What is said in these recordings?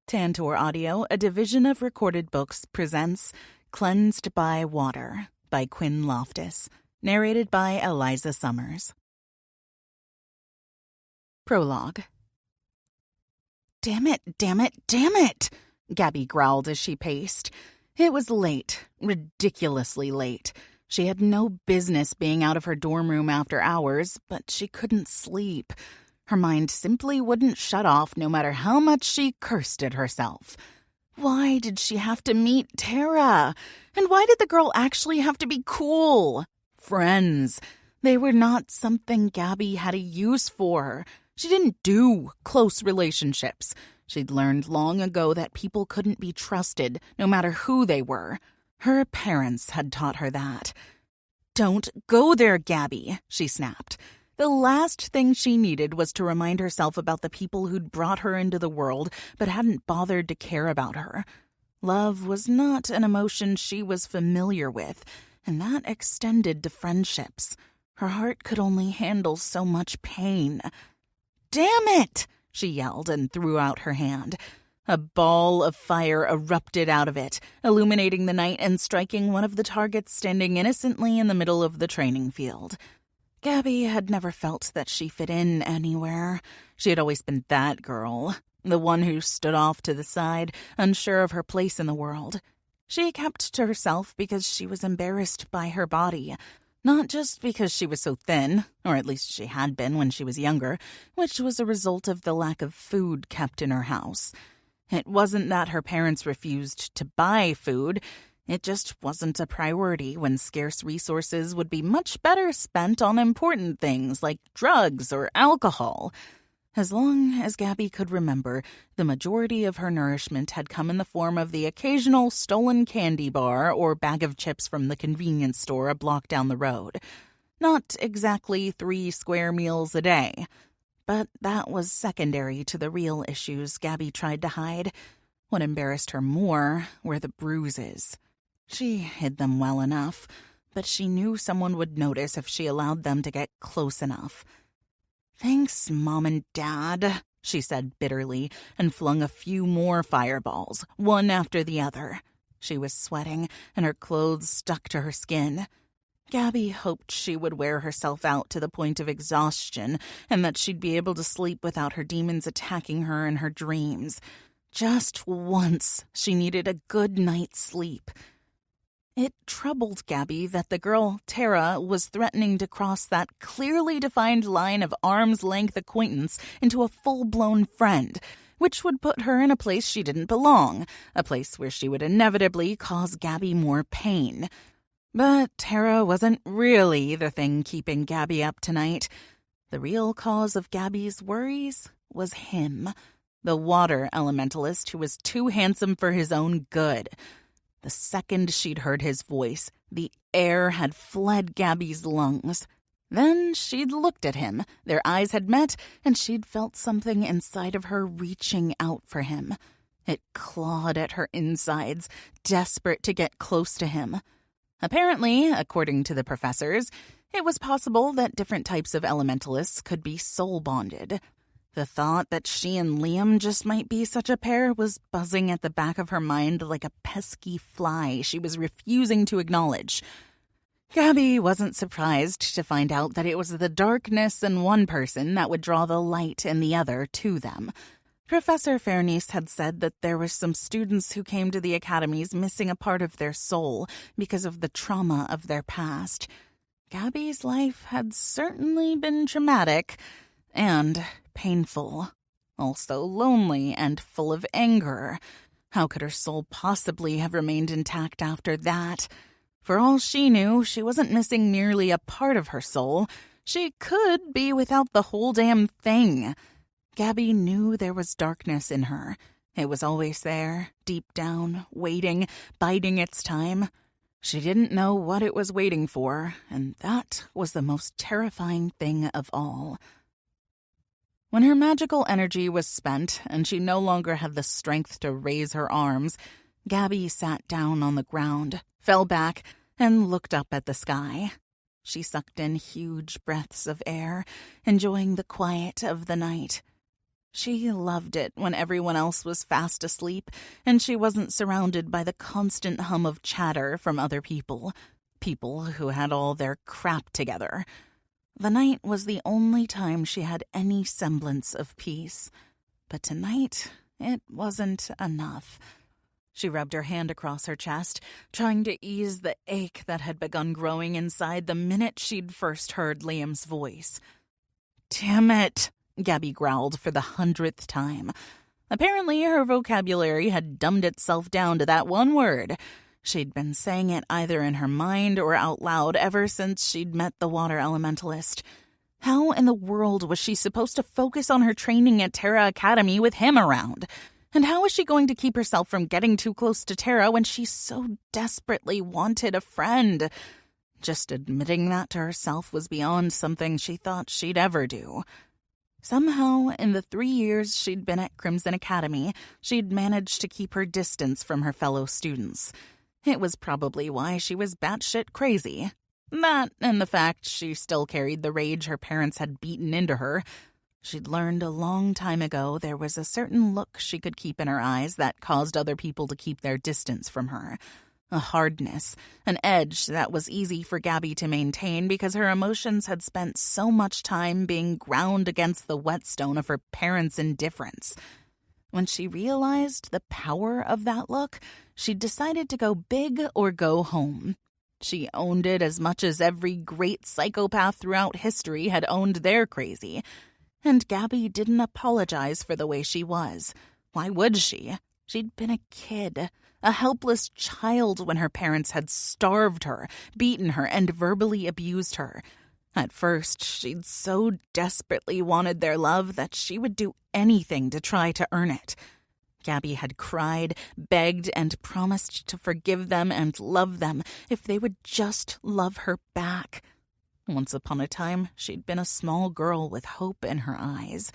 Tantor Audio, a division of Recorded Books, presents Cleansed by Water by Quinn Loftus, narrated by Eliza Summers. Prologue. "Damn it, damn it, damn it!" Gabby growled as she paced. It was late, ridiculously late. She had no business being out of her dorm room after hours, but she couldn't sleep. Her mind simply wouldn't shut off no matter how much she cursed at herself. Why did she have to meet Tara? And why did the girl actually have to be cool? Friends. They were not something Gabby had a use for. She didn't do close relationships. She'd learned long ago that people couldn't be trusted, no matter who they were. Her parents had taught her that. "Don't go there, Gabby," she snapped. The last thing she needed was to remind herself about the people who'd brought her into the world but hadn't bothered to care about her. Love was not an emotion she was familiar with, and that extended to friendships. Her heart could only handle so much pain. "Damn it!" she yelled and threw out her hand. A ball of fire erupted out of it, illuminating the night and striking one of the targets standing innocently in the middle of the training field. Gabby had never felt that she fit in anywhere. She had always been that girl, the one who stood off to the side, unsure of her place in the world. She kept to herself because she was embarrassed by her body, not just because she was so thin, or at least she had been when she was younger, which was a result of the lack of food kept in her house. It wasn't that her parents refused to buy food. It just wasn't a priority when scarce resources would be much better spent on important things like drugs or alcohol. As long as Gabby could remember, the majority of her nourishment had come in the form of the occasional stolen candy bar or bag of chips from the convenience store a block down the road. Not exactly 3 square meals a day. But that was secondary to the real issues Gabby tried to hide. What embarrassed her more were the bruises. She hid them well enough, but she knew someone would notice if she allowed them to get close enough. "Thanks, Mom and Dad," she said bitterly, and flung a few more fireballs, one after the other. She was sweating, and her clothes stuck to her skin. Gabby hoped she would wear herself out to the point of exhaustion, and that she'd be able to sleep without her demons attacking her in her dreams. Just once, she needed a good night's sleep. It troubled Gabby that the girl, Tara, was threatening to cross that clearly defined line of arm's-length acquaintance into a full-blown friend, which would put her in a place she didn't belong, a place where she would inevitably cause Gabby more pain. But Tara wasn't really the thing keeping Gabby up tonight. The real cause of Gabby's worries was him, the water elementalist who was too handsome for his own good. The second she'd heard his voice, the air had fled Gabby's lungs. Then she'd looked at him, their eyes had met, and she'd felt something inside of her reaching out for him. It clawed at her insides, desperate to get close to him. Apparently, according to the professors, it was possible that different types of elementalists could be soul-bonded. The thought that she and Liam just might be such a pair was buzzing at the back of her mind like a pesky fly she was refusing to acknowledge. Gabby wasn't surprised to find out that it was the darkness in one person that would draw the light in the other to them. Professor Fairnice had said that there were some students who came to the academies missing a part of their soul because of the trauma of their past. Gabby's life had certainly been traumatic and painful, also lonely and full of anger. How could her soul possibly have remained intact after that? For all she knew, she wasn't missing merely a part of her soul. She could be without the whole damn thing. Gabby knew there was darkness in her. It was always there, deep down, waiting, biding its time. She didn't know what it was waiting for, and that was the most terrifying thing of all. When her magical energy was spent and she no longer had the strength to raise her arms, Gabby sat down on the ground, fell back, and looked up at the sky. She sucked in huge breaths of air, enjoying the quiet of the night. She loved it when everyone else was fast asleep and she wasn't surrounded by the constant hum of chatter from other people who had all their crap together. The night was the only time she had any semblance of peace. But tonight, it wasn't enough. She rubbed her hand across her chest, trying to ease the ache that had begun growing inside the minute she'd first heard Liam's voice. "Damn it," Gabby growled for the 100th time. Apparently, her vocabulary had dumbed itself down to that one word. She'd been saying it either in her mind or out loud ever since she'd met the water elementalist. How in the world was she supposed to focus on her training at Terra Academy with him around? And how was she going to keep herself from getting too close to Terra when she so desperately wanted a friend? Just admitting that to herself was beyond something she thought she'd ever do. Somehow, in the 3 years she'd been at Crimson Academy, she'd managed to keep her distance from her fellow students. It was probably why she was batshit crazy. That and the fact she still carried the rage her parents had beaten into her. She'd learned a long time ago there was a certain look she could keep in her eyes that caused other people to keep their distance from her. A hardness, an edge that was easy for Gabby to maintain because her emotions had spent so much time being ground against the whetstone of her parents' indifference. When she realized the power of that look, she decided to go big or go home. She owned it as much as every great psychopath throughout history had owned their crazy. And Gabby didn't apologize for the way she was. Why would she? She'd been a kid, a helpless child when her parents had starved her, beaten her, and verbally abused her. At first, she'd so desperately wanted their love that she would do anything to try to earn it. Gabby had cried, begged, and promised to forgive them and love them if they would just love her back. Once upon a time, she'd been a small girl with hope in her eyes.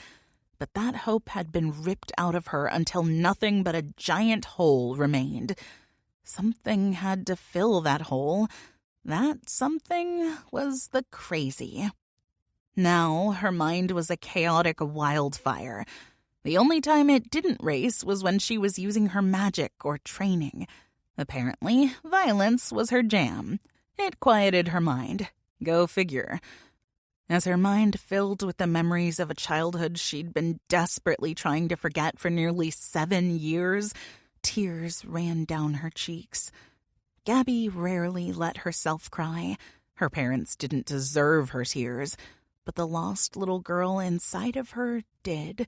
But that hope had been ripped out of her until nothing but a giant hole remained. Something had to fill that hole. That something was the crazy. Now her mind was a chaotic wildfire. The only time it didn't race was when she was using her magic or training. Apparently, violence was her jam. It quieted her mind. Go figure. As her mind filled with the memories of a childhood she'd been desperately trying to forget for nearly 7 years, tears ran down her cheeks. Gabby rarely let herself cry. Her parents didn't deserve her tears, but the lost little girl inside of her did.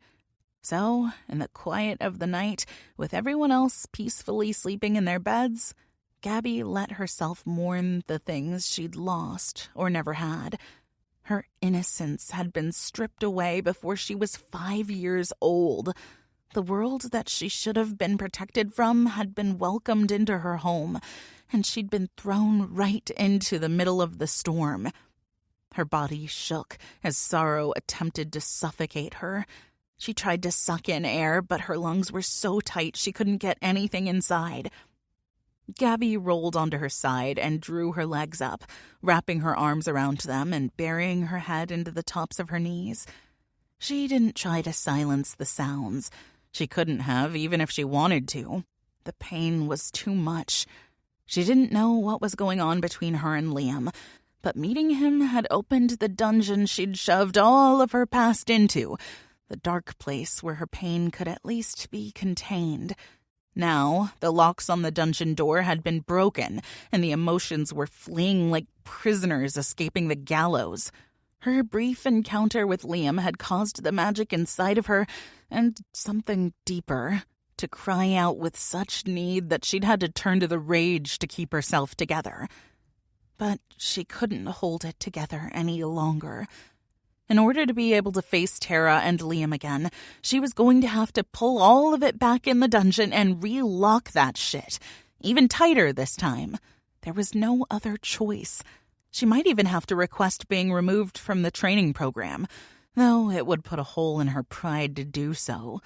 So, in the quiet of the night, with everyone else peacefully sleeping in their beds, Gabby let herself mourn the things she'd lost or never had. Her innocence had been stripped away before she was 5 years old. The world that she should have been protected from had been welcomed into her home, and she'd been thrown right into the middle of the storm. Her body shook as sorrow attempted to suffocate her. She tried to suck in air, but her lungs were so tight she couldn't get anything inside. Gabby rolled onto her side and drew her legs up, wrapping her arms around them and burying her head into the tops of her knees. She didn't try to silence the sounds. She couldn't have, even if she wanted to. The pain was too much. She didn't know what was going on between her and Liam, but meeting him had opened the dungeon she'd shoved all of her past into, the dark place where her pain could at least be contained. Now, the locks on the dungeon door had been broken, and the emotions were fleeing like prisoners escaping the gallows. Her brief encounter with Liam had caused the magic inside of her, and something deeper, to cry out with such need that she'd had to turn to the rage to keep herself together. But she couldn't hold it together any longer. In order to be able to face Terra and Liam again, she was going to have to pull all of it back in the dungeon and relock that shit, even tighter this time. There was no other choice. She might even have to request being removed from the training program, though it would put a hole in her pride to do so.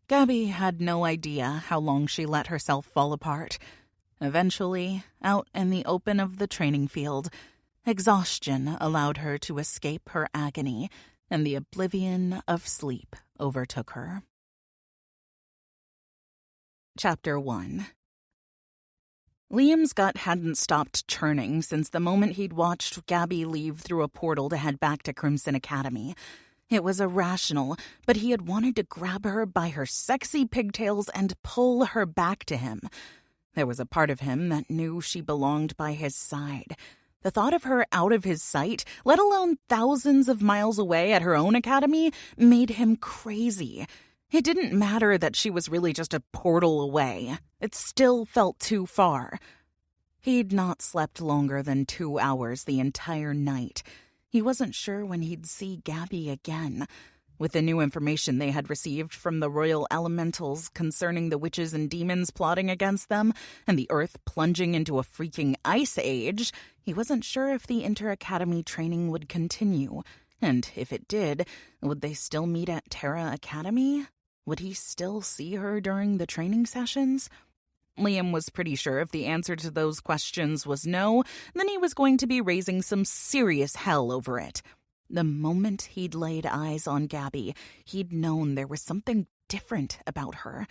Gabby had no idea how long she let herself fall apart. Eventually, out in the open of the training field, exhaustion allowed her to escape her agony, and the oblivion of sleep overtook her. Chapter 1. Liam's gut hadn't stopped churning since the moment he'd watched Gabby leave through a portal to head back to Crimson Academy. It was irrational, but he had wanted to grab her by her sexy pigtails and pull her back to him. There was a part of him that knew she belonged by his side. The thought of her out of his sight, let alone thousands of miles away at her own academy, made him crazy. It didn't matter that she was really just a portal away. It still felt too far. He'd not slept longer than 2 hours the entire night. He wasn't sure when he'd see Gabby again. With the new information they had received from the royal elementals concerning the witches and demons plotting against them, and the earth plunging into a freaking ice age, he wasn't sure if the inter-academy training would continue. And if it did, would they still meet at Terra Academy? Would he still see her during the training sessions? Liam was pretty sure if the answer to those questions was no, then he was going to be raising some serious hell over it. The moment he'd laid eyes on Gabby, he'd known there was something different about her.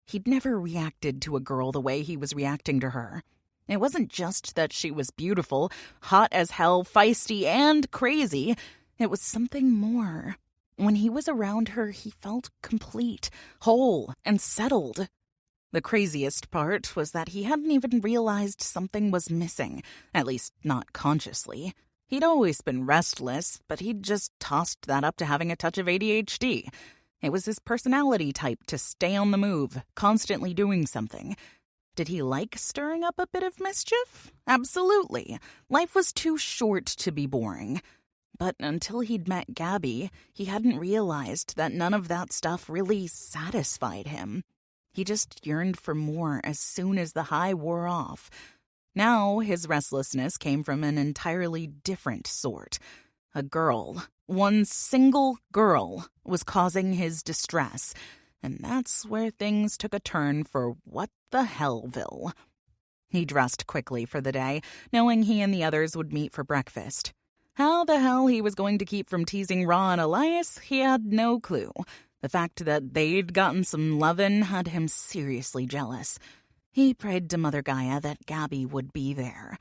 He'd never reacted to a girl the way he was reacting to her. It wasn't just that she was beautiful, hot as hell, feisty, and crazy. It was something more. When he was around her, he felt complete, whole, and settled. The craziest part was that he hadn't even realized something was missing, at least not consciously. He'd always been restless, but he'd just tossed that up to having a touch of ADHD. It was his personality type to stay on the move, constantly doing something. Did he like stirring up a bit of mischief? Absolutely. Life was too short to be boring. But until he'd met Gabby, he hadn't realized that none of that stuff really satisfied him. He just yearned for more as soon as the high wore off. Now his restlessness came from an entirely different sort. A girl, one single girl, was causing his distress, and that's where things took a turn for what the hellville. He dressed quickly for the day, knowing he and the others would meet for breakfast. How the hell he was going to keep from teasing Ra and Elias, he had no clue. The fact that they'd gotten some lovin' had him seriously jealous. He prayed to Mother Gaia that Gabby would be there.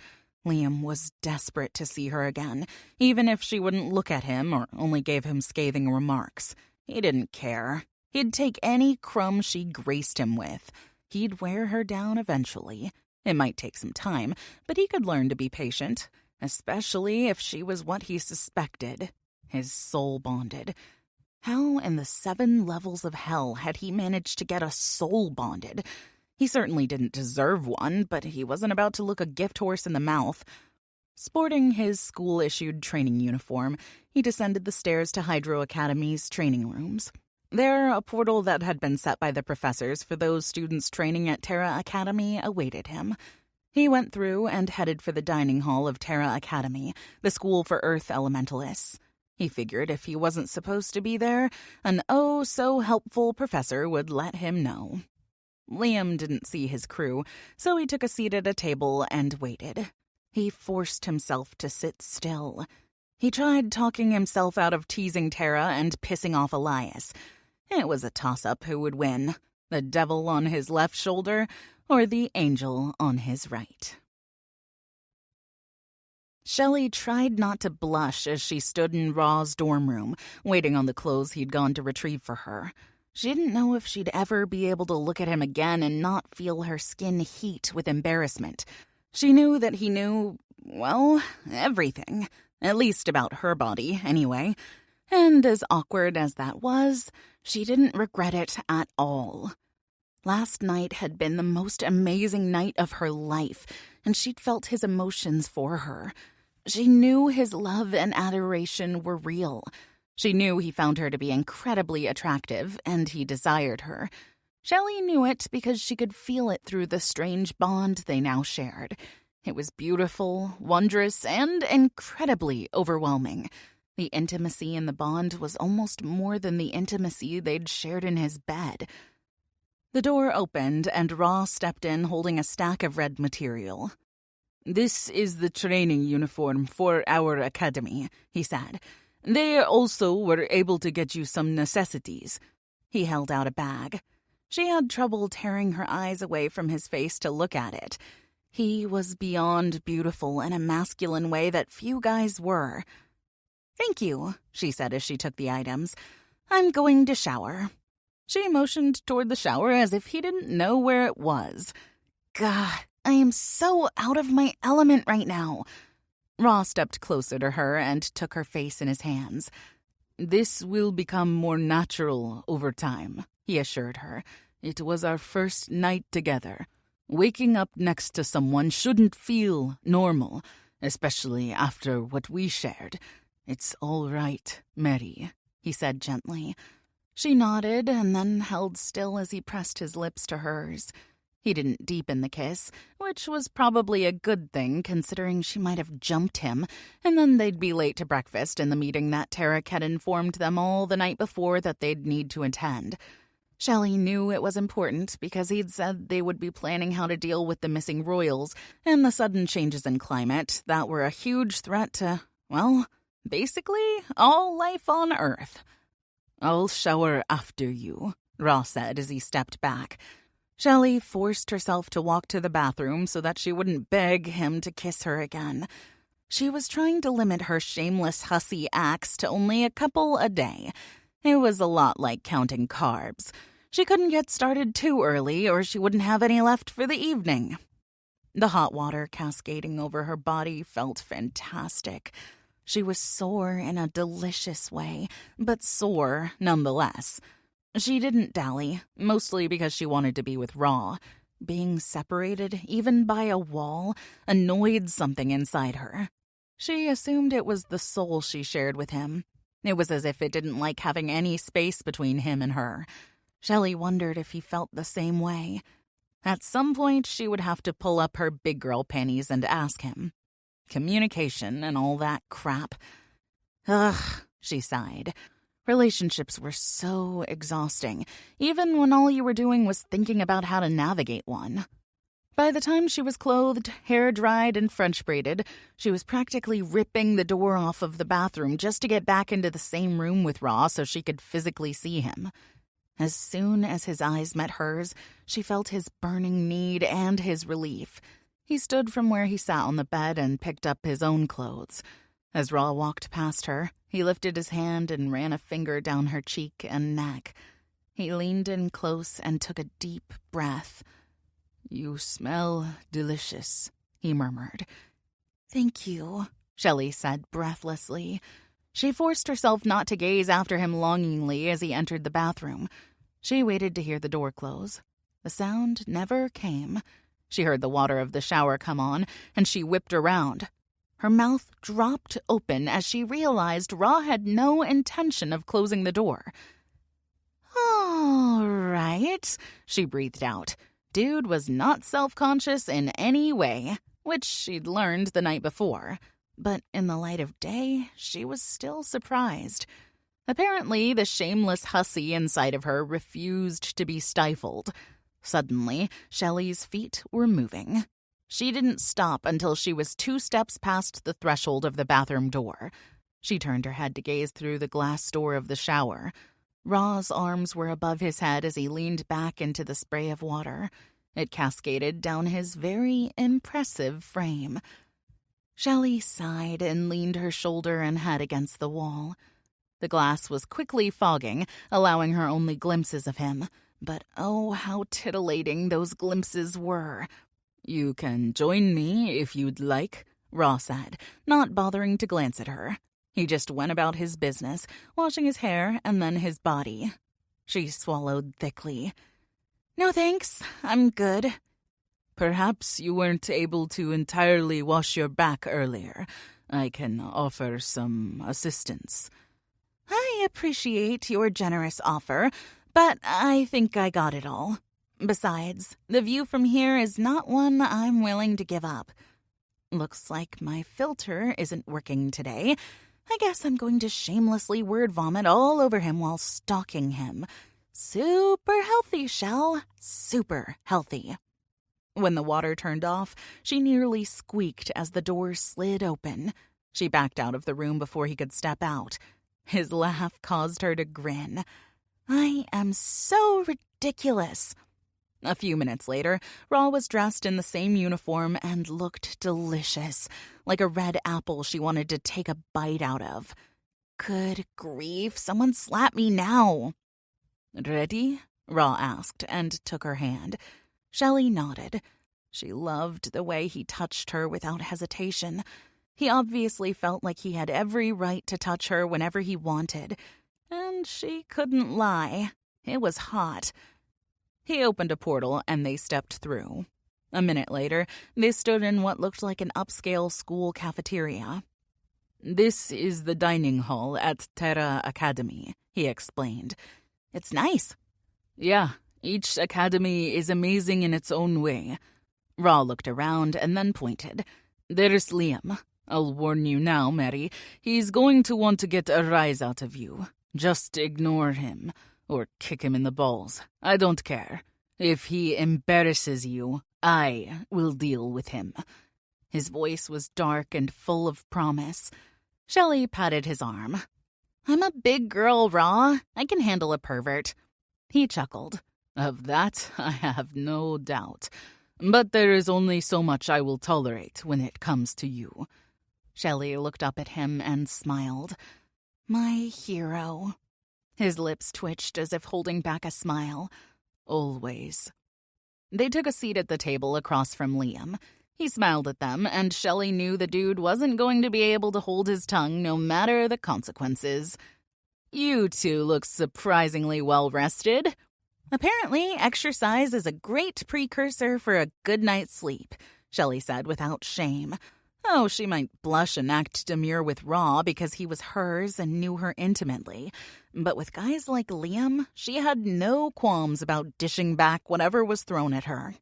Liam was desperate to see her again, even if she wouldn't look at him or only gave him scathing remarks. He didn't care. He'd take any crumb she graced him with. He'd wear her down eventually. It might take some time, but he could learn to be patient. Especially if she was what he suspected, his soul-bonded. How in the 7 levels of hell had he managed to get a soul-bonded? He certainly didn't deserve one, but he wasn't about to look a gift horse in the mouth. Sporting his school-issued training uniform, he descended the stairs to Hydro Academy's training rooms. There, a portal that had been set by the professors for those students training at Terra Academy awaited him. He went through and headed for the dining hall of Terra Academy, the school for Earth elementalists. He figured if he wasn't supposed to be there, an oh-so-helpful professor would let him know. Liam didn't see his crew, so he took a seat at a table and waited. He forced himself to sit still. He tried talking himself out of teasing Terra and pissing off Elias. It was a toss-up who would win, the devil on his left shoulder or the angel on his right. Shelley tried not to blush as she stood in Ra's dorm room, waiting on the clothes he'd gone to retrieve for her. She didn't know if she'd ever be able to look at him again and not feel her skin heat with embarrassment. She knew that he knew, well, everything. At least about her body, anyway. And as awkward as that was, she didn't regret it at all. Last night had been the most amazing night of her life, and she'd felt his emotions for her. She knew his love and adoration were real. She knew he found her to be incredibly attractive, and he desired her. Shelley knew it because she could feel it through the strange bond they now shared. It was beautiful, wondrous, and incredibly overwhelming. The intimacy in the bond was almost more than the intimacy they'd shared in his bed. The door opened, and Ra stepped in holding a stack of red material. "This is the training uniform for our academy," he said. They also were able to get you some necessities." He held out a bag. She had trouble tearing her eyes away from his face to look at it. He was beyond beautiful in a masculine way that few guys were. "Thank you," she said as she took the items. "I'm going to shower." She motioned toward the shower as if he didn't know where it was. God, I am so out of my element right now. Raw stepped closer to her and took her face in his hands. "This will become more natural over time," he assured her. "It was our first night together. Waking up next to someone shouldn't feel normal, especially after what we shared. It's all right, Mary," he said gently. She nodded and then held still as he pressed his lips to hers. He didn't deepen the kiss, which was probably a good thing considering she might have jumped him, and then they'd be late to breakfast in the meeting that Tarek had informed them all the night before that they'd need to attend. Shelley knew it was important because he'd said they would be planning how to deal with the missing royals and the sudden changes in climate that were a huge threat to, well, basically all life on Earth. "I'll shower after you," Ross said as he stepped back. Shelley forced herself to walk to the bathroom so that she wouldn't beg him to kiss her again. She was trying to limit her shameless hussy acts to only a couple a day. It was a lot like counting carbs. She couldn't get started too early or she wouldn't have any left for the evening. The hot water cascading over her body felt fantastic. She was sore in a delicious way, but sore nonetheless. She didn't dally, mostly because she wanted to be with Raw. Being separated, even by a wall, annoyed something inside her. She assumed it was the soul she shared with him. It was as if it didn't like having any space between him and her. Shelley wondered if he felt the same way. At some point, she would have to pull up her big girl panties and ask him. Communication and all that crap. Ugh, she sighed. Relationships were so exhausting, even when all you were doing was thinking about how to navigate one. By the time she was clothed, hair dried, and French braided, she was practically ripping the door off of the bathroom just to get back into the same room with Raw so she could physically see him. As soon as his eyes met hers, she felt his burning need and his relief. He stood from where he sat on the bed and picked up his own clothes. As Raw walked past her, he lifted his hand and ran a finger down her cheek and neck. He leaned in close and took a deep breath. "You smell delicious," he murmured. "Thank you," Shelley said breathlessly. She forced herself not to gaze after him longingly as he entered the bathroom. She waited to hear the door close. The sound never came. She heard the water of the shower come on, and she whipped around. Her mouth dropped open as she realized Raw had no intention of closing the door. "All right," she breathed out. Dude was not self-conscious in any way, which she'd learned the night before. But in the light of day, she was still surprised. Apparently, the shameless hussy inside of her refused to be stifled. Suddenly, Shelley's feet were moving. She didn't stop until she was 2 steps past the threshold of the bathroom door. She turned her head to gaze through the glass door of the shower. Raw's arms were above his head as he leaned back into the spray of water. It cascaded down his very impressive frame. Shelley sighed and leaned her shoulder and head against the wall. The glass was quickly fogging, allowing her only glimpses of him. But oh, how titillating those glimpses were. "You can join me if you'd like," Raw said, not bothering to glance at her. He just went about his business, washing his hair and then his body. She swallowed thickly. "No thanks, I'm good." "Perhaps you weren't able to entirely wash your back earlier. I can offer some assistance." "I appreciate your generous offer, but I think I got it all. Besides, the view from here is not one I'm willing to give up. Looks like my filter isn't working today. I guess I'm going to shamelessly word vomit all over him while stalking him. Super healthy, Shell. Super healthy." When the water turned off, she nearly squeaked as the door slid open. She backed out of the room before he could step out. His laugh caused her to grin. I am so ridiculous. A few minutes later, Raw was dressed in the same uniform and looked delicious, like a red apple she wanted to take a bite out of. Good grief, someone slap me now. Ready? Raw asked and took her hand. Shelley nodded. She loved the way he touched her without hesitation. He obviously felt like he had every right to touch her whenever he wanted. And she couldn't lie. It was hot. He opened a portal and they stepped through. A minute later, they stood in what looked like an upscale school cafeteria. This is the dining hall at Terra Academy, he explained. It's nice. Yeah, each academy is amazing in its own way. Raw looked around and then pointed. There's Liam. I'll warn you now, Mary. He's going to want to get a rise out of you. Just ignore him. Or kick him in the balls. I don't care. If he embarrasses you, I will deal with him. His voice was dark and full of promise. Shelley patted his arm. I'm a big girl, Raw. I can handle a pervert. He chuckled. Of that, I have no doubt. But there is only so much I will tolerate when it comes to you. Shelley looked up at him and smiled. My hero. His lips twitched as if holding back a smile. Always. They took a seat at the table across from Liam. He smiled at them, and Shelley knew the dude wasn't going to be able to hold his tongue no matter the consequences. You two look surprisingly well-rested. Apparently, exercise is a great precursor for a good night's sleep, Shelley said without shame. Oh, she might blush and act demure with Raw because he was hers and knew her intimately. But with guys like Liam, she had no qualms about dishing back whatever was thrown at her.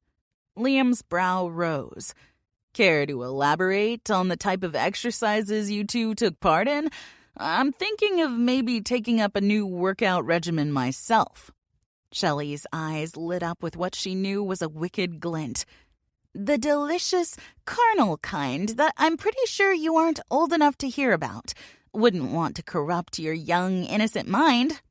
Liam's brow rose. Care to elaborate on the type of exercises you two took part in? I'm thinking of maybe taking up a new workout regimen myself. Shelley's eyes lit up with what she knew was a wicked glint. The delicious, carnal kind that I'm pretty sure you aren't old enough to hear about. Wouldn't want to corrupt your young, innocent mind.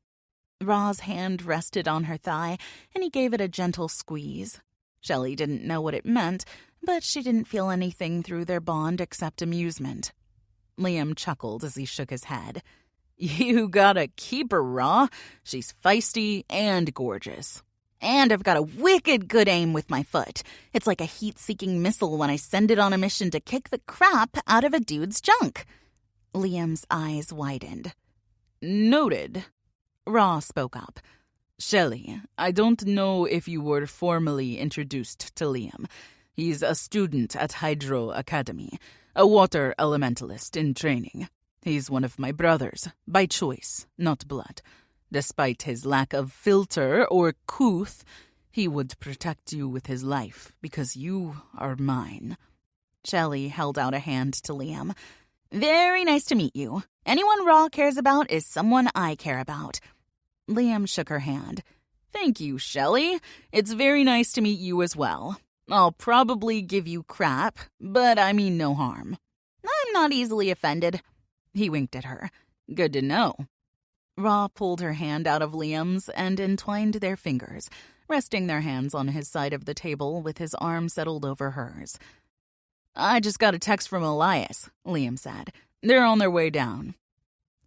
Raw's hand rested on her thigh, and he gave it a gentle squeeze. Shelley didn't know what it meant, but she didn't feel anything through their bond except amusement. Liam chuckled as he shook his head. You gotta keep her, Raw. She's feisty and gorgeous. And I've got a wicked good aim with my foot. It's like a heat-seeking missile when I send it on a mission to kick the crap out of a dude's junk. Liam's eyes widened. Noted. Raw spoke up. Shelley, I don't know if you were formally introduced to Liam. He's a student at Hydro Academy, a water elementalist in training. He's one of my brothers, by choice, not blood. Despite his lack of filter or couth, he would protect you with his life because you are mine. Shelley held out a hand to Liam. Very nice to meet you. Anyone Raw cares about is someone I care about. Liam shook her hand. Thank you, Shelley. It's very nice to meet you as well. I'll probably give you crap, but I mean no harm. I'm not easily offended. He winked at her. Good to know. Raw pulled her hand out of Liam's and entwined their fingers, resting their hands on his side of the table with his arm settled over hers. I just got a text from Elias, Liam said. They're on their way down.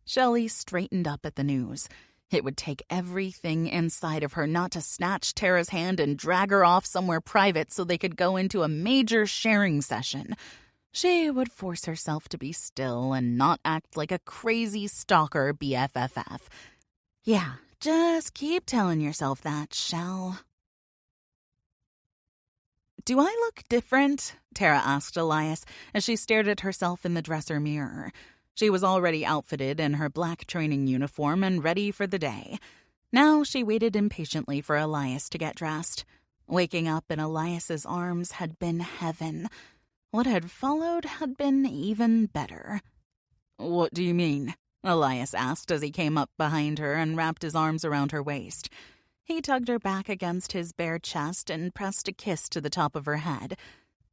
Shelley straightened up at the news. It would take everything inside of her not to snatch Tara's hand and drag her off somewhere private so they could go into a major sharing session. She would force herself to be still and not act like a crazy stalker BFFF. Yeah, just keep telling yourself that, Shell. Do I look different? Tara asked Elias as she stared at herself in the dresser mirror. She was already outfitted in her black training uniform and ready for the day. Now she waited impatiently for Elias to get dressed. Waking up in Elias's arms had been heaven. What had followed had been even better. What do you mean? Elias asked as he came up behind her and wrapped his arms around her waist. He tugged her back against his bare chest and pressed a kiss to the top of her head.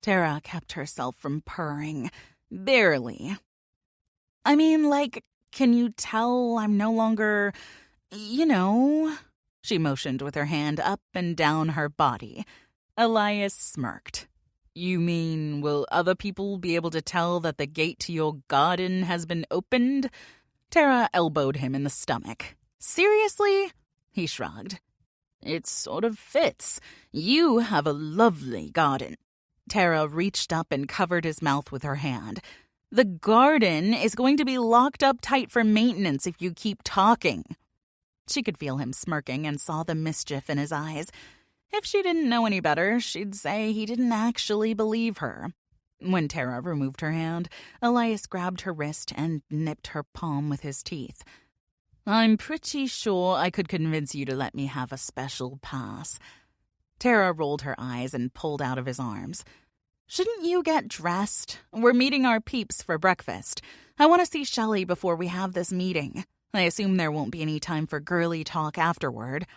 Tara kept herself from purring. Barely. I mean, like, can you tell I'm no longer, you know? She motioned with her hand up and down her body. Elias smirked. You mean, will other people be able to tell that the gate to your garden has been opened? Tara elbowed him in the stomach. Seriously? He shrugged. It sort of fits. You have a lovely garden. Tara reached up and covered his mouth with her hand. The garden is going to be locked up tight for maintenance if you keep talking. She could feel him smirking and saw the mischief in his eyes. If she didn't know any better, she'd say he didn't actually believe her. When Tara removed her hand, Elias grabbed her wrist and nipped her palm with his teeth. I'm pretty sure I could convince you to let me have a special pass. Tara rolled her eyes and pulled out of his arms. Shouldn't you get dressed? We're meeting our peeps for breakfast. I want to see Shelley before we have this meeting. I assume there won't be any time for girly talk afterward.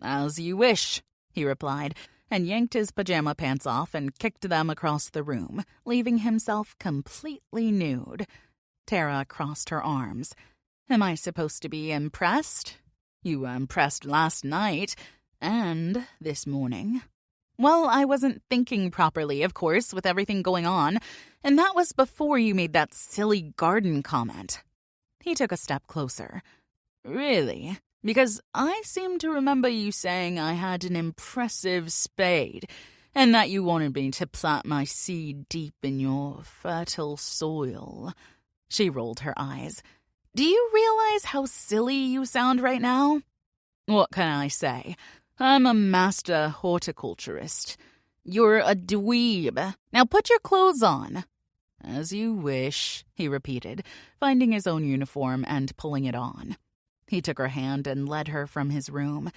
As you wish, he replied, and yanked his pajama pants off and kicked them across the room, leaving himself completely nude. Tara crossed her arms. Am I supposed to be impressed? You were impressed last night, and this morning. Well, I wasn't thinking properly, of course, with everything going on, and that was before you made that silly garden comment. He took a step closer. Really? Because I seem to remember you saying I had an impressive spade, and that you wanted me to plant my seed deep in your fertile soil. She rolled her eyes. Do you realize how silly you sound right now? What can I say? I'm a master horticulturist. You're a dweeb. Now put your clothes on. As you wish, he repeated, finding his own uniform and pulling it on. He took her hand and led her from his room.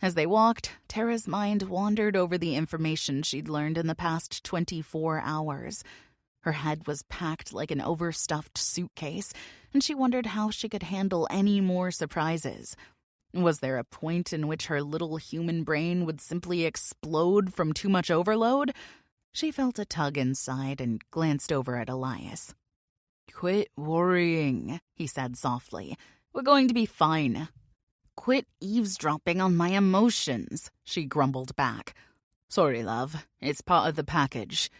As they walked, Tara's mind wandered over the information she'd learned in the past 24 hours. Her head was packed like an overstuffed suitcase, and she wondered how she could handle any more surprises. Was there a point in which her little human brain would simply explode from too much overload? She felt a tug inside and glanced over at Elias. Quit worrying, he said softly. We're going to be fine. Quit eavesdropping on my emotions, she grumbled back. Sorry, love. It's part of the package.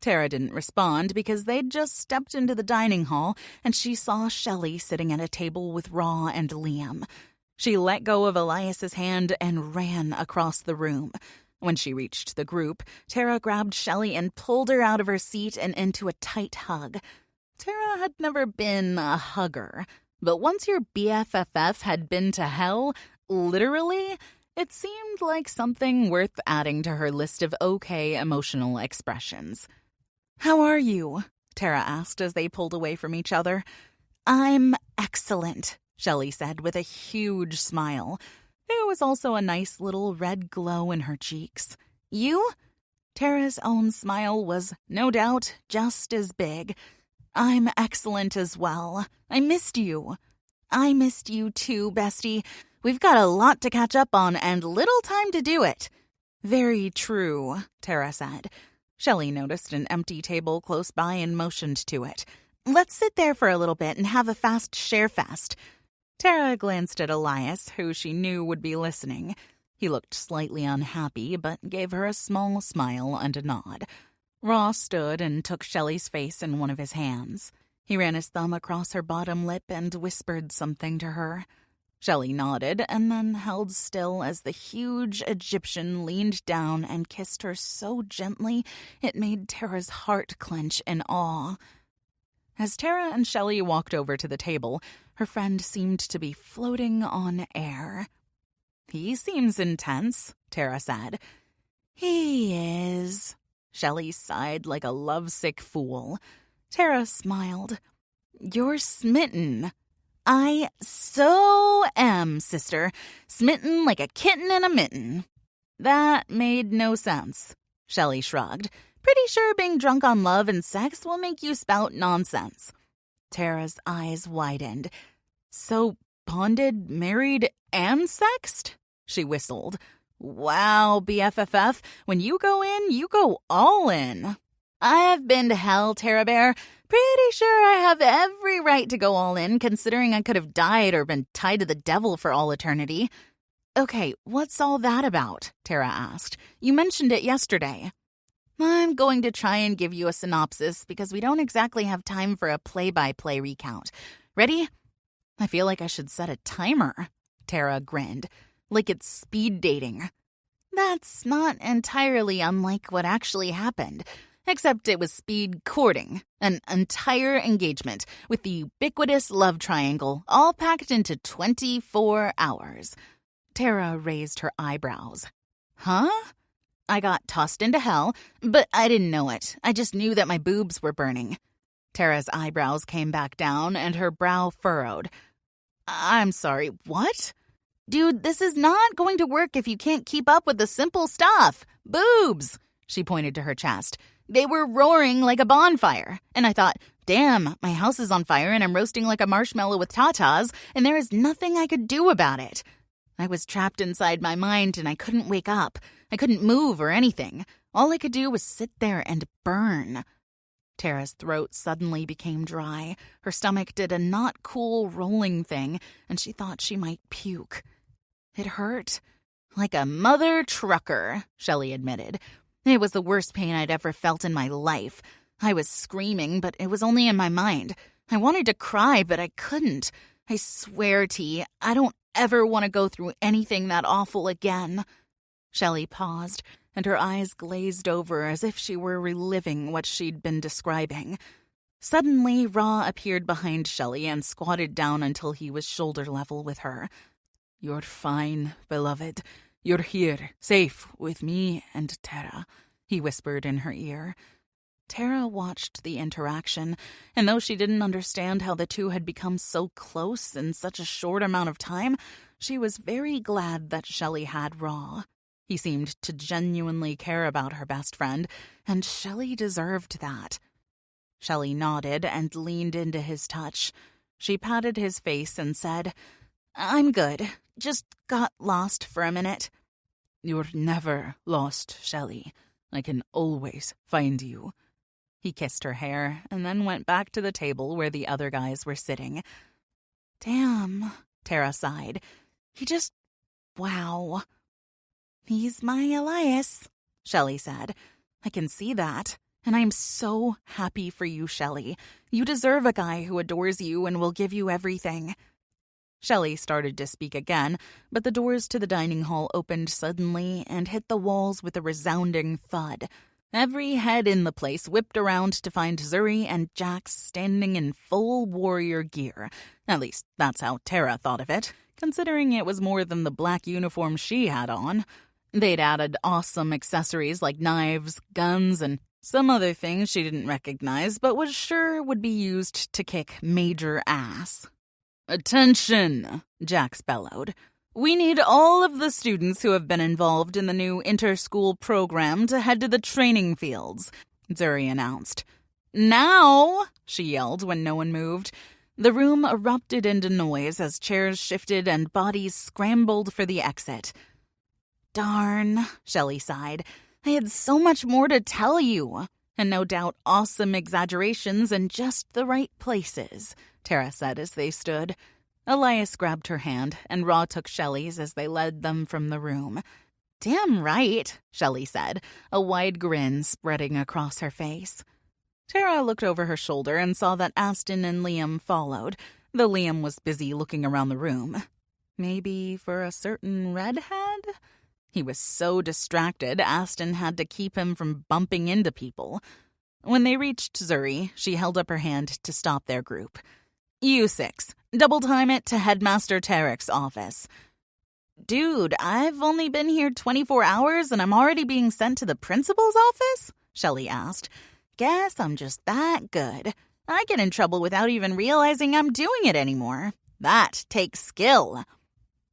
Tara didn't respond because they'd just stepped into the dining hall and she saw Shelley sitting at a table with Raw and Liam. She let go of Elias's hand and ran across the room. When she reached the group, Tara grabbed Shelley and pulled her out of her seat and into a tight hug. Tara had never been a hugger, but once your BFFF had been to hell, literally, it seemed like something worth adding to her list of okay emotional expressions. How are you? Tara asked as they pulled away from each other. I'm excellent, Shelley said with a huge smile. There was also a nice little red glow in her cheeks. You? Tara's own smile was, no doubt, just as big. I'm excellent as well. I missed you. I missed you too, bestie. We've got a lot to catch up on and little time to do it. Very true, Tara said. Shelley noticed an empty table close by and motioned to it. Let's sit there for a little bit and have a fast share fest. Tara glanced at Elias, who she knew would be listening. He looked slightly unhappy, but gave her a small smile and a nod. Ross stood and took Shelley's face in one of his hands. He ran his thumb across her bottom lip and whispered something to her. Shelley nodded and then held still as the huge Egyptian leaned down and kissed her so gently it made Tara's heart clench in awe. As Tara and Shelley walked over to the table, her friend seemed to be floating on air. He seems intense, Tara said. He is. Shelley sighed like a lovesick fool. Tara smiled. You're smitten. I so am, sister. Smitten like a kitten in a mitten. That made no sense. Shelley shrugged. Pretty sure being drunk on love and sex will make you spout nonsense. Tara's eyes widened. So bonded, married, and sexed? She whistled. Wow, BFFF, when you go in, you go all in. I've been to hell, Tara Bear. Pretty sure I have every right to go all in, considering I could have died or been tied to the devil for all eternity. Okay, what's all that about? Tara asked. You mentioned it yesterday. I'm going to try and give you a synopsis because we don't exactly have time for a play-by-play recount. Ready? I feel like I should set a timer. Tara grinned. Like it's speed dating. That's not entirely unlike what actually happened, except it was speed courting, an entire engagement with the ubiquitous love triangle, all packed into 24 hours. Tara raised her eyebrows. Huh? I got tossed into hell, but I didn't know it. I just knew that my boobs were burning. Tara's eyebrows came back down and her brow furrowed. I'm sorry, what? Dude, this is not going to work if you can't keep up with the simple stuff. Boobs! She pointed to her chest. They were roaring like a bonfire. And I thought, damn, my house is on fire and I'm roasting like a marshmallow with tatas, and there is nothing I could do about it. I was trapped inside my mind and I couldn't wake up. I couldn't move or anything. All I could do was sit there and burn. Tara's throat suddenly became dry. Her stomach did a not cool rolling thing, and she thought she might puke. It hurt. Like a mother trucker, Shelley admitted. It was the worst pain I'd ever felt in my life. I was screaming, but it was only in my mind. I wanted to cry, but I couldn't. I swear, T, I don't ever want to go through anything that awful again. Shelley paused, and her eyes glazed over as if she were reliving what she'd been describing. Suddenly, Ra appeared behind Shelley and squatted down until he was shoulder level with her. You're fine, beloved. You're here, safe, with me and Tara, he whispered in her ear. Tara watched the interaction, and though she didn't understand how the two had become so close in such a short amount of time, she was very glad that Shelley had Ra. He seemed to genuinely care about her best friend, and Shelley deserved that. Shelley nodded and leaned into his touch. She patted his face and said, I'm good. Just got lost for a minute. You're never lost, Shelley. I can always find you. He kissed her hair and then went back to the table where the other guys were sitting. Damn, Tara sighed. Wow. He's my Elias, Shelley said. I can see that, and I'm so happy for you, Shelley. You deserve a guy who adores you and will give you everything. Shelley started to speak again, but the doors to the dining hall opened suddenly and hit the walls with a resounding thud. Every head in the place whipped around to find Zuri and Jax standing in full warrior gear. At least, that's how Tara thought of it, considering it was more than the black uniform she had on. They'd added awesome accessories like knives, guns, and some other things she didn't recognize, but was sure would be used to kick major ass. Attention, Jax bellowed. We need all of the students who have been involved in the new inter-school program to head to the training fields, Zuri announced. Now, she yelled when no one moved. The room erupted into noise as chairs shifted and bodies scrambled for the exit. Darn, Shelley sighed. I had so much more to tell you. And no doubt awesome exaggerations in just the right places, Tara said as they stood. Elias grabbed her hand, and Ra took Shelley's as they led them from the room. Damn right, Shelley said, a wide grin spreading across her face. Tara looked over her shoulder and saw that Aston and Liam followed, though Liam was busy looking around the room. Maybe for a certain redhead? He was so distracted, Aston had to keep him from bumping into people. When they reached Zuri, she held up her hand to stop their group. You six, double time it to Headmaster Tarek's office. Dude, I've only been here 24 hours and I'm already being sent to the principal's office? Shelley asked. Guess I'm just that good. I get in trouble without even realizing I'm doing it anymore. That takes skill.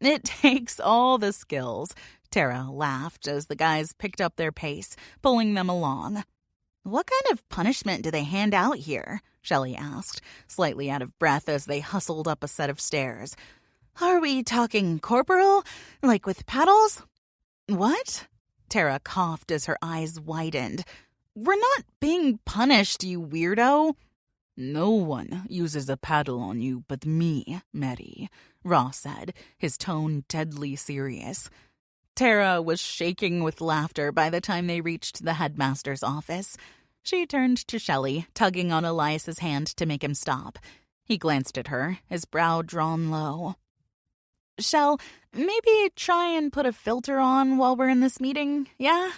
It takes all the skills, Tara laughed as the guys picked up their pace, pulling them along. What kind of punishment do they hand out here? Shelley asked, slightly out of breath as they hustled up a set of stairs. Are we talking corporal? Like with paddles? What? Tara coughed as her eyes widened. We're not being punished, you weirdo. No one uses a paddle on you but me, Mary, Ross said, his tone deadly serious. Tara was shaking with laughter by the time they reached the headmaster's office. She turned to Shelley, tugging on Elias's hand to make him stop. He glanced at her, his brow drawn low. Shell, maybe try and put a filter on while we're in this meeting, yeah?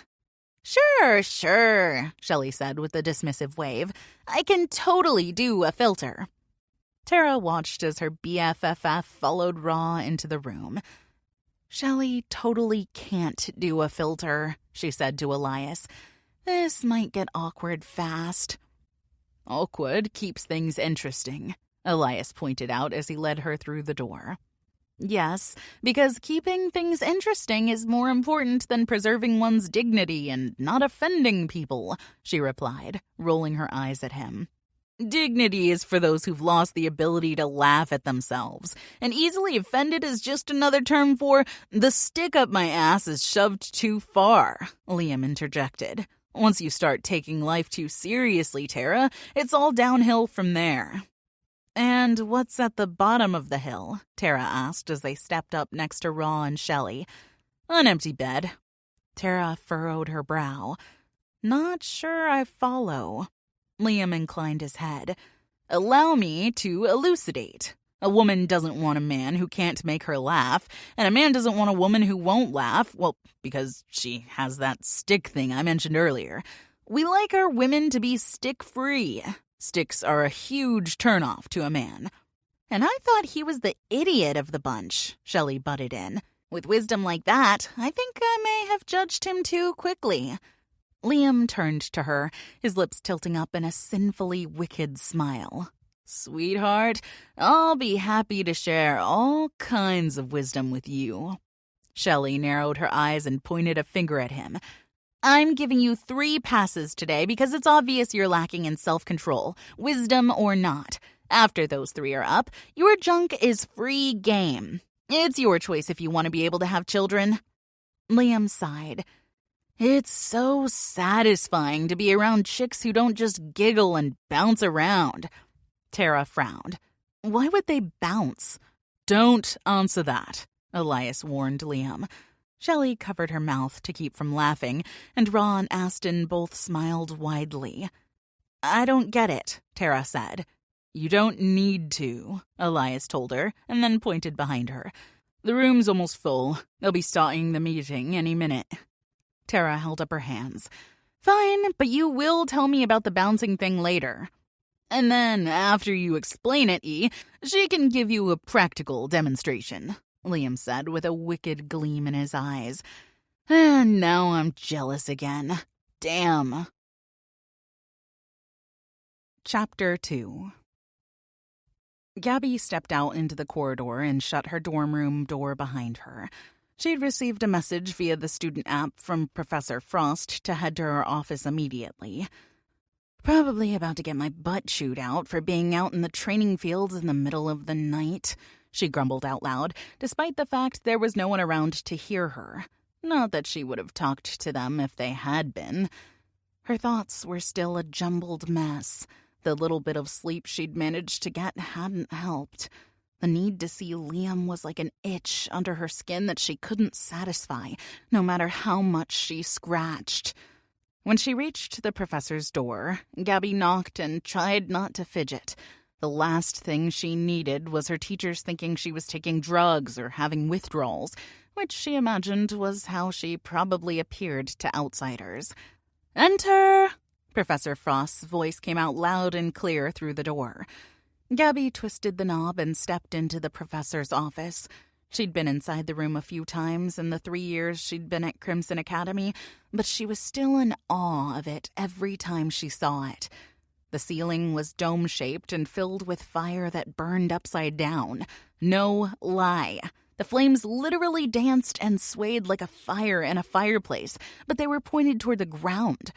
Sure, Shelley said with a dismissive wave. I can totally do a filter. Tara watched as her BFFF followed Raw into the room. Shelley totally can't do a filter, she said to Elias. This might get awkward fast. Awkward keeps things interesting, Elias pointed out as he led her through the door. Yes, because keeping things interesting is more important than preserving one's dignity and not offending people, she replied, rolling her eyes at him. Dignity is for those who've lost the ability to laugh at themselves, and easily offended is just another term for the stick up my ass is shoved too far, Liam interjected. Once you start taking life too seriously, Tara, it's all downhill from there. And what's at the bottom of the hill? Tara asked as they stepped up next to Raw and Shelley. An empty bed. Tara furrowed her brow. Not sure I follow. Liam inclined his head. Allow me to elucidate. A woman doesn't want a man who can't make her laugh, and a man doesn't want a woman who won't laugh, well, because she has that stick thing I mentioned earlier. We like our women to be stick-free. Sticks are a huge turnoff to a man. And I thought he was the idiot of the bunch, Shelley butted in. With wisdom like that, I think I may have judged him too quickly. Liam turned to her, his lips tilting up in a sinfully wicked smile. Sweetheart, I'll be happy to share all kinds of wisdom with you. Shelley narrowed her eyes and pointed a finger at him. I'm giving you 3 passes today because it's obvious you're lacking in self-control, wisdom or not. After those 3 are up, your junk is free game. It's your choice if you want to be able to have children. Liam sighed. It's so satisfying to be around chicks who don't just giggle and bounce around. Tara frowned. Why would they bounce? Don't answer that, Elias warned Liam. Shelley covered her mouth to keep from laughing, and Raw and Aston both smiled widely. I don't get it, Tara said. You don't need to, Elias told her, and then pointed behind her. The room's almost full. They'll be starting the meeting any minute. Tara held up her hands. Fine, but you will tell me about the bouncing thing later. And then, after you explain it, she can give you a practical demonstration, Liam said with a wicked gleam in his eyes. And now I'm jealous again. Damn. Chapter 2. Gabby stepped out into the corridor and shut her dorm room door behind her. She'd received a message via the student app from Professor Frost to head to her office immediately. Probably about to get my butt chewed out for being out in the training fields in the middle of the night, she grumbled out loud, despite the fact there was no one around to hear her. Not that she would have talked to them if they had been. Her thoughts were still a jumbled mess. The little bit of sleep she'd managed to get hadn't helped. The need to see Liam was like an itch under her skin that she couldn't satisfy, no matter how much she scratched. When she reached the professor's door, Gabby knocked and tried not to fidget. The last thing she needed was her teachers thinking she was taking drugs or having withdrawals, which she imagined was how she probably appeared to outsiders. "Enter!" Professor Frost's voice came out loud and clear through the door. Gabby twisted the knob and stepped into the professor's office. She'd been inside the room a few times in the 3 years she'd been at Crimson Academy, but she was still in awe of it every time she saw it. The ceiling was dome-shaped and filled with fire that burned upside down. No lie. The flames literally danced and swayed like a fire in a fireplace, but they were pointed toward the ground.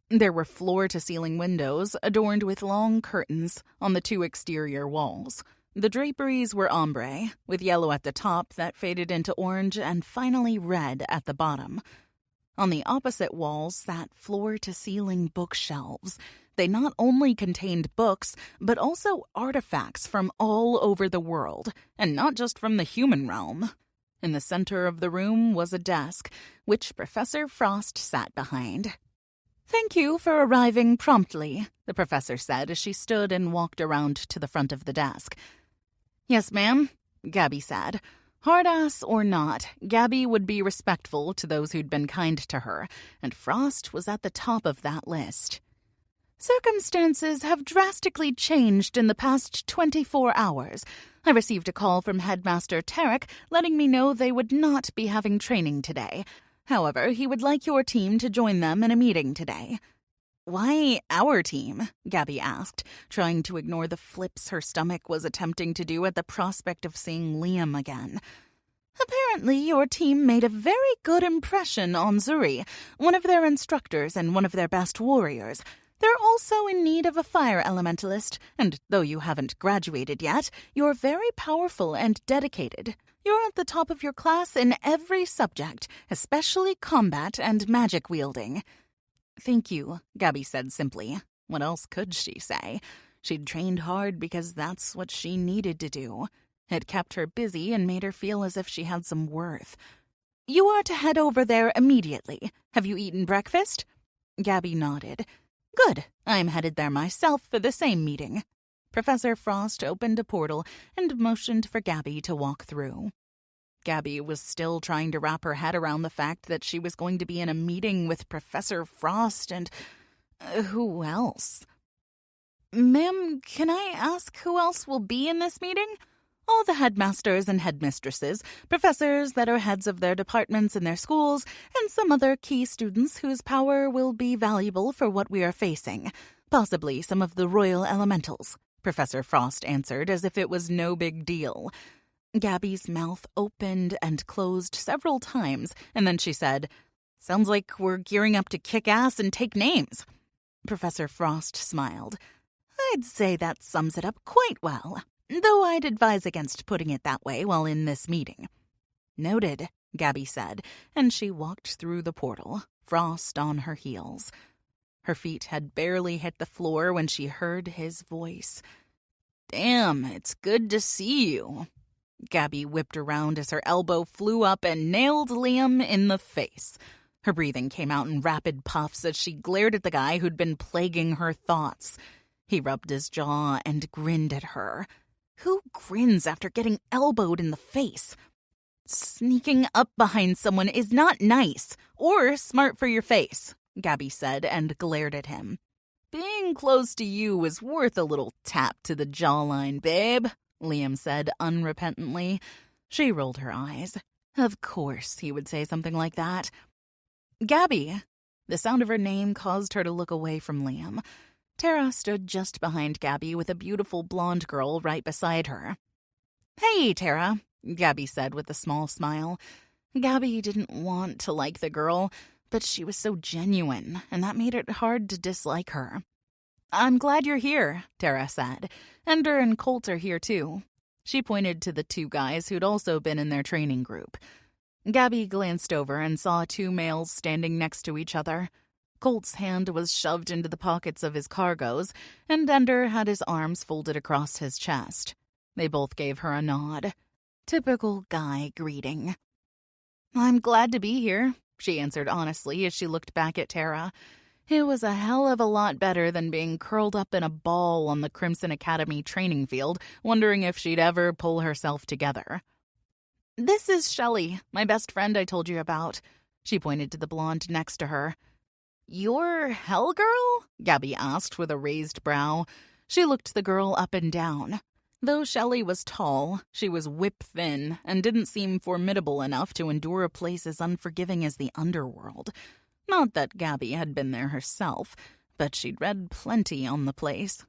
There were floor-to-ceiling windows adorned with long curtains on the 2 exterior walls. The draperies were ombre, with yellow at the top that faded into orange and finally red at the bottom. On the opposite walls sat floor-to-ceiling bookshelves. They not only contained books, but also artifacts from all over the world, and not just from the human realm. In the center of the room was a desk, which Professor Frost sat behind. "Thank you for arriving promptly," the professor said as she stood and walked around to the front of the desk. "Yes, ma'am," Gabby said. Hard-ass or not, Gabby would be respectful to those who'd been kind to her, and Frost was at the top of that list. "Circumstances have drastically changed in the past 24 hours. I received a call from Headmaster Tarek letting me know they would not be having training today. However, he would like your team to join them in a meeting today." "Why our team?" Gabby asked, trying to ignore the flips her stomach was attempting to do at the prospect of seeing Liam again. "Apparently, your team made a very good impression on Zuri, one of their instructors and one of their best warriors. They're also in need of a fire elementalist, and though you haven't graduated yet, you're very powerful and dedicated. You're at the top of your class in every subject, especially combat and magic wielding." "Thank you," Gabby said simply. What else could she say? She'd trained hard because that's what she needed to do. It kept her busy and made her feel as if she had some worth. "You are to head over there immediately. Have you eaten breakfast?" Gabby nodded. "Good. I'm headed there myself for the same meeting." Professor Frost opened a portal and motioned for Gabby to walk through. Gabby was still trying to wrap her head around the fact that she was going to be in a meeting with Professor Frost and who else? "Ma'am, can I ask who else will be in this meeting?" "All the headmasters and headmistresses, professors that are heads of their departments in their schools, and some other key students whose power will be valuable for what we are facing. Possibly some of the royal elementals," Professor Frost answered as if it was no big deal. Gabby's mouth opened and closed several times, and then she said, "Sounds like we're gearing up to kick ass and take names." Professor Frost smiled. "I'd say that sums it up quite well, though I'd advise against putting it that way while in this meeting." "Noted," Gabby said, and she walked through the portal, Frost on her heels. Her feet had barely hit the floor when she heard his voice. "Damn, it's good to see you." Gabby whipped around as her elbow flew up and nailed Liam in the face. Her breathing came out in rapid puffs as she glared at the guy who'd been plaguing her thoughts. He rubbed his jaw and grinned at her. Who grins after getting elbowed in the face? "Sneaking up behind someone is not nice or smart for your face," Gabby said and glared at him. "Being close to you is worth a little tap to the jawline, babe," Liam said unrepentantly. She rolled her eyes. Of course he would say something like that. "Gabby!" The sound of her name caused her to look away from Liam. Tara stood just behind Gabby with a beautiful blonde girl right beside her. "Hey, Tara," Gabby said with a small smile. Gabby didn't want to like the girl, but she was so genuine, and that made it hard to dislike her. "I'm glad you're here," Tara said. "Ender and Colt are here, too." She pointed to the two guys who'd also been in their training group. Gabby glanced over and saw two males standing next to each other. Colt's hand was shoved into the pockets of his cargos, and Ender had his arms folded across his chest. They both gave her a nod. Typical guy greeting. "I'm glad to be here," she answered honestly as she looked back at Tara. It was a hell of a lot better than being curled up in a ball on the Crimson Academy training field, wondering if she'd ever pull herself together. "This is Shelley, my best friend I told you about." She pointed to the blonde next to her. "You're Hell Girl?" Gabby asked with a raised brow. She looked the girl up and down. Though Shelley was tall, she was whip-thin and didn't seem formidable enough to endure a place as unforgiving as the underworld. Not that Gabby had been there herself, but she'd read plenty on the place.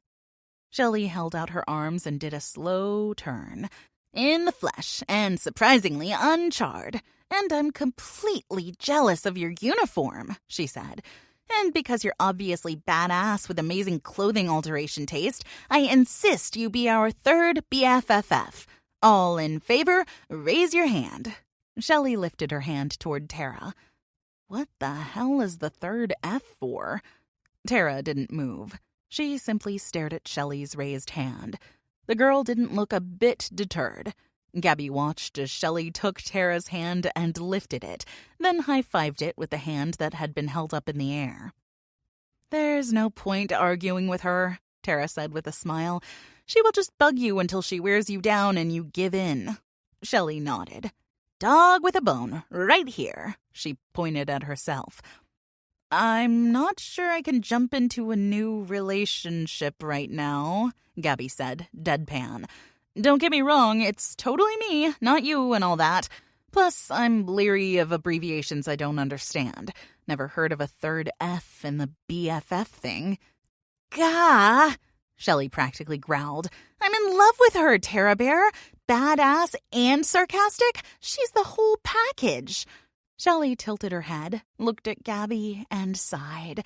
Shelley held out her arms and did a slow turn. "In the flesh, and surprisingly uncharred. And I'm completely jealous of your uniform," she said. "And because you're obviously badass with amazing clothing alteration taste, I insist you be our third BFFF. All in favor, raise your hand." Shelley lifted her hand toward Tara. What the hell is the third F for? Tara didn't move. She simply stared at Shelley's raised hand. The girl didn't look a bit deterred. Gabby watched as Shelley took Tara's hand and lifted it, then high-fived it with the hand that had been held up in the air. "There's no point arguing with her," Tara said with a smile. "She will just bug you until she wears you down and you give in." Shelley nodded. "Dog with a bone, right here." She pointed at herself. "I'm not sure I can jump into a new relationship right now," Gabby said, deadpan. "Don't get me wrong, it's totally me, not you and all that. Plus, I'm leery of abbreviations I don't understand. Never heard of a third F in the BFF thing." "Gah!" Shelley practically growled. "I'm in love with her, Tara Bear. Badass and sarcastic. She's the whole package." Shelley tilted her head, looked at Gabby, and sighed.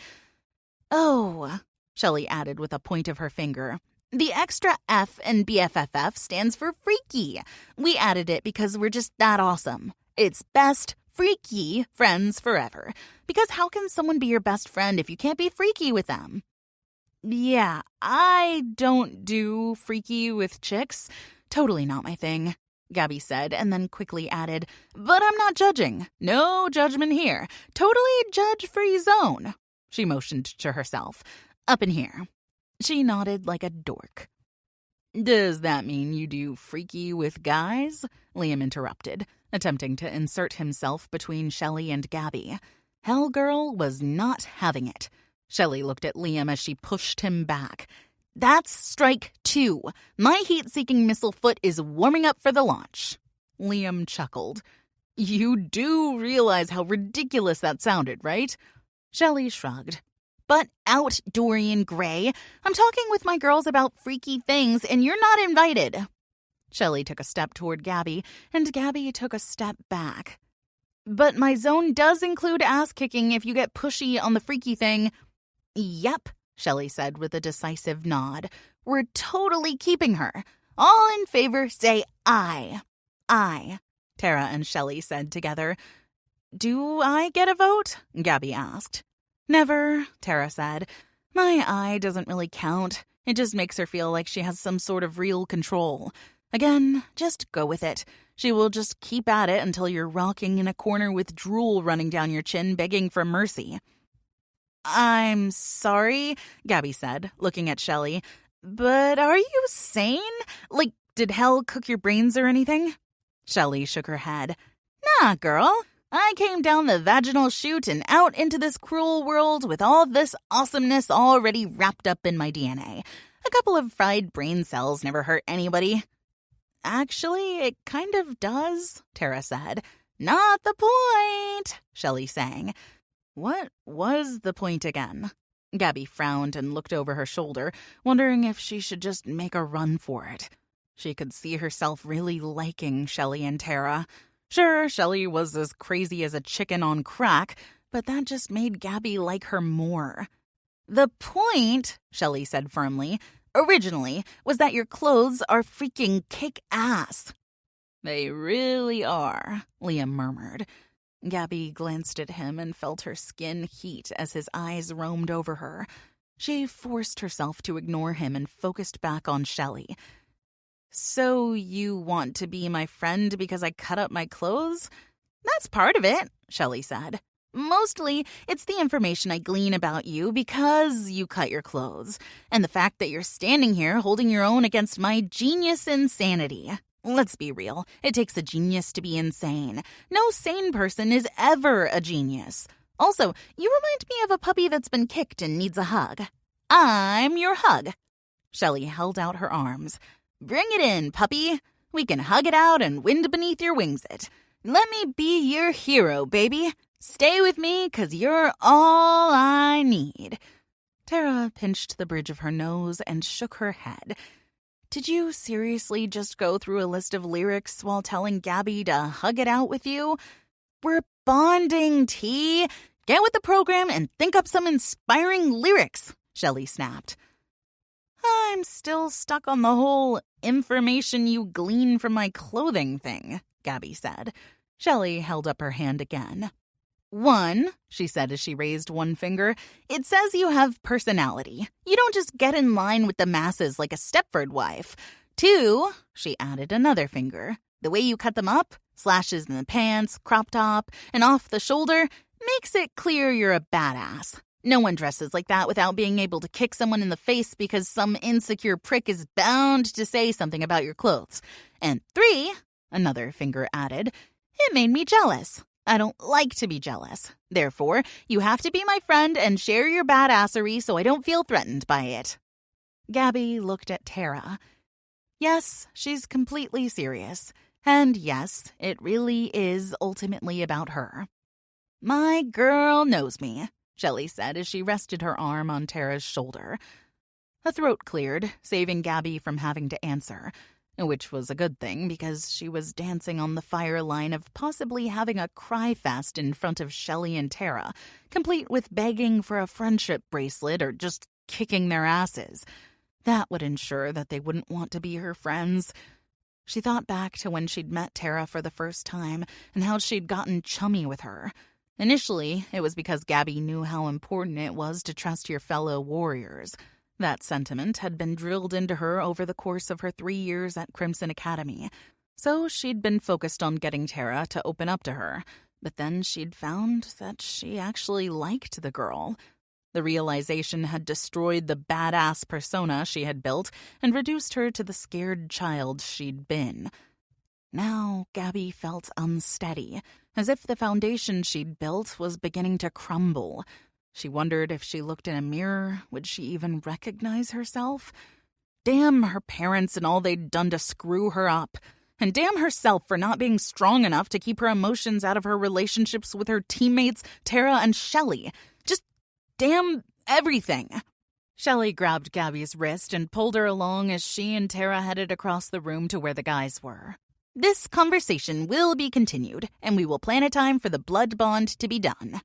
"Oh," Shelley added with a point of her finger. "The extra F in BFFF stands for freaky. We added it because we're just that awesome. It's best freaky friends forever. Because how can someone be your best friend if you can't be freaky with them?" "Yeah, I don't do freaky with chicks. Totally not my thing," Gabby said, and then quickly added, "But I'm not judging. No judgment here. Totally judge-free zone." She motioned to herself. "Up in here." She nodded like a dork. "Does that mean you do freaky with guys?" Liam interrupted, attempting to insert himself between Shelley and Gabby. Hellgirl was not having it. Shelley looked at Liam as she pushed him back. "That's strike 2. My heat-seeking missile foot is warming up for the launch." Liam chuckled. "You do realize how ridiculous that sounded, right?" Shelley shrugged. "But out, Dorian Gray. I'm talking with my girls about freaky things, and you're not invited." Shelley took a step toward Gabby, and Gabby took a step back. "But my zone does include ass-kicking if you get pushy on the freaky thing." "Yep," Shelley said with a decisive nod. "We're totally keeping her. All in favor, say aye." "Aye," Tara and Shelley said together. "Do I get a vote?" Gabby asked. "Never," Tara said. "My eye doesn't really count. It just makes her feel like she has some sort of real control. Again, just go with it. She will just keep at it until you're rocking in a corner with drool running down your chin begging for mercy." "I'm sorry," Gabby said, looking at Shelley. "But are you sane? Like, did hell cook your brains or anything?" Shelley shook her head. "Nah, girl. I came down the vaginal chute and out into this cruel world with all this awesomeness already wrapped up in my DNA. A couple of fried brain cells never hurt anybody." "Actually, it kind of does," Tara said. "Not the point," Shelley sang. "What was the point again?" Gabby frowned and looked over her shoulder, wondering if she should just make a run for it. She could see herself really liking Shelley and Tara. Sure, Shelley was as crazy as a chicken on crack, but that just made Gabby like her more. "The point," Shelley said firmly, "originally was that your clothes are freaking kick-ass." "They really are," Liam murmured. Gabby glanced at him and felt her skin heat as his eyes roamed over her. She forced herself to ignore him and focused back on Shelley. "So you want to be my friend because I cut up my clothes?" "That's part of it," Shelley said. "Mostly, it's the information I glean about you because you cut your clothes, and the fact that you're standing here holding your own against my genius insanity. Let's be real, it takes a genius to be insane. No sane person is ever a genius. Also, you remind me of a puppy that's been kicked and needs a hug. I'm your hug." Shelley held out her arms. "Bring it in, puppy. We can hug it out and wind beneath your wings it. Let me be your hero, baby. Stay with me, 'cause you're all I need." Tara pinched the bridge of her nose and shook her head. "Did you seriously just go through a list of lyrics while telling Gabby to hug it out with you? We're bonding, T. Get with the program and think up some inspiring lyrics," Shelley snapped. "I'm still stuck on the whole information you glean from my clothing thing," Gabby said. Shelley held up her hand again. 1, she said as she raised one finger, it says you have personality. You don't just get in line with the masses like a Stepford wife. 2, she added another finger. The way you cut them up, slashes in the pants, crop top, and off the shoulder, makes it clear you're a badass. No one dresses like that without being able to kick someone in the face because some insecure prick is bound to say something about your clothes. And 3, another finger added, it made me jealous. I don't like to be jealous. Therefore, you have to be my friend and share your badassery so I don't feel threatened by it. Gabby looked at Tara. Yes, she's completely serious. And yes, it really is ultimately about her. My girl knows me, Shelley said as she rested her arm on Tara's shoulder. A throat cleared, saving Gabby from having to answer, which was a good thing because she was dancing on the fire line of possibly having a cry fest in front of Shelley and Tara, complete with begging for a friendship bracelet or just kicking their asses. That would ensure that they wouldn't want to be her friends. She thought back to when she'd met Tara for the first time and how she'd gotten chummy with her. Initially, it was because Gabby knew how important it was to trust your fellow warriors. That sentiment had been drilled into her over the course of her 3 years at Crimson Academy. So she'd been focused on getting Tara to open up to her. But then she'd found that she actually liked the girl. The realization had destroyed the badass persona she had built and reduced her to the scared child she'd been. Now Gabby felt unsteady, as if the foundation she'd built was beginning to crumble. She wondered if she looked in a mirror, would she even recognize herself? Damn her parents and all they'd done to screw her up. And damn herself for not being strong enough to keep her emotions out of her relationships with her teammates, Tara and Shelley. Just damn everything. Shelley grabbed Gabby's wrist and pulled her along as she and Tara headed across the room to where the guys were. This conversation will be continued, and we will plan a time for the blood bond to be done.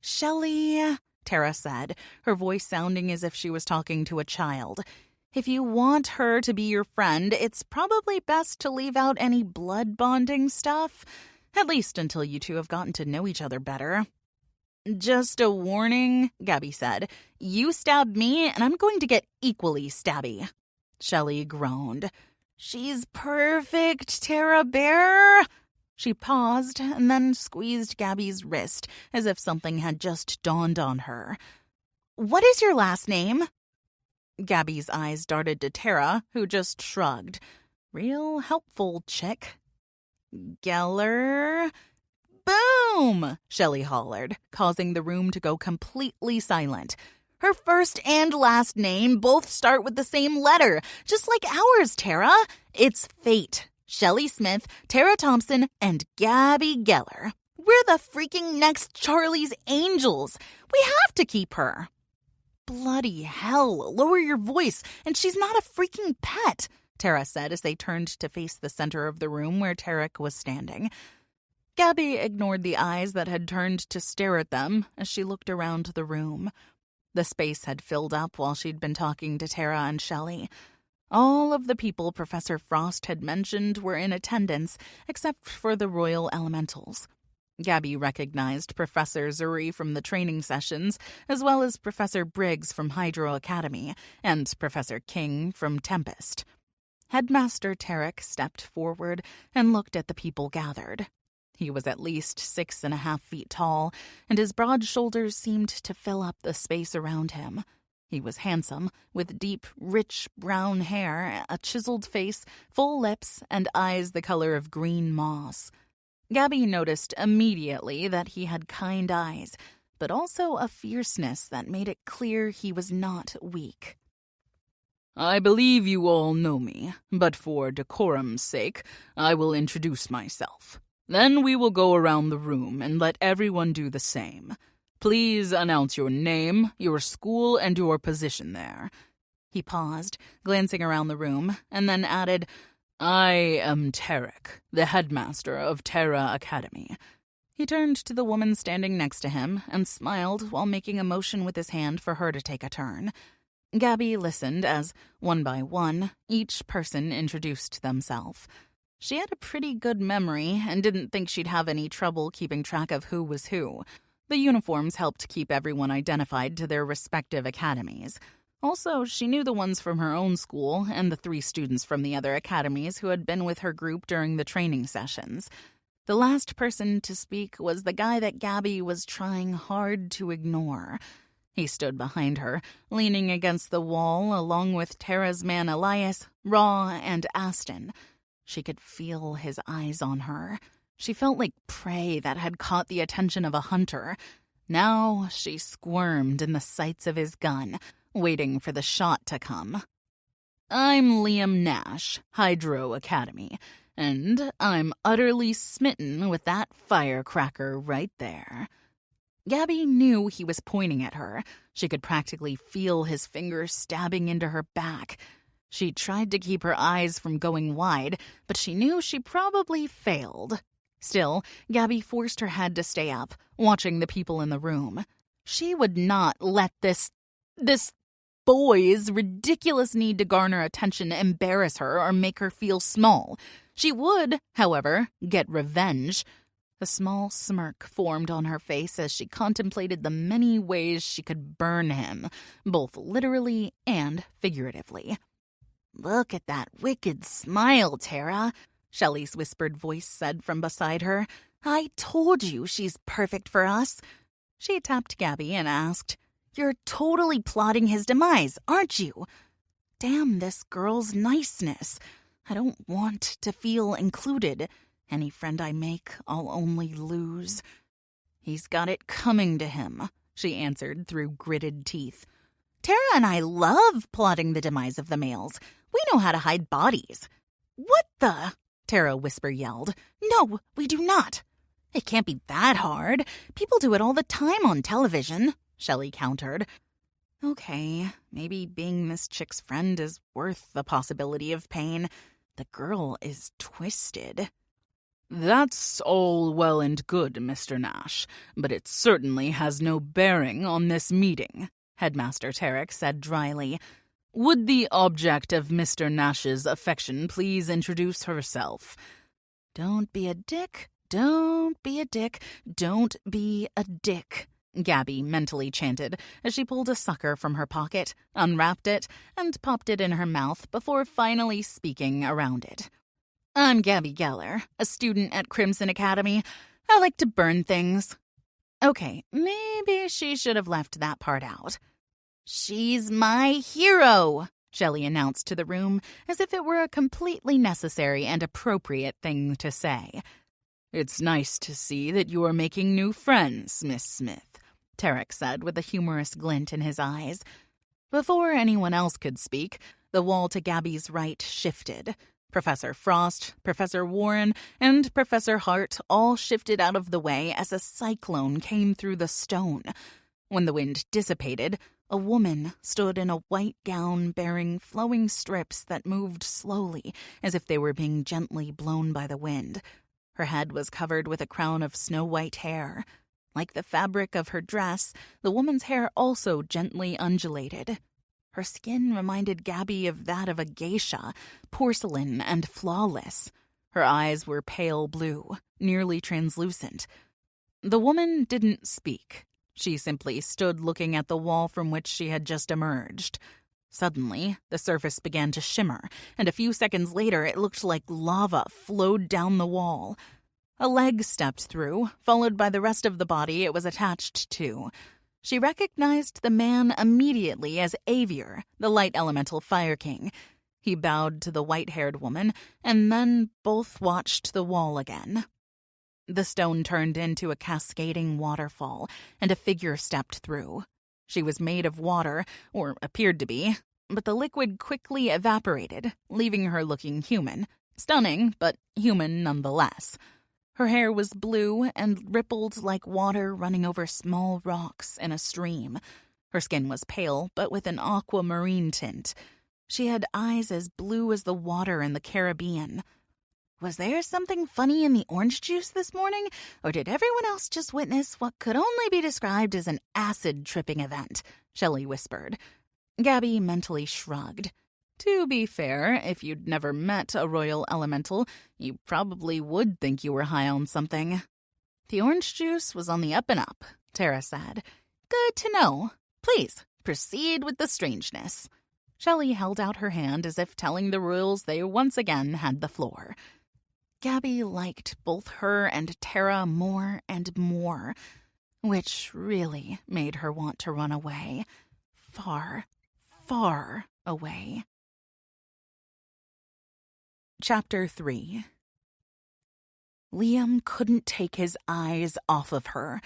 Shelley, Tara said, her voice sounding as if she was talking to a child. If you want her to be your friend, it's probably best to leave out any blood bonding stuff, at least until you two have gotten to know each other better. Just a warning, Gabby said. You stab me, and I'm going to get equally stabby. Shelley groaned. She's perfect, Tara Bear. She paused and then squeezed Gabby's wrist as if something had just dawned on her. What is your last name? Gabby's eyes darted to Tara, who just shrugged. Real helpful chick. Gellar. Boom! Shelley hollered, causing the room to go completely silent. Her first and last name both start with the same letter, just like ours, Tara. It's fate. Shelley Smith, Tara Thompson, and Gabby Gellar. We're the freaking next Charlie's Angels. We have to keep her. Bloody hell, lower your voice, and she's not a freaking pet, Tara said as they turned to face the center of the room where Tarek was standing. Gabby ignored the eyes that had turned to stare at them as she looked around the room. The space had filled up while she'd been talking to Tara and Shelley. All of the people Professor Frost had mentioned were in attendance, except for the Royal Elementals. Gabby recognized Professor Zuri from the training sessions, as well as Professor Briggs from Hydro Academy, and Professor King from Tempest. Headmaster Tarek stepped forward and looked at the people gathered. He was at least 6.5 feet tall, and his broad shoulders seemed to fill up the space around him. He was handsome, with deep, rich brown hair, a chiseled face, full lips, and eyes the color of green moss. Gabby noticed immediately that he had kind eyes, but also a fierceness that made it clear he was not weak. I believe you all know me, but for decorum's sake, I will introduce myself. Then we will go around the room and let everyone do the same. Please announce your name, your school, and your position there. He paused, glancing around the room, and then added, I am Tarek, the headmaster of Terra Academy. He turned to the woman standing next to him and smiled while making a motion with his hand for her to take a turn. Gabby listened as, one by one, each person introduced themselves. She had a pretty good memory and didn't think she'd have any trouble keeping track of who was who. The uniforms helped keep everyone identified to their respective academies. Also, she knew the ones from her own school and the 3 students from the other academies who had been with her group during the training sessions. The last person to speak was the guy that Gabby was trying hard to ignore. He stood behind her, leaning against the wall along with Tara's man Elias, Raw, and Aston. She could feel his eyes on her. She felt like prey that had caught the attention of a hunter. Now she squirmed in the sights of his gun, waiting for the shot to come. "I'm Liam Nash, Hydro Academy, and I'm utterly smitten with that firecracker right there." Gabby knew he was pointing at her. She could practically feel his fingers stabbing into her back. She tried to keep her eyes from going wide, but she knew she probably failed. Still, Gabby forced her head to stay up, watching the people in the room. She would not let this boy's ridiculous need to garner attention embarrass her or make her feel small. She would, however, get revenge. A small smirk formed on her face as she contemplated the many ways she could burn him, both literally and figuratively. "Look at that wicked smile, Tara," Shelley's whispered voice said from beside her. "I told you she's perfect for us." She tapped Gabby and asked, "You're totally plotting his demise, aren't you?" Damn this girl's niceness. I don't want to feel included. Any friend I make, I'll only lose. "He's got it coming to him," she answered through gritted teeth. "Tara and I love plotting the demise of the males. We know how to hide bodies." "What the?" Tara whisper yelled. "No, we do not." "It can't be that hard. People do it all the time on television," Shelley countered. Okay, maybe being this chick's friend is worth the possibility of pain. The girl is twisted. "That's all well and good, Mr. Nash, but it certainly has no bearing on this meeting," Headmaster Tarek said dryly. "Would the object of Mr. Nash's affection please introduce herself?" "Don't be a dick, don't be a dick, don't be a dick," Gabby mentally chanted as she pulled a sucker from her pocket, unwrapped it, and popped it in her mouth before finally speaking around it. "I'm Gabby Gellar, a student at Crimson Academy. I like to burn things." Okay, maybe she should have left that part out. "She's my hero," Shelley announced to the room as if it were a completely necessary and appropriate thing to say. "It's nice to see that you are making new friends, Miss Smith," Tarek said with a humorous glint in his eyes. Before anyone else could speak, the wall to Gabby's right shifted. Professor Frost, Professor Warren, and Professor Hart all shifted out of the way as a cyclone came through the stone. When the wind dissipated, a woman stood in a white gown bearing flowing strips that moved slowly as if they were being gently blown by the wind. Her head was covered with a crown of snow-white hair. Like the fabric of her dress, the woman's hair also gently undulated. Her skin reminded Gabby of that of a geisha, porcelain and flawless. Her eyes were pale blue, nearly translucent. The woman didn't speak. She simply stood looking at the wall from which she had just emerged. Suddenly, the surface began to shimmer, and a few seconds later it looked like lava flowed down the wall. A leg stepped through, followed by the rest of the body it was attached to. She recognized the man immediately as Avier, the light elemental fire king. He bowed to the white-haired woman, and then both watched the wall again. The stone turned into a cascading waterfall, and a figure stepped through. She was made of water, or appeared to be, but the liquid quickly evaporated, leaving her looking human. Stunning, but human nonetheless. Her hair was blue and rippled like water running over small rocks in a stream. Her skin was pale, but with an aquamarine tint. She had eyes as blue as the water in the Caribbean. Was there something funny in the orange juice this morning, or did everyone else just witness what could only be described as an acid-tripping event? Shelley whispered. Gabby mentally shrugged. To be fair, if you'd never met a royal elemental, you probably would think you were high on something. The orange juice was on the up and up, Tara said. Good to know. Please, proceed with the strangeness. Shelley held out her hand as if telling the royals they once again had the floor. Gabby liked both her and Tara more and more, which really made her want to run away. Far, far away. Chapter 3. Liam couldn't take his eyes off of her.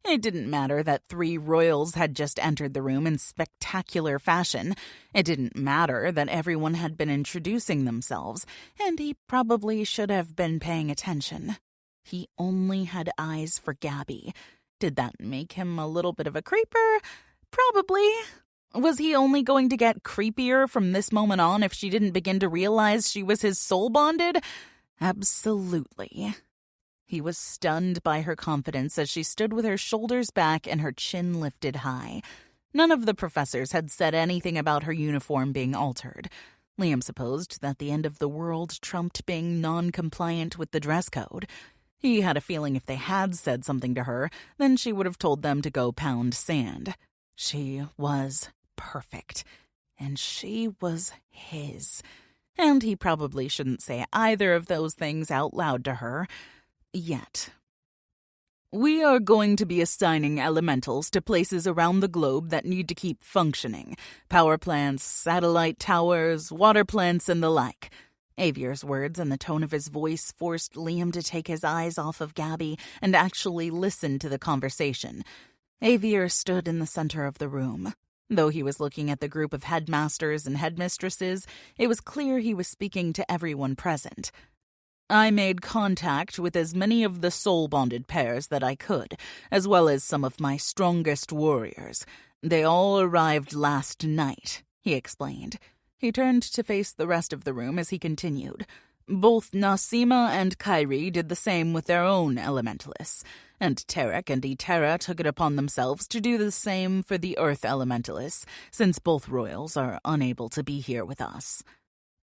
It didn't matter that 3 royals had just entered the room in spectacular fashion. It didn't matter that everyone had been introducing themselves, and he probably should have been paying attention. He only had eyes for Gabby. Did that make him a little bit of a creeper? Probably. Was he only going to get creepier from this moment on if she didn't begin to realize she was his soul-bonded? Absolutely. He was stunned by her confidence as she stood with her shoulders back and her chin lifted high. None of the professors had said anything about her uniform being altered. Liam supposed that the end of the world trumped being non-compliant with the dress code. He had a feeling if they had said something to her, then she would have told them to go pound sand. She was perfect, and she was his. And he probably shouldn't say either of those things out loud to her. Yet. We are going to be assigning elementals to places around the globe that need to keep functioning. Power plants, satellite towers, water plants, and the like. Avier's words and the tone of his voice forced Liam to take his eyes off of Gabby and actually listen to the conversation. Avier stood in the center of the room. Though he was looking at the group of headmasters and headmistresses, it was clear he was speaking to everyone present. I made contact with as many of the soul-bonded pairs that I could, as well as some of my strongest warriors. They all arrived last night, he explained. He turned to face the rest of the room as he continued. Both Nasima and Kyrie did the same with their own elementalists, and Tarek and Itera took it upon themselves to do the same for the Earth elementalists, since both royals are unable to be here with us.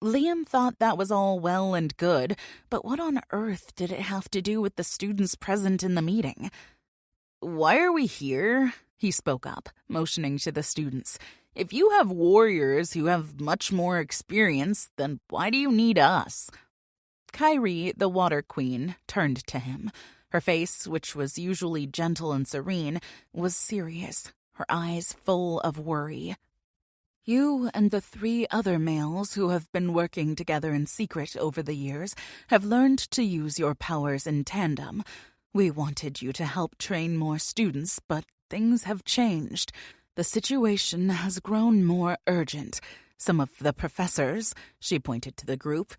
Liam thought that was all well and good, but what on earth did it have to do with the students present in the meeting? Why are we here? He spoke up, motioning to the students. If you have warriors who have much more experience, then why do you need us? Kyrie, the water queen, turned to him. Her face, which was usually gentle and serene, was serious, her eyes full of worry. You and the 3 other males who have been working together in secret over the years have learned to use your powers in tandem. We wanted you to help train more students, but things have changed. The situation has grown more urgent. Some of the professors, she pointed to the group,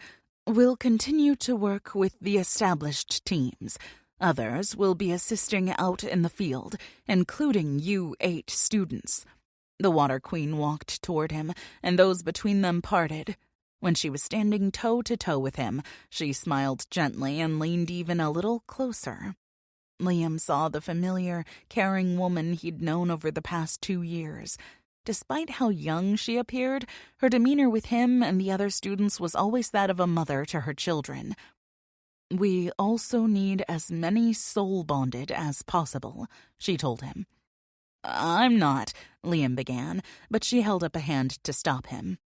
will continue to work with the established teams. Others will be assisting out in the field, including you 8 students. The Water Queen walked toward him, and those between them parted. When she was standing toe-to-toe with him, she smiled gently and leaned even a little closer. Liam saw the familiar, caring woman he'd known over the past 2 years. Despite how young she appeared, her demeanor with him and the other students was always that of a mother to her children. We also need as many soul-bonded as possible, she told him. I'm not, Liam began, but she held up a hand to stop him.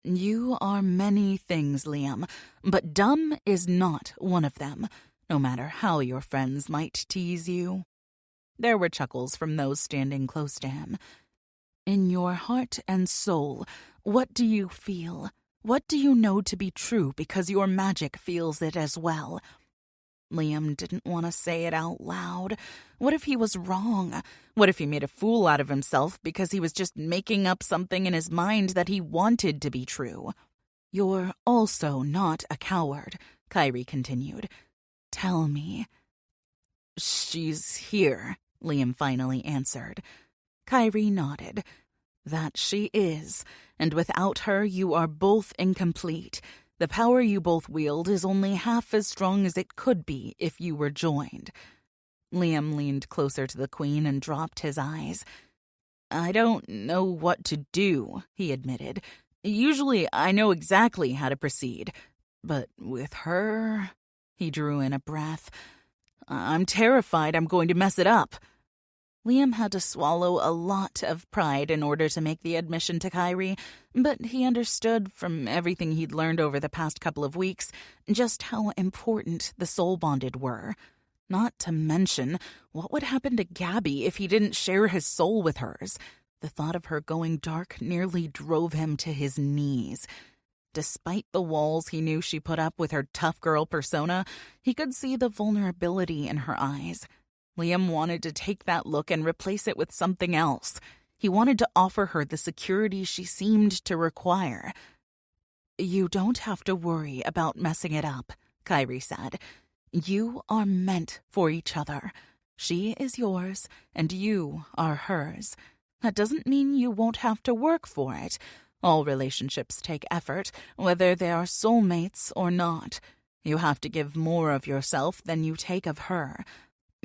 You are many things, Liam, but dumb is not one of them, no matter how your friends might tease you. There were chuckles from those standing close to him. In your heart and soul, what do you feel? What do you know to be true because your magic feels it as well? Liam didn't want to say it out loud. What if he was wrong? What if he made a fool out of himself because he was just making up something in his mind that he wanted to be true? You're also not a coward, Kyrie continued. Tell me. She's here, Liam finally answered. Kyrie nodded. That she is, and without her you are both incomplete. The power you both wield is only half as strong as it could be if you were joined. Liam leaned closer to the Queen and dropped his eyes. I don't know what to do, he admitted. Usually I know exactly how to proceed, but with her, he drew in a breath. I'm terrified I'm going to mess it up. Liam had to swallow a lot of pride in order to make the admission to Kyrie, but he understood from everything he'd learned over the past couple of weeks just how important the soul-bonded were. Not to mention, what would happen to Gabby if he didn't share his soul with hers? The thought of her going dark nearly drove him to his knees. Despite the walls he knew she put up with her tough girl persona, he could see the vulnerability in her eyes. Liam wanted to take that look and replace it with something else. He wanted to offer her the security she seemed to require. You don't have to worry about messing it up, Kyrie said. You are meant for each other. She is yours, and you are hers. That doesn't mean you won't have to work for it. All relationships take effort, whether they are soulmates or not. You have to give more of yourself than you take of her.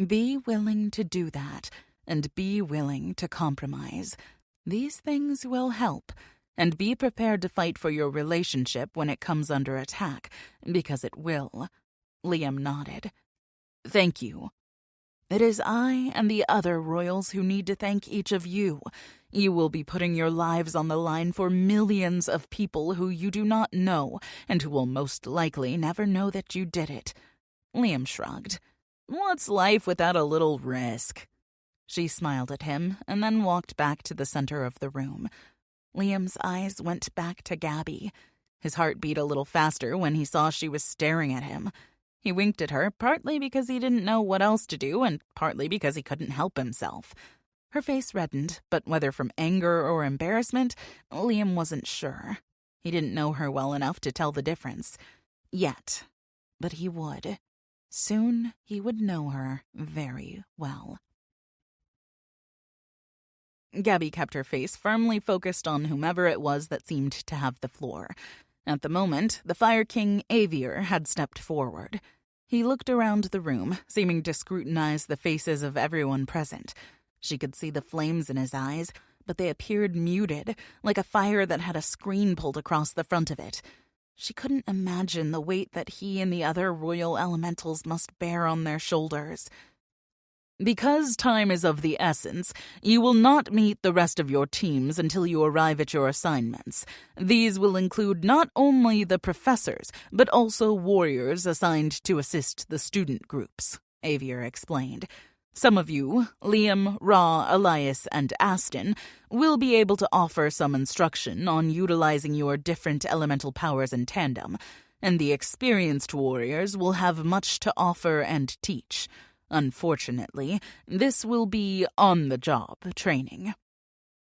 Be willing to do that, and be willing to compromise. These things will help, and be prepared to fight for your relationship when it comes under attack, because it will. Liam nodded. Thank you. It is I and the other royals who need to thank each of you. You will be putting your lives on the line for millions of people who you do not know, and who will most likely never know that you did it. Liam shrugged. What's life without a little risk? She smiled at him and then walked back to the center of the room. Liam's eyes went back to Gabby. His heart beat a little faster when he saw she was staring at him. He winked at her, partly because he didn't know what else to do and partly because he couldn't help himself. Her face reddened, but whether from anger or embarrassment, Liam wasn't sure. He didn't know her well enough to tell the difference. Yet. But he would. Soon he would know her very well. Gabby kept her face firmly focused on whomever it was that seemed to have the floor. At the moment, the Fire King Avier had stepped forward. He looked around the room, seeming to scrutinize the faces of everyone present. She could see the flames in his eyes, but they appeared muted, like a fire that had a screen pulled across the front of it. She couldn't imagine the weight that he and the other royal elementals must bear on their shoulders. Because time is of the essence, you will not meet the rest of your teams until you arrive at your assignments. These will include not only the professors, but also warriors assigned to assist the student groups, Avier explained. Some of you, Liam, Ra, Elias, and Aston, will be able to offer some instruction on utilizing your different elemental powers in tandem, and the experienced warriors will have much to offer and teach. Unfortunately, this will be on-the-job training.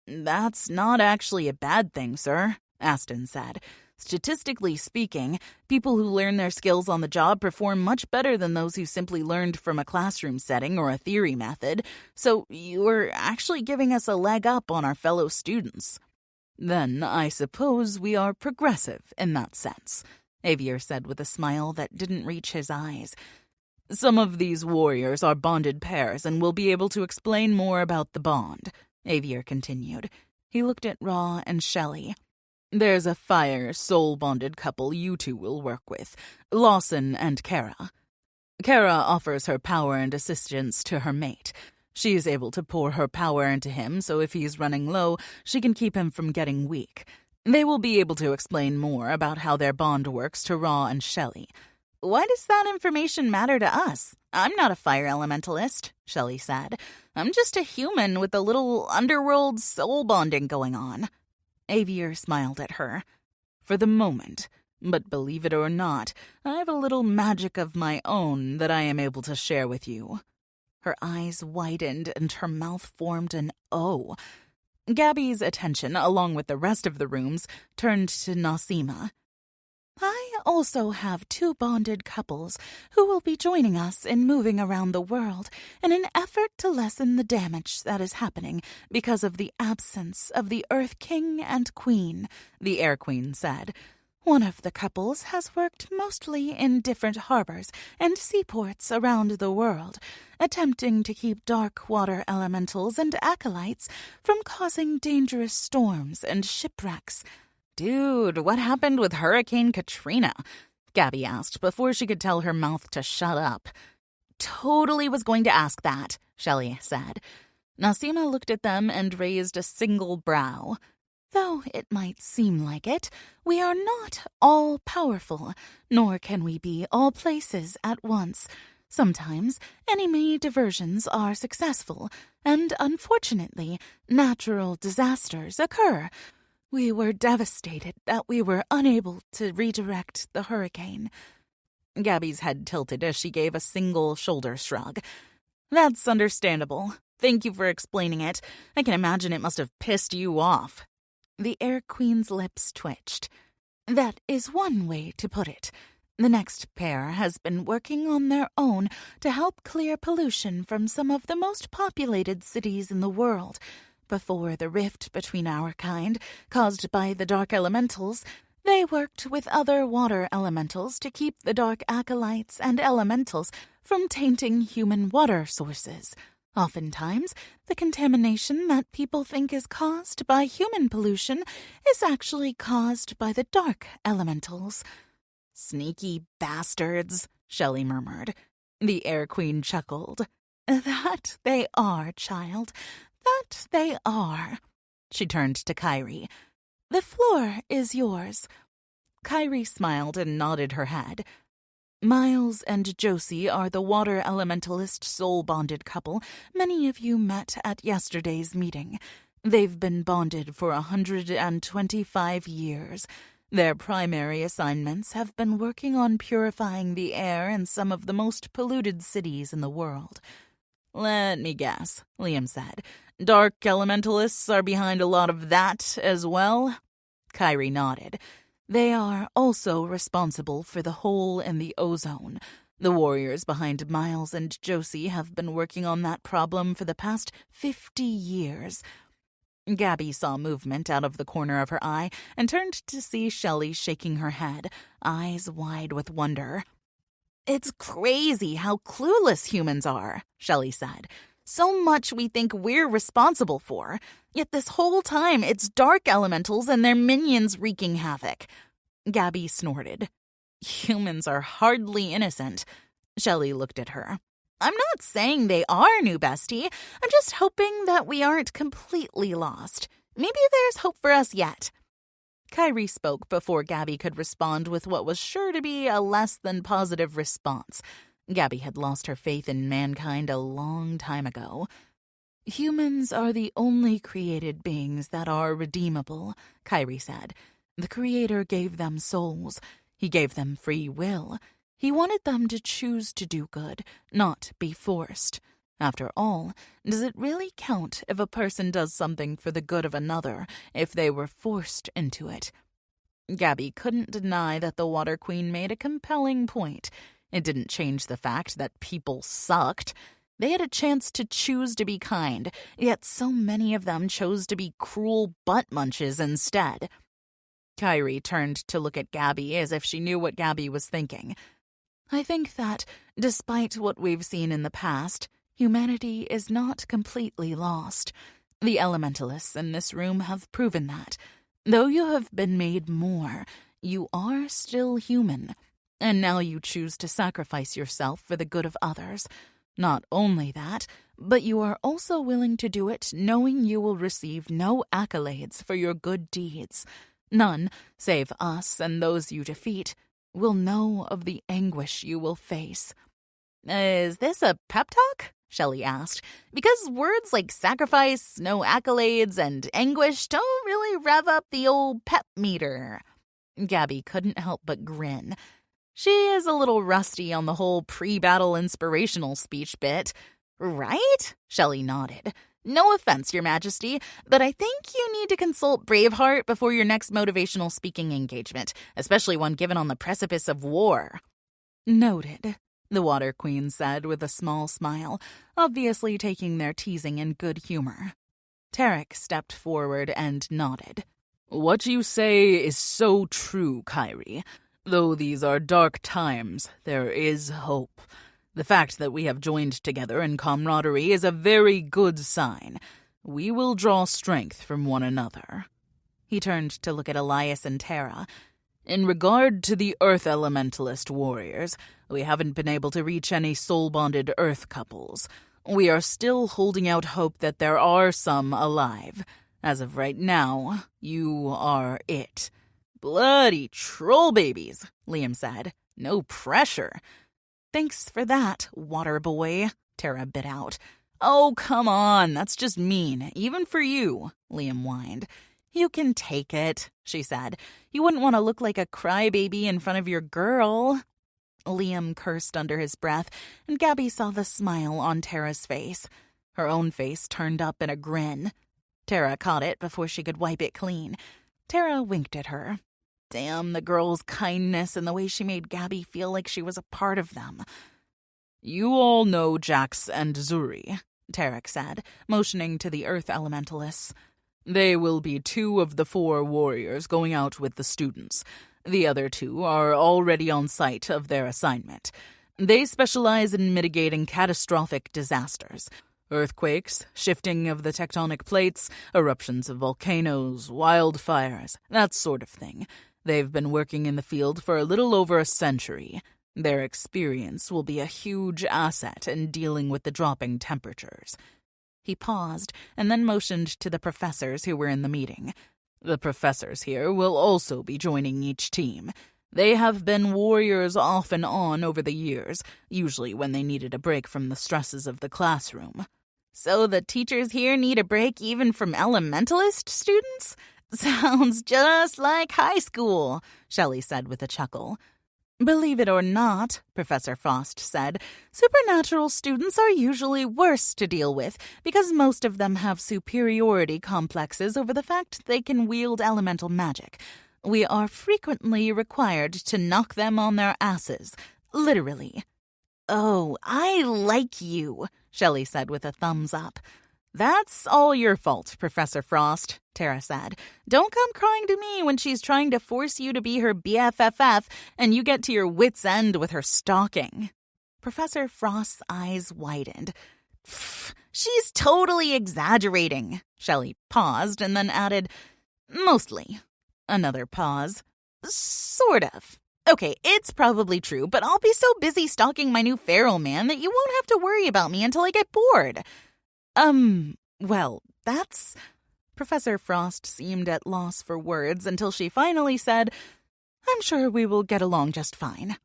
That's not actually a bad thing, sir, Aston said. Statistically speaking, people who learn their skills on the job perform much better than those who simply learned from a classroom setting or a theory method, so you're actually giving us a leg up on our fellow students. Then I suppose we are progressive in that sense, Avier said with a smile that didn't reach his eyes. Some of these warriors are bonded pairs and will be able to explain more about the bond, Avier continued. He looked at Ra and Shelley. There's a fire, soul-bonded couple you two will work with, Lawson and Kara. Kara offers her power and assistance to her mate. She is able to pour her power into him, so if he's running low, she can keep him from getting weak. They will be able to explain more about how their bond works to Ra and Shelley. Why does that information matter to us? I'm not a fire elementalist, Shelley said. I'm just a human with a little underworld soul bonding going on. Avier smiled at her. For the moment, but believe it or not, I have a little magic of my own that I am able to share with you. Her eyes widened and her mouth formed an O. Gabby's attention, along with the rest of the room's, turned to Nasima. I also have 2 bonded couples who will be joining us in moving around the world in an effort to lessen the damage that is happening because of the absence of the Earth King and Queen, the Air Queen said. One of the couples has worked mostly in different harbors and seaports around the world, attempting to keep dark water elementals and acolytes from causing dangerous storms and shipwrecks. Dude, what happened with Hurricane Katrina? Gabby asked before she could tell her mouth to shut up. Totally was going to ask that, Shelley said. Nasima looked at them and raised a single brow. Though it might seem like it, we are not all-powerful, nor can we be all places at once. Sometimes, enemy diversions are successful, and unfortunately, natural disasters occur. We were devastated that we were unable to redirect the hurricane. Gabby's head tilted as she gave a single shoulder shrug. That's understandable. Thank you for explaining it. I can imagine it must have pissed you off. The Air Queen's lips twitched. That is one way to put it. The next pair has been working on their own to help clear pollution from some of the most populated cities in the world. Before the rift between our kind, caused by the dark elementals, they worked with other water elementals to keep the dark acolytes and elementals from tainting human water sources. Oftentimes, the contamination that people think is caused by human pollution is actually caused by the dark elementals. Sneaky bastards, Shelley murmured. The Air Queen chuckled. That they are, child. That they are. She turned to Kyrie. The floor is yours. Kyrie smiled and nodded her head. Miles and Josie are the water elementalist soul-bonded couple many of you met at yesterday's meeting. They've been bonded for 125 years. Their primary assignments have been working on purifying the air in some of the most polluted cities in the world. Let me guess, Liam said. Dark elementalists are behind a lot of that as well? Kyrie nodded. They are also responsible for the hole in the ozone. The warriors behind Miles and Josie have been working on that problem for the past 50 years. Gabby saw movement out of the corner of her eye and turned to see Shelley shaking her head, eyes wide with wonder. It's crazy how clueless humans are, Shelley said. So much we think we're responsible for. Yet this whole time it's dark elementals and their minions wreaking havoc. Gabby snorted. Humans are hardly innocent. Shelley looked at her. I'm not saying they are, new bestie. I'm just hoping that we aren't completely lost. Maybe there's hope for us yet. Kyrie spoke before Gabby could respond with what was sure to be a less than positive response. Gabby had lost her faith in mankind a long time ago. Humans are the only created beings that are redeemable, Kyrie said. The Creator gave them souls. He gave them free will. He wanted them to choose to do good, not be forced. After all, does it really count if a person does something for the good of another if they were forced into it? Gabby couldn't deny that the Water Queen made a compelling point. It didn't change the fact that people sucked. They had a chance to choose to be kind, yet so many of them chose to be cruel butt munches instead. Kyrie turned to look at Gabby as if she knew what Gabby was thinking. I think that, despite what we've seen in the past, humanity is not completely lost. The elementalists in this room have proven that. Though you have been made more, you are still human. And now you choose to sacrifice yourself for the good of others. Not only that, but you are also willing to do it knowing you will receive no accolades for your good deeds. None, save us and those you defeat, will know of the anguish you will face. Is this a pep talk? Shelley asked, because words like sacrifice, no accolades, and anguish don't really rev up the old pep meter. Gabby couldn't help but grin. She is a little rusty on the whole pre-battle inspirational speech bit. Right? Shelley nodded. No offense, Your Majesty, but I think you need to consult Braveheart before your next motivational speaking engagement, especially one given on the precipice of war. Noted, the Water Queen said with a small smile, obviously taking their teasing in good humor. Tarek stepped forward and nodded. What you say is so true, Kyrie. Though these are dark times, there is hope. The fact that we have joined together in camaraderie is a very good sign. We will draw strength from one another. He turned to look at Elias and Tara. "In regard to the Earth Elementalist warriors, we haven't been able to reach any soul-bonded Earth couples. We are still holding out hope that there are some alive. As of right now, you are it." "Bloody troll babies," Liam said. "No pressure." "Thanks for that, water boy," Tara bit out. "Oh, come on, that's just mean, even for you," Liam whined. "You can take it," she said. "You wouldn't want to look like a crybaby in front of your girl." Liam cursed under his breath, and Gabby saw the smile on Tara's face. Her own face turned up in a grin. Tara caught it before she could wipe it clean. Tara winked at her. Damn the girl's kindness and the way she made Gabby feel like she was a part of them. "You all know Jax and Zuri," Tarek said, motioning to the Earth Elementalists. "They will be 2 of the 4 warriors going out with the students. The other 2 are already on site of their assignment. They specialize in mitigating catastrophic disasters. Earthquakes, shifting of the tectonic plates, eruptions of volcanoes, wildfires, that sort of thing. They've been working in the field for a little over a century. Their experience will be a huge asset in dealing with the dropping temperatures." He paused and then motioned to the professors who were in the meeting. "The professors here will also be joining each team. They have been warriors off and on over the years, usually when they needed a break from the stresses of the classroom." "So the teachers here need a break even from elementalist students? Sounds just like high school," Shelley said with a chuckle. "Believe it or not," Professor Frost said, "supernatural students are usually worse to deal with because most of them have superiority complexes over the fact they can wield elemental magic. We are frequently required to knock them on their asses, literally." "Oh, I like you," Shelley said with a thumbs up. "That's all your fault, Professor Frost," Tara said. "Don't come crying to me when she's trying to force you to be her BFFF and you get to your wit's end with her stalking." Professor Frost's eyes widened. "Pfft, she's totally exaggerating." Shelley paused and then added, "Mostly." Another pause. "Sort of. Okay, it's probably true, but I'll be so busy stalking my new feral man that you won't have to worry about me until I get bored." Well, that's..." Professor Frost seemed at loss for words until she finally said, "I'm sure we will get along just fine."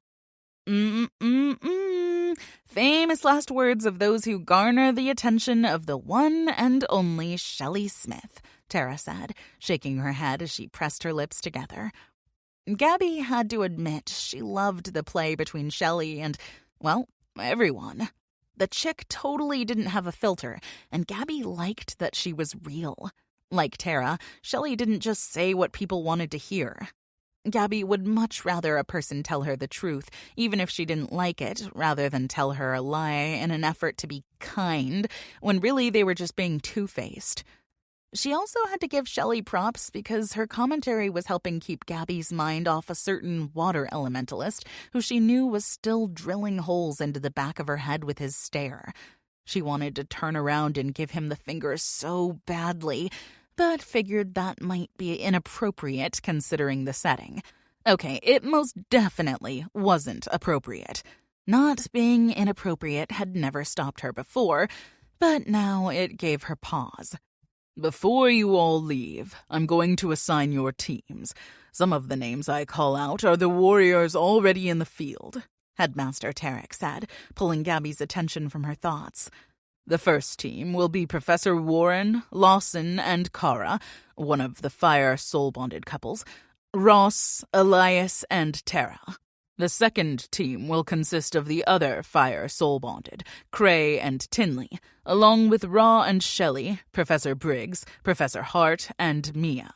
Famous last words of those who garner the attention of the one and only Shelley Smith, Tara said, shaking her head as she pressed her lips together. Gabby had to admit she loved the play between Shelley and, well, everyone. The chick totally didn't have a filter, and Gabby liked that she was real. Like Tara, Shelley didn't just say what people wanted to hear. Gabby would much rather a person tell her the truth, even if she didn't like it, rather than tell her a lie in an effort to be kind, when really they were just being two-faced. She also had to give Shelley props because her commentary was helping keep Gabby's mind off a certain water elementalist who she knew was still drilling holes into the back of her head with his stare. She wanted to turn around and give him the finger so badly, but figured that might be inappropriate considering the setting. Okay, it most definitely wasn't appropriate. Not being inappropriate had never stopped her before, but now it gave her pause. "Before you all leave, I'm going to assign your teams. Some of the names I call out are the warriors already in the field," Headmaster Tarek said, pulling Gabby's attention from her thoughts. "The first team will be Professor Warren, Lawson, and Kara, one of the fire soul-bonded couples, Ross, Elias, and Tara. The second team will consist of the other fire soul-bonded, Cray and Tinley, along with Raw and Shelley, Professor Briggs, Professor Hart, and Mia."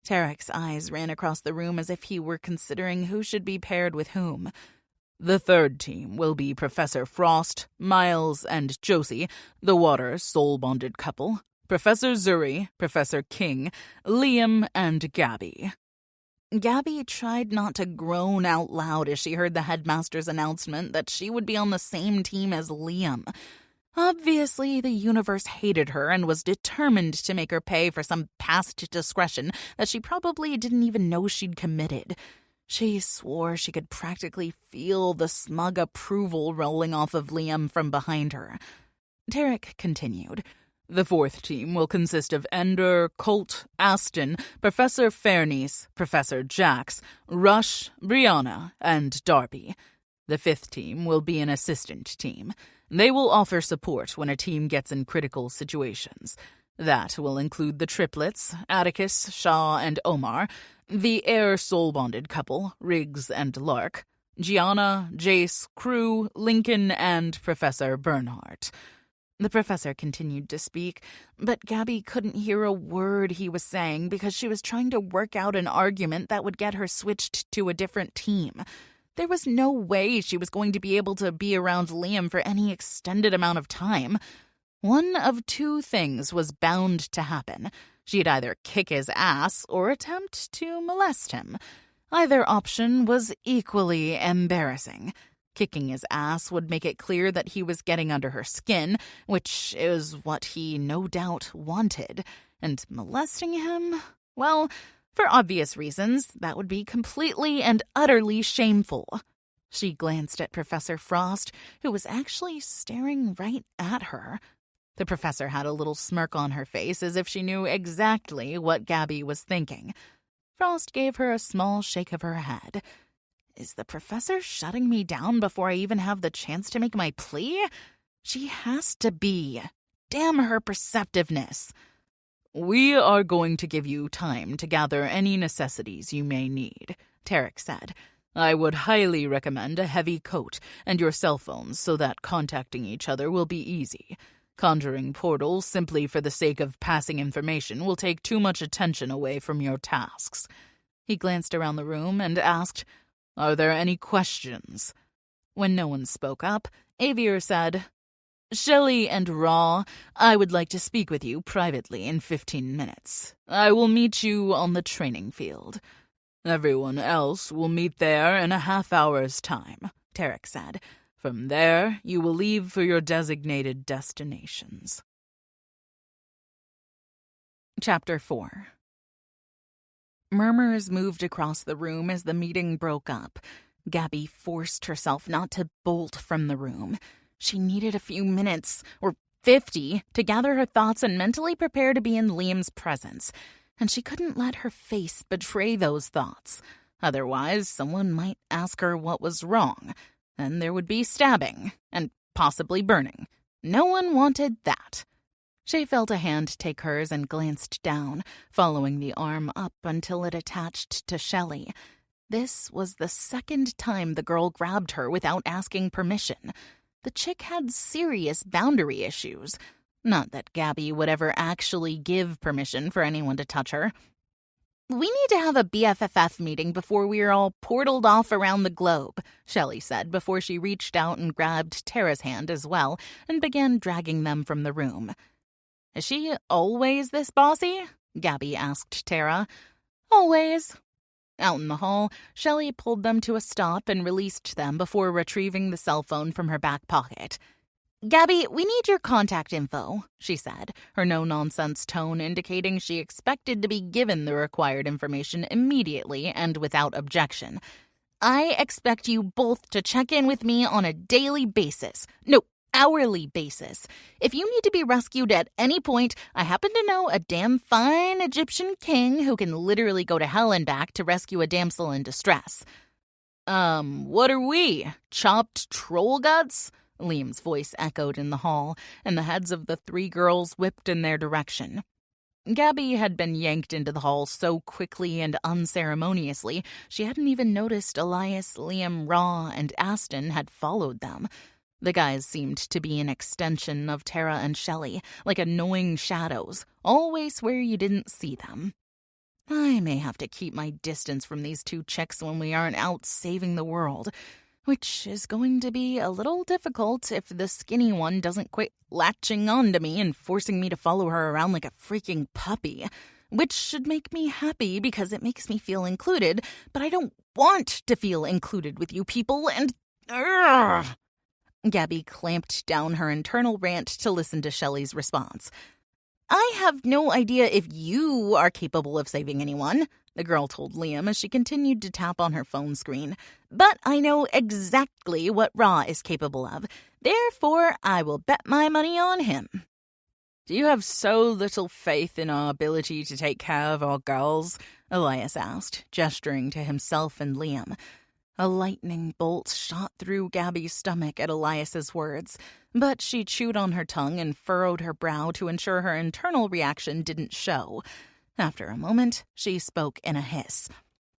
Tarek's eyes ran across the room as if he were considering who should be paired with whom. "The third team will be Professor Frost, Miles, and Josie, the water soul-bonded couple, Professor Zuri, Professor King, Liam, and Gabby." Gabby tried not to groan out loud as she heard the headmaster's announcement that she would be on the same team as Liam. Obviously, the universe hated her and was determined to make her pay for some past discretion that she probably didn't even know she'd committed. She swore she could practically feel the smug approval rolling off of Liam from behind her. Tarek continued. The fourth team will consist of Ender, Colt, Aston, Professor Fairniece, Professor Jax, Rush, Brianna, and Darby. The fifth team will be an assistant team. They will offer support when a team gets in critical situations. That will include the triplets, Atticus, Shaw, and Omar, the heir soul-bonded couple, Riggs and Lark, Gianna, Jace, Crew, Lincoln, and Professor Bernhardt. The professor continued to speak, but Gabby couldn't hear a word he was saying because she was trying to work out an argument that would get her switched to a different team. There was no way she was going to be able to be around Liam for any extended amount of time. One of two things was bound to happen. She'd either kick his ass or attempt to molest him. Either option was equally embarrassing. Kicking his ass would make it clear that he was getting under her skin, which is what he no doubt wanted. And molesting him? Well, for obvious reasons, that would be completely and utterly shameful. She glanced at Professor Frost, who was actually staring right at her. The professor had a little smirk on her face as if she knew exactly what Gabby was thinking. Frost gave her a small shake of her head. Is the professor shutting me down before I even have the chance to make my plea? She has to be. Damn her perceptiveness. We are going to give you time to gather any necessities you may need, Tarek said. I would highly recommend a heavy coat and your cell phones so that contacting each other will be easy. Conjuring portals simply for the sake of passing information will take too much attention away from your tasks. He glanced around the room and asked, Are there any questions? When no one spoke up, Avier said, Shelley and Raw, I would like to speak with you privately in 15 minutes. I will meet you on the training field. Everyone else will meet there in a half-hour's time, Tarek said. From there, you will leave for your designated destinations. Chapter 4. Murmurs moved across the room as the meeting broke up. Gabby forced herself not to bolt from the room. She needed a few minutes, or 50, to gather her thoughts and mentally prepare to be in Liam's presence. And she couldn't let her face betray those thoughts. Otherwise, someone might ask her what was wrong. Then there would be stabbing, and possibly burning. No one wanted that. She felt a hand take hers and glanced down, following the arm up until it attached to Shelley. This was the second time the girl grabbed her without asking permission. The chick had serious boundary issues. Not that Gabby would ever actually give permission for anyone to touch her. We need to have a BFFF meeting before we are all portaled off around the globe, Shelley said before she reached out and grabbed Tara's hand as well and began dragging them from the room. Is she always this bossy? Gabby asked Tara. Always. Out in the hall, Shelley pulled them to a stop and released them before retrieving the cell phone from her back pocket. Gabby, we need your contact info, she said, her no-nonsense tone indicating she expected to be given the required information immediately and without objection. I expect you both to check in with me on a daily basis. No, hourly basis. If you need to be rescued at any point, I happen to know a damn fine Egyptian king who can literally go to hell and back to rescue a damsel in distress. What are we? Chopped troll guts? Liam's voice echoed in the hall, and the heads of the three girls whipped in their direction. Gabby had been yanked into the hall so quickly and unceremoniously, she hadn't even noticed Elias, Liam, Raw, and Aston had followed them. The guys seemed to be an extension of Tara and Shelley, like annoying shadows, always where you didn't see them. I may have to keep my distance from these two chicks when we aren't out saving the world, which is going to be a little difficult if the skinny one doesn't quit latching onto me and forcing me to follow her around like a freaking puppy, which should make me happy because it makes me feel included, but I don't want to feel included with you people, and Gabby clamped down her internal rant to listen to Shelley's response. I have no idea if you are capable of saving anyone, the girl told Liam as she continued to tap on her phone screen. But I know exactly what Ra is capable of. Therefore, I will bet my money on him. Do you have so little faith in our ability to take care of our girls? Elias asked, gesturing to himself and Liam. A lightning bolt shot through Gabby's stomach at Elias's words, but she chewed on her tongue and furrowed her brow to ensure her internal reaction didn't show. After a moment, she spoke in a hiss.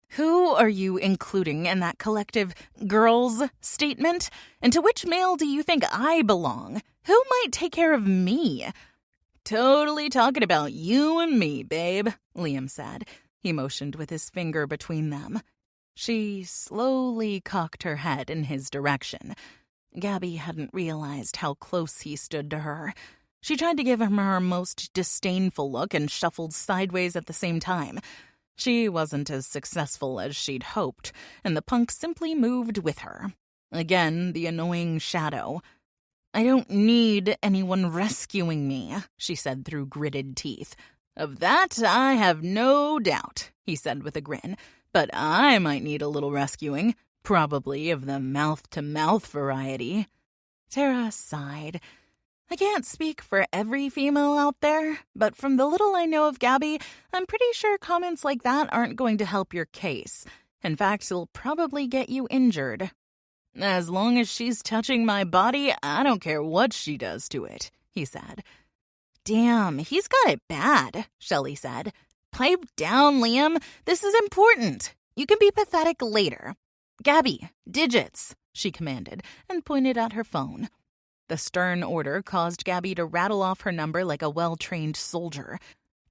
Who are you including in that collective girls statement? And to which male do you think I belong? Who might take care of me? Totally talking about you and me, babe, Liam said. He motioned with his finger between them. She slowly cocked her head in his direction. Gabby hadn't realized how close he stood to her. She tried to give him her most disdainful look and shuffled sideways at the same time. She wasn't as successful as she'd hoped, and the punk simply moved with her. Again, the annoying shadow. I don't need anyone rescuing me, she said through gritted teeth. Of that I have no doubt, he said with a grin. But I might need a little rescuing, probably of the mouth-to-mouth variety. Tara sighed. I can't speak for every female out there, but from the little I know of Gabby, I'm pretty sure comments like that aren't going to help your case. In fact, it'll probably get you injured. As long as she's touching my body, I don't care what she does to it, he said. Damn, he's got it bad, Shelley said. Pipe down, Liam. This is important. You can be pathetic later. Gabby, digits, she commanded, and pointed at her phone. The stern order caused Gabby to rattle off her number like a well-trained soldier.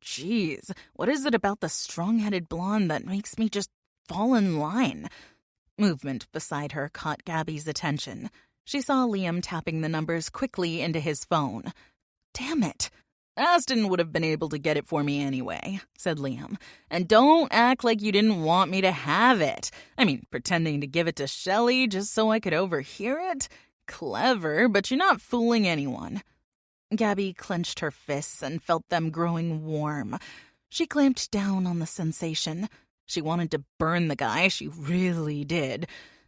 Jeez, what is it about the strong-headed blonde that makes me just fall in line? Movement beside her caught Gabby's attention. She saw Liam tapping the numbers quickly into his phone. Damn it. Aston would have been able to get it for me anyway, said Liam. And don't act like you didn't want me to have it. I mean, pretending to give it to Shelley just so I could overhear it? Clever, but you're not fooling anyone. Gabby clenched her fists and felt them growing warm. She clamped down on the sensation. She wanted to burn the guy, she really did.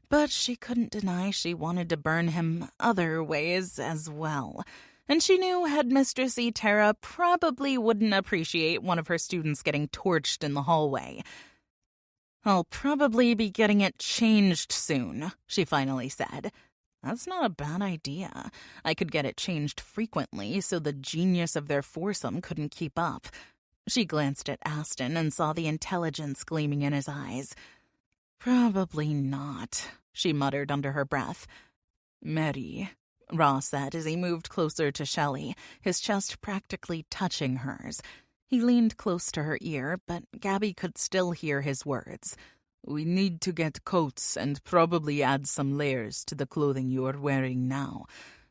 But she couldn't deny she wanted to burn him other ways as well. And she knew Headmistress Tara probably wouldn't appreciate one of her students getting torched in the hallway. I'll probably be getting it changed soon, she finally said. That's not a bad idea. I could get it changed frequently so the genius of their foursome couldn't keep up. She glanced at Aston and saw the intelligence gleaming in his eyes. Probably not, she muttered under her breath. Mary, Ra said as he moved closer to Shelley, his chest practically touching hers. He leaned close to her ear, but Gabby could still hear his words. We need to get coats and probably add some layers to the clothing you are wearing now.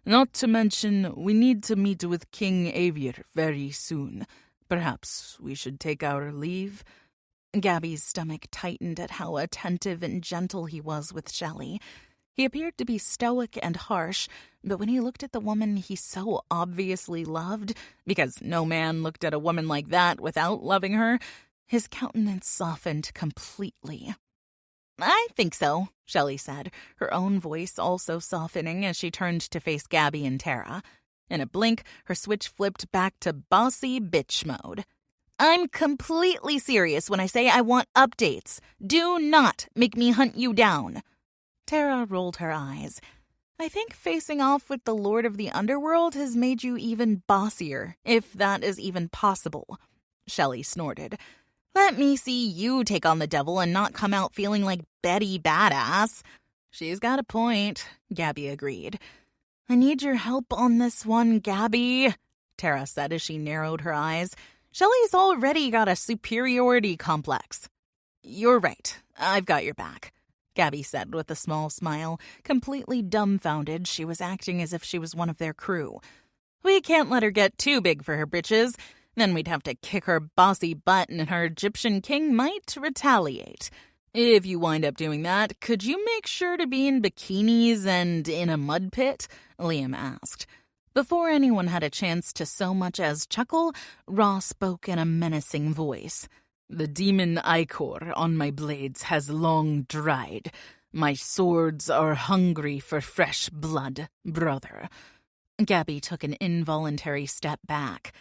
Not to mention, we need to meet with King Avier very soon. Perhaps we should take our leave? Gabby's stomach tightened at how attentive and gentle he was with Shelley. He appeared to be stoic and harsh, but when he looked at the woman he so obviously loved, because no man looked at a woman like that without loving her, his countenance softened completely. I think so, Shelley said, her own voice also softening as she turned to face Gabby and Tara. In a blink, her switch flipped back to bossy bitch mode. I'm completely serious when I say I want updates. Do not make me hunt you down. Tara rolled her eyes. I think facing off with the Lord of the Underworld has made you even bossier, if that is even possible. Shelley snorted. Let me see you take on the devil and not come out feeling like Betty Badass. She's got a point, Gabby agreed. I need your help on this one, Gabby, Tara said as she narrowed her eyes. Shelley's already got a superiority complex. You're right. I've got your back, Gabby said with a small smile. Completely dumbfounded, she was acting as if she was one of their crew. We can't let her get too big for her britches. Then we'd have to kick her bossy butt and her Egyptian king might retaliate. If you wind up doing that, could you make sure to be in bikinis and in a mud pit? Liam asked. Before anyone had a chance to so much as chuckle, Ra spoke in a menacing voice. The demon ichor on my blades has long dried. My swords are hungry for fresh blood, brother. Gabby took an involuntary step back.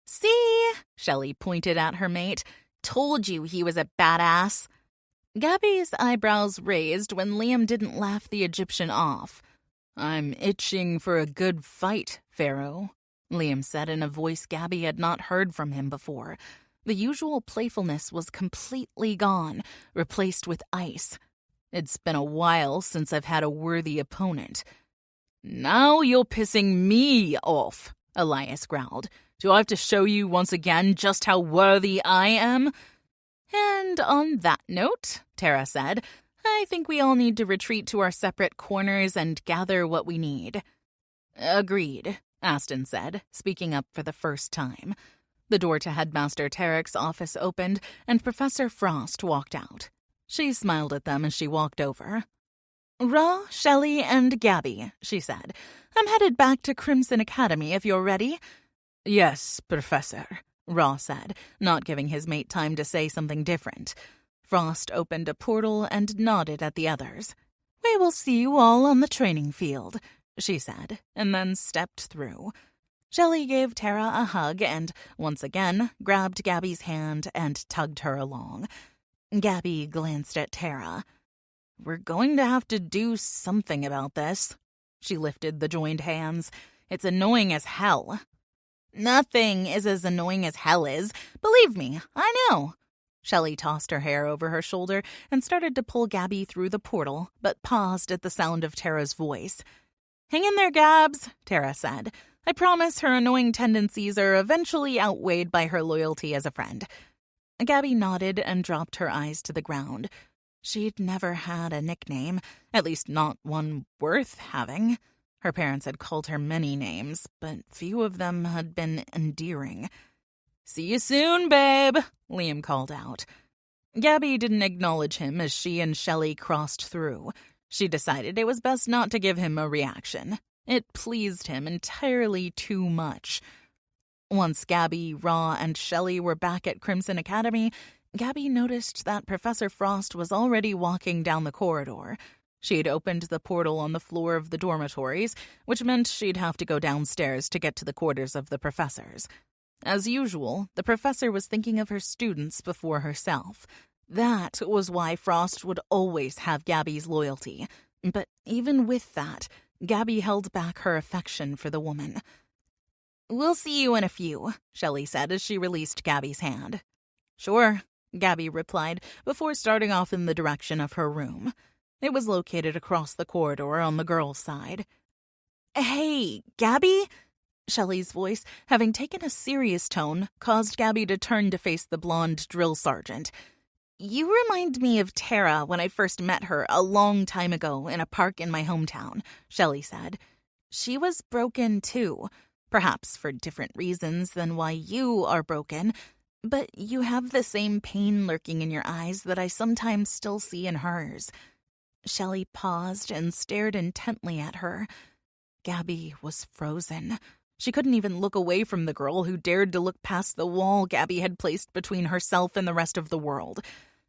See? Shelley pointed at her mate. Told you he was a badass. Gabby's eyebrows raised when Liam didn't laugh the Egyptian off. I'm itching for a good fight, Pharaoh, Liam said in a voice Gabby had not heard from him before. The usual playfulness was completely gone, replaced with ice. It's been a while since I've had a worthy opponent. Now you're pissing me off, Elias growled. Do I have to show you once again just how worthy I am? And on that note, Tara said, I think we all need to retreat to our separate corners and gather what we need. Agreed, Aston said, speaking up for the first time. The door to Headmaster Tarek's office opened, and Professor Frost walked out. She smiled at them as she walked over. Ra, Shelley, and Gabby, she said. I'm headed back to Crimson Academy if you're ready. Yes, Professor, Ra said, not giving his mate time to say something different. Frost opened a portal and nodded at the others. We will see you all on the training field, she said, and then stepped through. Shelley gave Tara a hug and, once again, grabbed Gabby's hand and tugged her along. Gabby glanced at Tara. We're going to have to do something about this. She lifted the joined hands. It's annoying as hell. Nothing is as annoying as hell is. Believe me, I know. Shelley tossed her hair over her shoulder and started to pull Gabby through the portal, but paused at the sound of Tara's voice. Hang in there, Gabs, Tara said. I promise her annoying tendencies are eventually outweighed by her loyalty as a friend. Gabby nodded and dropped her eyes to the ground. She'd never had a nickname, at least not one worth having. Her parents had called her many names, but few of them had been endearing. See you soon, babe, Liam called out. Gabby didn't acknowledge him as she and Shelley crossed through. She decided it was best not to give him a reaction. It pleased him entirely too much. Once Gabby, Ra, and Shelley were back at Crimson Academy, Gabby noticed that Professor Frost was already walking down the corridor. She had opened the portal on the floor of the dormitories, which meant she'd have to go downstairs to get to the quarters of the professors. As usual, the professor was thinking of her students before herself. That was why Frost would always have Gabby's loyalty. But even with that, Gabby held back her affection for the woman. We'll see you in a few, Shelley said as she released Gabby's hand. Sure, Gabby replied before starting off in the direction of her room. It was located across the corridor on the girls' side. Hey, Gabby? Shelley's voice, having taken a serious tone, caused Gabby to turn to face the blonde drill sergeant. You remind me of Tara when I first met her a long time ago in a park in my hometown, Shelley said. She was broken, too. Perhaps for different reasons than why you are broken, but you have the same pain lurking in your eyes that I sometimes still see in hers. Shelley paused and stared intently at her. Gabby was frozen. She couldn't even look away from the girl who dared to look past the wall Gabby had placed between herself and the rest of the world.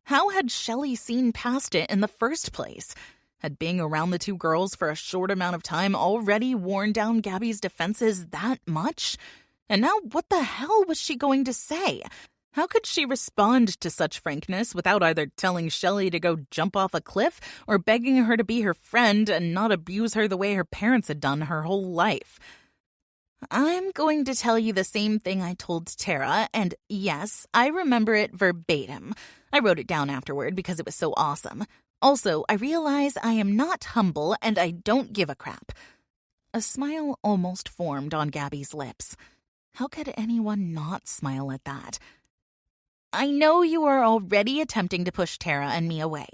How had Shelley seen past it in the first place? Had being around the two girls for a short amount of time already worn down Gabby's defenses that much? And now what the hell was she going to say? How could she respond to such frankness without either telling Shelley to go jump off a cliff or begging her to be her friend and not abuse her the way her parents had done her whole life? I'm going to tell you the same thing I told Tara, and yes, I remember it verbatim. I wrote it down afterward because it was so awesome. Also, I realize I am not humble and I don't give a crap. A smile almost formed on Gabby's lips. How could anyone not smile at that? I know you are already attempting to push Tara and me away.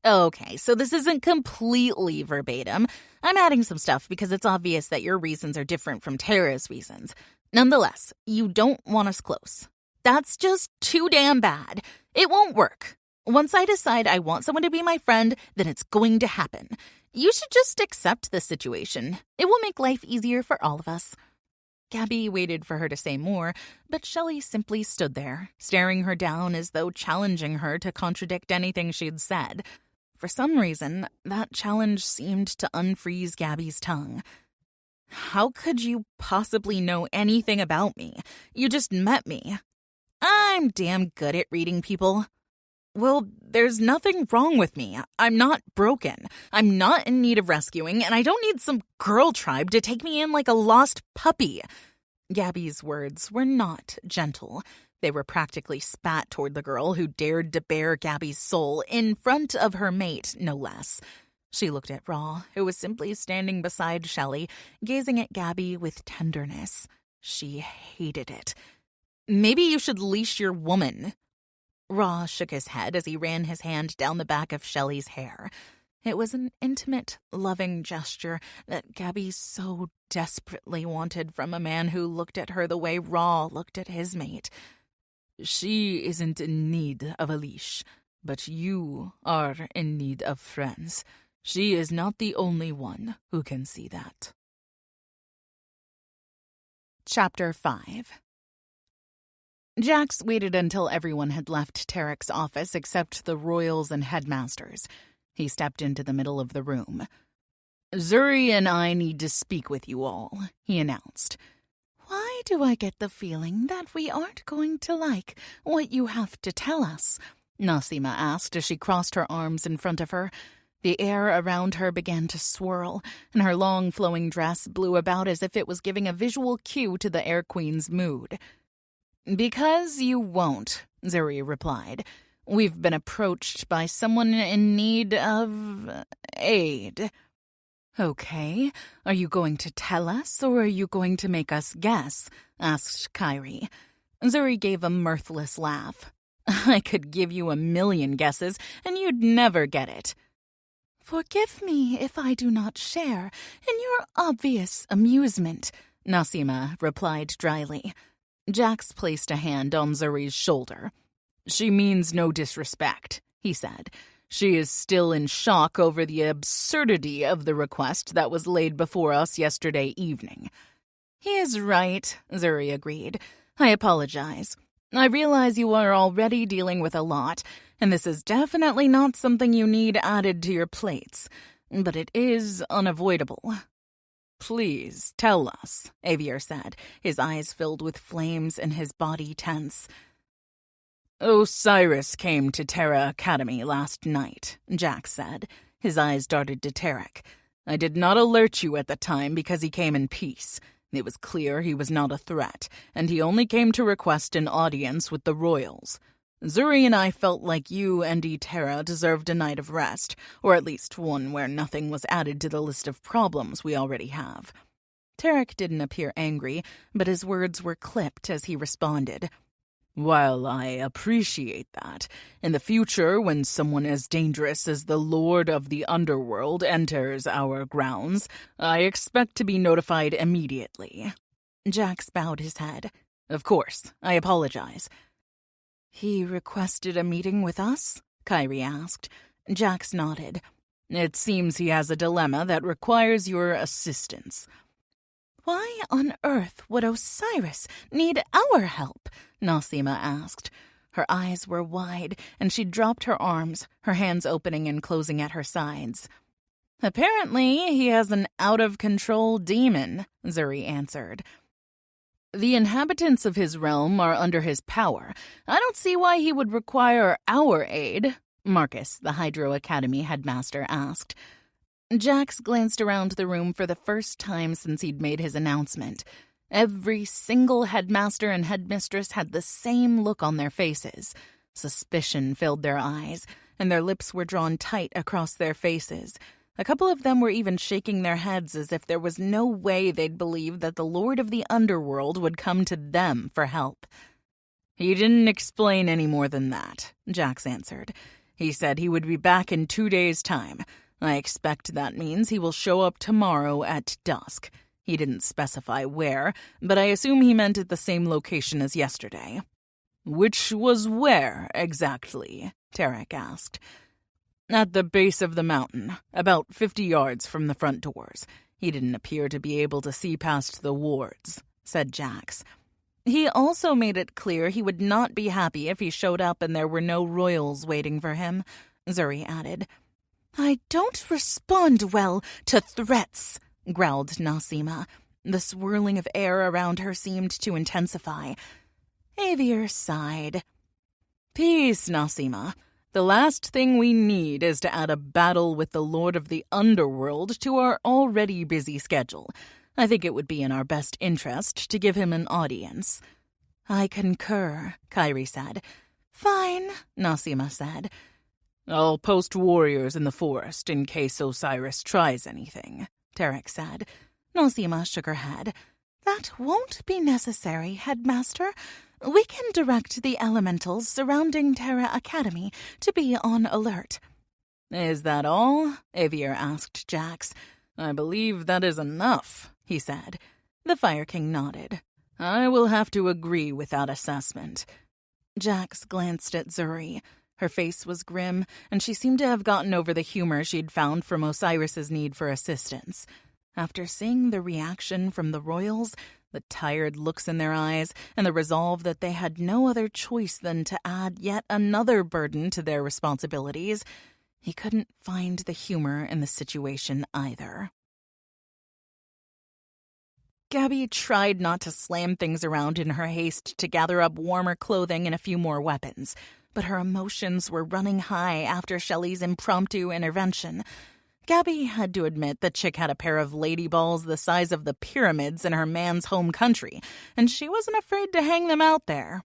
Okay, so this isn't completely verbatim. I'm adding some stuff because it's obvious that your reasons are different from Tara's reasons. Nonetheless, you don't want us close. That's just too damn bad. It won't work. Once I decide I want someone to be my friend, then it's going to happen. You should just accept the situation. It will make life easier for all of us." Gabby waited for her to say more, but Shelley simply stood there, staring her down as though challenging her to contradict anything she'd said. For some reason, that challenge seemed to unfreeze Gabby's tongue. "How could you possibly know anything about me? You just met me." "I'm damn good at reading people." "Well, there's nothing wrong with me. I'm not broken. I'm not in need of rescuing, and I don't need some girl tribe to take me in like a lost puppy." Gabby's words were not gentle. They were practically spat toward the girl who dared to bare Gabby's soul in front of her mate, no less. She looked at Raw, who was simply standing beside Shelley, gazing at Gabby with tenderness. She hated it. "Maybe you should leash your woman." Raw shook his head as he ran his hand down the back of Shelley's hair. It was an intimate, loving gesture that Gabby so desperately wanted from a man who looked at her the way Raw looked at his mate. "She isn't in need of a leash, but you are in need of friends. She is not the only one who can see that." Chapter 5. Jax waited until everyone had left Tarek's office except the royals and headmasters. He stepped into the middle of the room. "Zuri and I need to speak with you all," he announced. "Why do I get the feeling that we aren't going to like what you have to tell us?" Nasima asked as she crossed her arms in front of her. The air around her began to swirl, and her long flowing dress blew about as if it was giving a visual cue to the Air Queen's mood. "Because you won't," Zuri replied. "We've been approached by someone in need of aid." "Okay, are you going to tell us, or are you going to make us guess?" asked Kyrie. Zuri gave a mirthless laugh. "I could give you 1,000,000 guesses, and you'd never get it." "Forgive me if I do not share in your obvious amusement," Nasima replied dryly. Jax placed a hand on Zuri's shoulder. "She means no disrespect," he said. "She is still in shock over the absurdity of the request that was laid before us yesterday evening." "He is right," Zuri agreed. "I apologize. I realize you are already dealing with a lot, and this is definitely not something you need added to your plates. But it is unavoidable." "Please, tell us," Avier said, his eyes filled with flames and his body tense. "Osiris came to Terra Academy last night," Jax said. His eyes darted to Tarek. "I did not alert you at the time because he came in peace. It was clear he was not a threat, and he only came to request an audience with the royals. Zuri and I felt like you and Terra deserved a night of rest, or at least one where nothing was added to the list of problems we already have." Tarek didn't appear angry, but his words were clipped as he responded. "While I appreciate that, in the future when someone as dangerous as the Lord of the Underworld enters our grounds, I expect to be notified immediately." Jax bowed his head. "Of course, I apologize." "He requested a meeting with us?" Kyrie asked. Jax nodded. "It seems he has a dilemma that requires your assistance." "Why on earth would Osiris need our help?" Nasima asked. Her eyes were wide, and she dropped her arms, her hands opening and closing at her sides. "Apparently, he has an out-of-control demon," Zuri answered. "The inhabitants of his realm are under his power. I don't see why he would require our aid," Marcus, the Hydro Academy headmaster, asked. Jax glanced around the room for the first time since he'd made his announcement. Every single headmaster and headmistress had the same look on their faces. Suspicion filled their eyes, and their lips were drawn tight across their faces. A couple of them were even shaking their heads as if there was no way they'd believe that the Lord of the Underworld would come to them for help. "He didn't explain any more than that," Jax answered. "He said he would be back in 2 days' time. I expect that means he will show up tomorrow at dusk. He didn't specify where, but I assume he meant at the same location as yesterday." "Which was where, exactly?" Tarek asked. At the base of the mountain, about 50 yards from the front doors. He didn't appear to be able to see past the wards, said Jax. He also made it clear he would not be happy if he showed up and there were no royals waiting for him, Zuri added. I don't respond well to threats, growled Nasima. The swirling of air around her seemed to intensify. Avier sighed. Peace, Nasima. The last thing we need is to add a battle with the Lord of the Underworld to our already busy schedule. I think it would be in our best interest to give him an audience. I concur, Kyrie said. Fine, Nasima said. I'll post warriors in the forest in case Osiris tries anything, Tarek said. Nasima shook her head. That won't be necessary, Headmaster. We can direct the elementals surrounding Terra Academy to be on alert. Is that all? Avier asked Jax. I believe that is enough, he said. The Fire King nodded. I will have to agree with that assessment. Jax glanced at Zuri. Her face was grim, and she seemed to have gotten over the humor she'd found from Osiris's need for assistance. After seeing the reaction from the royals, the tired looks in their eyes, and the resolve that they had no other choice than to add yet another burden to their responsibilities, he couldn't find the humor in the situation either. Gabby tried not to slam things around in her haste to gather up warmer clothing and a few more weapons, but her emotions were running high after Shelley's impromptu intervention. Gabby had to admit the chick had a pair of lady balls the size of the pyramids in her man's home country, and she wasn't afraid to hang them out there.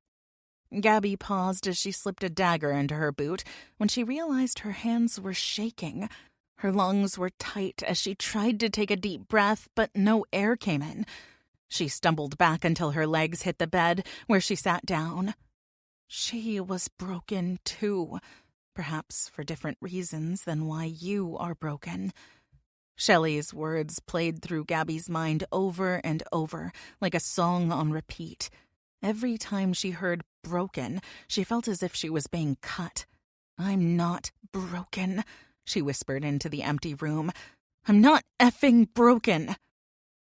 Gabby paused as she slipped a dagger into her boot when she realized her hands were shaking. Her lungs were tight as she tried to take a deep breath, but no air came in. She stumbled back until her legs hit the bed, where she sat down. She was broken, too. Perhaps for different reasons than why you are broken. Shelley's words played through Gabby's mind over and over, like a song on repeat. Every time she heard broken, she felt as if she was being cut. I'm not broken, she whispered into the empty room. I'm not effing broken.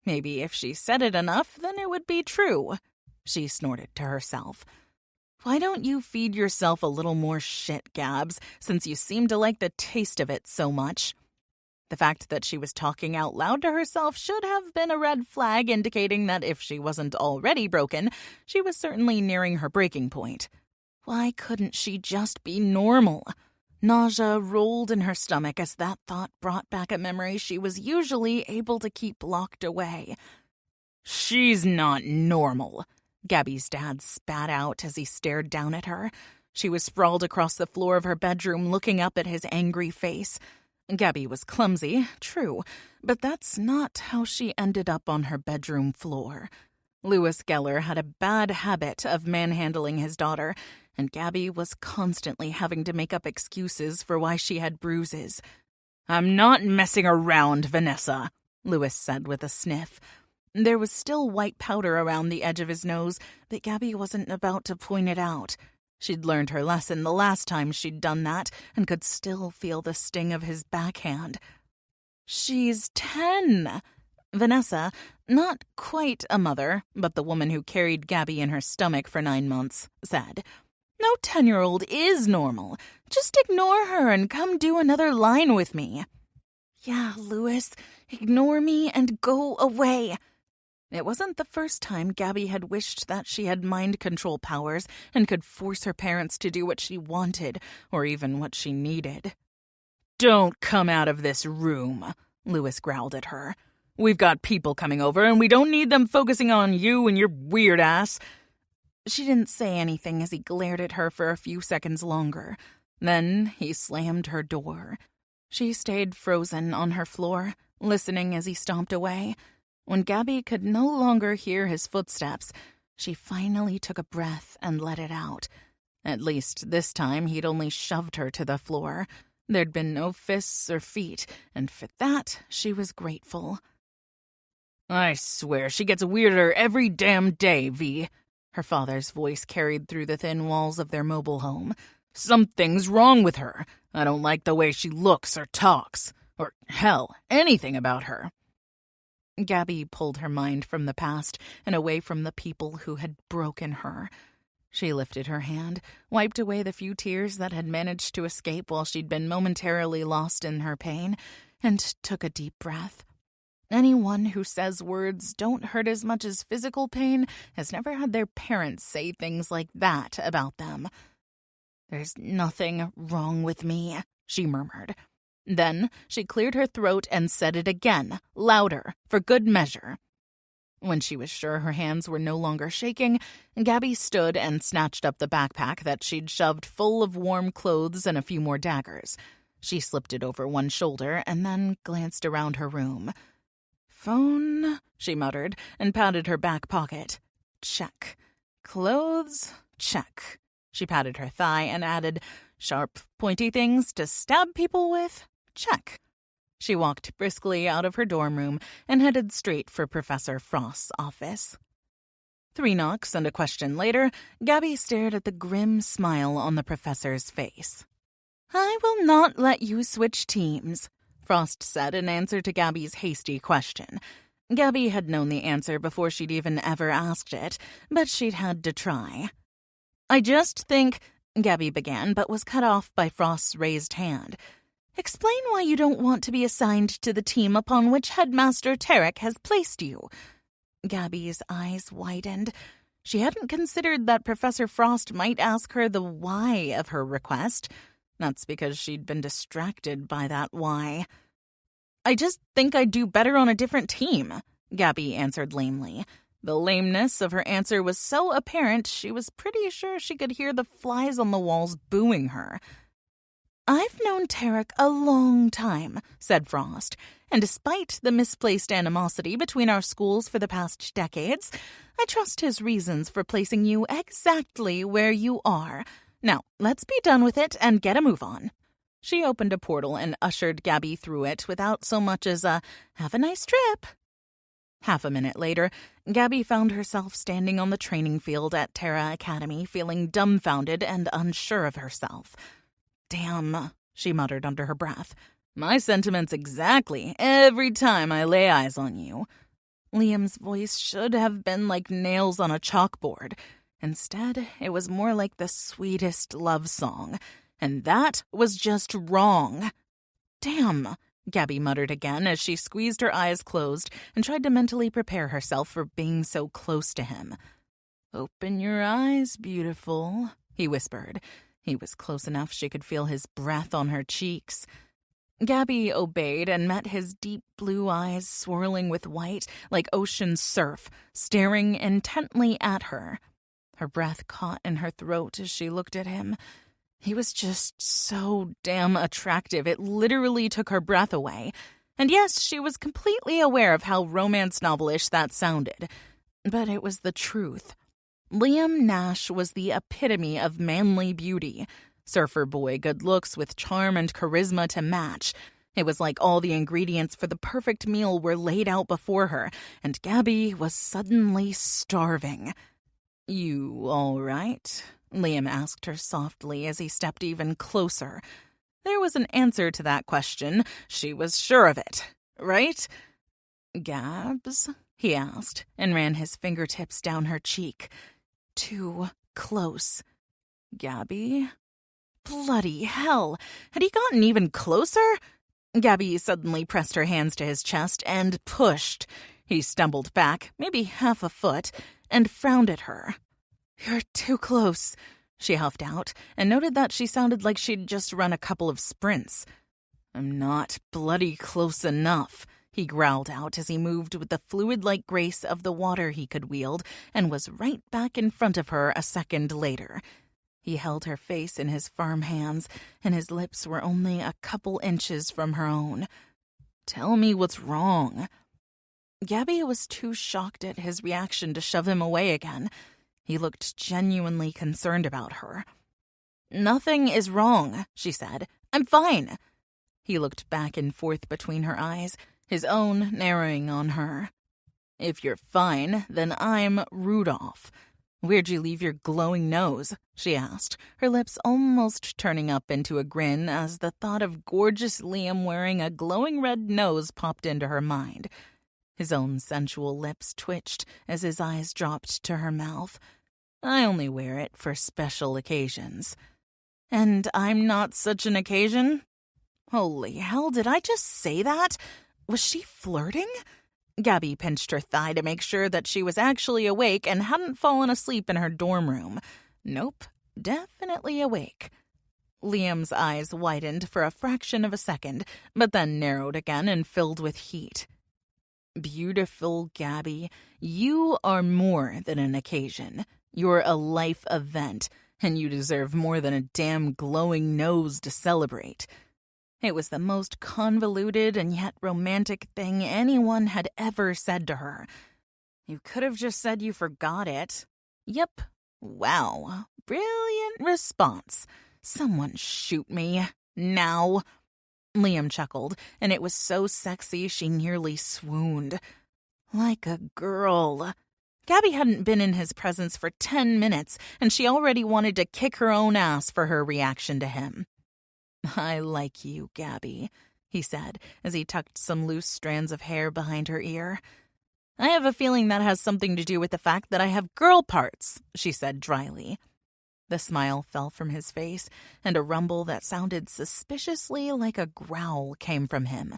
Maybe if she said it enough, then it would be true, she snorted to herself. Why don't you feed yourself a little more shit, Gabs, since you seem to like the taste of it so much? The fact that she was talking out loud to herself should have been a red flag indicating that if she wasn't already broken, she was certainly nearing her breaking point. Why couldn't she just be normal? Nausea rolled in her stomach as that thought brought back a memory she was usually able to keep locked away. She's not normal, Gabby's dad spat out as he stared down at her. She was sprawled across the floor of her bedroom looking up at his angry face. Gabby was clumsy, true, but that's not how she ended up on her bedroom floor. Lewis Gellar had a bad habit of manhandling his daughter, and Gabby was constantly having to make up excuses for why she had bruises. I'm not messing around, Vanessa, Lewis said with a sniff. There was still white powder around the edge of his nose, but Gabby wasn't about to point it out. She'd learned her lesson the last time she'd done that and could still feel the sting of his backhand. She's 10. Vanessa, not quite a mother, but the woman who carried Gabby in her stomach for 9 months, said, No 10-year-old is normal. Just ignore her and come do another line with me. Yeah, Lewis, ignore me and go away. It wasn't the first time Gabby had wished that she had mind control powers and could force her parents to do what she wanted, or even what she needed. Don't come out of this room, Lewis growled at her. We've got people coming over, and we don't need them focusing on you and your weird ass. She didn't say anything as he glared at her for a few seconds longer. Then he slammed her door. She stayed frozen on her floor, listening as he stomped away. When Gabby could no longer hear his footsteps, she finally took a breath and let it out. At least this time he'd only shoved her to the floor. There'd been no fists or feet, and for that she was grateful. I swear she gets weirder every damn day, V. Her father's voice carried through the thin walls of their mobile home. Something's wrong with her. I don't like the way she looks or talks, or, hell, anything about her." Gabby pulled her mind from the past and away from the people who had broken her. She lifted her hand, wiped away the few tears that had managed to escape while she'd been momentarily lost in her pain, and took a deep breath. Anyone who says words don't hurt as much as physical pain has never had their parents say things like that about them. "There's nothing wrong with me," she murmured. Then she cleared her throat and said it again, louder, for good measure. When she was sure her hands were no longer shaking, Gabby stood and snatched up the backpack that she'd shoved full of warm clothes and a few more daggers. She slipped it over one shoulder and then glanced around her room. "Phone," she muttered, and patted her back pocket. "Check. Clothes, check." She patted her thigh and added, "Sharp, pointy things to stab people with? Check." She walked briskly out of her dorm room and headed straight for Professor Frost's office. 3 knocks and a question later, Gabby stared at the grim smile on the professor's face. "I will not let you switch teams," Frost said in answer to Gabby's hasty question. Gabby had known the answer before she'd even ever asked it, but she'd had to try. "I just think," Gabby began, but was cut off by Frost's raised hand. "Explain why you don't want to be assigned to the team upon which Headmaster Tarek has placed you." Gabby's eyes widened. She hadn't considered that Professor Frost might ask her the why of her request. That's because she'd been distracted by that why. "I just think I'd do better on a different team," Gabby answered lamely. The lameness of her answer was so apparent she was pretty sure she could hear the flies on the walls booing her. "I've known Tarek a long time," said Frost, "and despite the misplaced animosity between our schools for the past decades, I trust his reasons for placing you exactly where you are. Now, let's be done with it and get a move on." She opened a portal and ushered Gabby through it without so much as a "have a nice trip." Half a minute later, Gabby found herself standing on the training field at Terra Academy, feeling dumbfounded and unsure of herself. "Damn," she muttered under her breath. "My sentiments exactly every time I lay eyes on you." Liam's voice should have been like nails on a chalkboard. Instead, it was more like the sweetest love song. And that was just wrong. "Damn," Gabby muttered again as she squeezed her eyes closed and tried to mentally prepare herself for being so close to him. "Open your eyes, beautiful," he whispered. He was close enough she could feel his breath on her cheeks. Gabby obeyed and met his deep blue eyes swirling with white like ocean surf, staring intently at her. Her breath caught in her throat as she looked at him. He was just so damn attractive, it literally took her breath away. And yes, she was completely aware of how romance novelish that sounded. But it was the truth. Liam Nash was the epitome of manly beauty. Surfer boy good looks with charm and charisma to match. It was like all the ingredients for the perfect meal were laid out before her, and Gabby was suddenly starving. "You all right?" Liam asked her softly as he stepped even closer. There was an answer to that question. She was sure of it. Right? "Gabs?" he asked, and ran his fingertips down her cheek. Too close. "Gabby?" Bloody hell! Had he gotten even closer? Gabby suddenly pressed her hands to his chest and pushed. He stumbled back, maybe half a foot, and frowned at her. "You're too close," she huffed out, and noted that she sounded like she'd just run a couple of sprints. "I'm not bloody close enough," he growled out as he moved with the fluid-like grace of the water he could wield and was right back in front of her a second later. He held her face in his firm hands, and his lips were only a couple inches from her own. "Tell me what's wrong." Gabby was too shocked at his reaction to shove him away again. He looked genuinely concerned about her. "Nothing is wrong," she said. "I'm fine." He looked back and forth between her eyes, his own narrowing on her. "If you're fine, then I'm Rudolph." "Where'd you leave your glowing nose?" she asked, her lips almost turning up into a grin as the thought of gorgeous Liam wearing a glowing red nose popped into her mind. His own sensual lips twitched as his eyes dropped to her mouth. "I only wear it for special occasions." "And I'm not such an occasion?" Holy hell, did I just say that? Was she flirting? Gabby pinched her thigh to make sure that she was actually awake and hadn't fallen asleep in her dorm room. Nope, definitely awake. Liam's eyes widened for a fraction of a second, but then narrowed again and filled with heat. "Beautiful Gabby, you are more than an occasion. You're a life event, and you deserve more than a damn glowing nose to celebrate." It was the most convoluted and yet romantic thing anyone had ever said to her. "You could have just said you forgot it." Yep. Wow. Brilliant response. Someone shoot me. Now. Liam chuckled, and it was so sexy she nearly swooned. Like a girl. Gabby hadn't been in his presence for 10 minutes, and she already wanted to kick her own ass for her reaction to him. "I like you, Gabby," he said as he tucked some loose strands of hair behind her ear. "I have a feeling that has something to do with the fact that I have girl parts," she said dryly. The smile fell from his face, and a rumble that sounded suspiciously like a growl came from him.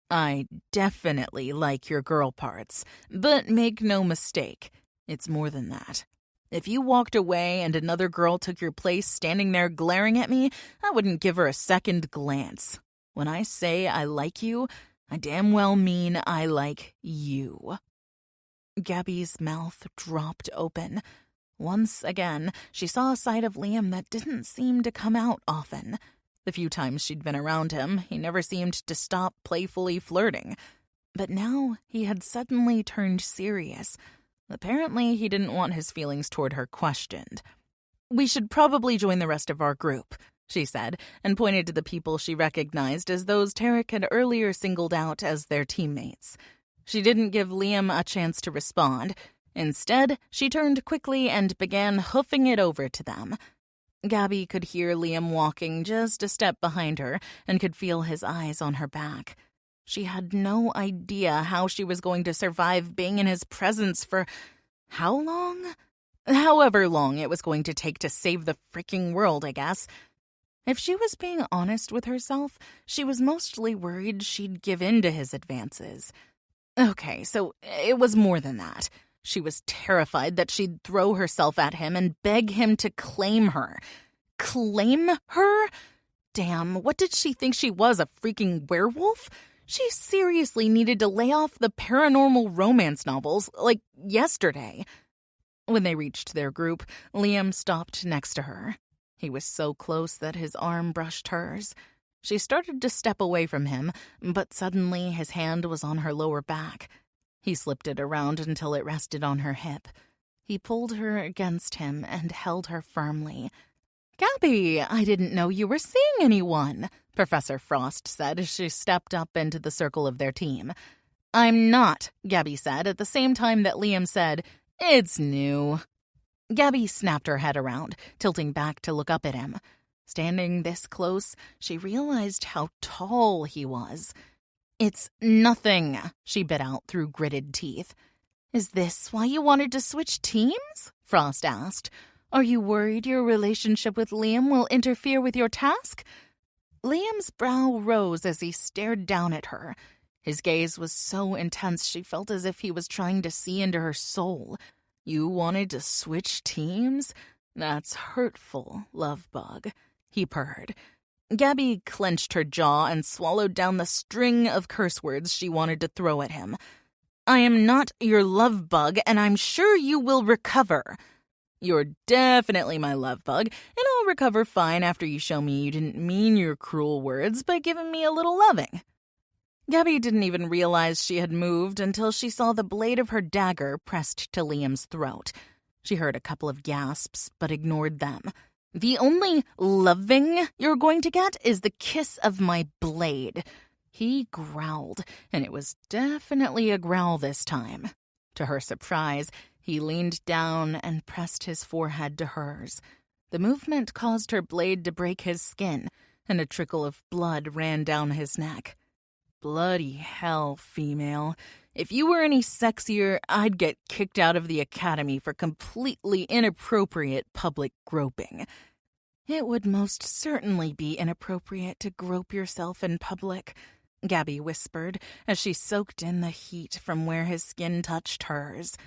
"I definitely like your girl parts, but make no mistake, it's more than that. If you walked away and another girl took your place standing there glaring at me, I wouldn't give her a second glance. When I say I like you, I damn well mean I like you." Gabby's mouth dropped open. Once again, she saw a side of Liam that didn't seem to come out often. The few times she'd been around him, he never seemed to stop playfully flirting. But now he had suddenly turned serious. Apparently, he didn't want his feelings toward her questioned. "We should probably join the rest of our group," she said, and pointed to the people she recognized as those Tarek had earlier singled out as their teammates. She didn't give Liam a chance to respond. Instead, she turned quickly and began hoofing it over to them. Gabby could hear Liam walking just a step behind her and could feel his eyes on her back. She had no idea how she was going to survive being in his presence for how long? However long it was going to take to save the freaking world, I guess. If she was being honest with herself, she was mostly worried she'd give in to his advances. Okay, so it was more than that. She was terrified that she'd throw herself at him and beg him to claim her. Claim her? Damn, what did she think she was, a freaking werewolf? She seriously needed to lay off the paranormal romance novels, like yesterday. When they reached their group, Liam stopped next to her. He was so close that his arm brushed hers. She started to step away from him, but suddenly his hand was on her lower back. He slipped it around until it rested on her hip. He pulled her against him and held her firmly. "Gabby, I didn't know you were seeing anyone," Professor Frost said as she stepped up into the circle of their team. "I'm not," Gabby said at the same time that Liam said, "It's new." Gabby snapped her head around, tilting back to look up at him. Standing this close, she realized how tall he was. "It's nothing," she bit out through gritted teeth. "Is this why you wanted to switch teams?" Frost asked. "Are you worried your relationship with Liam will interfere with your task?" Liam's brow rose as he stared down at her. His gaze was so intense she felt as if he was trying to see into her soul. "You wanted to switch teams? That's hurtful, love bug," he purred. Gabby clenched her jaw and swallowed down the string of curse words she wanted to throw at him. "I am not your love bug, and I'm sure you will recover." "You're definitely my love bug, and I'll recover fine after you show me you didn't mean your cruel words by giving me a little loving." Gabby didn't even realize she had moved until she saw the blade of her dagger pressed to Liam's throat. She heard a couple of gasps, but ignored them. "The only loving you're going to get is the kiss of my blade." He growled, and it was definitely a growl this time. To her surprise, He leaned down and pressed his forehead to hers. The movement caused her blade to break his skin, and a trickle of blood ran down his neck. Bloody hell, female. If you were any sexier, I'd get kicked out of the academy for completely inappropriate public groping. It would most certainly be inappropriate to grope yourself in public, Gabby whispered as she soaked in the heat from where his skin touched hers.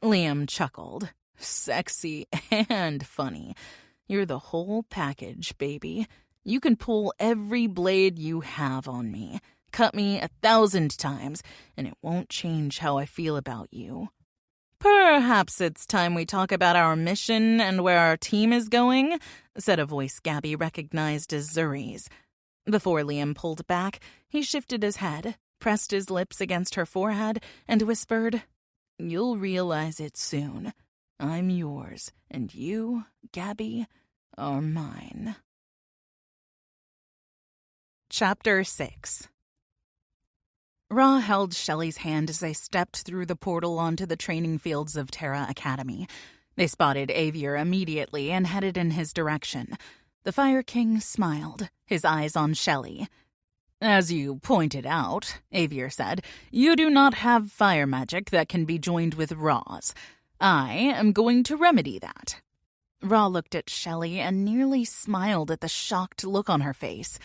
Liam chuckled. Sexy and funny. You're the whole package, baby. You can pull every blade you have on me. Cut me 1,000 times, and it won't change how I feel about you. Perhaps it's time we talk about our mission and where our team is going, said a voice Gabby recognized as Zuri's. Before Liam pulled back, he shifted his head, pressed his lips against her forehead, and whispered, You'll realize it soon. I'm yours, and you, Gabby, are mine. Chapter 6. Ra held Shelley's hand as they stepped through the portal onto the training fields of Terra Academy. They spotted Avier immediately and headed in his direction. The Fire King smiled, his eyes on Shelley. As you pointed out, Avier said, you do not have fire magic that can be joined with Ra's. I am going to remedy that. Ra looked at Shelley and nearly smiled at the shocked look on her face.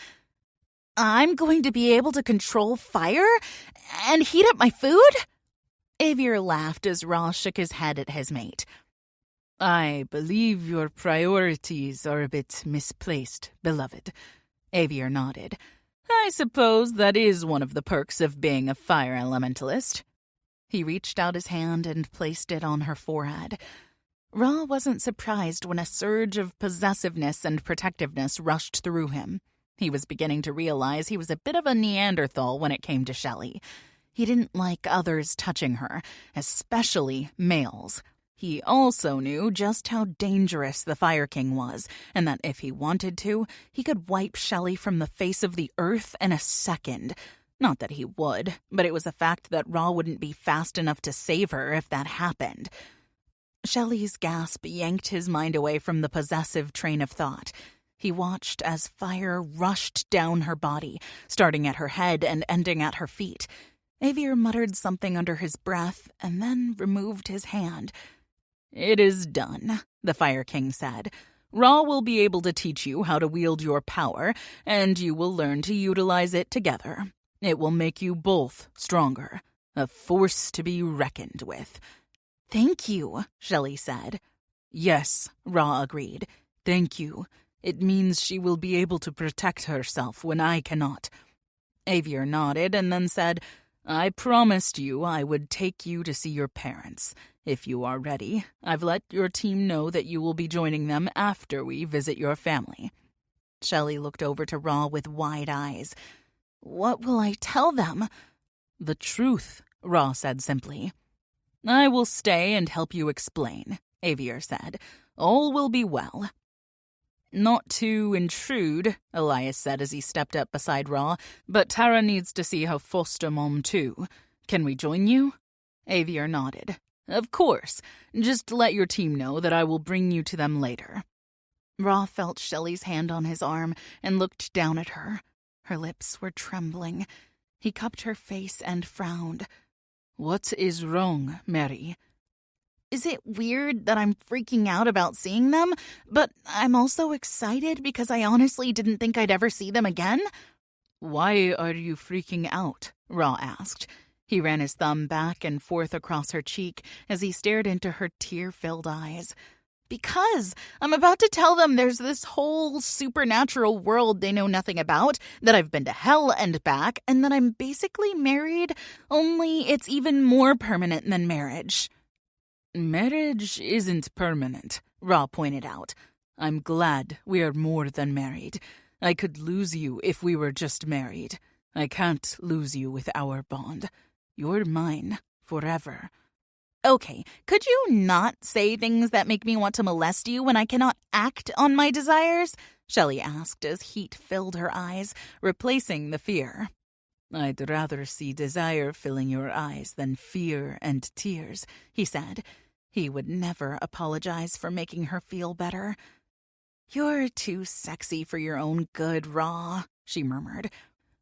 I'm going to be able to control fire and heat up my food? Avier laughed as Ra shook his head at his mate. I believe your priorities are a bit misplaced, beloved. Avier nodded. I suppose that is one of the perks of being a fire elementalist. He reached out his hand and placed it on her forehead. Ra wasn't surprised when a surge of possessiveness and protectiveness rushed through him. He was beginning to realize he was a bit of a Neanderthal when it came to Shelley. He didn't like others touching her, especially males. He also knew just how dangerous the Fire King was, and that if he wanted to, he could wipe Shelley from the face of the earth in a second. Not that he would, but it was a fact that Ra wouldn't be fast enough to save her if that happened. Shelley's gasp yanked his mind away from the possessive train of thought. He watched as fire rushed down her body, starting at her head and ending at her feet. Avier muttered something under his breath and then removed his hand. It is done, the Fire King said. Ra will be able to teach you how to wield your power, and you will learn to utilize it together. It will make you both stronger, a force to be reckoned with. Thank you, Shelley said. Yes, Ra agreed. Thank you. It means she will be able to protect herself when I cannot. Avier nodded and then said, I promised you I would take you to see your parents. If you are ready, I've let your team know that you will be joining them after we visit your family. Shelley looked over to Ra with wide eyes. What will I tell them? The truth, Ra said simply. I will stay and help you explain, Avier said. All will be well. Not to intrude, Elias said as he stepped up beside Ra, but Tara needs to see her foster mom too. Can we join you? Avier nodded. Of course. Just let your team know that I will bring you to them later. Ra felt Shelley's hand on his arm and looked down at her. Her lips were trembling. He cupped her face and frowned. What is wrong, Mary? Is it weird that I'm freaking out about seeing them, but I'm also excited because I honestly didn't think I'd ever see them again? Why are you freaking out? Ra asked. He ran his thumb back and forth across her cheek as he stared into her tear-filled eyes. Because I'm about to tell them there's this whole supernatural world they know nothing about, that I've been to hell and back, and that I'm basically married, only it's even more permanent than marriage. Marriage isn't permanent, Ra pointed out. I'm glad we are more than married. I could lose you if we were just married. I can't lose you with our bond. You're mine forever. Okay, could you not say things that make me want to molest you when I cannot act on my desires? Shelley asked as heat filled her eyes, replacing the fear. I'd rather see desire filling your eyes than fear and tears, he said. He would never apologize for making her feel better. "You're too sexy for your own good, Raw," she murmured.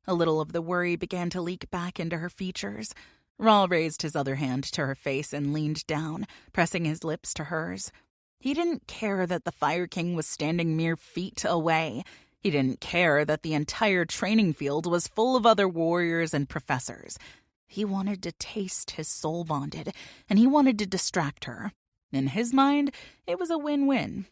A little of the worry began to leak back into her features. Raw raised his other hand to her face and leaned down, pressing his lips to hers. He didn't care that the Fire King was standing mere feet away. He didn't care that the entire training field was full of other warriors and professors. He wanted to taste his soul-bonded, and he wanted to distract her. In his mind, it was a win-win.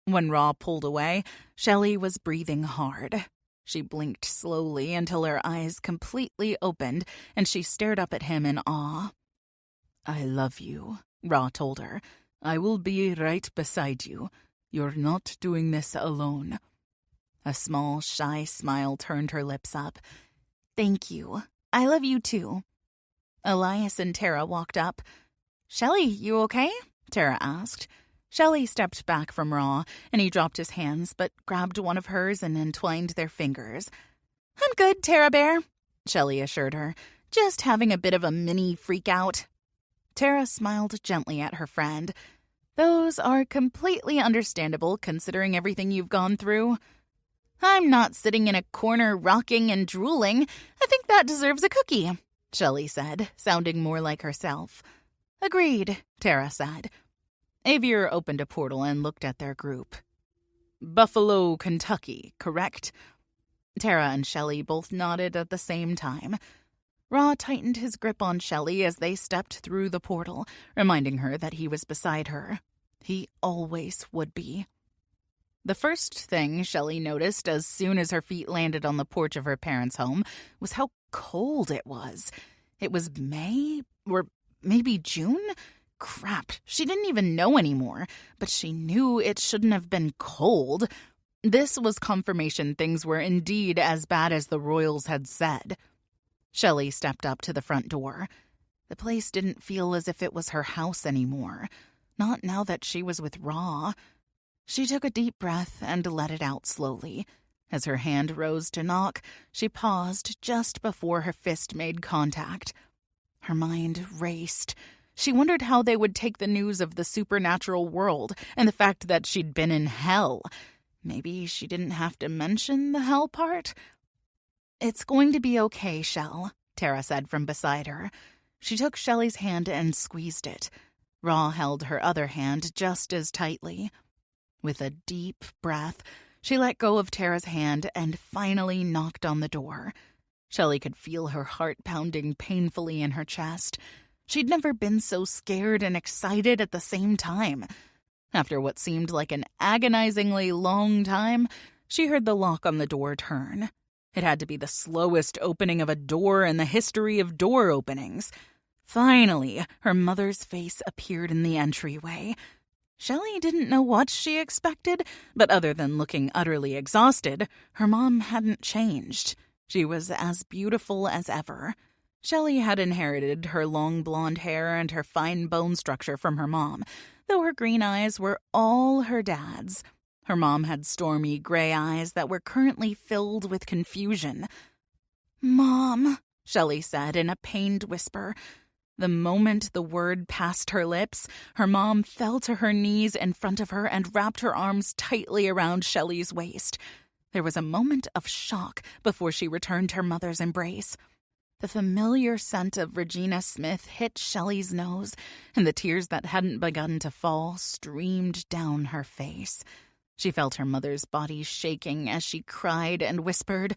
When Raw pulled away, Shelley was breathing hard. She blinked slowly until her eyes completely opened, and she stared up at him in awe. "I love you," Raw told her. "I will be right beside you. You're not doing this alone." A small, shy smile turned her lips up. "Thank you. I love you too." Elias and Tara walked up. "Shelley, you okay?" Tara asked. Shelley stepped back from Raw, and he dropped his hands but grabbed one of hers and entwined their fingers. "I'm good, Tara Bear," Shelley assured her. "Just having a bit of a mini freak-out." Tara smiled gently at her friend. "Those are completely understandable considering everything you've gone through." "I'm not sitting in a corner rocking and drooling. I think that deserves a cookie," Shelley said, sounding more like herself. "Agreed," Tara said. Avier opened a portal and looked at their group. "Buffalo, Kentucky, correct?" Tara and Shelley both nodded at the same time. Raw tightened his grip on Shelley as they stepped through the portal, reminding her that he was beside her. He always would be. The first thing Shelley noticed as soon as her feet landed on the porch of her parents' home was how cold it was. It was May, or maybe June? Crap, she didn't even know anymore, but she knew it shouldn't have been cold. This was confirmation things were indeed as bad as the royals had said. Shelley stepped up to the front door. The place didn't feel as if it was her house anymore, not now that she was with Raw. She took a deep breath and let it out slowly. As her hand rose to knock, she paused just before her fist made contact. Her mind raced. She wondered how they would take the news of the supernatural world and the fact that she'd been in hell. Maybe she didn't have to mention the hell part? "It's going to be okay, Shell," Tara said from beside her. She took Shelley's hand and squeezed it. Raw held her other hand just as tightly. With a deep breath, she let go of Tara's hand and finally knocked on the door. Shelley could feel her heart pounding painfully in her chest. She'd never been so scared and excited at the same time. After what seemed like an agonizingly long time, she heard the lock on the door turn. It had to be the slowest opening of a door in the history of door openings. Finally, her mother's face appeared in the entryway. Shelley didn't know what she expected, but other than looking utterly exhausted, her mom hadn't changed. She was as beautiful as ever. Shelley had inherited her long blonde hair and her fine bone structure from her mom, though her green eyes were all her dad's. Her mom had stormy gray eyes that were currently filled with confusion. "Mom," Shelley said in a pained whisper. The moment the word passed her lips, her mom fell to her knees in front of her and wrapped her arms tightly around Shelley's waist. There was a moment of shock before she returned her mother's embrace. The familiar scent of Regina Smith hit Shelley's nose, and the tears that hadn't begun to fall streamed down her face. She felt her mother's body shaking as she cried and whispered,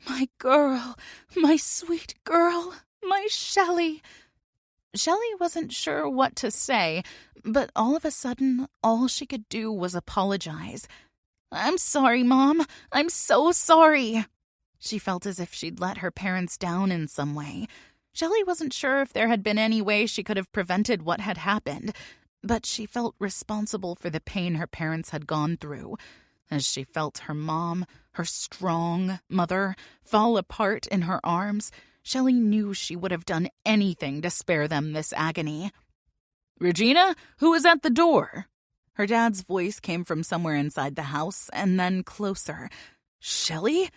"My girl, my sweet girl, my Shelley." Shelley wasn't sure what to say, but all of a sudden, all she could do was apologize. "I'm sorry, Mom. I'm so sorry." She felt as if she'd let her parents down in some way. Shelley wasn't sure if there had been any way she could have prevented what had happened, but she felt responsible for the pain her parents had gone through. As she felt her mom, her strong mother, fall apart in her arms, Shelley knew she would have done anything to spare them this agony. "Regina, who is at the door?" Her dad's voice came from somewhere inside the house, and then closer. "Shelley?"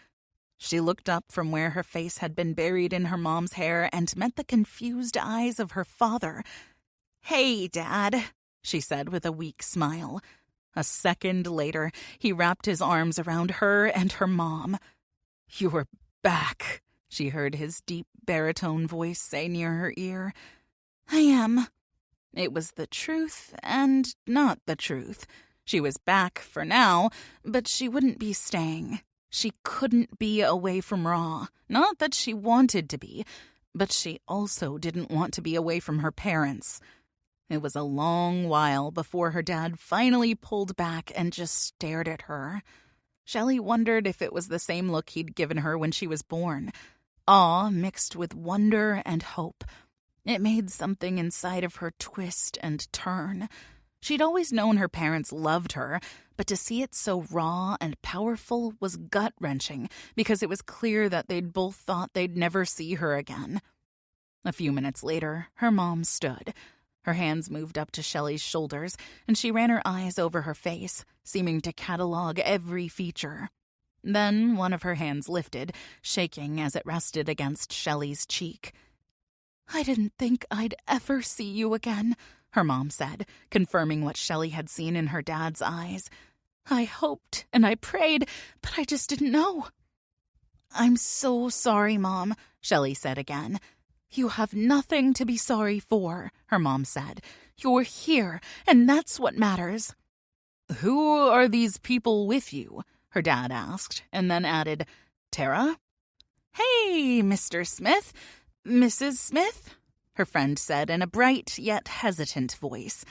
She looked up from where her face had been buried in her mom's hair and met the confused eyes of her father. "Hey, Dad," she said with a weak smile. A second later, he wrapped his arms around her and her mom. "You're back," she heard his deep baritone voice say near her ear. "I am." It was the truth and not the truth. She was back for now, but she wouldn't be staying. She couldn't be away from Raw. Not that she wanted to be, but she also didn't want to be away from her parents. It was a long while before her dad finally pulled back and just stared at her. Shelley wondered if it was the same look he'd given her when she was born. Awe mixed with wonder and hope. It made something inside of her twist and turn. She'd always known her parents loved her, but to see it so raw and powerful was gut-wrenching because it was clear that they'd both thought they'd never see her again. A few minutes later, her mom stood. Her hands moved up to Shelley's shoulders, and she ran her eyes over her face, seeming to catalog every feature. Then one of her hands lifted, shaking as it rested against Shelley's cheek. "I didn't think I'd ever see you again," her mom said, confirming what Shelley had seen in her dad's eyes. "I hoped and I prayed, but I just didn't know." "I'm so sorry, Mom," Shelley said again. "You have nothing to be sorry for," her mom said. "You're here, and that's what matters." "Who are these people with you?" her dad asked, and then added, "Tara?" "Hey, Mr. Smith. Mrs. Smith?" her friend said in a bright yet hesitant voice.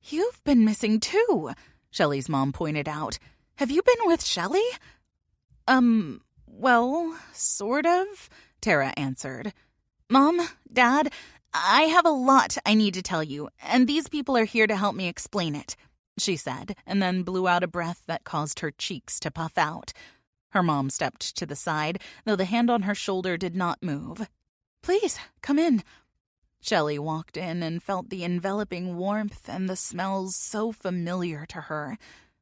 "You've been missing too," Shelley's mom pointed out. "Have you been with Shelley?" Well, sort of," Tara answered. "Mom, Dad, I have a lot I need to tell you, and these people are here to help me explain it," she said, and then blew out a breath that caused her cheeks to puff out. Her mom stepped to the side, though the hand on her shoulder did not move. "Please, come in." Shelley walked in and felt the enveloping warmth and the smells so familiar to her.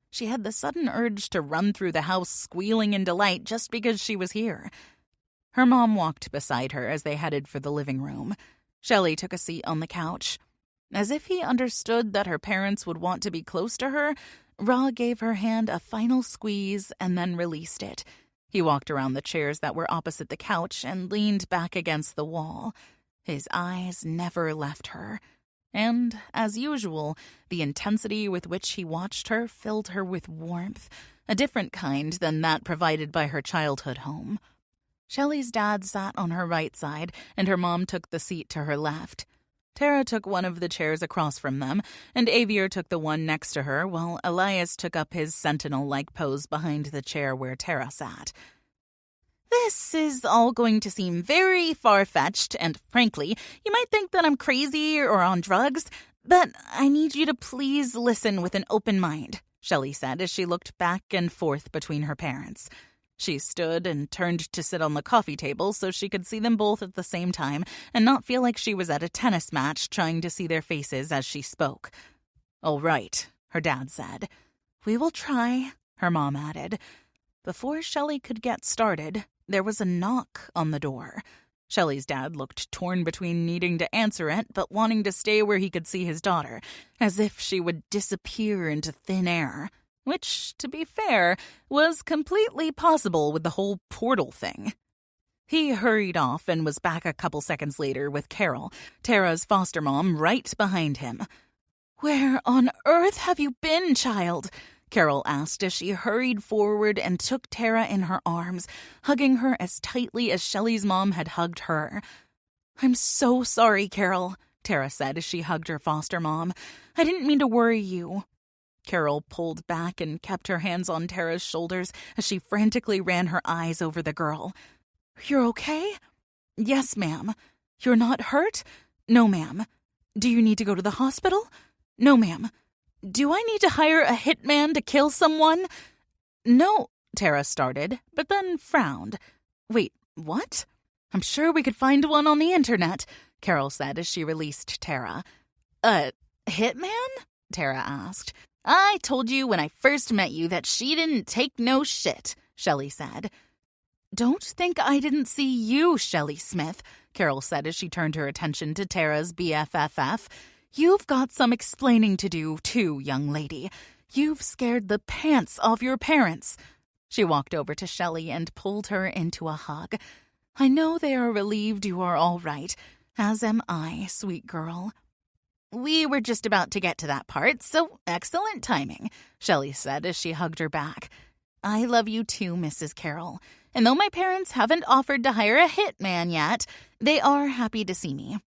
She had the sudden urge to run through the house squealing in delight just because she was here. Her mom walked beside her as they headed for the living room. Shelley took a seat on the couch. As if he understood that her parents would want to be close to her, Ra gave her hand a final squeeze and then released it. He walked around the chairs that were opposite the couch and leaned back against the wall. His eyes never left her. And, as usual, the intensity with which he watched her filled her with warmth, a different kind than that provided by her childhood home. Shelley's dad sat on her right side, and her mom took the seat to her left. Tara took one of the chairs across from them, and Avier took the one next to her, while Elias took up his sentinel-like pose behind the chair where Tara sat. "This is all going to seem very far-fetched, and frankly, you might think that I'm crazy or on drugs, but I need you to please listen with an open mind," Shelley said as she looked back and forth between her parents. She stood and turned to sit on the coffee table so she could see them both at the same time and not feel like she was at a tennis match trying to see their faces as she spoke. "All right," her dad said. "We will try," her mom added. Before Shelley could get started, there was a knock on the door. Shelley's dad looked torn between needing to answer it but wanting to stay where he could see his daughter, as if she would disappear into thin air. Which, to be fair, was completely possible with the whole portal thing. He hurried off and was back a couple seconds later with Carol, Tara's foster mom, right behind him. "Where on earth have you been, child?" Carol asked as she hurried forward and took Tara in her arms, hugging her as tightly as Shelley's mom had hugged her. "I'm so sorry, Carol," Tara said as she hugged her foster mom. "I didn't mean to worry you." Carol pulled back and kept her hands on Tara's shoulders as she frantically ran her eyes over the girl. "You're okay?" "Yes, ma'am." "You're not hurt?" "No, ma'am." "Do you need to go to the hospital?" "No, ma'am." "Do I need to hire a hitman to kill someone?" "No," Tara started, but then frowned. "Wait, what?" "I'm sure we could find one on the internet," Carol said as she released Tara. "A hitman?" Tara asked. "I told you when I first met you that she didn't take no shit," Shelley said. "Don't think I didn't see you, Shelley Smith," Carol said as she turned her attention to Tara's BFFF. You've got some explaining to do, too, young lady. You've scared the pants off your parents." She walked over to Shelley and pulled her into a hug. "I know they are relieved you are all right, as am I, sweet girl." "We were just about to get to that part, so excellent timing," Shelley said as she hugged her back. "I love you too, Mrs. Carroll. And though my parents haven't offered to hire a hitman yet, they are happy to see me."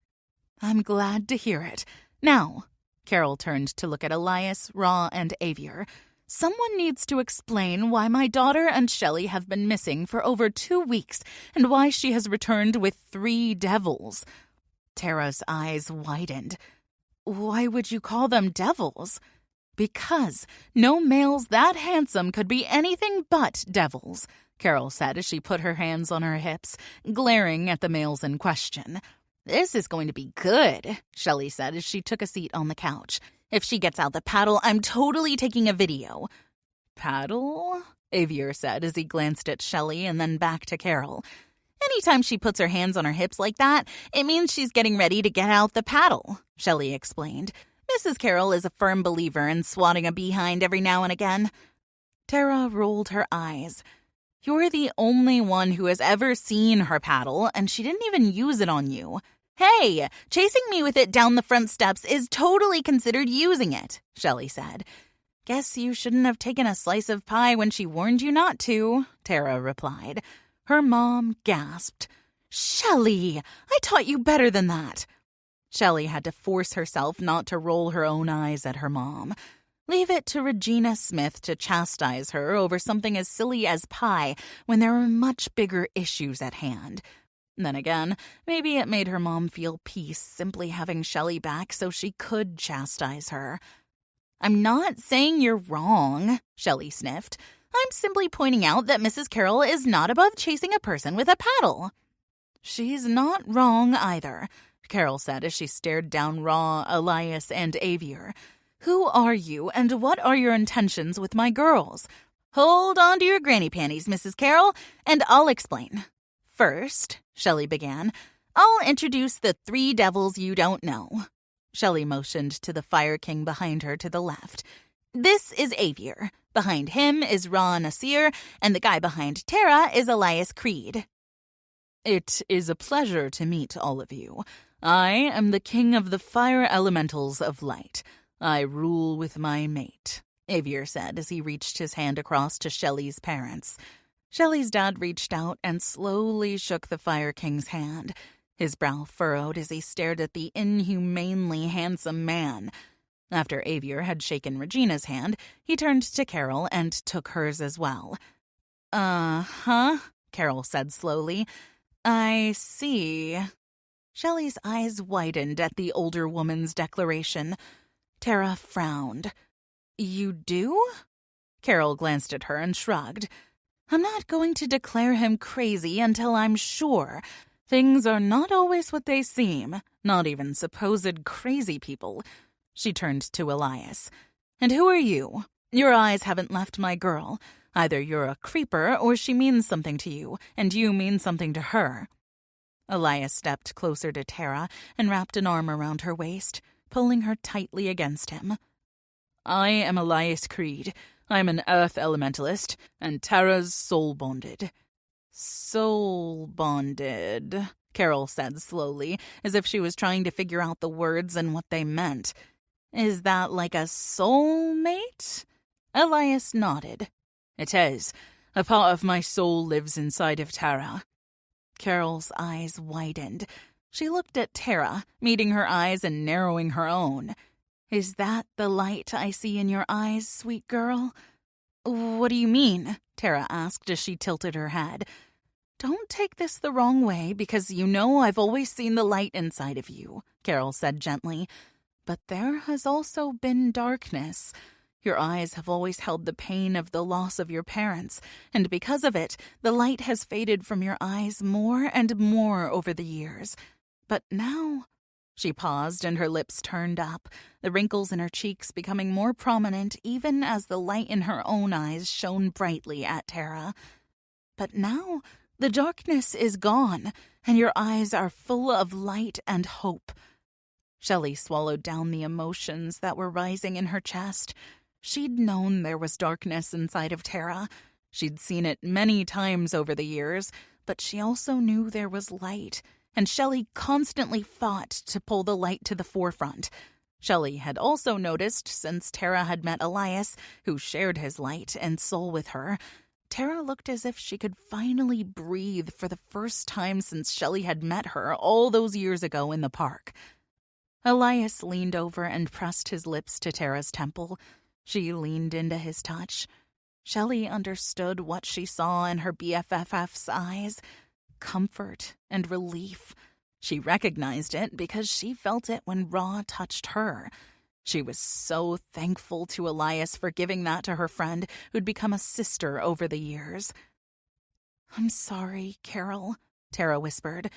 "I'm glad to hear it. Now," Carol turned to look at Elias, Ra, and Avier, "someone needs to explain why my daughter and Shelley have been missing for over 2 weeks and why she has returned with 3 devils." Tara's eyes widened. "Why would you call them devils?" "Because no males that handsome could be anything but devils," Carol said as she put her hands on her hips, glaring at the males in question. "This is going to be good," Shelley said as she took a seat on the couch. "If she gets out the paddle, I'm totally taking a video." "Paddle?" Avier said as he glanced at Shelley and then back to Carol. "Anytime she puts her hands on her hips like that, it means she's getting ready to get out the paddle," Shelley explained. "Mrs. Carroll is a firm believer in swatting a behind every now and again." Tara rolled her eyes. "You're the only one who has ever seen her paddle, and she didn't even use it on you." "Hey, chasing me with it down the front steps is totally considered using it," Shelley said. "Guess you shouldn't have taken a slice of pie when she warned you not to," Tara replied. Her mom gasped. "Shelley, I taught you better than that." Shelley had to force herself not to roll her own eyes at her mom. Leave it to Regina Smith to chastise her over something as silly as pie when there are much bigger issues at hand. Then again, maybe it made her mom feel peace simply having Shelley back so she could chastise her. "I'm not saying you're wrong," Shelley sniffed. "I'm simply pointing out that Mrs. Carroll is not above chasing a person with a paddle." "She's not wrong either," Carol said as she stared down Ra, Elias, and Avier. "Who are you, and what are your intentions with my girls?" "Hold on to your granny panties, Mrs. Carroll, and I'll explain. First," Shelley began, "I'll introduce the 3 devils you don't know." Shelley motioned to the Fire King behind her to the left. "This is Avier. Behind him is Ra Nasir, and the guy behind Tara is Elias Creed." "It is a pleasure to meet all of you. I am the king of the fire elementals of light. I rule with my mate," Avier said as he reached his hand across to Shelley's parents. Shelley's dad reached out and slowly shook the Fire King's hand. His brow furrowed as he stared at the inhumanely handsome man. After Avier had shaken Regina's hand, he turned to Carol and took hers as well. "Uh-huh," Carol said slowly. "I see." Shelley's eyes widened at the older woman's declaration. Tara frowned. "You do?" Carol glanced at her and shrugged. "I'm not going to declare him crazy until I'm sure. Things are not always what they seem, not even supposed crazy people." She turned to Elias. "And who are you? Your eyes haven't left my girl. Either you're a creeper or she means something to you, and you mean something to her." Elias stepped closer to Tara and wrapped an arm around her waist, pulling her tightly against him. "I am Elias Creed. I'm an earth elementalist, and Tara's soul-bonded." "Soul-bonded," Carol said slowly, as if she was trying to figure out the words and what they meant. "Is that like a soulmate?" Elias nodded. "It is. A part of my soul lives inside of Tara." Carol's eyes widened. She looked at Tara, meeting her eyes and narrowing her own. "Is that the light I see in your eyes, sweet girl?" "What do you mean?" Tara asked as she tilted her head. "Don't take this the wrong way, because you know I've always seen the light inside of you," Carol said gently. "But there has also been darkness. Your eyes have always held the pain of the loss of your parents, and because of it, the light has faded from your eyes more and more over the years. But now—" She paused and her lips turned up, the wrinkles in her cheeks becoming more prominent even as the light in her own eyes shone brightly at Tara. "But now the darkness is gone, and your eyes are full of light and hope." Shelley swallowed down the emotions that were rising in her chest. She'd known there was darkness inside of Tara. She'd seen it many times over the years, but she also knew there was light, and Shelley constantly fought to pull the light to the forefront. Shelley had also noticed, since Tara had met Elias, who shared his light and soul with her, Tara looked as if she could finally breathe for the first time since Shelley had met her all those years ago in the park. Elias leaned over and pressed his lips to Tara's temple. She leaned into his touch. Shelley understood what she saw in her BFF's eyes. Comfort and relief. She recognized it because she felt it when Ra touched her. She was so thankful to Elias for giving that to her friend who'd become a sister over the years. "I'm sorry, Carol," Tara whispered.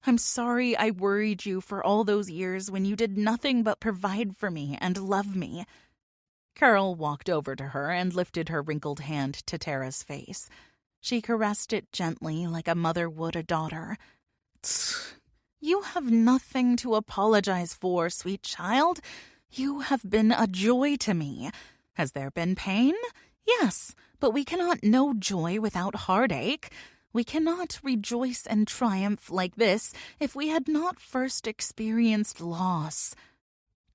"I'm sorry I worried you for all those years when you did nothing but provide for me and love me." Carol walked over to her and lifted her wrinkled hand to Tara's face. She caressed it gently like a mother would a daughter. "You have nothing to apologize for, sweet child. You have been a joy to me. Has there been pain? Yes, but we cannot know joy without heartache. We cannot rejoice and triumph like this if we had not first experienced loss."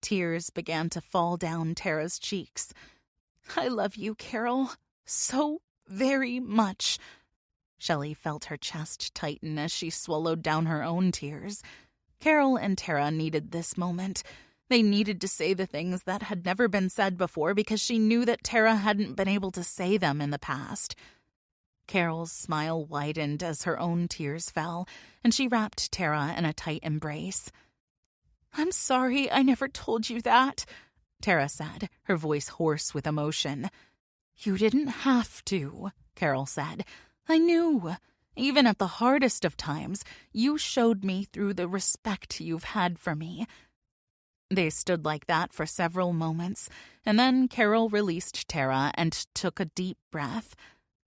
Tears began to fall down Tara's cheeks. "I love you, Carol, so very much." Shelley felt her chest tighten as she swallowed down her own tears. Carol and Tara needed this moment. They needed to say the things that had never been said before because she knew that Tara hadn't been able to say them in the past. Carol's smile widened as her own tears fell, and she wrapped Tara in a tight embrace. "I'm sorry I never told you that," Tara said, her voice hoarse with emotion. "You didn't have to," Carol said. "I knew. Even at the hardest of times, you showed me through the respect you've had for me." They stood like that for several moments, and then Carol released Tara and took a deep breath.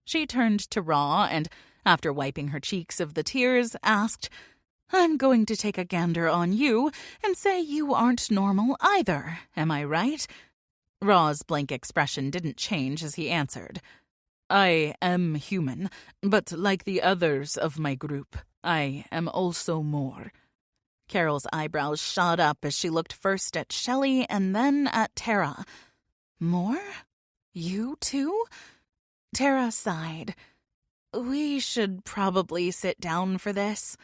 She turned to Ra and, after wiping her cheeks of the tears, asked, "I'm going to take a gander on you and say you aren't normal either, am I right?" Ra's blank expression didn't change as he answered, "I am human, but like the others of my group, I am also more." Carol's eyebrows shot up as she looked first at Shelley and then at Tara. "More? You too?" Tara sighed. "We should probably sit down for this."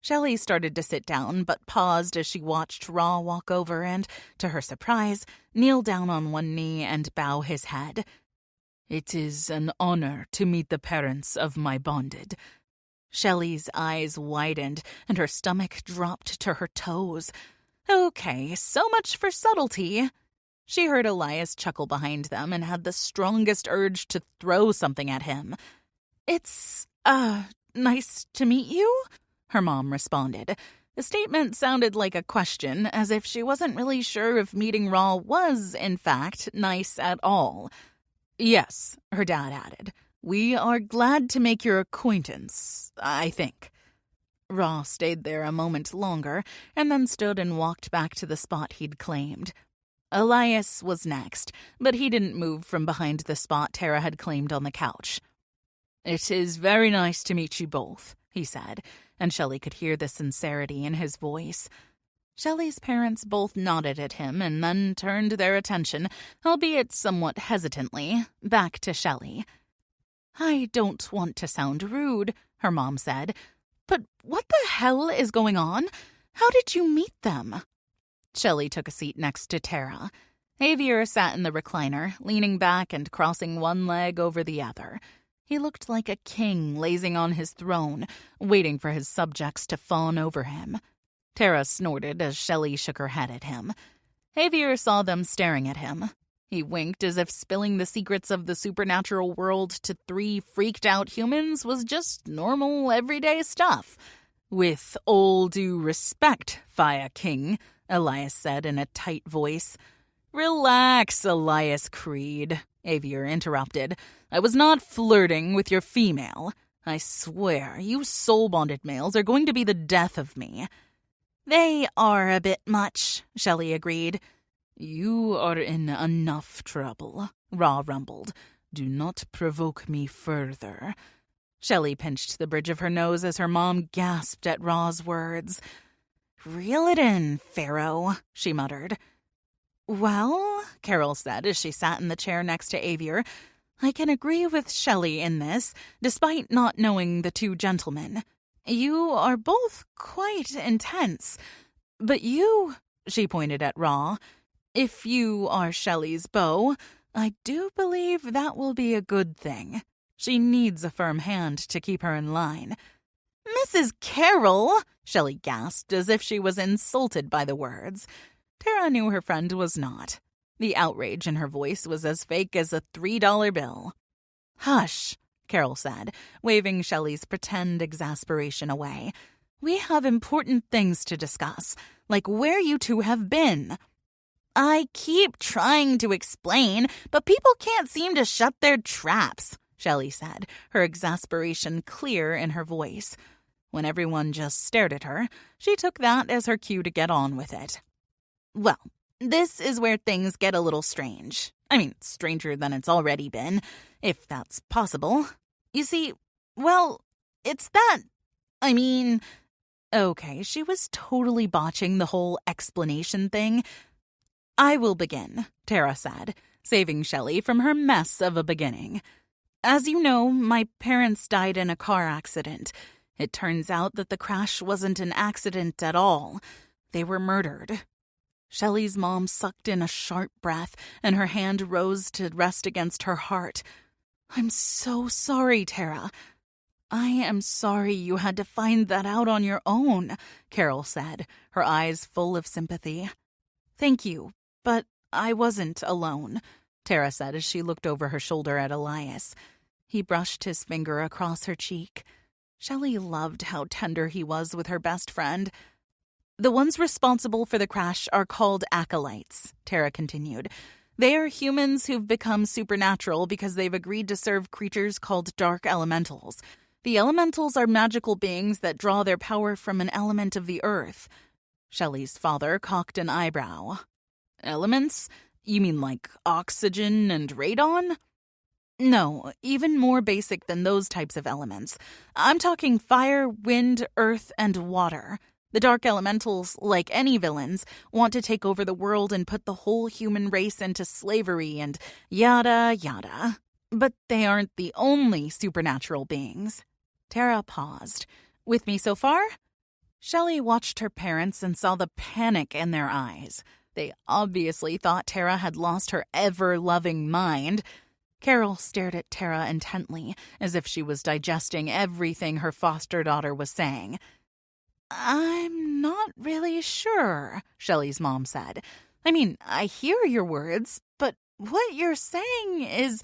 Shelley started to sit down, but paused as she watched Ra walk over and, to her surprise, kneel down on one knee and bow his head. "It is an honor to meet the parents of my bonded." Shelley's eyes widened, and her stomach dropped to her toes. "Okay, so much for subtlety." She heard Elias chuckle behind them and had the strongest urge to throw something at him. "It's, nice to meet you?" her mom responded. The statement sounded like a question, as if she wasn't really sure if meeting Ra was, in fact, nice at all. "Yes," her dad added. "We are glad to make your acquaintance, I think." Ra stayed there a moment longer, and then stood and walked back to the spot he'd claimed. Elias was next, but he didn't move from behind the spot Tara had claimed on the couch. "It is very nice to meet you both," he said, and Shelley could hear the sincerity in his voice. Shelley's parents both nodded at him and then turned their attention, albeit somewhat hesitantly, back to Shelley. "I don't want to sound rude," her mom said, "but what the hell is going on? How did you meet them?" Shelley took a seat next to Tara. Xavier sat in the recliner, leaning back and crossing one leg over the other. He looked like a king lazing on his throne, waiting for his subjects to fawn over him. Tara snorted as Shelley shook her head at him. Xavier saw them staring at him. He winked as if spilling the secrets of the supernatural world to 3 freaked-out humans was just normal, everyday stuff. "With all due respect, Fire King," Elias said in a tight voice. "Relax, Elias Creed," Xavier interrupted. "I was not flirting with your female. I swear, you soul-bonded males are going to be the death of me." They are a bit much, Shelley agreed. You are in enough trouble, Ra rumbled. Do not provoke me further. Shelley pinched the bridge of her nose as her mom gasped at Ra's words. Reel it in, Pharaoh, she muttered. Well, Carol said as she sat in the chair next to Avier, I can agree with Shelley in this, despite not knowing the two gentlemen. You are both quite intense. But you, she pointed at Ra, if you are Shelley's beau, I do believe that will be a good thing. She needs a firm hand to keep her in line. Mrs. Carroll, Shelley gasped as if she was insulted by the words. Tara knew her friend was not. The outrage in her voice was as fake as a $3 bill. Hush, Carol said, waving Shelley's pretend exasperation away. We have important things to discuss, like where you two have been. I keep trying to explain, but people can't seem to shut their traps, Shelley said, her exasperation clear in her voice. When everyone just stared at her, she took that as her cue to get on with it. Well, this is where things get a little strange. I mean, stranger than it's already been, if that's possible. You see, well, it's that... Okay, she was totally botching the whole explanation thing. I will begin, Tara said, saving Shelley from her mess of a beginning. As you know, my parents died in a car accident. It turns out that the crash wasn't an accident at all. They were murdered. Shelley's mom sucked in a sharp breath, and her hand rose to rest against her heart. I'm so sorry, Tara. I am sorry you had to find that out on your own, Carol said, her eyes full of sympathy. Thank you, but I wasn't alone, Tara said as she looked over her shoulder at Elias. He brushed his finger across her cheek. Shelley loved how tender he was with her best friend. The ones responsible for the crash are called acolytes, Tara continued. They are humans who've become supernatural because they've agreed to serve creatures called dark elementals. The elementals are magical beings that draw their power from an element of the earth. Shelley's father cocked an eyebrow. Elements? You mean like oxygen and radon? No, even more basic than those types of elements. I'm talking fire, wind, earth, and water. The dark elementals, like any villains, want to take over the world and put the whole human race into slavery and yada yada. But they aren't the only supernatural beings. Tara paused. With me so far? Shelley watched her parents and saw the panic in their eyes. They obviously thought Tara had lost her ever-loving mind. Carol stared at Tara intently, as if she was digesting everything her foster daughter was saying. I'm not really sure, Shelley's mom said. I hear your words, but what you're saying is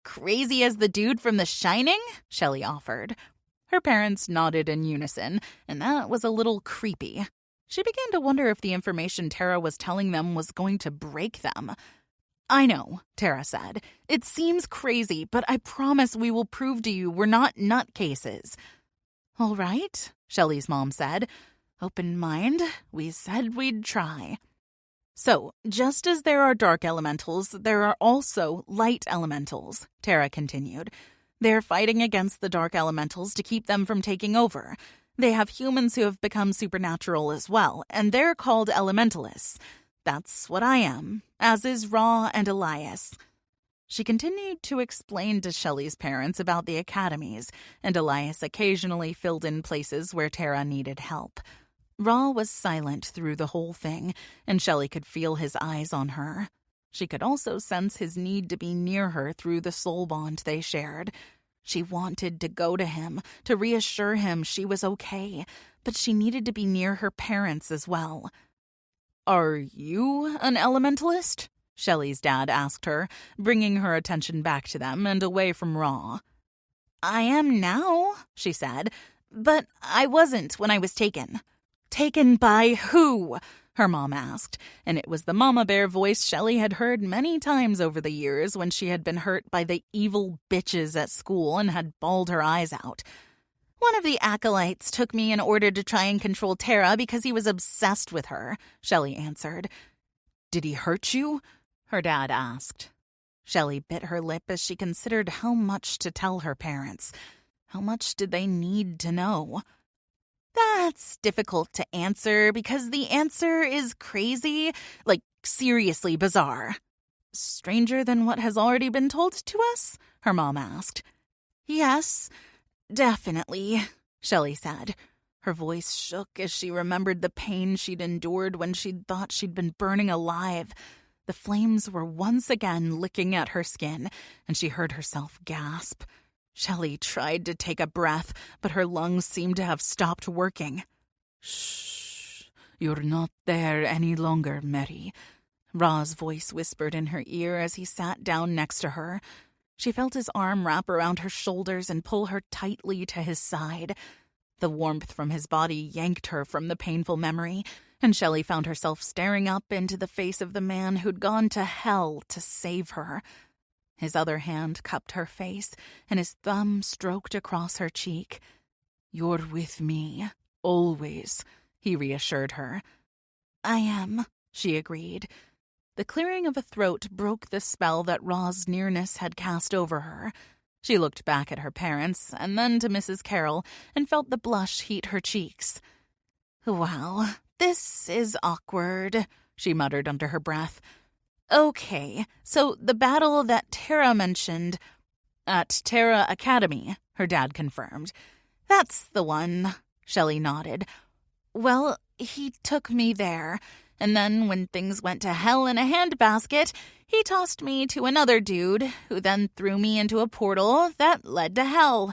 crazy as the dude from The Shining, Shelley offered. Her parents nodded in unison, and that was a little creepy. She began to wonder if the information Tara was telling them was going to break them. I know, Tara said. It seems crazy, but I promise we will prove to you we're not nutcases. All right, Shelley's mom said. Open mind, we said we'd try. So, just as there are dark elementals, there are also light elementals, Tara continued. They're fighting against the dark elementals to keep them from taking over. They have humans who have become supernatural as well, and they're called elementalists. That's what I am, as is Ra and Elias. She continued to explain to Shelley's parents about the academies, and Elias occasionally filled in places where Tara needed help. Ra was silent through the whole thing, and Shelley could feel his eyes on her. She could also sense his need to be near her through the soul bond they shared. She wanted to go to him, to reassure him she was okay, but she needed to be near her parents as well. Are you an elementalist? Shelley's dad asked her, bringing her attention back to them and away from Ra. I am now, she said, but I wasn't when I was taken. Taken by who? Her mom asked, and it was the mama bear voice Shelley had heard many times over the years when she had been hurt by the evil bitches at school and had bawled her eyes out. One of the acolytes took me in order to try and control Tara because he was obsessed with her, Shelley answered. Did he hurt you? Her dad asked. Shelley bit her lip as she considered how much to tell her parents. How much did they need to know? That's difficult to answer because the answer is crazy, like seriously bizarre. Stranger than what has already been told to us? Her mom asked. Yes, definitely, Shelley said. Her voice shook as she remembered the pain she'd endured when she'd thought she'd been burning alive. The flames were once again licking at her skin, and she heard herself gasp. Shelley tried to take a breath, but her lungs seemed to have stopped working. Shh, you're not there any longer, Mary. Ra's voice whispered in her ear as he sat down next to her. She felt his arm wrap around her shoulders and pull her tightly to his side. The warmth from his body yanked her from the painful memory, and Shelley found herself staring up into the face of the man who'd gone to hell to save her. His other hand cupped her face, and his thumb stroked across her cheek. You're with me, always, he reassured her. I am, she agreed. The clearing of a throat broke the spell that Ra's nearness had cast over her. She looked back at her parents, and then to Mrs. Carroll, and felt the blush heat her cheeks. Wow, this is awkward, she muttered under her breath. Okay, so the battle that Tara mentioned... At Tara Academy, her dad confirmed. That's the one, Shelley nodded. Well, he took me there, and then when things went to hell in a handbasket, he tossed me to another dude, who then threw me into a portal that led to hell.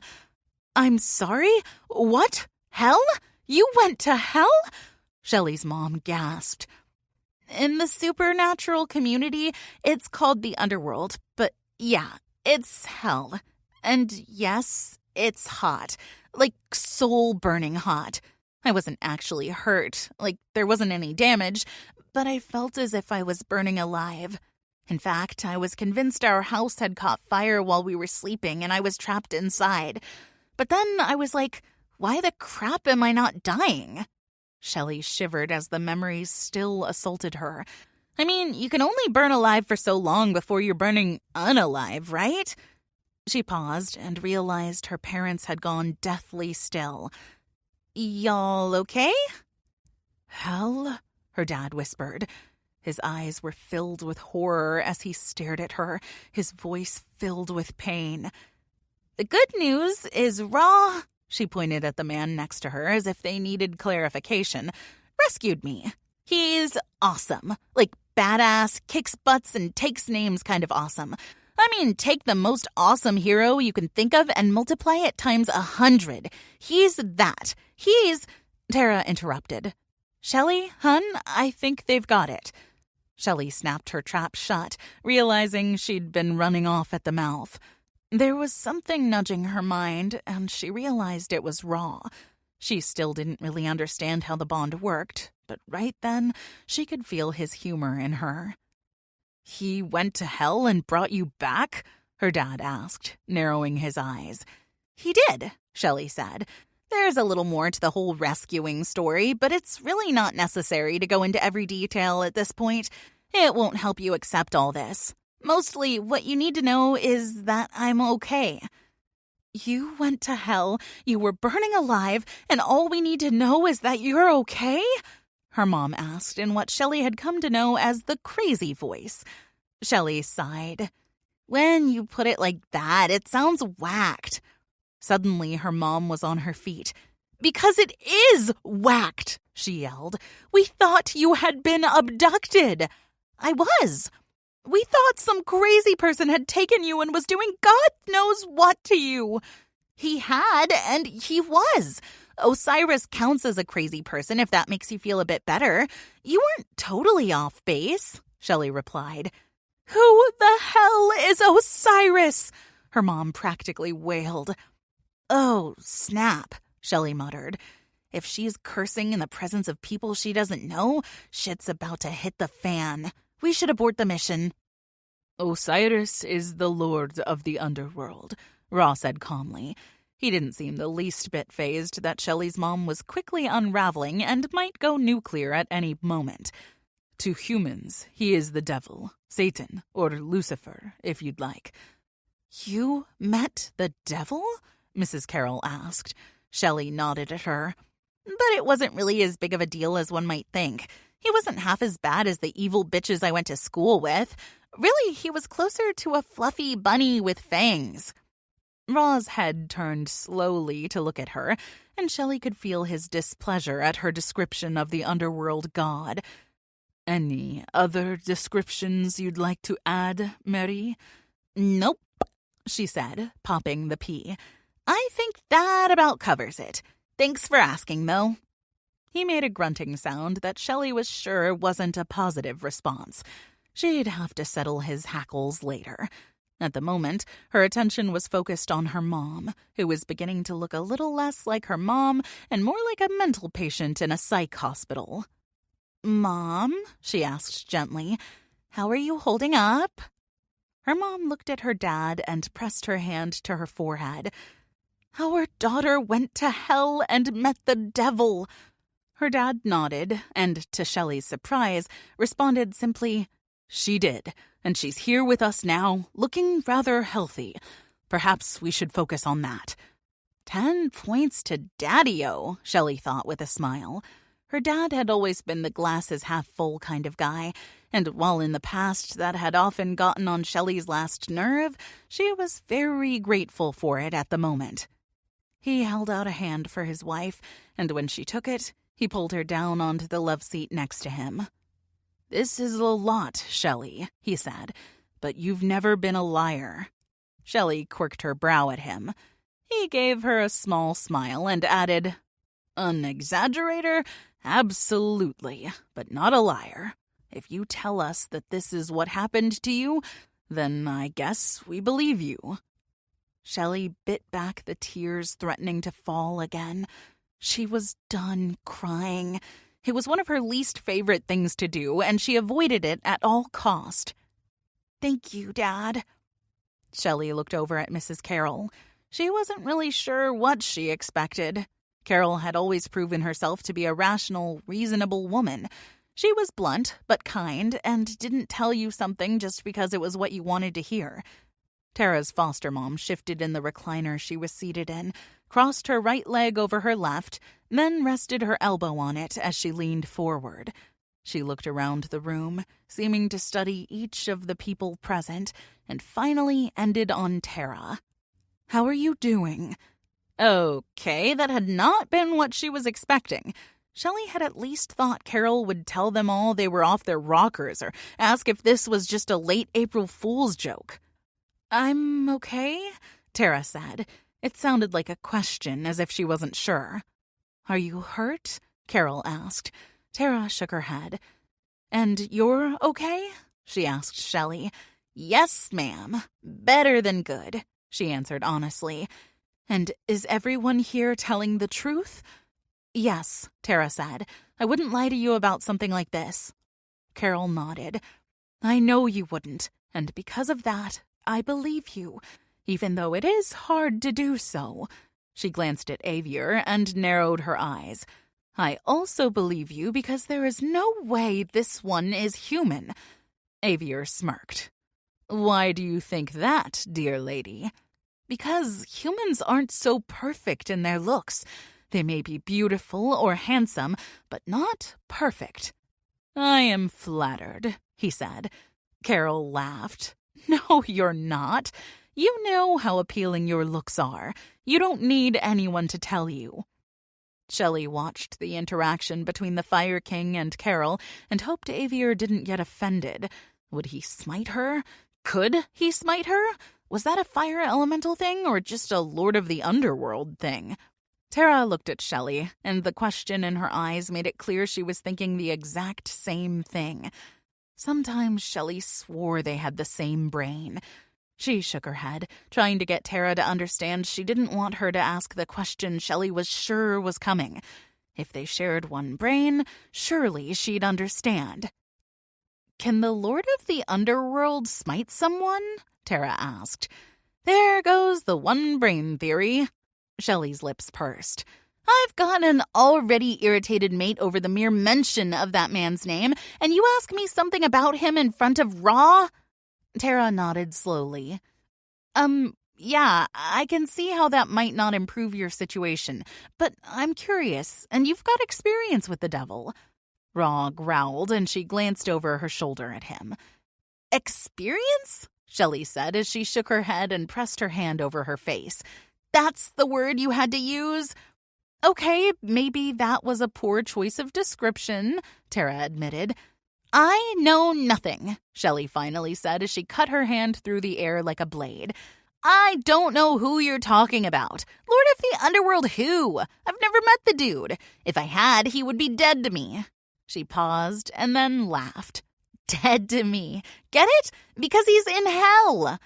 I'm sorry? What? Hell? You went to hell? Shelley's mom gasped. In the supernatural community, it's called the underworld, but yeah, it's hell. And yes, it's hot. Like soul-burning hot. I wasn't actually hurt, like there wasn't any damage, but I felt as if I was burning alive. In fact, I was convinced our house had caught fire while we were sleeping and I was trapped inside. But then I was like, why the crap am I not dying? Shelley shivered as the memories still assaulted her. I mean, you can only burn alive for so long before you're burning unalive, right? She paused and realized her parents had gone deathly still. Y'all okay? Hell? Her dad whispered. His eyes were filled with horror as he stared at her, his voice filled with pain. The good news is Ra, she pointed at the man next to her as if they needed clarification, rescued me. He's awesome. Like badass, kicks butts and takes names kind of awesome. I mean, take the most awesome hero you can think of and multiply it times 100. He's that. Tara interrupted. Shelley, hun, I think they've got it. Shelley snapped her trap shut, realizing she'd been running off at the mouth. There was something nudging her mind, and she realized it was Ra. She still didn't really understand how the bond worked, but right then, she could feel his humor in her. He went to hell and brought you back? Her dad asked, narrowing his eyes. He did, Shelley said. There's a little more to the whole rescuing story, but it's really not necessary to go into every detail at this point. It won't help you accept all this. Mostly, what you need to know is that I'm okay. You went to hell, you were burning alive, and all we need to know is that you're okay? Her mom asked in what Shelley had come to know as the crazy voice. Shelley sighed. When you put it like that, it sounds whacked. Suddenly, her mom was on her feet. Because it is whacked, she yelled. We thought you had been abducted. I was. We thought some crazy person had taken you and was doing God knows what to you. He had, and he was. Osiris counts as a crazy person if that makes you feel a bit better. You weren't totally off base, Shelley replied. Who the hell is Osiris? Her mom practically wailed. Oh, snap, Shelley muttered. If she's cursing in the presence of people she doesn't know, shit's about to hit the fan. We should abort the mission. Osiris is the lord of the underworld, Ra said calmly. He didn't seem the least bit fazed that Shelley's mom was quickly unraveling and might go nuclear at any moment. To humans, he is the devil, Satan, or Lucifer, if you'd like. You met the devil? Mrs. Carroll asked. Shelley nodded at her. But it wasn't really as big of a deal as one might think. He wasn't half as bad as the evil bitches I went to school with. Really, he was closer to a fluffy bunny with fangs. Ra's head turned slowly to look at her, and Shelley could feel his displeasure at her description of the underworld god. Any other descriptions you'd like to add, Mary? Nope, she said, popping the pea. I think that about covers it. Thanks for asking, though. He made a grunting sound that Shelley was sure wasn't a positive response. She'd have to settle his hackles later. At the moment, her attention was focused on her mom, who was beginning to look a little less like her mom and more like a mental patient in a psych hospital. Mom, she asked gently, how are you holding up? Her mom looked at her dad and pressed her hand to her forehead. Our daughter went to hell and met the devil. Her dad nodded and, to Shelley's surprise, responded simply, She did, and she's here with us now, looking rather healthy. Perhaps we should focus on that. 10 points to Daddy-o, Shelley thought with a smile. Her dad had always been the glasses-half-full kind of guy, and while in the past that had often gotten on Shelley's last nerve, she was very grateful for it at the moment. He held out a hand for his wife, and when she took it, he pulled her down onto the love seat next to him. This is a lot, Shelley, he said, but you've never been a liar. Shelley quirked her brow at him. He gave her a small smile and added, An exaggerator? Absolutely, but not a liar. If you tell us that this is what happened to you, then I guess we believe you. Shelley bit back the tears threatening to fall again. She was done crying. It was one of her least favorite things to do, and she avoided it at all cost. Thank you, Dad. Shelley looked over at Mrs. Carroll. She wasn't really sure what she expected. Carol had always proven herself to be a rational, reasonable woman. She was blunt, but kind, and didn't tell you something just because it was what you wanted to hear. Tara's foster mom shifted in the recliner she was seated in, crossed her right leg over her left, then rested her elbow on it as she leaned forward. She looked around the room, seeming to study each of the people present, and finally ended on Tara. How are you doing? Okay, that had not been what she was expecting. Shelley had at least thought Carol would tell them all they were off their rockers or ask if this was just a late April Fool's joke. I'm okay, Tara said. It sounded like a question, as if she wasn't sure. Are you hurt? Carol asked. Tara shook her head. And you're okay? She asked Shelley. Yes, ma'am. Better than good, she answered honestly. And is everyone here telling the truth? Yes, Tara said. I wouldn't lie to you about something like this. Carol nodded. I know you wouldn't, and because of that, I believe you, even though it is hard to do so. She glanced at Avier and narrowed her eyes. I also believe you because there is no way this one is human. Avier smirked. Why do you think that, dear lady? Because humans aren't so perfect in their looks. They may be beautiful or handsome, but not perfect. I am flattered, he said. Carol laughed. No, you're not. You know how appealing your looks are. You don't need anyone to tell you. Shelley watched the interaction between the Fire King and Carol and hoped Avier didn't get offended. Would he smite her? Could he smite her? Was that a fire elemental thing or just a Lord of the Underworld thing? Tara looked at Shelley, and the question in her eyes made it clear she was thinking the exact same thing. Sometimes Shelley swore they had the same brain. She shook her head, trying to get Tara to understand she didn't want her to ask the question Shelley was sure was coming. If they shared one brain, surely she'd understand. Can the Lord of the Underworld smite someone? Tara asked. There goes the one brain theory. Shelley's lips pursed. I've got an already irritated mate over the mere mention of that man's name, and you ask me something about him in front of Raw? Tara nodded slowly. Yeah, I can see how that might not improve your situation, but I'm curious, and you've got experience with the devil. Raw growled, and she glanced over her shoulder at him. Experience? Shelley said as she shook her head and pressed her hand over her face. That's the word you had to use? Okay, maybe that was a poor choice of description, Tara admitted. I know nothing, Shelley finally said as she cut her hand through the air like a blade. I don't know who you're talking about. Lord of the Underworld who? I've never met the dude. If I had, he would be dead to me. She paused and then laughed. Dead to me. Get it? Because he's in hell.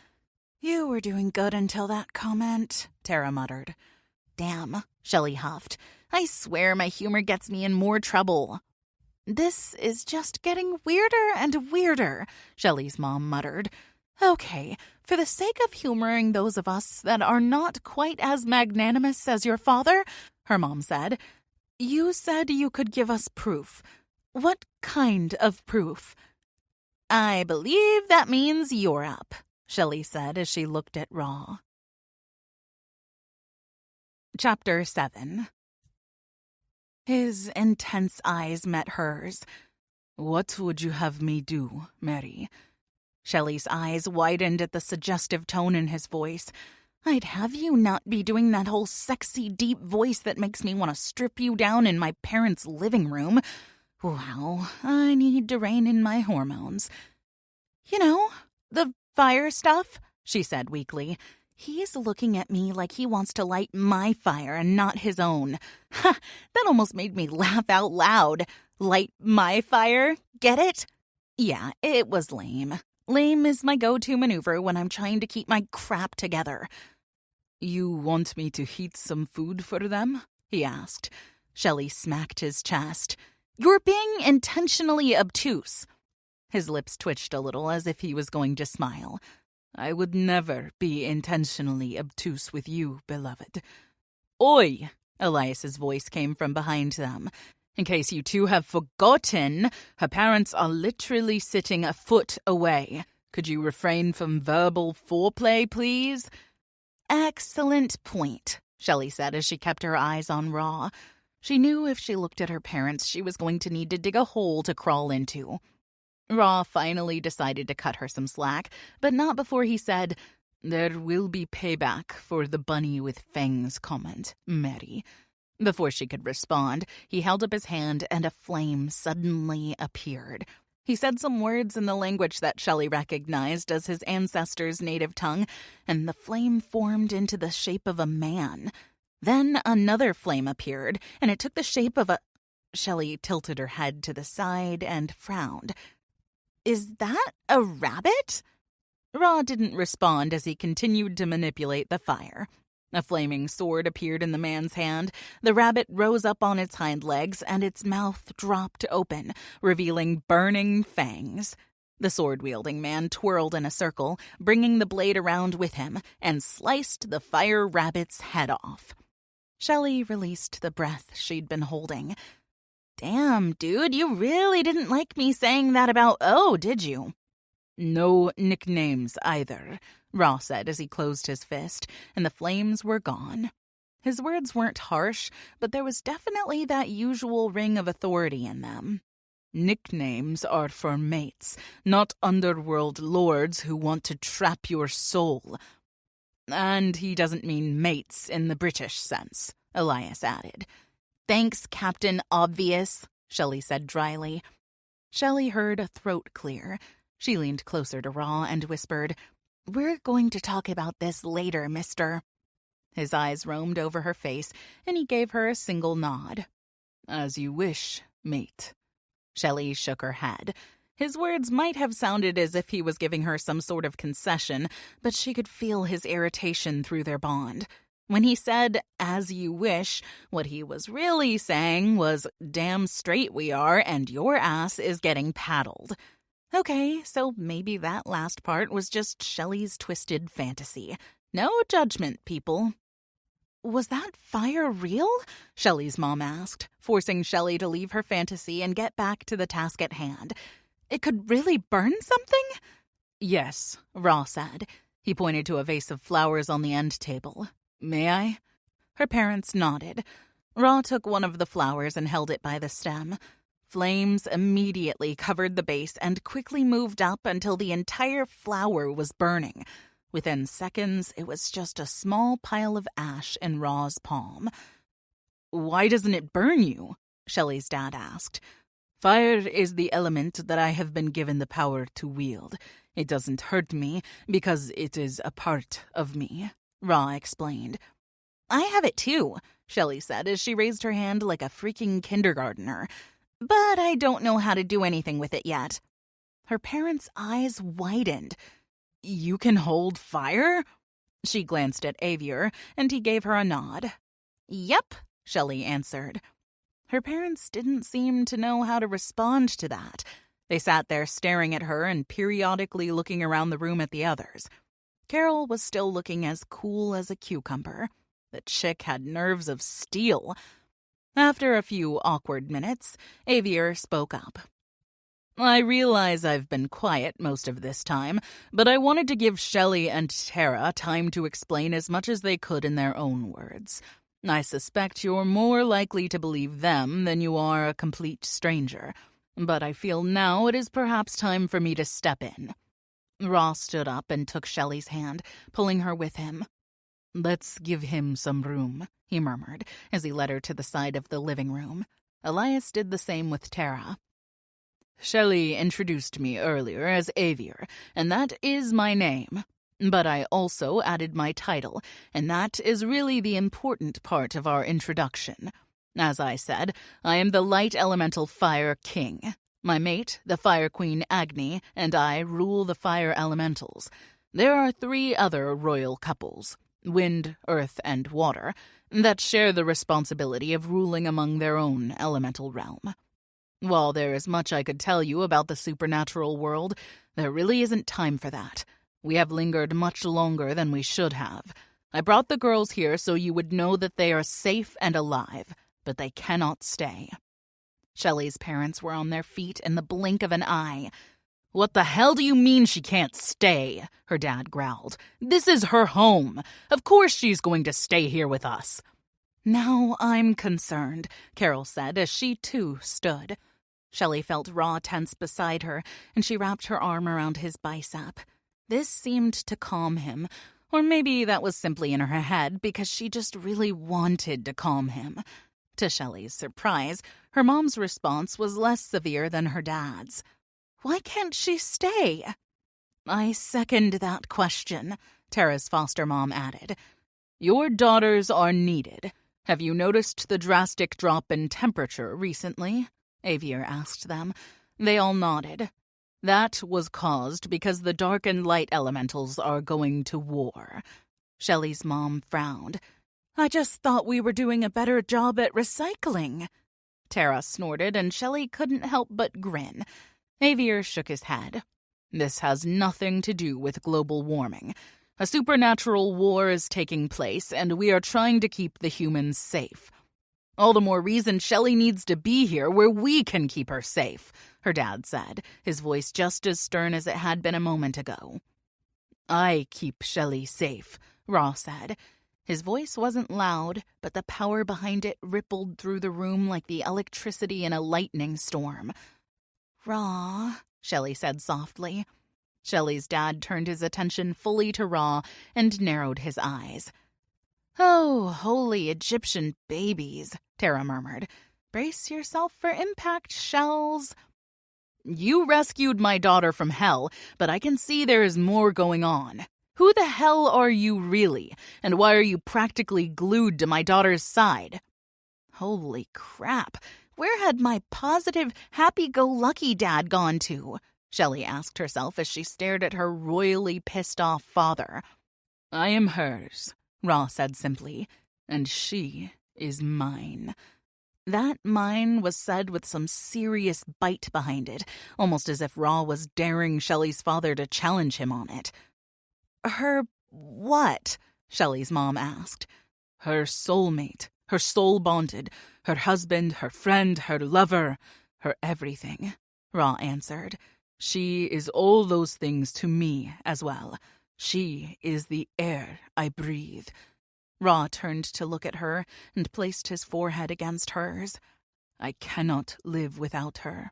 You were doing good until that comment, Tara muttered. Damn, Shelley huffed. I swear my humor gets me in more trouble. This is just getting weirder and weirder, Shelley's mom muttered. Okay, for the sake of humoring those of us that are not quite as magnanimous as your father, her mom said, you said you could give us proof. What kind of proof? I believe that means you're up, Shelley said as she looked at Raw. Chapter 7. His intense eyes met hers. What would you have me do, Mary? Shelley's eyes widened at the suggestive tone in his voice. I'd have you not be doing that whole sexy, deep voice that makes me want to strip you down in my parents' living room. Wow, I need to rein in my hormones. You know, the fire stuff, she said weakly. He's looking at me like he wants to light my fire and not his own. Ha, that almost made me laugh out loud. Light my fire? Get it? Yeah, it was lame. Lame is my go-to maneuver when I'm trying to keep my crap together. You want me to heat some food for them? He asked. Shelley smacked his chest. You're being intentionally obtuse. His lips twitched a little as if he was going to smile. I would never be intentionally obtuse with you, beloved. Oi! Elias's voice came from behind them. In case you two have forgotten, her parents are literally sitting a foot away. Could you refrain from verbal foreplay, please? Excellent point, Shelley said as she kept her eyes on Raw. She knew if she looked at her parents, she was going to need to dig a hole to crawl into. Raw finally decided to cut her some slack, but not before he said, There will be payback for the bunny with fangs comment, Mary. Before she could respond, he held up his hand and a flame suddenly appeared. He said some words in the language that Shelley recognized as his ancestors' native tongue, and the flame formed into the shape of a man. Then another flame appeared, and it took the shape of a... Shelley tilted her head to the side and frowned. Is that a rabbit? Raw didn't respond as he continued to manipulate the fire. A flaming sword appeared in the man's hand. The rabbit rose up on its hind legs, and its mouth dropped open, revealing burning fangs. The sword-wielding man twirled in a circle, bringing the blade around with him, and sliced the fire rabbit's head off. Shelley released the breath she'd been holding. Damn, dude, you really didn't like me saying that about O, did you? No nicknames either, Raw said as he closed his fist, and the flames were gone. His words weren't harsh, but there was definitely that usual ring of authority in them. Nicknames are for mates, not underworld lords who want to trap your soul. And he doesn't mean mates in the British sense, Elias added. Thanks, Captain Obvious, Shelley said dryly. Shelley heard a throat clear. She leaned closer to Raw and whispered, We're going to talk about this later, mister. His eyes roamed over her face, and he gave her a single nod. As you wish, mate. Shelley shook her head. His words might have sounded as if he was giving her some sort of concession, but she could feel his irritation through their bond. When he said, as you wish, what he was really saying was, damn straight we are, and your ass is getting paddled. Okay, so maybe that last part was just Shelley's twisted fantasy. No judgment, people. Was that fire real? Shelley's mom asked, forcing Shelley to leave her fantasy and get back to the task at hand. It could really burn something? Yes, Ra said. He pointed to a vase of flowers on the end table. May I? Her parents nodded. Ra took one of the flowers and held it by the stem. Flames immediately covered the base and quickly moved up until the entire flower was burning. Within seconds, it was just a small pile of ash in Ra's palm. Why doesn't it burn you? Shelley's dad asked. Fire is the element that I have been given the power to wield. It doesn't hurt me because it is a part of me, Ra explained. I have it too, Shelley said as she raised her hand like a freaking kindergartner. But I don't know how to do anything with it yet. Her parents' eyes widened. You can hold fire? She glanced at Avier, and he gave her a nod. Yep, Shelley answered. Her parents didn't seem to know how to respond to that. They sat there staring at her and periodically looking around the room at the others. Carol was still looking as cool as a cucumber. The chick had nerves of steel. After a few awkward minutes, Avier spoke up. I realize I've been quiet most of this time, but I wanted to give Shelley and Tara time to explain as much as they could in their own words. I suspect you're more likely to believe them than you are a complete stranger, but I feel now it is perhaps time for me to step in. Ross stood up and took Shelley's hand, pulling her with him. Let's give him some room, he murmured, as he led her to the side of the living room. Elias did the same with Tara. Shelley introduced me earlier as Avier, and that is my name. But I also added my title, and that is really the important part of our introduction. As I said, I am the Light Elemental Fire King. My mate, the Fire Queen Agni, and I rule the Fire Elementals. There are 3 other royal couples, Wind, Earth, and Water, that share the responsibility of ruling among their own elemental realm. While there is much I could tell you about the supernatural world, there really isn't time for that. We have lingered much longer than we should have. I brought the girls here so you would know that they are safe and alive, but they cannot stay. Shelley's parents were on their feet in the blink of an eye. What the hell do you mean she can't stay? Her dad growled. This is her home. Of course she's going to stay here with us. Now I'm concerned, Carol said as she too stood. Shelley felt Ra tense beside her, and she wrapped her arm around his bicep. This seemed to calm him, or maybe that was simply in her head because she just really wanted to calm him. To Shelley's surprise, her mom's response was less severe than her dad's. Why can't she stay? I second that question, Tara's foster mom added. Your daughters are needed. Have you noticed the drastic drop in temperature recently? Avier asked them. They all nodded. That was caused because the dark and light elementals are going to war. Shelley's mom frowned. I just thought we were doing a better job at recycling. Tara snorted, and Shelley couldn't help but grin. Avier shook his head. This has nothing to do with global warming. A supernatural war is taking place, and we are trying to keep the humans safe. All the more reason Shelley needs to be here where we can keep her safe, her dad said, his voice just as stern as it had been a moment ago. I keep Shelley safe, Ra said. His voice wasn't loud, but the power behind it rippled through the room like the electricity in a lightning storm. Ra, Shelley said softly. Shelley's dad turned his attention fully to Ra and narrowed his eyes. Oh, holy Egyptian babies, Tara murmured. Brace yourself for impact, Shells. You rescued my daughter from hell, but I can see there is more going on. Who the hell are you really, and why are you practically glued to my daughter's side? Holy crap, where had my positive, happy-go-lucky dad gone to? Shelley asked herself as she stared at her royally pissed-off father. I am hers, Ra said simply, and she is mine. That mine was said with some serious bite behind it, almost as if Ra was daring Shelley's father to challenge him on it. Her what? Shelley's mom asked. Her soulmate, her soul-bonded, her husband, her friend, her lover, her everything, Ra answered. She is all those things to me as well. She is the air I breathe. Ra turned to look at her and placed his forehead against hers. I cannot live without her.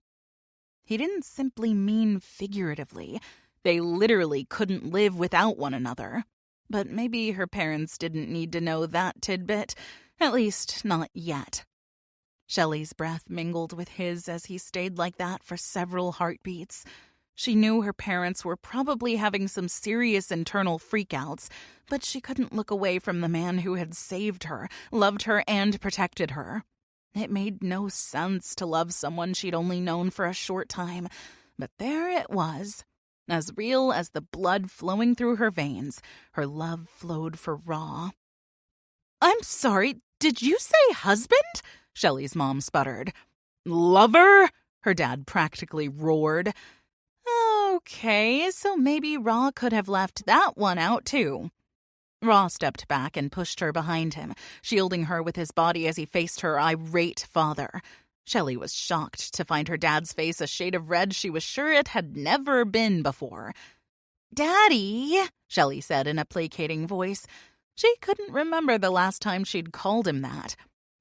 He didn't simply mean figuratively. They literally couldn't live without one another. But maybe her parents didn't need to know that tidbit, at least not yet. Shelley's breath mingled with his as he stayed like that for several heartbeats. She knew her parents were probably having some serious internal freakouts, but she couldn't look away from the man who had saved her, loved her, and protected her. It made no sense to love someone she'd only known for a short time, but there it was. As real as the blood flowing through her veins, her love flowed for Ra. "I'm sorry, did you say husband?" Shelley's mom sputtered. "Lover?" her dad practically roared. Okay, so maybe Ra could have left that one out too. Ra stepped back and pushed her behind him, shielding her with his body as he faced her irate father. Shelley was shocked to find her dad's face a shade of red she was sure it had never been before. "Daddy," Shelley said in a placating voice. She couldn't remember the last time she'd called him that.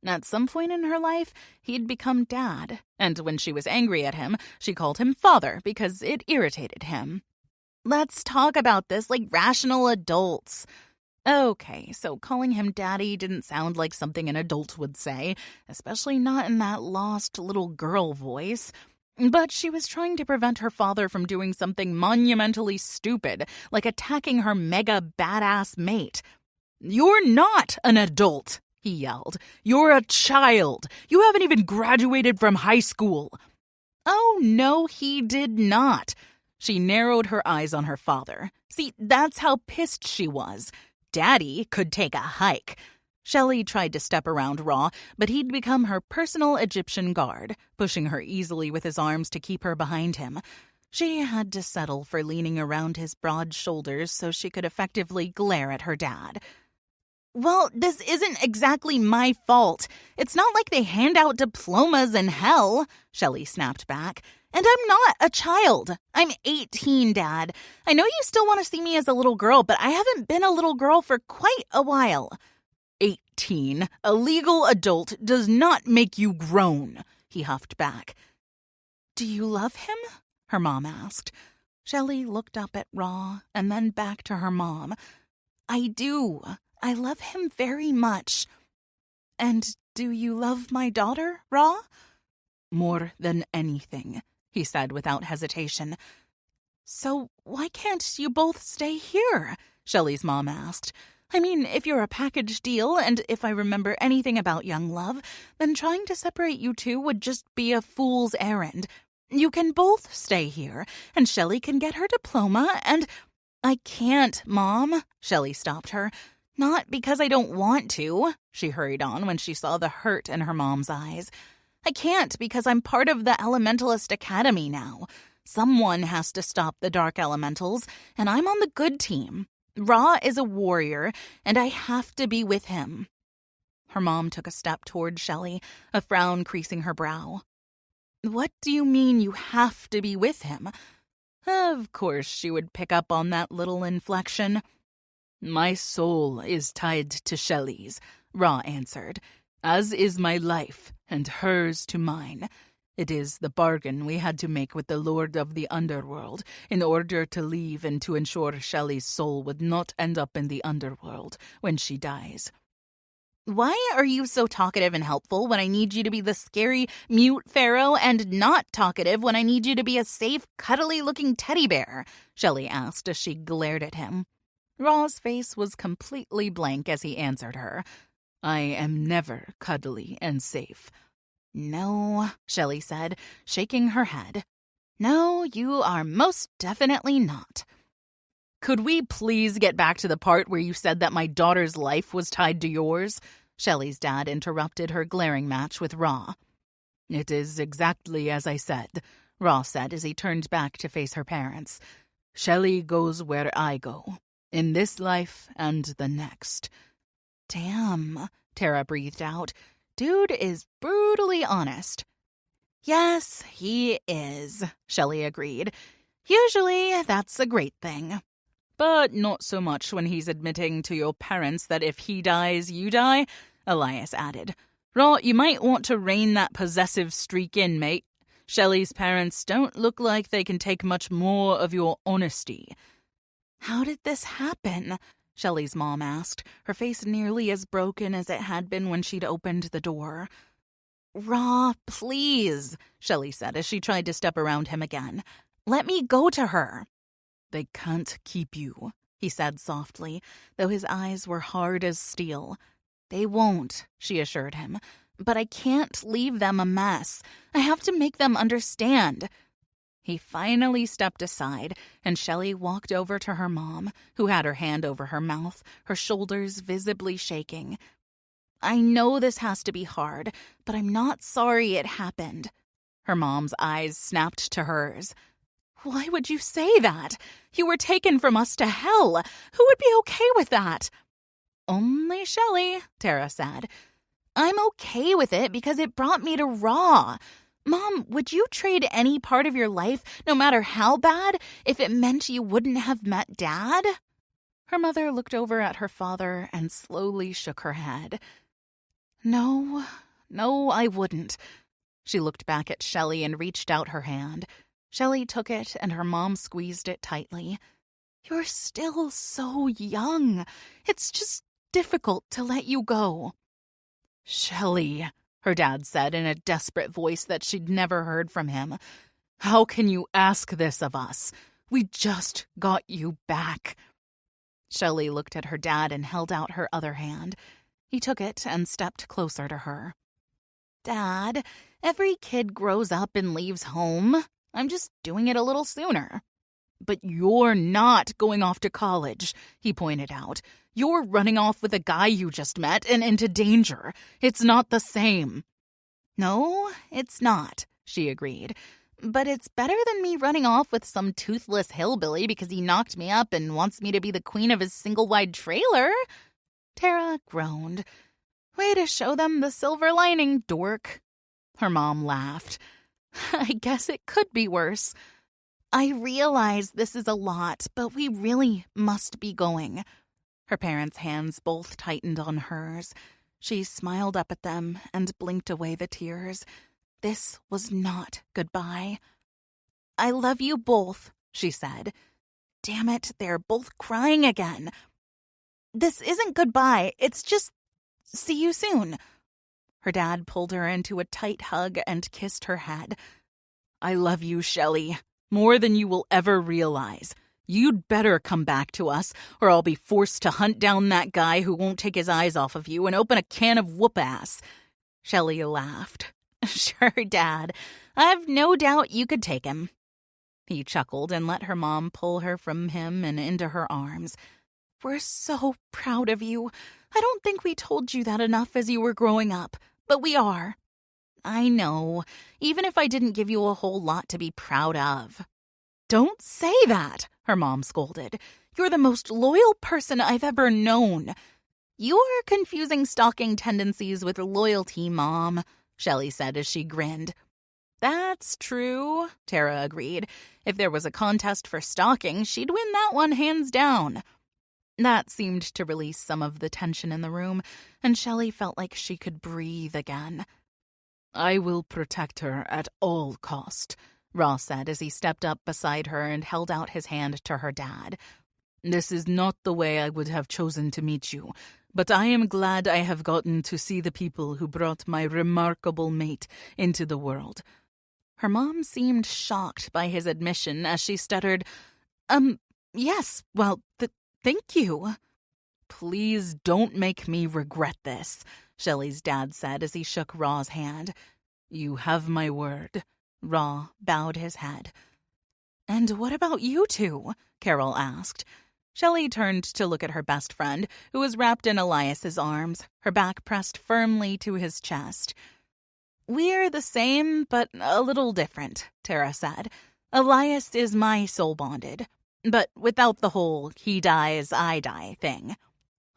At some point in her life, he'd become Dad, and when she was angry at him, she called him Father because it irritated him. "Let's talk about this like rational adults." Okay, so calling him Daddy didn't sound like something an adult would say, especially not in that lost little girl voice. But she was trying to prevent her father from doing something monumentally stupid, like attacking her mega badass mate. "You're not an adult," he yelled. "You're a child. You haven't even graduated from high school." Oh, no, he did not. She narrowed her eyes on her father. See, that's how pissed she was. Daddy could take a hike. Shelley tried to step around Ra, but he'd become her personal Egyptian guard, pushing her easily with his arms to keep her behind him. She had to settle for leaning around his broad shoulders so she could effectively glare at her dad. "Well, this isn't exactly my fault. It's not like they hand out diplomas in hell," Shelley snapped back. "And I'm not a child. I'm 18, Dad. I know you still want to see me as a little girl, but I haven't been a little girl for quite a while." 18, a legal adult, does not make you grown, he huffed back. "Do you love him?" her mom asked. Shelley looked up at Ra and then back to her mom. "I do. I love him very much." "And do you love my daughter, Ra?" "More than anything," he said without hesitation. "So why can't you both stay here?" Shelley's mom asked. "I mean, if you're a package deal, and if I remember anything about young love, then trying to separate you two would just be a fool's errand. You can both stay here, and Shelley can get her diploma, and—" "I can't, Mom," Shelley stopped her. "Not because I don't want to," she hurried on when she saw the hurt in her mom's eyes. "I can't because I'm part of the Elementalist Academy now. Someone has to stop the dark elementals, and I'm on the good team. Ra is a warrior, and I have to be with him." Her mom took a step toward Shelley, a frown creasing her brow. "What do you mean you have to be with him?" Of course she would pick up on that little inflection. "My soul is tied to Shelley's," Ra answered, "as is my life, and hers to mine. It is the bargain we had to make with the Lord of the Underworld in order to leave and to ensure Shelley's soul would not end up in the Underworld when she dies." "Why are you so talkative and helpful when I need you to be the scary, mute pharaoh and not talkative when I need you to be a safe, cuddly-looking teddy bear?" Shelley asked as she glared at him. Ra's face was completely blank as he answered her. "I am never cuddly and safe." "No," Shelley said, shaking her head. "No, you are most definitely not." "Could we please get back to the part where you said that my daughter's life was tied to yours?" Shelley's dad interrupted her glaring match with Ra. "It is exactly as I said," Ra said as he turned back to face her parents. "Shelley goes where I go, in this life and the next." Damn, Tara breathed out. Dude is brutally honest. Yes, he is, Shelley agreed. Usually, that's a great thing. But not so much when he's admitting to your parents that if he dies, you die, Elias added. Raw, you might want to rein that possessive streak in, mate. Shelley's parents don't look like they can take much more of your honesty. How did this happen? Shelley's mom asked, her face nearly as broken as it had been when she'd opened the door. Raw, please, Shelley said as she tried to step around him again. Let me go to her. They can't keep you, he said softly, though his eyes were hard as steel. They won't, she assured him. But I can't leave them a mess. I have to make them understand. He finally stepped aside, and Shelley walked over to her mom, who had her hand over her mouth, her shoulders visibly shaking. I know this has to be hard, but I'm not sorry it happened. Her mom's eyes snapped to hers. Why would you say that? You were taken from us to hell. Who would be okay with that? Only Shelley, Tara said. I'm okay with it because it brought me to Raw. Mom, would you trade any part of your life, no matter how bad, if it meant you wouldn't have met Dad? Her mother looked over at her father and slowly shook her head. No, I wouldn't. She looked back at Shelley and reached out her hand. Shelley took it and her mom squeezed it tightly. You're still so young. It's just difficult to let you go. Shelley, her dad said in a desperate voice that she'd never heard from him. How can you ask this of us? We just got you back. Shelley looked at her dad and held out her other hand. He took it and stepped closer to her. Dad, every kid grows up and leaves home. I'm just doing it a little sooner. But you're not going off to college, he pointed out. You're running off with a guy you just met and into danger. It's not the same. No, it's not, she agreed. But it's better than me running off with some toothless hillbilly because he knocked me up and wants me to be the queen of his single-wide trailer. Tara groaned. Way to show them the silver lining, dork. Her mom laughed. I guess it could be worse. I realize this is a lot, but we really must be going. Her parents' hands both tightened on hers. She smiled up at them and blinked away the tears. This was not goodbye. I love you both, she said. Damn it, they're both crying again. This isn't goodbye, it's just see you soon. Her dad pulled her into a tight hug and kissed her head. I love you, Shelley, more than you will ever realize. You'd better come back to us, or I'll be forced to hunt down that guy who won't take his eyes off of you and open a can of whoop-ass. Shelley laughed. Sure, Dad. I've no doubt you could take him. He chuckled and let her mom pull her from him and into her arms. We're so proud of you. I don't think we told you that enough as you were growing up, but we are. I know, even if I didn't give you a whole lot to be proud of. Don't say that, her mom scolded. You're the most loyal person I've ever known. You're confusing stalking tendencies with loyalty, Mom, Shelley said as she grinned. That's true, Tara agreed. If there was a contest for stalking, she'd win that one hands down. That seemed to release some of the tension in the room, and Shelley felt like she could breathe again. I will protect her at all cost, Ross said as he stepped up beside her and held out his hand to her dad. This is not the way I would have chosen to meet you, but I am glad I have gotten to see the people who brought my remarkable mate into the world. Her mom seemed shocked by his admission as she stuttered, yes, well, thank you. Please don't make me regret this, Shelley's dad said as he shook Raw's hand. You have my word. Raw bowed his head. And what about you two? Carol asked. Shelley turned to look at her best friend, who was wrapped in Elias's arms, her back pressed firmly to his chest. We're the same, but a little different, Tara said. Elias is my soul-bonded, but without the whole he dies, I die thing.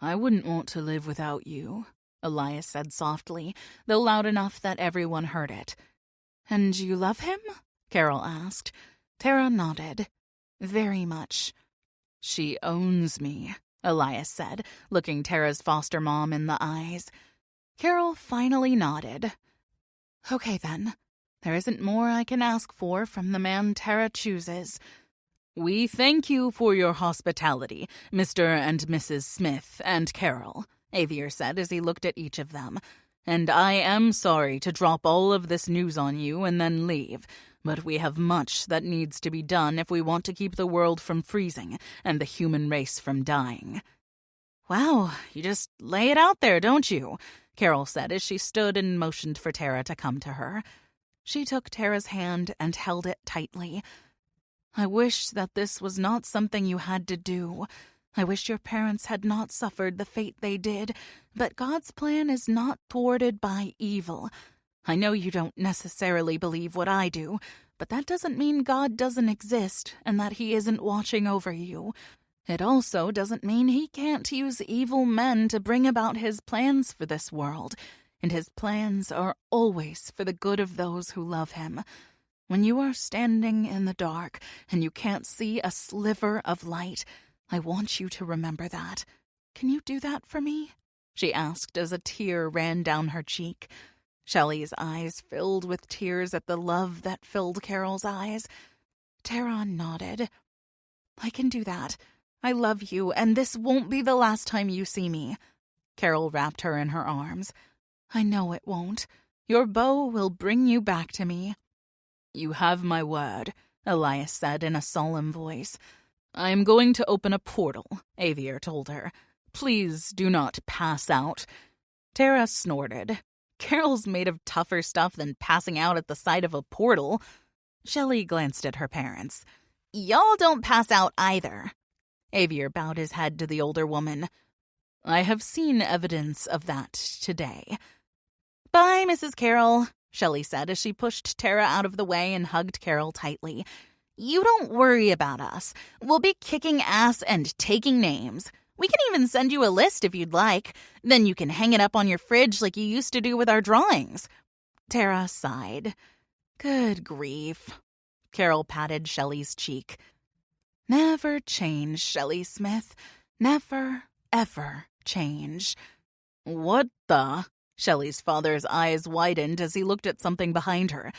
I wouldn't want to live without you, Elias said softly, though loud enough that everyone heard it. And you love him? Carol asked. Tara nodded. Very much. She owns me, Elias said, looking Tara's foster mom in the eyes. Carol finally nodded. Okay then. There isn't more I can ask for from the man Tara chooses. We thank you for your hospitality, Mr. and Mrs. Smith and Carol, Avier said as he looked at each of them. And I am sorry to drop all of this news on you and then leave, but we have much that needs to be done if we want to keep the world from freezing and the human race from dying. Wow, you just lay it out there, don't you? Carol said as she stood and motioned for Tara to come to her. She took Tara's hand and held it tightly. I wish that this was not something you had to do. I wish your parents had not suffered the fate they did, but God's plan is not thwarted by evil. I know you don't necessarily believe what I do, but that doesn't mean God doesn't exist and that he isn't watching over you. It also doesn't mean he can't use evil men to bring about his plans for this world, and his plans are always for the good of those who love him. When you are standing in the dark and you can't see a sliver of light, I want you to remember that. Can you do that for me? She asked as a tear ran down her cheek. Shelley's eyes filled with tears at the love that filled Carol's eyes. Tara nodded. I can do that. I love you, and this won't be the last time you see me. Carol wrapped her in her arms. I know it won't. Your bow will bring you back to me. You have my word, Elias said in a solemn voice. I am going to open a portal, Avier told her. Please do not pass out. Tara snorted. Carol's made of tougher stuff than passing out at the sight of a portal. Shelley glanced at her parents. Y'all don't pass out either. Avier bowed his head to the older woman. I have seen evidence of that today. Bye, Mrs. Carroll, Shelley said as she pushed Tara out of the way and hugged Carol tightly. You don't worry about us. We'll be kicking ass and taking names. We can even send you a list if you'd like. Then you can hang it up on your fridge like you used to do with our drawings. Tara sighed. Good grief. Carol patted Shelley's cheek. Never change, Shelley Smith. Never, ever change. What the? Shelley's father's eyes widened as he looked at something behind her.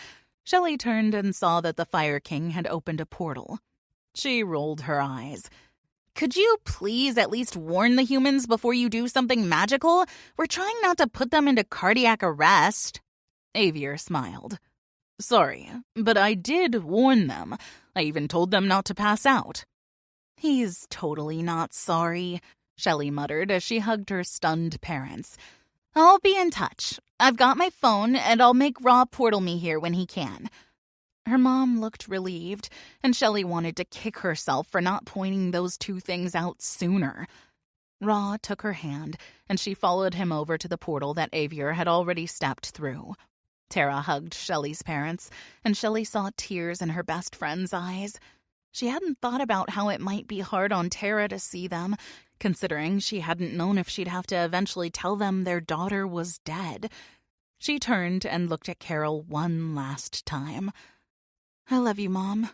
Shelley turned and saw that the Fire King had opened a portal. She rolled her eyes. Could you please at least warn the humans before you do something magical? We're trying not to put them into cardiac arrest. Avier smiled. Sorry, but I did warn them. I even told them not to pass out. He's totally not sorry, Shelley muttered as she hugged her stunned parents. I'll be in touch. I've got my phone, and I'll make Raw portal me here when he can. Her mom looked relieved, and Shelley wanted to kick herself for not pointing those two things out sooner. Raw took her hand, and she followed him over to the portal that Avier had already stepped through. Tara hugged Shelley's parents, and Shelley saw tears in her best friend's eyes. She hadn't thought about how it might be hard on Tara to see them, considering she hadn't known if she'd have to eventually tell them their daughter was dead. She turned and looked at Carol one last time. I love you, Mom.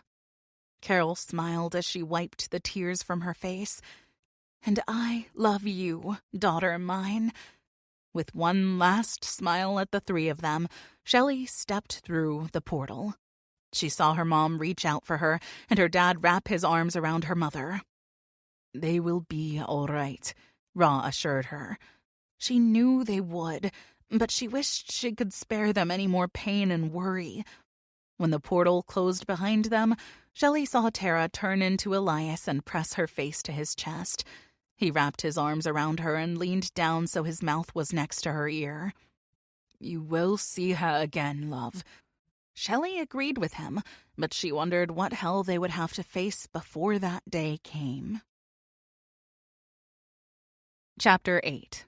Carol smiled as she wiped the tears from her face. And I love you, daughter mine. With one last smile at the three of them, Shelley stepped through the portal. She saw her mom reach out for her and her dad wrap his arms around her mother. They will be all right, Ra assured her. She knew they would, but she wished she could spare them any more pain and worry. When the portal closed behind them, Shelley saw Tara turn into Elias and press her face to his chest. He wrapped his arms around her and leaned down so his mouth was next to her ear. You will see her again, love. Shelley agreed with him, but she wondered what hell they would have to face before that day came. Chapter 8.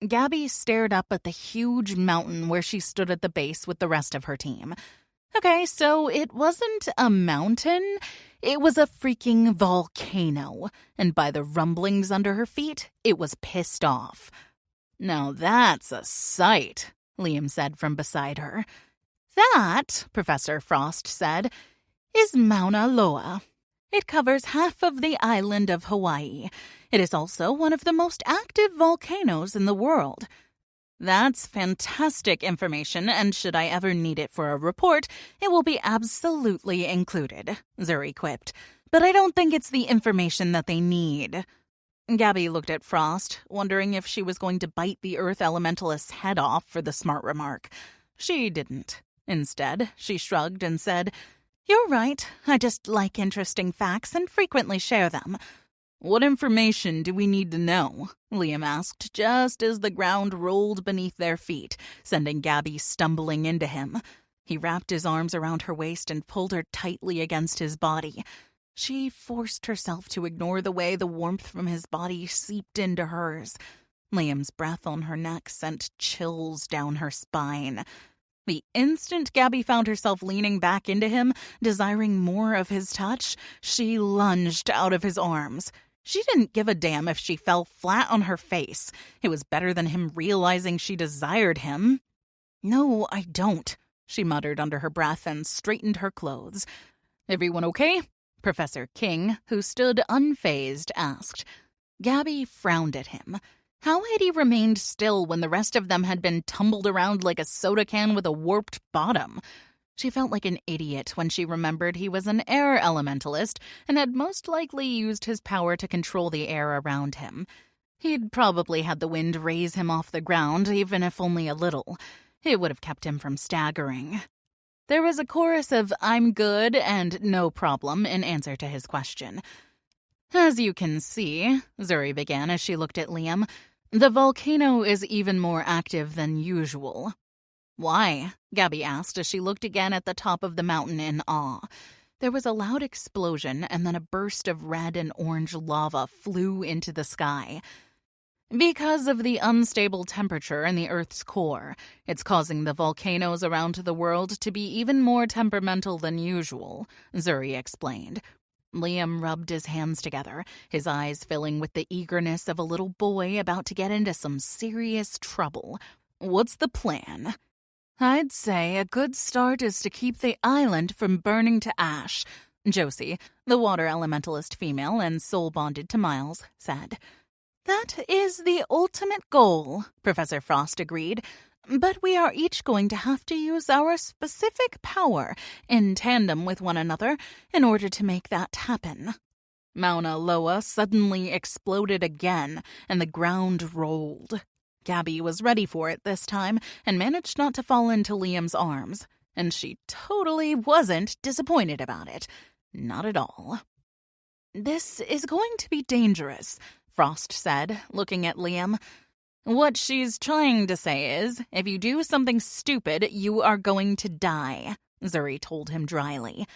Gabby stared up at the huge mountain where she stood at the base with the rest of her team. Okay, so it wasn't a mountain. It was a freaking volcano. And by the rumblings under her feet, it was pissed off. Now that's a sight, Liam said from beside her. That, Professor Frost said, is Mauna Loa. It covers half of the island of Hawaii. It is also one of the most active volcanoes in the world. That's fantastic information, and should I ever need it for a report, it will be absolutely included, Zuri quipped. But I don't think it's the information that they need. Gabby looked at Frost, wondering if she was going to bite the Earth Elementalist's head off for the smart remark. She didn't. Instead, she shrugged and said, "You're right. I just like interesting facts and frequently share them." "What information do we need to know?" Liam asked, just as the ground rolled beneath their feet, sending Gabby stumbling into him. He wrapped his arms around her waist and pulled her tightly against his body. She forced herself to ignore the way the warmth from his body seeped into hers. Liam's breath on her neck sent chills down her spine. The instant Gabby found herself leaning back into him, desiring more of his touch, she lunged out of his arms. She didn't give a damn if she fell flat on her face. It was better than him realizing she desired him. "No, I don't," she muttered under her breath and straightened her clothes. "Everyone okay?" Professor King, who stood unfazed, asked. Gabby frowned at him. How had he remained still when the rest of them had been tumbled around like a soda can with a warped bottom? She felt like an idiot when she remembered he was an air elementalist and had most likely used his power to control the air around him. He'd probably had the wind raise him off the ground, even if only a little. It would have kept him from staggering. There was a chorus of "I'm good" and "no problem" in answer to his question. "As you can see," Zuri began as she looked at Liam, "the volcano is even more active than usual." "Why?" Gabby asked as she looked again at the top of the mountain in awe. There was a loud explosion, and then a burst of red and orange lava flew into the sky. "Because of the unstable temperature in the Earth's core, it's causing the volcanoes around the world to be even more temperamental than usual," Zuri explained. Liam rubbed his hands together, his eyes filling with the eagerness of a little boy about to get into some serious trouble. "What's the plan?" "I'd say a good start is to keep the island from burning to ash," Josie, the water elementalist female and soul-bonded to Miles, said. "That is the ultimate goal," Professor Frost agreed. "But we are each going to have to use our specific power in tandem with one another in order to make that happen." Mauna Loa suddenly exploded again, and the ground rolled. Gabby was ready for it this time and managed not to fall into Liam's arms, and she totally wasn't disappointed about it. Not at all. "This is going to be dangerous," Frost said, looking at Liam. "What she's trying to say is, if you do something stupid, you are going to die," Zuri told him dryly.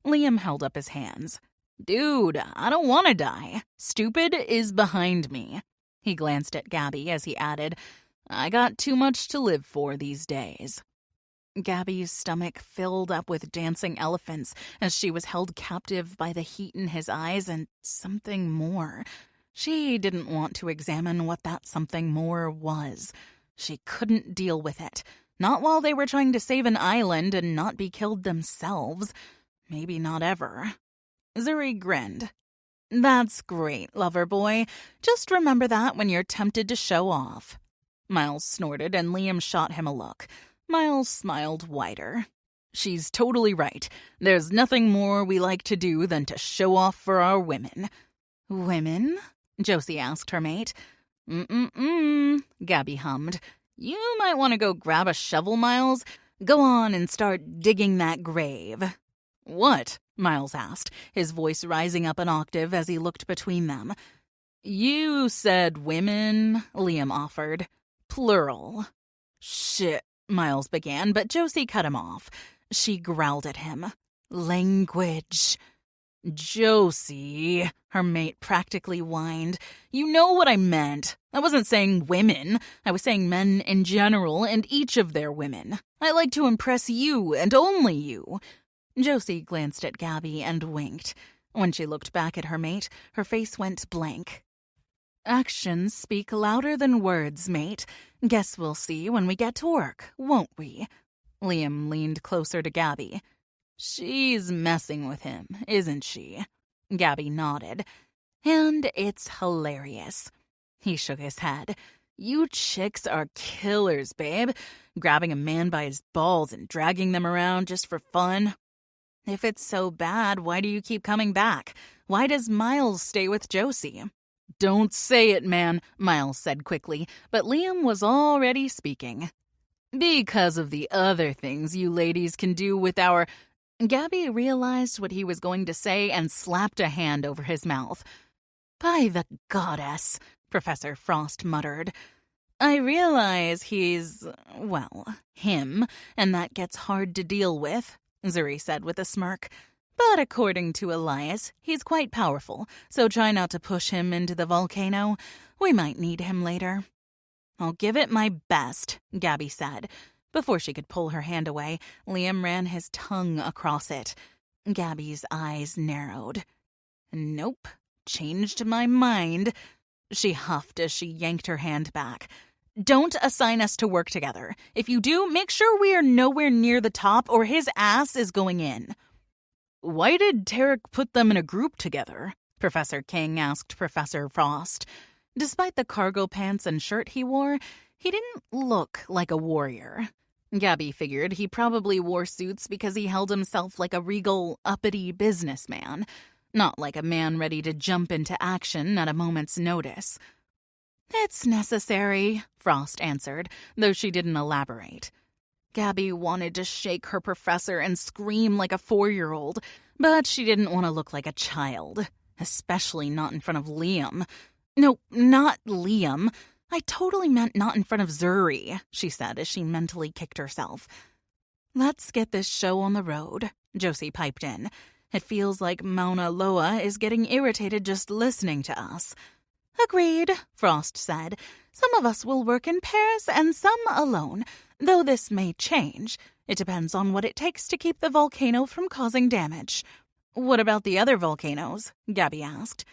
Liam held up his hands. "Dude, I don't want to die. Stupid is behind me." He glanced at Gabby as he added, "I got too much to live for these days." Gabby's stomach filled up with dancing elephants as she was held captive by the heat in his eyes and something more. She didn't want to examine what that something more was. She couldn't deal with it. Not while they were trying to save an island and not be killed themselves. Maybe not ever. Zuri grinned. "That's great, lover boy. Just remember that when you're tempted to show off." Miles snorted and Liam shot him a look. Miles smiled wider. "She's totally right. There's nothing more we like to do than to show off for our women." "Women?" Josie asked her mate. Gabby hummed. "You might want to go grab a shovel, Miles. Go on and start digging that grave." "What?" Miles asked, his voice rising up an octave as he looked between them. "You said women," Liam offered. "Plural." "Shit," Miles began, but Josie cut him off. She growled at him. "Language." "Josie," her mate practically whined. "You know what I meant. I wasn't saying women. I was saying men in general and each of their women. I like to impress you and only you." Josie glanced at Gabby and winked. When she looked back at her mate, her face went blank. "Actions speak louder than words, mate. Guess we'll see when we get to work, won't we?" Liam leaned closer to Gabby. "She's messing with him, isn't she?" Gabby nodded. "And it's hilarious." He shook his head. "You chicks are killers, babe. Grabbing a man by his balls and dragging them around just for fun. If it's so bad, why do you keep coming back? Why does Miles stay with Josie?" "Don't say it, man," Miles said quickly, but Liam was already speaking. "Because of the other things you ladies can do with our—" Gabby realized what he was going to say and slapped a hand over his mouth. "By the goddess," Professor Frost muttered. "I realize he's, well, him, and that gets hard to deal with," Zuri said with a smirk. "But according to Elias, he's quite powerful, so try not to push him into the volcano. We might need him later." "I'll give it my best," Gabby said. Before she could pull her hand away, Liam ran his tongue across it. Gabby's eyes narrowed. "Nope, changed my mind," she huffed as she yanked her hand back. "Don't assign us to work together. If you do, make sure we are nowhere near the top or his ass is going in." "Why did Tarek put them in a group together?" Professor King asked Professor Frost. Despite the cargo pants and shirt he wore, he didn't look like a warrior. Gabby figured he probably wore suits because he held himself like a regal, uppity businessman, not like a man ready to jump into action at a moment's notice. "It's necessary," Frost answered, though she didn't elaborate. Gabby wanted to shake her professor and scream like a 4-year-old, but she didn't want to look like a child, especially not in front of Liam. "No, not Liam. I totally meant not in front of Zuri," she said as she mentally kicked herself. "Let's get this show on the road," Josie piped in. "It feels like Mauna Loa is getting irritated just listening to us." "Agreed," Frost said. "Some of us will work in pairs and some alone, though this may change. It depends on what it takes to keep the volcano from causing damage." "What about the other volcanoes?" Gabby asked.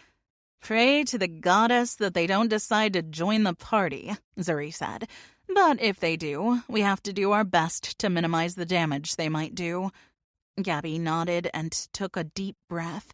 "Pray to the goddess that they don't decide to join the party," Zuri said. "But if they do, we have to do our best to minimize the damage they might do." Gabby nodded and took a deep breath.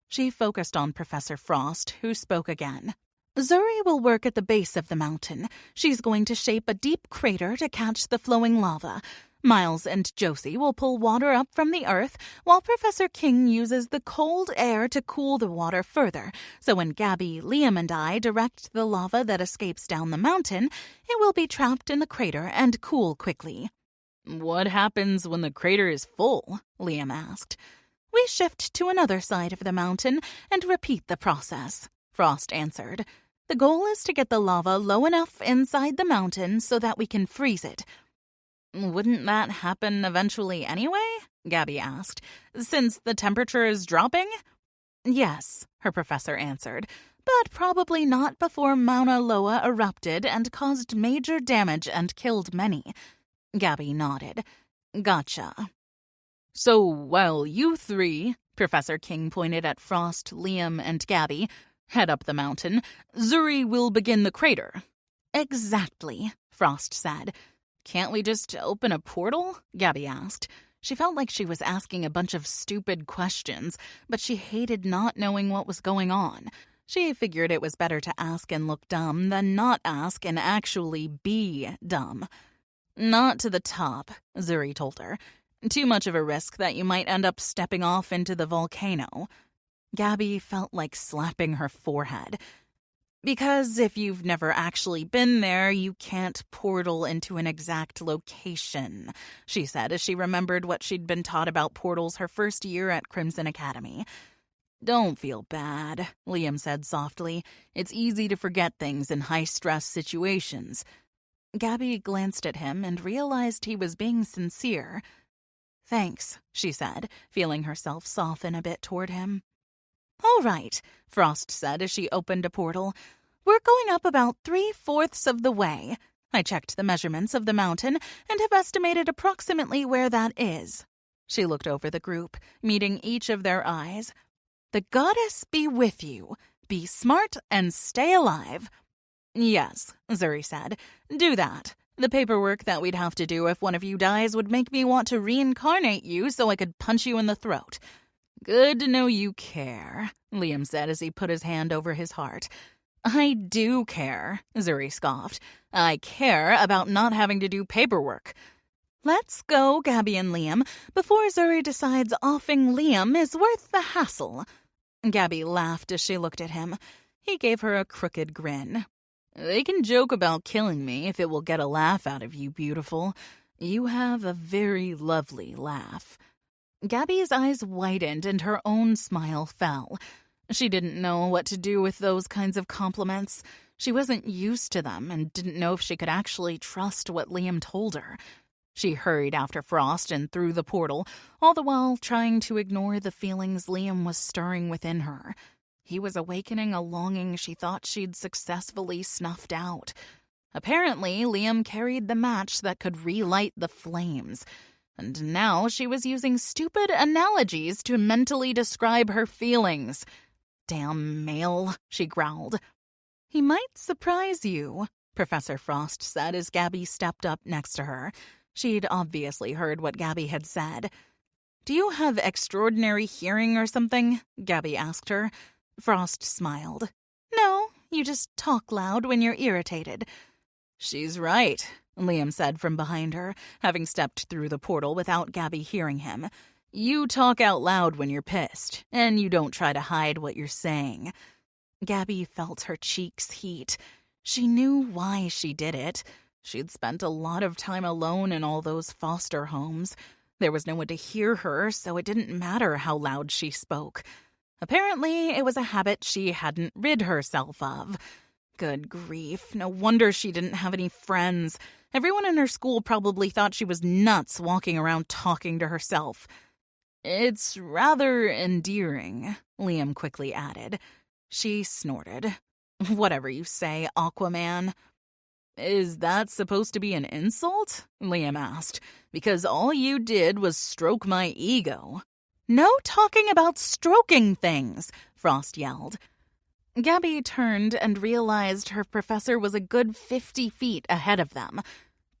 She focused on Professor Frost, who spoke again. "Zuri will work at the base of the mountain. She's going to shape a deep crater to catch the flowing lava. Miles and Josie will pull water up from the earth, while Professor King uses the cold air to cool the water further, so when Gabby, Liam, and I direct the lava that escapes down the mountain, it will be trapped in the crater and cool quickly." "What happens when the crater is full?" Liam asked. "We shift to another side of the mountain and repeat the process," Frost answered. "The goal is to get the lava low enough inside the mountain so that we can freeze it." "Wouldn't that happen eventually anyway?" Gabby asked, "since the temperature is dropping?" "Yes," her professor answered, "but probably not before Mauna Loa erupted and caused major damage and killed many." Gabby nodded. "Gotcha." "So while you three," Professor King pointed at Frost, Liam, and Gabby, "head up the mountain, Zuri will begin the crater." "Exactly," Frost said. "Can't we just open a portal?" Gabby asked. She felt like she was asking a bunch of stupid questions, but she hated not knowing what was going on. She figured it was better to ask and look dumb than not ask and actually be dumb. "Not to the top," Zuri told her. "Too much of a risk that you might end up stepping off into the volcano." Gabby felt like slapping her forehead. "Because if you've never actually been there, you can't portal into an exact location," she said as she remembered what she'd been taught about portals her first year at Crimson Academy. "Don't feel bad," Liam said softly. "It's easy to forget things in high-stress situations." Gabby glanced at him and realized he was being sincere. "Thanks," she said, feeling herself soften a bit toward him. "All right," Frost said as she opened a portal. "We're going up about 3/4 of the way. I checked the measurements of the mountain and have estimated approximately where that is." She looked over the group, meeting each of their eyes. "The goddess be with you. Be smart and stay alive." "Yes," Zuri said. "Do that. The paperwork that we'd have to do if one of you dies would make me want to reincarnate you so I could punch you in the throat." "Good to know you care," Liam said as he put his hand over his heart. "I do care," Zuri scoffed. "I care about not having to do paperwork." "Let's go, Gabby and Liam, before Zuri decides offing Liam is worth the hassle." Gabby laughed as she looked at him. He gave her a crooked grin. "They can joke about killing me if it will get a laugh out of you, beautiful. You have a very lovely laugh." Gabby's eyes widened and her own smile fell. She didn't know what to do with those kinds of compliments. She wasn't used to them and didn't know if she could actually trust what Liam told her. She hurried after Frost and through the portal, all the while trying to ignore the feelings Liam was stirring within her. He was awakening a longing she thought she'd successfully snuffed out. Apparently, Liam carried the match that could relight the flames. And now she was using stupid analogies to mentally describe her feelings. "Damn male," she growled. "He might surprise you," Professor Frost said as Gabby stepped up next to her. She'd obviously heard what Gabby had said. "Do you have extraordinary hearing or something?" Gabby asked her. Frost smiled. "No, you just talk loud when you're irritated." "She's right," Liam said from behind her, having stepped through the portal without Gabby hearing him. "You talk out loud when you're pissed, and you don't try to hide what you're saying." Gabby felt her cheeks heat. She knew why she did it. She'd spent a lot of time alone in all those foster homes. There was no one to hear her, so it didn't matter how loud she spoke. Apparently, it was a habit she hadn't rid herself of. Good grief, no wonder she didn't have any friends. Everyone in her school probably thought she was nuts walking around talking to herself. "It's rather endearing," Liam quickly added. She snorted. "Whatever you say, Aquaman." "Is that supposed to be an insult?" Liam asked. "Because all you did was stroke my ego." "No talking about stroking things," Frost yelled. Gabby turned and realized her professor was a good 50 feet ahead of them.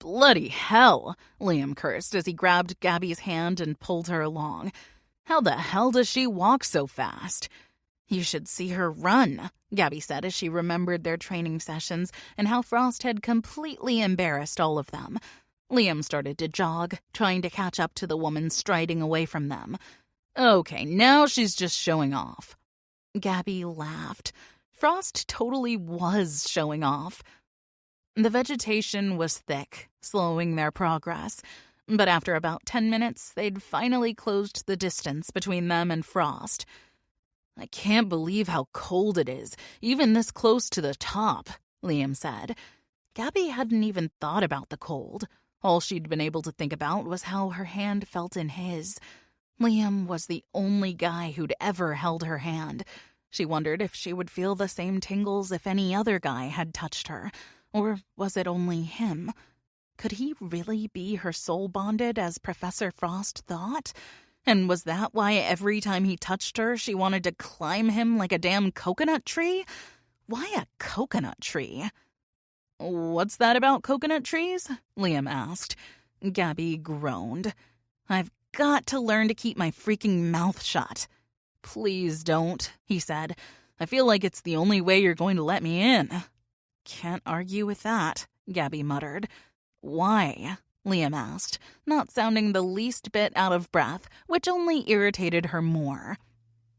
"Bloody hell," Liam cursed as he grabbed Gabby's hand and pulled her along. "How the hell does she walk so fast?" "You should see her run," Gabby said as she remembered their training sessions and how Frost had completely embarrassed all of them. Liam started to jog, trying to catch up to the woman striding away from them. "Okay, now she's just showing off." Gabby laughed. Frost totally was showing off. The vegetation was thick, slowing their progress. But after about 10 minutes, they'd finally closed the distance between them and Frost. "I can't believe how cold it is, even this close to the top," Liam said. Gabby hadn't even thought about the cold. All she'd been able to think about was how her hand felt in his. Liam was the only guy who'd ever held her hand. She wondered if she would feel the same tingles if any other guy had touched her. Or was it only him? Could he really be her soul-bonded as Professor Frost thought? And was that why every time he touched her, she wanted to climb him like a damn coconut tree? Why a coconut tree? "What's that about coconut trees?" Liam asked. Gabby groaned. "I've got to learn to keep my freaking mouth shut." "Please don't," he said. "I feel like it's the only way you're going to let me in." "Can't argue with that," Gabby muttered. "Why?" Liam asked, not sounding the least bit out of breath, which only irritated her more.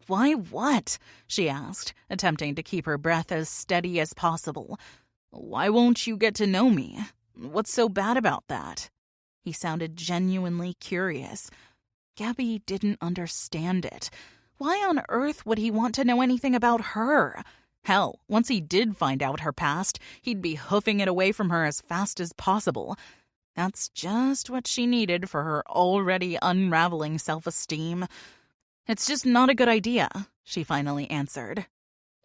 "Why what?" she asked, attempting to keep her breath as steady as possible. "Why won't you get to know me? What's so bad about that?" He sounded genuinely curious. Gabby didn't understand it. Why on earth would he want to know anything about her? Hell, once he did find out her past, he'd be hoofing it away from her as fast as possible. That's just what she needed for her already unraveling self-esteem. It's just not a good idea. she finally answered.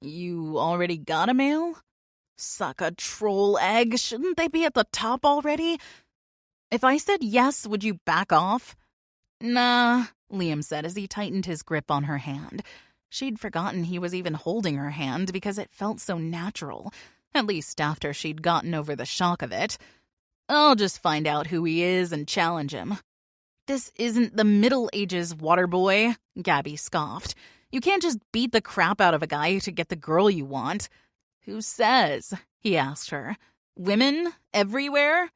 You already got a male? Suck a troll egg. Shouldn't they be at the top already? If I said yes, would you back off? Nah, Liam said as he tightened his grip on her hand. She'd forgotten he was even holding her hand because it felt so natural, at least after she'd gotten over the shock of it. I'll just find out who he is and challenge him. This isn't the Middle Ages, waterboy, Gabby scoffed. You can't just beat the crap out of a guy to get the girl you want. Who says? He asked her. Women? Everywhere?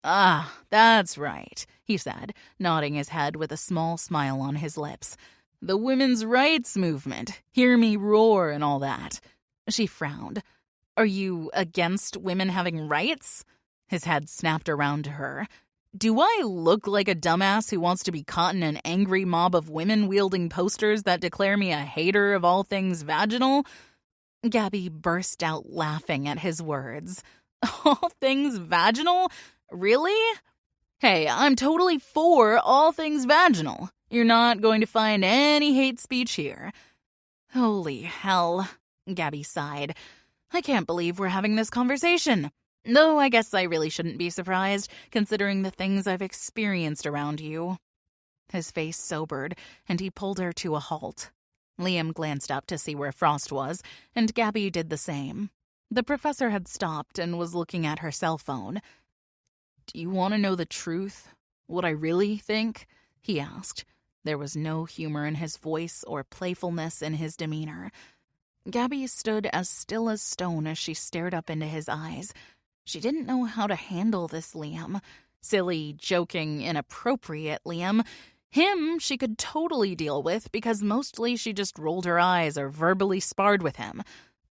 Ah, that's right, he said, nodding his head with a small smile on his lips. The women's rights movement. Hear me roar and all that. She frowned. Are you against women having rights? His head snapped around to her. Do I look like a dumbass who wants to be caught in an angry mob of women wielding posters that declare me a hater of all things vaginal? Gabby burst out laughing at his words. All things vaginal? Really? Hey, I'm totally for all things vaginal. You're not going to find any hate speech here. Holy hell, Gabby sighed. I can't believe we're having this conversation. Though I guess I really shouldn't be surprised, considering the things I've experienced around you. His face sobered, and he pulled her to a halt. Liam glanced up to see where Frost was, and Gabby did the same. The professor had stopped and was looking at her cell phone. Do you want to know the truth? What I really think? He asked. There was no humor in his voice or playfulness in his demeanor. Gabby stood as still as stone as she stared up into his eyes. She didn't know how to handle this Liam. Silly, joking, inappropriate Liam. Him she could totally deal with because mostly she just rolled her eyes or verbally sparred with him.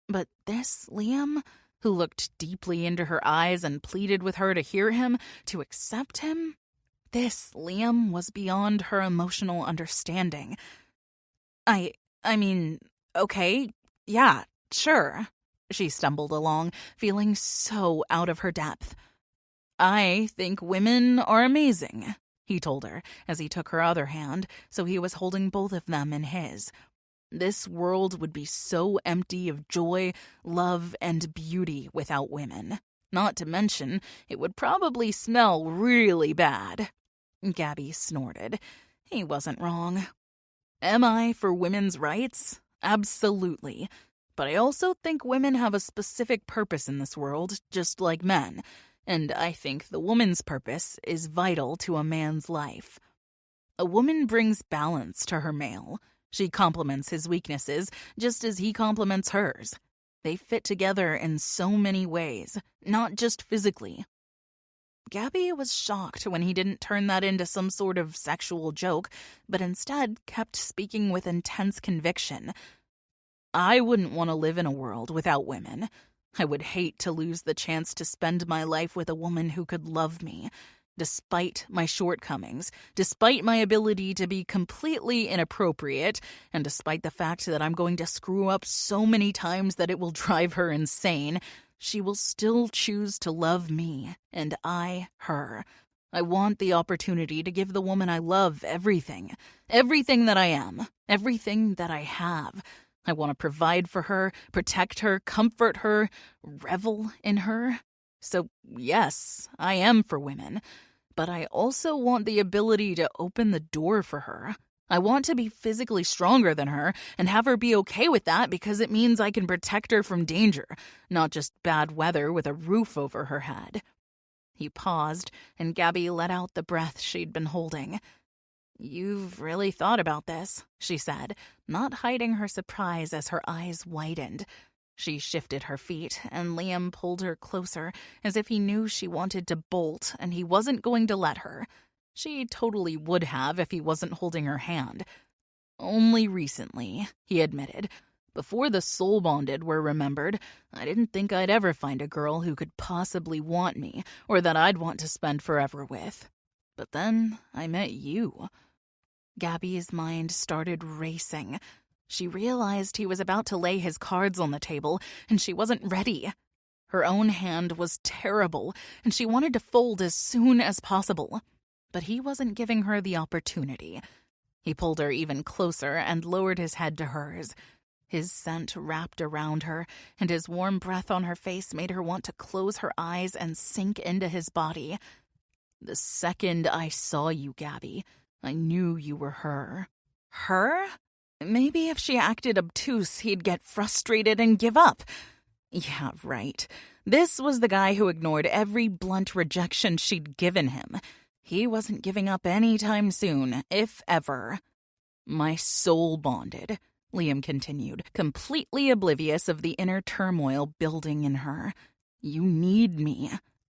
But this Liam, who looked deeply into her eyes and pleaded with her to hear him, to accept him, this Liam was beyond her emotional understanding. I mean, okay, yeah, sure. She stumbled along, feeling so out of her depth. I think women are amazing, he told her as he took her other hand, so he was holding both of them in his. This world would be so empty of joy, love, and beauty without women. Not to mention, it would probably smell really bad. Gabby snorted. He wasn't wrong. Am I for women's rights? Absolutely. But I also think women have a specific purpose in this world, just like men. And I think the woman's purpose is vital to a man's life. A woman brings balance to her male. She complements his weaknesses, just as he complements hers. They fit together in so many ways, not just physically. Gabby was shocked when he didn't turn that into some sort of sexual joke, but instead kept speaking with intense conviction. I wouldn't want to live in a world without women. I would hate to lose the chance to spend my life with a woman who could love me, despite my shortcomings, despite my ability to be completely inappropriate, and despite the fact that I'm going to screw up so many times that it will drive her insane. She will still choose to love me, and I her. I want the opportunity to give the woman I love everything. Everything that I am. Everything that I have. I want to provide for her, protect her, comfort her, revel in her. So, yes, I am for women. But I also want the ability to open the door for her. I want to be physically stronger than her and have her be okay with that because it means I can protect her from danger, not just bad weather with a roof over her head. He paused, and Gabby let out the breath she'd been holding. You've really thought about this, she said, not hiding her surprise as her eyes widened. She shifted her feet, and Liam pulled her closer, as if he knew she wanted to bolt and he wasn't going to let her. She totally would have if he wasn't holding her hand. Only recently, he admitted. Before the soul-bonded were remembered, I didn't think I'd ever find a girl who could possibly want me, or that I'd want to spend forever with. But then I met you. Gabby's mind started racing. She realized he was about to lay his cards on the table, and she wasn't ready. Her own hand was terrible, and she wanted to fold as soon as possible. But he wasn't giving her the opportunity. He pulled her even closer and lowered his head to hers. His scent wrapped around her, and his warm breath on her face made her want to close her eyes and sink into his body. The second I saw you, Gabby, I knew you were her. Her? Maybe if she acted obtuse, he'd get frustrated and give up. Yeah, right. This was the guy who ignored every blunt rejection she'd given him. He wasn't giving up anytime soon, if ever. My soul bonded, Liam continued, completely oblivious of the inner turmoil building in her. You need me,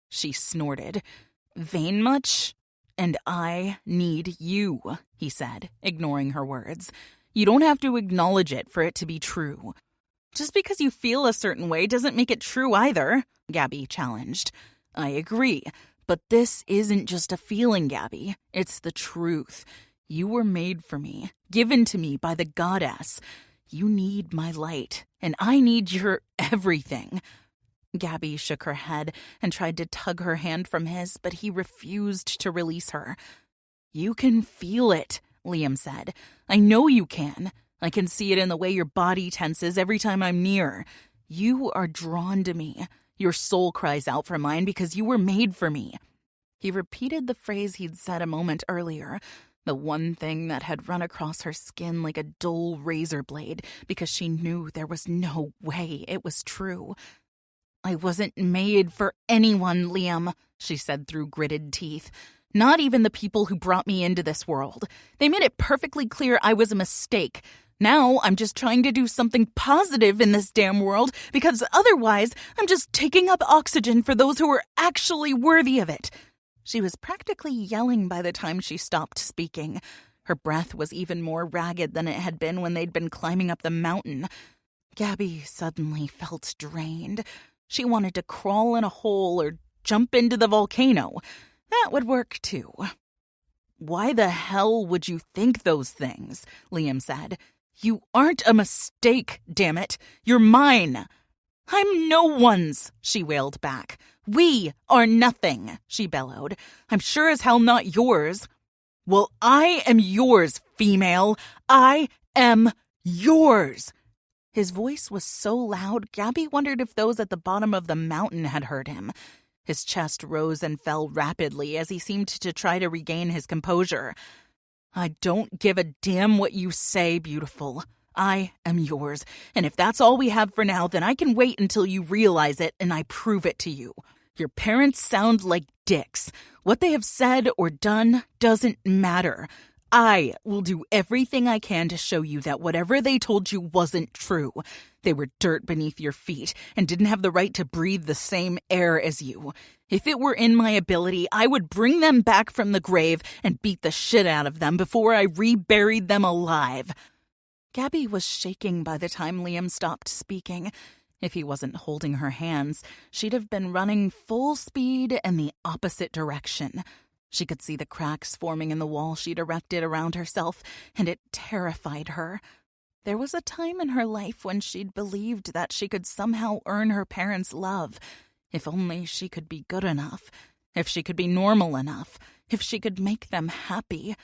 she snorted. Vain much? And I need you, he said, ignoring her words. You don't have to acknowledge it for it to be true. Just because you feel a certain way doesn't make it true either, Gabby challenged. I agree, but this isn't just a feeling, Gabby. It's the truth. You were made for me, given to me by the goddess. You need my light, and I need your everything. Gabby shook her head and tried to tug her hand from his, but he refused to release her. You can feel it, Liam said. I know you can. I can see it in the way your body tenses every time I'm near. You are drawn to me. Your soul cries out for mine because you were made for me. He repeated the phrase he'd said a moment earlier, the one thing that had run across her skin like a dull razor blade because she knew there was no way it was true. I wasn't made for anyone, Liam, she said through gritted teeth. Not even the people who brought me into this world. They made it perfectly clear I was a mistake. Now I'm just trying to do something positive in this damn world because otherwise I'm just taking up oxygen for those who are actually worthy of it. She was practically yelling by the time she stopped speaking. Her breath was even more ragged than it had been when they'd been climbing up the mountain. Gabby suddenly felt drained. She wanted to crawl in a hole or jump into the volcano. That would work too. Why the hell would you think those things? Liam said. You aren't a mistake, damn it. You're mine. I'm no one's, she wailed back. We are nothing, she bellowed. I'm sure as hell not yours. Well, I am yours, female. I am yours. His voice was so loud, Gabby wondered if those at the bottom of the mountain had heard him. His chest rose and fell rapidly as he seemed to try to regain his composure. I don't give a damn what you say, beautiful. I am yours, and if that's all we have for now, then I can wait until you realize it and I prove it to you. Your parents sound like dicks. What they have said or done doesn't matter. I will do everything I can to show you that whatever they told you wasn't true. They were dirt beneath your feet and didn't have the right to breathe the same air as you. If it were in my ability, I would bring them back from the grave and beat the shit out of them before I reburied them alive. Gabby was shaking by the time Liam stopped speaking. If he wasn't holding her hands, she'd have been running full speed in the opposite direction. She could see the cracks forming in the wall she'd erected around herself, and it terrified her. There was a time in her life when she'd believed that she could somehow earn her parents' love, if only she could be good enough, if she could be normal enough, if she could make them happy.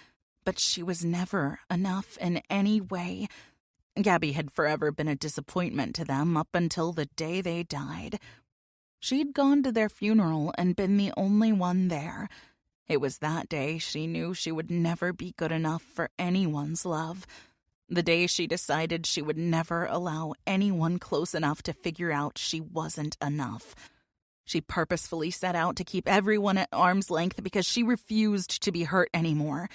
But she was never enough in any way. Gabby had forever been a disappointment to them up until the day they died. She'd gone to their funeral and been the only one there. It was that day she knew she would never be good enough for anyone's love. The day she decided she would never allow anyone close enough to figure out she wasn't enough. She purposefully set out to keep everyone at arm's length because she refused to be hurt anymore.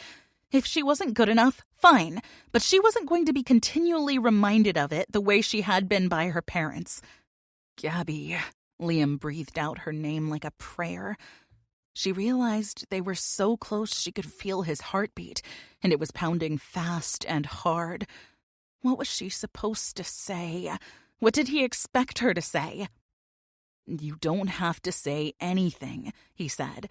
If she wasn't good enough, fine, but she wasn't going to be continually reminded of it the way she had been by her parents. Gabby, Liam breathed out her name like a prayer. She realized they were so close she could feel his heartbeat, and it was pounding fast and hard. What was she supposed to say? What did he expect her to say? You don't have to say anything, he said.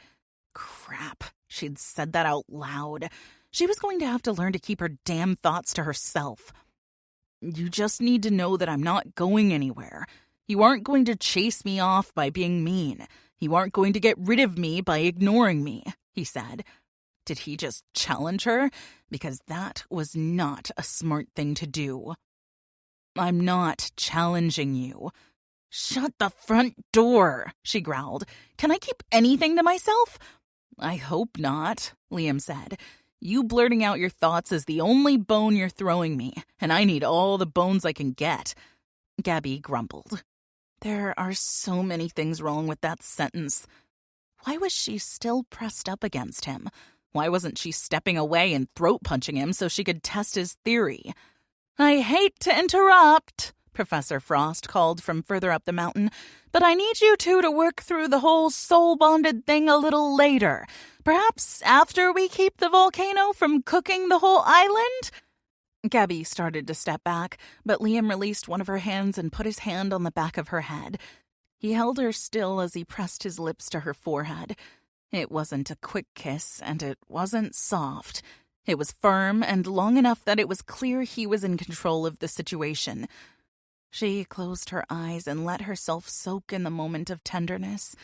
Crap, she'd said that out loud. She was going to have to learn to keep her damn thoughts to herself. You just need to know that I'm not going anywhere. You aren't going to chase me off by being mean. You aren't going to get rid of me by ignoring me, he said. Did he just challenge her? Because that was not a smart thing to do. I'm not challenging you. Shut the front door, she growled. Can I keep anything to myself? I hope not, Liam said. You blurting out your thoughts is the only bone you're throwing me, and I need all the bones I can get. Gabby grumbled. There are so many things wrong with that sentence. Why was she still pressed up against him? Why wasn't she stepping away and throat-punching him so she could test his theory? I hate to interrupt, Professor Frost called from further up the mountain, but I need you two to work through the whole soul-bonded thing a little later. Perhaps after we keep the volcano from cooking the whole island? Gabby started to step back, but Liam released one of her hands and put his hand on the back of her head. He held her still as he pressed his lips to her forehead. It wasn't a quick kiss, and it wasn't soft. It was firm and long enough that it was clear he was in control of the situation. She closed her eyes and let herself soak in the moment of tenderness.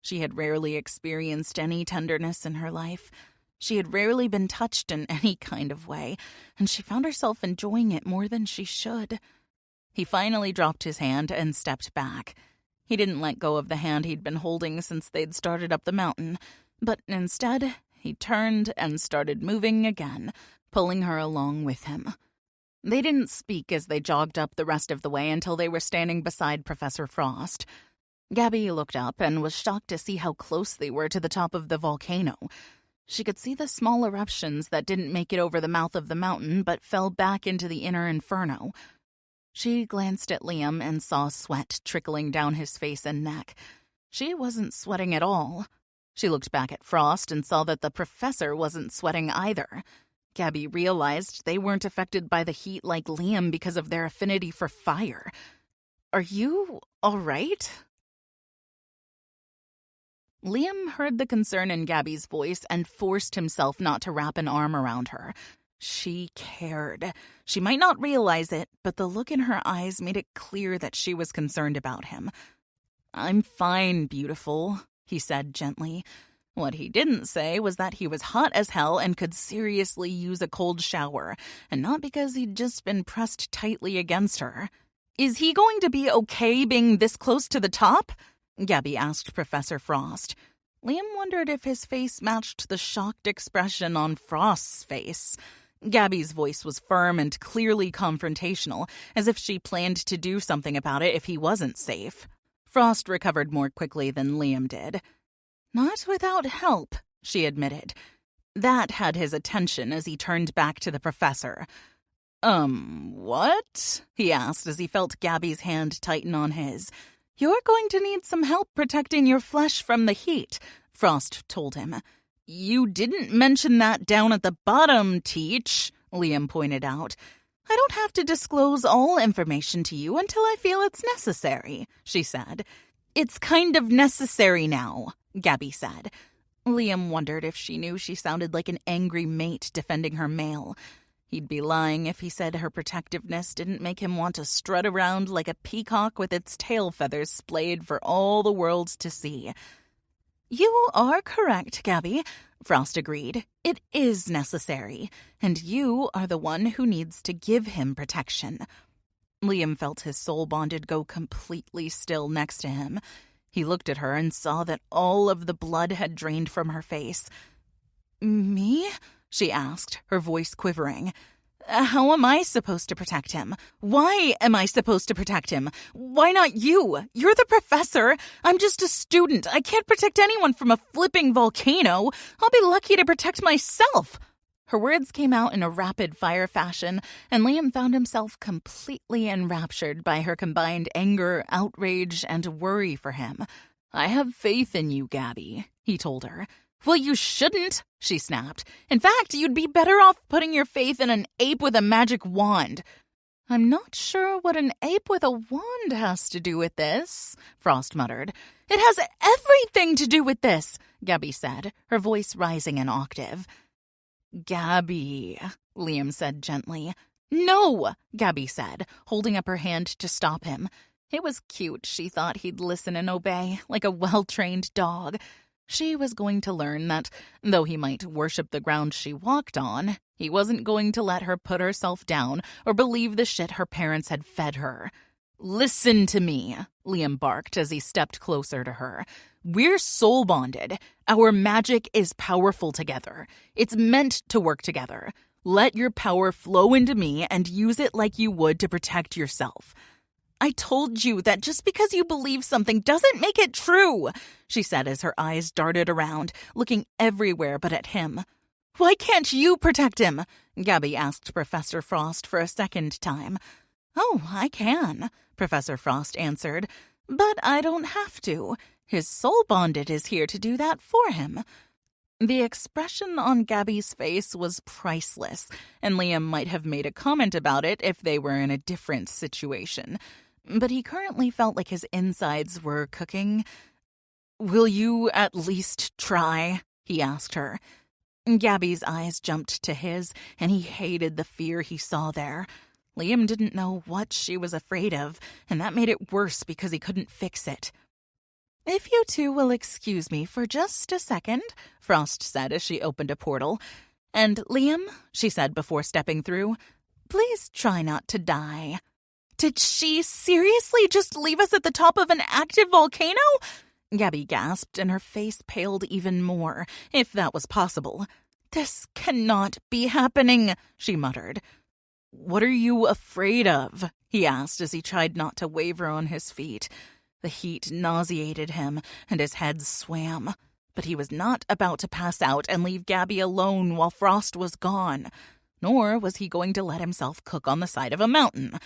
She had rarely experienced any tenderness in her life. She had rarely been touched in any kind of way, and she found herself enjoying it more than she should. He finally dropped his hand and stepped back. He didn't let go of the hand he'd been holding since they'd started up the mountain, but instead, he turned and started moving again, pulling her along with him. They didn't speak as they jogged up the rest of the way until they were standing beside Professor Frost. Gabby looked up and was shocked to see how close they were to the top of the volcano. She could see the small eruptions that didn't make it over the mouth of the mountain but fell back into the inner inferno. She glanced at Liam and saw sweat trickling down his face and neck. She wasn't sweating at all. She looked back at Frost and saw that the professor wasn't sweating either. Gabby realized they weren't affected by the heat like Liam because of their affinity for fire. Are you all right? Liam heard the concern in Gabby's voice and forced himself not to wrap an arm around her. She cared. She might not realize it, but the look in her eyes made it clear that she was concerned about him. I'm fine, beautiful, he said gently. What he didn't say was that he was hot as hell and could seriously use a cold shower, and not because he'd just been pressed tightly against her. Is he going to be okay being this close to the top? Gabby asked Professor Frost. Liam wondered if his face matched the shocked expression on Frost's face. Gabby's voice was firm and clearly confrontational, as if she planned to do something about it if he wasn't safe. Frost recovered more quickly than Liam did. Not without help, she admitted. That had his attention as he turned back to the professor. What? He asked as he felt Gabby's hand tighten on his. You're going to need some help protecting your flesh from the heat, Frost told him. You didn't mention that down at the bottom, Teach, Liam pointed out. I don't have to disclose all information to you until I feel it's necessary, she said. It's kind of necessary now, Gabby said. Liam wondered if she knew she sounded like an angry mate defending her male. He'd be lying if he said her protectiveness didn't make him want to strut around like a peacock with its tail feathers splayed for all the world to see. You are correct, Gabby, Frost agreed. It is necessary, and you are the one who needs to give him protection. Liam felt his soul bonded go completely still next to him. He looked at her and saw that all of the blood had drained from her face. Me? She asked, her voice quivering. How am I supposed to protect him? Why am I supposed to protect him? Why not you? You're the professor. I'm just a student. I can't protect anyone from a flipping volcano. I'll be lucky to protect myself. Her words came out in a rapid-fire fashion, and Liam found himself completely enraptured by her combined anger, outrage, and worry for him. I have faith in you, Gabby, he told her. Well, you shouldn't, she snapped. In fact, you'd be better off putting your faith in an ape with a magic wand. I'm not sure what an ape with a wand has to do with this, Frost muttered. It has everything to do with this, Gabby said, her voice rising an octave. Gabby, Liam said gently. No, Gabby said, holding up her hand to stop him. It was cute. She thought he'd listen and obey, like a well-trained dog. She was going to learn that, though he might worship the ground she walked on, he wasn't going to let her put herself down or believe the shit her parents had fed her. "Listen to me," Liam barked as he stepped closer to her. "We're soul-bonded. Our magic is powerful together. It's meant to work together. Let your power flow into me and use it like you would to protect yourself." "I told you that just because you believe something doesn't make it true," she said as her eyes darted around, looking everywhere but at him. "Why can't you protect him?" Gabby asked Professor Frost for a second time. "Oh, I can," Professor Frost answered, "but I don't have to. His soul-bonded is here to do that for him." The expression on Gabby's face was priceless, and Liam might have made a comment about it if they were in a different situation. But he currently felt like his insides were cooking. "Will you at least try?" he asked her. Gabby's eyes jumped to his, and he hated the fear he saw there. Liam didn't know what she was afraid of, and that made it worse because he couldn't fix it. "If you two will excuse me for just a second," Frost said as she opened a portal. "And Liam," she said before stepping through, "please try not to die." "Did she seriously just leave us at the top of an active volcano?" Gabby gasped, and her face paled even more, if that was possible. "This cannot be happening," she muttered. "What are you afraid of?" he asked as he tried not to waver on his feet. The heat nauseated him, and his head swam. But he was not about to pass out and leave Gabby alone while Frost was gone. Nor was he going to let himself cook on the side of a mountain.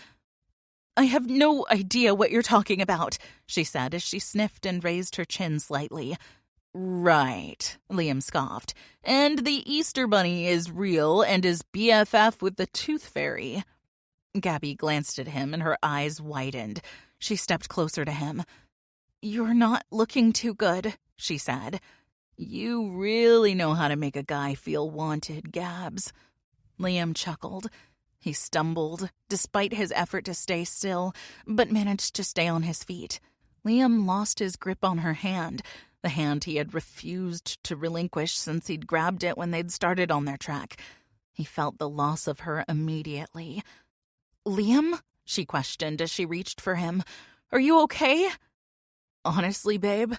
"I have no idea what you're talking about," she said as she sniffed and raised her chin slightly. "Right," Liam scoffed. "And the Easter Bunny is real and is BFF with the Tooth Fairy." Gabby glanced at him and her eyes widened. She stepped closer to him. "You're not looking too good," she said. "You really know how to make a guy feel wanted, Gabs." Liam chuckled. He stumbled, despite his effort to stay still, but managed to stay on his feet. Liam lost his grip on her hand, the hand he had refused to relinquish since he'd grabbed it when they'd started on their trek. He felt the loss of her immediately. "Liam?" she questioned as she reached for him. "Are you okay?" "Honestly, babe,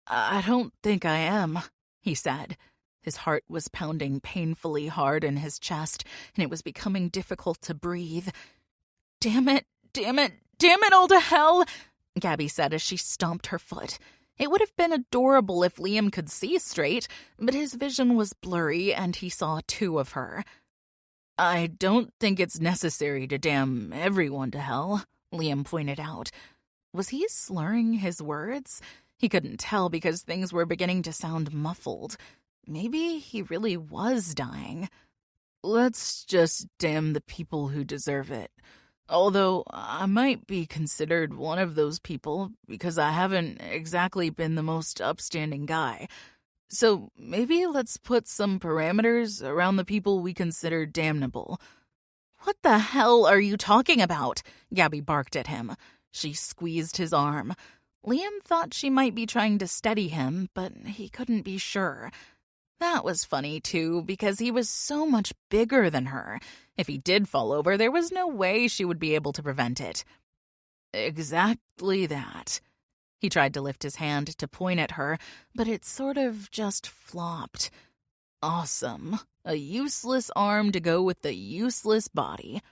I don't think I am," he said. His heart was pounding painfully hard in his chest, and it was becoming difficult to breathe. Damn it, all to hell," Gabby said as she stomped her foot. It would have been adorable if Liam could see straight, but his vision was blurry and he saw two of her. "I don't think it's necessary to damn everyone to hell," Liam pointed out. Was he slurring his words? He couldn't tell because things were beginning to sound muffled. Maybe he really was dying. "Let's just damn the people who deserve it. Although I might be considered one of those people because I haven't exactly been the most upstanding guy. So maybe let's put some parameters around the people we consider damnable." "What the hell are you talking about?" Gabby barked at him. She squeezed his arm. Liam thought she might be trying to steady him, but he couldn't be sure. That was funny, too, because he was so much bigger than her. If he did fall over, there was no way she would be able to prevent it. "Exactly that." He tried to lift his hand to point at her, but it sort of just flopped. "Awesome. A useless arm to go with the useless body.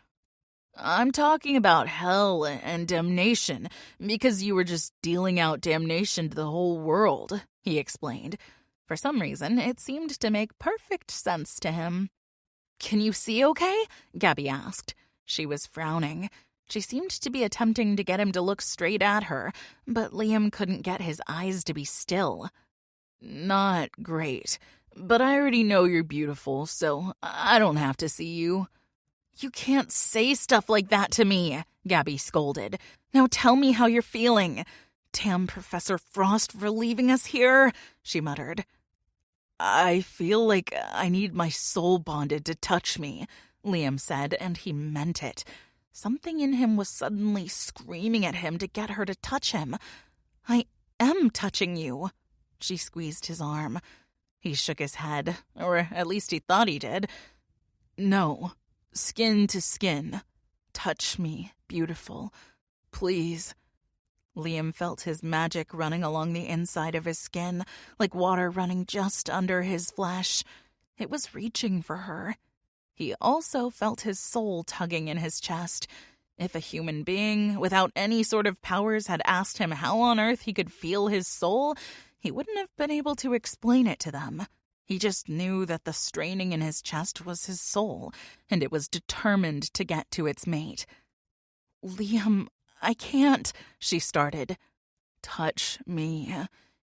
I'm talking about hell and damnation, because you were just dealing out damnation to the whole world," he explained. For some reason, it seemed to make perfect sense to him. "Can you see okay?" Gabby asked. She was frowning. She seemed to be attempting to get him to look straight at her, but Liam couldn't get his eyes to be still. "Not great, but I already know you're beautiful, so I don't have to see you." "You can't say stuff like that to me," Gabby scolded. "Now tell me how you're feeling." "Damn Professor Frost for leaving us here," she muttered. "I feel like I need my soul bonded to touch me," Liam said, and he meant it. Something in him was suddenly screaming at him to get her to touch him. "I am touching you." She squeezed his arm. He shook his head, or at least he thought he did. No, skin to skin. Touch me, beautiful. Please. Liam felt his magic running along the inside of his skin, like water running just under his flesh. It was reaching for her. He also felt his soul tugging in his chest. If a human being, without any sort of powers, had asked him how on earth he could feel his soul, he wouldn't have been able to explain it to them. He just knew that the straining in his chest was his soul, and it was determined to get to its mate. "Liam, I can't," she started. "Touch me,"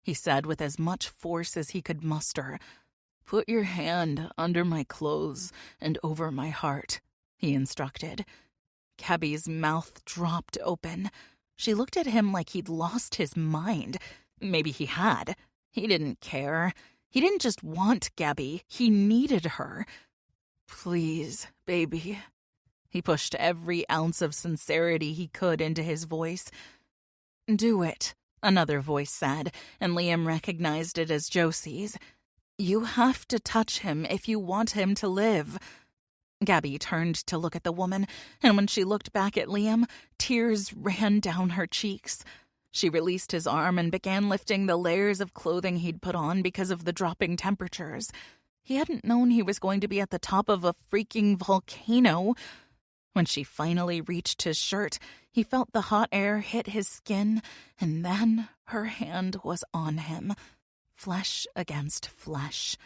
he said with as much force as he could muster. "Put your hand under my clothes and over my heart," he instructed. Gabby's mouth dropped open. She looked at him like he'd lost his mind. Maybe he had. He didn't care. He didn't just want Gabby. He needed her. "Please, baby." He pushed every ounce of sincerity he could into his voice. "Do it," another voice said, and Liam recognized it as Josie's. "You have to touch him if you want him to live." Gabby turned to look at the woman, and when she looked back at Liam, tears ran down her cheeks. She released his arm and began lifting the layers of clothing he'd put on because of the dropping temperatures. He hadn't known he was going to be at the top of a freaking volcano. When she finally reached his shirt, he felt the hot air hit his skin, and then her hand was on him, flesh against flesh.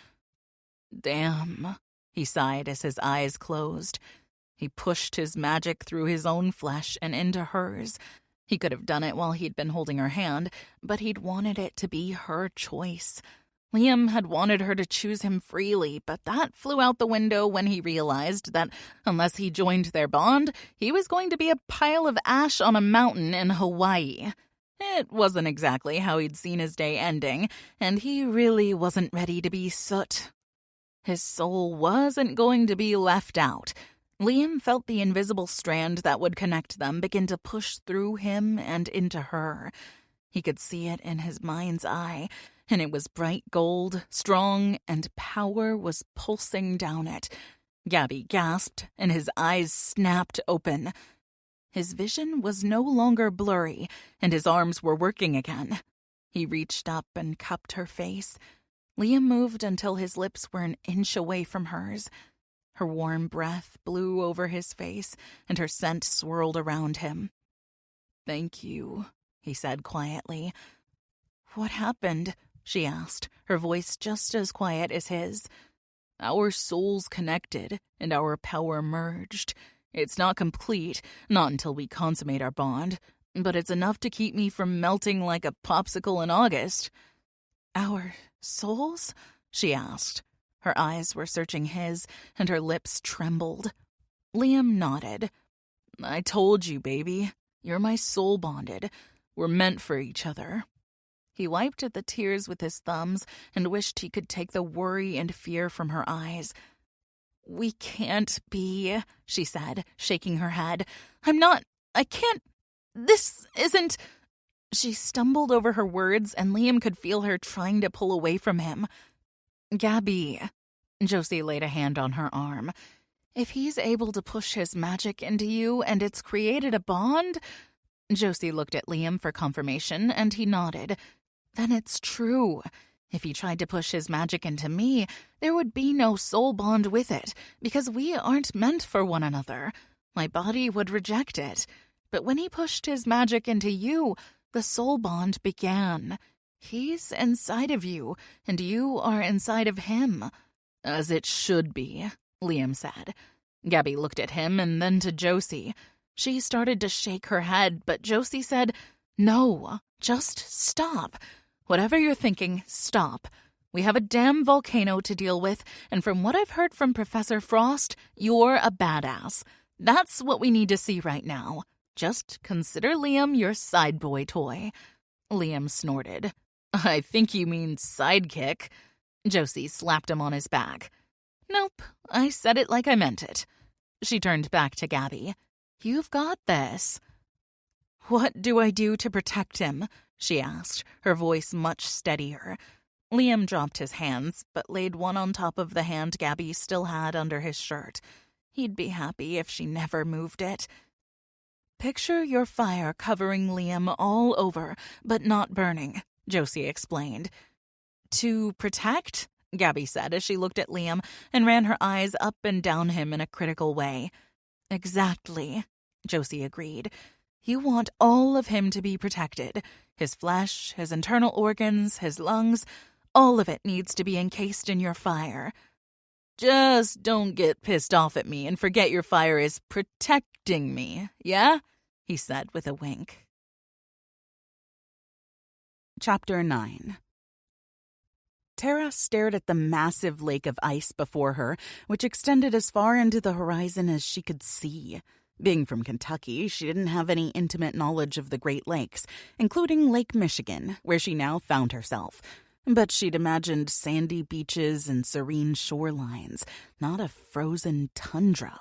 "Damn," he sighed as his eyes closed. He pushed his magic through his own flesh and into hers. He could have done it while he'd been holding her hand, but he'd wanted it to be her choice. Liam had wanted her to choose him freely, but that flew out the window when he realized that unless he joined their bond, he was going to be a pile of ash on a mountain in Hawaii. It wasn't exactly how he'd seen his day ending, and he really wasn't ready to be soot. His soul wasn't going to be left out. Liam felt the invisible strand that would connect them begin to push through him and into her. He could see it in his mind's eye, and it was bright gold, strong, and power was pulsing down it. Gabby gasped, and his eyes snapped open. His vision was no longer blurry, and his arms were working again. He reached up and cupped her face. Liam moved until his lips were an inch away from hers. Her warm breath blew over his face, and her scent swirled around him. "Thank you," he said quietly. "What happened?" she asked, her voice just as quiet as his. "Our souls connected, and our power merged. It's not complete, not until we consummate our bond, but it's enough to keep me from melting like a popsicle in August." "Our souls?" she asked. Her eyes were searching his, and her lips trembled. Liam nodded. "I told you, baby. You're my soul-bonded. We're meant for each other." He wiped at the tears with his thumbs and wished he could take the worry and fear from her eyes. "We can't be," she said, shaking her head. I can't, this isn't." She stumbled over her words, and Liam could feel her trying to pull away from him. "Gabby," Josie laid a hand on her arm. "If he's able to push his magic into you and it's created a bond—" Josie looked at Liam for confirmation, and he nodded. "Then it's true. If he tried to push his magic into me, there would be no soul bond with it, because we aren't meant for one another. My body would reject it. But when he pushed his magic into you, the soul bond began. He's inside of you, and you are inside of him." "As it should be," Liam said. Gabby looked at him and then to Josie. She started to shake her head, but Josie said, "No, just stop. Whatever you're thinking, stop. We have a damn volcano to deal with, and from what I've heard from Professor Frost, you're a badass. That's what we need to see right now. Just consider Liam your side boy toy." Liam snorted. "I think you mean sidekick." Josie slapped him on his back. "Nope, I said it like I meant it." She turned back to Gabby. "You've got this." "What do I do to protect him?" she asked, her voice much steadier. Liam dropped his hands, but laid one on top of the hand Gabby still had under his shirt. He'd be happy if she never moved it. "Picture your fire covering Liam all over, but not burning," Josie explained. "To protect?" Gabby said as she looked at Liam and ran her eyes up and down him in a critical way. "Exactly," Josie agreed. "You want all of him to be protected. His flesh, his internal organs, his lungs, all of it needs to be encased in your fire. Just don't get pissed off at me and forget your fire is protecting me, yeah?" he said with a wink. Chapter 9. Tara stared at the massive lake of ice before her, which extended as far into the horizon as she could see. Being from Kentucky, she didn't have any intimate knowledge of the Great Lakes, including Lake Michigan, where she now found herself. But she'd imagined sandy beaches and serene shorelines, not a frozen tundra.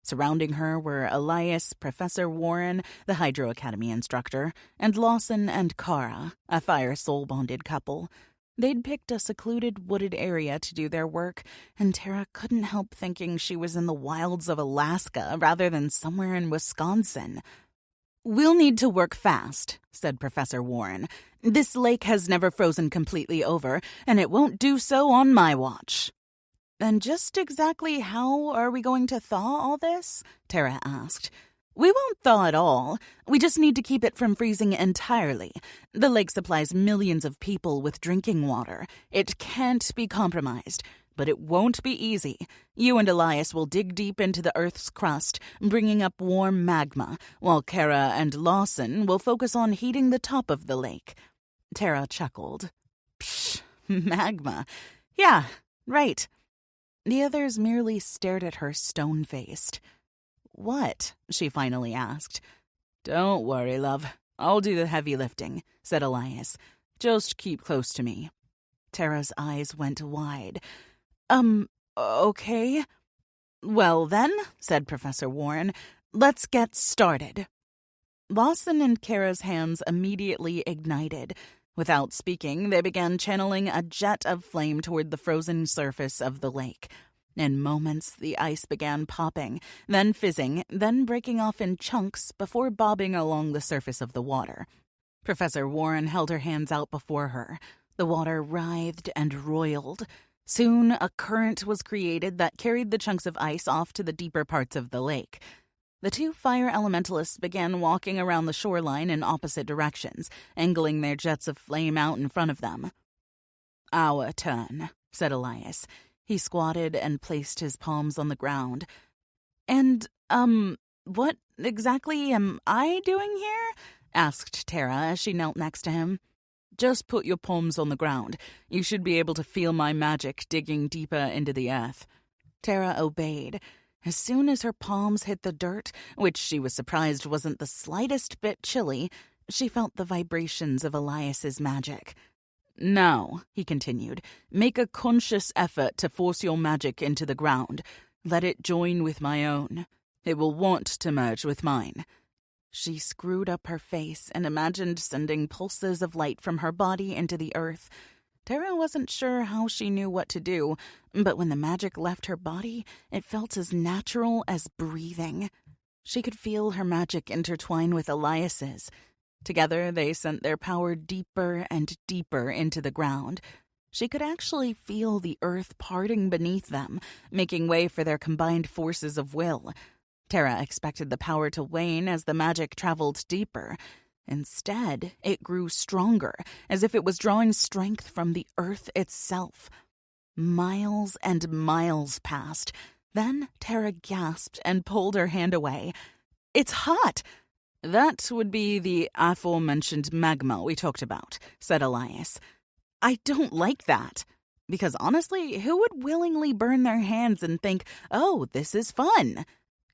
Surrounding her were Elias, Professor Warren, the Hydro Academy instructor, and Lawson and Kara, a fire soul-bonded couple. They'd picked a secluded wooded area to do their work, and Tara couldn't help thinking she was in the wilds of Alaska rather than somewhere in Wisconsin. "We'll need to work fast," said Professor Warren. "This lake has never frozen completely over, and it won't do so on my watch." "And just exactly how are we going to thaw all this?" Tara asked. "We won't thaw it all. We just need to keep it from freezing entirely. The lake supplies millions of people with drinking water. It can't be compromised. But it won't be easy. You and Elias will dig deep into the Earth's crust, bringing up warm magma, while Kara and Lawson will focus on heating the top of the lake." Tara chuckled. "Psh, magma. Yeah, right." The others merely stared at her stone-faced. "What?" she finally asked. "Don't worry, love. I'll do the heavy lifting," said Elias. "Just keep close to me." Tara's eyes went wide. Okay." "Well then," said Professor Warren, "let's get started." Lawson and Kara's hands immediately ignited. Without speaking, they began channeling a jet of flame toward the frozen surface of the lake. In moments, the ice began popping, then fizzing, then breaking off in chunks before bobbing along the surface of the water. Professor Warren held her hands out before her. The water writhed and roiled. Soon, a current was created that carried the chunks of ice off to the deeper parts of the lake. The two fire elementalists began walking around the shoreline in opposite directions, angling their jets of flame out in front of them. "Our turn," said Elias. He squatted and placed his palms on the ground. "And, what exactly am I doing here?" asked Tara as she knelt next to him. "Just put your palms on the ground. You should be able to feel my magic digging deeper into the earth." Tara obeyed. As soon as her palms hit the dirt, which she was surprised wasn't the slightest bit chilly, she felt the vibrations of Elias's magic. "Now," he continued, "make a conscious effort to force your magic into the ground. Let it join with my own. It will want to merge with mine." She screwed up her face and imagined sending pulses of light from her body into the earth. Tara wasn't sure how she knew what to do, but when the magic left her body, it felt as natural as breathing. She could feel her magic intertwine with Elias's. Together, they sent their power deeper and deeper into the ground. She could actually feel the earth parting beneath them, making way for their combined forces of will. Tara expected the power to wane as the magic traveled deeper. Instead, it grew stronger, as if it was drawing strength from the earth itself. Miles and miles passed. Then Tara gasped and pulled her hand away. "It's hot!" "That would be the aforementioned magma we talked about," said Elias. "I don't like that." Because honestly, who would willingly burn their hands and think, "Oh, this is fun"?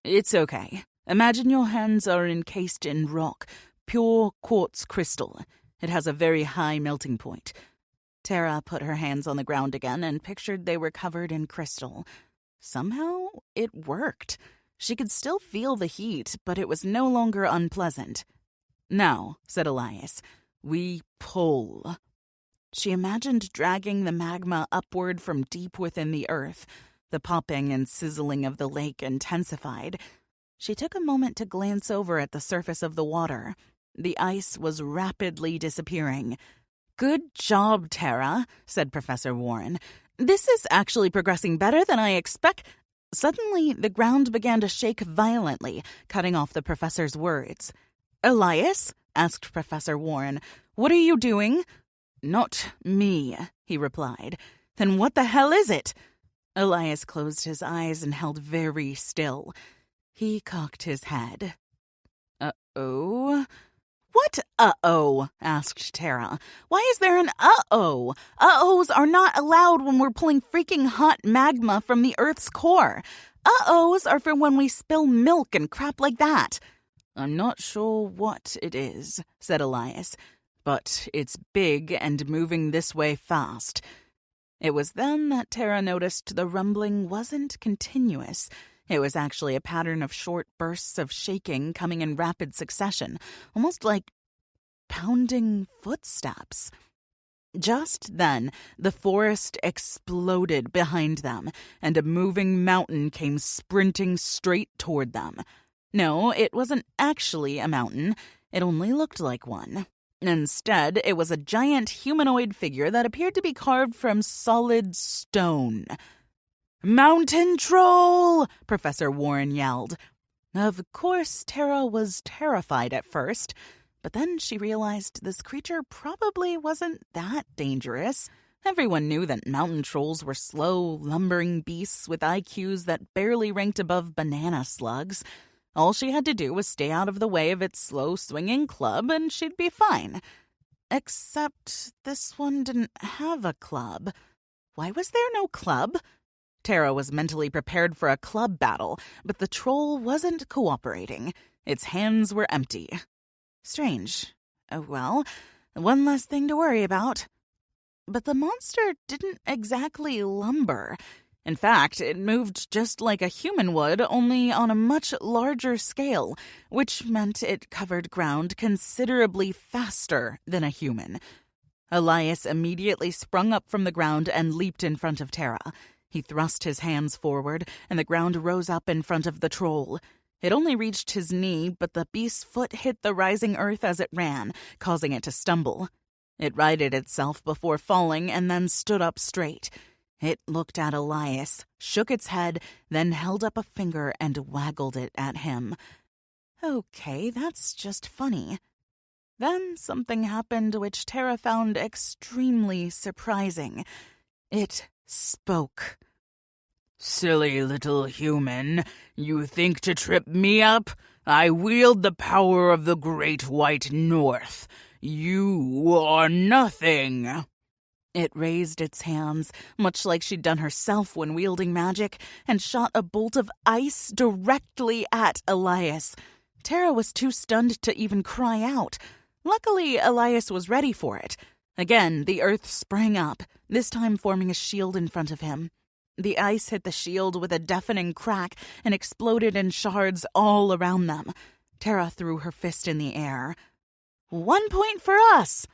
"It's okay. Imagine your hands are encased in rock, pure quartz crystal. It has a very high melting point." Tara put her hands on the ground again and pictured they were covered in crystal. Somehow, it worked. She could still feel the heat, but it was no longer unpleasant. "Now," said Elias, "we pull." She imagined dragging the magma upward from deep within the earth. The popping and sizzling of the lake intensified. She took a moment to glance over at the surface of the water. The ice was rapidly disappearing. "Good job, Tara," said Professor Warren. "This is actually progressing better than I expect." Suddenly, the ground began to shake violently, cutting off the professor's words. "Elias?" asked Professor Warren. "What are you doing?" "Not me," he replied. "Then what the hell is it?" Elias closed his eyes and held very still. He cocked his head. "Uh-oh?" "What uh-oh?" asked Tara. "Why is there an uh-oh? Uh-ohs are not allowed when we're pulling freaking hot magma from the Earth's core. Uh-ohs are for when we spill milk and crap like that." "I'm not sure what it is," said Elias, "but it's big and moving this way fast." It was then that Tara noticed the rumbling wasn't continuous. It was actually a pattern of short bursts of shaking coming in rapid succession, almost like pounding footsteps. Just then, the forest exploded behind them, and a moving mountain came sprinting straight toward them. No, it wasn't actually a mountain. It only looked like one. Instead, it was a giant humanoid figure that appeared to be carved from solid stone. "Mountain troll!" Professor Warren yelled. Of course, Tara was terrified at first, but then she realized this creature probably wasn't that dangerous. Everyone knew that mountain trolls were slow, lumbering beasts with IQs that barely ranked above banana slugs. All she had to do was stay out of the way of its slow-swinging club, and she'd be fine. Except this one didn't have a club. Why was there no club? Tara was mentally prepared for a club battle, but the troll wasn't cooperating. Its hands were empty. Strange. Oh, well, one less thing to worry about. But the monster didn't exactly lumber. In fact, it moved just like a human would, only on a much larger scale, which meant it covered ground considerably faster than a human. Elias immediately sprung up from the ground and leaped in front of Tara. He thrust his hands forward, and the ground rose up in front of the troll. It only reached his knee, but the beast's foot hit the rising earth as it ran, causing it to stumble. It righted itself before falling and then stood up straight. It looked at Elias, shook its head, then held up a finger and waggled it at him. Okay, that's just funny. Then something happened which Tara found extremely surprising. It spoke. "Silly little human, you think to trip me up? I wield the power of the Great White North. You are nothing." It raised its hands, much like she'd done herself when wielding magic, and shot a bolt of ice directly at Elias. Tara was too stunned to even cry out. Luckily, Elias was ready for it. Again, the earth sprang up, this time forming a shield in front of him. The ice hit the shield with a deafening crack and exploded in shards all around them. Tara threw her fist in the air. 1 point for us!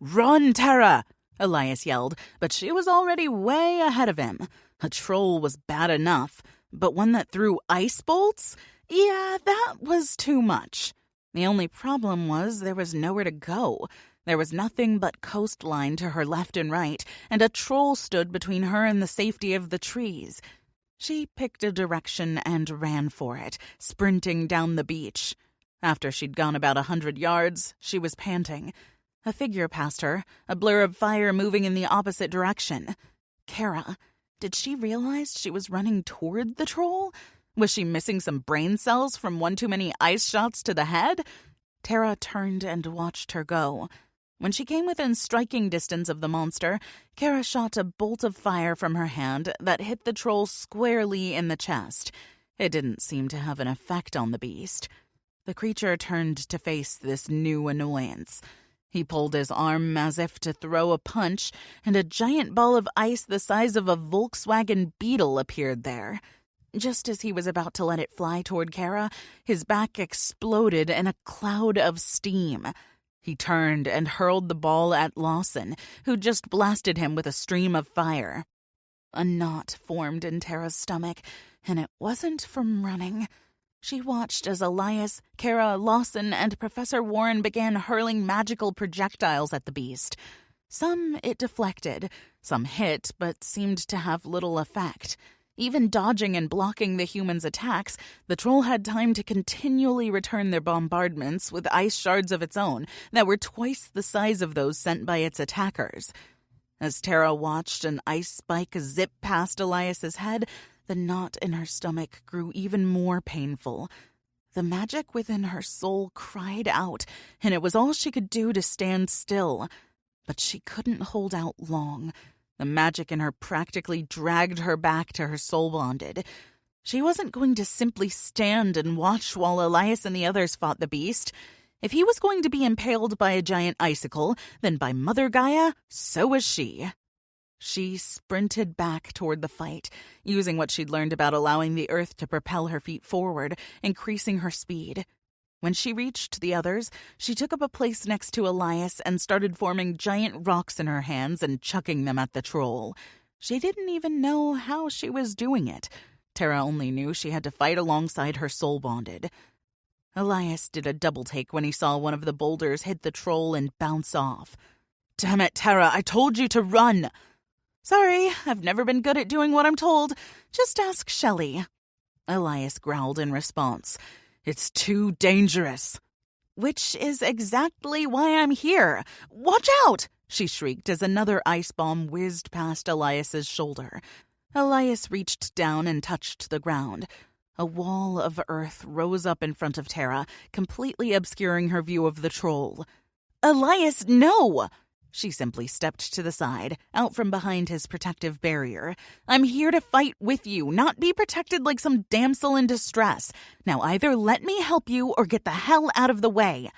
"Run, Tara!" Elias yelled, but she was already way ahead of him. A troll was bad enough, but one that threw ice bolts? Yeah, that was too much. The only problem was there was nowhere to go. There was nothing but coastline to her left and right, and a troll stood between her and the safety of the trees. She picked a direction and ran for it, sprinting down the beach. After she'd gone about 100 yards, she was panting. A figure passed her, a blur of fire moving in the opposite direction. Kara, did she realize she was running toward the troll? Was she missing some brain cells from one too many ice shots to the head? Tara turned and watched her go. When she came within striking distance of the monster, Kara shot a bolt of fire from her hand that hit the troll squarely in the chest. It didn't seem to have an effect on the beast. The creature turned to face this new annoyance. He pulled his arm as if to throw a punch, and a giant ball of ice the size of a Volkswagen Beetle appeared there. Just as he was about to let it fly toward Kara, his back exploded in a cloud of steam. He turned and hurled the ball at Lawson, who just blasted him with a stream of fire. A knot formed in Tara's stomach, and it wasn't from running. She watched as Elias, Kara, Lawson, and Professor Warren began hurling magical projectiles at the beast. Some it deflected, some hit, but seemed to have little effect. Even dodging and blocking the humans' attacks, the troll had time to continually return their bombardments with ice shards of its own that were twice the size of those sent by its attackers. As Tara watched an ice spike zip past Elias's head, the knot in her stomach grew even more painful. The magic within her soul cried out, and it was all she could do to stand still. But she couldn't hold out long. The magic in her practically dragged her back to her soul-bonded. She wasn't going to simply stand and watch while Elias and the others fought the beast. If he was going to be impaled by a giant icicle, then by Mother Gaia, so was she. She sprinted back toward the fight, using what she'd learned about allowing the earth to propel her feet forward, increasing her speed. When she reached the others, she took up a place next to Elias and started forming giant rocks in her hands and chucking them at the troll. She didn't even know how she was doing it. Tara only knew she had to fight alongside her soul-bonded. Elias did a double-take when he saw one of the boulders hit the troll and bounce off. "Damn it, Tara, I told you to run!" "Sorry, I've never been good at doing what I'm told. Just ask Shelley." Elias growled in response. "It's too dangerous." "Which is exactly why I'm here. Watch out!" she shrieked as another ice bomb whizzed past Elias's shoulder. Elias reached down and touched the ground. A wall of earth rose up in front of Tara, completely obscuring her view of the troll. "Elias, no!" She simply stepped to the side, out from behind his protective barrier. "I'm here to fight with you, not be protected like some damsel in distress. Now either let me help you or get the hell out of the way."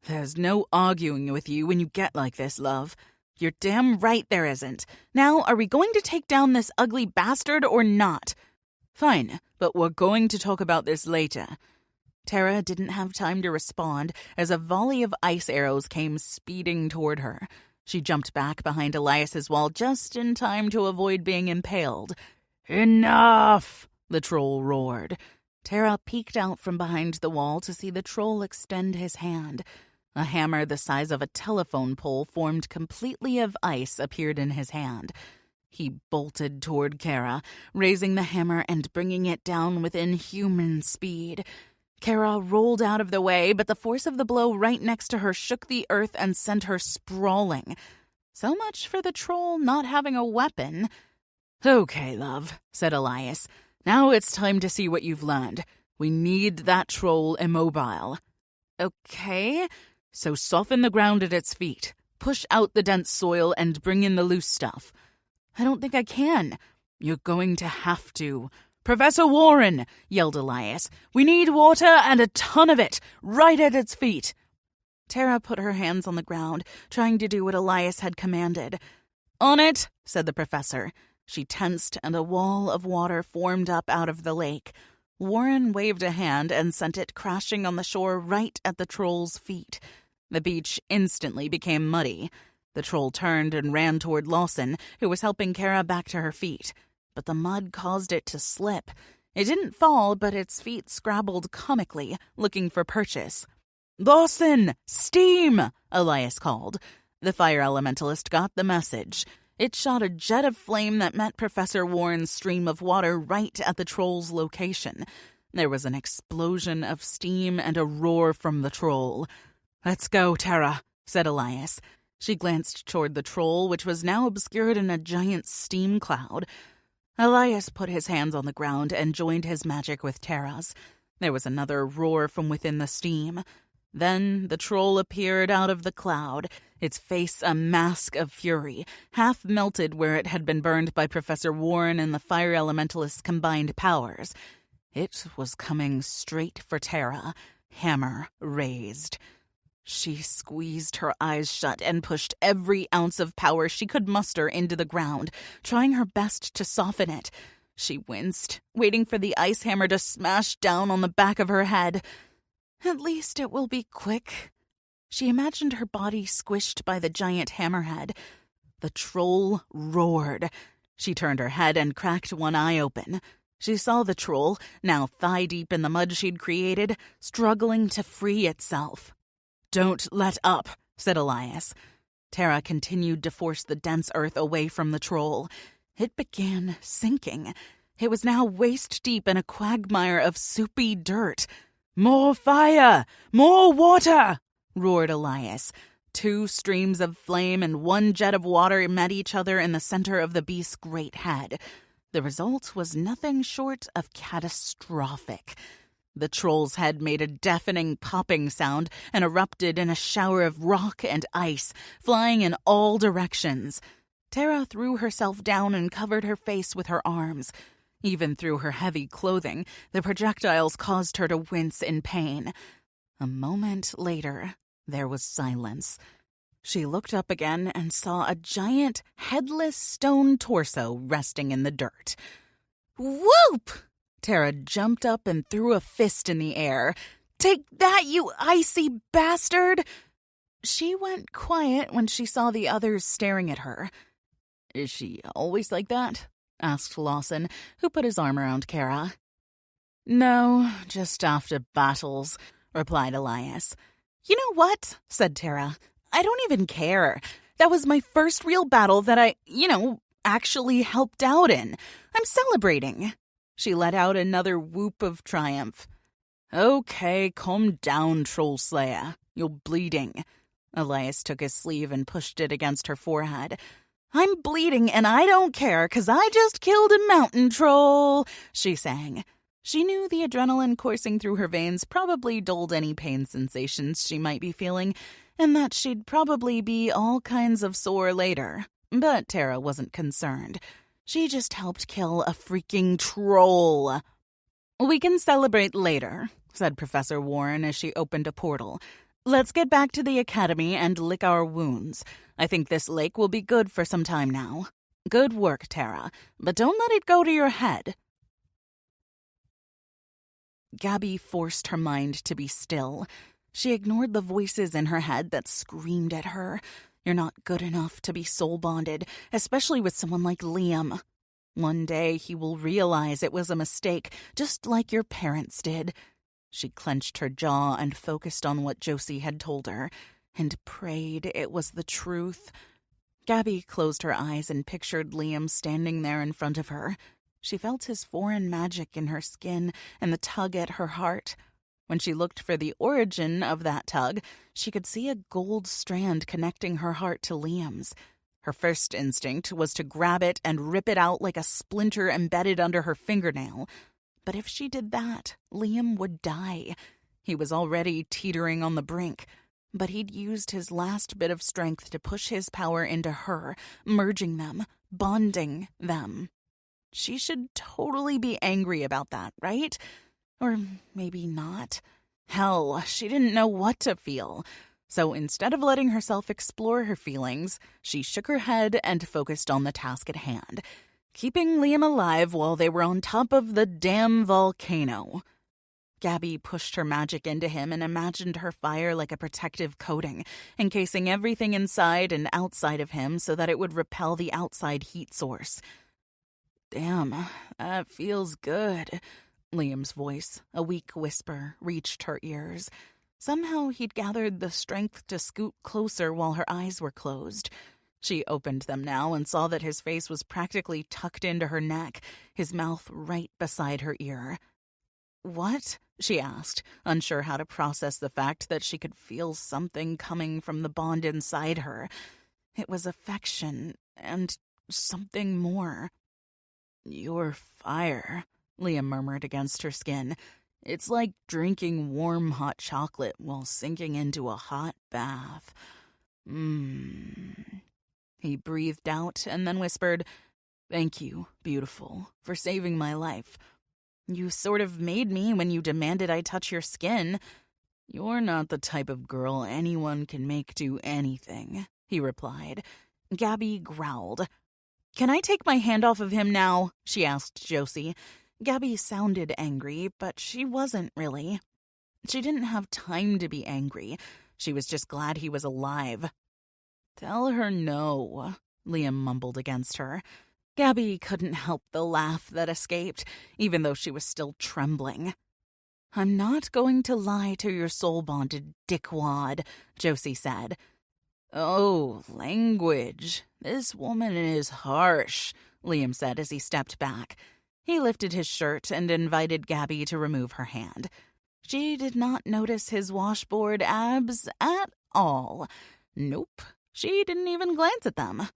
"There's no arguing with you when you get like this, love." "You're damn right there isn't. Now, are we going to take down this ugly bastard or not?" "Fine, but we're going to talk about this later." Tara didn't have time to respond as a volley of ice arrows came speeding toward her. She jumped back behind Elias's wall just in time to avoid being impaled. "Enough!" the troll roared. Tara peeked out from behind the wall to see the troll extend his hand. A hammer the size of a telephone pole formed completely of ice appeared in his hand. He bolted toward Kara, raising the hammer and bringing it down within human speed. Kara rolled out of the way, but the force of the blow right next to her shook the earth and sent her sprawling. So much for the troll not having a weapon. "Okay, love," said Elias. "Now it's time to see what you've learned. We need that troll immobile." "Okay." "So soften the ground at its feet. Push out the dense soil and bring in the loose stuff." "I don't think I can." "You're going to have to." "Professor Warren," yelled Elias, "we need water and a ton of it, right at its feet." Tara put her hands on the ground, trying to do what Elias had commanded. "On it," said the professor. She tensed, and a wall of water formed up out of the lake. Warren waved a hand and sent it crashing on the shore right at the troll's feet. The beach instantly became muddy. The troll turned and ran toward Lawson, who was helping Kara back to her feet. But the mud caused it to slip. It didn't fall, but its feet scrabbled comically, looking for purchase. "Lawson! Steam!" Elias called. The fire elementalist got the message. It shot a jet of flame that met Professor Warren's stream of water right at the troll's location. There was an explosion of steam and a roar from the troll. "Let's go, Tara," said Elias. She glanced toward the troll, which was now obscured in a giant steam cloud. Elias put his hands on the ground and joined his magic with Tara's. There was another roar from within the steam. Then the troll appeared out of the cloud, its face a mask of fury, half melted where it had been burned by Professor Warren and the fire elementalist's combined powers. It was coming straight for Tara, hammer raised. She squeezed her eyes shut and pushed every ounce of power she could muster into the ground, trying her best to soften it. She winced, waiting for the ice hammer to smash down on the back of her head. "At least it will be quick." She imagined her body squished by the giant hammerhead. The troll roared. She turned her head and cracked one eye open. She saw the troll, now thigh-deep in the mud she'd created, struggling to free itself. "Don't let up," said Elias. Tara continued to force the dense earth away from the troll. It began sinking. It was now waist-deep in a quagmire of soupy dirt. "More fire! More water!" roared Elias. 2 streams of flame and 1 jet of water met each other in the center of the beast's great head. The result was nothing short of catastrophic. The troll's head made a deafening popping sound and erupted in a shower of rock and ice, flying in all directions. Tara threw herself down and covered her face with her arms. Even through her heavy clothing, the projectiles caused her to wince in pain. A moment later, there was silence. She looked up again and saw a giant, headless stone torso resting in the dirt. "Whoop!" Tara jumped up and threw a fist in the air. "Take that, you icy bastard!" She went quiet when she saw the others staring at her. "Is she always like that?" asked Lawson, who put his arm around Kara. "No, just after battles," replied Elias. "You know what?" said Tara. "I don't even care. That was my first real battle that I, actually helped out in. I'm celebrating." She let out another whoop of triumph. "Okay, calm down, Troll Slayer. You're bleeding." Elias took his sleeve and pushed it against her forehead. "I'm bleeding and I don't care 'cause I just killed a mountain troll," she sang. She knew the adrenaline coursing through her veins probably dulled any pain sensations she might be feeling, and that she'd probably be all kinds of sore later. But Tara wasn't concerned. She just helped kill a freaking troll. "We can celebrate later," said Professor Warren as she opened a portal. "Let's get back to the academy and lick our wounds. I think this lake will be good for some time now. Good work, Tara, but don't let it go to your head." Gabby forced her mind to be still. She ignored the voices in her head that screamed at her. "You're not good enough to be soul-bonded, especially with someone like Liam. One day he will realize it was a mistake, just like your parents did." She clenched her jaw and focused on what Josie had told her, and prayed it was the truth. Gabby closed her eyes and pictured Liam standing there in front of her. She felt his foreign magic in her skin and the tug at her heart. When she looked for the origin of that tug, she could see a gold strand connecting her heart to Liam's. Her first instinct was to grab it and rip it out like a splinter embedded under her fingernail. But if she did that, Liam would die. He was already teetering on the brink, but he'd used his last bit of strength to push his power into her, merging them, bonding them. She should totally be angry about that, right? Or maybe not. Hell, she didn't know what to feel. So instead of letting herself explore her feelings, she shook her head and focused on the task at hand, keeping Liam alive while they were on top of the damn volcano. Gabby pushed her magic into him and imagined her fire like a protective coating, encasing everything inside and outside of him so that it would repel the outside heat source. "Damn, that feels good." Liam's voice, a weak whisper, reached her ears. Somehow he'd gathered the strength to scoot closer while her eyes were closed. She opened them now and saw that his face was practically tucked into her neck, his mouth right beside her ear. "What?" she asked, unsure how to process the fact that she could feel something coming from the bond inside her. It was affection and something more. "You're fire," Liam murmured against her skin. "It's like drinking warm hot chocolate while sinking into a hot bath." He breathed out and then whispered, "Thank you, beautiful, for saving my life. You sort of made me when you demanded I touch your skin." "You're not the type of girl anyone can make do anything," he replied. Gabby growled. "Can I take my hand off of him now?" she asked Josie. Gabby sounded angry, but she wasn't really. She didn't have time to be angry. She was just glad he was alive. "Tell her no," Liam mumbled against her. Gabby couldn't help the laugh that escaped, even though she was still trembling. "I'm not going to lie to your soul-bonded dickwad," Josie said. "Oh, language. This woman is harsh," Liam said as he stepped back. He lifted his shirt and invited Gabby to remove her hand. She did not notice his washboard abs at all. Nope, she didn't even glance at them.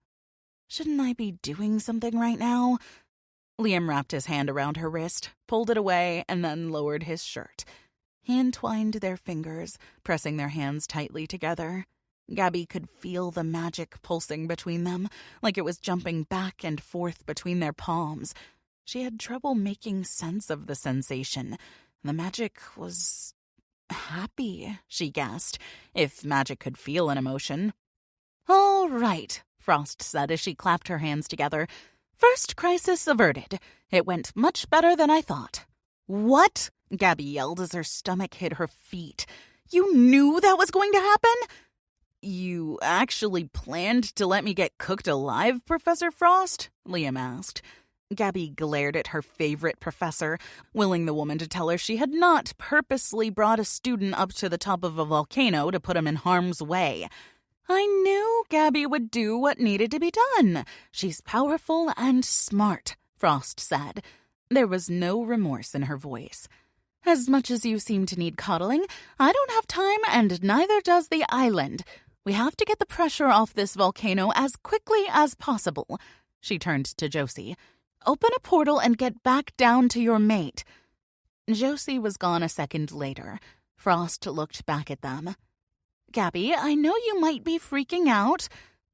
"Shouldn't I be doing something right now?" Liam wrapped his hand around her wrist, pulled it away, and then lowered his shirt. He entwined their fingers, pressing their hands tightly together. Gabby could feel the magic pulsing between them, like it was jumping back and forth between their palms. She had trouble making sense of the sensation. The magic was happy, she guessed, if magic could feel an emotion. "All right," Frost said as she clapped her hands together. "First crisis averted. It went much better than I thought." "What?" Gabby yelled as her stomach hit her feet. "You knew that was going to happen?" "You actually planned to let me get cooked alive, Professor Frost?" Liam asked. Gabby glared at her favorite professor, willing the woman to tell her she had not purposely brought a student up to the top of a volcano to put him in harm's way. "I knew Gabby would do what needed to be done. She's powerful and smart," Frost said. There was no remorse in her voice. "As much as you seem to need coddling, I don't have time, and neither does the island. We have to get the pressure off this volcano as quickly as possible." She turned to Josie. "Open a portal and get back down to your mate." Josie was gone a second later. Frost looked back at them. "Gabby, I know you might be freaking out."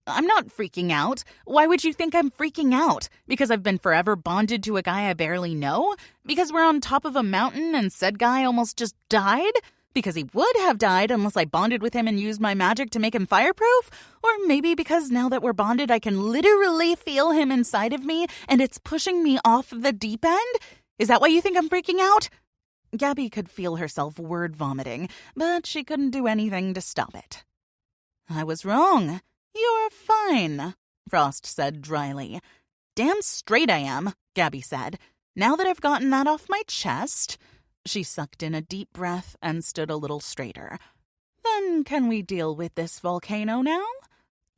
"I'm not freaking out. Why would you think I'm freaking out? Because I've been forever bonded to a guy I barely know? Because we're on top of a mountain and said guy almost just died? Because he would have died unless I bonded with him and used my magic to make him fireproof? Or maybe because now that we're bonded, I can literally feel him inside of me and it's pushing me off the deep end? Is that why you think I'm freaking out?" Gabby could feel herself word vomiting, but she couldn't do anything to stop it. "I was wrong. You're fine," Frost said dryly. "Damn straight I am," Gabby said. "Now that I've gotten that off my chest..." She sucked in a deep breath and stood a little straighter. "Then can we deal with this volcano now?"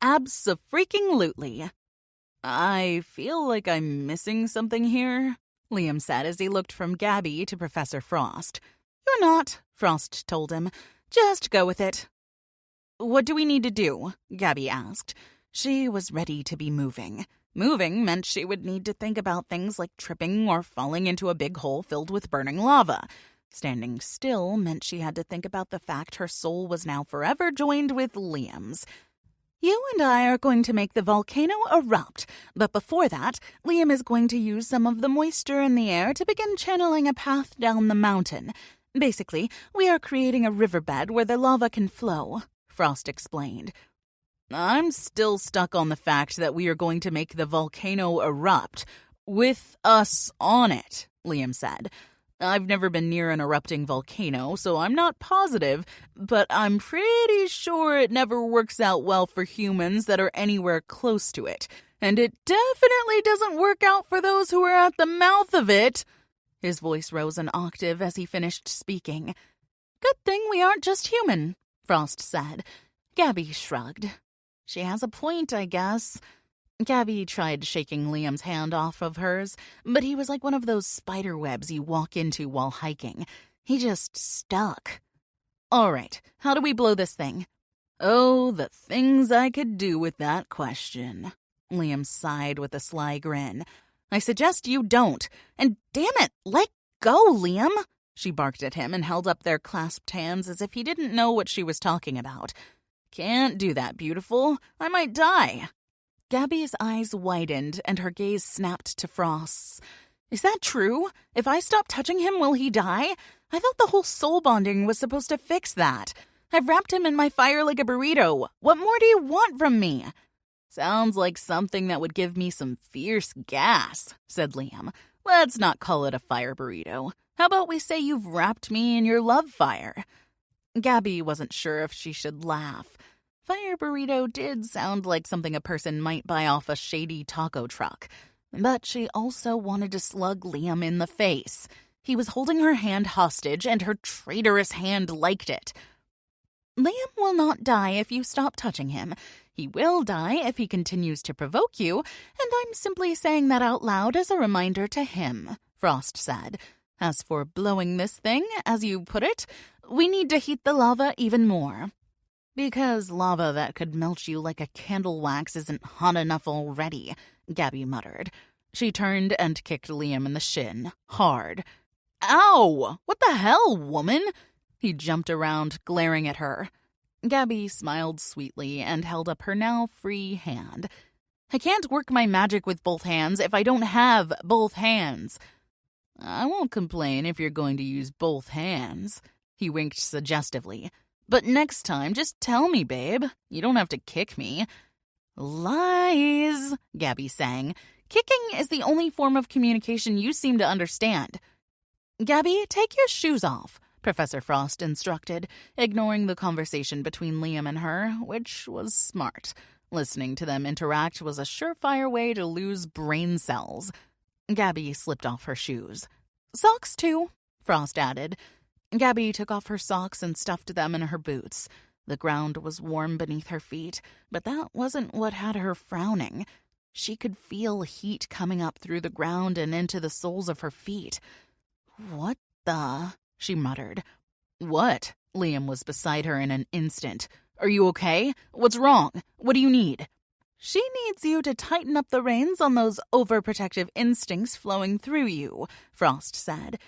"Abso-freaking-lutely." "I feel like I'm missing something here," Liam said as he looked from Gabby to Professor Frost. "You're not," Frost told him. "Just go with it." "What do we need to do?" Gabby asked. She was ready to be moving. Moving meant she would need to think about things like tripping or falling into a big hole filled with burning lava. Standing still meant she had to think about the fact her soul was now forever joined with Liam's. "You and I are going to make the volcano erupt, but before that, Liam is going to use some of the moisture in the air to begin channeling a path down the mountain. Basically, we are creating a riverbed where the lava can flow," Frost explained. "I'm still stuck on the fact that we are going to make the volcano erupt with us on it," Liam said. "I've never been near an erupting volcano, so I'm not positive, but I'm pretty sure it never works out well for humans that are anywhere close to it. And it definitely doesn't work out for those who are at the mouth of it." His voice rose an octave as he finished speaking. "Good thing we aren't just human," Frost said. Gabby shrugged. "She has a point, I guess." Gabby tried shaking Liam's hand off of hers, but he was like one of those spider webs you walk into while hiking. He just stuck. "All right, how do we blow this thing?" "Oh, the things I could do with that question." Liam sighed with a sly grin. "I suggest you don't. And damn it, let go, Liam!" She barked at him and held up their clasped hands as if he didn't know what she was talking about. "Can't do that, beautiful. I might die." Gabby's eyes widened and her gaze snapped to Frost's. "Is that true? If I stop touching him, will he die? I thought the whole soul bonding was supposed to fix that. I've wrapped him in my fire like a burrito. What more do you want from me?" "Sounds like something that would give me some fierce gas," said Liam. "Let's not call it a fire burrito. How about we say you've wrapped me in your love fire?" Gabby wasn't sure if she should laugh. Fire burrito did sound like something a person might buy off a shady taco truck. But she also wanted to slug Liam in the face. He was holding her hand hostage, and her traitorous hand liked it. Liam will not die if you stop touching him. He will die if he continues to provoke you, and I'm simply saying that out loud as a reminder to him, Frost said. As for blowing this thing, as you put it, we need to heat the lava even more. Because lava that could melt you like a candle wax isn't hot enough already, Gabby muttered. She turned and kicked Liam in the shin, hard. Ow! What the hell, woman? He jumped around, glaring at her. Gabby smiled sweetly and held up her now free hand. I can't work my magic with both hands if I don't have both hands. I won't complain if you're going to use both hands, he winked suggestively. But next time, just tell me, babe. You don't have to kick me. Lies, Gabby sang. Kicking is the only form of communication you seem to understand. Gabby, take your shoes off, Professor Frost instructed, ignoring the conversation between Liam and her, which was smart. Listening to them interact was a surefire way to lose brain cells. Gabby slipped off her shoes. Socks, too, Frost added. Gabby took off her socks and stuffed them in her boots. The ground was warm beneath her feet, but that wasn't what had her frowning. She could feel heat coming up through the ground and into the soles of her feet. What the... she muttered. What? Liam was beside her in an instant. Are you okay? What's wrong? What do you need? She needs you to tighten up the reins on those overprotective instincts flowing through you, Frost said.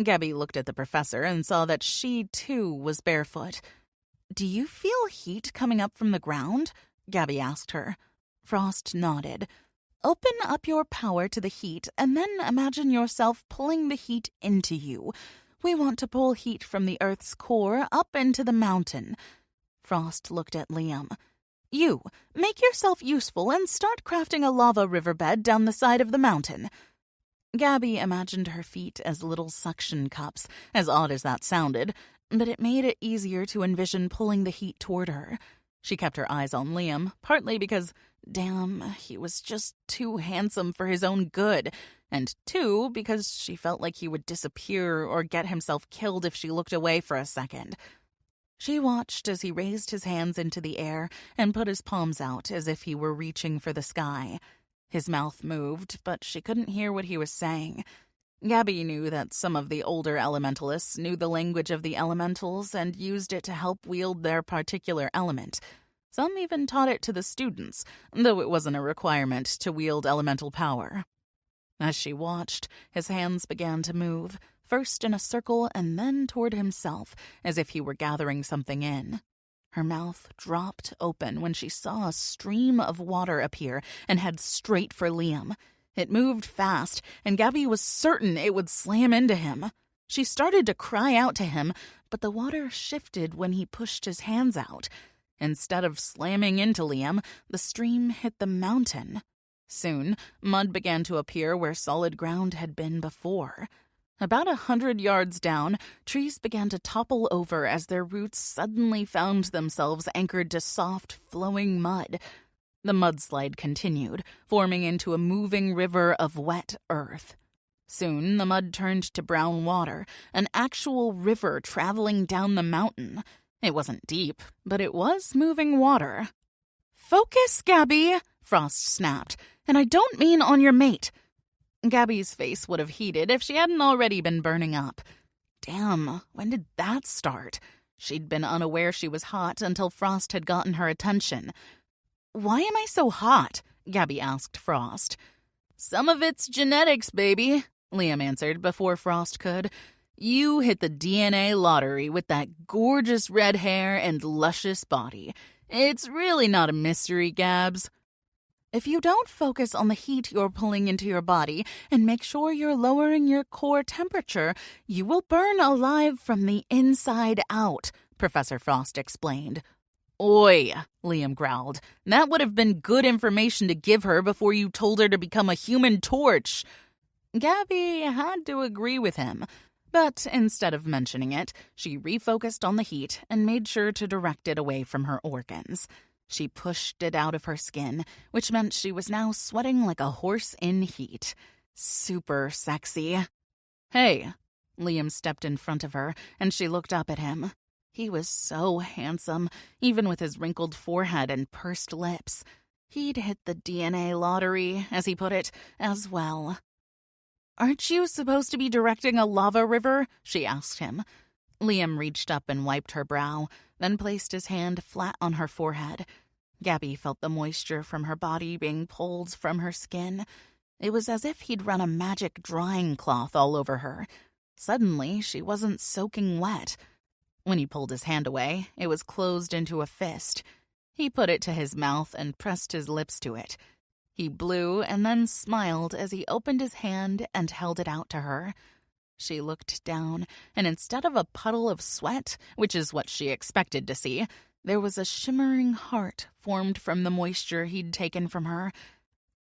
Gabby looked at the professor and saw that she, too, was barefoot. Do you feel heat coming up from the ground? Gabby asked her. Frost nodded. Open up your power to the heat and then imagine yourself pulling the heat into you. We want to pull heat from the Earth's core up into the mountain. Frost looked at Liam. You, make yourself useful and start crafting a lava riverbed down the side of the mountain. Gabby imagined her feet as little suction cups, as odd as that sounded, but it made it easier to envision pulling the heat toward her. She kept her eyes on Liam, partly because, damn, he was just too handsome for his own good, and two, because she felt like he would disappear or get himself killed if she looked away for a second. She watched as he raised his hands into the air and put his palms out as if he were reaching for the sky. His mouth moved, but she couldn't hear what he was saying. Gabby knew that some of the older elementalists knew the language of the elementals and used it to help wield their particular element. Some even taught it to the students, though it wasn't a requirement to wield elemental power. As she watched, his hands began to move, first in a circle and then toward himself, as if he were gathering something in. Her mouth dropped open when she saw a stream of water appear and head straight for Liam. It moved fast, and Gabby was certain it would slam into him. She started to cry out to him, but the water shifted when he pushed his hands out. Instead of slamming into Liam, the stream hit the mountain. Soon, mud began to appear where solid ground had been before. About 100 yards down, trees began to topple over as their roots suddenly found themselves anchored to soft, flowing mud. The mudslide continued, forming into a moving river of wet earth. Soon, the mud turned to brown water, an actual river traveling down the mountain. It wasn't deep, but it was moving water. "Focus, Gabby!" Frost snapped. "And I don't mean on your mate." Gabby's face would have heated if she hadn't already been burning up. Damn, when did that start? She'd been unaware she was hot until Frost had gotten her attention. "Why am I so hot?" Gabby asked Frost. "Some of it's genetics, baby," Liam answered before Frost could. "You hit the DNA lottery with that gorgeous red hair and luscious body. It's really not a mystery, Gabs." If you don't focus on the heat you're pulling into your body and make sure you're lowering your core temperature, you will burn alive from the inside out, Professor Frost explained. "Oi," Liam growled. "That would have been good information to give her before you told her to become a human torch." Gabby had to agree with him. But instead of mentioning it, she refocused on the heat and made sure to direct it away from her organs. She pushed it out of her skin, which meant she was now sweating like a horse in heat. Super sexy. "Hey." Liam stepped in front of her, and she looked up at him. He was so handsome, even with his wrinkled forehead and pursed lips. He'd hit the DNA lottery, as he put it, as well. "Aren't you supposed to be directing a lava river?" she asked him. Liam reached up and wiped her brow, then placed his hand flat on her forehead. Gabby felt the moisture from her body being pulled from her skin. It was as if he'd run a magic drying cloth all over her. Suddenly, she wasn't soaking wet. When he pulled his hand away, it was closed into a fist. He put it to his mouth and pressed his lips to it. He blew and then smiled as he opened his hand and held it out to her. She looked down, and instead of a puddle of sweat, which is what she expected to see, there was a shimmering heart formed from the moisture he'd taken from her.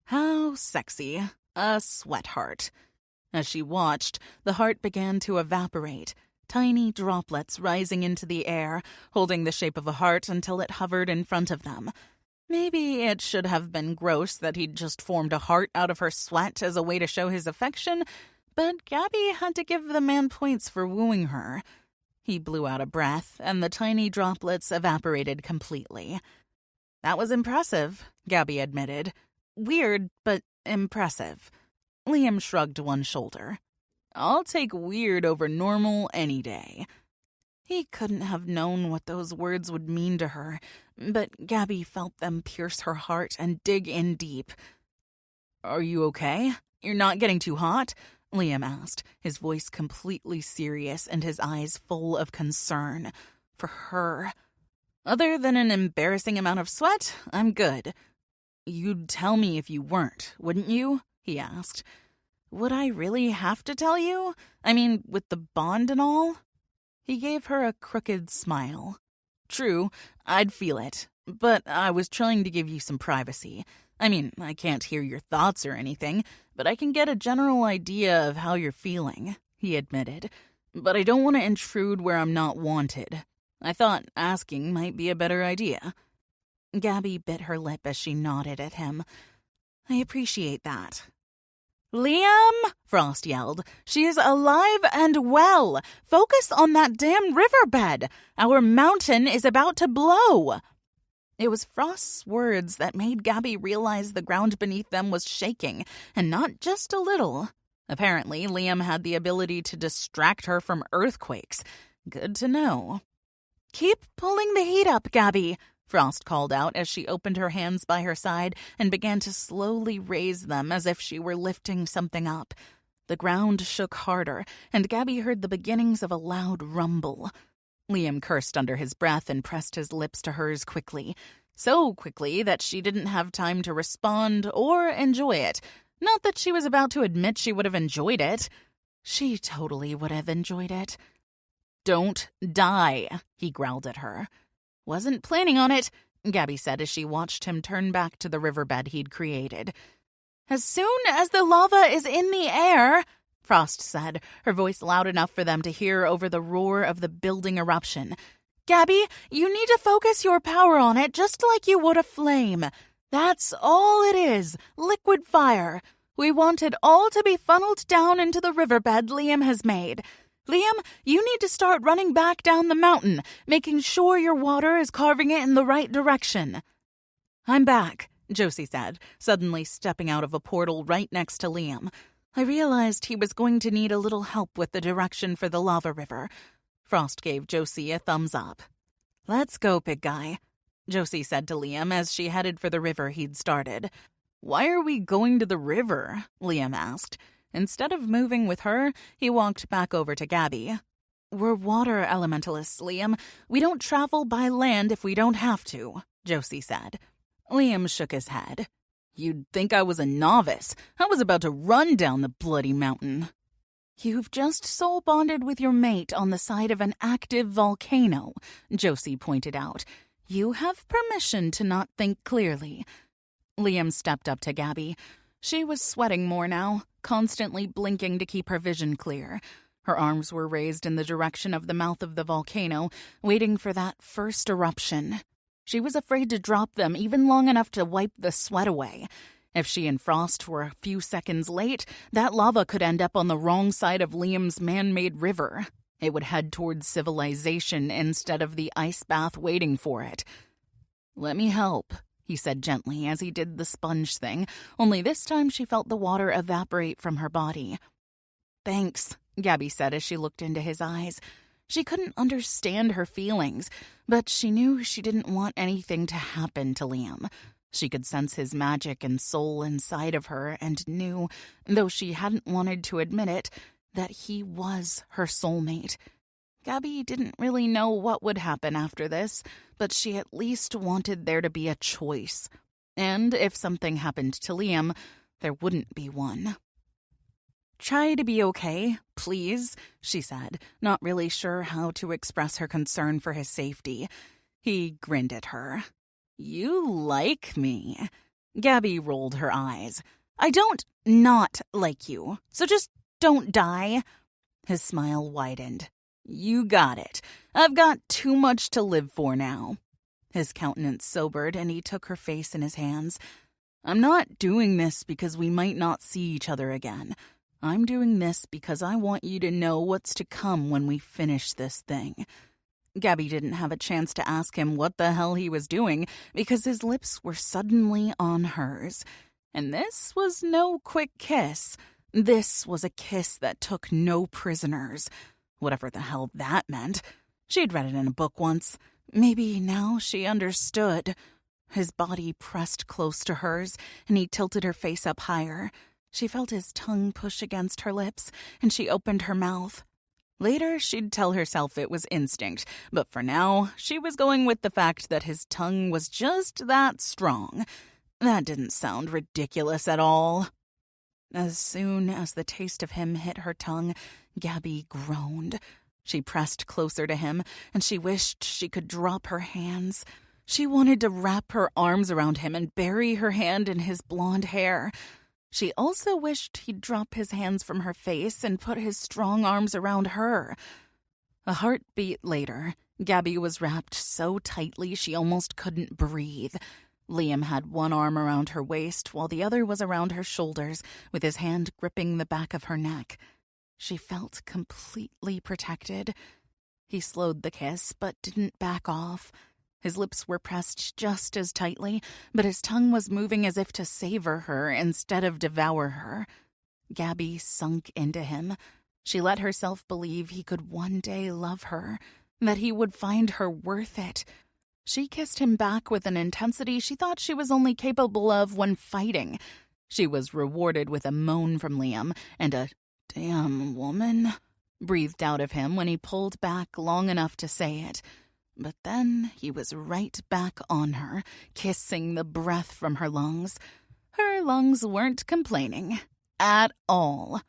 How sexy. A sweat heart. As she watched, the heart began to evaporate, tiny droplets rising into the air, holding the shape of a heart until it hovered in front of them. Maybe it should have been gross that he'd just formed a heart out of her sweat as a way to show his affection, but Gabby had to give the man points for wooing her. He blew out a breath, and the tiny droplets evaporated completely. "That was impressive," Gabby admitted. "Weird, but impressive." Liam shrugged one shoulder. "I'll take weird over normal any day." He couldn't have known what those words would mean to her, but Gabby felt them pierce her heart and dig in deep. "Are you okay? You're not getting too hot?" Liam asked, his voice completely serious and his eyes full of concern. For her. "Other than an embarrassing amount of sweat, I'm good." "You'd tell me if you weren't, wouldn't you?" he asked. "Would I really have to tell you? I mean, with the bond and all?" He gave her a crooked smile. "True, I'd feel it, but I was trying to give you some privacy. I mean, I can't hear your thoughts or anything, but I can get a general idea of how you're feeling," he admitted. "But I don't want to intrude where I'm not wanted. I thought asking might be a better idea." Gabby bit her lip as she nodded at him. "I appreciate that." "Liam!" Frost yelled. "She is alive and well! Focus on that damn riverbed! Our mountain is about to blow!" It was Frost's words that made Gabby realize the ground beneath them was shaking, and not just a little. Apparently, Liam had the ability to distract her from earthquakes. Good to know. "Keep pulling the heat up, Gabby," Frost called out as she opened her hands by her side and began to slowly raise them as if she were lifting something up. The ground shook harder, and Gabby heard the beginnings of a loud rumble. Liam cursed under his breath and pressed his lips to hers quickly. So quickly that she didn't have time to respond or enjoy it. Not that she was about to admit she would have enjoyed it. She totally would have enjoyed it. "Don't die," he growled at her. "Wasn't planning on it," Gabby said as she watched him turn back to the riverbed he'd created. "As soon as the lava is in the air," Frost said, her voice loud enough for them to hear over the roar of the building eruption. "Gabby, you need to focus your power on it just like you would a flame. That's all it is, liquid fire. We want it all to be funneled down into the riverbed Liam has made. Liam, you need to start running back down the mountain, making sure your water is carving it in the right direction." "I'm back," Josie said, suddenly stepping out of a portal right next to Liam. I realized he was going to need a little help with the direction for the lava river. Frost gave Josie a thumbs up. "Let's go, big guy," Josie said to Liam as she headed for the river he'd started. "Why are we going to the river?" Liam asked. Instead of moving with her, he walked back over to Gabby. "We're water elementalists, Liam. We don't travel by land if we don't have to," Josie said. Liam shook his head. "You'd think I was a novice. I was about to run down the bloody mountain." "You've just soul-bonded with your mate on the side of an active volcano," Josie pointed out. "You have permission to not think clearly." Liam stepped up to Gabby. She was sweating more now, constantly blinking to keep her vision clear. Her arms were raised in the direction of the mouth of the volcano, waiting for that first eruption. She was afraid to drop them even long enough to wipe the sweat away. If she and Frost were a few seconds late, that lava could end up on the wrong side of Liam's man-made river. It would head towards civilization instead of the ice bath waiting for it. "Let me help," he said gently as he did the sponge thing, only this time she felt the water evaporate from her body. "Thanks," Gabby said as she looked into his eyes. She couldn't understand her feelings, but she knew she didn't want anything to happen to Liam. She could sense his magic and soul inside of her and knew, though she hadn't wanted to admit it, that he was her soulmate. Gabby didn't really know what would happen after this, but she at least wanted there to be a choice. And if something happened to Liam, there wouldn't be one. "Try to be okay, please," she said, not really sure how to express her concern for his safety. He grinned at her. "You like me." Gabby rolled her eyes. "I don't not like you, so just don't die." His smile widened. "You got it. I've got too much to live for now." His countenance sobered and he took her face in his hands. "I'm not doing this because we might not see each other again. I'm doing this because I want you to know what's to come when we finish this thing." Gabby didn't have a chance to ask him what the hell he was doing because his lips were suddenly on hers. And this was no quick kiss. This was a kiss that took no prisoners. Whatever the hell that meant. She'd read it in a book once. Maybe now she understood. His body pressed close to hers, and he tilted her face up higher. She felt his tongue push against her lips, and she opened her mouth. Later, she'd tell herself it was instinct, but for now, she was going with the fact that his tongue was just that strong. That didn't sound ridiculous at all. As soon as the taste of him hit her tongue, Gabby groaned. She pressed closer to him, and she wished she could drop her hands. She wanted to wrap her arms around him and bury her hand in his blonde hair. She also wished he'd drop his hands from her face and put his strong arms around her. A heartbeat later, Gabby was wrapped so tightly she almost couldn't breathe. Liam had one arm around her waist while the other was around her shoulders, with his hand gripping the back of her neck. She felt completely protected. He slowed the kiss, but didn't back off. His lips were pressed just as tightly, but his tongue was moving as if to savor her instead of devour her. Gabby sunk into him. She let herself believe he could one day love her, that he would find her worth it. She kissed him back with an intensity she thought she was only capable of when fighting. She was rewarded with a moan from Liam, and a "damn woman" breathed out of him when he pulled back long enough to say it. But then he was right back on her, kissing the breath from her lungs. Her lungs weren't complaining. At all.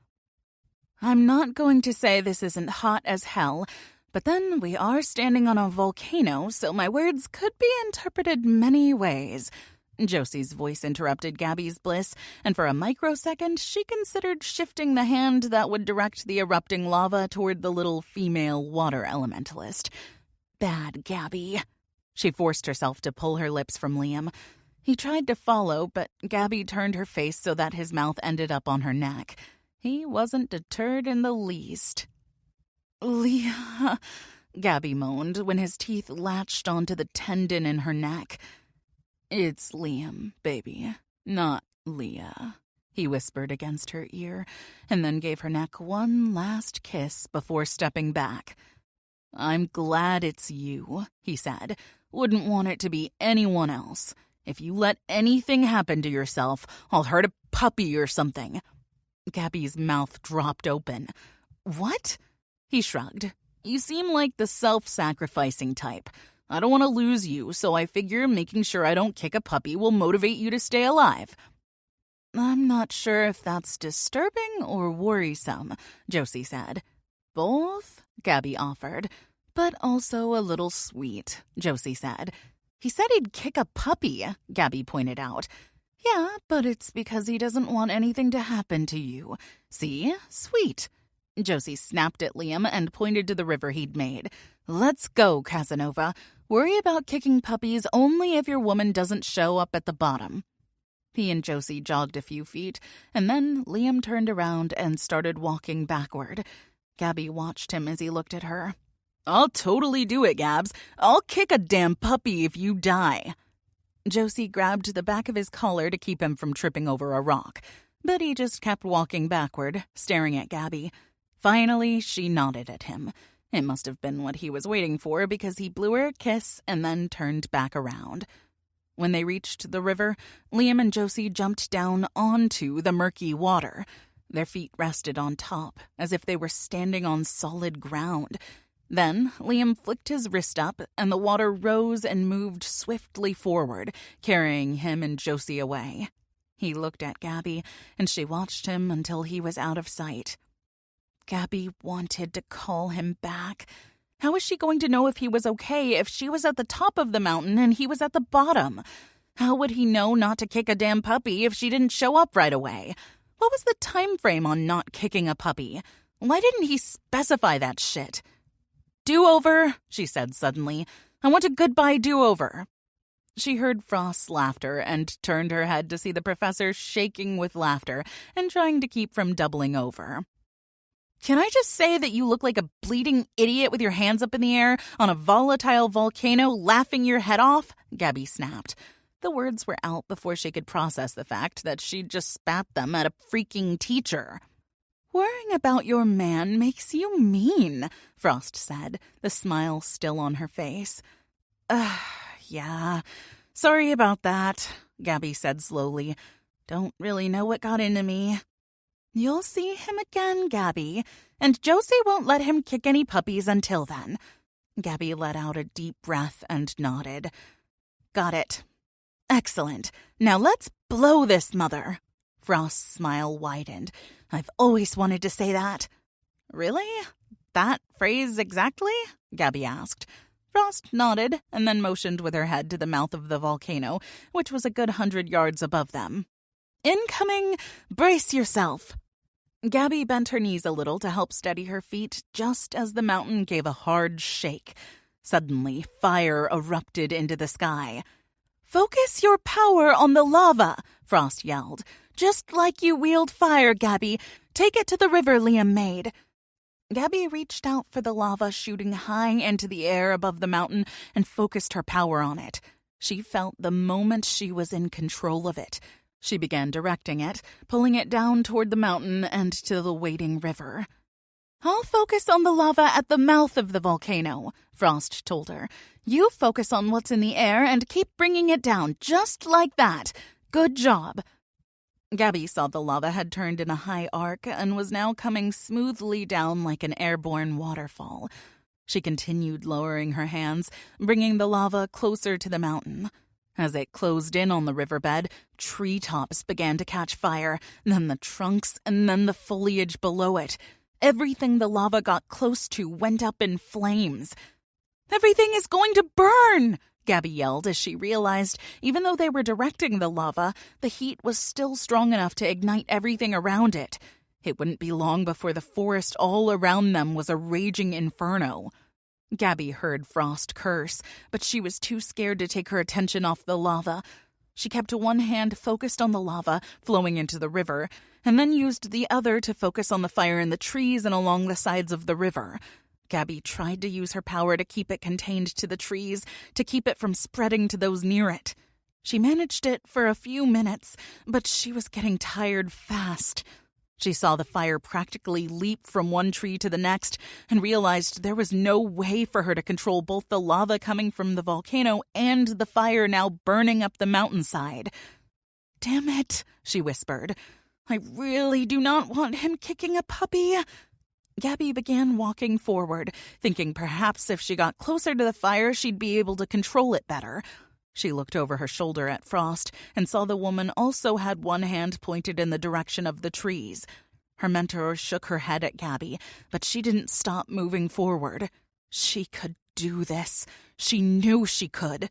"I'm not going to say this isn't hot as hell, but then we are standing on a volcano, so my words could be interpreted many ways." Josie's voice interrupted Gabby's bliss, and for a microsecond she considered shifting the hand that would direct the erupting lava toward the little female water elementalist. Bad Gabby. She forced herself to pull her lips from Liam. He tried to follow, but Gabby turned her face so that his mouth ended up on her neck. He wasn't deterred in the least. "Leah," Gabby moaned when his teeth latched onto the tendon in her neck. "It's Liam, baby, not Leah," he whispered against her ear, and then gave her neck one last kiss before stepping back. "I'm glad it's you," he said. "Wouldn't want it to be anyone else. If you let anything happen to yourself, I'll hurt a puppy or something." Gabby's mouth dropped open. "What?" He shrugged. "You seem like the self-sacrificing type. I don't want to lose you, so I figure making sure I don't kick a puppy will motivate you to stay alive." "I'm not sure if that's disturbing or worrisome," Josie said. "Both?" Gabby offered. "But also a little sweet," Josie said. "He said he'd kick a puppy," Gabby pointed out. "Yeah, but it's because he doesn't want anything to happen to you. See? Sweet." Josie snapped at Liam and pointed to the river he'd made. "Let's go, Casanova. Worry about kicking puppies only if your woman doesn't show up at the bottom." He and Josie jogged a few feet, and then Liam turned around and started walking backward. Gabby watched him as he looked at her. "I'll totally do it, Gabs. I'll kick a damn puppy if you die." Josie grabbed the back of his collar to keep him from tripping over a rock, but he just kept walking backward, staring at Gabby. Finally, she nodded at him. It must have been what he was waiting for, because he blew her a kiss and then turned back around. When they reached the river, Liam and Josie jumped down onto the murky water. Their feet rested on top, as if they were standing on solid ground. Then Liam flicked his wrist up, and the water rose and moved swiftly forward, carrying him and Josie away. He looked at Gabby, and she watched him until he was out of sight. Gabby wanted to call him back. How was she going to know if he was okay if she was at the top of the mountain and he was at the bottom? How would he know not to kick a damn puppy if she didn't show up right away? What was the time frame on not kicking a puppy? Why didn't he specify that shit? "Do-over," she said suddenly. "I want a goodbye do-over." She heard Frost's laughter and turned her head to see the professor shaking with laughter and trying to keep from doubling over. "Can I just say that you look like a bleeding idiot with your hands up in the air on a volatile volcano laughing your head off?" Gabby snapped. The words were out before she could process the fact that she'd just spat them at a freaking teacher. "Worrying about your man makes you mean," Frost said, the smile still on her face. Yeah, sorry about that," Gabby said slowly. "Don't really know what got into me." "You'll see him again, Gabby, and Josie won't let him kick any puppies until then." Gabby let out a deep breath and nodded. "Got it. Excellent. Now let's blow this mother." Frost's smile widened. "I've always wanted to say that." "Really? That phrase exactly?" Gabby asked. Frost nodded and then motioned with her head to the mouth of the volcano, which was a good 100 yards above them. "Incoming! Brace yourself!" Gabby bent her knees a little to help steady her feet just as the mountain gave a hard shake. Suddenly, fire erupted into the sky. "Focus your power on the lava," Frost yelled. "Just like you wield fire, Gabby. Take it to the river Liam made." Gabby reached out for the lava shooting high into the air above the mountain and focused her power on it. She felt the moment she was in control of it. She began directing it, pulling it down toward the mountain and to the waiting river. "I'll focus on the lava at the mouth of the volcano," Frost told her. "You focus on what's in the air and keep bringing it down, just like that. Good job." Gabby saw the lava had turned in a high arc and was now coming smoothly down like an airborne waterfall. She continued lowering her hands, bringing the lava closer to the mountain. As it closed in on the riverbed, treetops began to catch fire, then the trunks, and then the foliage below it. Everything the lava got close to went up in flames. "Everything is going to burn!" Gabby yelled as she realized, even though they were directing the lava, the heat was still strong enough to ignite everything around it. It wouldn't be long before the forest all around them was a raging inferno. Gabby heard Frost curse, but she was too scared to take her attention off the lava. She kept one hand focused on the lava flowing into the river, and then used the other to focus on the fire in the trees and along the sides of the river. Gabby tried to use her power to keep it contained to the trees, to keep it from spreading to those near it. She managed it for a few minutes, but she was getting tired fast. She saw the fire practically leap from one tree to the next and realized there was no way for her to control both the lava coming from the volcano and the fire now burning up the mountainside. "Damn it," she whispered. "I really do not want him kicking a puppy." Gabby began walking forward, thinking perhaps if she got closer to the fire, she'd be able to control it better. She looked over her shoulder at Frost and saw the woman also had one hand pointed in the direction of the trees. Her mentor shook her head at Gabby, but she didn't stop moving forward. She could do this. She knew she could.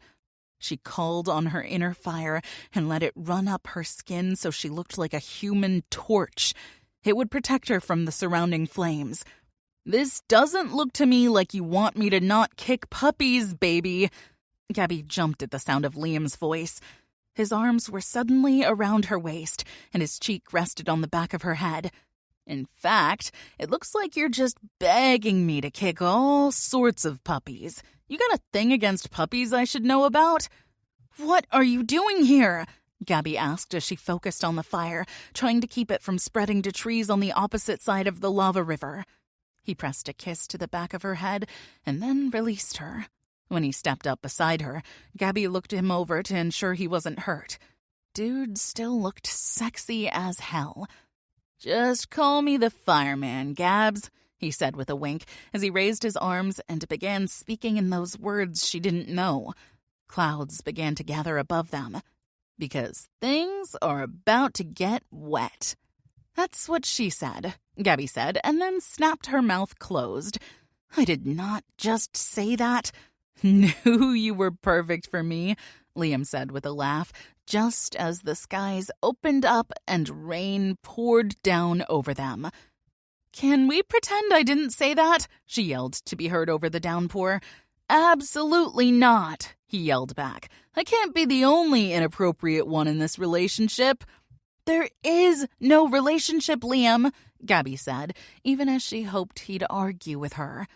She called on her inner fire and let it run up her skin so she looked like a human torch. It would protect her from the surrounding flames. "This doesn't look to me like you want me to not kick puppies, baby." Gabby jumped at the sound of Liam's voice. His arms were suddenly around her waist, and his cheek rested on the back of her head. "In fact, it looks like you're just begging me to kick all sorts of puppies. You got a thing against puppies I should know about?" "What are you doing here?" Gabby asked as she focused on the fire, trying to keep it from spreading to trees on the opposite side of the lava river. He pressed a kiss to the back of her head and then released her. When he stepped up beside her, Gabby looked him over to ensure he wasn't hurt. Dude still looked sexy as hell. "Just call me the fireman, Gabs," he said with a wink as he raised his arms and began speaking in those words she didn't know. Clouds began to gather above them. "Because things are about to get wet." "That's what she said," Gabby said, and then snapped her mouth closed. "I did not just say that." "Knew you were perfect for me," Liam said with a laugh, just as the skies opened up and rain poured down over them. "Can we pretend I didn't say that?" she yelled to be heard over the downpour. "Absolutely not," he yelled back. "I can't be the only inappropriate one in this relationship." "There is no relationship, Liam," Gabby said, even as she hoped he'd argue with her.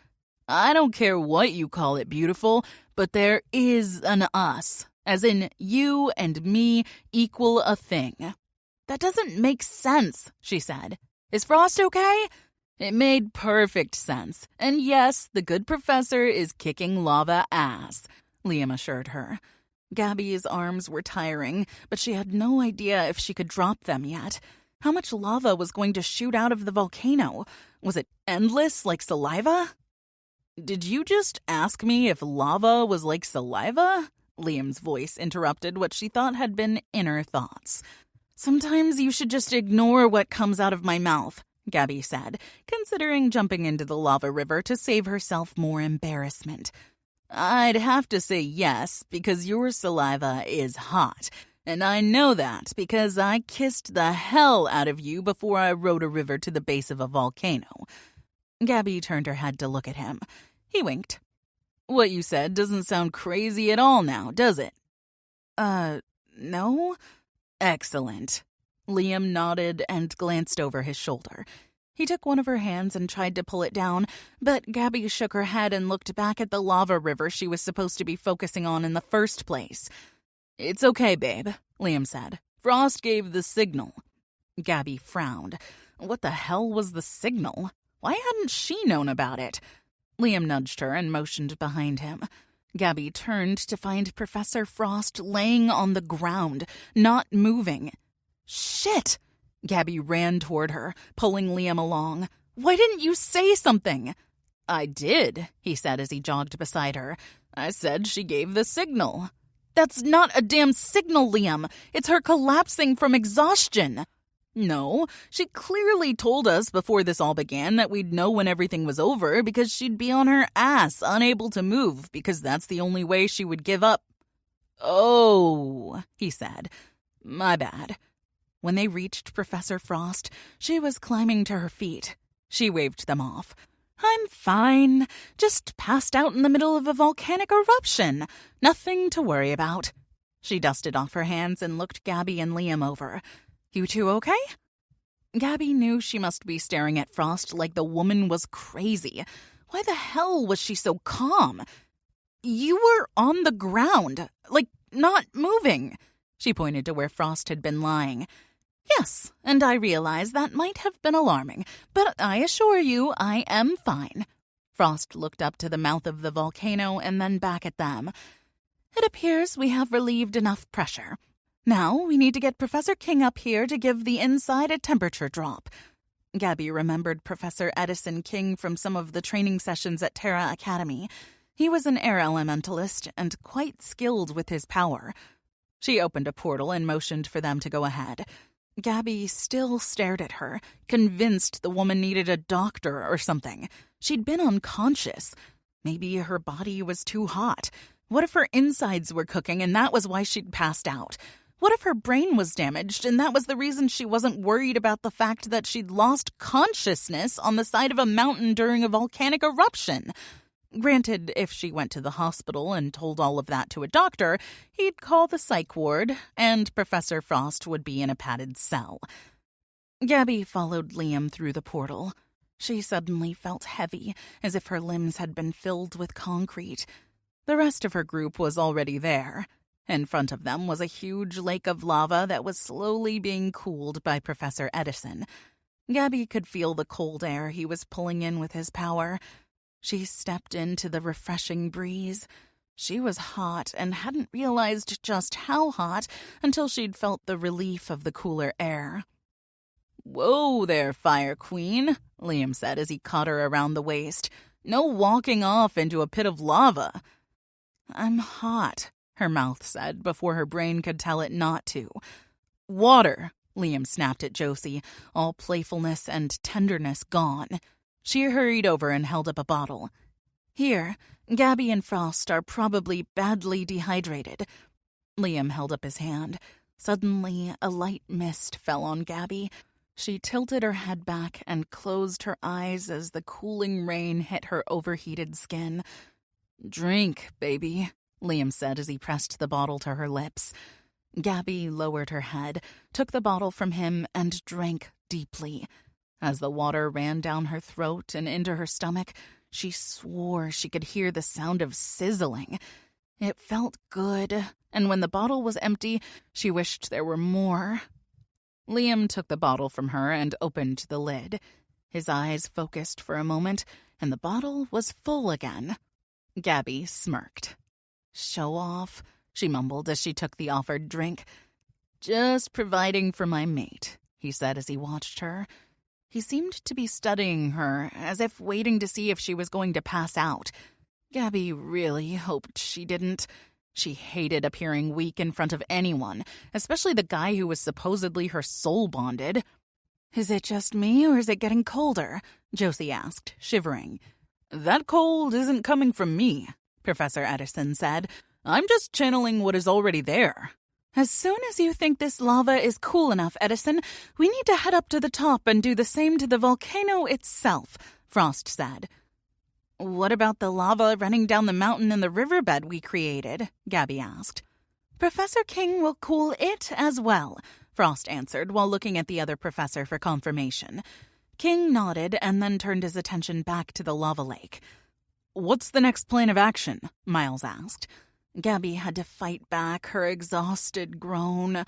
"I don't care what you call it, beautiful, but there is an us, as in you and me equal a thing." "That doesn't make sense," she said. "Is Frost okay?" It made perfect sense. And yes, the good professor is kicking lava ass, Liam assured her. Gabby's arms were tiring, but she had no idea if she could drop them yet. How much lava was going to shoot out of the volcano? Was it endless like saliva? "Did you just ask me if lava was like saliva?" Liam's voice interrupted what she thought had been inner thoughts. "Sometimes you should just ignore what comes out of my mouth," Gabby said, considering jumping into the lava river to save herself more embarrassment. "I'd have to say yes, because your saliva is hot. And I know that because I kissed the hell out of you before I rode a river to the base of a volcano." Gabby turned her head to look at him. He winked. "What you said doesn't sound crazy at all now, does it?" No?" "Excellent." Liam nodded and glanced over his shoulder. He took one of her hands and tried to pull it down, but Gabby shook her head and looked back at the lava river she was supposed to be focusing on in the first place. "It's okay, babe," Liam said. "Frost gave the signal." Gabby frowned. What the hell was the signal? Why hadn't she known about it? Liam nudged her and motioned behind him. Gabby turned to find Professor Frost laying on the ground, not moving. "Shit!" Gabby ran toward her, pulling Liam along. "Why didn't you say something?" "I did," he said as he jogged beside her. "I said she gave the signal." "That's not a damn signal, Liam. It's her collapsing from exhaustion." "No, she clearly told us before this all began that we'd know when everything was over because she'd be on her ass, unable to move, because that's the only way she would give up." "Oh," he said. "My bad." When they reached Professor Frost, she was climbing to her feet. She waved them off. "I'm fine. Just passed out in the middle of a volcanic eruption. Nothing to worry about." She dusted off her hands and looked Gabby and Liam over. "You two okay?" Gabby knew she must be staring at Frost like the woman was crazy. Why the hell was she so calm? "You were on the ground, like not moving." She pointed to where Frost had been lying. "Yes, and I realize that might have been alarming, but I assure you I am fine." Frost looked up to the mouth of the volcano and then back at them. "It appears we have relieved enough pressure. Now we need to get Professor King up here to give the inside a temperature drop." Gabby remembered Professor Edison King from some of the training sessions at Terra Academy. He was an air elementalist and quite skilled with his power. She opened a portal and motioned for them to go ahead. Gabby still stared at her, convinced the woman needed a doctor or something. She'd been unconscious. Maybe her body was too hot. What if her insides were cooking and that was why she'd passed out? What if her brain was damaged and that was the reason she wasn't worried about the fact that she'd lost consciousness on the side of a mountain during a volcanic eruption? Granted, if she went to the hospital and told all of that to a doctor, he'd call the psych ward, and Professor Frost would be in a padded cell. Gabby followed Liam through the portal. She suddenly felt heavy, as if her limbs had been filled with concrete. The rest of her group was already there. In front of them was a huge lake of lava that was slowly being cooled by Professor Edison. Gabby could feel the cold air he was pulling in with his power. She stepped into the refreshing breeze. She was hot and hadn't realized just how hot until she'd felt the relief of the cooler air. "Whoa there, Fire Queen," Liam said as he caught her around the waist. "No walking off into a pit of lava." "I'm hot," her mouth said before her brain could tell it not to. "Water," Liam snapped at Josie, all playfulness and tenderness gone. She hurried over and held up a bottle. "Here, Gabby and Frost are probably badly dehydrated." Liam held up his hand. Suddenly, a light mist fell on Gabby. She tilted her head back and closed her eyes as the cooling rain hit her overheated skin. "Drink, baby," Liam said as he pressed the bottle to her lips. Gabby lowered her head, took the bottle from him, and drank deeply. As the water ran down her throat and into her stomach, she swore she could hear the sound of sizzling. It felt good, and when the bottle was empty, she wished there were more. Liam took the bottle from her and opened the lid. His eyes focused for a moment, and the bottle was full again. Gabby smirked. "Show off," she mumbled as she took the offered drink. "Just providing for my mate," he said as he watched her. He seemed to be studying her, as if waiting to see if she was going to pass out. Gabby really hoped she didn't. She hated appearing weak in front of anyone, especially the guy who was supposedly her soul-bonded. "Is it just me, or is it getting colder?" Josie asked, shivering. "That cold isn't coming from me," Professor Edison said. "I'm just channeling what is already there." "As soon as you think this lava is cool enough, Edison, we need to head up to the top and do the same to the volcano itself," Frost said. "What about the lava running down the mountain and the riverbed we created?" Gabby asked. "Professor King will cool it as well," Frost answered while looking at the other professor for confirmation. King nodded and then turned his attention back to the lava lake. "What's the next plan of action?" Miles asked. Gabby had to fight back her exhausted groan.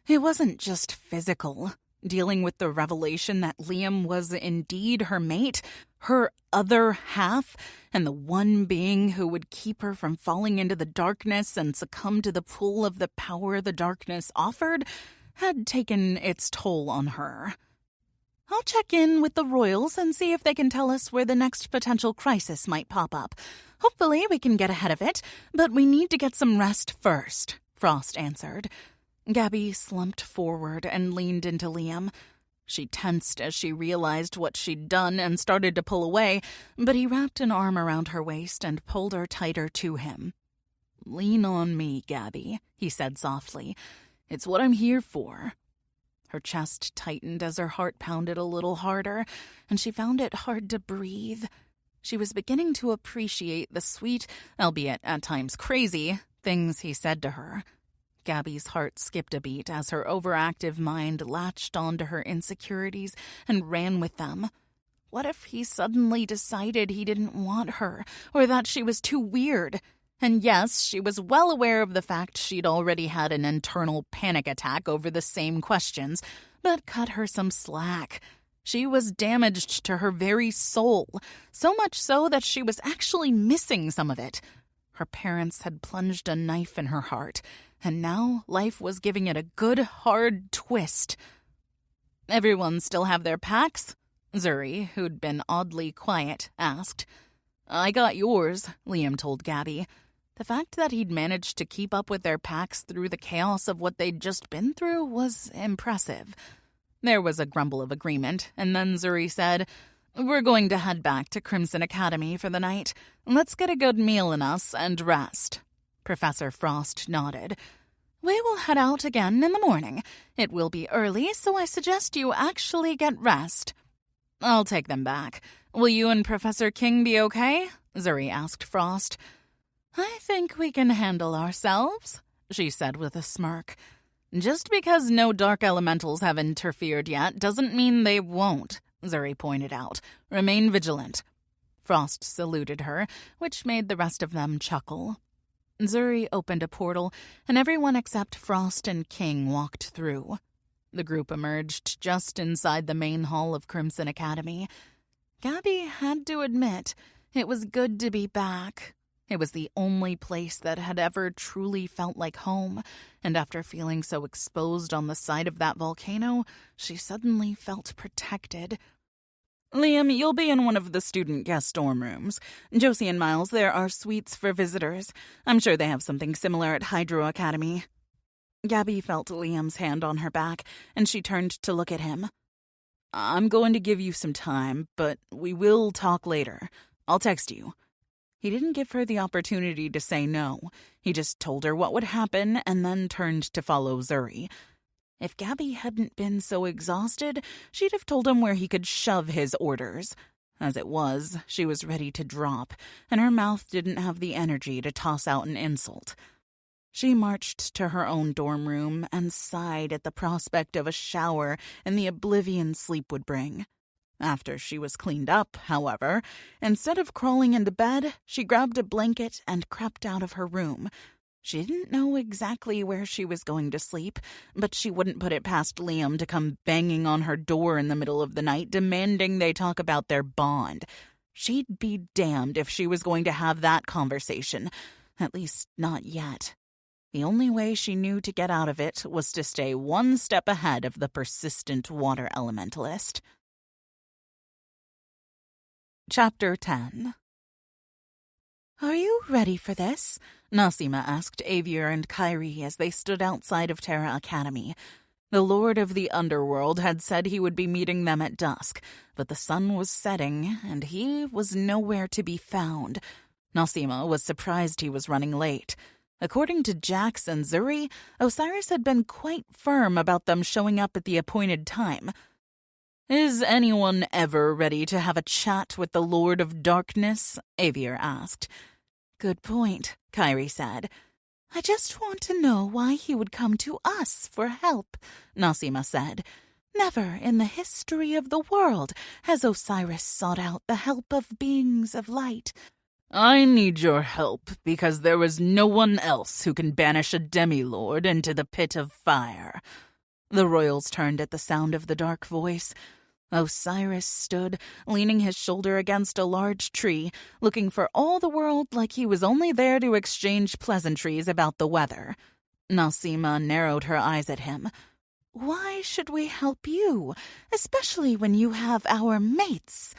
It wasn't just physical. Dealing with the revelation that Liam was indeed her mate, her other half, and the one being who would keep her from falling into the darkness and succumb to the pull of the power the darkness offered, had taken its toll on her. "I'll check in with the royals and see if they can tell us where the next potential crisis might pop up. Hopefully we can get ahead of it, but we need to get some rest first," Frost answered. Gabby slumped forward and leaned into Liam. She tensed as she realized what she'd done and started to pull away, but he wrapped an arm around her waist and pulled her tighter to him. "Lean on me, Gabby," he said softly. "It's what I'm here for." Her chest tightened as her heart pounded a little harder, and she found it hard to breathe. She was beginning to appreciate the sweet, albeit at times crazy, things he said to her. Gabby's heart skipped a beat as her overactive mind latched onto her insecurities and ran with them. What if he suddenly decided he didn't want her, or that she was too weird? And yes, she was well aware of the fact she'd already had an internal panic attack over the same questions, but cut her some slack. She was damaged to her very soul, so much so that she was actually missing some of it. Her parents had plunged a knife in her heart, and now life was giving it a good, hard twist. "Everyone still have their packs?" Zuri, who'd been oddly quiet, asked. "I got yours," Liam told Gabby. The fact that he'd managed to keep up with their packs through the chaos of what they'd just been through was impressive. There was a grumble of agreement, and then Zuri said, "We're going to head back to Crimson Academy for the night. Let's get a good meal in us and rest." Professor Frost nodded. We will head out again in the morning. It will be early, so I suggest you actually get rest. I'll take them back. Will you and Professor King be okay? Zuri asked Frost. I think we can handle ourselves, she said with a smirk. Just because no dark elementals have interfered yet doesn't mean they won't, Zuri pointed out. Remain vigilant. Frost saluted her, which made the rest of them chuckle. Zuri opened a portal, and everyone except Frost and King walked through. The group emerged just inside the main hall of Crimson Academy. Gabby had to admit it was good to be back. It was the only place that had ever truly felt like home, and after feeling so exposed on the side of that volcano, she suddenly felt protected. Liam, you'll be in one of the student guest dorm rooms. Josie and Miles, there are suites for visitors. I'm sure they have something similar at Hydro Academy. Gabby felt Liam's hand on her back, and she turned to look at him. I'm going to give you some time, but we will talk later. I'll text you. He didn't give her the opportunity to say no. He just told her what would happen and then turned to follow Zuri. If Gabby hadn't been so exhausted, she'd have told him where he could shove his orders. As it was, she was ready to drop, and her mouth didn't have the energy to toss out an insult. She marched to her own dorm room and sighed at the prospect of a shower and the oblivion sleep would bring. After she was cleaned up, however, instead of crawling into bed, she grabbed a blanket and crept out of her room. She didn't know exactly where she was going to sleep, but she wouldn't put it past Liam to come banging on her door in the middle of the night, demanding they talk about their bond. She'd be damned if she was going to have that conversation. At least, not yet. The only way she knew to get out of it was to stay one step ahead of the persistent water elementalist. Chapter 10. Are you ready for this? Nasima asked Avier and Kyrie as they stood outside of Terra Academy. The Lord of the Underworld had said he would be meeting them at dusk, but the sun was setting, and he was nowhere to be found. Nasima was surprised he was running late. According to Jax and Zuri, Osiris had been quite firm about them showing up at the appointed time. Is anyone ever ready to have a chat with the Lord of Darkness? Avier asked. Good point, Kyrie said. I just want to know why he would come to us for help, Nasima said. Never in the history of the world has Osiris sought out the help of beings of light. I need your help because there is no one else who can banish a demi-lord into the pit of fire. The royals turned at the sound of the dark voice. Osiris stood, leaning his shoulder against a large tree, looking for all the world like he was only there to exchange pleasantries about the weather. Nasima narrowed her eyes at him. Why should we help you, especially when you have our mates?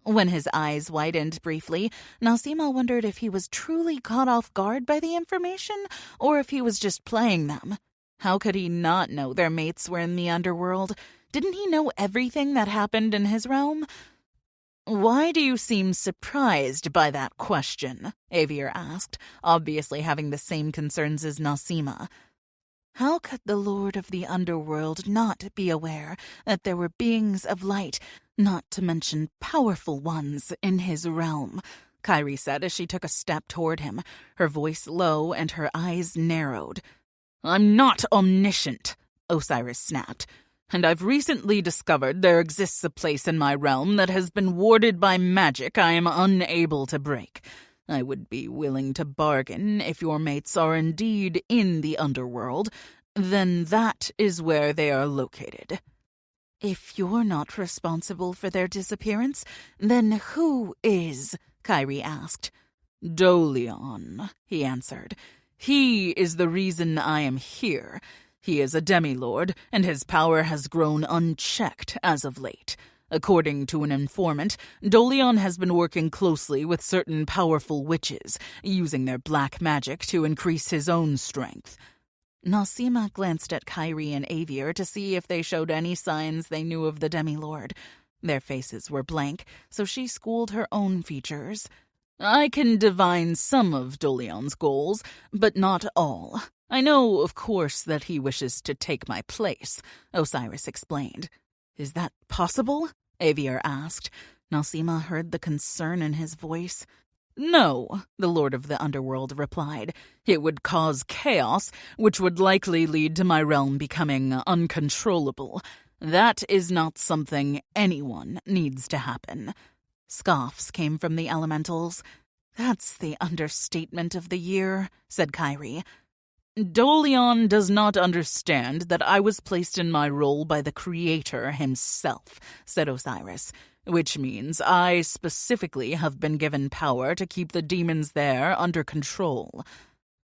When his eyes widened briefly, Nasima wondered if he was truly caught off guard by the information, or if he was just playing them. How could he not know their mates were in the underworld? Didn't he know everything that happened in his realm? Why do you seem surprised by that question? Avier asked, obviously having the same concerns as Nasima. How could the Lord of the Underworld not be aware that there were beings of light, not to mention powerful ones, in his realm? Kyrie said as she took a step toward him, her voice low and her eyes narrowed. I'm not omniscient, Osiris snapped. And I've recently discovered there exists a place in my realm that has been warded by magic I am unable to break. I would be willing to bargain if your mates are indeed in the underworld, then that is where they are located. If you're not responsible for their disappearance, then who is? Kyrie asked. Dolion, he answered. He is the reason I am here. He is a demi-lord, and his power has grown unchecked as of late. According to an informant, Dolion has been working closely with certain powerful witches, using their black magic to increase his own strength. Nasima glanced at Kyrie and Avier to see if they showed any signs they knew of the demi-lord. Their faces were blank, so she schooled her own features. I can divine some of Dolion's goals, but not all. I know, of course, that he wishes to take my place, Osiris explained. Is that possible? Avier asked. Nasima heard the concern in his voice. No, the Lord of the Underworld replied. It would cause chaos, which would likely lead to my realm becoming uncontrollable. That is not something anyone needs to happen. Scoffs came from the elementals. That's the understatement of the year, said Kyrie. Dolion does not understand that I was placed in my role by the Creator himself, said Osiris, which means I specifically have been given power to keep the demons there under control.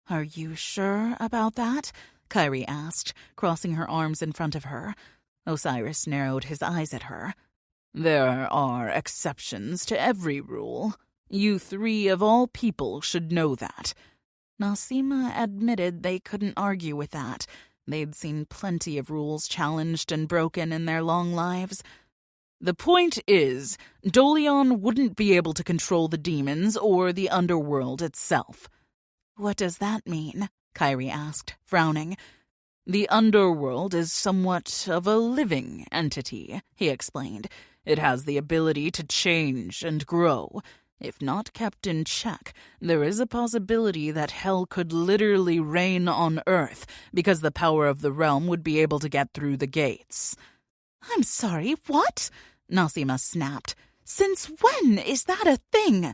Are you sure about that? Kyrie asked, crossing her arms in front of her. Osiris narrowed his eyes at her. There are exceptions to every rule. You three of all people should know that. Nasima admitted they couldn't argue with that. They'd seen plenty of rules challenged and broken in their long lives. The point is, Dolion wouldn't be able to control the demons or the underworld itself. What does that mean? Kyrie asked, frowning. The underworld is somewhat of a living entity, he explained. It has the ability to change and grow. If not kept in check, there is a possibility that hell could literally reign on Earth because the power of the realm would be able to get through the gates. I'm sorry, what? Nasima snapped. Since when is that a thing?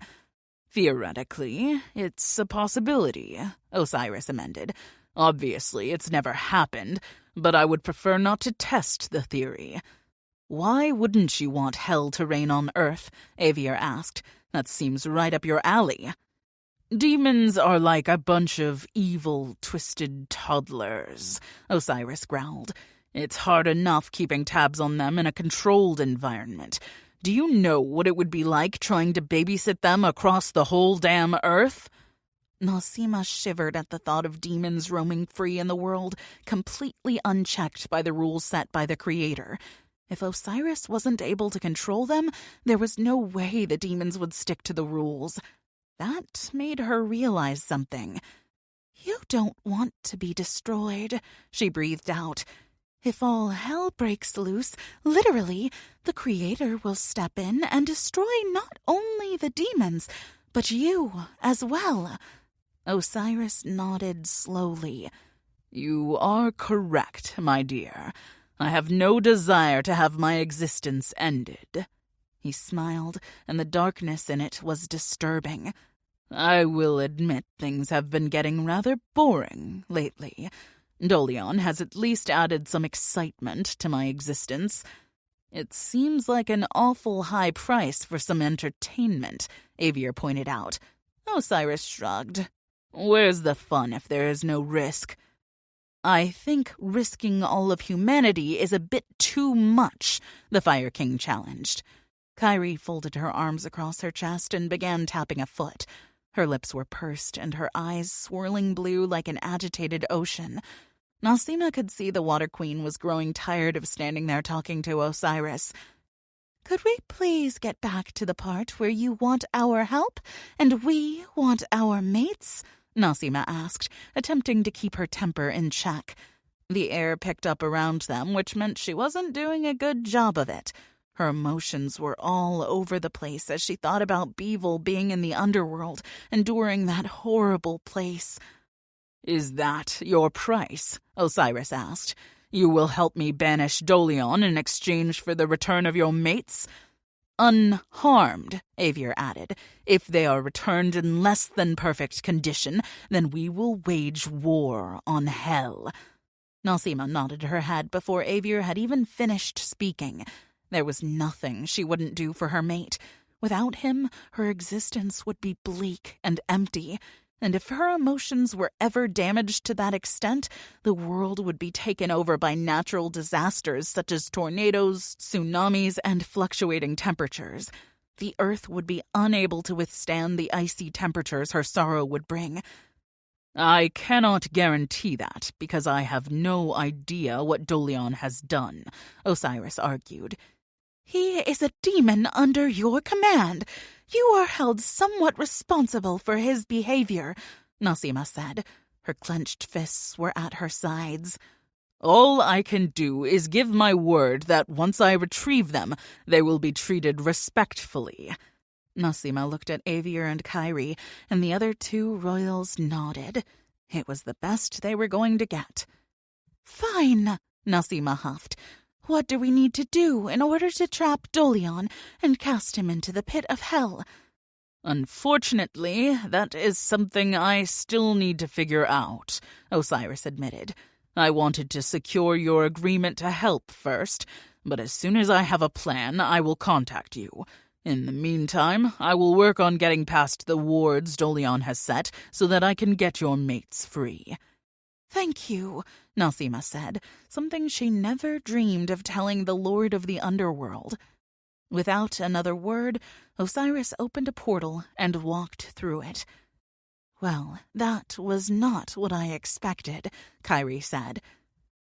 Theoretically, it's a possibility, Osiris amended. Obviously, it's never happened, but I would prefer not to test the theory. Why wouldn't you want hell to reign on Earth? Avier asked. That seems right up your alley. Demons are like a bunch of evil, twisted toddlers, Osiris growled. It's hard enough keeping tabs on them in a controlled environment. Do you know what it would be like trying to babysit them across the whole damn Earth? Nasima shivered at the thought of demons roaming free in the world, completely unchecked by the rules set by the Creator. If Osiris wasn't able to control them, there was no way the demons would stick to the rules. That made her realize something. You don't want to be destroyed, she breathed out. If all hell breaks loose, literally, the Creator will step in and destroy not only the demons, but you as well. Osiris nodded slowly. You are correct, my dear. I have no desire to have my existence ended. He smiled, and the darkness in it was disturbing. I will admit things have been getting rather boring lately. Dolion has at least added some excitement to my existence. It seems like an awful high price for some entertainment, Avier pointed out. Osiris shrugged. Where's the fun if there is no risk? I think risking all of humanity is a bit too much, the Fire King challenged. Kyrie folded her arms across her chest and began tapping a foot. Her lips were pursed and her eyes swirling blue like an agitated ocean. Nasima could see the Water Queen was growing tired of standing there talking to Osiris. Could we please get back to the part where you want our help and we want our mates? Nasima asked, attempting to keep her temper in check. The air picked up around them, which meant she wasn't doing a good job of it. Her emotions were all over the place as she thought about Beevil being in the underworld, enduring that horrible place. Is that your price? Osiris asked. You will help me banish Dolion in exchange for the return of your mates? Unharmed, Avier added. If they are returned in less than perfect condition, then we will wage war on hell. Nasima nodded her head before Avier had even finished speaking. There was nothing she wouldn't do for her mate. Without him, her existence would be bleak and empty. And if her emotions were ever damaged to that extent, the world would be taken over by natural disasters such as tornadoes, tsunamis, and fluctuating temperatures. The earth would be unable to withstand the icy temperatures her sorrow would bring. I cannot guarantee that, because I have no idea what Dolion has done, Osiris argued. He is a demon under your command. You are held somewhat responsible for his behavior, Nasima said. Her clenched fists were at her sides. "All I can do is give my word that once I retrieve them, they will be treated respectfully." Nasima looked at Avier and Kyrie, and the other two royals nodded. It was the best they were going to get. "Fine," Nasima huffed. "What do we need to do in order to trap Dolion and cast him into the pit of hell?" "Unfortunately, that is something I still need to figure out," Osiris admitted. "I wanted to secure your agreement to help first, but as soon as I have a plan, I will contact you. In the meantime, I will work on getting past the wards Dolion has set so that I can get your mates free." "Thank you," Nasima said, something she never dreamed of telling the Lord of the Underworld. Without another word, Osiris opened a portal and walked through it. "Well, that was not what I expected," Kyrie said.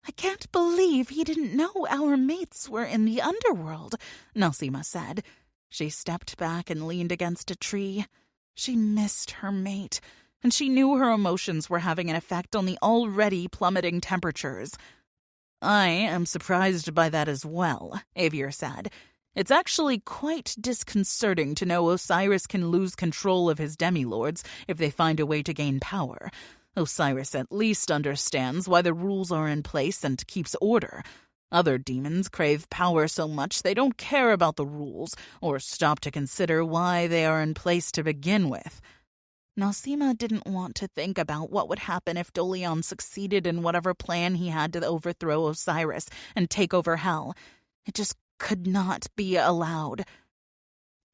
"I can't believe he didn't know our mates were in the underworld," Nasima said. She stepped back and leaned against a tree. She missed her mate, and she knew her emotions were having an effect on the already plummeting temperatures. "I am surprised by that as well," Avier said. "It's actually quite disconcerting to know Osiris can lose control of his demilords if they find a way to gain power. Osiris at least understands why the rules are in place and keeps order. Other demons crave power so much they don't care about the rules or stop to consider why they are in place to begin with." Nasima didn't want to think about what would happen if Dolion succeeded in whatever plan he had to overthrow Osiris and take over Hell. It just could not be allowed.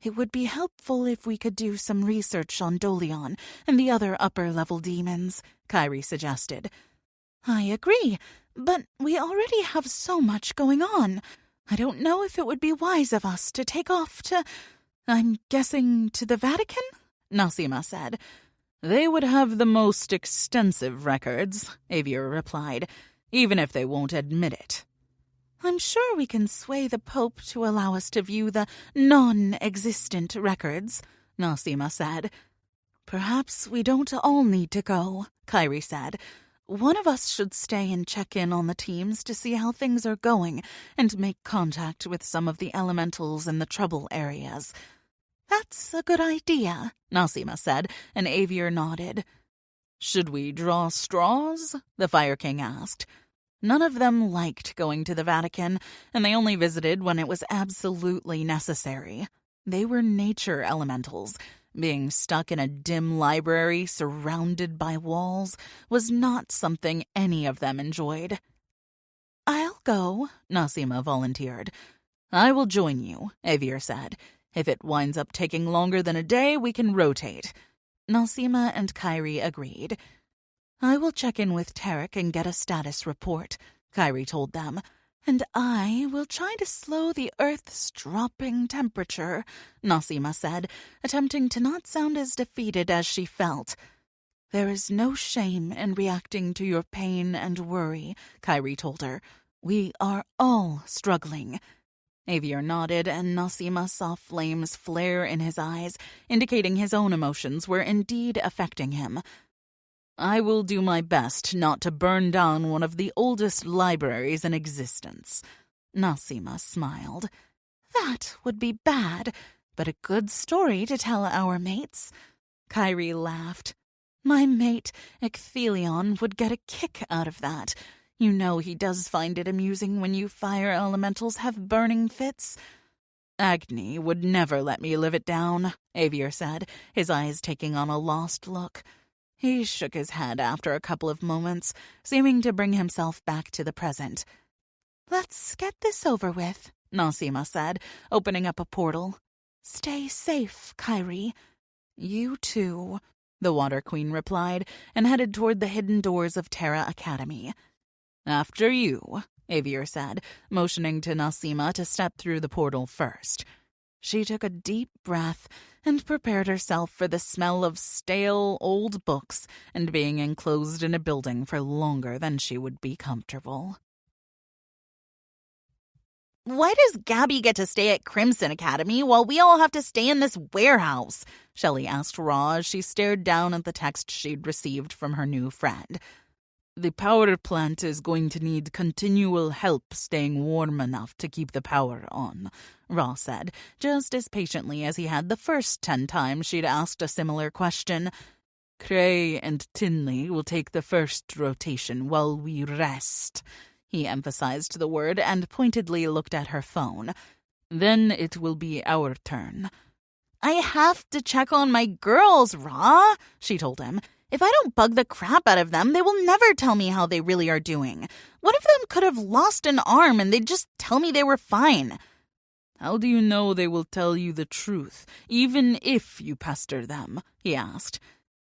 "It would be helpful if we could do some research on Dolion and the other upper-level demons," Kyrie suggested. "I agree, but we already have so much going on. I don't know if it would be wise of us to take off to, I'm guessing, to the Vatican?" Nasima said. "They would have the most extensive records," Avier replied, "even if they won't admit it." "I'm sure we can sway the Pope to allow us to view the non-existent records," Nasima said. "Perhaps we don't all need to go," Kyrie said. "One of us should stay and check in on the teams to see how things are going and make contact with some of the elementals in the trouble areas." "That's a good idea," Nasima said, and Avier nodded. "Should we draw straws?" the Fire King asked. None of them liked going to the Vatican, and they only visited when it was absolutely necessary. They were nature elementals. Being stuck in a dim library surrounded by walls was not something any of them enjoyed. "I'll go," Nasima volunteered. "I will join you," Avier said. "If it winds up taking longer than a day, we can rotate." Nasima and Kyrie agreed. "I will check in with Tarek and get a status report," Kyrie told them. "And I will try to slow the Earth's dropping temperature," Nasima said, attempting to not sound as defeated as she felt. "There is no shame in reacting to your pain and worry," Kyrie told her. "We are all struggling." Avier nodded, and Nasima saw flames flare in his eyes, indicating his own emotions were indeed affecting him. "I will do my best not to burn down one of the oldest libraries in existence." Nasima smiled. "That would be bad, but a good story to tell our mates." Kyrie laughed. "My mate, Icthelion, would get a kick out of that. You know he does find it amusing when you fire elementals have burning fits." "Agni would never let me live it down," Avier said, his eyes taking on a lost look. He shook his head after a couple of moments, seeming to bring himself back to the present. "Let's get this over with," Nasima said, opening up a portal. "Stay safe, Kyrie." "You too," the Water Queen replied, and headed toward the hidden doors of Terra Academy. "After you," Avier said, motioning to Nasima to step through the portal first. She took a deep breath and prepared herself for the smell of stale old books and being enclosed in a building for longer than she would be comfortable. Why does Gabby get to stay at Crimson Academy while we all have to stay in this warehouse? Shelley asked Raw as she stared down at the text she'd received from her new friend. The power plant is going to need continual help staying warm enough to keep the power on, Raw said, just as patiently as he had the first 10 times she'd asked a similar question. Cray and Tinley will take the first rotation while we rest. He emphasized the word and pointedly looked at her phone. Then it will be our turn. I have to check on my girls, Raw, she told him. If I don't bug the crap out of them, they will never tell me how they really are doing. One of them could have lost an arm and they'd just tell me they were fine. How do you know they will tell you the truth, even if you pester them? He asked.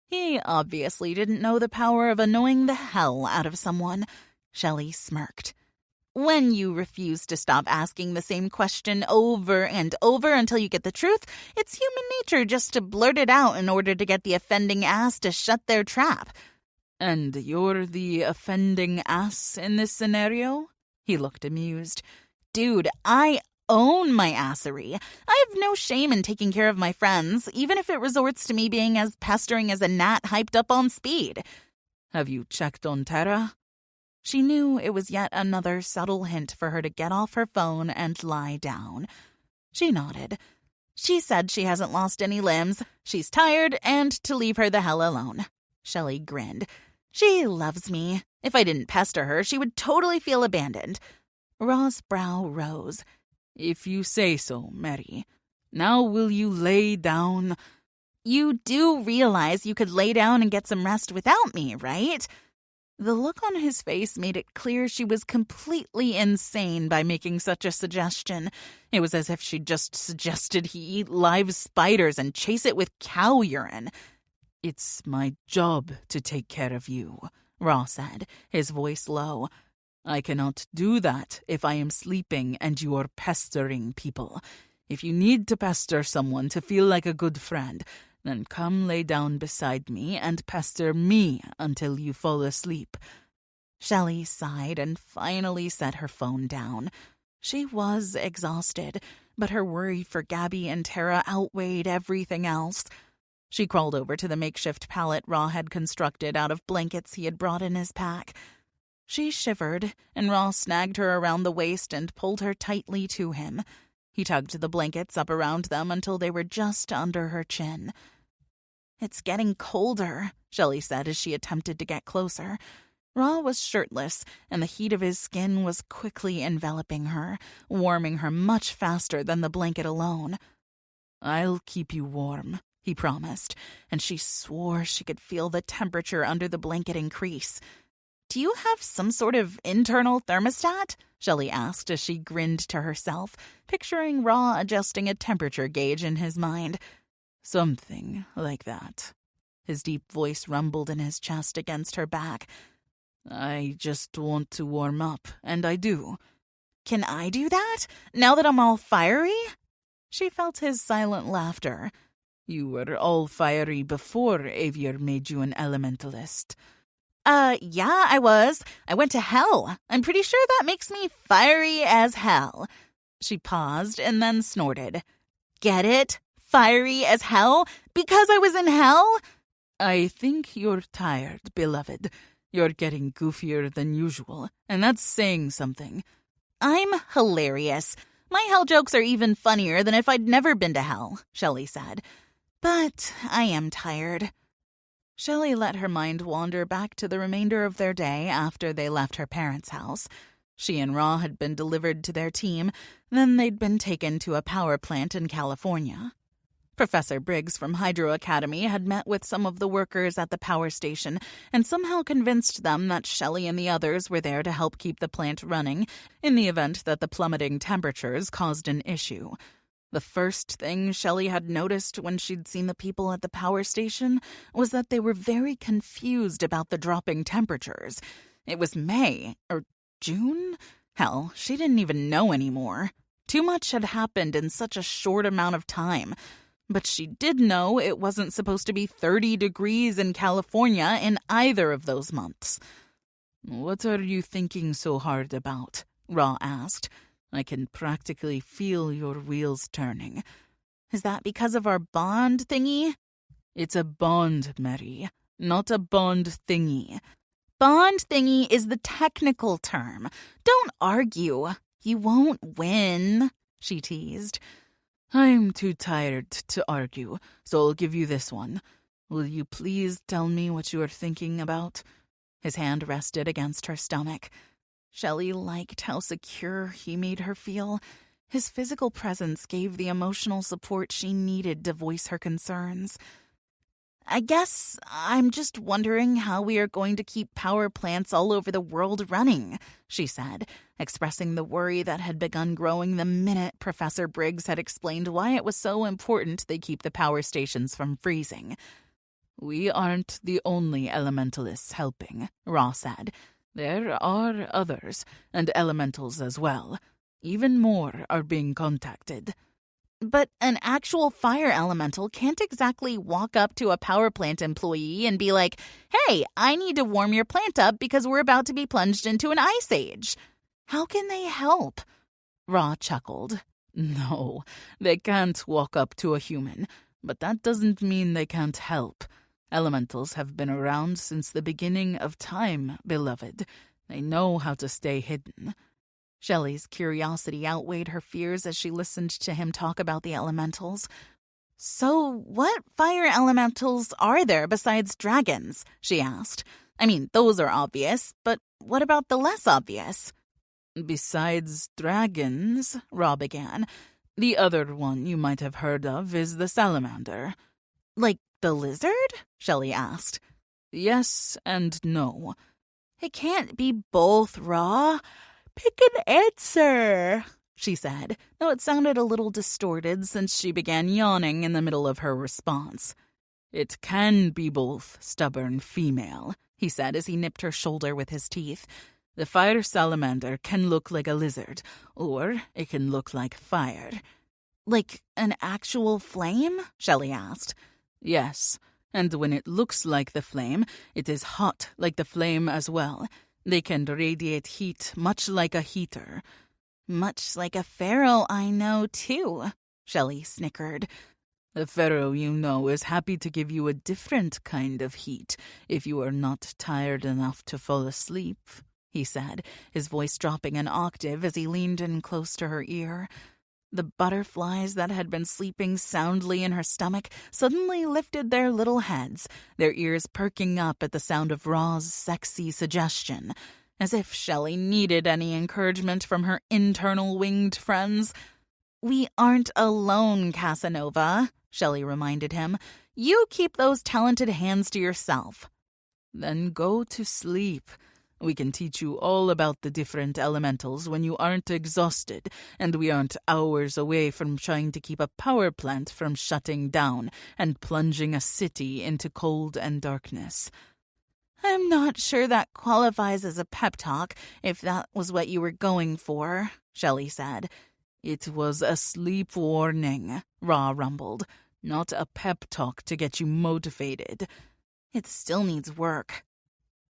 He obviously didn't know the power of annoying the hell out of someone. Shelley smirked. When you refuse to stop asking the same question over and over until you get the truth, it's human nature just to blurt it out in order to get the offending ass to shut their trap. And you're the offending ass in this scenario? He looked amused. Dude, I own my assery. I have no shame in taking care of my friends, even if it resorts to me being as pestering as a gnat hyped up on speed. Have you checked on Tara? She knew it was yet another subtle hint for her to get off her phone and lie down. She nodded. She said she hasn't lost any limbs, she's tired, and to leave her the hell alone. Shelley grinned. She loves me. If I didn't pester her, she would totally feel abandoned. Raw's brow rose. If you say so, Mary. Now will you lay down? You do realize you could lay down and get some rest without me, right? The look on his face made it clear she was completely insane by making such a suggestion. It was as if she'd just suggested he eat live spiders and chase it with cow urine. It's my job to take care of you, Raw said, his voice low. I cannot do that if I am sleeping and you are pestering people. If you need to pester someone to feel like a good friend, then come lay down beside me and pester me until you fall asleep. Shelley sighed and finally set her phone down. She was exhausted, but her worry for Gabby and Tara outweighed everything else. She crawled over to the makeshift pallet Raw had constructed out of blankets he had brought in his pack. She shivered, and Raw snagged her around the waist and pulled her tightly to him. He tugged the blankets up around them until they were just under her chin. It's getting colder, Shelley said as she attempted to get closer. Raw was shirtless, and the heat of his skin was quickly enveloping her, warming her much faster than the blanket alone. I'll keep you warm, he promised, and she swore she could feel the temperature under the blanket increase. Do you have some sort of internal thermostat? Shelley asked as she grinned to herself, picturing Raw adjusting a temperature gauge in his mind. Something like that. His deep voice rumbled in his chest against her back. I just want to warm up, and I do. Can I do that, now that I'm all fiery? She felt his silent laughter. You were all fiery before Avier made you an elementalist. Yeah, I was. I went to hell. I'm pretty sure that makes me fiery as hell. She paused and then snorted. Get it? Fiery as hell? Because I was in hell? I think you're tired, beloved. You're getting goofier than usual, and that's saying something. I'm hilarious. My hell jokes are even funnier than if I'd never been to hell, Shelley said. But I am tired. Shelley let her mind wander back to the remainder of their day after they left her parents' house. She and Raw had been delivered to their team, then they'd been taken to a power plant in California. Professor Briggs from Hydro Academy had met with some of the workers at the power station and somehow convinced them that Shelley and the others were there to help keep the plant running in the event that the plummeting temperatures caused an issue. The first thing Shelley had noticed when she'd seen the people at the power station was that they were very confused about the dropping temperatures. It was May, or June? Hell, she didn't even know anymore. Too much had happened in such a short amount of time. But she did know it wasn't supposed to be 30 degrees in California in either of those months. What are you thinking so hard about? Raw asked. I can practically feel your wheels turning. Is that because of our bond thingy? It's a bond, Mary, not a bond thingy. Bond thingy is the technical term. Don't argue. You won't win, she teased. I'm too tired to argue, so I'll give you this one. Will you please tell me what you are thinking about? His hand rested against her stomach. Shelley liked how secure he made her feel. His physical presence gave the emotional support she needed to voice her concerns. I guess I'm just wondering how we are going to keep power plants all over the world running, she said, expressing the worry that had begun growing the minute Professor Briggs had explained why it was so important they keep the power stations from freezing. We aren't the only elementalists helping, Ra said. There are others, and elementals as well. Even more are being contacted. But an actual fire elemental can't exactly walk up to a power plant employee and be like, hey, I need to warm your plant up because we're about to be plunged into an ice age. How can they help? Ra chuckled. No, they can't walk up to a human, but that doesn't mean they can't help. Elementals have been around since the beginning of time, beloved. They know how to stay hidden. Shelley's curiosity outweighed her fears as she listened to him talk about the elementals. So what fire elementals are there besides dragons? She asked. I mean, those are obvious, but what about the less obvious? Besides dragons, Ra began, the other one you might have heard of is the salamander. Like the lizard? Shelley asked. Yes and no. It can't be both, Ra. Pick an answer, she said, though it sounded a little distorted since she began yawning in the middle of her response. It can be both, stubborn female, he said as he nipped her shoulder with his teeth. The fire salamander can look like a lizard, or it can look like fire. Like an actual flame? Shelley asked. Yes, and when it looks like the flame, it is hot like the flame as well. They can radiate heat much like a heater. Much like a pharaoh I know, too, Shelley snickered. The pharaoh you know is happy to give you a different kind of heat if you are not tired enough to fall asleep, he said, his voice dropping an octave as he leaned in close to her ear. The butterflies that had been sleeping soundly in her stomach suddenly lifted their little heads, their ears perking up at the sound of Ra's sexy suggestion, as if Shelley needed any encouragement from her internal winged friends. We aren't alone, Casanova, Shelley reminded him. You keep those talented hands to yourself. Then go to sleep. We can teach you all about the different elementals when you aren't exhausted, and we aren't hours away from trying to keep a power plant from shutting down and plunging a city into cold and darkness. I'm not sure that qualifies as a pep talk, if that was what you were going for, Shelley said. It was a sleep warning, Ra rumbled, not a pep talk to get you motivated. It still needs work.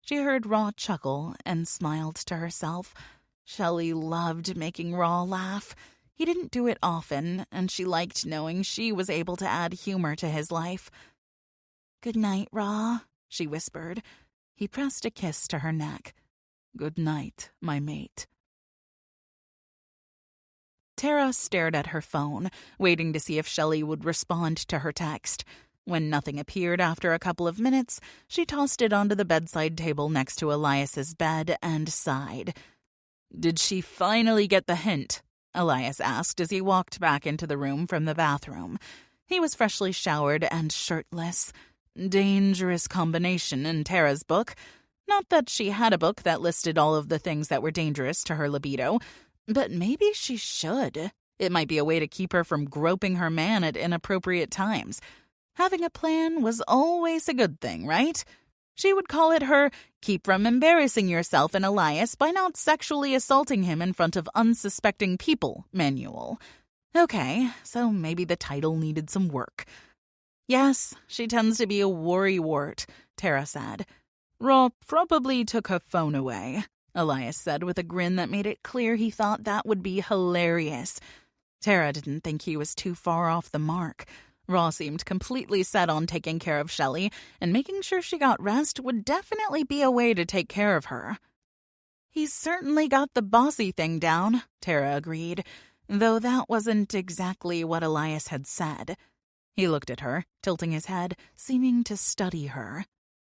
She heard Ra chuckle and smiled to herself. Shelley loved making Ra laugh. He didn't do it often, and she liked knowing she was able to add humor to his life. Good night, Ra, she whispered. He pressed a kiss to her neck. Good night, my mate. Tara stared at her phone, waiting to see if Shelley would respond to her text. When nothing appeared after a couple of minutes, she tossed it onto the bedside table next to Elias's bed and sighed. Did she finally get the hint? Elias asked as he walked back into the room from the bathroom. He was freshly showered and shirtless. Dangerous combination in Tara's book. Not that she had a book that listed all of the things that were dangerous to her libido, but maybe she should. It might be a way to keep her from groping her man at inappropriate times. Having a plan was always a good thing, right? She would call it her Keep from Embarrassing Yourself and Elias by Not Sexually Assaulting Him in Front of Unsuspecting People manual. Okay, so maybe the title needed some work. Yes, she tends to be a worrywart, Tara said. Ra probably took her phone away. Elias said with a grin that made it clear he thought that would be hilarious. Tara didn't think he was too far off the mark. Raw seemed completely set on taking care of Shelley, and making sure she got rest would definitely be a way to take care of her. He's certainly got the bossy thing down, Tara agreed, though that wasn't exactly what Elias had said. He looked at her, tilting his head, seeming to study her.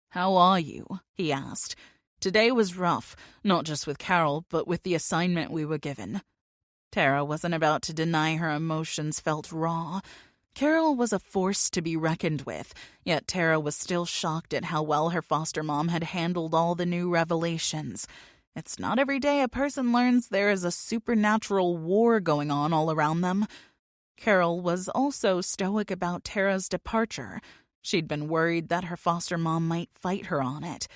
"How are you?" he asked. "Today was rough, not just with Carol, but with the assignment we were given." Tara wasn't about to deny her emotions felt raw. Carol was a force to be reckoned with, yet Tara was still shocked at how well her foster mom had handled all the new revelations. It's not every day a person learns there is a supernatural war going on all around them. Carol was also stoic about Tara's departure. She'd been worried that her foster mom might fight her on it.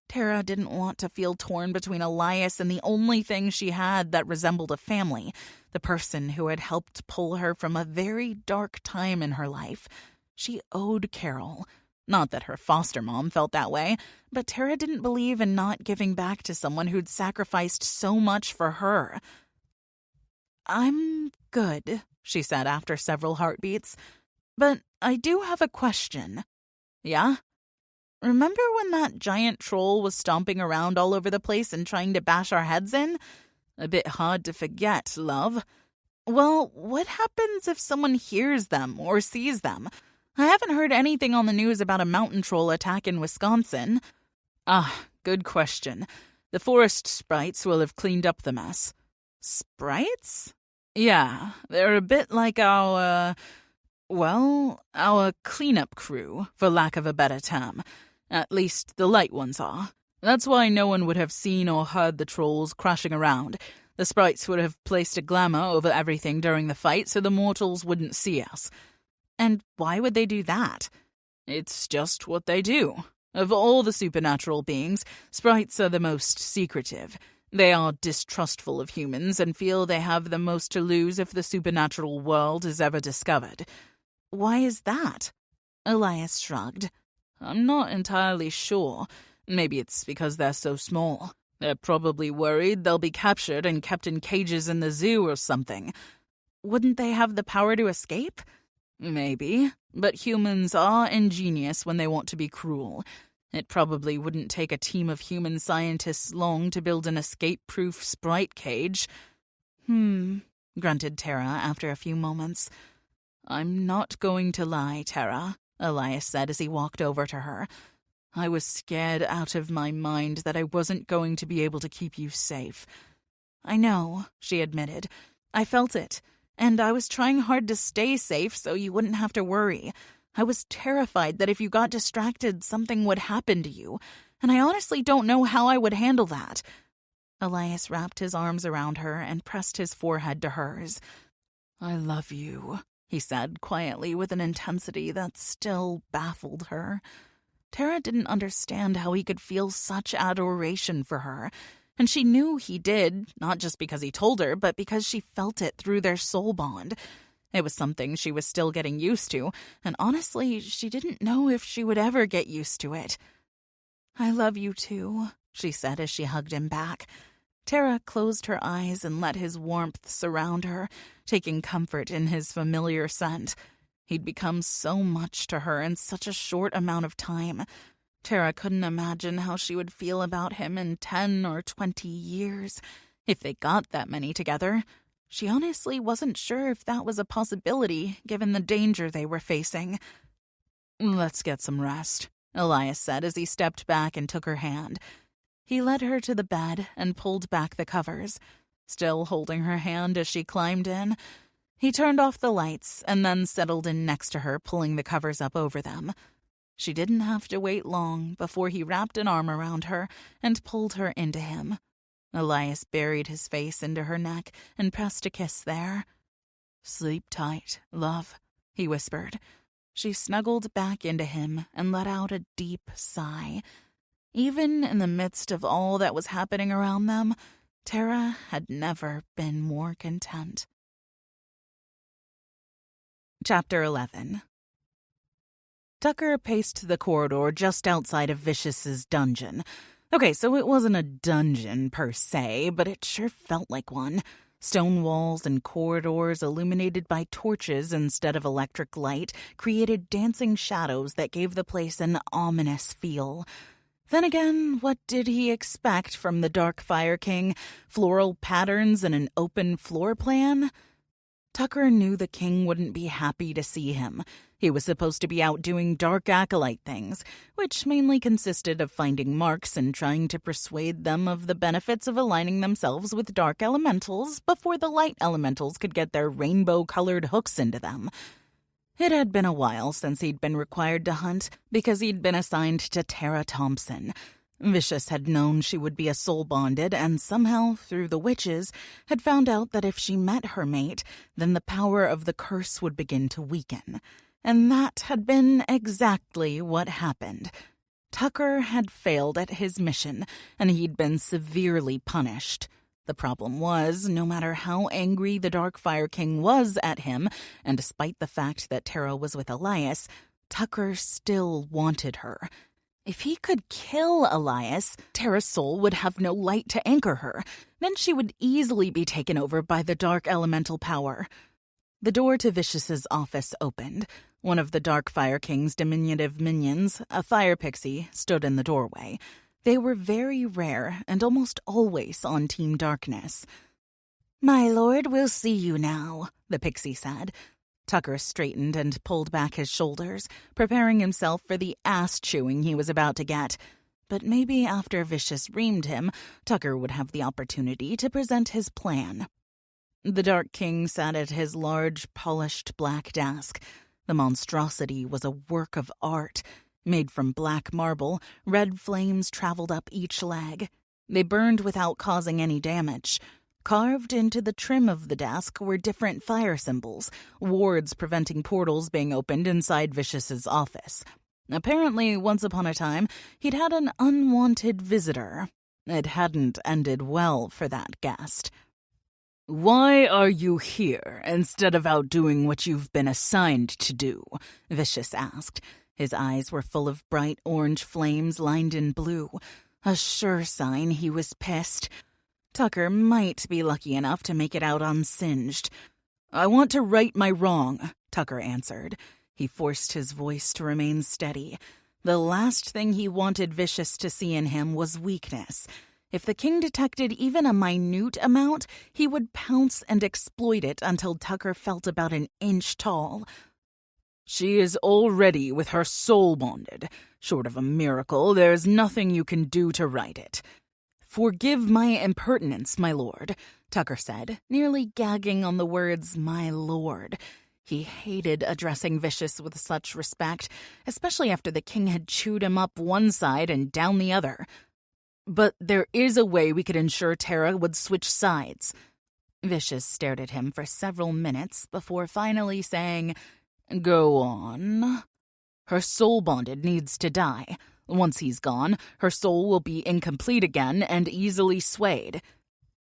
Tara didn't want to feel torn between Elias and the only thing she had that resembled a family, the person who had helped pull her from a very dark time in her life. She owed Carol. Not that her foster mom felt that way, but Tara didn't believe in not giving back to someone who'd sacrificed so much for her. "I'm good," she said after several heartbeats. "But I do have a question." "Yeah?" "Remember when that giant troll was stomping around all over the place and trying to bash our heads in? A bit hard to forget, love. Well, what happens if someone hears them or sees them? I haven't heard anything on the news about a mountain troll attack in Wisconsin." "Ah, good question. The forest sprites will have cleaned up the mess." "Sprites?" "Yeah, they're a bit like our cleanup crew, for lack of a better term. At least the light ones are. That's why no one would have seen or heard the trolls crashing around. The sprites would have placed a glamour over everything during the fight so the mortals wouldn't see us." "And why would they do that?" "It's just what they do. Of all the supernatural beings, sprites are the most secretive. They are distrustful of humans and feel they have the most to lose if the supernatural world is ever discovered." "Why is that?" Elias shrugged. "I'm not entirely sure. Maybe it's because they're so small. They're probably worried they'll be captured and kept in cages in the zoo or something." "Wouldn't they have the power to escape?" "Maybe, but humans are ingenious when they want to be cruel. It probably wouldn't take a team of human scientists long to build an escape-proof sprite cage." Grunted Tara after a few moments. "I'm not going to lie, Tara," Elias said as he walked over to her. "I was scared out of my mind that I wasn't going to be able to keep you safe." "I know," she admitted. "I felt it. And I was trying hard to stay safe so you wouldn't have to worry. I was terrified that if you got distracted, something would happen to you. And I honestly don't know how I would handle that." Elias wrapped his arms around her and pressed his forehead to hers. "I love you," he said quietly with an intensity that still baffled her. Tara didn't understand how he could feel such adoration for her. And she knew he did, not just because he told her, but because she felt it through their soul bond. It was something she was still getting used to, and honestly, she didn't know if she would ever get used to it. "I love you too," she said as she hugged him back. Tara closed her eyes and let his warmth surround her, taking comfort in his familiar scent. He'd become so much to her in such a short amount of time. Tara couldn't imagine how she would feel about him in 10 or 20 years, if they got that many together. She honestly wasn't sure if that was a possibility, given the danger they were facing. "Let's get some rest," Elias said as he stepped back and took her hand. He led her to the bed and pulled back the covers, still holding her hand as she climbed in. He turned off the lights and then settled in next to her, pulling the covers up over them. She didn't have to wait long before he wrapped an arm around her and pulled her into him. Elias buried his face into her neck and pressed a kiss there. "Sleep tight, love," he whispered. She snuggled back into him and let out a deep sigh. Even in the midst of all that was happening around them, Tara had never been more content. Chapter 11. Tucker paced the corridor just outside of Vicious's dungeon. Okay, so it wasn't a dungeon per se, but it sure felt like one. Stone walls and corridors illuminated by torches instead of electric light created dancing shadows that gave the place an ominous feel. Then again, what did he expect from the Dark Fire King? Floral patterns and an open floor plan? Tucker knew the king wouldn't be happy to see him. He was supposed to be out doing dark acolyte things, which mainly consisted of finding marks and trying to persuade them of the benefits of aligning themselves with dark elementals before the light elementals could get their rainbow-colored hooks into them. It had been a while since he'd been required to hunt because he'd been assigned to Tara Thompson. Vicious had known she would be a soul-bonded and somehow, through the witches, had found out that if she met her mate, then the power of the curse would begin to weaken. And that had been exactly what happened. Tucker had failed at his mission, and he'd been severely punished. The problem was, no matter how angry the Dark Fire King was at him, and despite the fact that Tara was with Elias, Tucker still wanted her. If he could kill Elias, Tara's soul would have no light to anchor her. Then she would easily be taken over by the dark elemental power. The door to Vicious's office opened. One of the Dark Fire King's diminutive minions, a fire pixie, stood in the doorway. They were very rare and almost always on Team Darkness. "My lord will see you now," the pixie said. Tucker straightened and pulled back his shoulders, preparing himself for the ass-chewing he was about to get. But maybe after Vicious reamed him, Tucker would have the opportunity to present his plan. The Dark King sat at his large, polished black desk. The monstrosity was a work of art. Made from black marble, red flames traveled up each leg. They burned without causing any damage. Carved into the trim of the desk were different fire symbols, wards preventing portals being opened inside Vicious's office. Apparently, once upon a time, he'd had an unwanted visitor. It hadn't ended well for that guest. "Why are you here instead of out doing what you've been assigned to do?" Vicious asked. His eyes were full of bright orange flames lined in blue. A sure sign he was pissed. Tucker might be lucky enough to make it out unsinged. "I want to right my wrong," Tucker answered. He forced his voice to remain steady. The last thing he wanted Vicious to see in him was weakness. If the king detected even a minute amount, he would pounce and exploit it until Tucker felt about an inch tall. "She is already with her soul bonded. Short of a miracle, there's nothing you can do to right it." "Forgive my impertinence, my lord," Tucker said, nearly gagging on the words, "my lord." He hated addressing Vicious with such respect, especially after the king had chewed him up one side and down the other. "But there is a way we could ensure Tara would switch sides." Vicious stared at him for several minutes before finally saying, "Go on." "Her soul bonded needs to die. Once he's gone, her soul will be incomplete again and easily swayed."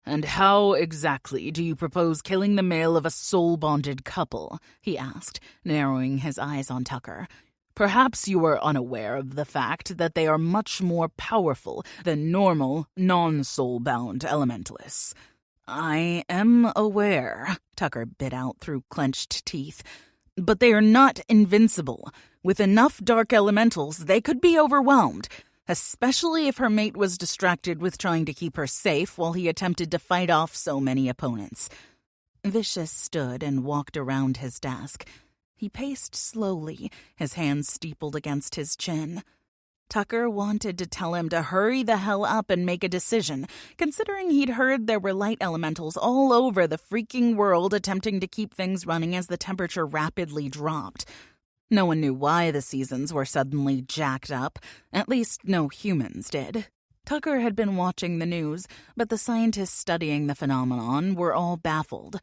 "And how exactly do you propose killing the male of a soul-bonded couple?" he asked, narrowing his eyes on Tucker. "Perhaps you are unaware of the fact that they are much more powerful than normal, non-soul-bound elementalists." "I am aware," Tucker bit out through clenched teeth. "But they are not invincible. With enough dark elementals, they could be overwhelmed, especially if her mate was distracted with trying to keep her safe while he attempted to fight off so many opponents." Vicious stood and walked around his desk. He paced slowly, his hands steepled against his chin. Tucker wanted to tell him to hurry the hell up and make a decision, considering he'd heard there were light elementals all over the freaking world attempting to keep things running as the temperature rapidly dropped. No one knew why the seasons were suddenly jacked up. At least no humans did. Tucker had been watching the news, but the scientists studying the phenomenon were all baffled.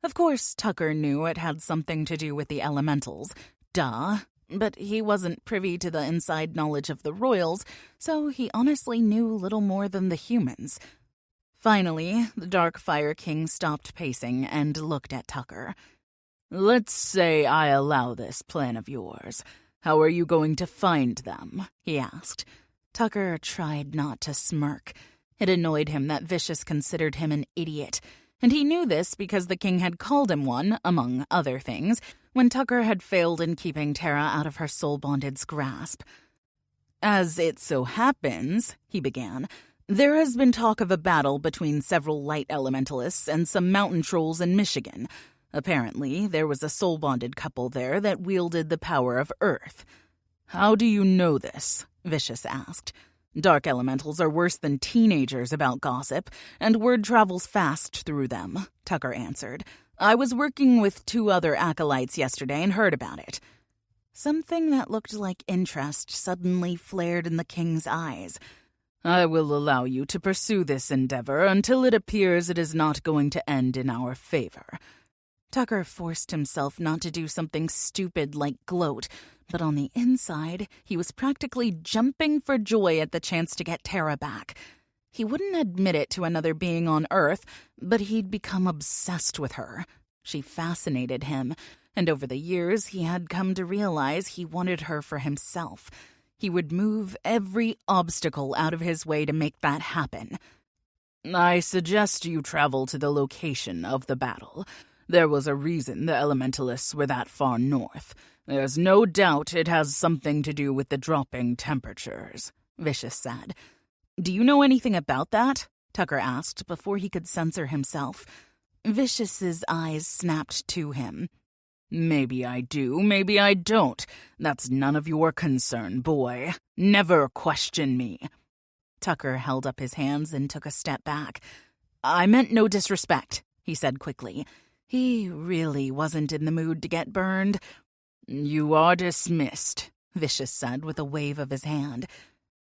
Of course, Tucker knew it had something to do with the elementals. Duh. But he wasn't privy to the inside knowledge of the royals, so he honestly knew little more than the humans. Finally, the Dark Fire King stopped pacing and looked at Tucker. "Let's say I allow this plan of yours. How are you going to find them?" he asked. Tucker tried not to smirk. It annoyed him that Vicious considered him an idiot, and he knew this because the king had called him one, among other things, when Tucker had failed in keeping Tara out of her soul-bonded's grasp. "As it so happens," he began, "there has been talk of a battle between several light elementalists and some mountain trolls in Michigan. Apparently, there was a soul-bonded couple there that wielded the power of Earth." "How do you know this?" Vicious asked. "Dark elementals are worse than teenagers about gossip, and word travels fast through them," Tucker answered. "I was working with 2 other acolytes yesterday and heard about it." Something that looked like interest suddenly flared in the king's eyes. "I will allow you to pursue this endeavor until it appears it is not going to end in our favor." Tucker forced himself not to do something stupid like gloat, but on the inside, he was practically jumping for joy at the chance to get Tara back. He wouldn't admit it to another being on Earth, but he'd become obsessed with her. She fascinated him, and over the years he had come to realize he wanted her for himself. He would move every obstacle out of his way to make that happen. "I suggest you travel to the location of the battle. There was a reason the elementalists were that far north. There's no doubt it has something to do with the dropping temperatures," Vicious said. "Do you know anything about that?" Tucker asked before he could censor himself. Vicious's eyes snapped to him. "Maybe I do, maybe I don't. That's none of your concern, boy. Never question me." Tucker held up his hands and took a step back. "I meant no disrespect," he said quickly. He really wasn't in the mood to get burned. "You are dismissed," Vicious said with a wave of his hand.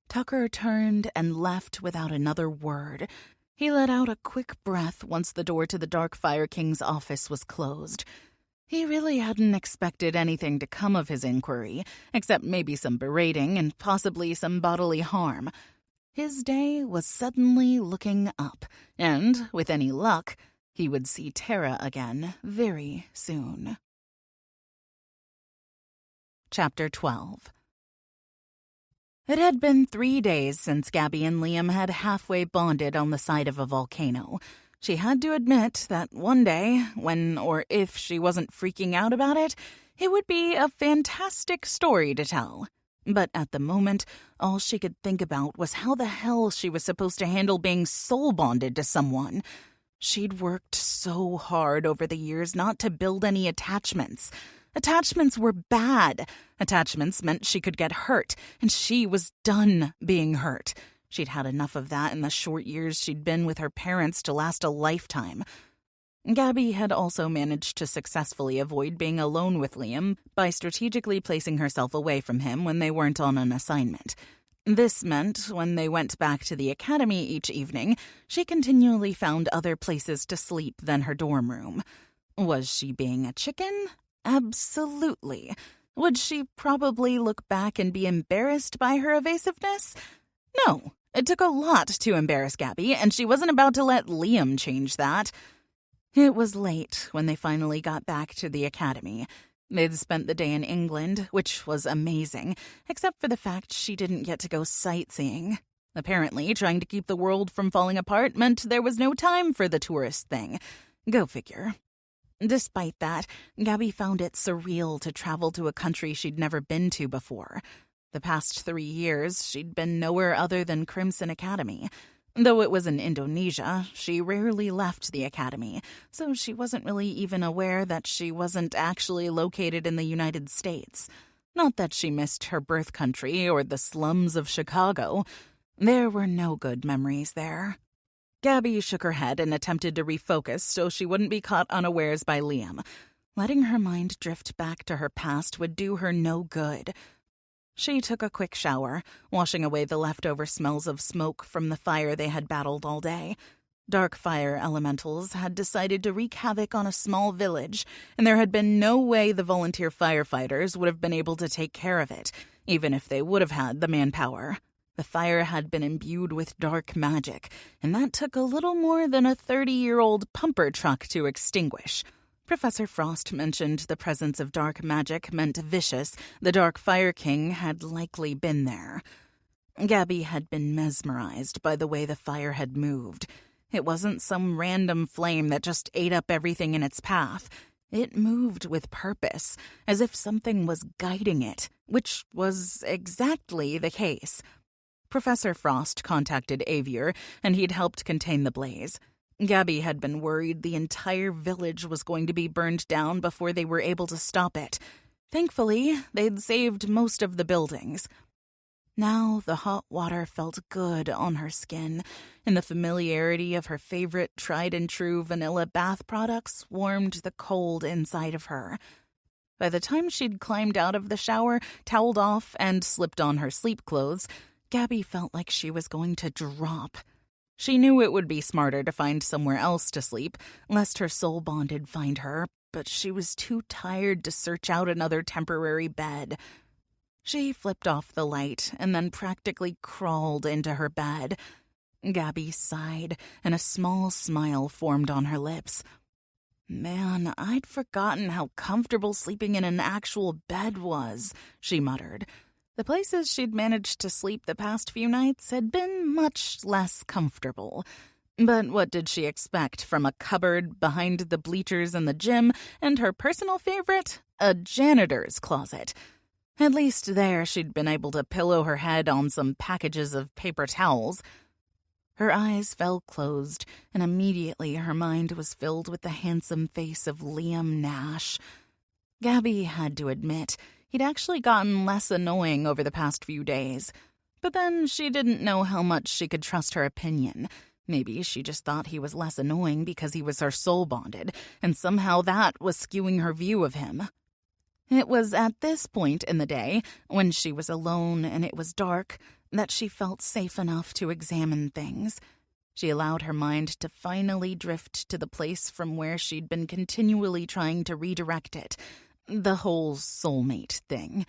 Tucker turned and left without another word. He let out a quick breath once the door to the Dark Fire King's office was closed. He really hadn't expected anything to come of his inquiry, except maybe some berating and possibly some bodily harm. His day was suddenly looking up, and, with any luck, he would see Tara again very soon. Chapter 12. It had been 3 days since Gabby and Liam had halfway bonded on the side of a volcano. She had to admit that one day, when or if she wasn't freaking out about it, it would be a fantastic story to tell. But at the moment, all she could think about was how the hell she was supposed to handle being soul-bonded to someone. She'd worked so hard over the years not to build any attachments. Attachments were bad. Attachments meant she could get hurt, and she was done being hurt. She'd had enough of that in the short years she'd been with her parents to last a lifetime. Gabby had also managed to successfully avoid being alone with Liam by strategically placing herself away from him when they weren't on an assignment. This meant when they went back to the academy each evening, she continually found other places to sleep than her dorm room. Was she being a chicken? Absolutely. Would she probably look back and be embarrassed by her evasiveness? No. It took a lot to embarrass Gabby, and she wasn't about to let Liam change that. It was late when they finally got back to the academy. They'd spent the day in England, which was amazing, except for the fact she didn't get to go sightseeing. Apparently, trying to keep the world from falling apart meant there was no time for the tourist thing. Go figure. Despite that, Gabby found it surreal to travel to a country she'd never been to before. The past 3 years, she'd been nowhere other than Crimson Academy. Though it was in Indonesia, she rarely left the academy, so she wasn't really even aware that she wasn't actually located in the United States. Not that she missed her birth country or the slums of Chicago. There were no good memories there. Gabby shook her head and attempted to refocus so she wouldn't be caught unawares by Liam. Letting her mind drift back to her past would do her no good. She took a quick shower, washing away the leftover smells of smoke from the fire they had battled all day. Dark fire elementals had decided to wreak havoc on a small village, and there had been no way the volunteer firefighters would have been able to take care of it, even if they would have had the manpower. The fire had been imbued with dark magic, and that took a little more than a 30-year-old pumper truck to extinguish. Professor Frost mentioned the presence of dark magic meant Vicious, the Dark Fire King, had likely been there. Gabby had been mesmerized by the way the fire had moved. It wasn't some random flame that just ate up everything in its path. It moved with purpose, as if something was guiding it, which was exactly the case. Professor Frost contacted Avier, and he'd helped contain the blaze. Gabby had been worried the entire village was going to be burned down before they were able to stop it. Thankfully, they'd saved most of the buildings. Now the hot water felt good on her skin, and the familiarity of her favorite tried-and-true vanilla bath products warmed the cold inside of her. By the time she'd climbed out of the shower, toweled off, and slipped on her sleep clothes, Gabby felt like she was going to drop. She knew it would be smarter to find somewhere else to sleep, lest her soul-bonded find her, but she was too tired to search out another temporary bed. She flipped off the light and then practically crawled into her bed. Gabby sighed, and a small smile formed on her lips. Man, I'd forgotten how comfortable sleeping in an actual bed was, she muttered. The places she'd managed to sleep the past few nights had been much less comfortable. But what did she expect from a cupboard behind the bleachers in the gym and her personal favorite, a janitor's closet? At least there she'd been able to pillow her head on some packages of paper towels. Her eyes fell closed, and immediately her mind was filled with the handsome face of Liam Nash. Gabby had to admit he'd actually gotten less annoying over the past few days. But then she didn't know how much she could trust her opinion. Maybe she just thought he was less annoying because he was her soul-bonded, and somehow that was skewing her view of him. It was at this point in the day, when she was alone and it was dark, that she felt safe enough to examine things. She allowed her mind to finally drift to the place from where she'd been continually trying to redirect it, the whole soulmate thing.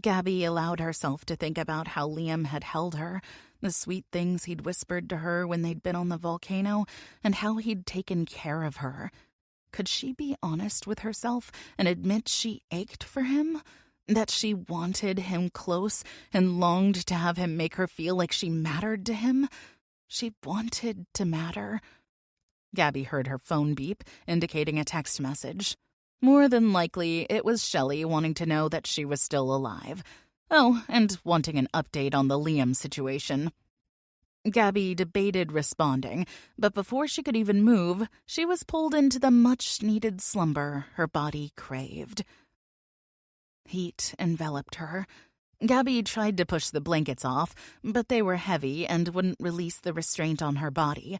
Gabby allowed herself to think about how Liam had held her, the sweet things he'd whispered to her when they'd been on the volcano, and how he'd taken care of her. Could she be honest with herself and admit she ached for him? That she wanted him close and longed to have him make her feel like she mattered to him? She wanted to matter. Gabby heard her phone beep, indicating a text message. More than likely, it was Shelley wanting to know that she was still alive. Oh, and wanting an update on the Liam situation. Gabby debated responding, but before she could even move, she was pulled into the much-needed slumber her body craved. Heat enveloped her. Gabby tried to push the blankets off, but they were heavy and wouldn't release the restraint on her body.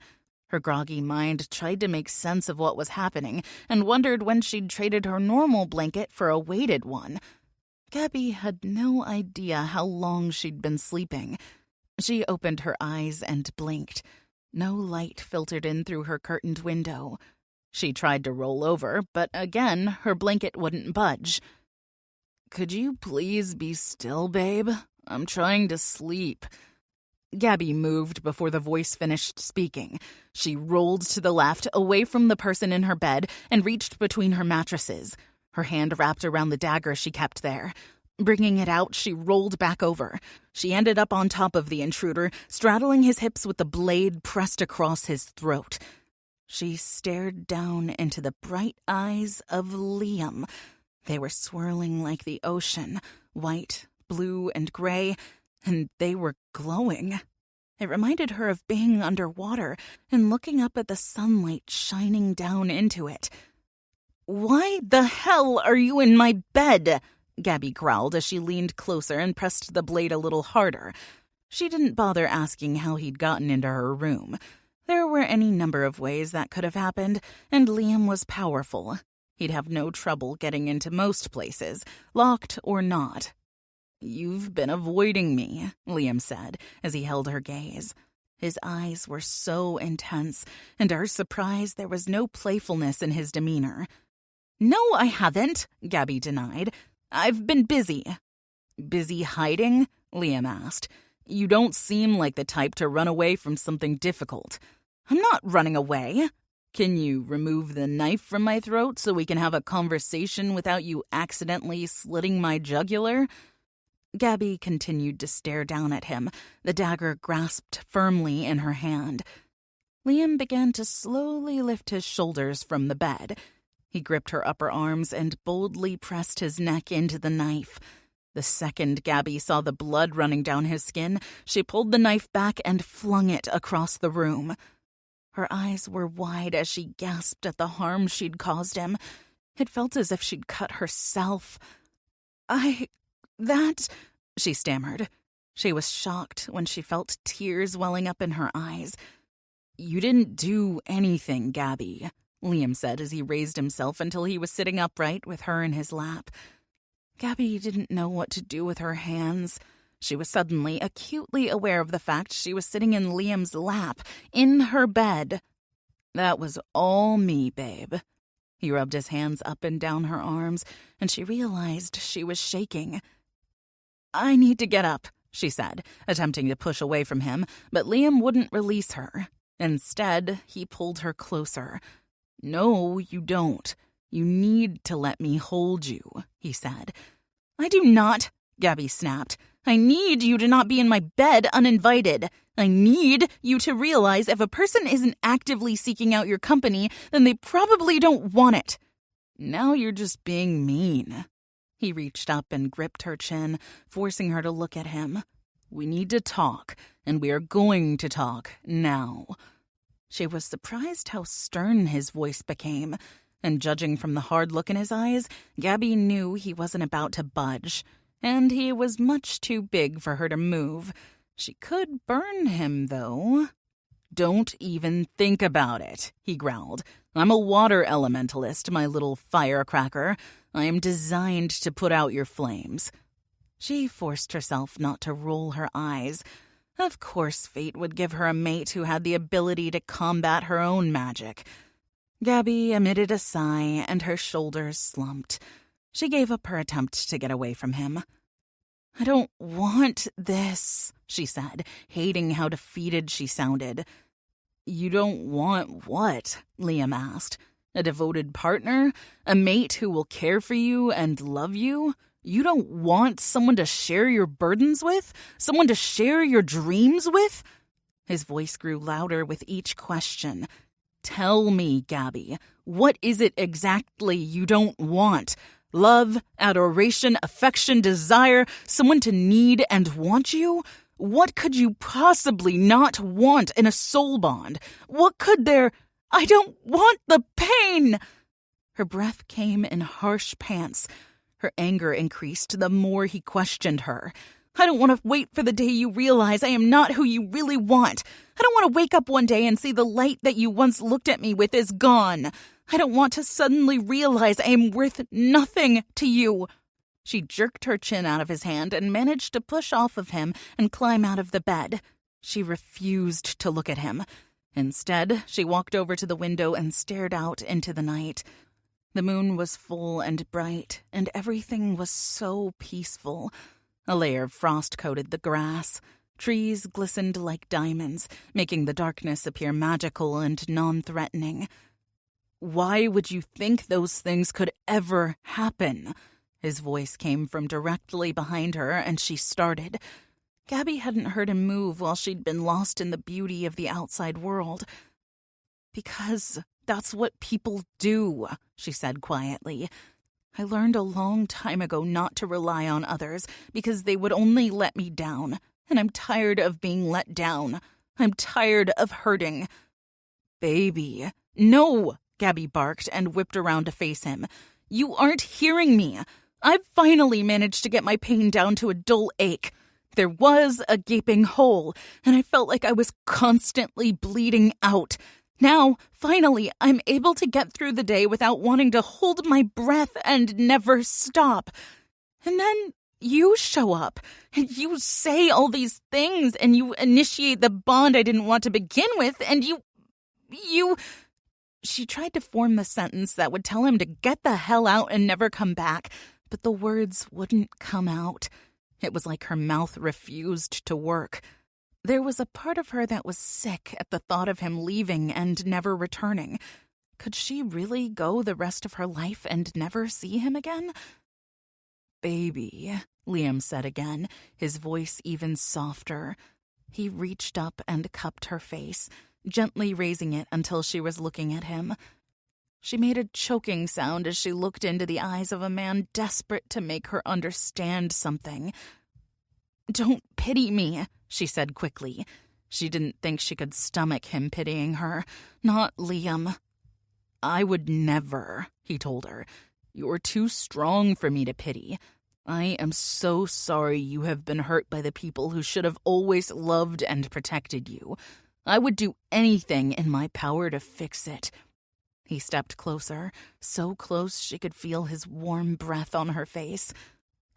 Her groggy mind tried to make sense of what was happening and wondered when she'd traded her normal blanket for a weighted one. Gabby had no idea how long she'd been sleeping. She opened her eyes and blinked. No light filtered in through her curtained window. She tried to roll over, but again, her blanket wouldn't budge. "Could you please be still, babe? I'm trying to sleep." Gabby moved before the voice finished speaking. She rolled to the left, away from the person in her bed, and reached between her mattresses. Her hand wrapped around the dagger she kept there. Bringing it out, she rolled back over. She ended up on top of the intruder, straddling his hips with the blade pressed across his throat. She stared down into the bright eyes of Liam. They were swirling like the ocean, white, blue, and gray, and they were glowing. It reminded her of being underwater and looking up at the sunlight shining down into it. "Why the hell are you in my bed?" Gabby growled as she leaned closer and pressed the blade a little harder. She didn't bother asking how he'd gotten into her room. There were any number of ways that could have happened, and Liam was powerful. He'd have no trouble getting into most places, locked or not. "You've been avoiding me," Liam said as he held her gaze. His eyes were so intense, and to her surprise, there was no playfulness in his demeanor. "No, I haven't," Gabby denied. "I've been busy." "Busy hiding?" Liam asked. "You don't seem like the type to run away from something difficult." "I'm not running away." "Can you remove the knife from my throat so we can have a conversation without you accidentally slitting my jugular?" Gabby continued to stare down at him, the dagger grasped firmly in her hand. Liam began to slowly lift his shoulders from the bed. He gripped her upper arms and boldly pressed his neck into the knife. The second Gabby saw the blood running down his skin, she pulled the knife back and flung it across the room. Her eyes were wide as she gasped at the harm she'd caused him. It felt as if she'd cut herself. That, she stammered. She was shocked when she felt tears welling up in her eyes. You didn't do anything, Gabby, Liam said as he raised himself until he was sitting upright with her in his lap. Gabby didn't know what to do with her hands. She was suddenly acutely aware of the fact she was sitting in Liam's lap, in her bed. That was all me, babe. He rubbed his hands up and down her arms, and she realized she was shaking. I need to get up, she said, attempting to push away from him, but Liam wouldn't release her. Instead, he pulled her closer. No, you don't. You need to let me hold you, he said. I do not, Gabby snapped. I need you to not be in my bed uninvited. I need you to realize if a person isn't actively seeking out your company, then they probably don't want it. Now you're just being mean. He reached up and gripped her chin, forcing her to look at him. We need to talk, and we are going to talk now. She was surprised how stern his voice became, and judging from the hard look in his eyes, Gabby knew he wasn't about to budge, and he was much too big for her to move. She could burn him, though. Don't even think about it, he growled. I'm a water elementalist, my little firecracker. I am designed to put out your flames. She forced herself not to roll her eyes. Of course fate would give her a mate who had the ability to combat her own magic. Gabby emitted a sigh, and her shoulders slumped. She gave up her attempt to get away from him. I don't want this, she said, hating how defeated she sounded. You don't want what? Liam asked. A devoted partner? A mate who will care for you and love you? You don't want someone to share your burdens with? Someone to share your dreams with? His voice grew louder with each question. Tell me, Gabby, what is it exactly you don't want? Love, adoration, affection, desire, someone to need and want you? What could you possibly not want in a soul bond? What could there... I don't want the pain! Her breath came in harsh pants. Her anger increased the more he questioned her. I don't want to wait for the day you realize I am not who you really want. I don't want to wake up one day and see the light that you once looked at me with is gone. I don't want to suddenly realize I am worth nothing to you. She jerked her chin out of his hand and managed to push off of him and climb out of the bed. She refused to look at him. Instead, she walked over to the window and stared out into the night. The moon was full and bright, and everything was so peaceful. A layer of frost coated the grass. Trees glistened like diamonds, making the darkness appear magical and non-threatening. Why would you think those things could ever happen? His voice came from directly behind her, and she started. Gabby hadn't heard him move while she'd been lost in the beauty of the outside world. Because that's what people do, she said quietly. I learned a long time ago not to rely on others because they would only let me down, and I'm tired of being let down. I'm tired of hurting. Baby. No, Gabby barked and whipped around to face him. You aren't hearing me. I've finally managed to get my pain down to a dull ache. There was a gaping hole, and I felt like I was constantly bleeding out. Now, finally, I'm able to get through the day without wanting to hold my breath and never stop. And then you show up, and you say all these things, and you initiate the bond I didn't want to begin with, and you... She tried to form the sentence that would tell him to get the hell out and never come back, but the words wouldn't come out. It was like her mouth refused to work. There was a part of her that was sick at the thought of him leaving and never returning. Could she really go the rest of her life and never see him again? baby," Liam said again, his voice even softer. He reached up and cupped her face, gently raising it until she was looking at him. She made a choking sound as she looked into the eyes of a man desperate to make her understand something. "Don't pity me," she said quickly. She didn't think she could stomach him pitying her. Not Liam. "I would never," he told her. "You're too strong for me to pity. I am so sorry you have been hurt by the people who should have always loved and protected you. I would do anything in my power to fix it." He stepped closer, so close she could feel his warm breath on her face.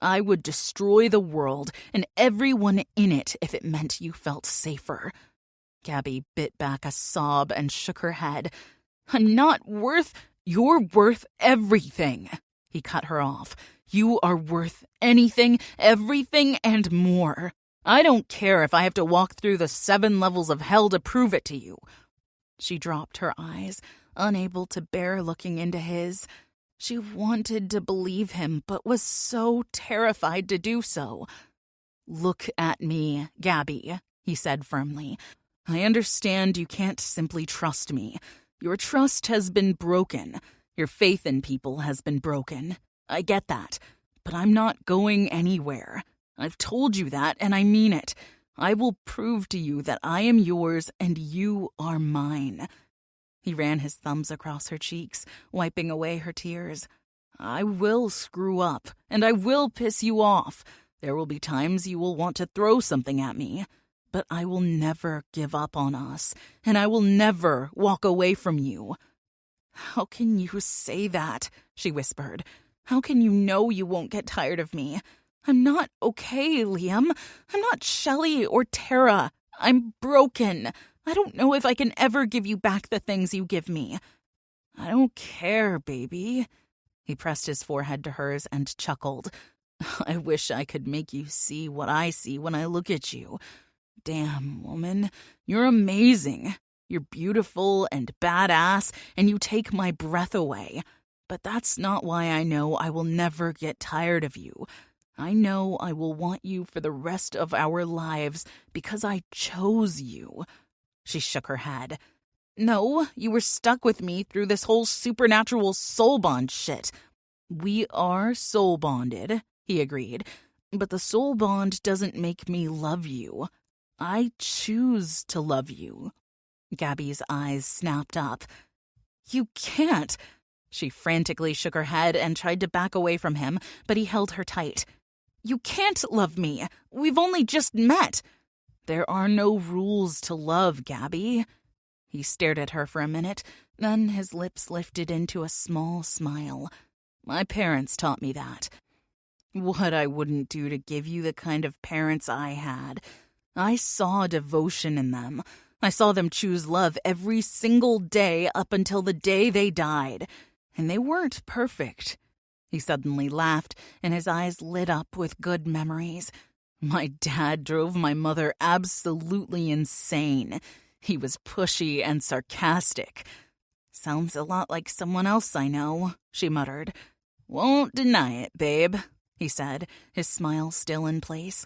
"I would destroy the world and everyone in it if it meant you felt safer." Gabby bit back a sob and shook her head. "I'm not worth— You're worth everything," he cut her off. "You are worth anything, everything, and more. I don't care if I have to walk through the 7 levels of hell to prove it to you." She dropped her eyes, unable to bear looking into his. She wanted to believe him, but was so terrified to do so. "Look at me, Gabby," he said firmly. "I understand you can't simply trust me. Your trust has been broken. Your faith in people has been broken. I get that. But I'm not going anywhere. I've told you that, and I mean it. I will prove to you that I am yours and you are mine." He ran his thumbs across her cheeks, wiping away her tears. "I will screw up, and I will piss you off. There will be times you will want to throw something at me. But I will never give up on us, and I will never walk away from you." "How can you say that?" she whispered. "How can you know you won't get tired of me? I'm not okay, Liam. I'm not Shelley or Tara. I'm broken. I don't know if I can ever give you back the things you give me." "I don't care, baby." He pressed his forehead to hers and chuckled. "I wish I could make you see what I see when I look at you. Damn, woman, you're amazing. You're beautiful and badass, and you take my breath away. But that's not why I know I will never get tired of you. I know I will want you for the rest of our lives because I chose you." She shook her head. "No, you were stuck with me through this whole supernatural soul bond shit." "We are soul bonded," he agreed. "But the soul bond doesn't make me love you. I choose to love you." Gabby's eyes snapped up. "You can't." She frantically shook her head and tried to back away from him, but he held her tight. "You can't love me. We've only just met." "There are no rules to love, Gabby." He stared at her for a minute, then his lips lifted into a small smile. "My parents taught me that. What I wouldn't do to give you the kind of parents I had. I saw devotion in them. I saw them choose love every single day up until the day they died. And they weren't perfect." He suddenly laughed, and his eyes lit up with good memories. "My dad drove my mother absolutely insane. He was pushy and sarcastic." "Sounds a lot like someone else I know," she muttered. "Won't deny it, babe," he said, his smile still in place.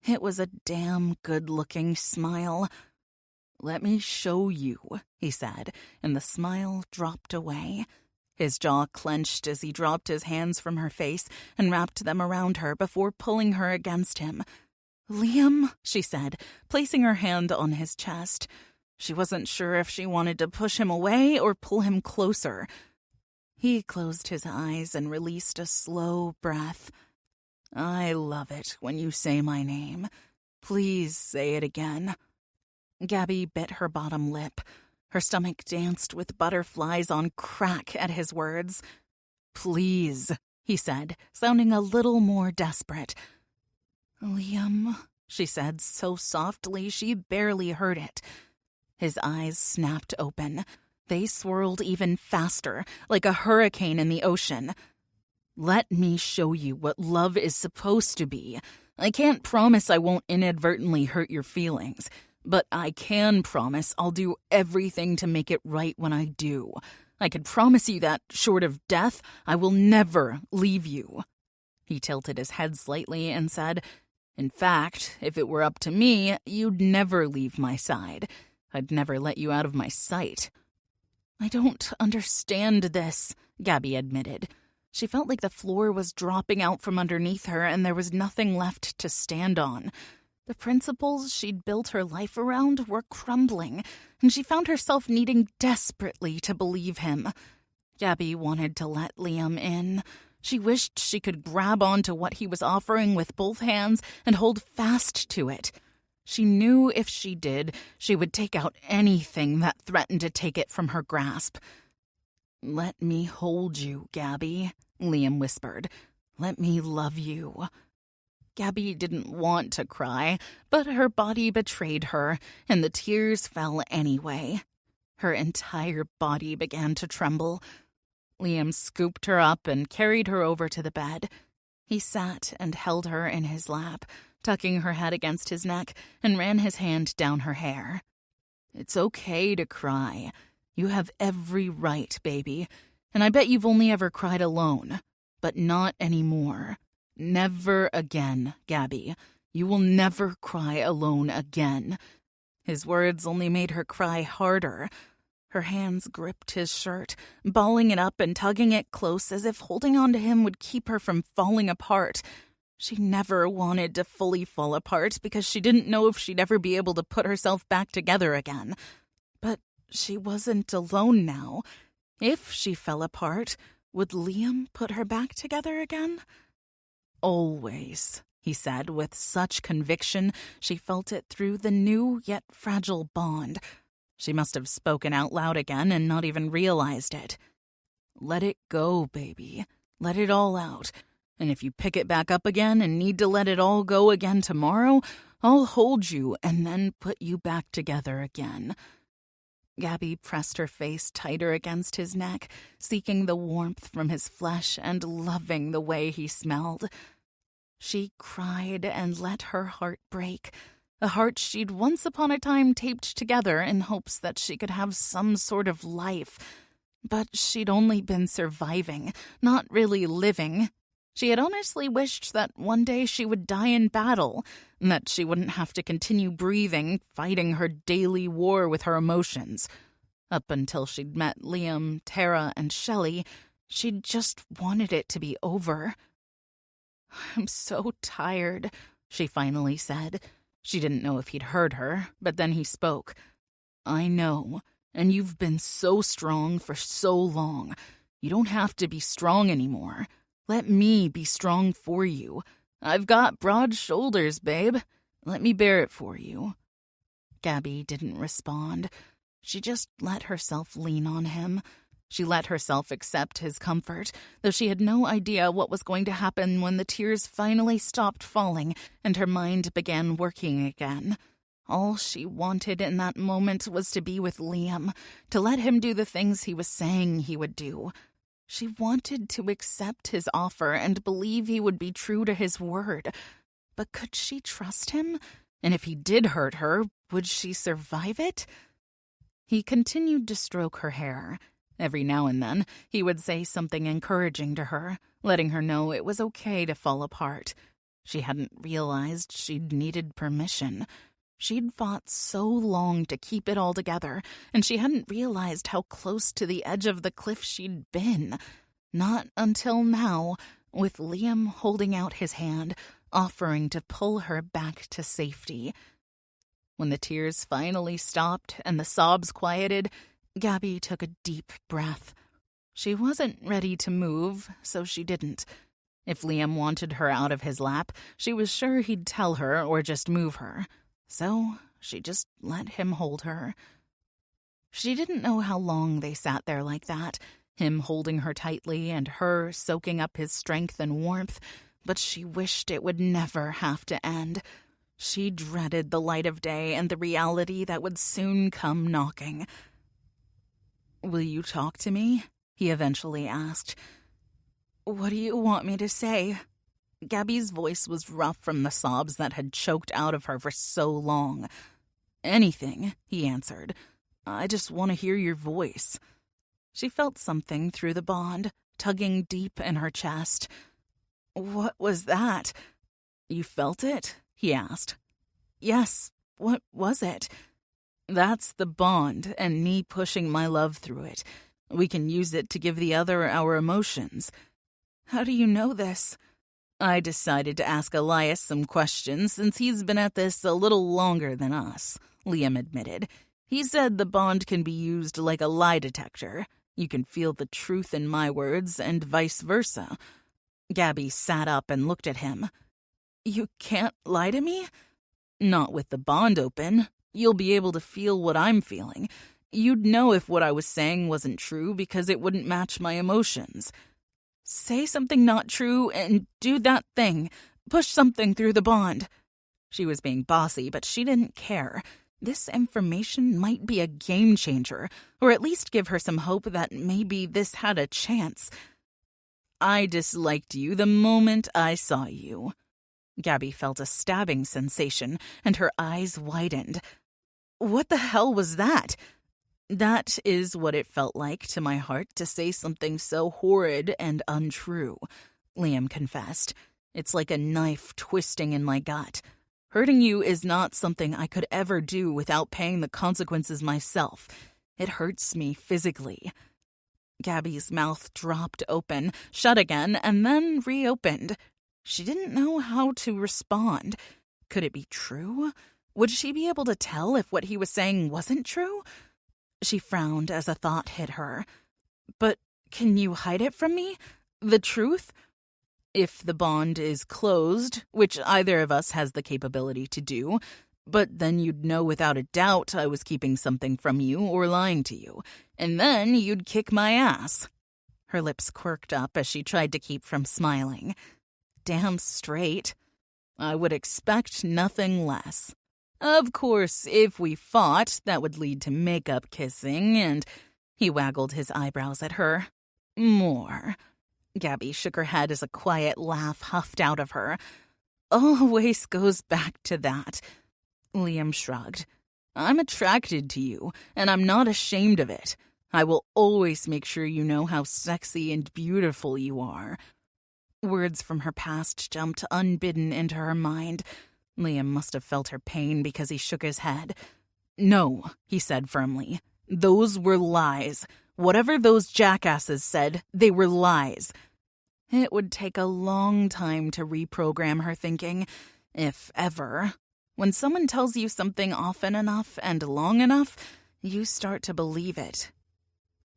It was a damn good-looking smile. "Let me show you," he said, and the smile dropped away. His jaw clenched as he dropped his hands from her face and wrapped them around her before pulling her against him. "Liam," she said, placing her hand on his chest. She wasn't sure if she wanted to push him away or pull him closer. He closed his eyes and released a slow breath. "I love it when you say my name. Please say it again." Gabby bit her bottom lip. Her stomach danced with butterflies on crack at his words. "Please," he said, sounding a little more desperate. "Liam," she said so softly she barely heard it. His eyes snapped open. They swirled even faster, like a hurricane in the ocean. "Let me show you what love is supposed to be. I can't promise I won't inadvertently hurt your feelings, but I can promise I'll do everything to make it right when I do. I can promise you that, short of death, I will never leave you." He tilted his head slightly and said, "In fact, if it were up to me, you'd never leave my side. I'd never let you out of my sight." "I don't understand this," Gabby admitted. She felt like the floor was dropping out from underneath her and there was nothing left to stand on. The principles she'd built her life around were crumbling, and she found herself needing desperately to believe him. Gabby wanted to let Liam in. She wished she could grab onto what he was offering with both hands and hold fast to it. She knew if she did, she would take out anything that threatened to take it from her grasp. "Let me hold you, Gabby," Liam whispered. "Let me love you." Gabby didn't want to cry, but her body betrayed her, and the tears fell anyway. Her entire body began to tremble. Liam scooped her up and carried her over to the bed. He sat and held her in his lap, tucking her head against his neck, and ran his hand down her hair. "It's okay to cry. You have every right, baby. And I bet you've only ever cried alone. But not anymore. Never again, Gabby. You will never cry alone again." His words only made her cry harder. Her hands gripped his shirt, balling it up and tugging it close as if holding on to him would keep her from falling apart. She never wanted to fully fall apart because she didn't know if she'd ever be able to put herself back together again. But she wasn't alone now. If she fell apart, would Liam put her back together again? "Always," he said with such conviction she felt it through the new yet fragile bond. She must have spoken out loud again and not even realized it. "Let it go, baby. Let it all out. And if you pick it back up again and need to let it all go again tomorrow, I'll hold you and then put you back together again." Gabby pressed her face tighter against his neck, seeking the warmth from his flesh and loving the way he smelled. She cried and let her heart break, a heart she'd once upon a time taped together in hopes that she could have some sort of life. But she'd only been surviving, not really living. She had honestly wished that one day she would die in battle, and that she wouldn't have to continue breathing, fighting her daily war with her emotions. Up until she'd met Liam, Tara, and Shelley, she'd just wanted it to be over. "I'm so tired," she finally said. She didn't know if he'd heard her, but then he spoke. "I know, and you've been so strong for so long. You don't have to be strong anymore. Let me be strong for you. I've got broad shoulders, babe. Let me bear it for you." Gabby didn't respond. She just let herself lean on him. She let herself accept his comfort, though she had no idea what was going to happen when the tears finally stopped falling and her mind began working again. All she wanted in that moment was to be with Liam, to let him do the things he was saying he would do. She wanted to accept his offer and believe he would be true to his word. But could she trust him? And if he did hurt her, would she survive it? He continued to stroke her hair. Every now and then, he would say something encouraging to her, letting her know it was okay to fall apart. She hadn't realized she'd needed permission. She'd fought so long to keep it all together, and she hadn't realized how close to the edge of the cliff she'd been. Not until now, with Liam holding out his hand, offering to pull her back to safety. When the tears finally stopped and the sobs quieted, Gabby took a deep breath. She wasn't ready to move, so she didn't. If Liam wanted her out of his lap, she was sure he'd tell her or just move her. So she just let him hold her. She didn't know how long they sat there like that, him holding her tightly and her soaking up his strength and warmth, but she wished it would never have to end. She dreaded the light of day and the reality that would soon come knocking. "Will you talk to me?" he eventually asked. "What do you want me to say?" Gabby's voice was rough from the sobs that had choked out of her for so long. "Anything," he answered. "I just want to hear your voice." She felt something through the bond, tugging deep in her chest. What was that? You felt it? He asked. Yes, what was it? That's the bond, and me pushing my love through it. We can use it to give the other our emotions. How do you know this? I decided to ask Elias some questions since he's been at this a little longer than us, Liam admitted. He said the bond can be used like a lie detector. You can feel the truth in my words and vice versa. Gabby sat up and looked at him. You can't lie to me? Not with the bond open. You'll be able to feel what I'm feeling. You'd know if what I was saying wasn't true because it wouldn't match my emotions. Say something not true and do that thing. Push something through the bond. She was being bossy, but she didn't care. This information might be a game changer, or at least give her some hope that maybe this had a chance. I disliked you the moment I saw you. Gabby felt a stabbing sensation, and her eyes widened. What the hell was that? That is what it felt like to my heart to say something so horrid and untrue, Liam confessed. It's like a knife twisting in my gut. Hurting you is not something I could ever do without paying the consequences myself. It hurts me physically. Gabby's mouth dropped open, shut again, and then reopened. She didn't know how to respond. Could it be true? Would she be able to tell if what he was saying wasn't true? She frowned as a thought hit her. But can you hide it from me? The truth? If the bond is closed, which either of us has the capability to do, but then you'd know without a doubt I was keeping something from you or lying to you, and then you'd kick my ass. Her lips quirked up as she tried to keep from smiling. Damn straight. I would expect nothing less. Of course, if we fought, that would lead to makeup kissing, and he waggled his eyebrows at her. More. Gabby shook her head as a quiet laugh huffed out of her. Always goes back to that. Liam shrugged. I'm attracted to you, and I'm not ashamed of it. I will always make sure you know how sexy and beautiful you are. Words from her past jumped unbidden into her mind. Liam must have felt her pain because he shook his head. No, he said firmly. Those were lies. Whatever those jackasses said, they were lies. It would take a long time to reprogram her thinking, if ever. When someone tells you something often enough and long enough, you start to believe it.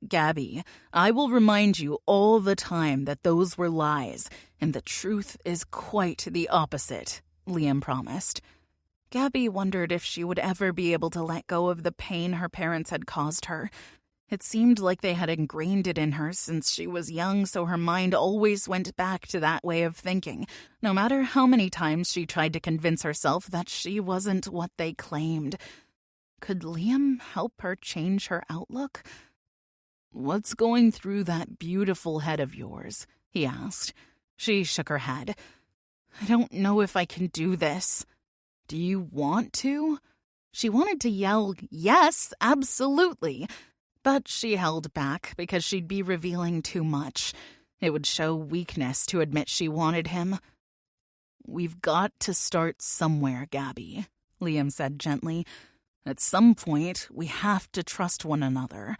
Gabby, I will remind you all the time that those were lies, and the truth is quite the opposite, Liam promised. Gabby wondered if she would ever be able to let go of the pain her parents had caused her. It seemed like they had ingrained it in her since she was young, so her mind always went back to that way of thinking, no matter how many times she tried to convince herself that she wasn't what they claimed. Could Liam help her change her outlook? What's going through that beautiful head of yours? He asked. She shook her head. I don't know if I can do this. Do you want to? She wanted to yell, yes, absolutely. But she held back because she'd be revealing too much. It would show weakness to admit she wanted him. We've got to start somewhere, Gabby, Liam said gently. At some point, we have to trust one another.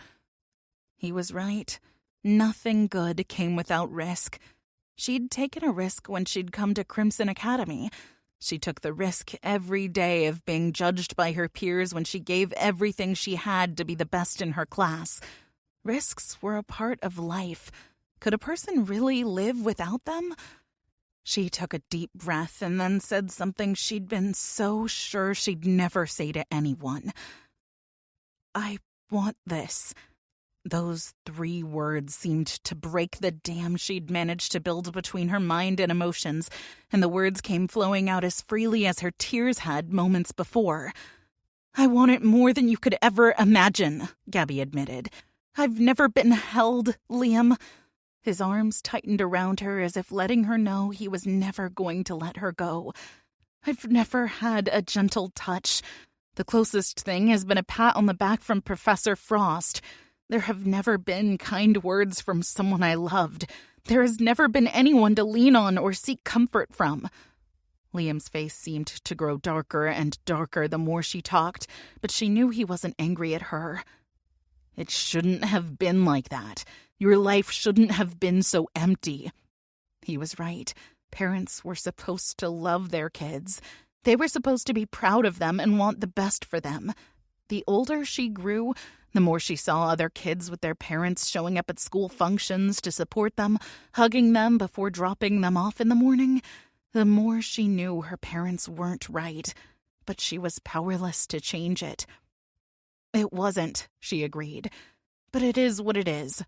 He was right. Nothing good came without risk. She'd taken a risk when she'd come to Crimson Academy. She took the risk every day of being judged by her peers when she gave everything she had to be the best in her class. Risks were a part of life. Could a person really live without them? She took a deep breath and then said something she'd been so sure she'd never say to anyone. I want this. Those 3 words seemed to break the dam she'd managed to build between her mind and emotions, and the words came flowing out as freely as her tears had moments before. I want it more than you could ever imagine, Gabby admitted. I've never been held, Liam. His arms tightened around her as if letting her know he was never going to let her go. I've never had a gentle touch. The closest thing has been a pat on the back from Professor Frost. There have never been kind words from someone I loved. There has never been anyone to lean on or seek comfort from." Liam's face seemed to grow darker and darker the more she talked, but she knew he wasn't angry at her. "It shouldn't have been like that. Your life shouldn't have been so empty." He was right. Parents were supposed to love their kids. They were supposed to be proud of them and want the best for them. The older she grew, the more she saw other kids with their parents showing up at school functions to support them, hugging them before dropping them off in the morning, the more she knew her parents weren't right, but she was powerless to change it. "It wasn't," she agreed, "but it is what it is."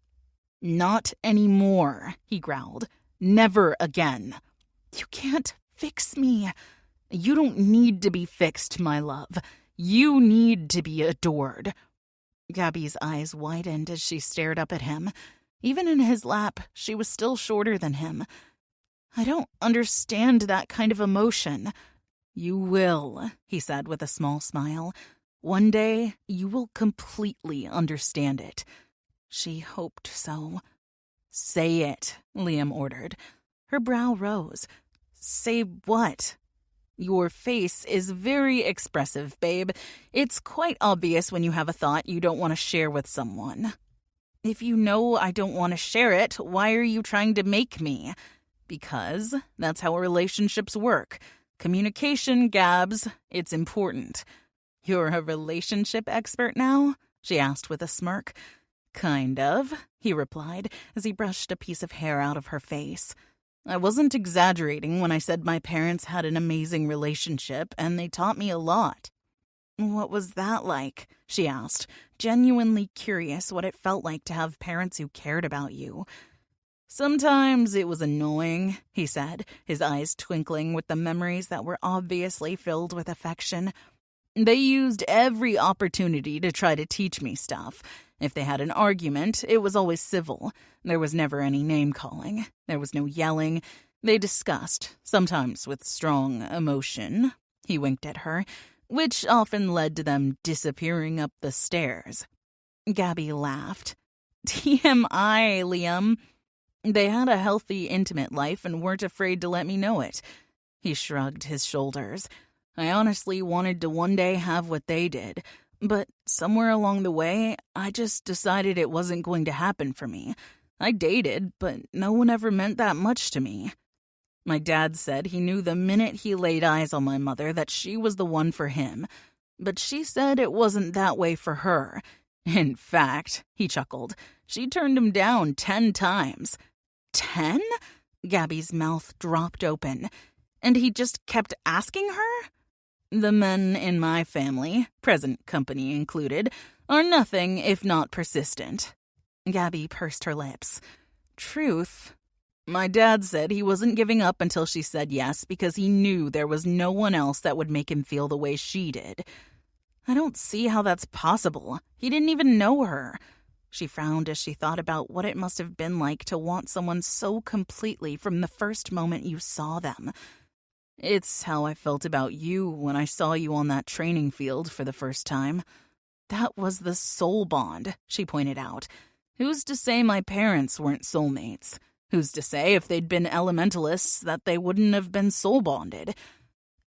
"Not anymore," he growled. "Never again." "You can't fix me." "You don't need to be fixed, my love. You need to be adored." Gabby's eyes widened as she stared up at him. Even in his lap, she was still shorter than him. "I don't understand that kind of emotion." "You will," he said with a small smile. "One day, you will completely understand it." She hoped so. "Say it," Liam ordered. Her brow rose. "Say what?" "Your face is very expressive, babe. It's quite obvious when you have a thought you don't want to share with someone." "If you know I don't want to share it, why are you trying to make me?" "Because that's how relationships work. Communication, Gabs. It's important." "You're a relationship expert now?" she asked with a smirk. "Kind of," he replied as he brushed a piece of hair out of her face. "I wasn't exaggerating when I said my parents had an amazing relationship, and they taught me a lot." "What was that like?" she asked, genuinely curious what it felt like to have parents who cared about you. "Sometimes it was annoying," he said, his eyes twinkling with the memories that were obviously filled with affection. "They used every opportunity to try to teach me stuff. If they had an argument, it was always civil. There was never any name-calling. There was no yelling. They discussed, sometimes with strong emotion." He winked at her, "which often led to them disappearing up the stairs." Gabby laughed. "TMI, Liam." "They had a healthy, intimate life and weren't afraid to let me know it." He shrugged his shoulders. "I honestly wanted to one day have what they did. But somewhere along the way, I just decided it wasn't going to happen for me. I dated, but no one ever meant that much to me." My dad said he knew the minute he laid eyes on my mother that she was the one for him. But she said it wasn't that way for her. In fact, he chuckled, she turned him down 10 times. 10? Gabby's mouth dropped open. And he just kept asking her? "The men in my family, present company included, are nothing if not persistent." Gabby pursed her lips. "Truth?" "My dad said he wasn't giving up until she said yes because he knew there was no one else that would make him feel the way she did." "I don't see how that's possible. He didn't even know her." She frowned as she thought about what it must have been like to want someone so completely from the first moment you saw them. "It's how I felt about you when I saw you on that training field for the first time." "That was the soul bond," she pointed out. "Who's to say my parents weren't soulmates? Who's to say if they'd been elementalists that they wouldn't have been soul-bonded?"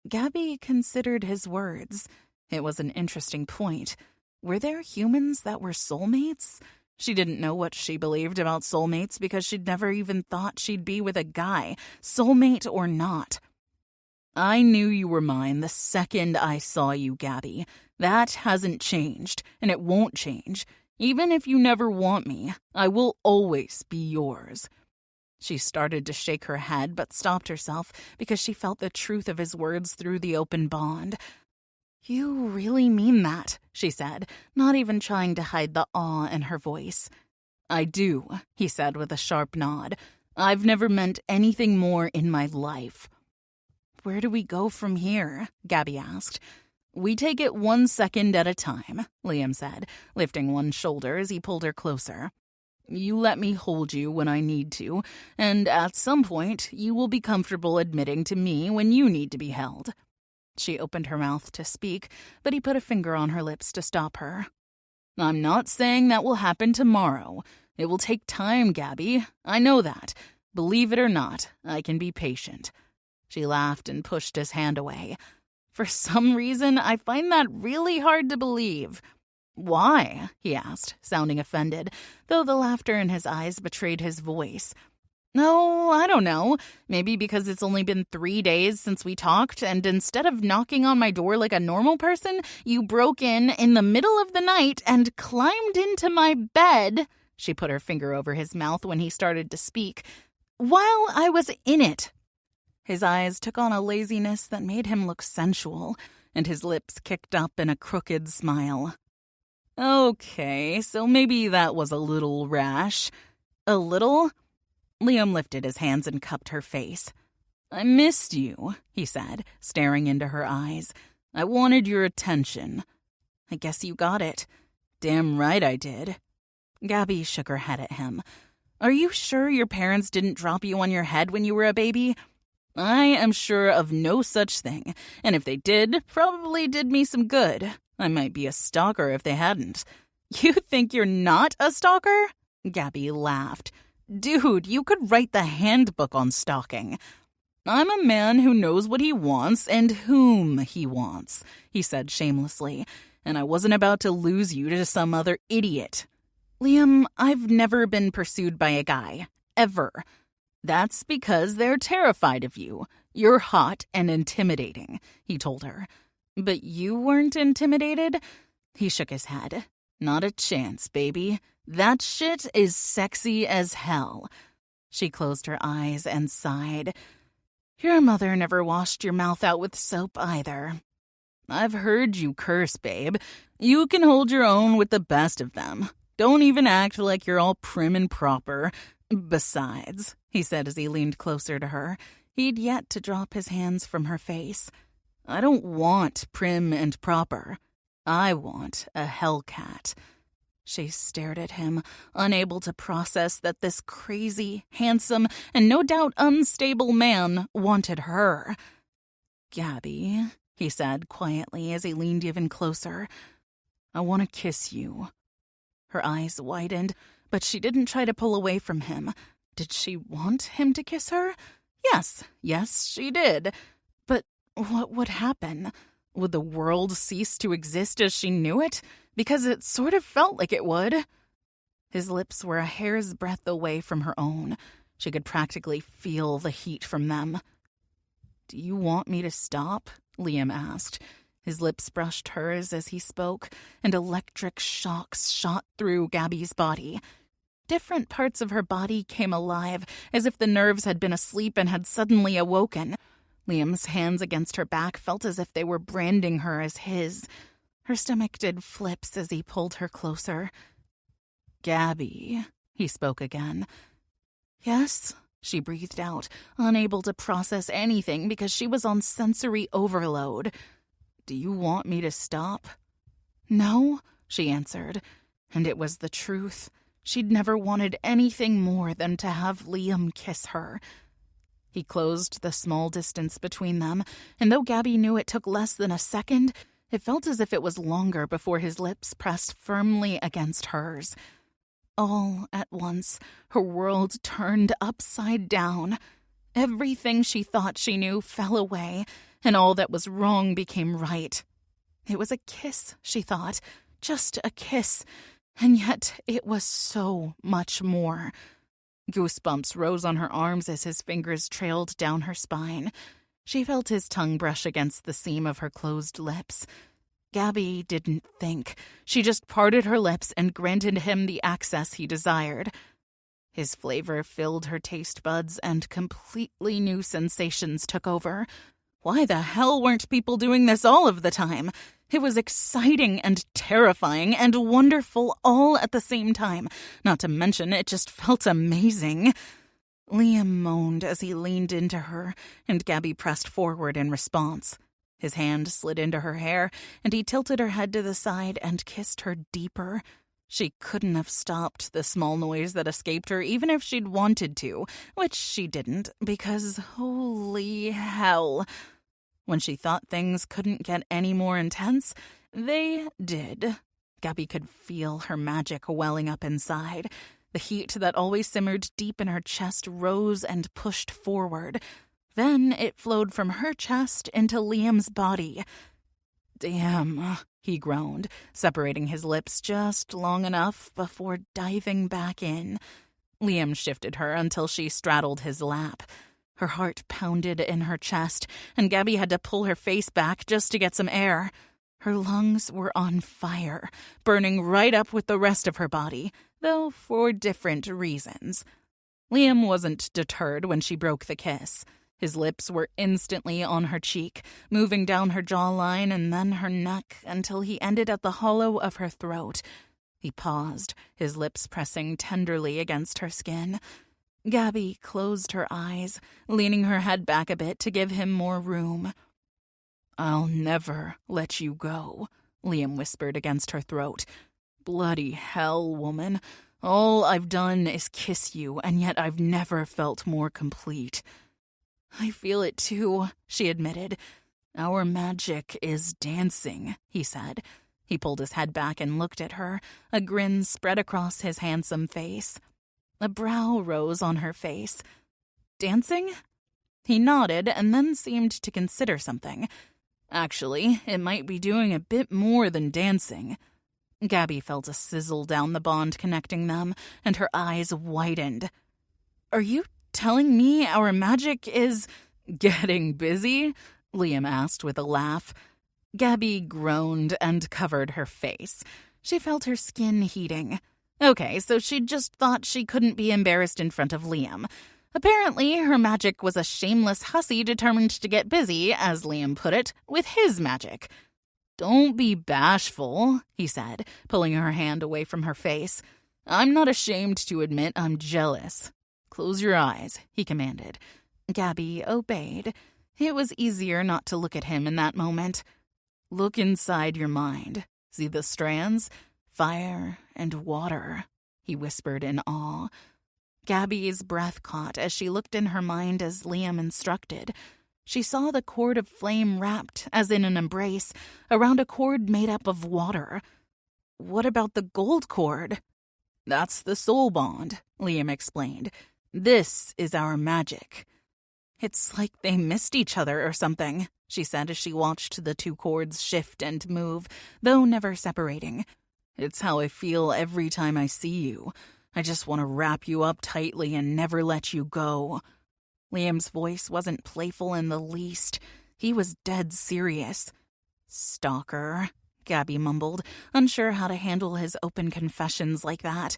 Gabby considered his words. It was an interesting point. Were there humans that were soulmates? She didn't know what she believed about soulmates because she'd never even thought she'd be with a guy, soulmate or not. "I knew you were mine the second I saw you, Gabby. That hasn't changed, and it won't change. Even if you never want me, I will always be yours." She started to shake her head, but stopped herself because she felt the truth of his words through the open bond. "You really mean that," she said, not even trying to hide the awe in her voice. "I do," he said with a sharp nod. "I've never meant anything more in my life." "Where do we go from here?" Gabby asked. "We take it 1 second at a time," Liam said, lifting one shoulder as he pulled her closer. "You let me hold you when I need to, and at some point you will be comfortable admitting to me when you need to be held." She opened her mouth to speak, but he put a finger on her lips to stop her. "I'm not saying that will happen tomorrow. It will take time, Gabby. I know that. Believe it or not, I can be patient." She laughed and pushed his hand away. "For some reason, I find that really hard to believe." "Why?" he asked, sounding offended, though the laughter in his eyes betrayed his voice. "Oh, I don't know. Maybe because it's only been 3 days since we talked, and instead of knocking on my door like a normal person, you broke in the middle of the night and climbed into my bed." She put her finger over his mouth when he started to speak. "While I was in it." His eyes took on a laziness that made him look sensual, and his lips kicked up in a crooked smile. "Okay, so maybe that was a little rash." "A little?" Liam lifted his hands and cupped her face. "I missed you," he said, staring into her eyes. "I wanted your attention." "I guess you got it." "Damn right I did." Gabby shook her head at him. "Are you sure your parents didn't drop you on your head when you were a baby?" "I am sure of no such thing, and if they did, probably did me some good. I might be a stalker if they hadn't." "You think you're not a stalker?" Gabby laughed. "Dude, you could write the handbook on stalking." "I'm a man who knows what he wants and whom he wants," he said shamelessly, "and I wasn't about to lose you to some other idiot." "Liam, I've never been pursued by a guy. Ever." "That's because they're terrified of you. You're hot and intimidating," he told her. "But you weren't intimidated?" He shook his head. "Not a chance, baby. That shit is sexy as hell." She closed her eyes and sighed. "Your mother never washed your mouth out with soap either." "I've heard you curse, babe. You can hold your own with the best of them. Don't even act like you're all prim and proper. Besides," he said as he leaned closer to her, he'd yet to drop his hands from her face, "I don't want prim and proper. I want a hellcat." She stared at him, unable to process that this crazy, handsome, and no doubt unstable man wanted her. "Gabby," he said quietly as he leaned even closer, "I want to kiss you." Her eyes widened, but she didn't try to pull away from him. Did she want him to kiss her? Yes, she did. But what would happen? Would the world cease to exist as she knew it? Because it sort of felt like it would. His lips were a hair's breadth away from her own. She could practically feel the heat from them. "Do you want me to stop?" Liam asked. His lips brushed hers as he spoke, and electric shocks shot through Gabby's body. Different parts of her body came alive, as if the nerves had been asleep and had suddenly awoken. Liam's hands against her back felt as if they were branding her as his. Her stomach did flips as he pulled her closer. "Gabby," he spoke again. "Yes?" she breathed out, unable to process anything because she was on sensory overload. "Do you want me to stop?" "No," she answered, and it was the truth. She'd never wanted anything more than to have Liam kiss her. He closed the small distance between them, and though Gabby knew it took less than a second, it felt as if it was longer before his lips pressed firmly against hers. All at once, her world turned upside down. Everything she thought she knew fell away, and all that was wrong became right. It was a kiss, she thought, just a kiss, and yet it was so much more. Goosebumps rose on her arms as his fingers trailed down her spine. She felt his tongue brush against the seam of her closed lips. Gabby didn't think. She just parted her lips and granted him the access he desired. His flavor filled her taste buds, and completely new sensations took over. Why the hell weren't people doing this all of the time? It was exciting and terrifying and wonderful all at the same time. Not to mention, it just felt amazing. Liam moaned as he leaned into her, and Gabby pressed forward in response. His hand slid into her hair, and he tilted her head to the side and kissed her deeper. She couldn't have stopped the small noise that escaped her even if she'd wanted to, which she didn't, because holy hell. When she thought things couldn't get any more intense, they did. Gabby could feel her magic welling up inside. The heat that always simmered deep in her chest rose and pushed forward. Then it flowed from her chest into Liam's body. "Damn," he groaned, separating his lips just long enough before diving back in. Liam shifted her until she straddled his lap. Her heart pounded in her chest, and Gabby had to pull her face back just to get some air. Her lungs were on fire, burning right up with the rest of her body, though for different reasons. Liam wasn't deterred when she broke the kiss. His lips were instantly on her cheek, moving down her jawline and then her neck until he ended at the hollow of her throat. He paused, his lips pressing tenderly against her skin. Gabby closed her eyes, leaning her head back a bit to give him more room. "I'll never let you go," Liam whispered against her throat. "Bloody hell, woman. All I've done is kiss you, and yet I've never felt more complete." "I feel it too," she admitted. "Our magic is dancing," he said. He pulled his head back and looked at her, a grin spread across his handsome face. A brow rose on her face. "Dancing?" He nodded and then seemed to consider something. "Actually, it might be doing a bit more than dancing." Gabby felt a sizzle down the bond connecting them, and her eyes widened. "Are you telling me our magic is getting busy?" Liam asked with a laugh. Gabby groaned and covered her face. She felt her skin heating. Okay, so she just thought she couldn't be embarrassed in front of Liam. Apparently, her magic was a shameless hussy determined to get busy, as Liam put it, with his magic. "Don't be bashful," he said, pulling her hand away from her face. "I'm not ashamed to admit I'm jealous." "Close your eyes," he commanded. Gabby obeyed. It was easier not to look at him in that moment. "Look inside your mind. See the strands? Fire and water," he whispered in awe. Gabby's breath caught as she looked in her mind as Liam instructed. She saw the cord of flame wrapped, as in an embrace, around a cord made up of water. "What about the gold cord?" "That's the soul bond," Liam explained. "This is our magic." "It's like they missed each other or something," she said as she watched the two cords shift and move, though never separating. "It's how I feel every time I see you. I just want to wrap you up tightly and never let you go." Liam's voice wasn't playful in the least. He was dead serious. "Stalker," Gabby mumbled, unsure how to handle his open confessions like that.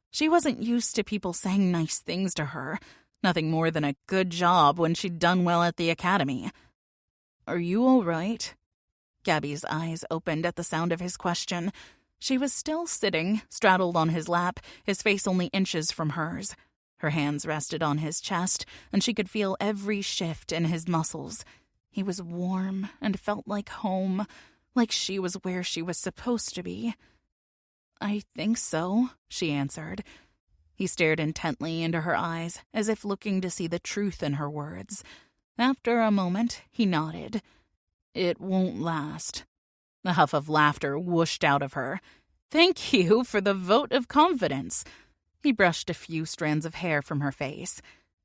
She wasn't used to people saying nice things to her. Nothing more than a good job when she'd done well at the academy. "Are you all right?" Gabby's eyes opened at the sound of his question. She was still sitting, straddled on his lap, his face only inches from hers. Her hands rested on his chest, and she could feel every shift in his muscles. He was warm and felt like home, like she was where she was supposed to be. "I think so," she answered. He stared intently into her eyes, as if looking to see the truth in her words. After a moment, he nodded. "It won't last." A huff of laughter whooshed out of her. "Thank you for the vote of confidence." He brushed a few strands of hair from her face.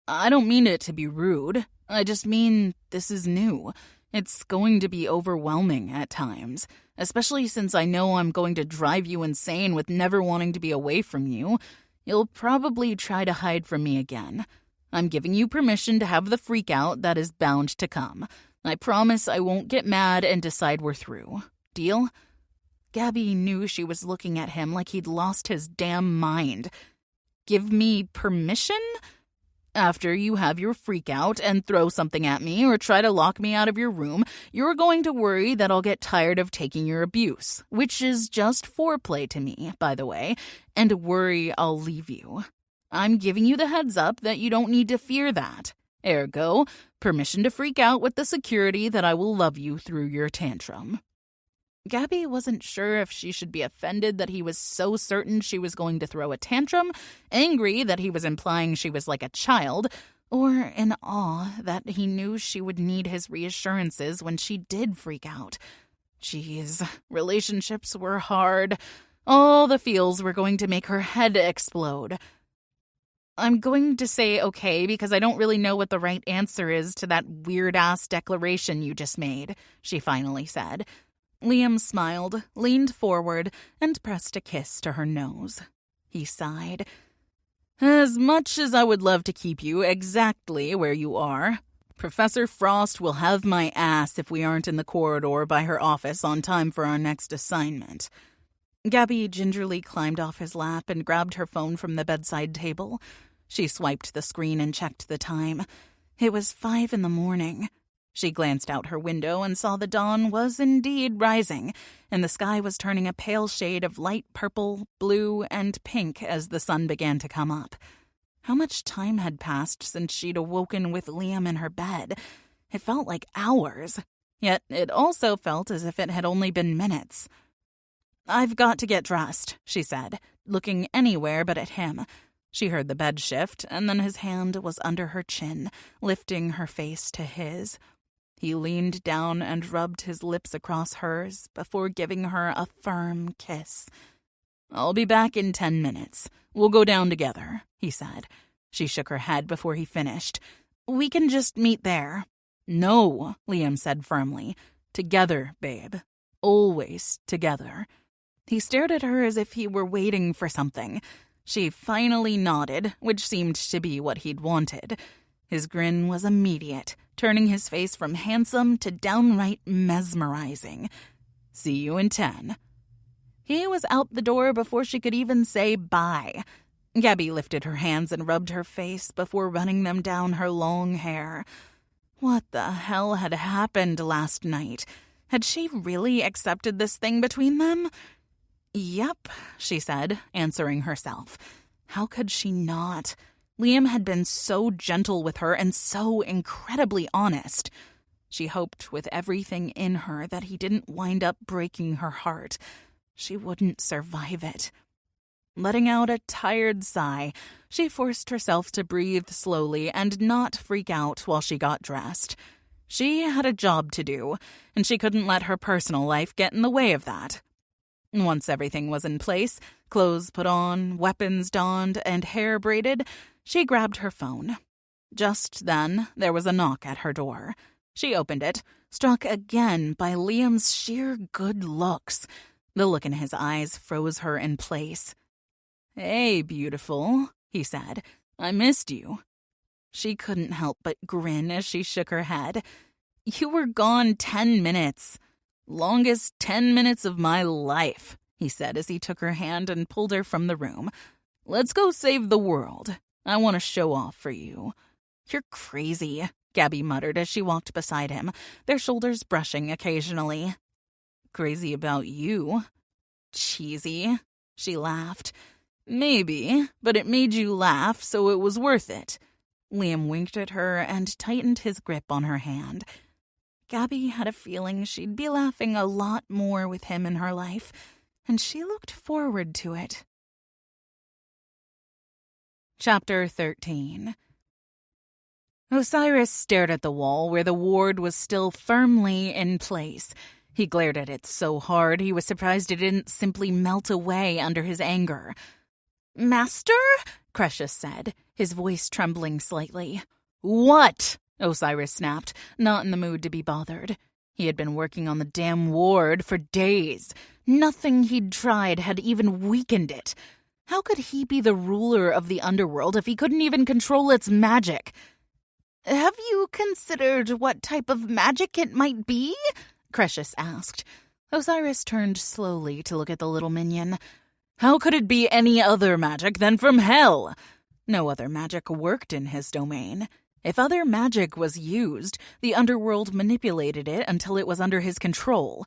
"I don't mean it to be rude. I just mean this is new. It's going to be overwhelming at times, especially since I know I'm going to drive you insane with never wanting to be away from you. You'll probably try to hide from me again. I'm giving you permission to have the freak out that is bound to come. I promise I won't get mad and decide we're through. Deal?" Gabby knew she was looking at him like he'd lost his damn mind. "Give me permission?" "After you have your freak out and throw something at me or try to lock me out of your room, you're going to worry that I'll get tired of taking your abuse, which is just foreplay to me, by the way, and worry I'll leave you. I'm giving you the heads up that you don't need to fear that. Ergo, permission to freak out with the security that I will love you through your tantrum." Gabby wasn't sure if she should be offended that he was so certain she was going to throw a tantrum, angry that he was implying she was like a child, or in awe that he knew she would need his reassurances when she did freak out. Jeez, relationships were hard. All the feels were going to make her head explode. I'm going to say okay because I don't really know what the right answer is to that weird-ass declaration you just made, she finally said. Liam smiled, leaned forward, and pressed a kiss to her nose. He sighed. As much as I would love to keep you exactly where you are, Professor Frost will have my ass if we aren't in the corridor by her office on time for our next assignment. Gabby gingerly climbed off his lap and grabbed her phone from the bedside table. She swiped the screen and checked the time. It was 5 a.m. She glanced out her window and saw the dawn was indeed rising, and the sky was turning a pale shade of light purple, blue, and pink as the sun began to come up. How much time had passed since she'd awoken with Liam in her bed? It felt like hours, yet it also felt as if it had only been minutes. I've got to get dressed, she said, looking anywhere but at him. She heard the bed shift, and then his hand was under her chin, lifting her face to his. He leaned down and rubbed his lips across hers before giving her a firm kiss. I'll be back in 10 minutes. We'll go down together, he said. She shook her head before he finished. We can just meet there. No, Liam said firmly. Together, babe. Always together. He stared at her as if he were waiting for something. She finally nodded, which seemed to be what he'd wanted. His grin was immediate, turning his face from handsome to downright mesmerizing. See you in 10. He was out the door before she could even say bye. Gabby lifted her hands and rubbed her face before running them down her long hair. What the hell had happened last night? Had she really accepted this thing between them? Yep, she said, answering herself. How could she not? Liam had been so gentle with her and so incredibly honest. She hoped with everything in her that he didn't wind up breaking her heart. She wouldn't survive it. Letting out a tired sigh, she forced herself to breathe slowly and not freak out while she got dressed. She had a job to do, and she couldn't let her personal life get in the way of that. Once everything was in place, clothes put on, weapons donned, and hair braided, she grabbed her phone. Just then, there was a knock at her door. She opened it, struck again by Liam's sheer good looks. The look in his eyes froze her in place. Hey, beautiful, he said. I missed you. She couldn't help but grin as she shook her head. You were gone 10 minutes. Longest 10 minutes of my life, he said as he took her hand and pulled her from the room. Let's go save the world. I want to show off for you. You're crazy, Gabby muttered as she walked beside him, their shoulders brushing occasionally. Crazy about you? Cheesy, she laughed. Maybe, but it made you laugh, so it was worth it. Liam winked at her and tightened his grip on her hand. Gabby had a feeling she'd be laughing a lot more with him in her life, and she looked forward to it. Chapter 13. Osiris stared at the wall where the ward was still firmly in place. He glared at it so hard he was surprised it didn't simply melt away under his anger. Master? Crucius said, his voice trembling slightly. What? Osiris snapped, not in the mood to be bothered. He had been working on the damn ward for days. Nothing he'd tried had even weakened it. How could he be the ruler of the underworld if he couldn't even control its magic? Have you considered what type of magic it might be? Crucius asked. Osiris turned slowly to look at the little minion. How could it be any other magic than from hell? No other magic worked in his domain. If other magic was used, the underworld manipulated it until it was under his control.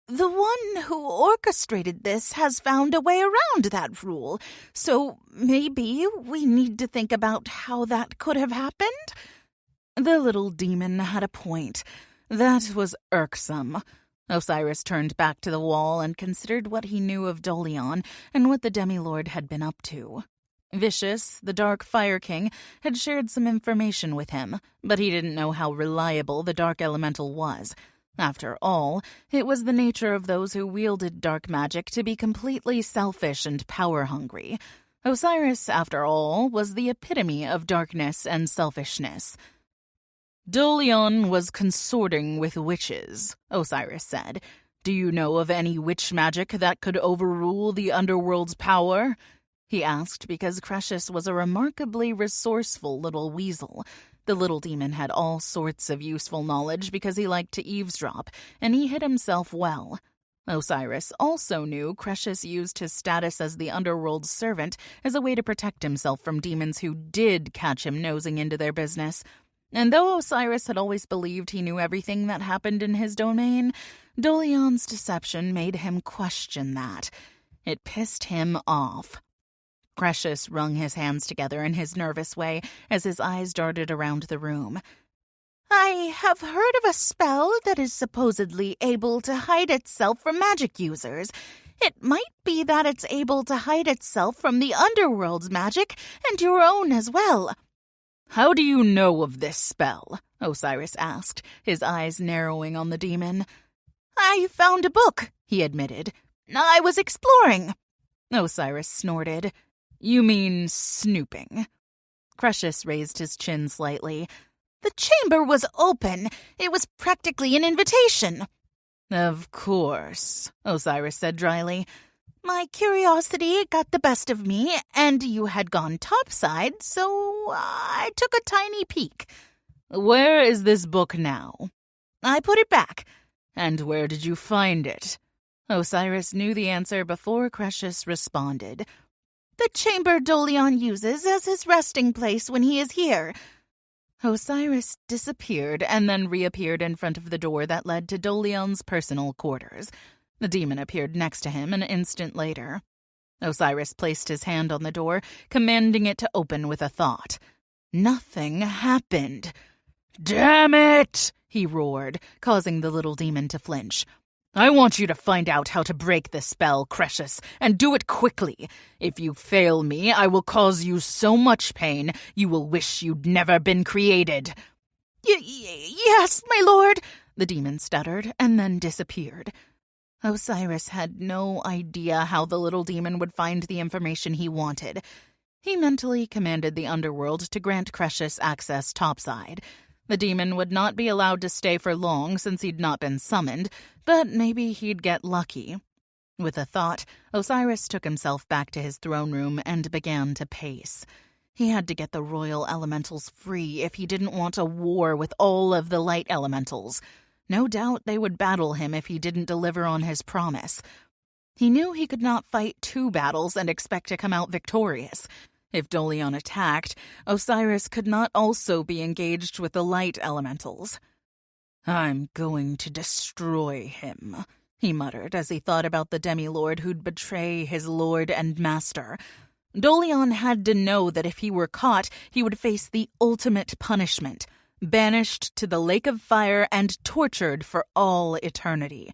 The one who orchestrated this has found a way around that rule, so maybe we need to think about how that could have happened? The little demon had a point. That was irksome. Osiris turned back to the wall and considered what he knew of Dolion and what the Demilord had been up to. Vicious, the Dark Fire King, had shared some information with him, but he didn't know how reliable the Dark Elemental was. After all, it was the nature of those who wielded dark magic to be completely selfish and power-hungry. Osiris, after all, was the epitome of darkness and selfishness. "Dolion was consorting with witches," Osiris said. "Do you know of any witch magic that could overrule the underworld's power?" He asked because Crucius was a remarkably resourceful little weasel. The little demon had all sorts of useful knowledge because he liked to eavesdrop, and he hid himself well. Osiris also knew Crucius used his status as the underworld's servant as a way to protect himself from demons who did catch him nosing into their business. And though Osiris had always believed he knew everything that happened in his domain, Dolion's deception made him question that. It pissed him off. Crucius wrung his hands together in his nervous way as his eyes darted around the room. "I have heard of a spell that is supposedly able to hide itself from magic users. It might be that it's able to hide itself from the underworld's magic and your own as well." "How do you know of this spell?" Osiris asked, his eyes narrowing on the demon. "I found a book," he admitted. "I was exploring." Osiris snorted. "You mean snooping?" Crucius raised his chin slightly. "The chamber was open. It was practically an invitation." "Of course," Osiris said dryly. "My curiosity got the best of me, and you had gone topside, so I took a tiny peek." "Where is this book now?" "I put it back." "And where did you find it?" Osiris knew the answer before Crucius responded. "The chamber Dolion uses as his resting place when he is here." Osiris disappeared and then reappeared in front of the door that led to Dolion's personal quarters. The demon appeared next to him an instant later. Osiris placed his hand on the door, commanding it to open with a thought. Nothing happened. "Damn it!" he roared, causing the little demon to flinch. "I want you to find out how to break the spell, Crucius, and do it quickly. If you fail me, I will cause you so much pain, you will wish you'd never been created." Yes, my lord," the demon stuttered, and then disappeared. Osiris had no idea how the little demon would find the information he wanted. He mentally commanded the underworld to grant Crucius access topside. The demon would not be allowed to stay for long since he'd not been summoned, but maybe he'd get lucky. With a thought, Osiris took himself back to his throne room and began to pace. He had to get the royal elementals free if he didn't want a war with all of the light elementals. No doubt they would battle him if he didn't deliver on his promise. He knew he could not fight 2 battles and expect to come out victorious. If Dolion attacked, Osiris could not also be engaged with the light elementals. "I'm going to destroy him," he muttered as he thought about the demilord who'd betray his lord and master. Dolion had to know that if he were caught, he would face the ultimate punishment, banished to the lake of fire and tortured for all eternity.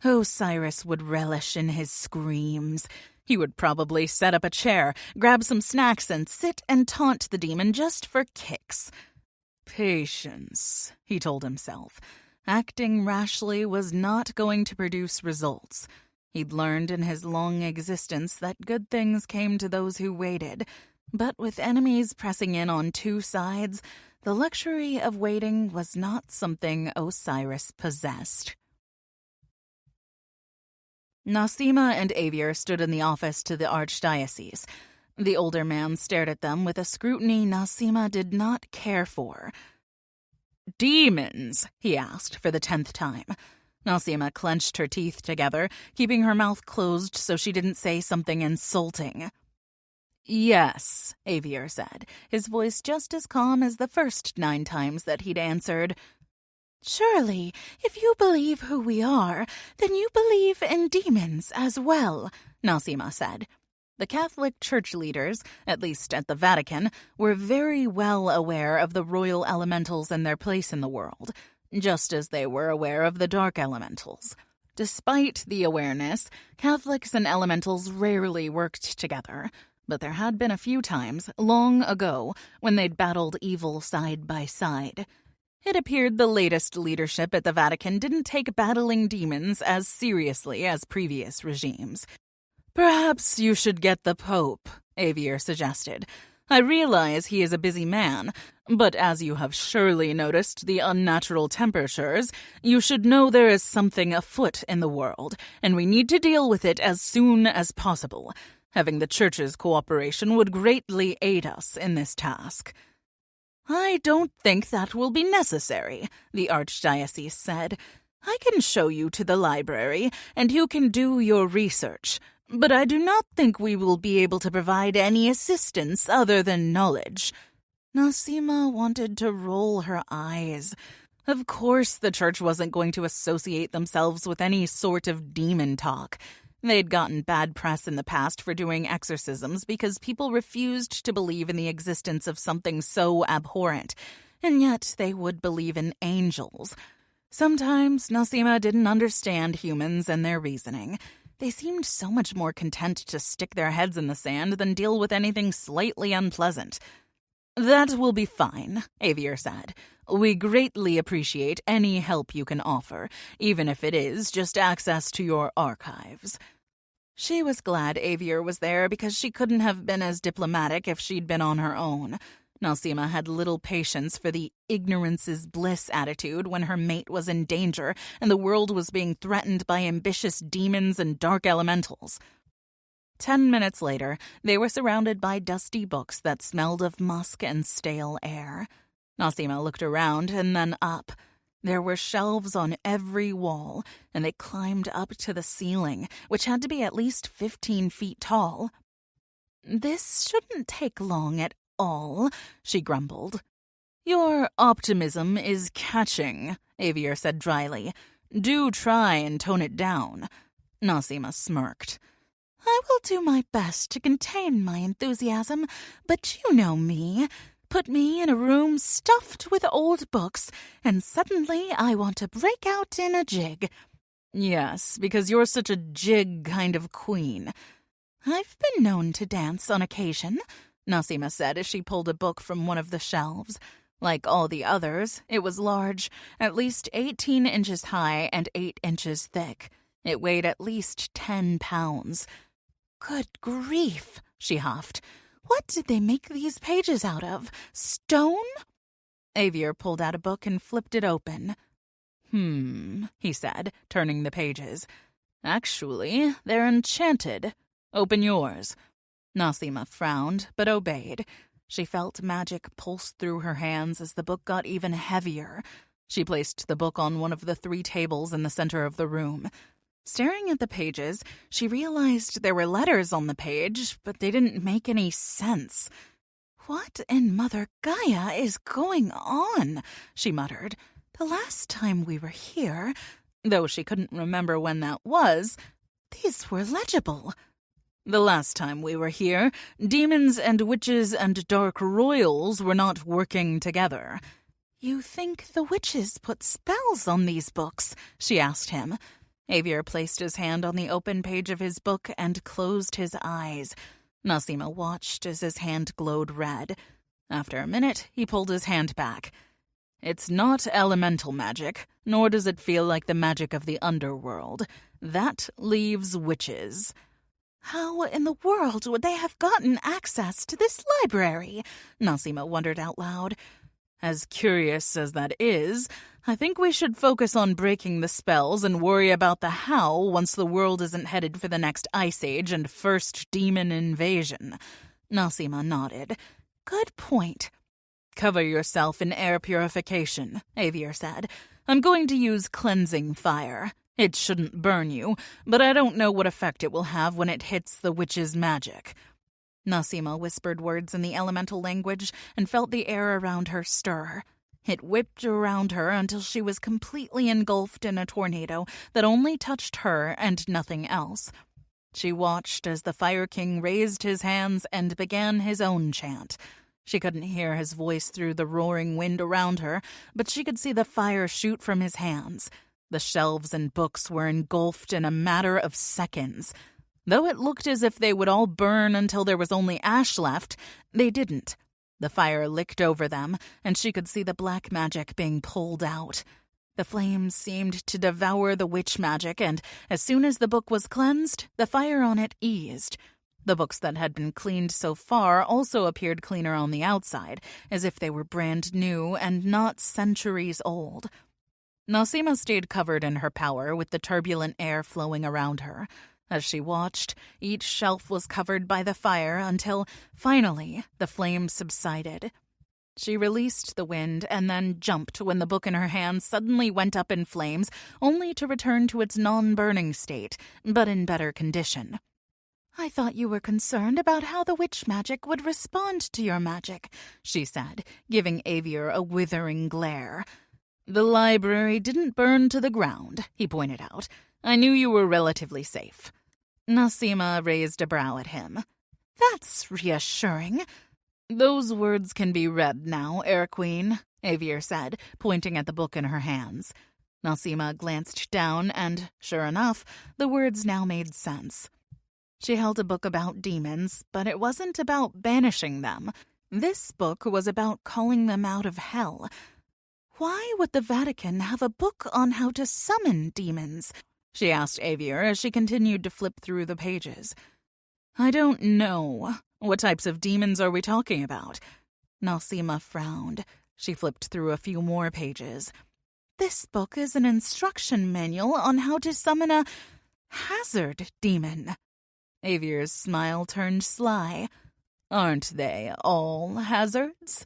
Osiris would relish in his screams. He would probably set up a chair, grab some snacks, and sit and taunt the demon just for kicks. Patience, he told himself. Acting rashly was not going to produce results. He'd learned in his long existence that good things came to those who waited. But with enemies pressing in on 2 sides, the luxury of waiting was not something Osiris possessed. Nasima and Avier stood in the office to the archdiocese. The older man stared at them with a scrutiny Nasima did not care for. "Demons?" he asked for the 10th time. Nasima clenched her teeth together, keeping her mouth closed so she didn't say something insulting. "Yes," Avier said, his voice just as calm as the first 9 times that he'd answered. "Surely, if you believe who we are, then you believe in demons as well," Nasima said. The Catholic Church leaders, at least at the Vatican, were very well aware of the royal elementals and their place in the world, just as they were aware of the dark elementals. Despite the awareness, Catholics and elementals rarely worked together, but there had been a few times, long ago, when they'd battled evil side by side. It appeared the latest leadership at the Vatican didn't take battling demons as seriously as previous regimes. "Perhaps you should get the Pope," Avier suggested. I realize he is a busy man, but as you have surely noticed the unnatural temperatures, you should know there is something afoot in the world, and we need to deal with it as soon as possible. Having the Church's cooperation would greatly aid us in this task. I don't think that will be necessary, the Archdiocese said. I can show you to the library, and you can do your research. But I do not think we will be able to provide any assistance other than knowledge. Nasima wanted to roll her eyes. Of course the Church wasn't going to associate themselves with any sort of demon talk. They'd gotten bad press in the past for doing exorcisms because people refused to believe in the existence of something so abhorrent, and yet they would believe in angels. Sometimes Nasima didn't understand humans and their reasoning. They seemed so much more content to stick their heads in the sand than deal with anything slightly unpleasant. That will be fine, Avier said. We greatly appreciate any help you can offer, even if it is just access to your archives. She was glad Avier was there because she couldn't have been as diplomatic if she'd been on her own. Nasima had little patience for the ignorance is bliss attitude when her mate was in danger and the world was being threatened by ambitious demons and dark elementals. 10 minutes later, they were surrounded by dusty books that smelled of musk and stale air. Nasima looked around and then up. There were shelves on every wall, and they climbed up to the ceiling, which had to be at least 15 feet tall. This shouldn't take long at all, she grumbled. Your optimism is catching, Avier said dryly. Do try and tone it down. Nasima smirked. I will do my best to contain my enthusiasm, but you know me. Put me in a room stuffed with old books, and suddenly I want to break out in a jig. Yes, because you're such a jig kind of queen. I've been known to dance on occasion, Nasima said as she pulled a book from one of the shelves. Like all the others, it was large, at least 18 inches high and 8 inches thick. It weighed at least 10 pounds. Good grief, she huffed. What did they make these pages out of? Stone? Avier pulled out a book and flipped it open. He said, turning the pages. Actually, they're enchanted. Open yours. Nasima frowned, but obeyed. She felt magic pulse through her hands as the book got even heavier. She placed the book on one of the 3 tables in the center of the room. Staring at the pages, she realized there were letters on the page, but they didn't make any sense. What in Mother Gaia is going on? She muttered. The last time we were here, though she couldn't remember when that was, these were legible. The last time we were here, demons and witches and dark royals were not working together. You think the witches put spells on these books? She asked him. Avier placed his hand on the open page of his book and closed his eyes. Nasima watched as his hand glowed red. After a minute, he pulled his hand back. It's not elemental magic, nor does it feel like the magic of the underworld. That leaves witches. How in the world would they have gotten access to this library? Nasima wondered out loud. As curious as that is, I think we should focus on breaking the spells and worry about the how once the world isn't headed for the next ice age and first demon invasion. Nasima nodded. Good point. Cover yourself in air purification, Avier said. I'm going to use cleansing fire. It shouldn't burn you, but I don't know what effect it will have when it hits the witch's magic. Nasima whispered words in the elemental language and felt the air around her stir. It whipped around her until she was completely engulfed in a tornado that only touched her and nothing else. She watched as the Fire King raised his hands and began his own chant. She couldn't hear his voice through the roaring wind around her, but she could see the fire shoot from his hands. The shelves and books were engulfed in a matter of seconds. Though it looked as if they would all burn until there was only ash left, they didn't. The fire licked over them, and she could see the black magic being pulled out. The flames seemed to devour the witch magic, and as soon as the book was cleansed, the fire on it eased. The books that had been cleaned so far also appeared cleaner on the outside, as if they were brand new and not centuries old. Nasima stayed covered in her power with the turbulent air flowing around her. As she watched, each shelf was covered by the fire until, finally, the flames subsided. She released the wind and then jumped when the book in her hand suddenly went up in flames, only to return to its non-burning state, but in better condition. "I thought you were concerned about how the witch magic would respond to your magic," she said, giving Avier a withering glare. "The library didn't burn to the ground," he pointed out. "I knew you were relatively safe." Nasima raised a brow at him. "That's reassuring." "Those words can be read now, Air Queen," Avier said, pointing at the book in her hands. Nasima glanced down, and, sure enough, the words now made sense. She held a book about demons, but it wasn't about banishing them. This book was about calling them out of hell. "Why would the Vatican have a book on how to summon demons?" she asked Avier as she continued to flip through the pages. "I don't know. What types of demons are we talking about?" Nasima frowned. She flipped through a few more pages. "This book is an instruction manual on how to summon a hazard demon." Avier's smile turned sly. "Aren't they all hazards?"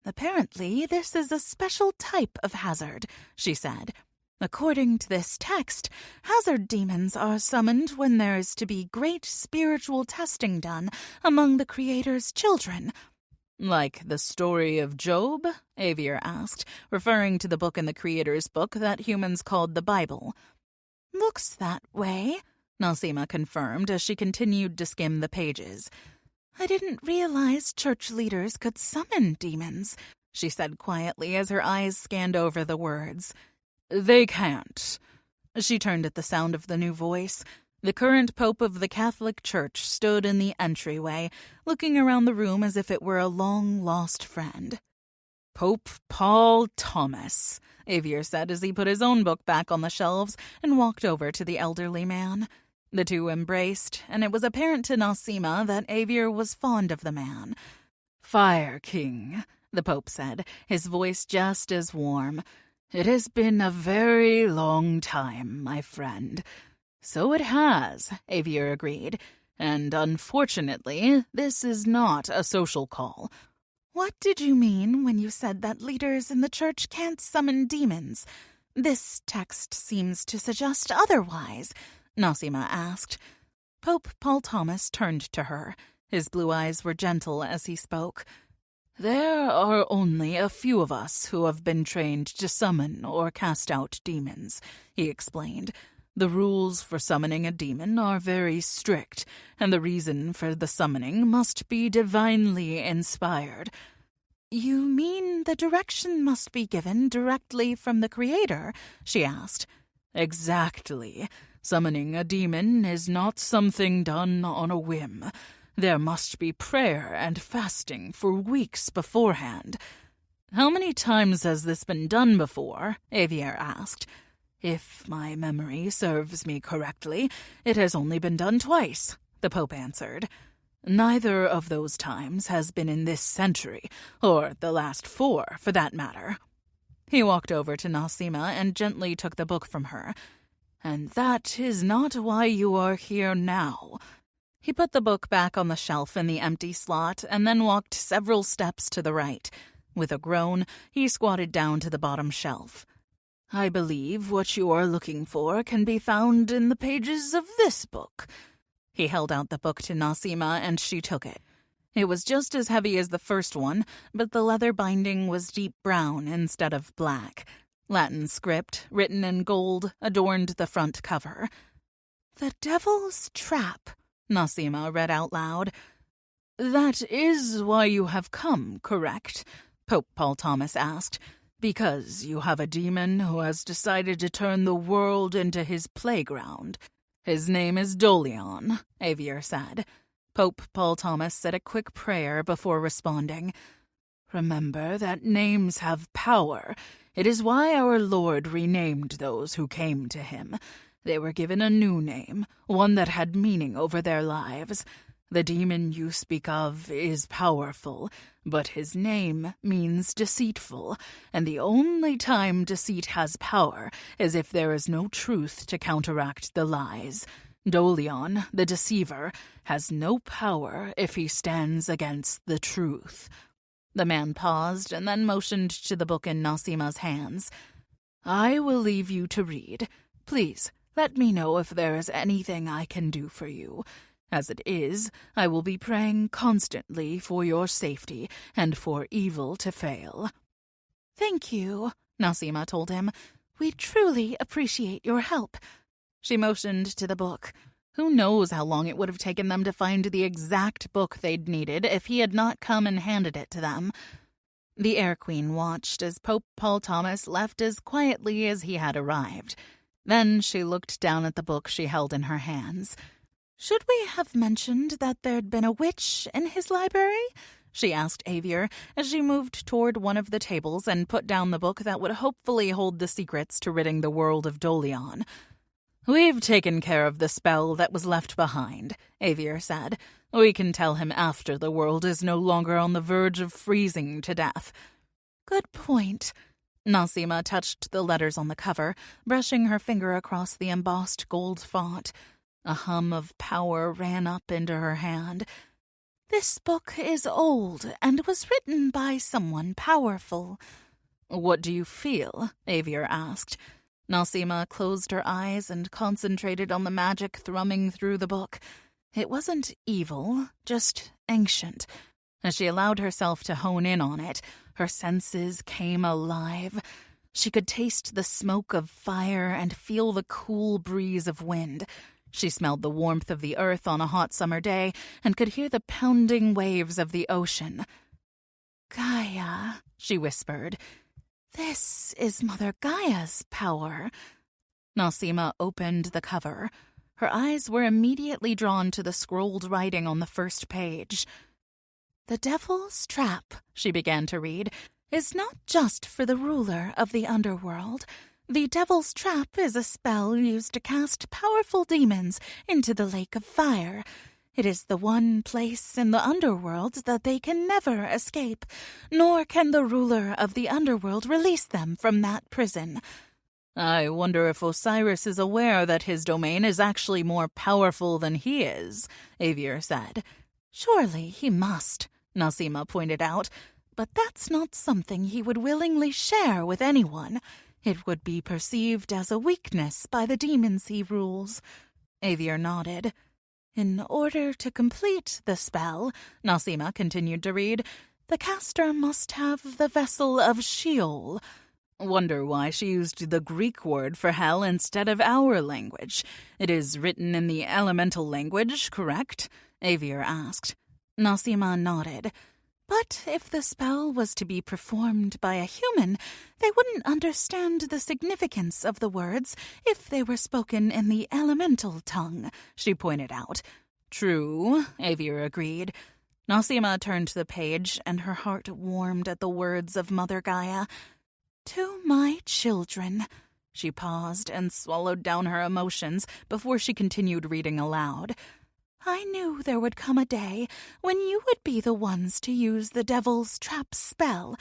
"Apparently, this is a special type of hazard," she said. "According to this text, hazard demons are summoned when there is to be great spiritual testing done among the Creator's children." "Like the story of Job?" Avier asked, referring to the book in the Creator's book that humans called the Bible. "Looks that way," Nasima confirmed as she continued to skim the pages. "I didn't realize church leaders could summon demons," she said quietly as her eyes scanned over the words. "They can't." She turned at the sound of the new voice. The current Pope of the Catholic Church stood in the entryway, looking around the room as if it were a long-lost friend. "Pope Paul Thomas," Avier said as he put his own book back on the shelves and walked over to the elderly man. The two embraced, and it was apparent to Nasima that Avier was fond of the man. "Fire King," the Pope said, his voice just as warm. "It has been a very long time, my friend." "So it has," Avier agreed. "And unfortunately, this is not a social call." "What did you mean when you said that leaders in the church can't summon demons? This text seems to suggest otherwise," Nasima asked. Pope Paul Thomas turned to her. His blue eyes were gentle as he spoke. "There are only a few of us who have been trained to summon or cast out demons," he explained. "The rules for summoning a demon are very strict, and the reason for the summoning must be divinely inspired." "You mean the direction must be given directly from the Creator?" she asked. "Exactly. Summoning a demon is not something done on a whim. There must be prayer and fasting for weeks beforehand." "How many times has this been done before?" Avier asked. "If my memory serves me correctly, it has only been done twice," the Pope answered. "Neither of those times has been in this century, or the last 4, for that matter." He walked over to Nasima and gently took the book from her. "And that is not why you are here now." He put the book back on the shelf in the empty slot and then walked several steps to the right. With a groan, he squatted down to the bottom shelf. "I believe what you are looking for can be found in the pages of this book." He held out the book to Nasima and she took it. It was just as heavy as the first one, but the leather binding was deep brown instead of black. Latin script, written in gold, adorned the front cover. "The Devil's Trap," Nasima read out loud. "That is why you have come, correct?" Pope Paul Thomas asked. "Because you have a demon who has decided to turn the world into his playground." "His name is Dolion," Avier said. Pope Paul Thomas said a quick prayer before responding. "Remember that names have power. It is why our Lord renamed those who came to him. They were given a new name, one that had meaning over their lives. The demon you speak of is powerful, but his name means deceitful, and the only time deceit has power is if there is no truth to counteract the lies. Dolion, the deceiver, has no power if he stands against the truth." The man paused and then motioned to the book in Nasima's hands. "I will leave you to read. Please, let me know if there is anything I can do for you. As it is, I will be praying constantly for your safety and for evil to fail." "Thank you," Nasima told him. "We truly appreciate your help." She motioned to the book. Who knows how long it would have taken them to find the exact book they'd needed if he had not come and handed it to them. The Air Queen watched as Pope Paul Thomas left as quietly as he had arrived. Then she looked down at the book she held in her hands. "Should we have mentioned that there'd been a witch in his library?" she asked Avier as she moved toward one of the tables and put down the book that would hopefully hold the secrets to ridding the world of Dolion. "We've taken care of the spell that was left behind," Avier said. "We can tell him after the world is no longer on the verge of freezing to death." "Good point." Nasima touched the letters on the cover, brushing her finger across the embossed gold font. A hum of power ran up into her hand. "This book is old and was written by someone powerful." "What do you feel?" Avier asked. Nasima closed her eyes and concentrated on the magic thrumming through the book. It wasn't evil, just ancient. As she allowed herself to hone in on it, her senses came alive. She could taste the smoke of fire and feel the cool breeze of wind. She smelled the warmth of the earth on a hot summer day and could hear the pounding waves of the ocean. "Gaia," she whispered. "This is Mother Gaia's power." Nasima opened the cover. Her eyes were immediately drawn to the scrolled writing on the first page. "The Devil's Trap," she began to read, "is not just for the ruler of the underworld. The Devil's Trap is a spell used to cast powerful demons into the lake of fire. It is the one place in the underworld that they can never escape, nor can the ruler of the underworld release them from that prison." "I wonder if Osiris is aware that his domain is actually more powerful than he is," Avier said. "Surely he must," Nasima pointed out, "but that's not something he would willingly share with anyone. It would be perceived as a weakness by the demons he rules." Avier nodded. "In order to complete the spell," Nasima continued to read, "the caster must have the vessel of Sheol." Wonder why she used the Greek word for hell instead of our language. It is written in the elemental language, correct? Avier asked. Nasima nodded. "But if the spell was to be performed by a human, they wouldn't understand the significance of the words if they were spoken in the elemental tongue," she pointed out. "True," Avier agreed. Nasima turned to the page, and her heart warmed at the words of Mother Gaia. "To my children." She paused and swallowed down her emotions before she continued reading aloud. "I knew there would come a day when you would be the ones to use the Devil's Trap spell.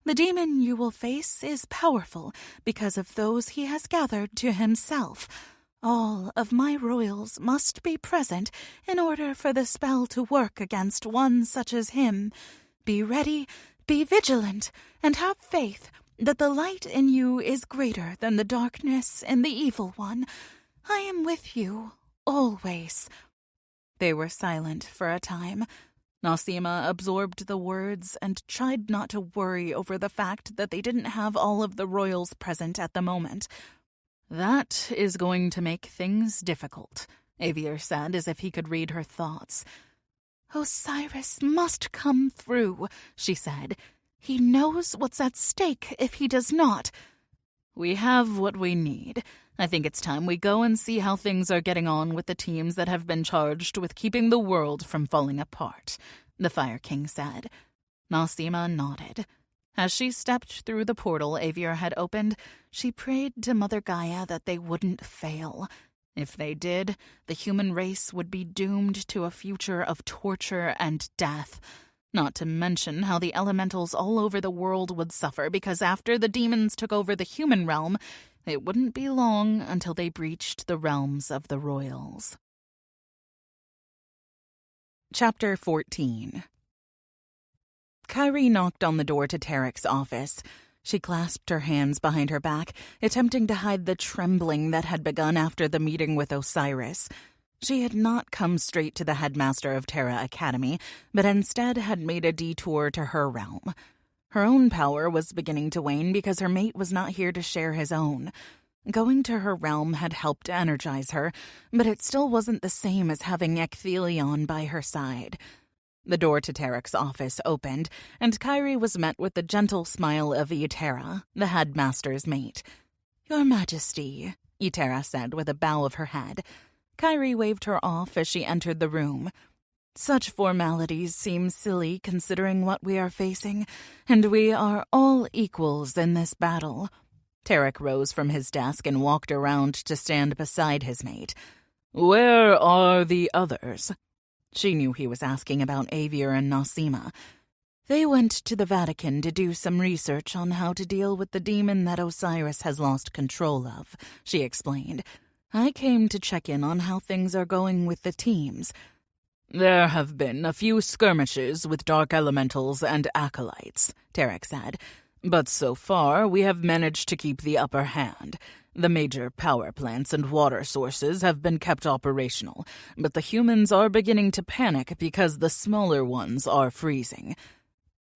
The demon you will face is powerful because of those he has gathered to himself. All of my royals must be present in order for the spell to work against one such as him. Be ready, be vigilant, and have faith that the light in you is greater than the darkness in the evil one. I am with you, always." They were silent for a time. Nasima absorbed the words and tried not to worry over the fact that they didn't have all of the royals present at the moment. "That is going to make things difficult," Avier said as if he could read her thoughts. "Osiris must come through," she said. "He knows what's at stake if he does not." "We have what we need. I think it's time we go and see how things are getting on with the teams that have been charged with keeping the world from falling apart," the Fire King said. Nasima nodded. As she stepped through the portal Avier had opened, she prayed to Mother Gaia that they wouldn't fail. If they did, the human race would be doomed to a future of torture and death. Not to mention how the elementals all over the world would suffer because after the demons took over the human realm, it wouldn't be long until they breached the realms of the royals. Chapter 14. Kyrie knocked on the door to Tarek's office. She clasped her hands behind her back, attempting to hide the trembling that had begun after the meeting with Osiris. She had not come straight to the headmaster of Terra Academy, but instead had made a detour to her realm. Her own power was beginning to wane because her mate was not here to share his own. Going to her realm had helped energize her, but it still wasn't the same as having Ecthelion by her side. The door to Tarek's office opened, and Kyrie was met with the gentle smile of Iterra, the headmaster's mate. "Your Majesty," Iterra said with a bow of her head. Kyrie waved her off as she entered the room. "Such formalities seem silly considering what we are facing, and we are all equals in this battle." Tarek rose from his desk and walked around to stand beside his mate. "Where are the others?" She knew he was asking about Avier and Nasima. "They went to the Vatican to do some research on how to deal with the demon that Osiris has lost control of," she explained. "I came to check in on how things are going with the teams." "There have been a few skirmishes with dark elementals and acolytes," Tarek said. "But so far we have managed to keep the upper hand. The major power plants and water sources have been kept operational, but the humans are beginning to panic because the smaller ones are freezing."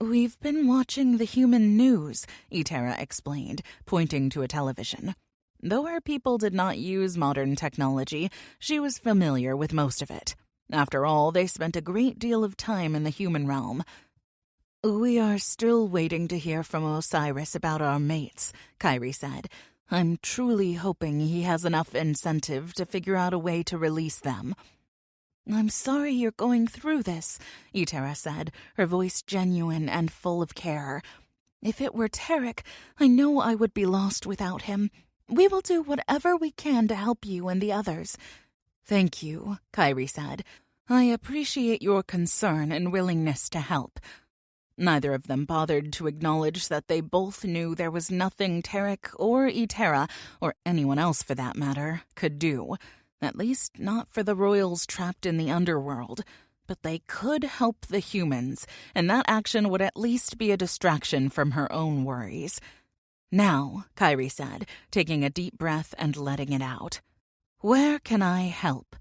"We've been watching the human news," Iterra explained, pointing to a television. Though her people did not use modern technology, she was familiar with most of it. After all, they spent a great deal of time in the human realm. "We are still waiting to hear from Osiris about our mates," Kyrie said. "I'm truly hoping he has enough incentive to figure out a way to release them." "I'm sorry you're going through this," Iterra said, her voice genuine and full of care. "If it were Tarek, I know I would be lost without him. We will do whatever we can to help you and the others." "Thank you," Kyrie said. "I appreciate your concern and willingness to help." Neither of them bothered to acknowledge that they both knew there was nothing Tarek or Iterra, or anyone else for that matter, could do. At least not for the royals trapped in the underworld. But they could help the humans, and that action would at least be a distraction from her own worries. "Now," Kyrie said, taking a deep breath and letting it out. "Where can I help?"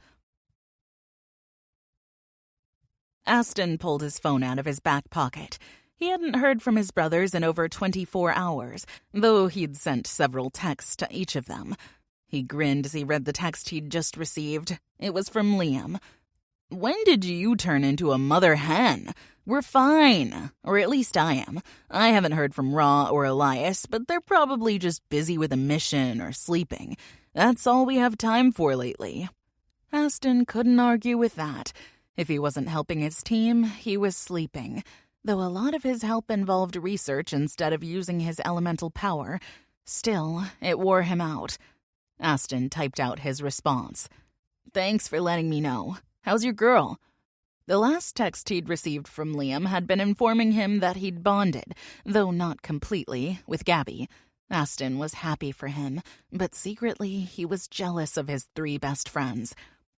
Aston pulled his phone out of his back pocket. He hadn't heard from his brothers in over 24 hours, though he'd sent several texts to each of them. He grinned as he read the text he'd just received. It was from Liam. "When did you turn into a mother hen? We're fine. Or at least I am. I haven't heard from Ra or Elias, but they're probably just busy with a mission or sleeping. That's all we have time for lately." Aston couldn't argue with that. If he wasn't helping his team, he was sleeping. Though a lot of his help involved research instead of using his elemental power, still, it wore him out. Aston typed out his response. "Thanks for letting me know. How's your girl?" The last text he'd received from Liam had been informing him that he'd bonded, though not completely, with Gabby. Aston was happy for him, but secretly he was jealous of his 3 best friends.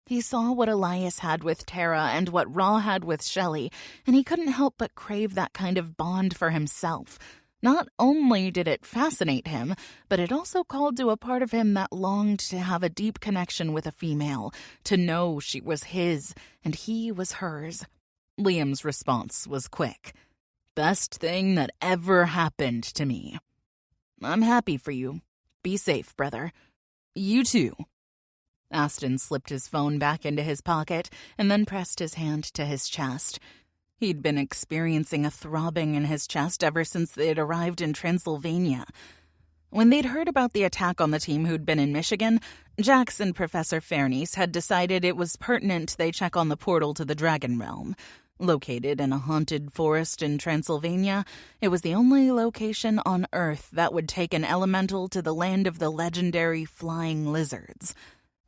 He saw what Elias had with Tara and what Ra had with Shelley, and he couldn't help but crave that kind of bond for himself. Not only did it fascinate him, but it also called to a part of him that longed to have a deep connection with a female, to know she was his and he was hers. Liam's response was quick. "Best thing that ever happened to me." "I'm happy for you. Be safe, brother." "You too." Aston slipped his phone back into his pocket and then pressed his hand to his chest. He'd been experiencing a throbbing in his chest ever since they'd arrived in Transylvania. When they'd heard about the attack on the team who'd been in Michigan, Jax and Professor Fairnice had decided it was pertinent they check on the portal to the Dragon Realm. Located in a haunted forest in Transylvania, it was the only location on Earth that would take an elemental to the land of the legendary flying lizards.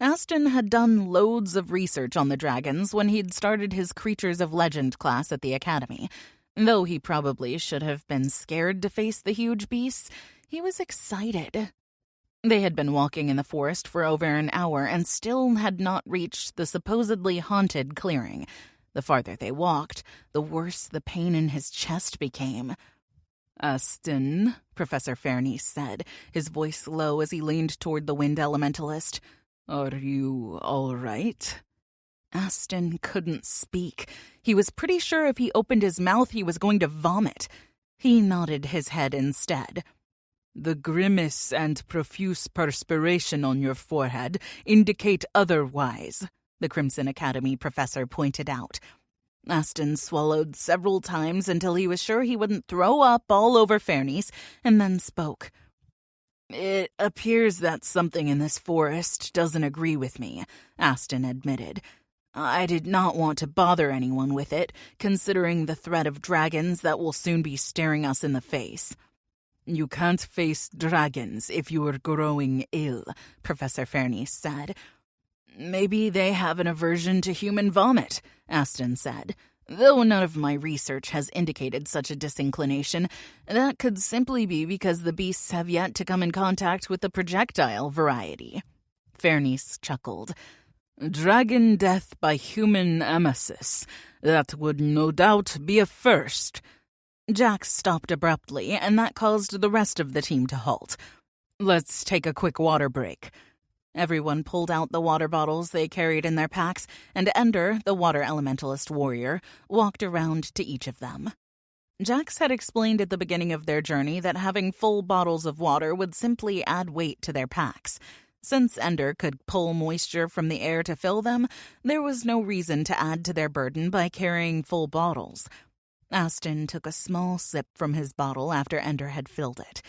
Aston had done loads of research on the dragons when he'd started his Creatures of Legend class at the academy. Though he probably should have been scared to face the huge beasts, he was excited. They had been walking in the forest for over an hour and still had not reached the supposedly haunted clearing. The farther they walked, the worse the pain in his chest became. "Aston," Professor Fairnice said, his voice low as he leaned toward the wind elementalist. "Are you all right?" Aston couldn't speak. He was pretty sure if he opened his mouth he was going to vomit. He nodded his head instead. "The grimace and profuse perspiration on your forehead indicate otherwise," the Crimson Academy professor pointed out. Aston swallowed several times until he was sure he wouldn't throw up all over Fairnice, and then spoke. "It appears that something in this forest doesn't agree with me," Aston admitted. "I did not want to bother anyone with it, considering the threat of dragons that will soon be staring us in the face." "You can't face dragons if you are growing ill," Professor Fairnice said. "Maybe they have an aversion to human vomit," Aston said. "Though none of my research has indicated such a disinclination, that could simply be because the beasts have yet to come in contact with the projectile variety." Fairnice chuckled. "Dragon death by human emesis. That would no doubt be a first." Jack stopped abruptly, and that caused the rest of the team to halt. "Let's take a quick water break." Everyone pulled out the water bottles they carried in their packs, and Ender, the water elementalist warrior, walked around to each of them. Jax had explained at the beginning of their journey that having full bottles of water would simply add weight to their packs. Since Ender could pull moisture from the air to fill them, there was no reason to add to their burden by carrying full bottles. Aston took a small sip from his bottle after Ender had filled it.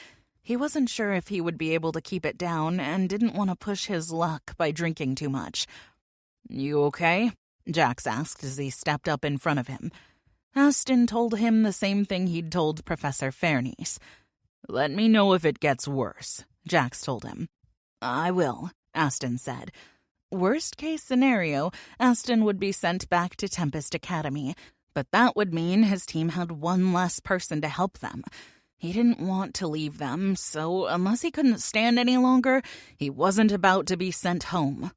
He wasn't sure if he would be able to keep it down and didn't want to push his luck by drinking too much. "You okay?" Jax asked as he stepped up in front of him. Aston told him the same thing he'd told Professor Fairnice. "Let me know if it gets worse," Jax told him. "I will," Aston said. Worst case scenario, Aston would be sent back to Tempest Academy, but that would mean his team had one less person to help them. He didn't want to leave them, so unless he couldn't stand any longer, he wasn't about to be sent home.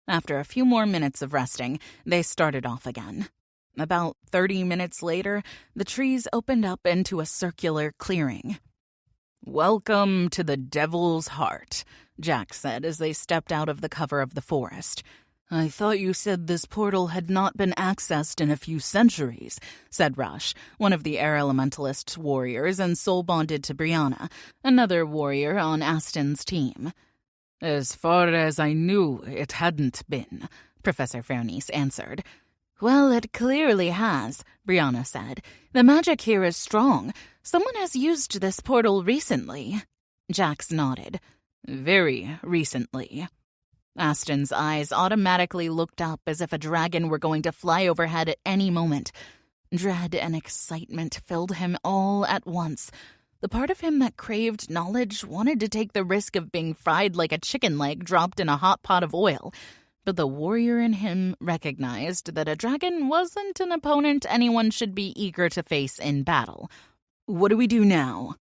After a few more minutes of resting, they started off again. About 30 minutes later, the trees opened up into a circular clearing. "Welcome to the Devil's Heart," Jack said as they stepped out of the cover of the forest. "I thought you said this portal had not been accessed in a few centuries," said Rush, one of the air elementalist warriors and soul-bonded to Brianna, another warrior on Aston's team. "As far as I knew, it hadn't been," Professor Fairnice answered. "Well, it clearly has," Brianna said. "The magic here is strong. Someone has used this portal recently." Jax nodded. "Very recently." Aston's eyes automatically looked up as if a dragon were going to fly overhead at any moment. Dread and excitement filled him all at once. The part of him that craved knowledge wanted to take the risk of being fried like a chicken leg dropped in a hot pot of oil. But the warrior in him recognized that a dragon wasn't an opponent anyone should be eager to face in battle. "What do we do now?"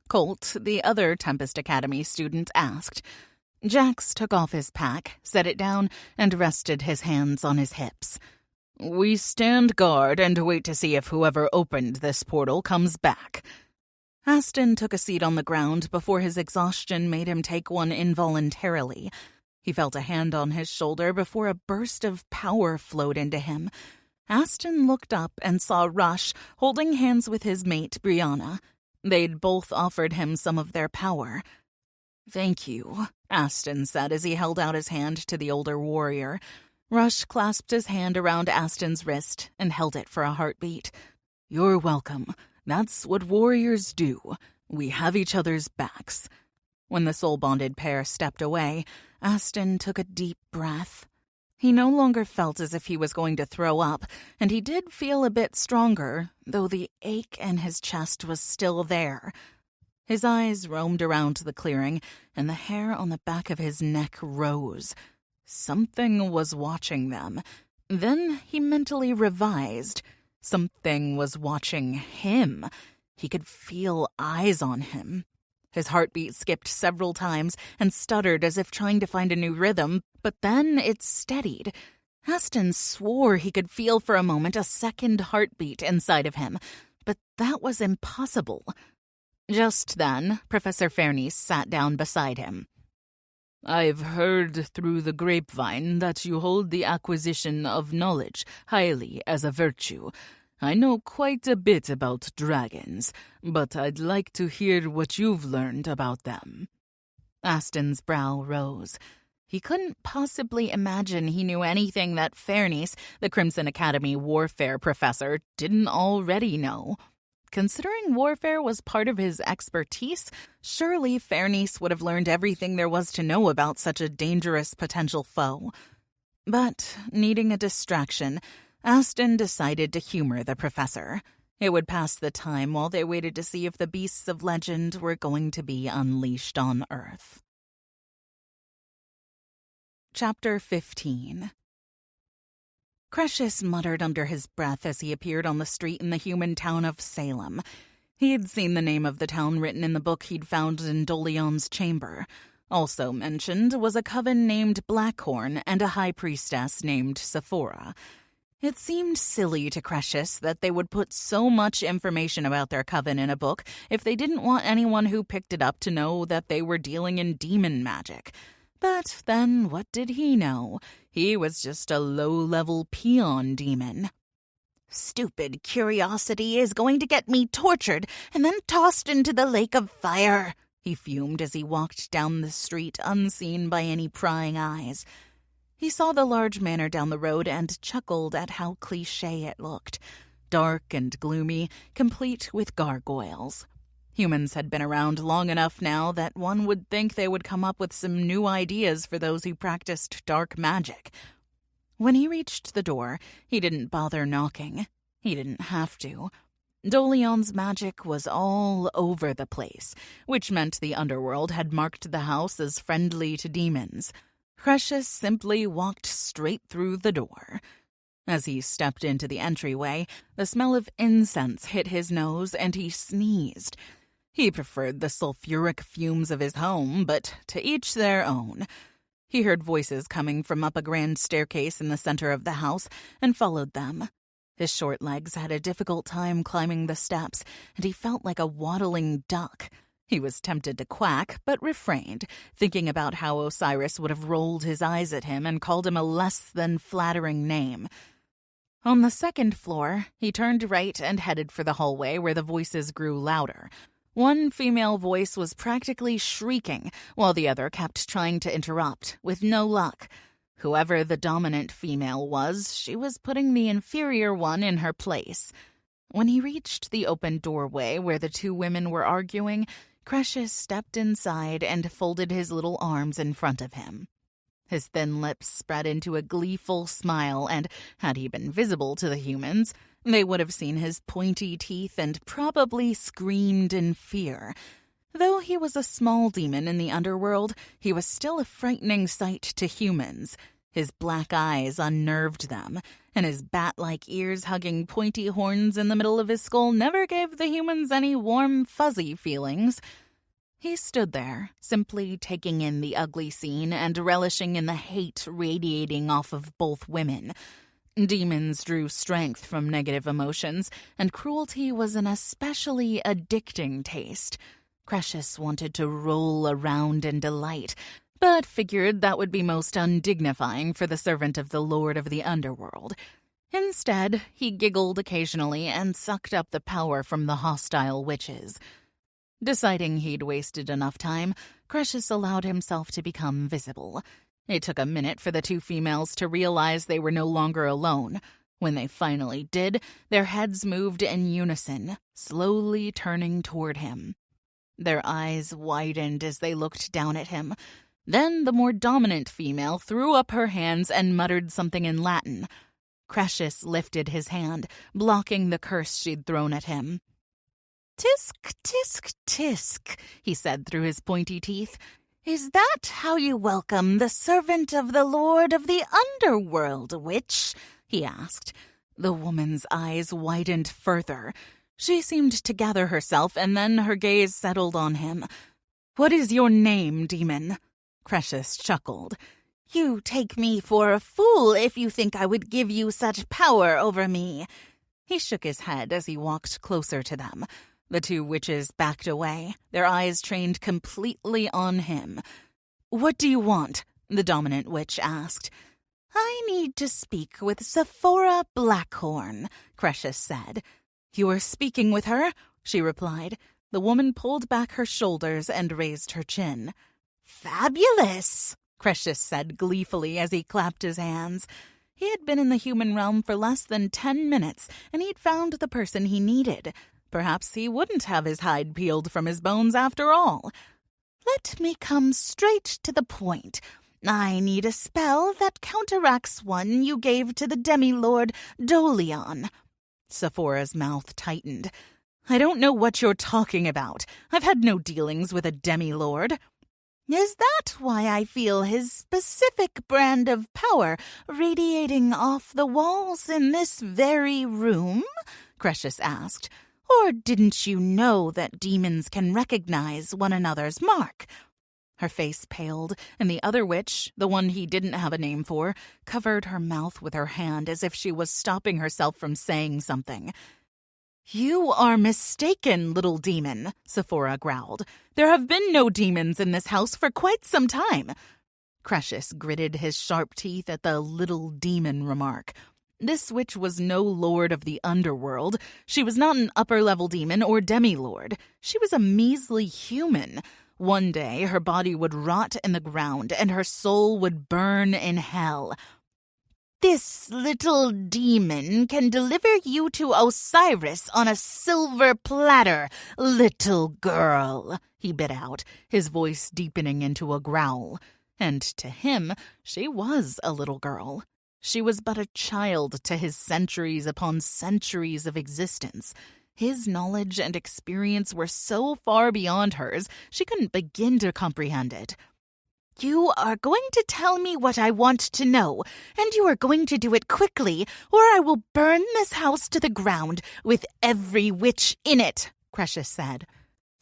Colt, the other Tempest Academy student, asked. Jax took off his pack, set it down, and rested his hands on his hips. "We stand guard and wait to see if whoever opened this portal comes back." Aston took a seat on the ground before his exhaustion made him take one involuntarily. He felt a hand on his shoulder before a burst of power flowed into him. Aston looked up and saw Rush holding hands with his mate, Brianna. They'd both offered him some of their power. "Thank you," Aston said as he held out his hand to the older warrior. Rush clasped his hand around Aston's wrist and held it for a heartbeat. "You're welcome. That's what warriors do. We have each other's backs." When the soul-bonded pair stepped away, Aston took a deep breath. He no longer felt as if he was going to throw up, and he did feel a bit stronger, though the ache in his chest was still there. His eyes roamed around the clearing, and the hair on the back of his neck rose. Something was watching them. Then he mentally revised. Something was watching him. He could feel eyes on him. His heartbeat skipped several times and stuttered as if trying to find a new rhythm, but then it steadied. Aston swore he could feel for a moment a second heartbeat inside of him, but that was impossible. Just then, Professor Fairniece sat down beside him. "I've heard through the grapevine that you hold the acquisition of knowledge highly as a virtue. I know quite a bit about dragons, but I'd like to hear what you've learned about them." Aston's brow rose. He couldn't possibly imagine he knew anything that Fairniece, the Crimson Academy warfare professor, didn't already know. Considering warfare was part of his expertise, surely Fairniece would have learned everything there was to know about such a dangerous potential foe. But, needing a distraction, Aston decided to humor the professor. It would pass the time while they waited to see if the beasts of legend were going to be unleashed on Earth. Chapter 15. Crucius muttered under his breath as he appeared on the street in the human town of Salem. He had seen the name of the town written in the book he'd found in Dolion's chamber. Also mentioned was a coven named Blackhorn and a high priestess named Sephora. It seemed silly to Crucius that they would put so much information about their coven in a book if they didn't want anyone who picked it up to know that they were dealing in demon magic. But then what did he know? He was just a low-level peon demon. "Stupid curiosity is going to get me tortured and then tossed into the lake of fire," he fumed as he walked down the street unseen by any prying eyes. He saw the large manor down the road and chuckled at how cliché it looked. Dark and gloomy, complete with gargoyles. Humans had been around long enough now that one would think they would come up with some new ideas for those who practiced dark magic. When he reached the door, he didn't bother knocking. He didn't have to. Dolion's magic was all over the place, which meant the underworld had marked the house as friendly to demons. Crucius simply walked straight through the door. As he stepped into the entryway, the smell of incense hit his nose and he sneezed. He preferred the sulfuric fumes of his home, but to each their own. He heard voices coming from up a grand staircase in the center of the house and followed them. His short legs had a difficult time climbing the steps, and he felt like a waddling duck. He was tempted to quack, but refrained, thinking about how Osiris would have rolled his eyes at him and called him a less-than-flattering name. On the second floor, he turned right and headed for the hallway where the voices grew louder. One female voice was practically shrieking, while the other kept trying to interrupt, with no luck. Whoever the dominant female was, she was putting the inferior one in her place. When he reached the open doorway where the two women were arguing, Crucius stepped inside and folded his little arms in front of him. His thin lips spread into a gleeful smile, and, had he been visible to the humans, they would have seen his pointy teeth and probably screamed in fear. Though he was a small demon in the underworld, he was still a frightening sight to humans. His black eyes unnerved them, and his bat-like ears hugging pointy horns in the middle of his skull never gave the humans any warm, fuzzy feelings. He stood there, simply taking in the ugly scene and relishing in the hate radiating off of both women. Demons drew strength from negative emotions, and cruelty was an especially addicting taste. Crucius wanted to roll around in delight, but figured that would be most undignifying for the servant of the Lord of the Underworld. Instead, he giggled occasionally and sucked up the power from the hostile witches. Deciding he'd wasted enough time, Crucius allowed himself to become visible. It took a minute for the two females to realize they were no longer alone. When they finally did, their heads moved in unison, slowly turning toward him. Their eyes widened as they looked down at him. Then the more dominant female threw up her hands and muttered something in Latin. Crucius lifted his hand, blocking the curse she'd thrown at him. "Tisk, tisk, tisk," he said through his pointy teeth. "Is that how you welcome the servant of the Lord of the Underworld, witch?" he asked. The woman's eyes widened further. She seemed to gather herself, and then her gaze settled on him. "What is your name, demon?" Cretius chuckled. "You take me for a fool if you think I would give you such power over me." He shook his head as he walked closer to them. The two witches backed away, their eyes trained completely on him. "What do you want?" the dominant witch asked. "I need to speak with Sephora Blackhorn," Cretius said. "You are speaking with her?" she replied. The woman pulled back her shoulders and raised her chin. "Fabulous!" Cretius said gleefully as he clapped his hands. He had been in the human realm for less than 10 minutes, and he'd found the person he needed. Perhaps he wouldn't have his hide peeled from his bones after all. "Let me come straight to the point. I need a spell that counteracts one you gave to the demilord Dolion." Sephora's mouth tightened. "I don't know what you're talking about. I've had no dealings with a demilord." "Is that why I feel his specific brand of power radiating off the walls in this very room?" Cretius asked. "Or didn't you know that demons can recognize one another's mark?" Her face paled, and the other witch, the one he didn't have a name for, covered her mouth with her hand as if she was stopping herself from saying something. "You are mistaken, little demon," Sephora growled. "There have been no demons in this house for quite some time." Cretius gritted his sharp teeth at the little demon remark. This witch was no lord of the underworld. She was not an upper-level demon or demilord. She was a measly human. One day, her body would rot in the ground, and her soul would burn in hell. "This little demon can deliver you to Osiris on a silver platter, little girl," he bit out, his voice deepening into a growl. And to him, she was a little girl. She was but a child to his centuries upon centuries of existence. His knowledge and experience were so far beyond hers, she couldn't begin to comprehend it. "You are going to tell me what I want to know, and you are going to do it quickly, or I will burn this house to the ground with every witch in it," Cretius said.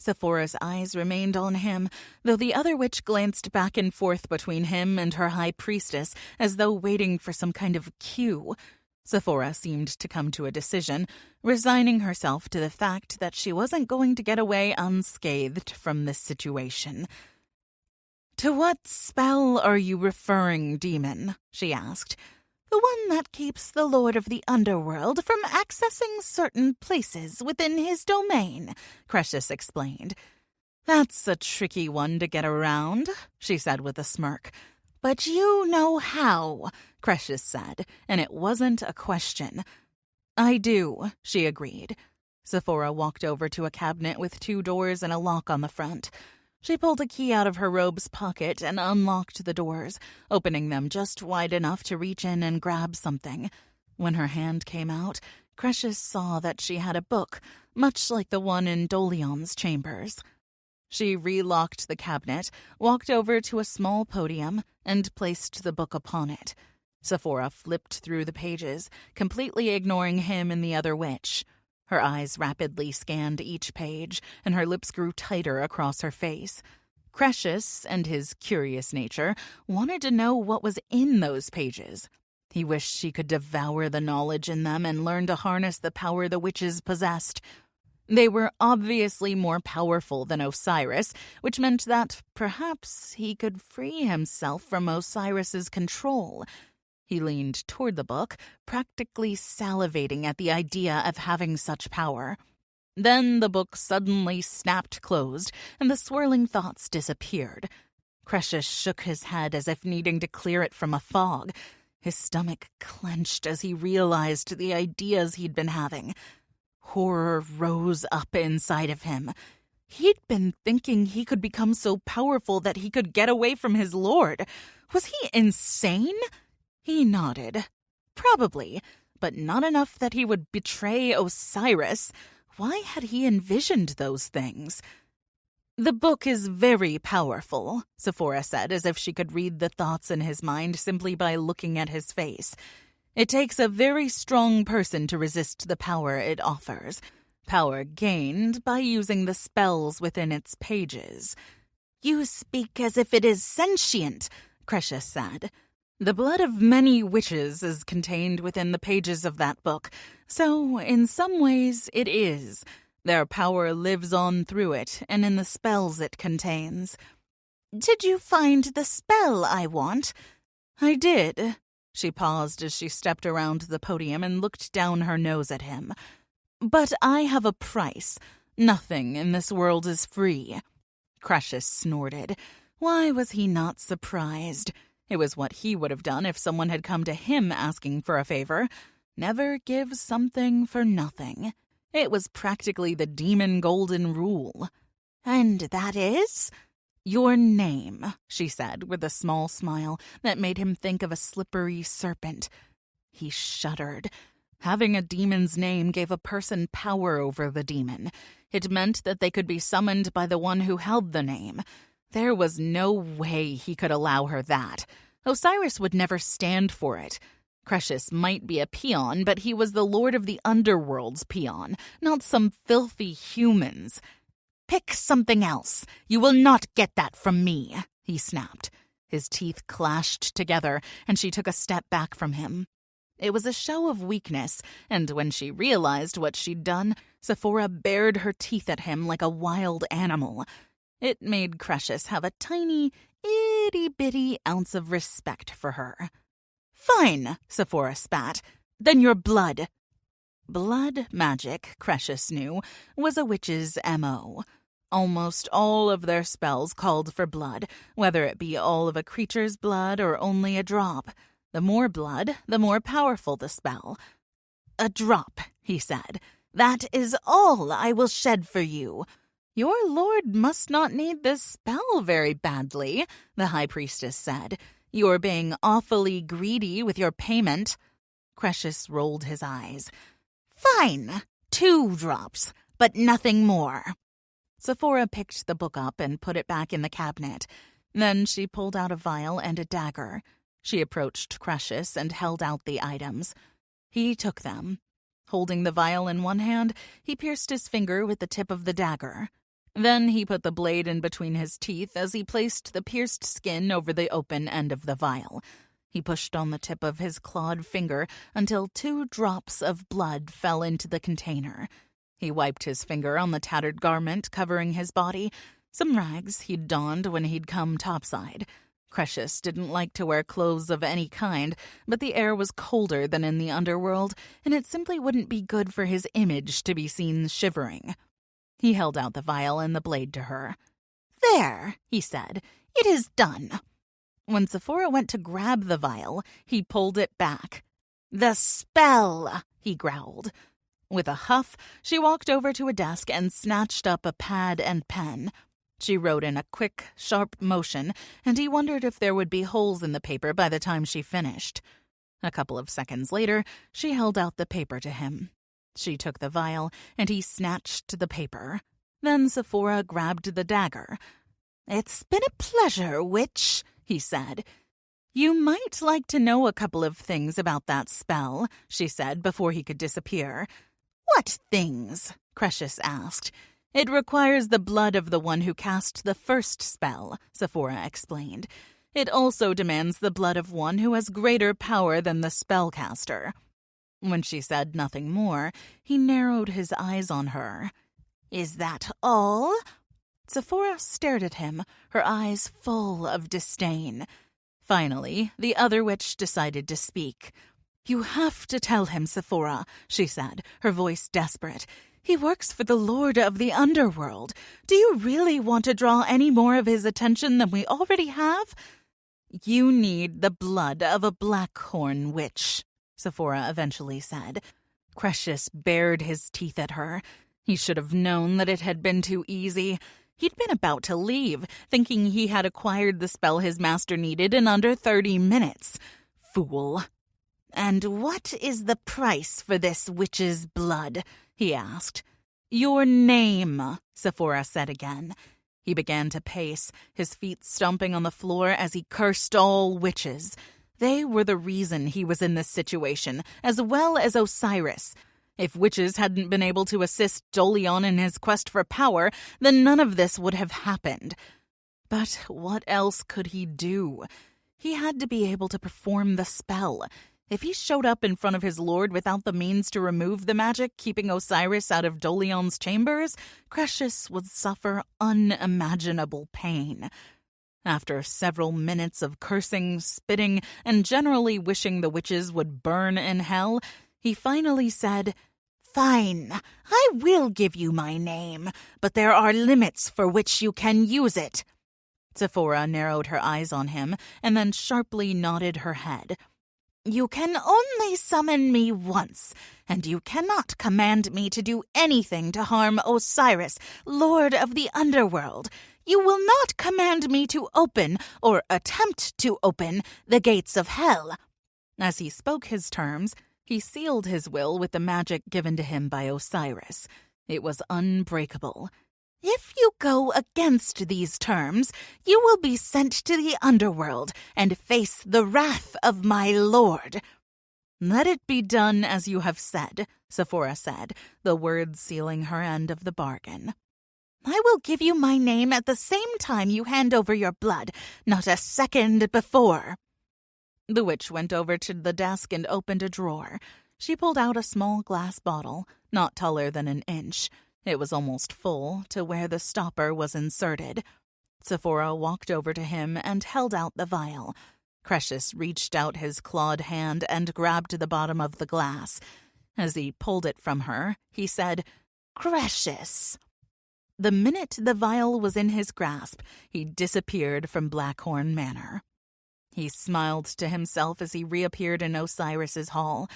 Sephora's eyes remained on him, though the other witch glanced back and forth between him and her high priestess as though waiting for some kind of cue. Sephora seemed to come to a decision, resigning herself to the fact that she wasn't going to get away unscathed from this situation. "To what spell are you referring, demon?" she asked. "The one that keeps the Lord of the Underworld from accessing certain places within his domain," Cretius explained. "That's a tricky one to get around," she said with a smirk. "But you know how," Cretius said, and it wasn't a question. "I do," she agreed. Sephora walked over to a cabinet with 2 doors and a lock on the front. She pulled a key out of her robe's pocket and unlocked the doors, opening them just wide enough to reach in and grab something. When her hand came out, Cretius saw that she had a book, much like the one in Dolion's chambers. She relocked the cabinet, walked over to a small podium, and placed the book upon it. Sephora flipped through the pages, completely ignoring him and the other witch. Her eyes rapidly scanned each page, and her lips grew tighter across her face. Cretius, and his curious nature, wanted to know what was in those pages. He wished she could devour the knowledge in them and learn to harness the power the witches possessed. They were obviously more powerful than Osiris, which meant that perhaps he could free himself from Osiris's control. He leaned toward the book, practically salivating at the idea of having such power. Then the book suddenly snapped closed, and the swirling thoughts disappeared. Cretius shook his head as if needing to clear it from a fog. His stomach clenched as he realized the ideas he'd been having. Horror rose up inside of him. He'd been thinking he could become so powerful that he could get away from his lord. Was he insane? He nodded. Probably, but not enough that he would betray Osiris. Why had he envisioned those things? "The book is very powerful," Sephora said, as if she could read the thoughts in his mind simply by looking at his face. "It takes a very strong person to resist the power it offers. Power gained by using the spells within its pages." "You speak as if it is sentient," Cretius said. "The blood of many witches is contained within the pages of that book, so in some ways it is. Their power lives on through it and in the spells it contains." "Did you find the spell I want?" "I did." She paused as she stepped around the podium and looked down her nose at him. "But I have a price. Nothing in this world is free." Cretius snorted. Why was he not surprised? It was what he would have done if someone had come to him asking for a favor. Never give something for nothing. It was practically the demon golden rule. "And that is?" "Your name," she said with a small smile that made him think of a slippery serpent. He shuddered. Having a demon's name gave a person power over the demon. It meant that they could be summoned by the one who held the name. There was no way he could allow her that. Osiris would never stand for it. Cretius might be a peon, but he was the lord of the underworld's peon, not some filthy humans. "Pick something else. You will not get that from me," he snapped. His teeth clashed together, and she took a step back from him. It was a show of weakness, and when she realized what she'd done, Sephora bared her teeth at him like a wild animal. It made Cretius have a tiny, itty-bitty ounce of respect for her. "Fine," Sephora spat. "Then your blood." Blood magic, Cretius knew, was a witch's M.O. Almost all of their spells called for blood, whether it be all of a creature's blood or only a drop. The more blood, the more powerful the spell. "A drop," he said. "That is all I will shed for you." "Your lord must not need this spell very badly," the high priestess said. "You're being awfully greedy with your payment." Cretius rolled his eyes. "Fine, 2 drops, but nothing more." Sephora picked the book up and put it back in the cabinet. Then she pulled out a vial and a dagger. She approached Cretius and held out the items. He took them. Holding the vial in one hand, he pierced his finger with the tip of the dagger. Then he put the blade in between his teeth as he placed the pierced skin over the open end of the vial. He pushed on the tip of his clawed finger until 2 drops of blood fell into the container. He wiped his finger on the tattered garment covering his body, some rags he'd donned when he'd come topside. Cretius didn't like to wear clothes of any kind, but the air was colder than in the underworld, and it simply wouldn't be good for his image to be seen shivering. He held out the vial and the blade to her. "There," he said. "It is done." When Sephora went to grab the vial, he pulled it back. "The spell," he growled. With a huff, she walked over to a desk and snatched up a pad and pen. She wrote in a quick, sharp motion, and he wondered if there would be holes in the paper by the time she finished. A couple of seconds later, she held out the paper to him. She took the vial, and he snatched the paper. Then Sephora grabbed the dagger. "It's been a pleasure, witch," he said. "You might like to know a couple of things about that spell," she said before he could disappear. "What things?" Cretius asked. "It requires the blood of the one who cast the first spell," Sephora explained. "It also demands the blood of one who has greater power than the spellcaster." When she said nothing more, he narrowed his eyes on her. "Is that all?" Sephora stared at him, her eyes full of disdain. Finally, the other witch decided to speak. "You have to tell him, Sephora," she said, her voice desperate. "He works for the Lord of the Underworld. Do you really want to draw any more of his attention than we already have?" "You need the blood of a Blackhorn witch," Sephora eventually said. Cretius bared his teeth at her. He should have known that it had been too easy. He'd been about to leave, thinking he had acquired the spell his master needed in under 30 minutes. Fool. "And what is the price for this witch's blood?" he asked. "Your name," Sephora said again. He began to pace, his feet stomping on the floor as he cursed all witches. They were the reason he was in this situation, as well as Osiris. If witches hadn't been able to assist Dolion in his quest for power, then none of this would have happened. But what else could he do? He had to be able to perform the spell. If he showed up in front of his lord without the means to remove the magic keeping Osiris out of Dolion's chambers, Cretius would suffer unimaginable pain. After several minutes of cursing, spitting, and generally wishing the witches would burn in hell, he finally said, "Fine, I will give you my name, but there are limits for which you can use it." Sephora narrowed her eyes on him and then sharply nodded her head. "You can only summon me once, and you cannot command me to do anything to harm Osiris, Lord of the Underworld. You will not command me to open, or attempt to open, the gates of hell." As he spoke his terms, he sealed his will with the magic given to him by Osiris. It was unbreakable. "If you go against these terms, you will be sent to the underworld and face the wrath of my lord." "Let it be done as you have said," Sephora said, the words sealing her end of the bargain. "I will give you my name at the same time you hand over your blood, not a second before." The witch went over to the desk and opened a drawer. She pulled out a small glass bottle, not taller than an inch. It was almost full, to where the stopper was inserted. Sephora walked over to him and held out the vial. Cretius reached out his clawed hand and grabbed the bottom of the glass. As he pulled it from her, he said, "Cretius." The minute the vial was in his grasp, he disappeared from Blackhorn Manor. He smiled to himself as he reappeared in Osiris's hall.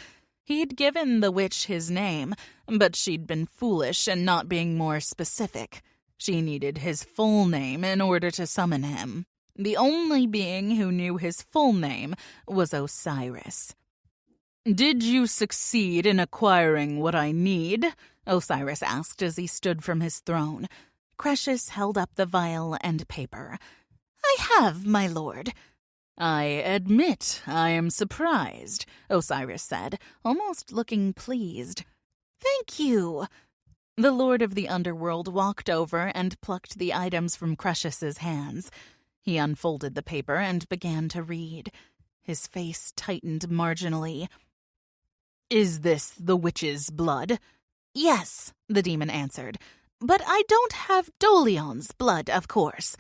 He'd given the witch his name, but she'd been foolish in not being more specific. She needed his full name in order to summon him. The only being who knew his full name was Osiris. "Did you succeed in acquiring what I need?" Osiris asked as he stood from his throne. Cretius held up the vial and paper. "I have, my lord." "I admit I am surprised," Osiris said, almost looking pleased. "Thank you." The Lord of the Underworld walked over and plucked the items from Cretius's hands. He unfolded the paper and began to read. His face tightened marginally. "Is this the witch's blood?" "Yes," the demon answered. "But I don't have Dolion's blood, of course."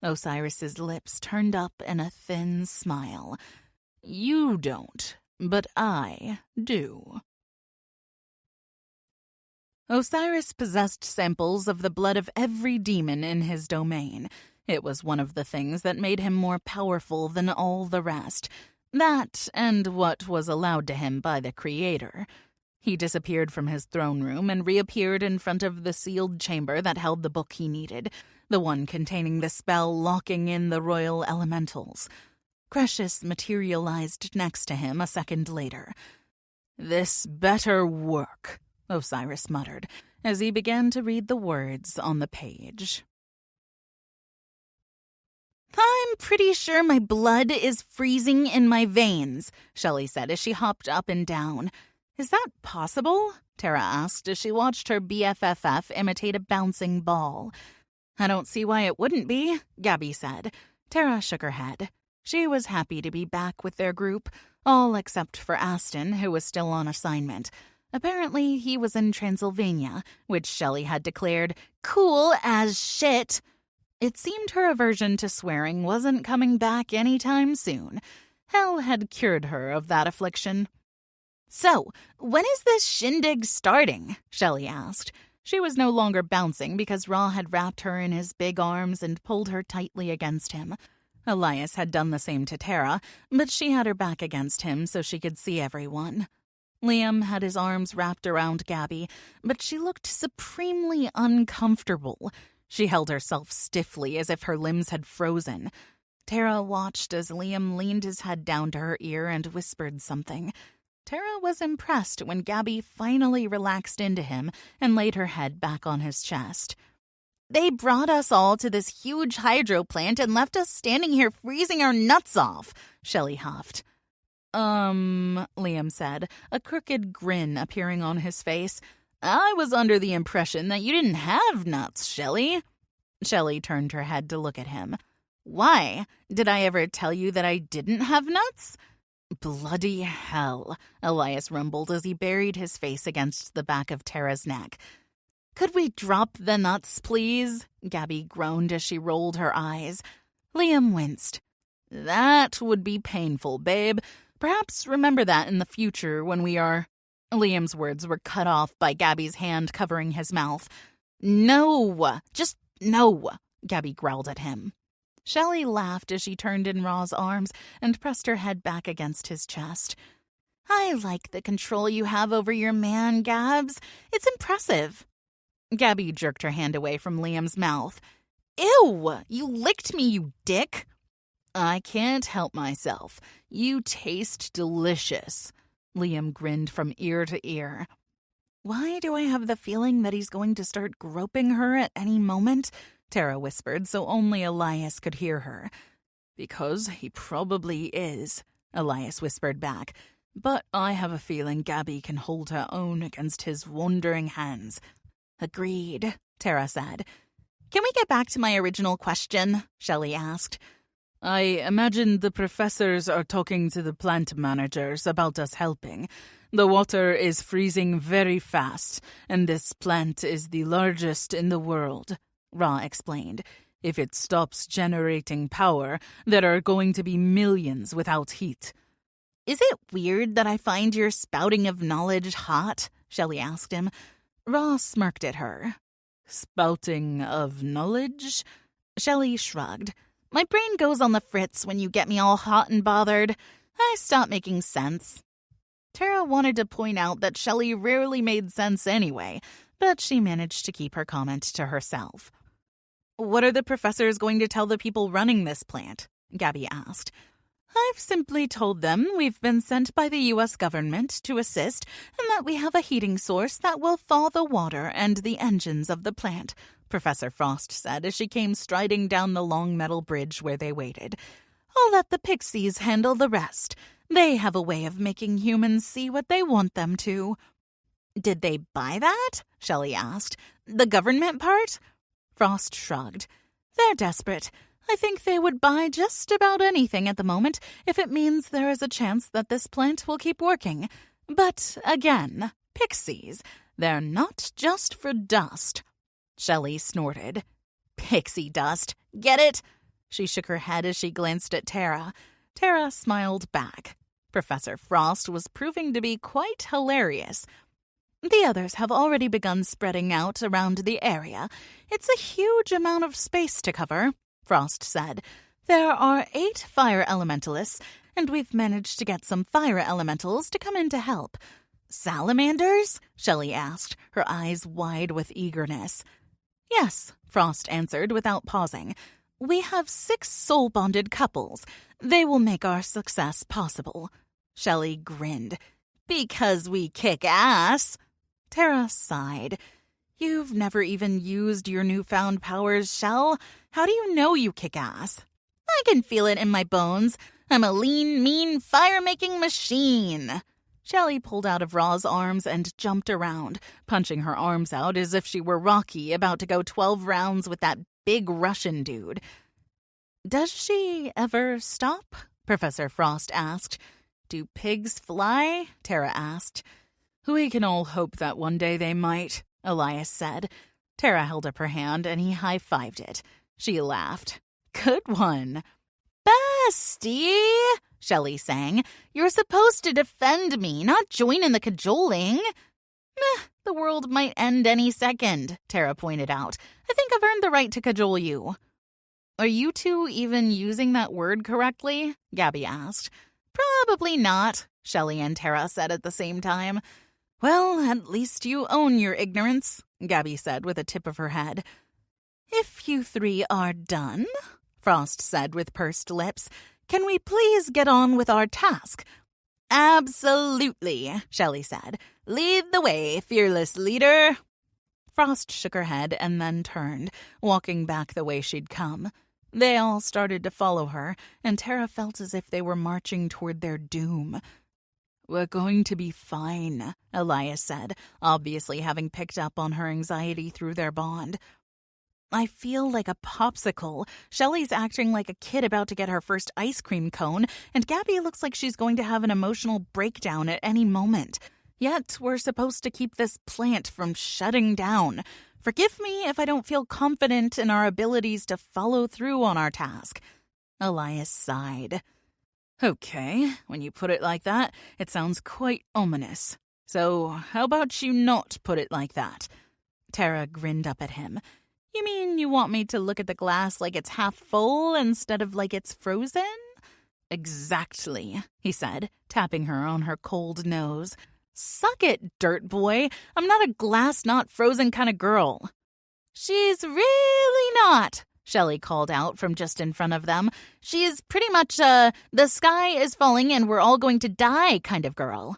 Osiris's lips turned up in a thin smile. "You don't, but I do." Osiris possessed samples of the blood of every demon in his domain. It was one of the things that made him more powerful than all the rest. That and what was allowed to him by the Creator. He disappeared from his throne room and reappeared in front of the sealed chamber that held the book he needed, the one containing the spell locking in the royal elementals. Cretius materialized next to him a second later. "This better work," Osiris muttered, as he began to read the words on the page. "I'm pretty sure my blood is freezing in my veins," Shelley said as she hopped up and down. "Is that possible?" Tara asked as she watched her BFFF imitate a bouncing ball. "I don't see why it wouldn't be," Gabby said. Tara shook her head. She was happy to be back with their group, all except for Aston, who was still on assignment. Apparently, he was in Transylvania, which Shelley had declared cool as shit. It seemed her aversion to swearing wasn't coming back anytime soon. Hell had cured her of that affliction. "So, when is this shindig starting?" Shelley asked. She was no longer bouncing because Ra had wrapped her in his big arms and pulled her tightly against him. Elias had done the same to Tara, but she had her back against him so she could see everyone. Liam had his arms wrapped around Gabby, but she looked supremely uncomfortable. She held herself stiffly as if her limbs had frozen. Tara watched as Liam leaned his head down to her ear and whispered something. Tara was impressed when Gabby finally relaxed into him and laid her head back on his chest. They brought us all to this huge hydro plant and left us standing here freezing our nuts off, Shelley huffed. Liam said, a crooked grin appearing on his face. I was under the impression that you didn't have nuts, Shelley. Shelley turned her head to look at him. Why? Did I ever tell you that I didn't have nuts? Bloody hell, Elias rumbled as he buried his face against the back of Tara's neck. Could we drop the nuts, please? Gabby groaned as she rolled her eyes. Liam winced. That would be painful, babe. Perhaps remember that in the future when we are... Liam's words were cut off by Gabby's hand covering his mouth. No, just no, Gabby growled at him. Shelley laughed as she turned in Ra's arms and pressed her head back against his chest. I like the control you have over your man, Gabs. It's impressive. Gabby jerked her hand away from Liam's mouth. Ew, you licked me, you dick. I can't help myself. You taste delicious. Liam grinned from ear to ear. Why do I have the feeling that he's going to start groping her at any moment? Tara whispered so only Elias could hear her. Because he probably is, Elias whispered back. But I have a feeling Gabby can hold her own against his wandering hands. Agreed, Tara said. Can we get back to my original question? Shelley asked. I imagine the professors are talking to the plant managers about us helping. The water is freezing very fast, and this plant is the largest in the world, Ra explained. If it stops generating power, there are going to be millions without heat. Is it weird that I find your spouting of knowledge hot? Shelley asked him. Ra smirked at her. Spouting of knowledge? Shelley shrugged. My brain goes on the fritz when you get me all hot and bothered. I stop making sense. Tara wanted to point out that Shelley rarely made sense anyway, but she managed to keep her comment to herself. What are the professors going to tell the people running this plant? Gabby asked. I've simply told them we've been sent by the U.S. government to assist and that we have a heating source that will thaw the water and the engines of the plant, Professor Frost said as she came striding down the long metal bridge where they waited. I'll let the pixies handle the rest. They have a way of making humans see what they want them to. Did they buy that? Shelley asked. The government part? Frost shrugged. They're desperate. I think they would buy just about anything at the moment if it means there is a chance that this plant will keep working. But again, pixies, they're not just for dust. Shelley snorted. Pixie dust. Get it? She shook her head as she glanced at Tara. Tara smiled back. Professor Frost was proving to be quite hilarious. The others have already begun spreading out around the area. It's a huge amount of space to cover, Frost said. There are 8 fire elementalists, and we've managed to get some fire elementals to come in to help. Salamanders? Shelley asked, her eyes wide with eagerness. Yes, Frost answered without pausing. We have 6 soul-bonded couples. They will make our success possible. Shelley grinned. Because we kick ass. Tara sighed. You've never even used your newfound powers, Shell. How do you know you kick ass? I can feel it in my bones. I'm a lean, mean, fire-making machine. Shelley pulled out of Ra's arms and jumped around, punching her arms out as if she were Rocky about to go 12 rounds with that big Russian dude. Does she ever stop? Professor Frost asked. Do pigs fly? Tara asked. We can all hope that one day they might, Elias said. Tara held up her hand and he high-fived it. She laughed. Good one. Bestie, Shelley sang. You're supposed to defend me, not join in the cajoling. Meh, the world might end any second, Tara pointed out. I think I've earned the right to cajole you. Are you two even using that word correctly? Gabby asked. Probably not, Shelley and Tara said at the same time. Well, at least you own your ignorance, Gabby said with a tip of her head. If you 3 are done, Frost said with pursed lips, can we please get on with our task? Absolutely, Shelley said. Lead the way, fearless leader. Frost shook her head and then turned, walking back the way she'd come. They all started to follow her, and Tara felt as if they were marching toward their doom. "We're going to be fine," Elias said, obviously having picked up on her anxiety through their bond. "I feel like a popsicle. Shelley's acting like a kid about to get her first ice cream cone, and Gabby looks like she's going to have an emotional breakdown at any moment. Yet we're supposed to keep this plant from shutting down. Forgive me if I don't feel confident in our abilities to follow through on our task." Elias sighed. "Okay, when you put it like that, it sounds quite ominous. So how about you not put it like that?" Tara grinned up at him. "You mean you want me to look at the glass like it's half full instead of like it's frozen?" "Exactly," he said, tapping her on her cold nose. "Suck it, dirt boy. I'm not a glass not frozen kind of girl." "She's really not," Shelley called out from just in front of them. "She's pretty much the sky is falling and we're all going to die kind of girl."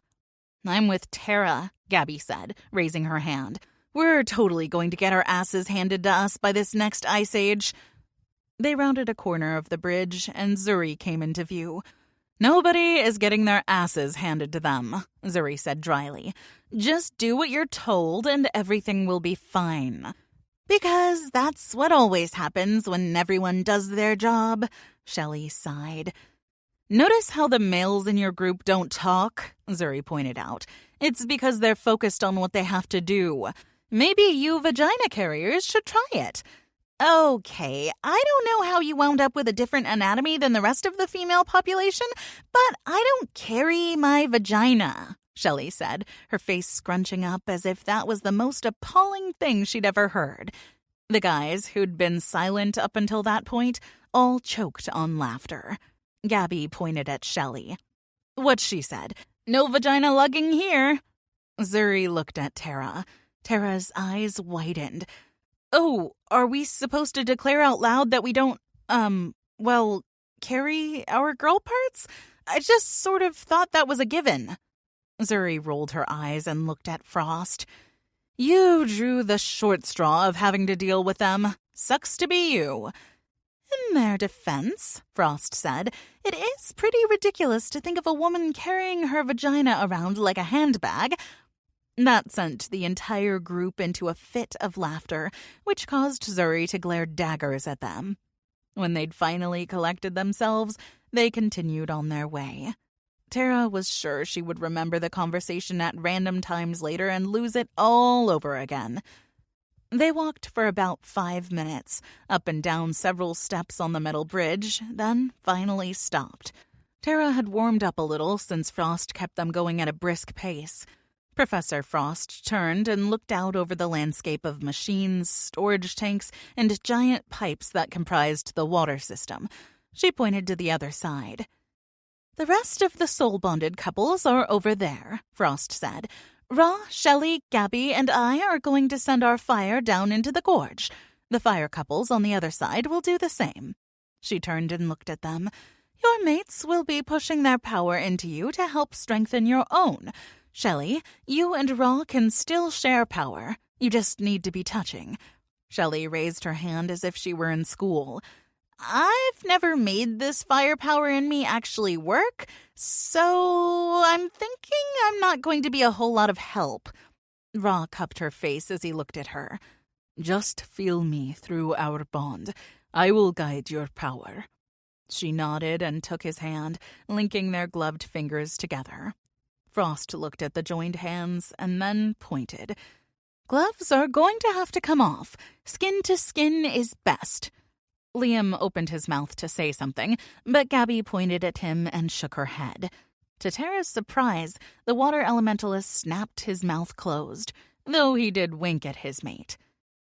"I'm with Tara," Gabby said, raising her hand. "We're totally going to get our asses handed to us by this next ice age." They rounded a corner of the bridge and Zuri came into view. "Nobody is getting their asses handed to them," Zuri said dryly. "Just do what you're told and everything will be fine." "Because that's what always happens when everyone does their job," Shelley sighed. "Notice how the males in your group don't talk?" Zuri pointed out. "It's because they're focused on what they have to do. Maybe you vagina carriers should try it." "Okay, I don't know how you wound up with a different anatomy than the rest of the female population, but I don't carry my vagina," Shelley said, her face scrunching up as if that was the most appalling thing she'd ever heard. The guys, who'd been silent up until that point, all choked on laughter. Gabby pointed at Shelley. "What she said? No vagina lugging here." Zuri looked at Tara. Tara's eyes widened. "Oh, are we supposed to declare out loud that we don't, carry our girl parts? I just sort of thought that was a given." Zuri rolled her eyes and looked at Frost. "You drew the short straw of having to deal with them. Sucks to be you." "In their defense," Frost said, "it is pretty ridiculous to think of a woman carrying her vagina around like a handbag." That sent the entire group into a fit of laughter, which caused Zuri to glare daggers at them. When they'd finally collected themselves, they continued on their way. Tara was sure she would remember the conversation at random times later and lose it all over again. They walked for about 5 minutes, up and down several steps on the metal bridge, then finally stopped. Tara had warmed up a little since Frost kept them going at a brisk pace. Professor Frost turned and looked out over the landscape of machines, storage tanks, and giant pipes that comprised the water system. She pointed to the other side. "The rest of the soul-bonded couples are over there," Frost said. "Ra, Shelley, Gabby, and I are going to send our fire down into the gorge. The fire couples on the other side will do the same." She turned and looked at them. "Your mates will be pushing their power into you to help strengthen your own. Shelley, you and Ra can still share power. You just need to be touching." Shelley raised her hand as if she were in school. "I've never made this firepower in me actually work, so I'm thinking I'm not going to be a whole lot of help." Ra cupped her face as he looked at her. "Just feel me through our bond. I will guide your power." She nodded and took his hand, linking their gloved fingers together. Frost looked at the joined hands and then pointed. "Gloves are going to have to come off. Skin to skin is best." Liam opened his mouth to say something, but Gabby pointed at him and shook her head. To Tara's surprise, the water elementalist snapped his mouth closed, though he did wink at his mate.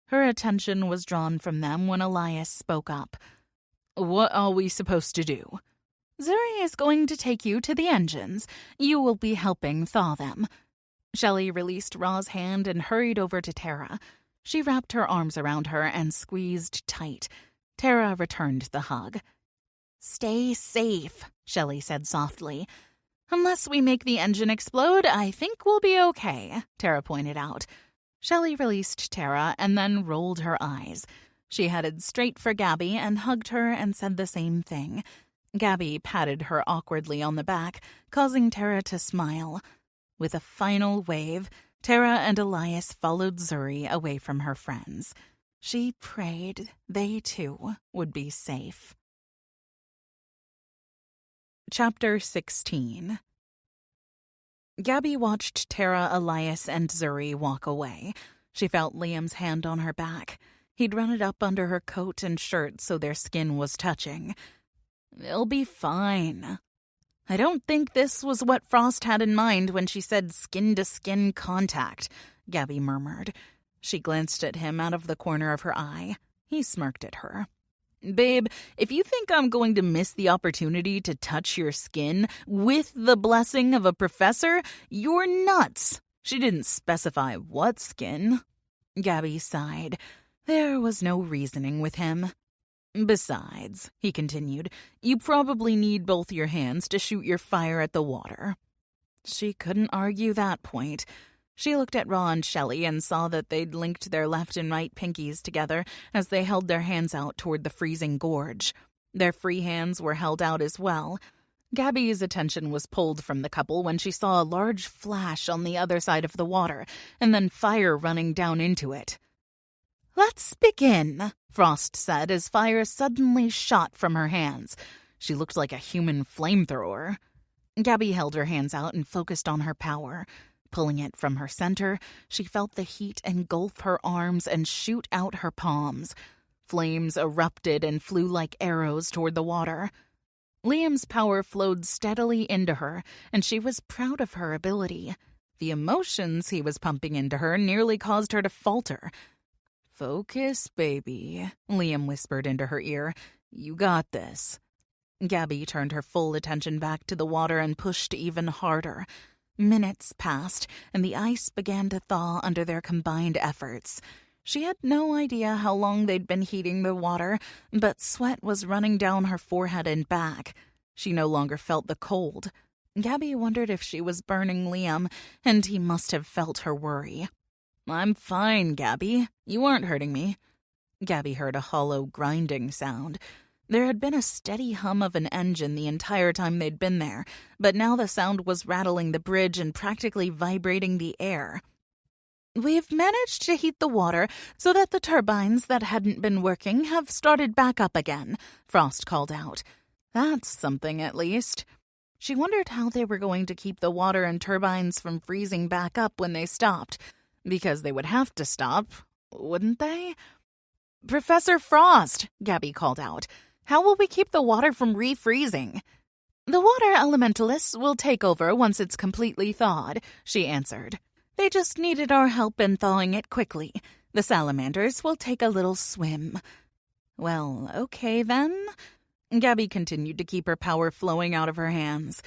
Her attention was drawn from them when Elias spoke up. "What are we supposed to do?" "Zuri is going to take you to the engines. You will be helping thaw them." Shelley released Ra's hand and hurried over to Tara. She wrapped her arms around her and squeezed tight. Tara returned the hug. "Stay safe," Shelley said softly. "Unless we make the engine explode, I think we'll be okay," Tara pointed out. Shelley released Tara and then rolled her eyes. She headed straight for Gabby and hugged her and said the same thing. Gabby patted her awkwardly on the back, causing Tara to smile. With a final wave, Tara and Elias followed Zuri away from her friends. She prayed they, too, would be safe. Chapter 16. Gabby watched Tara, Elias, and Zuri walk away. She felt Liam's hand on her back. He'd run it up under her coat and shirt so their skin was touching. "They'll be fine." "I don't think this was what Frost had in mind when she said skin-to-skin contact," Gabby murmured. She glanced at him out of the corner of her eye. He smirked at her. "Babe, if you think I'm going to miss the opportunity to touch your skin with the blessing of a professor, you're nuts." She didn't specify what skin. Gabby sighed. There was no reasoning with him. "Besides," he continued, "you probably need both your hands to shoot your fire at the water." She couldn't argue that point. She looked at Ra and Shelley and saw that they'd linked their left and right pinkies together as they held their hands out toward the freezing gorge. Their free hands were held out as well. Gabby's attention was pulled from the couple when she saw a large flash on the other side of the water, and then fire running down into it. "Let's begin," Frost said as fire suddenly shot from her hands. She looked like a human flamethrower. Gabby held her hands out and focused on her power. Pulling it from her center, she felt the heat engulf her arms and shoot out her palms. Flames erupted and flew like arrows toward the water. Liam's power flowed steadily into her, and she was proud of her ability. The emotions he was pumping into her nearly caused her to falter. "Focus, baby," Liam whispered into her ear. "You got this." Gabby turned her full attention back to the water and pushed even harder. Minutes passed, and the ice began to thaw under their combined efforts. She had no idea how long they'd been heating the water, but sweat was running down her forehead and back. She no longer felt the cold. Gabby wondered if she was burning Liam, and he must have felt her worry. "I'm fine, Gabby. You aren't hurting me." Gabby heard a hollow grinding sound. There had been a steady hum of an engine the entire time they'd been there, but now the sound was rattling the bridge and practically vibrating the air. "We've managed to heat the water so that the turbines that hadn't been working have started back up again," Frost called out. That's something, at least. She wondered how they were going to keep the water and turbines from freezing back up when they stopped, because they would have to stop, wouldn't they? "Professor Frost," Gabby called out. "How will we keep the water from refreezing?" "The water elementalists will take over once it's completely thawed," she answered. "They just needed our help in thawing it quickly. The salamanders will take a little swim." "Well, okay then." Gabby continued to keep her power flowing out of her hands.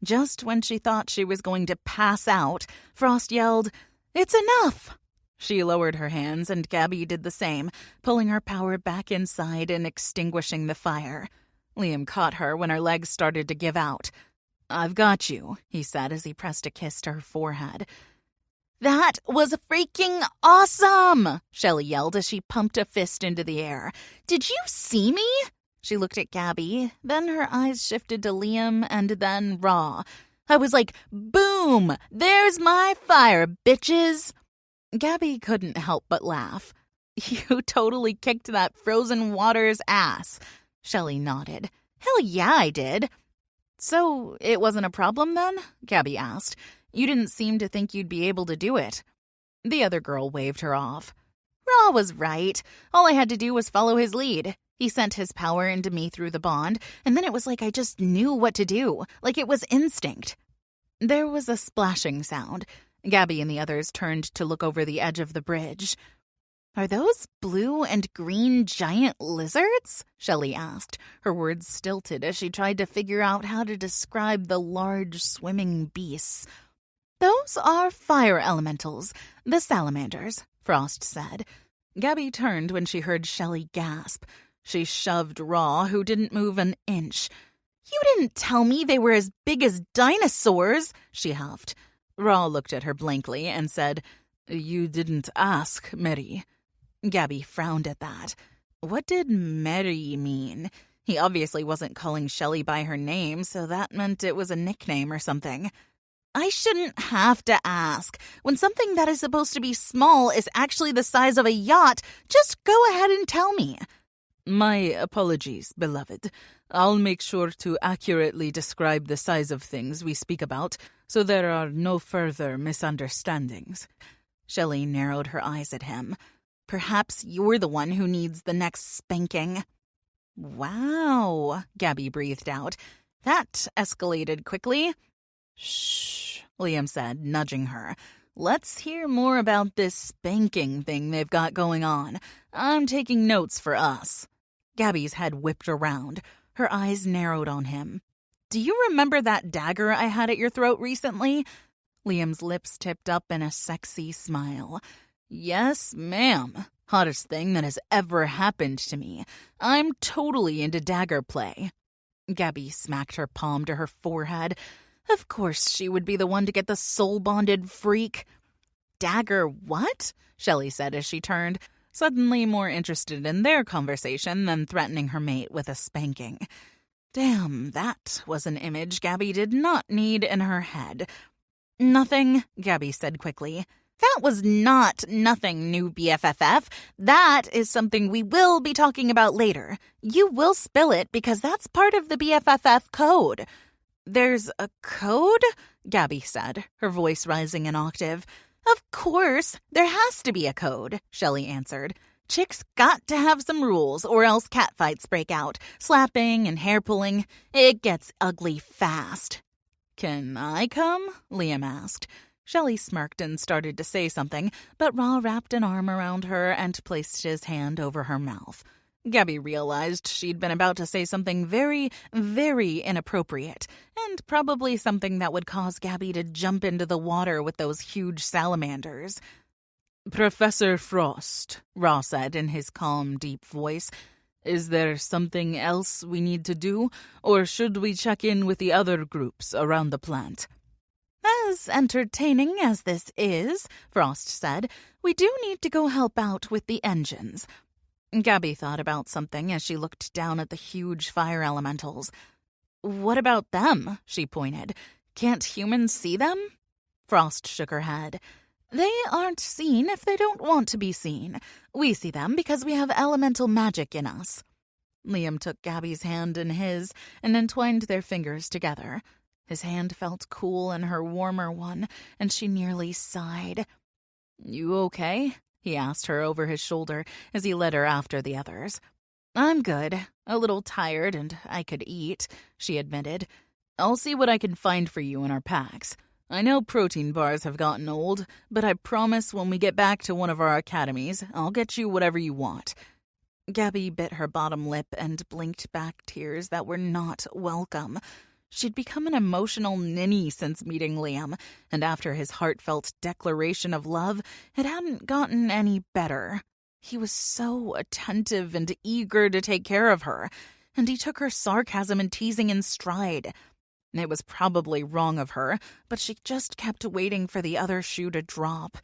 Just when she thought she was going to pass out, Frost yelled, "It's enough!" She lowered her hands, and Gabby did the same, pulling her power back inside and extinguishing the fire. Liam caught her when her legs started to give out. "I've got you," he said as he pressed a kiss to her forehead. "That was freaking awesome!" Shelley yelled as she pumped a fist into the air. "Did you see me?" She looked at Gabby, then her eyes shifted to Liam, and then Ra. "I was like, boom! There's my fire, bitches!" Gabby couldn't help but laugh. "You totally kicked that frozen water's ass." Shelley nodded. "Hell yeah, I did." "So it wasn't a problem then?" Gabby asked. "You didn't seem to think you'd be able to do it." The other girl waved her off. "Ra was right. All I had to do was follow his lead. He sent his power into me through the bond, and then it was like I just knew what to do, like it was instinct." There was a splashing sound. Gabby and the others turned to look over the edge of the bridge. "Are those blue and green giant lizards?" Shelley asked. Her words stilted as she tried to figure out how to describe the large swimming beasts. "Those are fire elementals, the salamanders," Frost said. Gabby turned when she heard Shelley gasp. She shoved Ra, who didn't move an inch. "You didn't tell me they were as big as dinosaurs," she huffed. Ra looked at her blankly and said, You didn't ask, Mary. Gabby frowned at that. What did Mary mean? He obviously wasn't calling Shelley by her name, so that meant it was a nickname or something. I shouldn't have to ask. When something that is supposed to be small is actually the size of a yacht, just go ahead and tell me. My apologies, beloved. I'll make sure to accurately describe the size of things we speak about, so there are no further misunderstandings. Shelley narrowed her eyes at him. Perhaps you're the one who needs the next spanking. Wow, Gabby breathed out. That escalated quickly. Shh, Liam said, nudging her. Let's hear more about this spanking thing they've got going on. I'm taking notes for us. Gabby's head whipped around. Her eyes narrowed on him. Do you remember that dagger I had at your throat recently? Liam's lips tipped up in a sexy smile. Yes, ma'am. Hottest thing that has ever happened to me. I'm totally into dagger play. Gabby smacked her palm to her forehead. Of course she would be the one to get the soul-bonded freak. Dagger what? Shelley said as she turned, suddenly more interested in their conversation than threatening her mate with a spanking. Damn, that was an image Gabby did not need in her head. Nothing, Gabby said quickly. That was not nothing, new BFFF. That is something we will be talking about later. You will spill it because that's part of the BFFF code. There's a code? Gabby said, her voice rising an octave. Of course, there has to be a code, Shelley answered. Chicks got to have some rules or else catfights break out. Slapping and hair pulling. It gets ugly fast. Can I come? Liam asked. Shelley smirked and started to say something, but Ra wrapped an arm around her and placed his hand over her mouth. Gabby realized she'd been about to say something very, very inappropriate, and probably something that would cause Gabby to jump into the water with those huge salamanders. Professor Frost, Ra said in his calm, deep voice, is there something else we need to do, or should we check in with the other groups around the plant? As entertaining as this is, Frost said, we do need to go help out with the engines. Gabby thought about something as she looked down at the huge fire elementals. What about them? She pointed. Can't humans see them? Frost shook her head. They aren't seen if they don't want to be seen. We see them because we have elemental magic in us. Liam took Gabby's hand in his and entwined their fingers together. His hand felt cool in her warmer one, and she nearly sighed. You okay? He asked her over his shoulder as he led her after the others. I'm good. A little tired, and I could eat, she admitted. I'll see what I can find for you in our packs. I know protein bars have gotten old, but I promise when we get back to one of our academies, I'll get you whatever you want. Gabby bit her bottom lip and blinked back tears that were not welcome. She'd become an emotional ninny since meeting Liam, and after his heartfelt declaration of love, it hadn't gotten any better. He was so attentive and eager to take care of her, and he took her sarcasm and teasing in stride. It was probably wrong of her, but she just kept waiting for the other shoe to drop.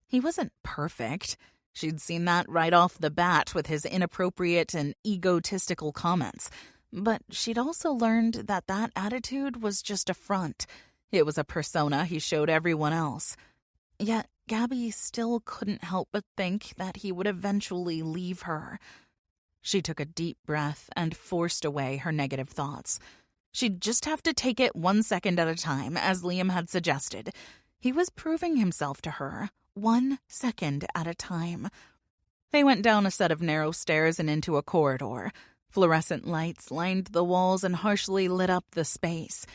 He wasn't perfect. She'd seen that right off the bat with his inappropriate and egotistical comments. But she'd also learned that that attitude was just a front. It was a persona he showed everyone else. Yet Gabby still couldn't help but think that he would eventually leave her. She took a deep breath and forced away her negative thoughts. She'd just have to take it 1 second at a time, as Liam had suggested. He was proving himself to her, 1 second at a time. They went down a set of narrow stairs and into a corridor. Fluorescent lights lined the walls and harshly lit up the space.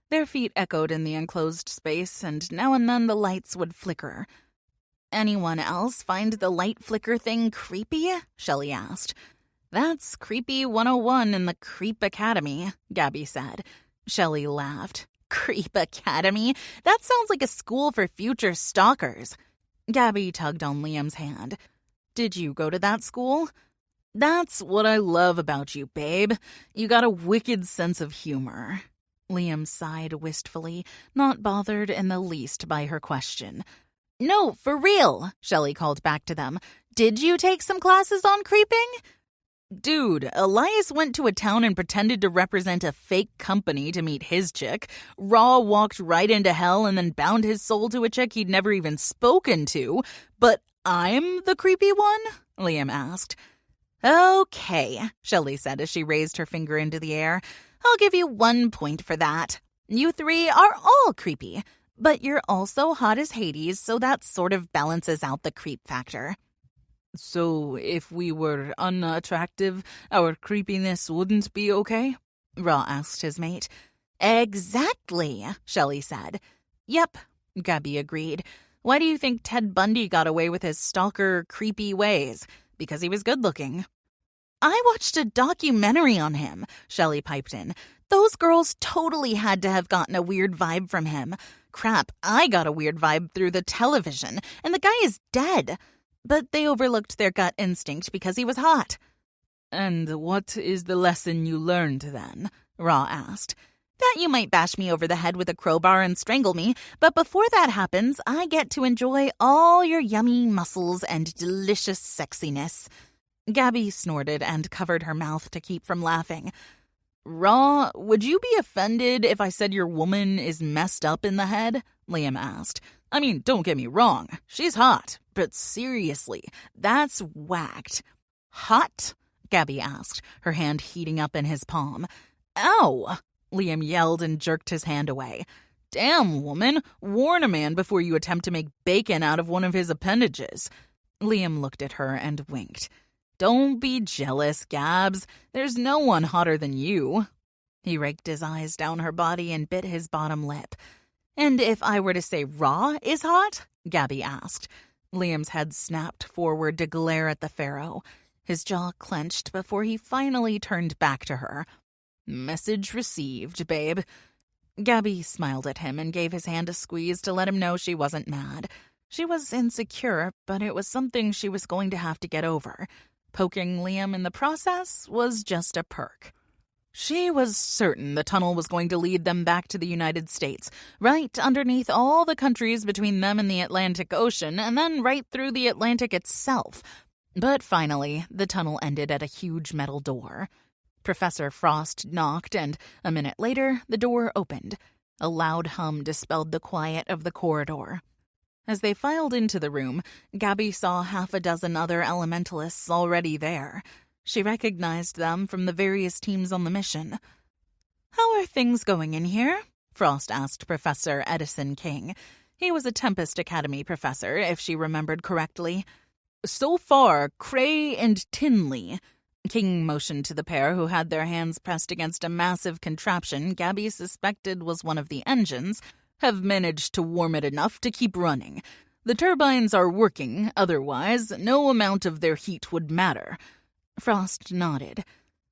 Their feet echoed in the enclosed space, and now and then the lights would flicker. Anyone else find the light flicker thing creepy? Shelley asked. That's Creepy 101 in the Creep Academy, Gabby said. Shelley laughed. Creep Academy? That sounds like a school for future stalkers. Gabby tugged on Liam's hand. Did you go to that school? That's what I love about you, babe. You got a wicked sense of humor. Liam sighed wistfully, not bothered in the least by her question. No, for real, Shelley called back to them. Did you take some classes on creeping? Dude, Elias went to a town and pretended to represent a fake company to meet his chick. Raw walked right into hell and then bound his soul to a chick he'd never even spoken to. But I'm the creepy one? Liam asked. Okay, Shelley said as she raised her finger into the air. I'll give you 1 point for that. You three are all creepy. But you're also hot as Hades, so that sort of balances out the creep factor. So if we were unattractive, our creepiness wouldn't be okay? Raw asked his mate. Exactly, Shelley said. Yep, Gabby agreed. Why do you think Ted Bundy got away with his stalker, creepy ways? Because he was good-looking. I watched a documentary on him, Shelley piped in. Those girls totally had to have gotten a weird vibe from him. Crap, I got a weird vibe through the television, and the guy is dead. But they overlooked their gut instinct because he was hot. And what is the lesson you learned then? Raw asked. That you might bash me over the head with a crowbar and strangle me, but before that happens, I get to enjoy all your yummy muscles and delicious sexiness. Gabby snorted and covered her mouth to keep from laughing. Raw, would you be offended if I said your woman is messed up in the head? Liam asked. I mean, don't get me wrong, she's hot, but seriously, that's whacked. Hot? Gabby asked, her hand heating up in his palm. Ow! Liam yelled and jerked his hand away. Damn, woman, warn a man before you attempt to make bacon out of one of his appendages. Liam looked at her and winked. Don't be jealous, Gabs. There's no one hotter than you. He raked his eyes down her body and bit his bottom lip. And if I were to say Raw is hot? Gabby asked. Liam's head snapped forward to glare at the pharaoh. His jaw clenched before he finally turned back to her. Message received, babe. Gabby smiled at him and gave his hand a squeeze to let him know she wasn't mad. She was insecure, but it was something she was going to have to get over. Poking Liam in the process was just a perk. She was certain the tunnel was going to lead them back to the United States, right underneath all the countries between them and the Atlantic Ocean, and then right through the Atlantic itself. But finally, the tunnel ended at a huge metal door. Professor Frost knocked, and a minute later, the door opened. A loud hum dispelled the quiet of the corridor. As they filed into the room, Gabby saw 6 other elementalists already there. She recognized them from the various teams on the mission. How are things going in here? Frost asked Professor Edison King. He was a Tempest Academy professor, if she remembered correctly. So far, Cray and Tinley. King motioned to the pair who had their hands pressed against a massive contraption Gabby suspected was one of the engines, have managed to warm it enough to keep running. The turbines are working, otherwise no amount of their heat would matter. Frost nodded.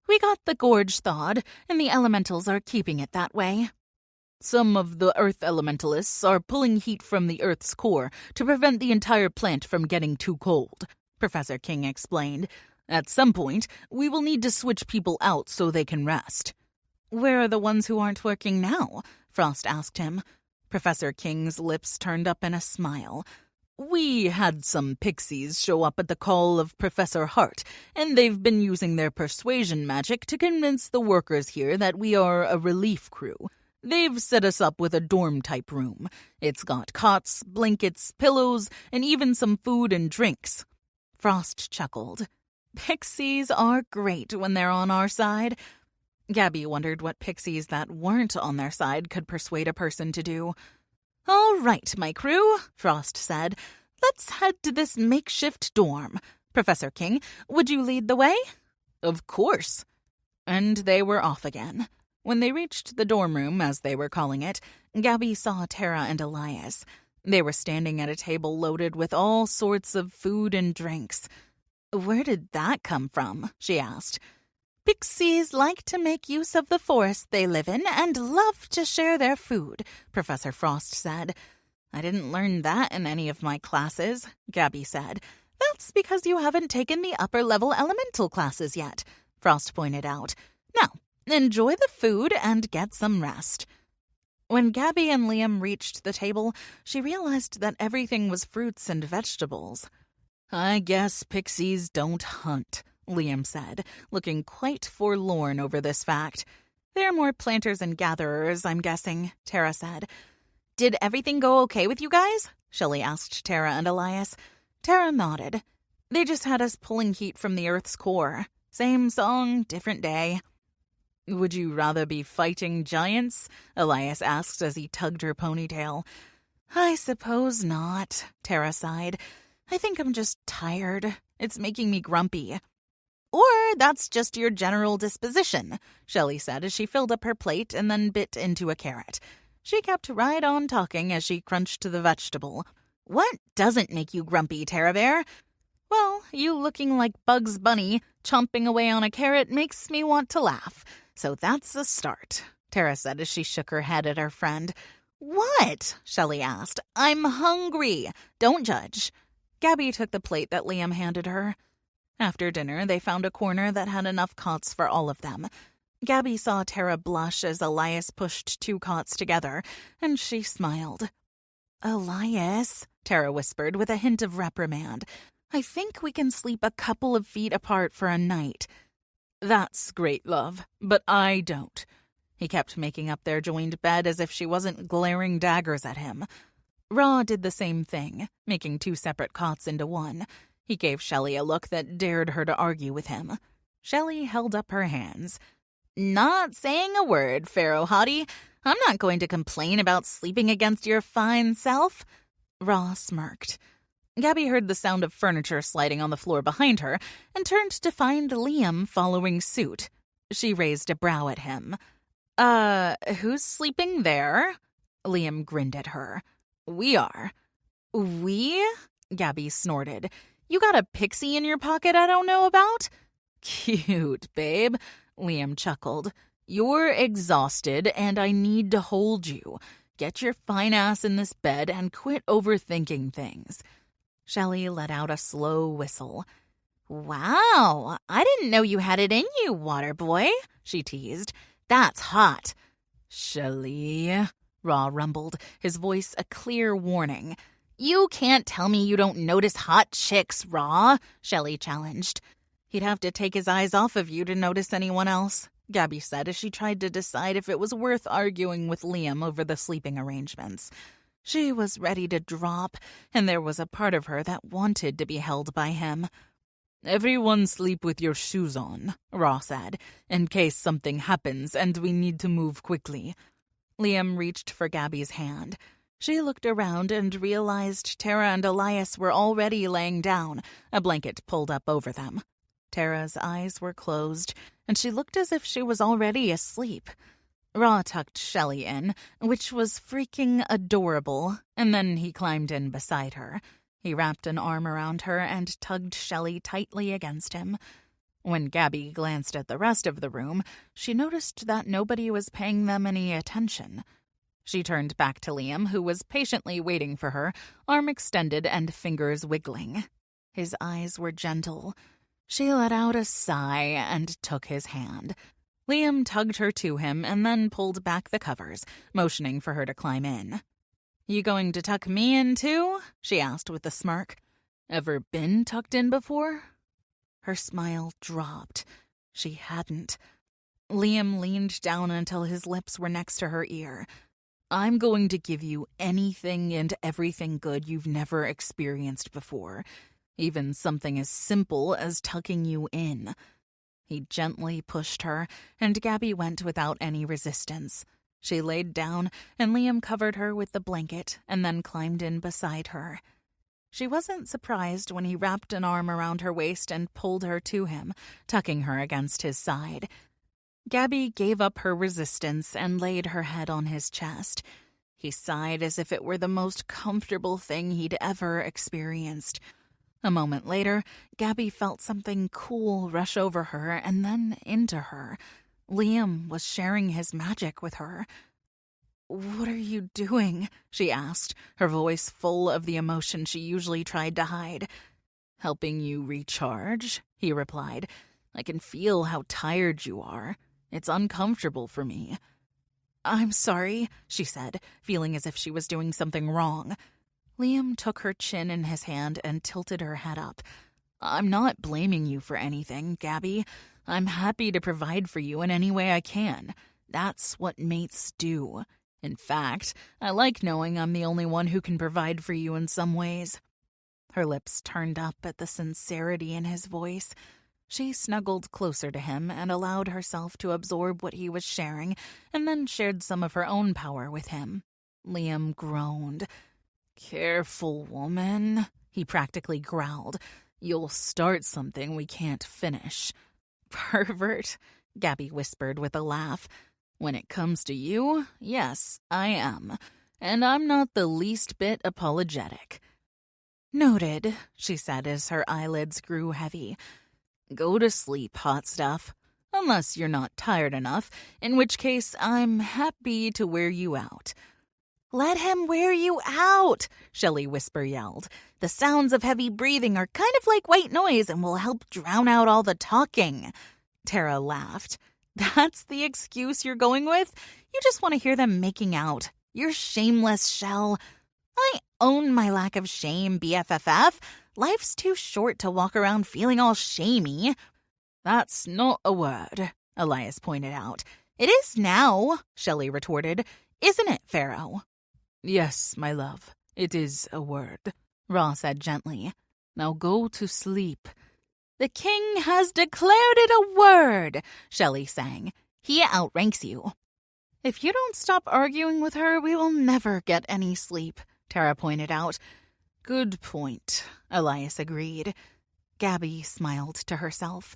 We got the gorge thawed, and the elementals are keeping it that way. Some of the earth elementalists are pulling heat from the earth's core to prevent the entire plant from getting too cold, Professor King explained. At some point, we will need to switch people out so they can rest. Where are the ones who aren't working now? Frost asked him. Professor King's lips turned up in a smile. We had some pixies show up at the call of Professor Hart, and they've been using their persuasion magic to convince the workers here that we are a relief crew. They've set us up with a dorm-type room. It's got cots, blankets, pillows, and even some food and drinks. Frost chuckled. Pixies are great when they're on our side. Gabby wondered what pixies that weren't on their side could persuade a person to do. All right, my crew, Frost said. Let's head to this makeshift dorm. Professor King, would you lead the way? Of course. And they were off again. When they reached the dorm room, as they were calling it, Gabby saw Tara and Elias. They were standing at a table loaded with all sorts of food and drinks. Where did that come from? She asked. Pixies like to make use of the forest they live in and love to share their food, Professor Frost said. I didn't learn that in any of my classes, Gabby said. That's because you haven't taken the upper-level elemental classes yet, Frost pointed out. Now, enjoy the food and get some rest. When Gabby and Liam reached the table, she realized that everything was fruits and vegetables. "I guess pixies don't hunt," Liam said, looking quite forlorn over this fact. "They're more planters and gatherers, I'm guessing," Tara said. "Did everything go okay with you guys?" Shelley asked Tara and Elias. Tara nodded. "They just had us pulling heat from the Earth's core. Same song, different day." "Would you rather be fighting giants?" Elias asked as he tugged her ponytail. "I suppose not," Tara sighed. "I think I'm just tired. It's making me grumpy." "Or that's just your general disposition," Shelley said as she filled up her plate and then bit into a carrot. She kept right on talking as she crunched the vegetable. "What doesn't make you grumpy, Tara Bear?" "Well, you looking like Bugs Bunny, chomping away on a carrot makes me want to laugh. So that's a start," Tara said as she shook her head at her friend. "What?" Shelley asked. "I'm hungry. Don't judge." Gabby took the plate that Liam handed her. After dinner, they found a corner that had enough cots for all of them. Gabby saw Tara blush as Elias pushed 2 cots together, and she smiled. "Elias," Tara whispered with a hint of reprimand, "I think we can sleep a couple of feet apart for a night." "That's great, love, but I don't." He kept making up their joined bed as if she wasn't glaring daggers at him. Raw did the same thing, making 2 separate cots into one. He gave Shelley a look that dared her to argue with him. Shelley held up her hands. "Not saying a word, Pharaoh Hottie. I'm not going to complain about sleeping against your fine self." Raw smirked. Gabby heard the sound of furniture sliding on the floor behind her and turned to find Liam following suit. She raised a brow at him. Who's sleeping there?" Liam grinned at her. "We are." "We?" Gabby snorted. "You got a pixie in your pocket I don't know about?" "Cute, babe," Liam chuckled. "You're exhausted and I need to hold you. Get your fine ass in this bed and quit overthinking things." Shelley let out a slow whistle. "Wow, I didn't know you had it in you, water boy," she teased. "That's hot." "Shelley," Raw rumbled, his voice a clear warning. "You can't tell me you don't notice hot chicks, Raw," Shelley challenged. "He'd have to take his eyes off of you to notice anyone else," Gabby said as she tried to decide if it was worth arguing with Liam over the sleeping arrangements. She was ready to drop, and there was a part of her that wanted to be held by him. "Everyone sleep with your shoes on," Raw said, "in case something happens and we need to move quickly." Liam reached for Gabby's hand. She looked around and realized Tara and Elias were already laying down, a blanket pulled up over them. Tara's eyes were closed, and she looked as if she was already asleep. Raw tucked Shelley in, which was freaking adorable, and then he climbed in beside her. He wrapped an arm around her and tugged Shelley tightly against him. When Gabby glanced at the rest of the room, she noticed that nobody was paying them any attention. She turned back to Liam, who was patiently waiting for her, arm extended and fingers wiggling. His eyes were gentle. She let out a sigh and took his hand. Liam tugged her to him and then pulled back the covers, motioning for her to climb in. "You going to tuck me in, too?" she asked with a smirk. "Ever been tucked in before?" Her smile dropped. She hadn't. Liam leaned down until his lips were next to her ear. "I'm going to give you anything and everything good you've never experienced before, even something as simple as tucking you in." He gently pushed her, and Gabby went without any resistance. She laid down, and Liam covered her with the blanket and then climbed in beside her. She wasn't surprised when he wrapped an arm around her waist and pulled her to him, tucking her against his side. Gabby gave up her resistance and laid her head on his chest. He sighed as if it were the most comfortable thing he'd ever experienced. A moment later, Gabby felt something cool rush over her and then into her. Liam was sharing his magic with her. "What are you doing?" she asked, her voice full of the emotion she usually tried to hide. "Helping you recharge," he replied. "I can feel how tired you are. It's uncomfortable for me." I'm sorry, she said, feeling as if she was doing something wrong. Liam took her chin in his hand and tilted her head up. I'm not blaming you for anything, Gabby. I'm happy to provide for you in any way I can. That's what mates do. In fact, I like knowing I'm the only one who can provide for you in some ways. Her lips turned up at the sincerity in his voice. She snuggled closer to him and allowed herself to absorb what he was sharing, and then shared some of her own power with him. Liam groaned. Careful, woman, he practically growled. You'll start something we can't finish. Pervert, Gabby whispered with a laugh. When it comes to you, yes, I am. And I'm not the least bit apologetic. Noted, she said as her eyelids grew heavy. Go to sleep, hot stuff. Unless you're not tired enough, in which case I'm happy to wear you out. Let him wear you out, Shelley Whisper yelled. The sounds of heavy breathing are kind of like white noise and will help drown out all the talking. Tara laughed. That's the excuse you're going with? You just want to hear them making out. You're shameless, Shell. I own my lack of shame, BFFF. Life's too short to walk around feeling all shamey. That's not a word, Elias pointed out. It is now, Shelley retorted. Isn't it, Pharaoh? Yes, my love, it is a word, Ra said gently. Now go to sleep. The king has declared it a word, Shelley sang. He outranks you. If you don't stop arguing with her, we will never get any sleep, Tara pointed out. Good point, Elias agreed. Gabby smiled to herself.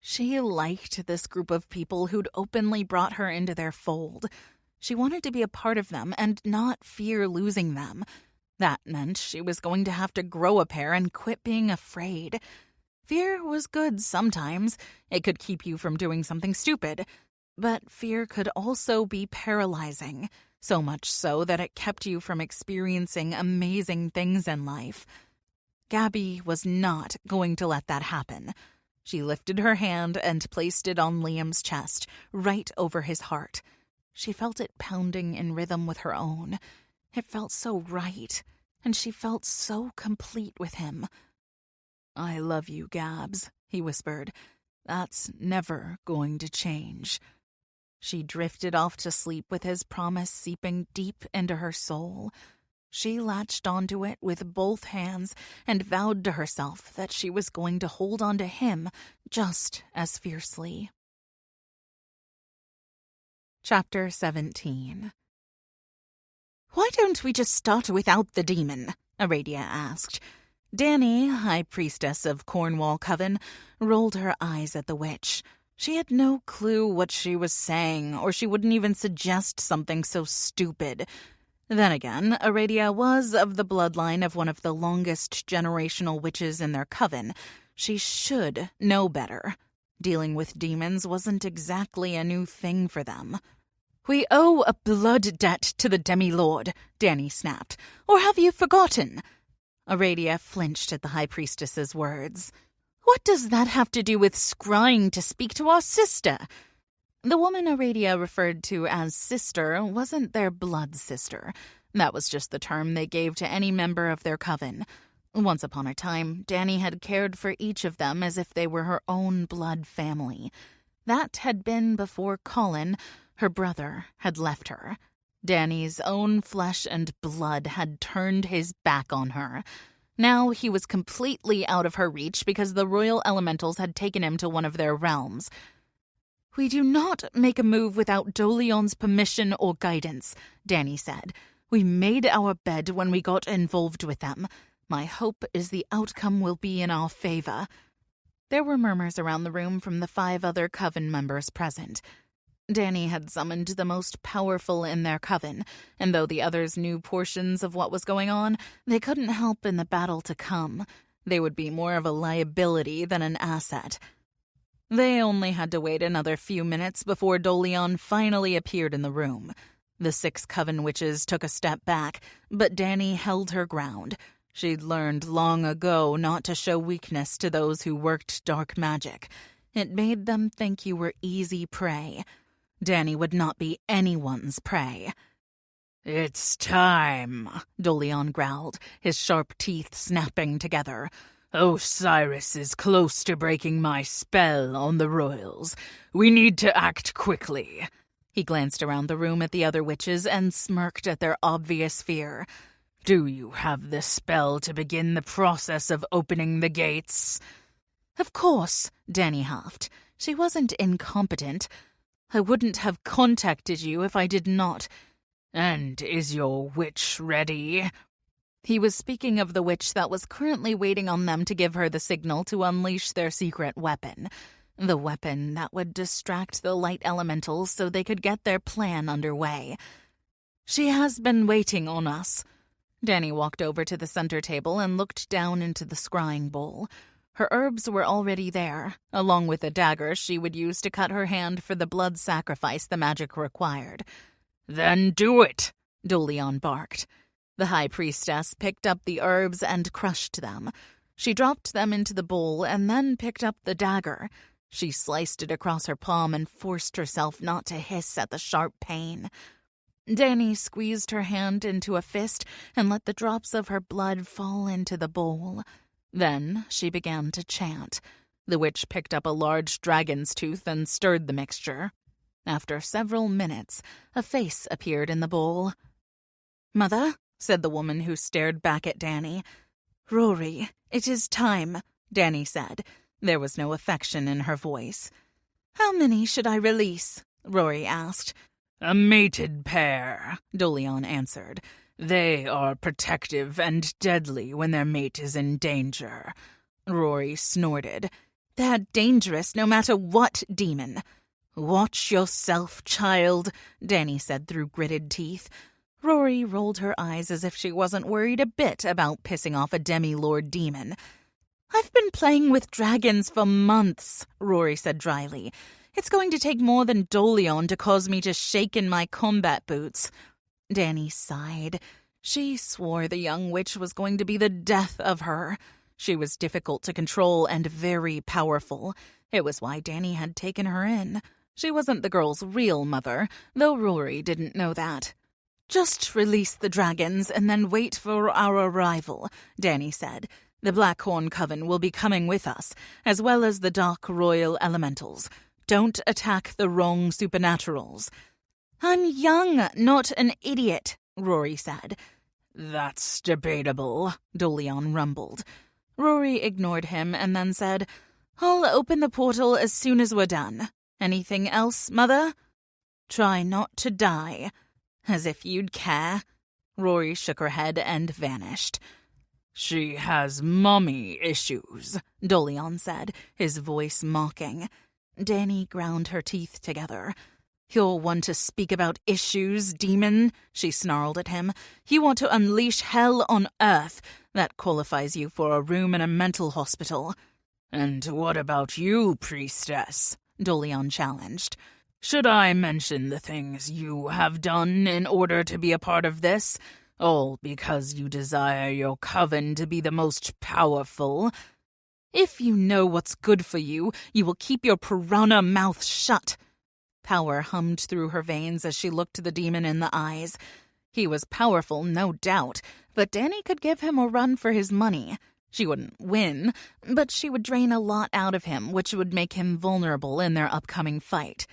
She liked this group of people who'd openly brought her into their fold. She wanted to be a part of them and not fear losing them. That meant she was going to have to grow a pair and quit being afraid. Fear was good sometimes. It could keep you from doing something stupid. But fear could also be paralyzing, so much so that it kept you from experiencing amazing things in life. Gabby was not going to let that happen. She lifted her hand and placed it on Liam's chest, right over his heart. She felt it pounding in rhythm with her own. It felt so right, and she felt so complete with him. I love you, Gabs, he whispered. That's never going to change. She drifted off to sleep with his promise seeping deep into her soul. She latched onto it with both hands and vowed to herself that she was going to hold on to him just as fiercely. Chapter 17. Why don't we just start without the demon? Aradia asked. Dani, high priestess of Cornwall Coven, rolled her eyes at the witch. She had no clue what she was saying, or she wouldn't even suggest something so stupid. Then again, Aradia was of the bloodline of one of the longest generational witches in their coven. She should know better. Dealing with demons wasn't exactly a new thing for them. We owe a blood debt to the demi-lord, Dani snapped. Or have you forgotten? Aradia flinched at the high priestess's words. What does that have to do with scrying to speak to our sister? The woman Aradia referred to as sister wasn't their blood sister. That was just the term they gave to any member of their coven. Once upon a time, Dani had cared for each of them as if they were her own blood family. That had been before Colin, her brother, had left her. Dani's own flesh and blood had turned his back on her. Now he was completely out of her reach because the royal elementals had taken him to one of their realms. We do not make a move without Dolion's permission or guidance, Dani said. We made our bed when we got involved with them. My hope is the outcome will be in our favor. There were murmurs around the room from the 5 other coven members present. Dani had summoned the most powerful in their coven, and though the others knew portions of what was going on, they couldn't help in the battle to come. They would be more of a liability than an asset. They only had to wait another few minutes before Dolion finally appeared in the room. The 6 coven witches took a step back, but Dani held her ground. She'd learned long ago not to show weakness to those who worked dark magic. It made them think you were easy prey. Danny would not be anyone's prey. "It's time," Dolion growled, his sharp teeth snapping together. "Osiris is close to breaking my spell on the royals. We need to act quickly." He glanced around the room at the other witches and smirked at their obvious fear. "Do you have the spell to begin the process of opening the gates?" "Of course," Danny huffed. She wasn't incompetent. "I wouldn't have contacted you if I did not." "And is your witch ready?" He was speaking of the witch that was currently waiting on them to give her the signal to unleash their secret weapon. The weapon that would distract the light elementals so they could get their plan underway. "She has been waiting on us." Danny walked over to the center table and looked down into the scrying bowl. Her herbs were already there, along with a dagger she would use to cut her hand for the blood sacrifice the magic required. "Then do it," Dolion barked. The high priestess picked up the herbs and crushed them. She dropped them into the bowl and then picked up the dagger. She sliced it across her palm and forced herself not to hiss at the sharp pain. Danny squeezed her hand into a fist and let the drops of her blood fall into the bowl. Then she began to chant. The witch picked up a large dragon's tooth and stirred the mixture. After several minutes, a face appeared in the bowl. "Mother," said the woman who stared back at Danny. "Rory, it is time," Danny said. There was no affection in her voice. "How many should I release?" Rory asked. "A mated pair," Dolion answered. "They are protective and deadly when their mate is in danger." Rory snorted. "They're dangerous no matter what demon." "Watch yourself, child," Danny said through gritted teeth. Rory rolled her eyes as if she wasn't worried a bit about pissing off a demi-lord demon. "I've been playing with dragons for months," Rory said dryly. "It's going to take more than Dolion to cause me to shake in my combat boots." Danny sighed. She swore the young witch was going to be the death of her. She was difficult to control and very powerful. It was why Danny had taken her in. She wasn't the girl's real mother, though Rory didn't know that. "Just release the dragons and then wait for our arrival," Danny said. "The Blackhorn Coven will be coming with us, as well as the Dark Royal Elementals. Don't attack the wrong supernaturals." "I'm young, not an idiot," Rory said. "That's debatable," Dolion rumbled. Rory ignored him and then said, "I'll open the portal as soon as we're done. Anything else, Mother?" "Try not to die." "As if you'd care." Rory shook her head and vanished. "She has mommy issues," Dolion said, his voice mocking. Danny ground her teeth together. "You're one to speak about issues, demon," she snarled at him. "You want to unleash hell on earth. That qualifies you for a room in a mental hospital." "And what about you, priestess?" Dolion challenged. "Should I mention the things you have done in order to be a part of this? All because you desire your coven to be the most powerful?" "If you know what's good for you, you will keep your piranha mouth shut." Power hummed through her veins as she looked the demon in the eyes. He was powerful, no doubt, but Danny could give him a run for his money. She wouldn't win, but she would drain a lot out of him, which would make him vulnerable in their upcoming fight.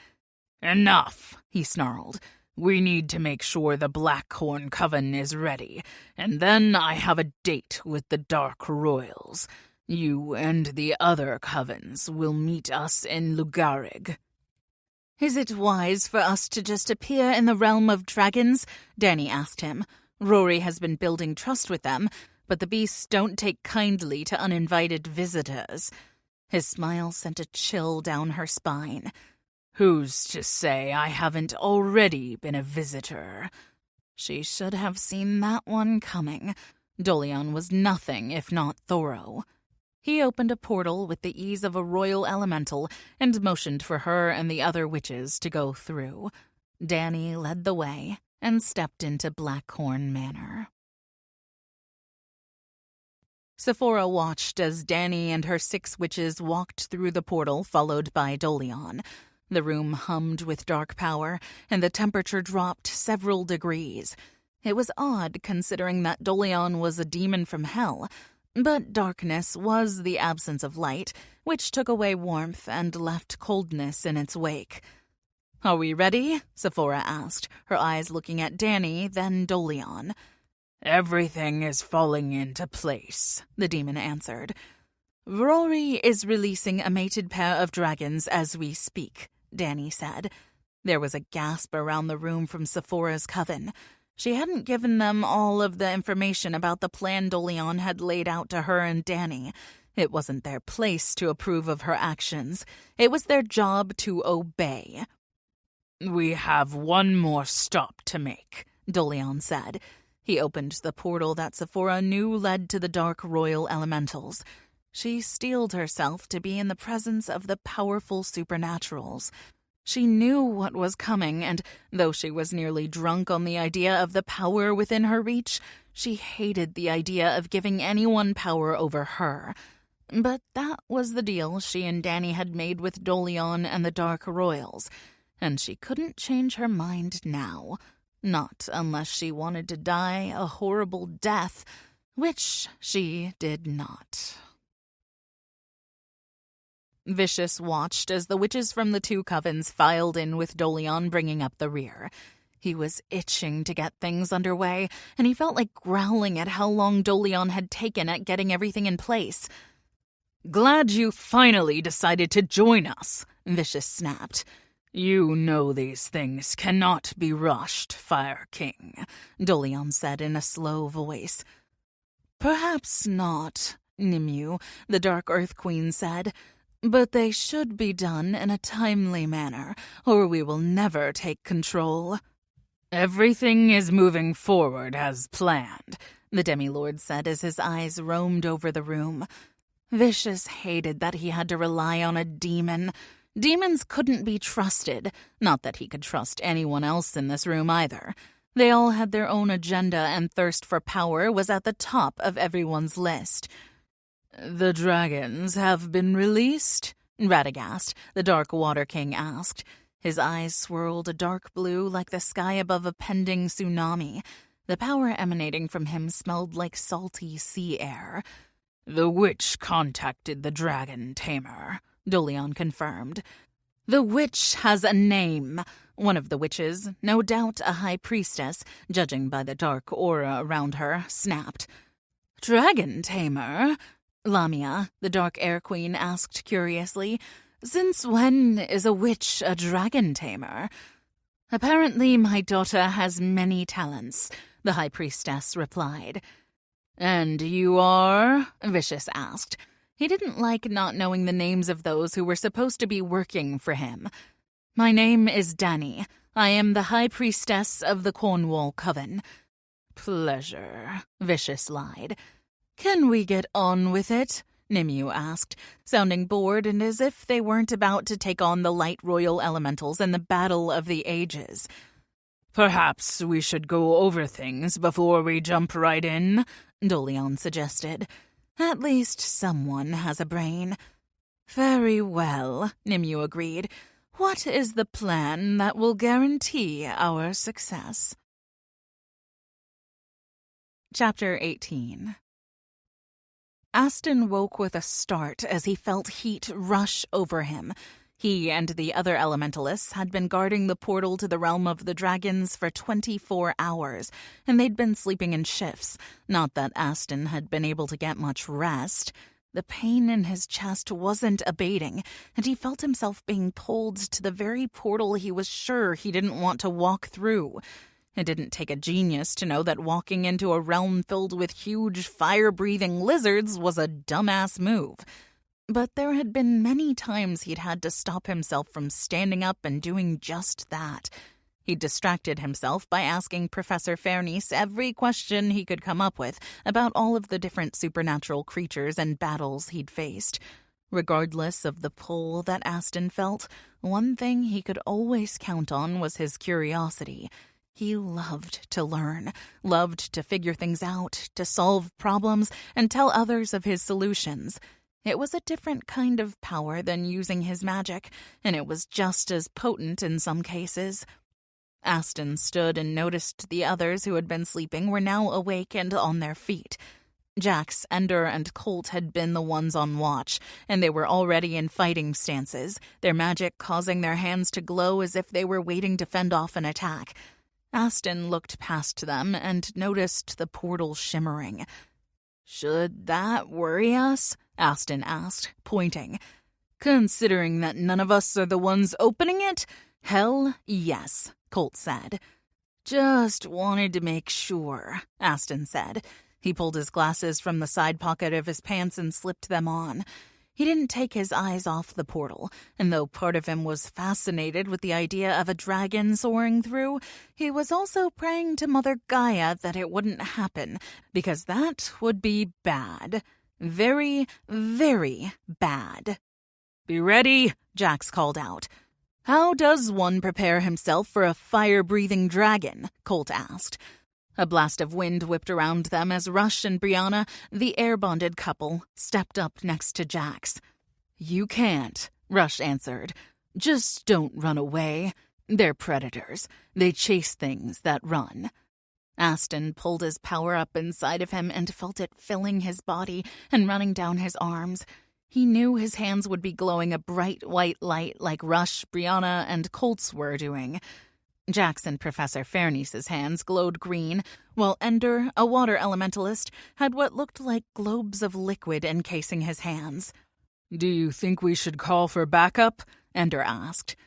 "Enough," he snarled. "We need to make sure the Blackhorn Coven is ready, and then I have a date with the Dark Royals. You and the other covens will meet us in Lugarig." "Is it wise for us to just appear in the realm of dragons?" Danny asked him. Rory has been building trust with them, but the beasts don't take kindly to uninvited visitors. His smile sent a chill down her spine. "Who's to say I haven't already been a visitor?" She should have seen that one coming. Dolion was nothing if not thorough. He opened a portal with the ease of a royal elemental and motioned for her and the other witches to go through. Danny led the way and stepped into Blackhorn Manor. Sephora watched as Danny and her 6 witches walked through the portal, followed by Dolion. The room hummed with dark power, and the temperature dropped several degrees. It was odd considering that Dolion was a demon from hell, but darkness was the absence of light, which took away warmth and left coldness in its wake. "Are we ready?" Sephora asked, her eyes looking at Danny, then Dolion. "Everything is falling into place," the demon answered. "Rory is releasing a mated pair of dragons as we speak," Danny said. There was a gasp around the room from Sephora's coven. She hadn't given them all of the information about the plan Dolion had laid out to her and Danny. It wasn't their place to approve of her actions. It was their job to obey. "We have one more stop to make," Dolion said. He opened the portal that Sephora knew led to the dark royal elementals. She steeled herself to be in the presence of the powerful supernaturals. She knew what was coming, and though she was nearly drunk on the idea of the power within her reach, she hated the idea of giving anyone power over her. But that was the deal she and Danny had made with Dolion and the Dark Royals, and she couldn't change her mind now. Not unless she wanted to die a horrible death, which she did not. Vicious watched as the witches from the two covens filed in with Dolion bringing up the rear. He was itching to get things underway, and he felt like growling at how long Dolion had taken at getting everything in place. "Glad you finally decided to join us," Vicious snapped. "You know these things cannot be rushed, Fire King," Dolion said in a slow voice. "Perhaps not," Nimue, the Dark Earth Queen, said. "But they should be done in a timely manner, or we will never take control." "Everything is moving forward as planned," the Demilord said as his eyes roamed over the room. Vicious hated that he had to rely on a demon. Demons couldn't be trusted. Not that he could trust anyone else in this room either. They all had their own agenda, and thirst for power was at the top of everyone's list. "The dragons have been released?" Radagast, the Dark Water King, asked. His eyes swirled a dark blue like the sky above a pending tsunami. The power emanating from him smelled like salty sea air. "The witch contacted the dragon tamer," Dolion confirmed. "The witch has a name," one of the witches, no doubt a high priestess, judging by the dark aura around her, snapped. "Dragon tamer?" Lamia, the Dark Air Queen, asked curiously. "Since when is a witch a dragon tamer?" "Apparently my daughter has many talents," the High Priestess replied. "And you are?" Vicious asked. He didn't like not knowing the names of those who were supposed to be working for him. "My name is Danny. I am the High Priestess of the Cornwall Coven." "Pleasure," Vicious lied. "Can we get on with it?" Nimue asked, sounding bored and as if they weren't about to take on the light royal elementals in the Battle of the Ages. "Perhaps we should go over things before we jump right in," Dolion suggested. "At least someone has a brain." "Very well," Nimue agreed. "What is the plan that will guarantee our success?" Chapter 18. Aston woke with a start as he felt heat rush over him. He and the other elementalists had been guarding the portal to the realm of the dragons for 24 hours, and they'd been sleeping in shifts. Not that Aston had been able to get much rest. The pain in his chest wasn't abating, and he felt himself being pulled to the very portal he was sure he didn't want to walk through. It didn't take a genius to know that walking into a realm filled with huge, fire-breathing lizards was a dumbass move. But there had been many times he'd had to stop himself from standing up and doing just that. He distracted himself by asking Professor Fairnice every question he could come up with about all of the different supernatural creatures and battles he'd faced. Regardless of the pull that Aston felt, one thing he could always count on was his curiosity. He loved to learn, loved to figure things out, to solve problems, and tell others of his solutions. It was a different kind of power than using his magic, and it was just as potent in some cases. Aston stood and noticed the others who had been sleeping were now awake and on their feet. Jax, Ender, and Colt had been the ones on watch, and they were already in fighting stances, their magic causing their hands to glow as if they were waiting to fend off an attack. Aston looked past them and noticed the portal shimmering. "Should that worry us?" Aston asked, pointing. "Considering that none of us are the ones opening it? Hell, yes," Colt said. "Just wanted to make sure," Aston said. He pulled his glasses from the side pocket of his pants and slipped them on. He didn't take his eyes off the portal, and though part of him was fascinated with the idea of a dragon soaring through, he was also praying to Mother Gaia that it wouldn't happen, because that would be bad. Very, very bad. "Be ready," Jax called out. "How does one prepare himself for a fire-breathing dragon?" Colt asked. A blast of wind whipped around them as Rush and Brianna, the air-bonded couple, stepped up next to Jax. "You can't," Rush answered. "Just don't run away. They're predators. They chase things that run." Aston pulled his power up inside of him and felt it filling his body and running down his arms. He knew his hands would be glowing a bright white light like Rush, Brianna, and Colt's were doing. Jax and Professor Fairnice's hands glowed green, while Ender, a water elementalist, had what looked like globes of liquid encasing his hands. "Do you think we should call for backup?" Ender asked.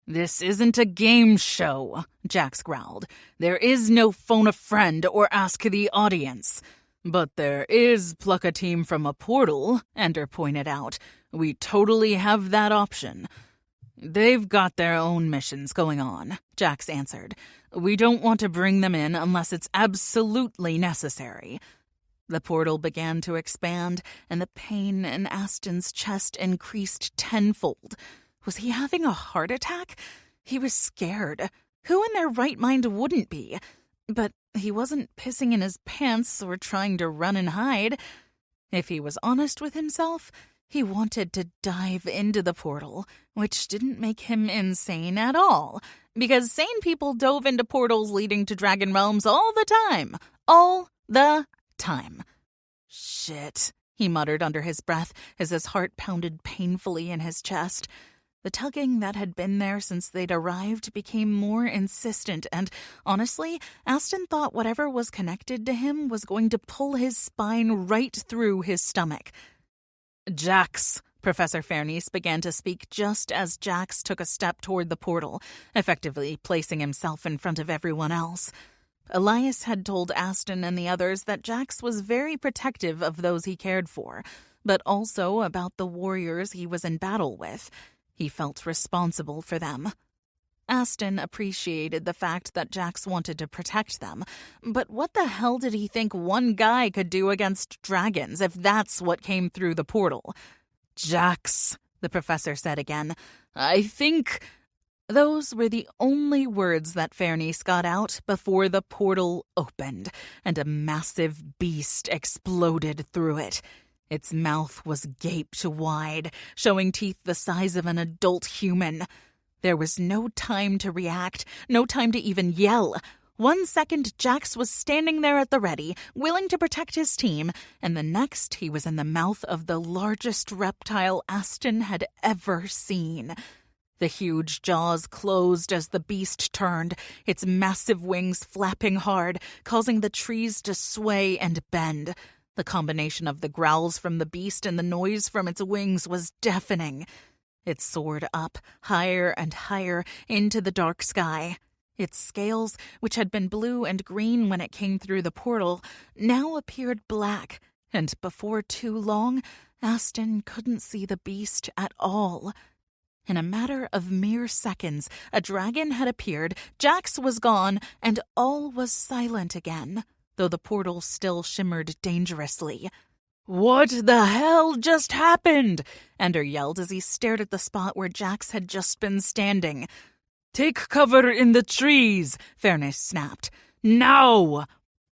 "This isn't a game show," Jax growled. "There is no phone a friend or ask the audience." "But there is pluck a team from a portal," Ender pointed out. "We totally have that option." "They've got their own missions going on," Jax answered. "We don't want to bring them in unless it's absolutely necessary." The portal began to expand, and the pain in Aston's chest increased tenfold. Was he having a heart attack? He was scared. Who in their right mind wouldn't be? But he wasn't pissing in his pants or trying to run and hide. If he was honest with himself, he wanted to dive into the portal, which didn't make him insane at all, because sane people dove into portals leading to dragon realms all the time. All the time. "Shit," he muttered under his breath as his heart pounded painfully in his chest. The tugging that had been there since they'd arrived became more insistent, and honestly, Aston thought whatever was connected to him was going to pull his spine right through his stomach. "Jax," Professor Fairnice began to speak just as Jax took a step toward the portal, effectively placing himself in front of everyone else. Elias had told Aston and the others that Jax was very protective of those he cared for, but also about the warriors he was in battle with. He felt responsible for them. Aston appreciated the fact that Jax wanted to protect them, but what the hell did he think one guy could do against dragons if that's what came through the portal? "Jax," the professor said again, "I think—" Those were the only words that Fairnice got out before the portal opened, and a massive beast exploded through it. Its mouth was gaped wide, showing teeth the size of an adult human. There was no time to react, no time to even yell. 1 second, Jax was standing there at the ready, willing to protect his team, and the next he was in the mouth of the largest reptile Aston had ever seen. The huge jaws closed as the beast turned, its massive wings flapping hard, causing the trees to sway and bend. The combination of the growls from the beast and the noise from its wings was deafening. It soared up, higher and higher, into the dark sky. Its scales, which had been blue and green when it came through the portal, now appeared black, and before too long, Aston couldn't see the beast at all. In a matter of mere seconds, a dragon had appeared, Jax was gone, and all was silent again, though the portal still shimmered dangerously. "What the hell just happened?" Ender yelled as he stared at the spot where Jax had just been standing. "Take cover in the trees," Fairnice snapped. "Now!"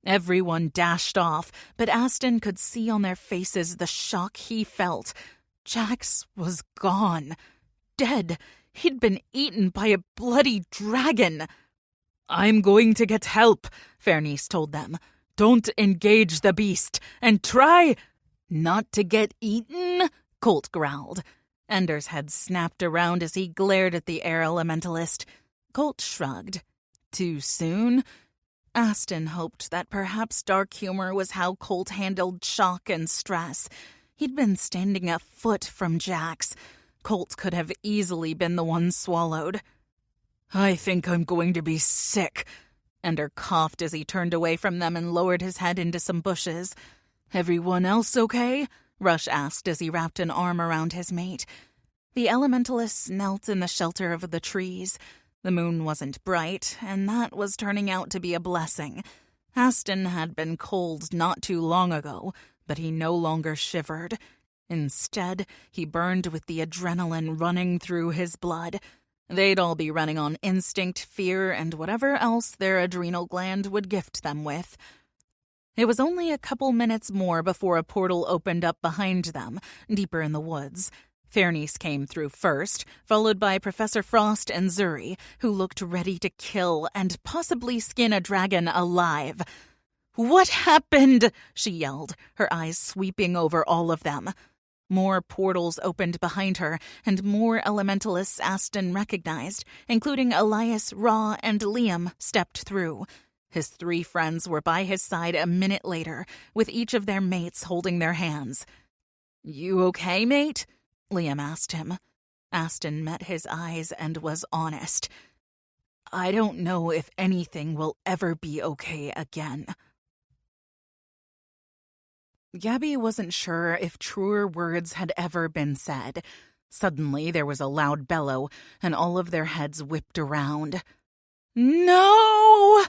Everyone dashed off, but Aston could see on their faces the shock he felt. Jax was gone. Dead. He'd been eaten by a bloody dragon. "I'm going to get help," Fernice told them. "Don't engage the beast, and try—" "Not to get eaten?" Colt growled. Ender's head snapped around as he glared at the air elementalist. Colt shrugged. Too soon? Aston hoped that perhaps dark humor was how Colt handled shock and stress. He'd been standing a foot from Jax. Colt could have easily been the one swallowed. "I think I'm going to be sick." Ender coughed as he turned away from them and lowered his head into some bushes. "Everyone else okay?" Rush asked as he wrapped an arm around his mate. The elementalists knelt in the shelter of the trees. The moon wasn't bright, and that was turning out to be a blessing. Aston had been cold not too long ago, but he no longer shivered. Instead, he burned with the adrenaline running through his blood. They'd all be running on instinct, fear, and whatever else their adrenal gland would gift them with. It was only a couple minutes more before a portal opened up behind them, deeper in the woods. Fernice came through first, followed by Professor Frost and Zuri, who looked ready to kill and possibly skin a dragon alive. "What happened?" she yelled, her eyes sweeping over all of them. More portals opened behind her, and more elementalists Aston recognized, including Elias, Ra, and Liam, stepped through. His 3 friends were by his side a minute later, with each of their mates holding their hands. "You okay, mate?" Liam asked him. Aston met his eyes and was honest. "I don't know if anything will ever be okay again." Gabby wasn't sure if truer words had ever been said. Suddenly, there was a loud bellow, and all of their heads whipped around. "No!"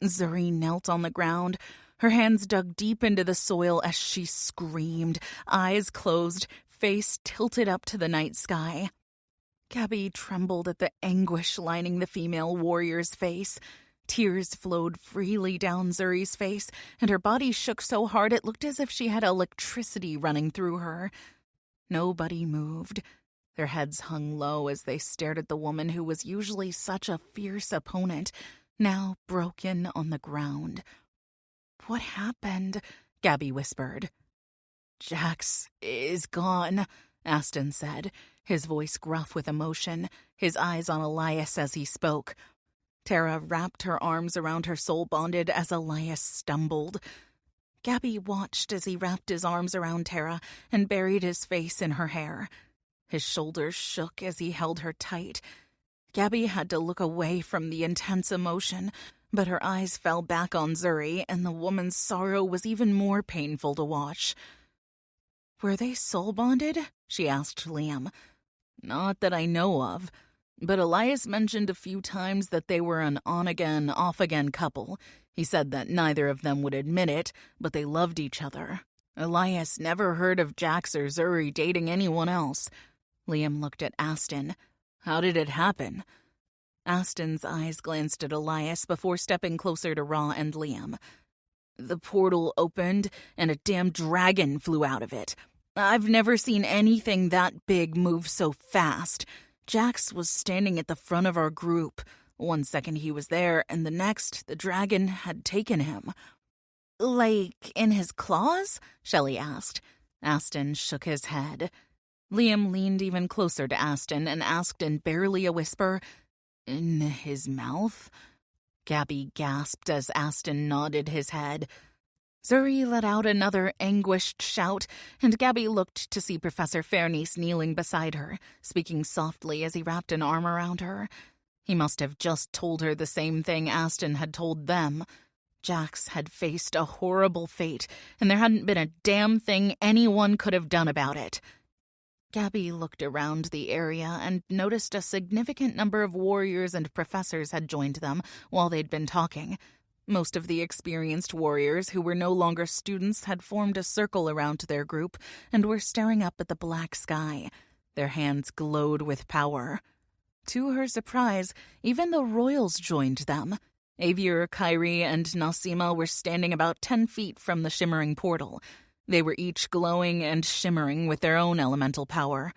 Zuri knelt on the ground. Her hands dug deep into the soil as she screamed, eyes closed, face tilted up to the night sky. Gabby trembled at the anguish lining the female warrior's face. Tears flowed freely down Zuri's face, and her body shook so hard it looked as if she had electricity running through her. Nobody moved. Their heads hung low as they stared at the woman who was usually such a fierce opponent, now broken on the ground. "What happened?" Gabby whispered. "Jax is gone," Aston said, his voice gruff with emotion, his eyes on Elias as he spoke. Tara wrapped her arms around her soul-bonded as Elias stumbled. Gabby watched as he wrapped his arms around Tara and buried his face in her hair. His shoulders shook as he held her tight. Gabby had to look away from the intense emotion, but her eyes fell back on Zuri, and the woman's sorrow was even more painful to watch. "Were they soul-bonded?" she asked Liam. "Not that I know of. But Elias mentioned a few times that they were an on-again, off-again couple. He said that neither of them would admit it, but they loved each other. Elias never heard of Jax or Zuri dating anyone else." Liam looked at Aston. "How did it happen?" Aston's eyes glanced at Elias before stepping closer to Ra and Liam. "The portal opened, and a damn dragon flew out of it. I've never seen anything that big move so fast. Jax was standing at the front of our group. One second he was there, and the next, the dragon had taken him." "Like in his claws?" Shelley asked. Aston shook his head. Liam leaned even closer to Aston and asked in barely a whisper, "In his mouth?" Gabby gasped as Aston nodded his head. Zuri let out another anguished shout, and Gabby looked to see Professor Fernice kneeling beside her, speaking softly as he wrapped an arm around her. He must have just told her the same thing Aston had told them. Jax had faced a horrible fate, and there hadn't been a damn thing anyone could have done about it. Gabby looked around the area and noticed a significant number of warriors and professors had joined them while they'd been talking. Most of the experienced warriors who were no longer students had formed a circle around their group and were staring up at the black sky. Their hands glowed with power. To her surprise, even the royals joined them. Avier, Kyrie, and Nasima were standing about 10 feet from the shimmering portal. They were each glowing and shimmering with their own elemental power.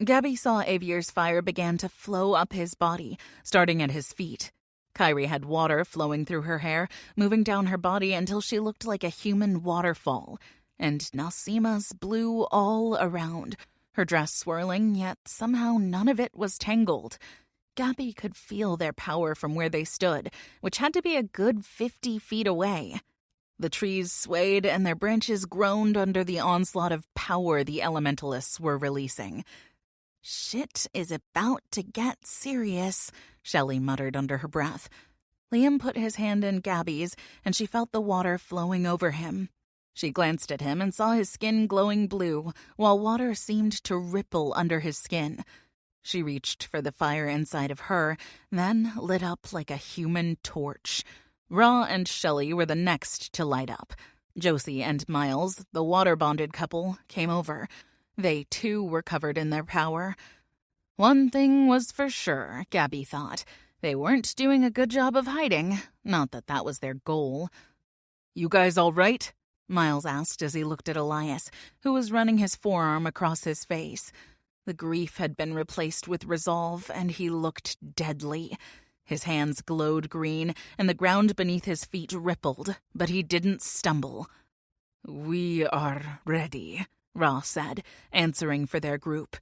Gabby saw Avier's fire began to flow up his body, starting at his feet. Kyrie had water flowing through her hair, moving down her body until she looked like a human waterfall. And Nasima's blew all around, her dress swirling, yet somehow none of it was tangled. Gabby could feel their power from where they stood, which had to be a good 50 feet away. The trees swayed and their branches groaned under the onslaught of power the elementalists were releasing. "Shit is about to get serious," Shelley muttered under her breath. Liam put his hand in Gabby's, and she felt the water flowing over him. She glanced at him and saw his skin glowing blue, while water seemed to ripple under his skin. She reached for the fire inside of her, then lit up like a human torch. Ra and Shelley were the next to light up. Josie and Miles, the water-bonded couple, came over. They, too, were covered in their power. One thing was for sure, Gabby thought. They weren't doing a good job of hiding. Not that that was their goal. "You guys all right?" Miles asked as he looked at Elias, who was running his forearm across his face. The grief had been replaced with resolve, and he looked deadly. His hands glowed green, and the ground beneath his feet rippled, but he didn't stumble. "We are ready," Ra said, answering for their group.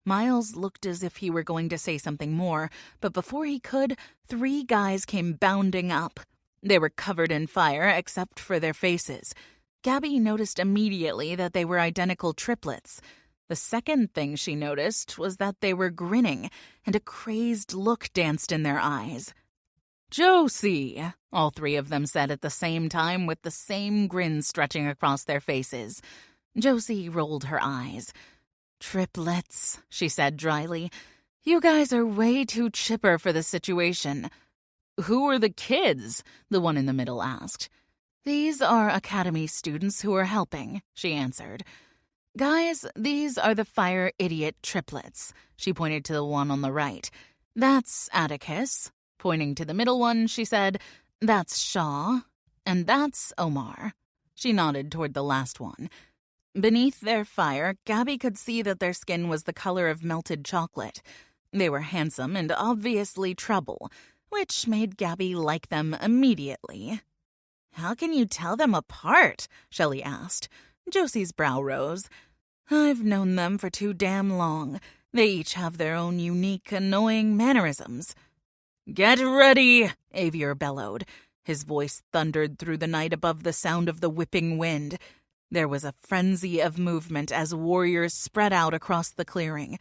Miles looked as if he were going to say something more, but before he could, 3 guys came bounding up. They were covered in fire except for their faces. Gabby noticed immediately that they were identical triplets. The second thing she noticed was that they were grinning, and a crazed look danced in their eyes. "Josie," all 3 of them said at the same time with the same grin stretching across their faces. Josie rolled her eyes. "Triplets," she said dryly. "You guys are way too chipper for the situation." "Who are the kids?" the one in the middle asked. "These are academy students who are helping," she answered. "Guys, these are the fire idiot triplets." She pointed to the one on the right. "That's Atticus." Pointing to the middle one, she said, "That's Shaw. And that's Omar." She nodded toward the last one. Beneath their fire, Gabby could see that their skin was the color of melted chocolate. They were handsome and obviously trouble, which made Gabby like them immediately. "How can you tell them apart?" Shelley asked. Josie's brow rose. "I've known them for too damn long. They each have their own unique, annoying mannerisms." "Get ready!" Avier bellowed. His voice thundered through the night above the sound of the whipping wind. There was a frenzy of movement as warriors spread out across the clearing.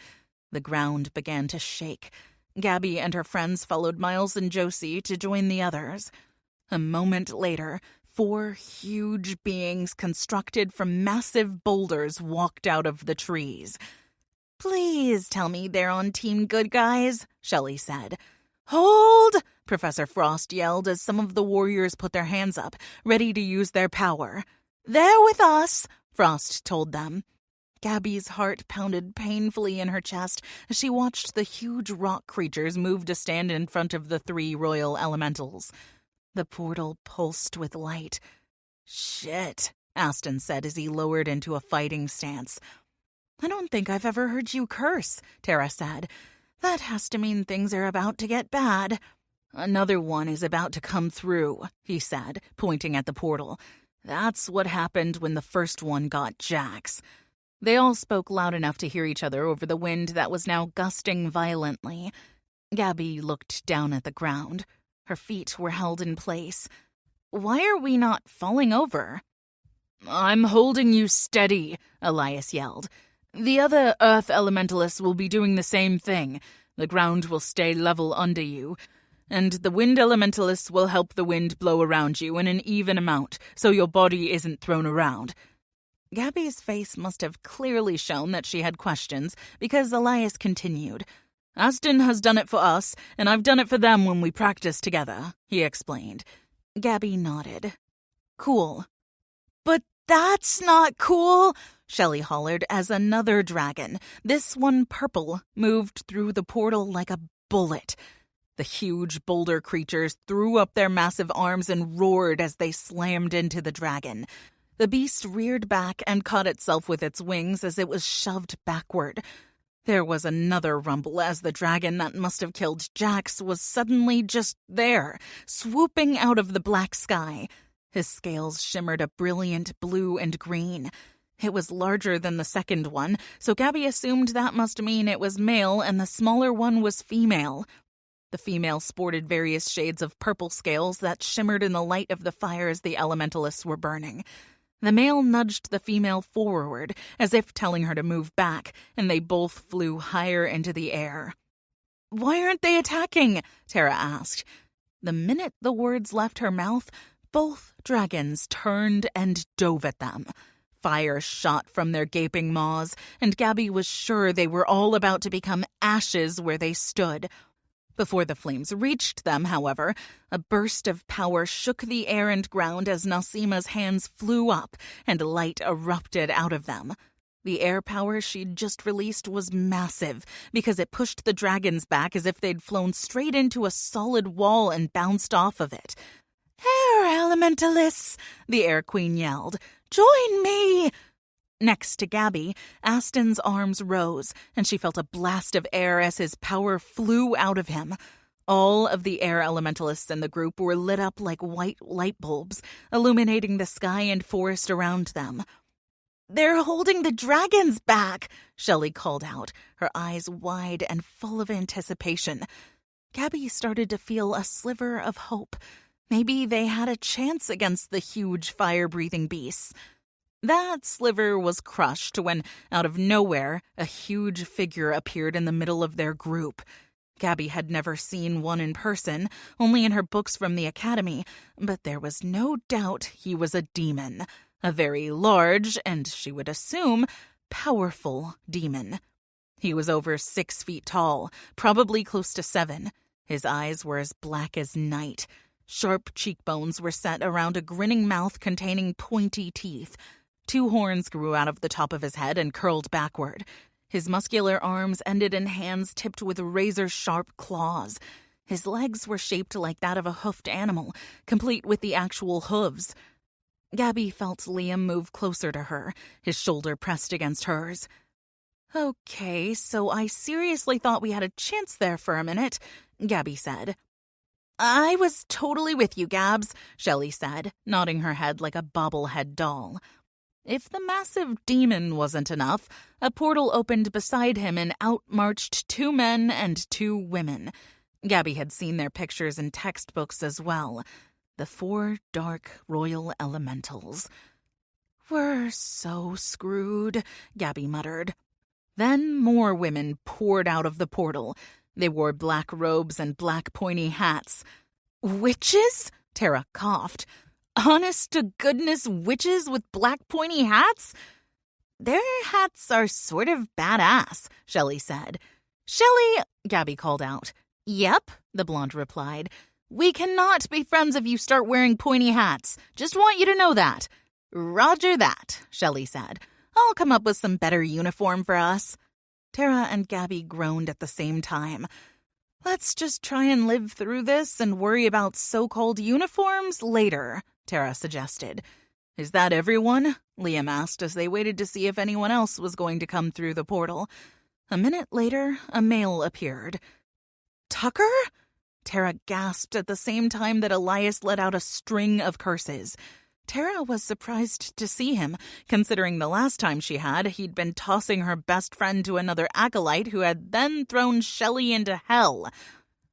The ground began to shake. Gabby and her friends followed Miles and Josie to join the others. A moment later, 4 huge beings constructed from massive boulders walked out of the trees. "Please tell me they're on Team Good Guys," Shelley said. "Hold!" Professor Frost yelled as some of the warriors put their hands up, ready to use their power. "They're with us," Frost told them. Gabby's heart pounded painfully in her chest as she watched the huge rock creatures move to stand in front of the 3 royal elementals. The portal pulsed with light. "Shit," Aston said as he lowered into a fighting stance. "I don't think I've ever heard you curse," Tara said. "That has to mean things are about to get bad." "Another one is about to come through," he said, pointing at the portal. "That's what happened when the first one got Jax." They all spoke loud enough to hear each other over the wind that was now gusting violently. Gabby looked down at the ground. Her feet were held in place. "Why are we not falling over?" "I'm holding you steady," Elias yelled. "The other Earth Elementalists will be doing the same thing. The ground will stay level under you, and the Wind Elementalists will help the wind blow around you in an even amount, so your body isn't thrown around." Gabby's face must have clearly shown that she had questions, because Elias continued. "Aston has done it for us, and I've done it for them when we practice together," he explained. Gabby nodded. "Cool." "But that's not cool," Shelley hollered as another dragon, this one purple, moved through the portal like a bullet. The huge boulder creatures threw up their massive arms and roared as they slammed into the dragon. The beast reared back and caught itself with its wings as it was shoved backward. There was another rumble as the dragon that must have killed Jax was suddenly just there, swooping out of the black sky. His scales shimmered a brilliant blue and green. It was larger than the second one, so Gabby assumed that must mean it was male and the smaller one was female. The female sported various shades of purple scales that shimmered in the light of the fires the elementalists were burning. The male nudged the female forward, as if telling her to move back, and they both flew higher into the air. "Why aren't they attacking?" Tara asked. The minute the words left her mouth, both dragons turned and dove at them. Fire shot from their gaping maws, and Gabby was sure they were all about to become ashes where they stood. Before the flames reached them, however, a burst of power shook the air and ground as Nasima's hands flew up and light erupted out of them. The air power she'd just released was massive because it pushed the dragons back as if they'd flown straight into a solid wall and bounced off of it. "Air elementalists!" the Air Queen yelled. "Join me!" Next to Gabby, Aston's arms rose, and she felt a blast of air as his power flew out of him. All of the air elementalists in the group were lit up like white light bulbs, illuminating the sky and forest around them. "They're holding the dragons back," Shelley called out, her eyes wide and full of anticipation. Gabby started to feel a sliver of hope. Maybe they had a chance against the huge fire-breathing beasts. That sliver was crushed when, out of nowhere, a huge figure appeared in the middle of their group. Gabby had never seen one in person, only in her books from the academy, but there was no doubt he was a demon. A very large, and she would assume, powerful demon. He was over 6 feet tall, probably close to 7. His eyes were as black as night. Sharp cheekbones were set around a grinning mouth containing pointy teeth. 2 horns grew out of the top of his head and curled backward. His muscular arms ended in hands tipped with razor-sharp claws. His legs were shaped like that of a hoofed animal, complete with the actual hooves. Gabby felt Liam move closer to her, his shoulder pressed against hers. "Okay, so I seriously thought we had a chance there for a minute," Gabby said. "I was totally with you, Gabs," Shelley said, nodding her head like a bobblehead doll. If the massive demon wasn't enough, a portal opened beside him and out marched 2 men and 2 women. Gabby had seen their pictures in textbooks as well. The 4 dark royal elementals. "We're so screwed," Gabby muttered. Then more women poured out of the portal. They wore black robes and black pointy hats. "Witches?" Tara coughed. "Honest-to-goodness witches with black pointy hats?" "Their hats are sort of badass," Shelley said. "Shelley," Gabby called out. "Yep," the blonde replied. "We cannot be friends if you start wearing pointy hats. Just want you to know that." "Roger that," Shelley said. "I'll come up with some better uniform for us." Tara and Gabby groaned at the same time. "Let's just try and live through this and worry about so-called uniforms later," Tara suggested. "Is that everyone?" Liam asked as they waited to see if anyone else was going to come through the portal. A minute later, a male appeared. "Tucker?" Tara gasped at the same time that Elias let out a string of curses. Tara was surprised to see him, considering the last time she had, he'd been tossing her best friend to another acolyte who had then thrown Shelley into hell.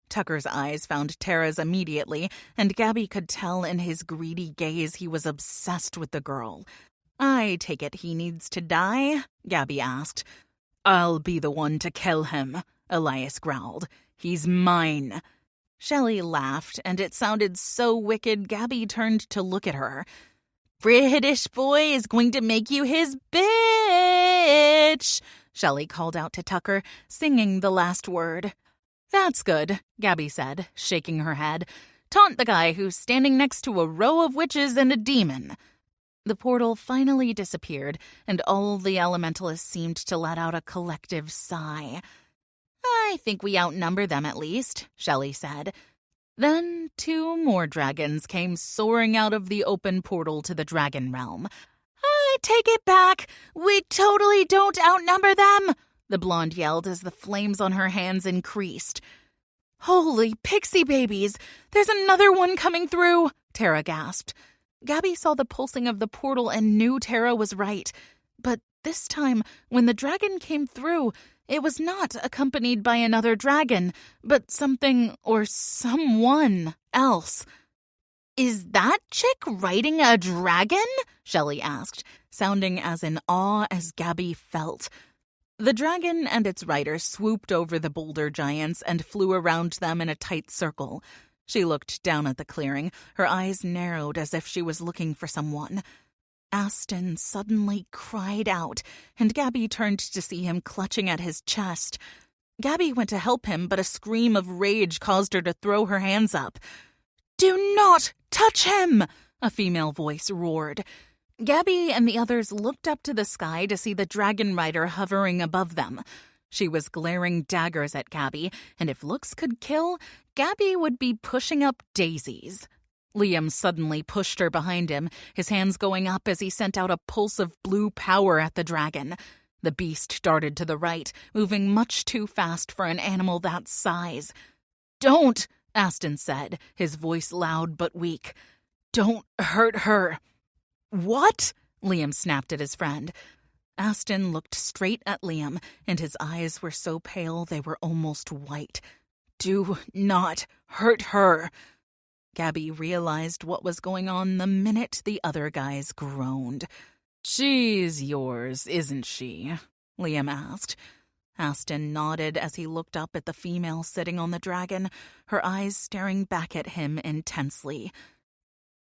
Tucker's eyes found Tara's immediately, and Gabby could tell in his greedy gaze he was obsessed with the girl. "I take it he needs to die?" Gabby asked. "I'll be the one to kill him," Elias growled. "He's mine." Shelley laughed, and it sounded so wicked Gabby turned to look at her. "British boy is going to make you his bitch," Shelley called out to Tucker, singing the last word. "That's good," Gabby said, shaking her head. "Taunt the guy who's standing next to a row of witches and a demon." The portal finally disappeared, and all the elementalists seemed to let out a collective sigh. I think we outnumber them at least, Shelley said. Then 2 more dragons came soaring out of the open portal to the dragon realm. I take it back. We totally don't outnumber them, the blonde yelled as the flames on her hands increased. Holy pixie babies! There's another one coming through, Tara gasped. Gabby saw the pulsing of the portal and knew Tara was right. But this time, when the dragon came through, it was not accompanied by another dragon, but something or someone else. Is that chick riding a dragon? Shelley asked, sounding as in awe as Gabby felt. The dragon and its rider swooped over the boulder giants and flew around them in a tight circle. She looked down at the clearing, her eyes narrowed as if she was looking for someone. Aston suddenly cried out, and Gabby turned to see him clutching at his chest. Gabby went to help him, but a scream of rage caused her to throw her hands up. "Do not touch him!" a female voice roared. Gabby and the others looked up to the sky to see the dragon rider hovering above them. She was glaring daggers at Gabby, and if looks could kill, Gabby would be pushing up daisies. Liam suddenly pushed her behind him, his hands going up as he sent out a pulse of blue power at the dragon. The beast darted to the right, moving much too fast for an animal that size. "Don't," Aston said, his voice loud but weak. "Don't hurt her." "What?" Liam snapped at his friend. Aston looked straight at Liam, and his eyes were so pale they were almost white. "Do not hurt her." Gabby realized what was going on the minute the other guys groaned. "She's yours, isn't she?" Liam asked. Aston nodded as he looked up at the female sitting on the dragon, her eyes staring back at him intensely.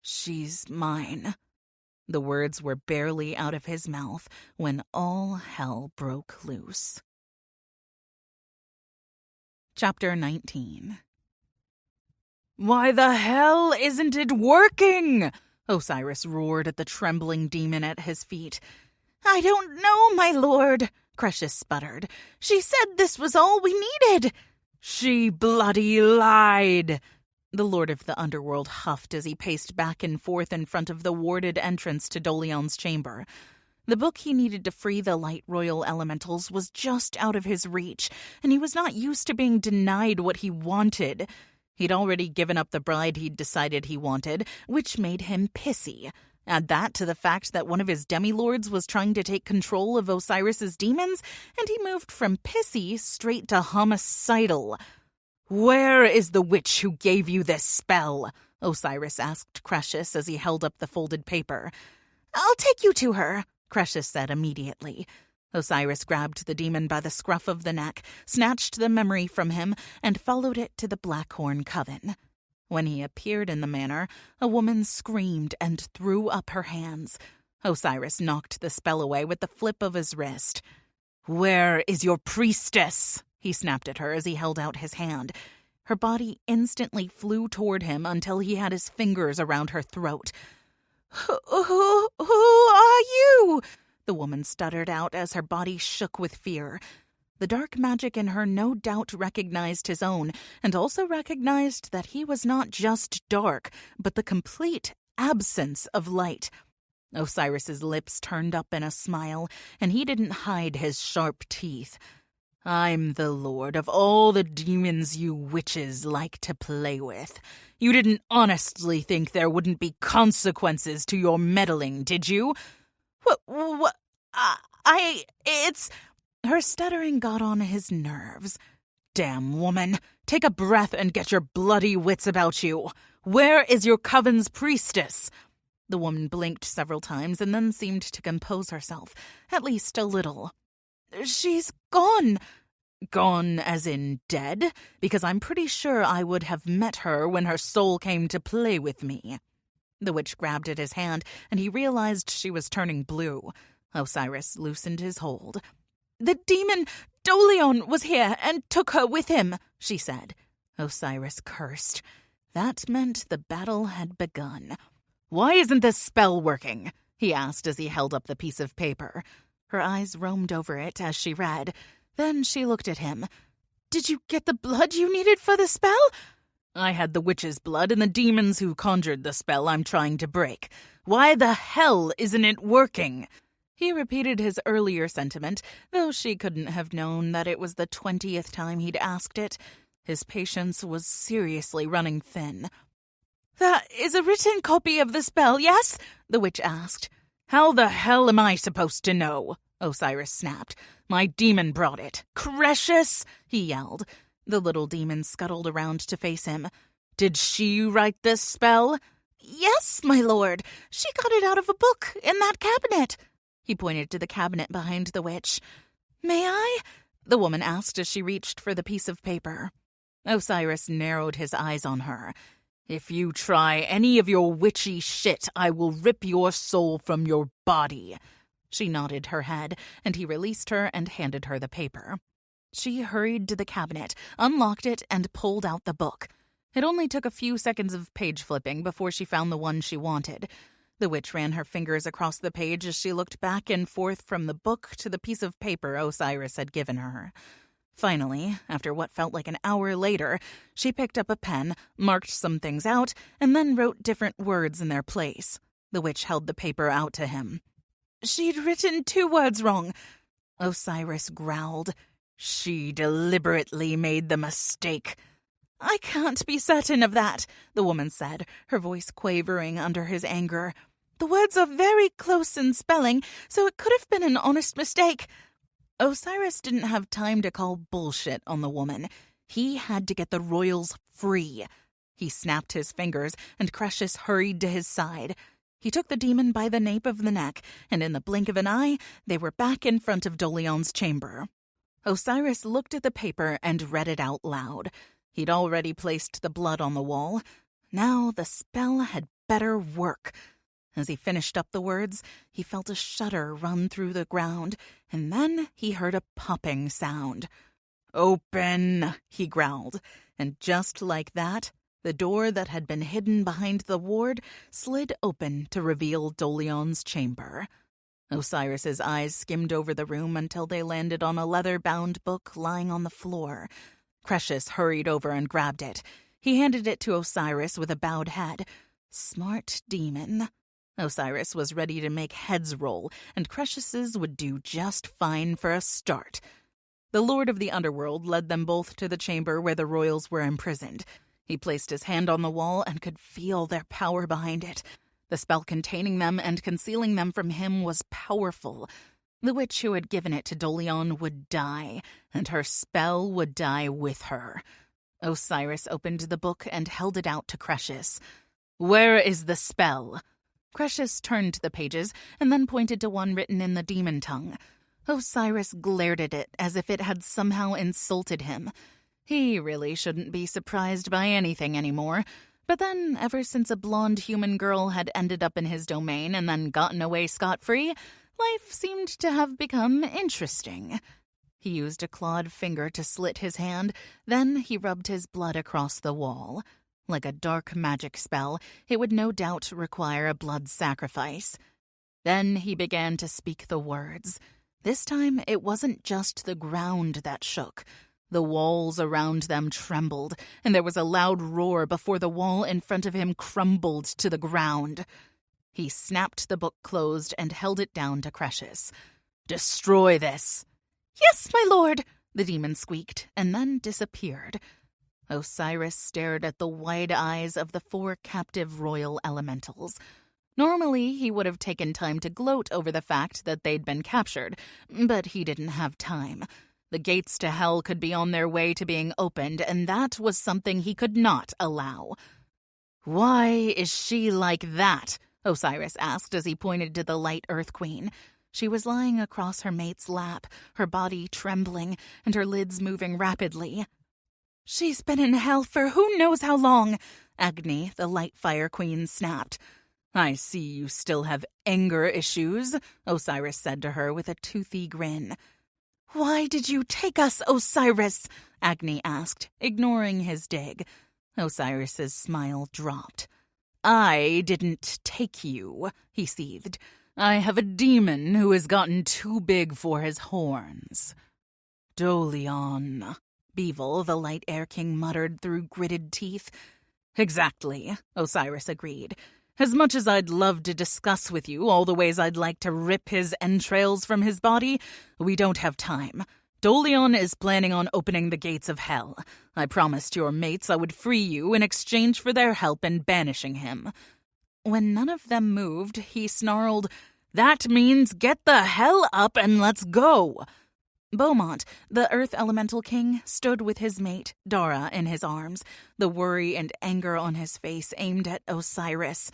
"She's mine." The words were barely out of his mouth when all hell broke loose. Chapter 19. "Why the hell isn't it working?" Osiris roared at the trembling demon at his feet. "I don't know, my lord," Crucius sputtered. "She said this was all we needed." "She bloody lied." The Lord of the Underworld huffed as he paced back and forth in front of the warded entrance to Dolion's chamber. The book he needed to free the light royal elementals was just out of his reach, and he was not used to being denied what he wanted. He'd already given up the bride he'd decided he wanted, which made him pissy. Add that to the fact that one of his demilords was trying to take control of Osiris's demons, and he moved from pissy straight to homicidal. "Where is the witch who gave you this spell?" Osiris asked Crucius as he held up the folded paper. "I'll take you to her," Crucius said immediately. Osiris grabbed the demon by the scruff of the neck, snatched the memory from him, and followed it to the Blackhorn Coven. When he appeared in the manor, a woman screamed and threw up her hands. Osiris knocked the spell away with the flip of his wrist. "Where is your priestess?" he snapped at her as he held out his hand. Her body instantly flew toward him until he had his fingers around her throat. Who are you?" the woman stuttered out as her body shook with fear. The dark magic in her no doubt recognized his own, and also recognized that he was not just dark, but the complete absence of light. Osiris's lips turned up in a smile, and he didn't hide his sharp teeth. "I'm the lord of all the demons you witches like to play with. You didn't honestly think there wouldn't be consequences to your meddling, did you?" It's... Her stuttering got on his nerves. "Damn woman, take a breath and get your bloody wits about you. Where is your coven's priestess?" The woman blinked several times and then seemed to compose herself, at least a little. "She's gone." "Gone as in dead? Because I'm pretty sure I would have met her when her soul came to play with me." The witch grabbed at his hand, and he realized she was turning blue. Osiris loosened his hold. "The demon Dolion was here and took her with him," she said. Osiris cursed. That meant the battle had begun. "Why isn't this spell working?" he asked as he held up the piece of paper. Her eyes roamed over it as she read. Then she looked at him. Did you get the blood you needed for the spell? I had the witch's blood and the demons who conjured the spell I'm trying to break. Why the hell isn't it working? He repeated his earlier sentiment, though she couldn't have known that it was the 20th time he'd asked it. His patience was seriously running thin. "That is a written copy of the spell, yes?" the witch asked. "How the hell am I supposed to know?" Osiris snapped. "My demon brought it." "Precious!" he yelled. The little demon scuttled around to face him. "Did she write this spell?" "Yes, my lord. She got it out of a book in that cabinet." He pointed to the cabinet behind the witch. "May I?" the woman asked as she reached for the piece of paper. Osiris narrowed his eyes on her. "If you try any of your witchy shit, I will rip your soul from your body." She nodded her head, and he released her and handed her the paper. She hurried to the cabinet, unlocked it, and pulled out the book. It only took a few seconds of page flipping before she found the one she wanted. The witch ran her fingers across the page as she looked back and forth from the book to the piece of paper Osiris had given her. Finally, after what felt like an hour later, she picked up a pen, marked some things out, and then wrote different words in their place. The witch held the paper out to him. "She'd written 2 words wrong." Osiris growled. "She deliberately made the mistake." "I can't be certain of that," the woman said, her voice quavering under his anger. "The words are very close in spelling, so it could have been an honest mistake." Osiris didn't have time to call bullshit on the woman. He had to get the royals free. He snapped his fingers, and Crucius hurried to his side. He took the demon by the nape of the neck, and in the blink of an eye, they were back in front of Dolion's chamber. Osiris looked at the paper and read it out loud. He'd already placed the blood on the wall. Now the spell had better work. As he finished up the words, he felt a shudder run through the ground, and then he heard a popping sound. "Open," he growled, and just like that, the door that had been hidden behind the ward slid open to reveal Dolion's chamber. Osiris's eyes skimmed over the room until they landed on a leather-bound book lying on the floor. Crucius hurried over and grabbed it. He handed it to Osiris with a bowed head. Smart demon. Osiris was ready to make heads roll, and Crucius's would do just fine for a start. The Lord of the Underworld led them both to the chamber where the royals were imprisoned. He placed his hand on the wall and could feel their power behind it. The spell containing them and concealing them from him was powerful. The witch who had given it to Dolion would die, and her spell would die with her. Osiris opened the book and held it out to Crucius. "Where is the spell?" Crucius turned to the pages and then pointed to one written in the demon tongue. Osiris glared at it as if it had somehow insulted him. He really shouldn't be surprised by anything anymore. But then, ever since a blonde human girl had ended up in his domain and then gotten away scot-free, life seemed to have become interesting. He used a clawed finger to slit his hand, then he rubbed his blood across the wall. Like a dark magic spell, it would no doubt require a blood sacrifice. Then he began to speak the words. This time, it wasn't just the ground that shook. The walls around them trembled, and there was a loud roar before the wall in front of him crumbled to the ground. He snapped the book closed and held it down to Crucius. "Destroy this." "Yes, my lord," the demon squeaked, and then disappeared. Osiris stared at the wide eyes of the 4 captive royal elementals. Normally, he would have taken time to gloat over the fact that they'd been captured, but he didn't have time. The gates to hell could be on their way to being opened, and that was something he could not allow. "Why is she like that?" Osiris asked as he pointed to the light Earth Queen. She was lying across her mate's lap, her body trembling, and her lids moving rapidly. "She's been in hell for who knows how long," Agni, the light fire queen, snapped. "I see you still have anger issues," Osiris said to her with a toothy grin. "Why did you take us, Osiris?" Agni asked, ignoring his dig. Osiris's smile dropped. "I didn't take you," he seethed. "I have a demon who has gotten too big for his horns." "Dolion," Beevil, the Light Air King muttered through gritted teeth. Exactly, Osiris agreed. As much as I'd love to discuss with you all the ways I'd like to rip his entrails from his body, we don't have time. Dolion is planning on opening the gates of hell. I promised your mates I would free you in exchange for their help in banishing him. When none of them moved, he snarled, "That means get the hell up and let's go!" Beaumont, the Earth Elemental King, stood with his mate, Dara, in his arms, the worry and anger on his face aimed at Osiris.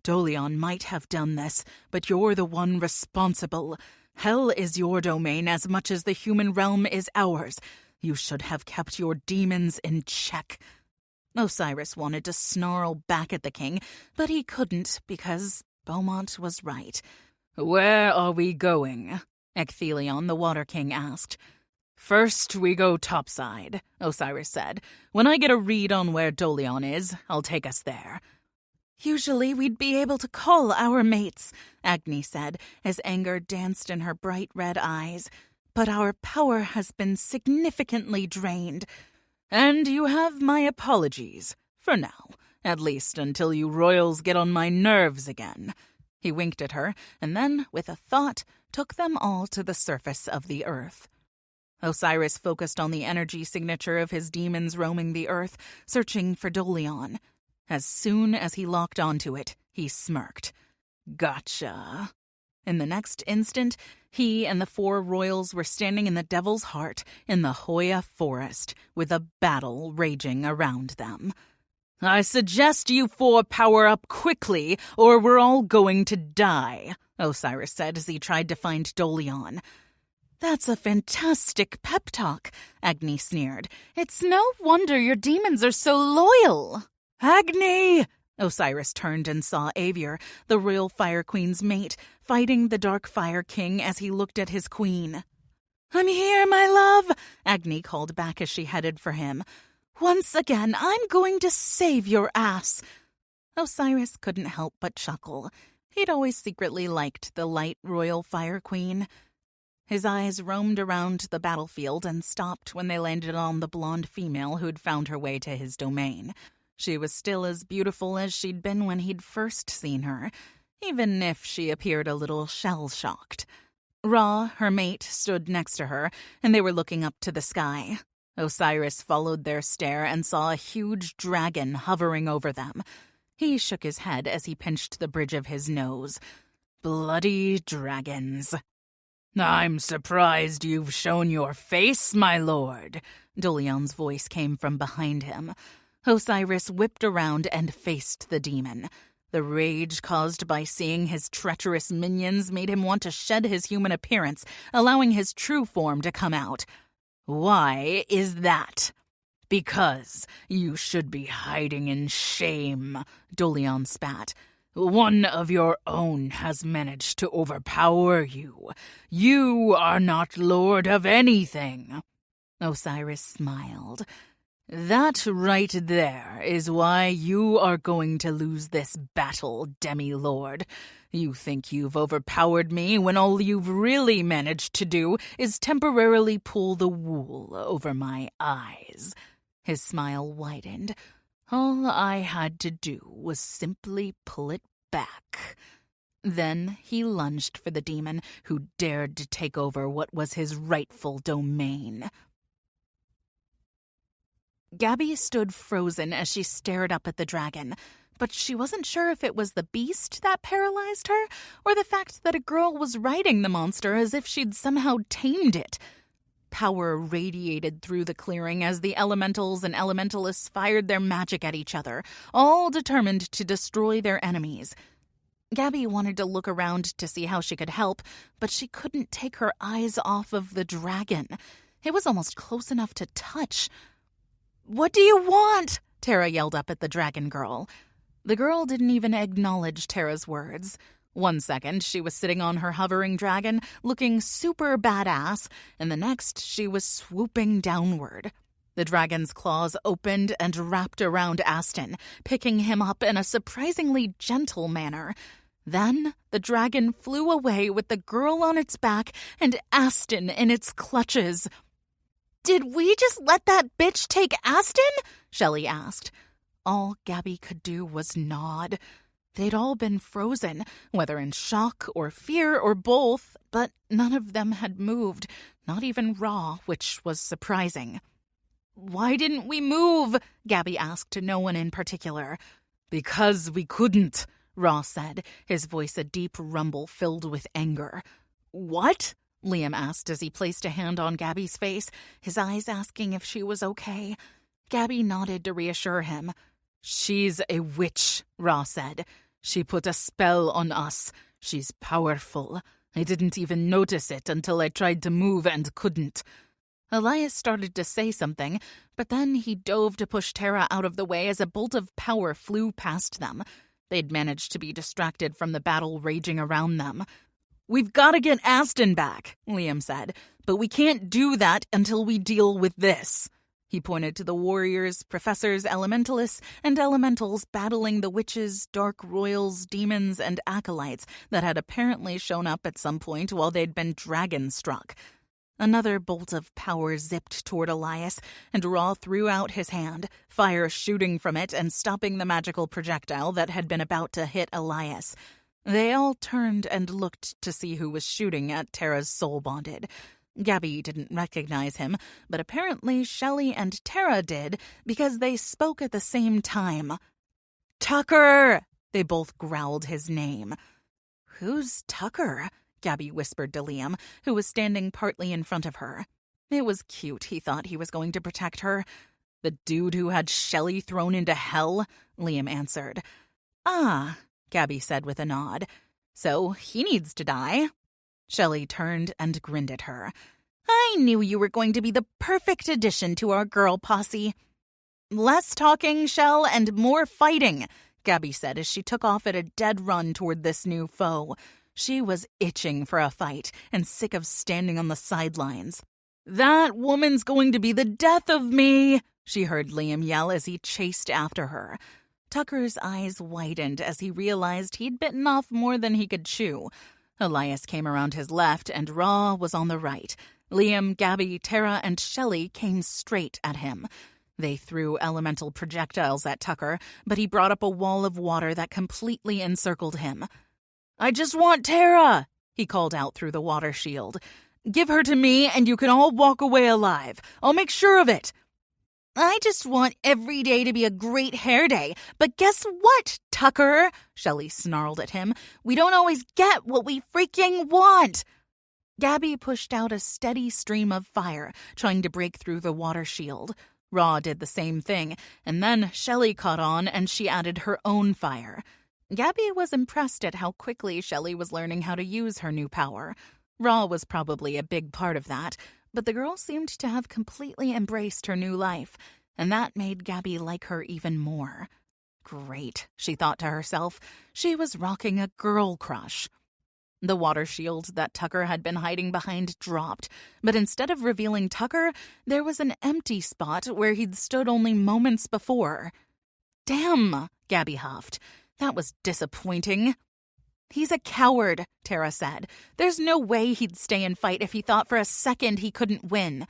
Dolion might have done this, but you're the one responsible. Hell is your domain as much as the human realm is ours. You should have kept your demons in check. Osiris wanted to snarl back at the king, but he couldn't because Beaumont was right. "Where are we going?" Ecthelion, the Water King, asked. "First, we go topside," Osiris said. "When I get a read on where Dolion is, I'll take us there." "Usually we'd be able to call our mates," Agni said, as anger danced in her bright red eyes. "But our power has been significantly drained." "And you have my apologies. For now. At least until you royals get on my nerves again." He winked at her, and then, with a thought, took them all to the surface of the earth. Osiris focused on the energy signature of his demons roaming the earth, searching for Dolion. As soon as he locked onto it, he smirked. "Gotcha." In the next instant, he and the 4 royals were standing in the Devil's Heart in the Hoya Forest, with a battle raging around them. "I suggest you 4 power up quickly, or we're all going to die," Osiris said as he tried to find Dolion. "That's a fantastic pep talk," Agni sneered. "It's no wonder your demons are so loyal." "Agni!" Osiris turned and saw Avier, the Royal Fire Queen's mate, fighting the Dark Fire King as he looked at his queen. "I'm here, my love," Agni called back as she headed for him. "Once again, I'm going to save your ass." Osiris couldn't help but chuckle. He'd always secretly liked the light Royal Fire Queen. His eyes roamed around the battlefield and stopped when they landed on the blonde female who'd found her way to his domain. She was still as beautiful as she'd been when he'd first seen her, even if she appeared a little shell-shocked. Ra, her mate, stood next to her, and they were looking up to the sky. Osiris followed their stare and saw a huge dragon hovering over them. He shook his head as he pinched the bridge of his nose. "Bloody dragons." "I'm surprised you've shown your face, my lord." Dolion's voice came from behind him. Osiris whipped around and faced the demon. The rage caused by seeing his treacherous minions made him want to shed his human appearance, allowing his true form to come out. "Why is that?" "Because you should be hiding in shame," Dolion spat. "One of your own has managed to overpower you. You are not lord of anything." Osiris smiled. "That right there is why you are going to lose this battle, demi-lord. You think you've overpowered me when all you've really managed to do is temporarily pull the wool over my eyes." His smile widened. "All I had to do was simply pull it back." Then he lunged for the demon who dared to take over what was his rightful domain. Gabby stood frozen as she stared up at the dragon, but she wasn't sure if it was the beast that paralyzed her or the fact that a girl was riding the monster as if she'd somehow tamed it. Power radiated through the clearing as the elementals and elementalists fired their magic at each other, all determined to destroy their enemies. Gabby wanted to look around to see how she could help, but she couldn't take her eyes off of the dragon. It was almost close enough to touch. "What do you want?" Tara yelled up at the dragon girl. The girl didn't even acknowledge Tara's words. One second, she was sitting on her hovering dragon, looking super badass, and the next, she was swooping downward. The dragon's claws opened and wrapped around Aston, picking him up in a surprisingly gentle manner. Then, the dragon flew away with the girl on its back and Aston in its clutches. Did we just let that bitch take Aston? Shelley asked. All Gabby could do was nod. They'd all been frozen, whether in shock or fear or both, but none of them had moved, not even Raw, which was surprising. "Why didn't we move?" Gabby asked no one in particular. "Because we couldn't," Raw said, his voice a deep rumble filled with anger. "What?" Liam asked as he placed a hand on Gabby's face, his eyes asking if she was okay. Gabby nodded to reassure him. "She's a witch," Raw said. "She put a spell on us. She's powerful. I didn't even notice it until I tried to move and couldn't." Elias started to say something, but then he dove to push Tara out of the way as a bolt of power flew past them. They'd managed to be distracted from the battle raging around them. "We've got to get Aston back," Liam said, "but we can't do that until we deal with this." He pointed to the warriors, professors, elementalists, and elementals battling the witches, dark royals, demons, and acolytes that had apparently shown up at some point while they'd been dragon-struck. Another bolt of power zipped toward Elias, and Raw threw out his hand, fire shooting from it and stopping the magical projectile that had been about to hit Elias. They all turned and looked to see who was shooting at Tara's soul-bonded. Gabby didn't recognize him, but apparently Shelley and Tara did because they spoke at the same time. "Tucker!" They both growled his name. "Who's Tucker?" Gabby whispered to Liam, who was standing partly in front of her. It was cute. He thought he was going to protect her. "The dude who had Shelley thrown into hell," Liam answered. "Ah," Gabby said with a nod. "So he needs to die." Shelley turned and grinned at her. "I knew you were going to be the perfect addition to our girl posse." "Less talking, Shell, and more fighting," Gabby said as she took off at a dead run toward this new foe. She was itching for a fight and sick of standing on the sidelines. "That woman's going to be the death of me," she heard Liam yell as he chased after her. Tucker's eyes widened as he realized he'd bitten off more than he could chew. Elias came around his left, and Raw was on the right. Liam, Gabby, Tara, and Shelley came straight at him. They threw elemental projectiles at Tucker, but he brought up a wall of water that completely encircled him. "I just want Tara," he called out through the water shield. "Give her to me, and you can all walk away alive. I'll make sure of it." "I just want every day to be a great hair day. But guess what, Tucker?" Shelley snarled at him. "We don't always get what we freaking want." Gabby pushed out a steady stream of fire, trying to break through the water shield. Raw did the same thing, and then Shelley caught on and she added her own fire. Gabby was impressed at how quickly Shelley was learning how to use her new power. Raw was probably a big part of that, but the girl seemed to have completely embraced her new life, and that made Gabby like her even more. Great, she thought to herself. She was rocking a girl crush. The water shield that Tucker had been hiding behind dropped, but instead of revealing Tucker, there was an empty spot where he'd stood only moments before. "Damn," Gabby huffed. "That was disappointing." "He's a coward," Tara said. "There's no way he'd stay and fight if he thought for a second he couldn't win."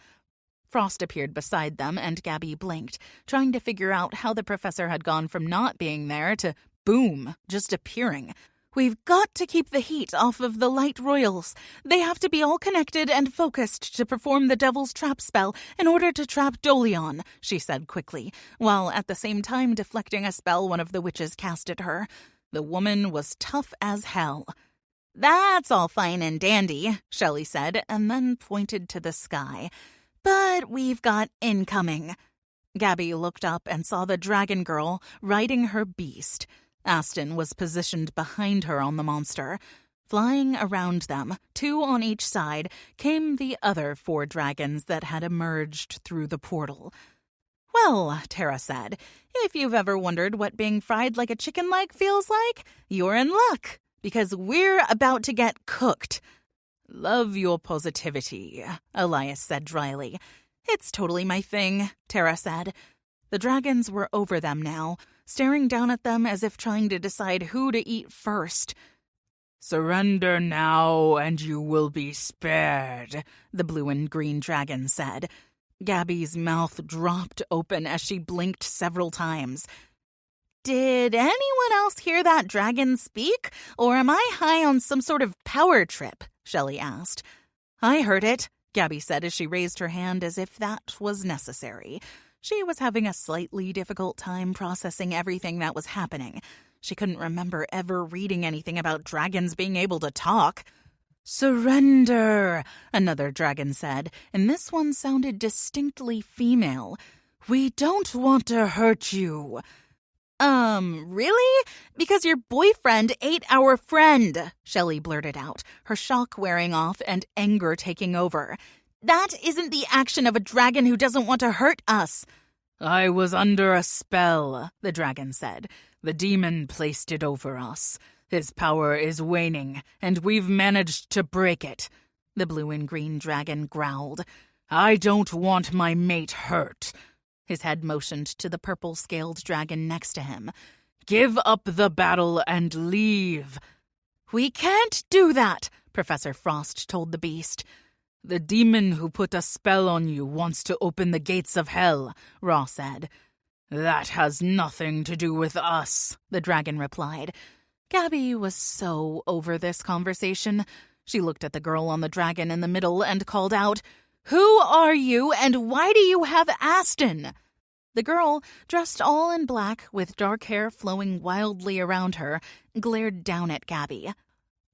Frost appeared beside them, and Gabby blinked, trying to figure out how the professor had gone from not being there to, boom, just appearing. "We've got to keep the heat off of the light royals. They have to be all connected and focused to perform the devil's trap spell in order to trap Dolion," she said quickly, while at the same time deflecting a spell one of the witches cast at her. The woman was tough as hell. "That's all fine and dandy," Shelley said, and then pointed to the sky. "But we've got incoming." Gabby looked up and saw the dragon girl riding her beast. Aston was positioned behind her on the monster. Flying around them, 2 on each side, came the other 4 dragons that had emerged through the portal. "Well," Tara said, "if you've ever wondered what being fried like a chicken leg feels like, you're in luck, because we're about to get cooked." "Love your positivity," Elias said dryly. "It's totally my thing," Tara said. The dragons were over them now, staring down at them as if trying to decide who to eat first. "Surrender now, and you will be spared," the blue and green dragon said. Gabby's mouth dropped open as she blinked several times. Did anyone else hear that dragon speak, or am I high on some sort of power trip? Shelley asked. I heard it, Gabby said as she raised her hand as if that was necessary. She was having a slightly difficult time processing everything that was happening. She couldn't remember ever reading anything about dragons being able to talk. Surrender, another dragon said, and this one sounded distinctly female. We don't want to hurt you. Really? Because your boyfriend ate our friend, Shelley blurted out, her shock wearing off and anger taking over. That isn't the action of a dragon who doesn't want to hurt us. I was under a spell, the dragon said. The demon placed it over us. His power is waning, and we've managed to break it. The blue and green dragon growled. I don't want my mate hurt. His head motioned to the purple-scaled dragon next to him. Give up the battle and leave. We can't do that, Professor Frost told the beast. The demon who put a spell on you wants to open the gates of hell, Ra said. That has nothing to do with us, the dragon replied. Gabby was so over this conversation. She looked at the girl on the dragon in the middle and called out, Who are you and why do you have Aston? The girl, dressed all in black with dark hair flowing wildly around her, glared down at Gabby.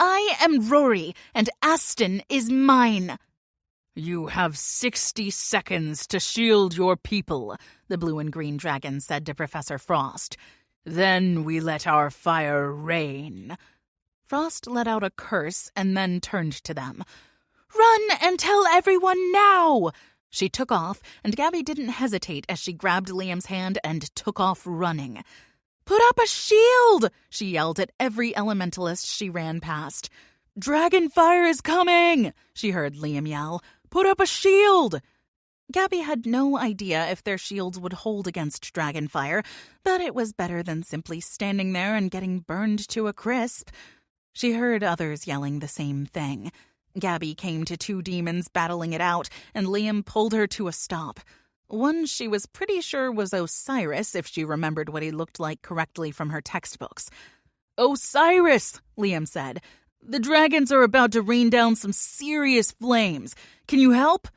I am Rory and Aston is mine. You have 60 seconds to shield your people, the blue and green dragon said to Professor Frost. Then we let our fire rain. Frost let out a curse and then turned to them. Run and tell everyone now! She took off, and Gabby didn't hesitate as she grabbed Liam's hand and took off running. Put up a shield! She yelled at every elementalist she ran past. Dragon fire is coming! She heard Liam yell. Put up a shield! Gabby had no idea if their shields would hold against dragon fire, but it was better than simply standing there and getting burned to a crisp. She heard others yelling the same thing. Gabby came to two demons battling it out, and Liam pulled her to a stop. One she was pretty sure was Osiris, if she remembered what he looked like correctly from her textbooks. Osiris, Liam said. The dragons are about to rain down some serious flames. Can you help?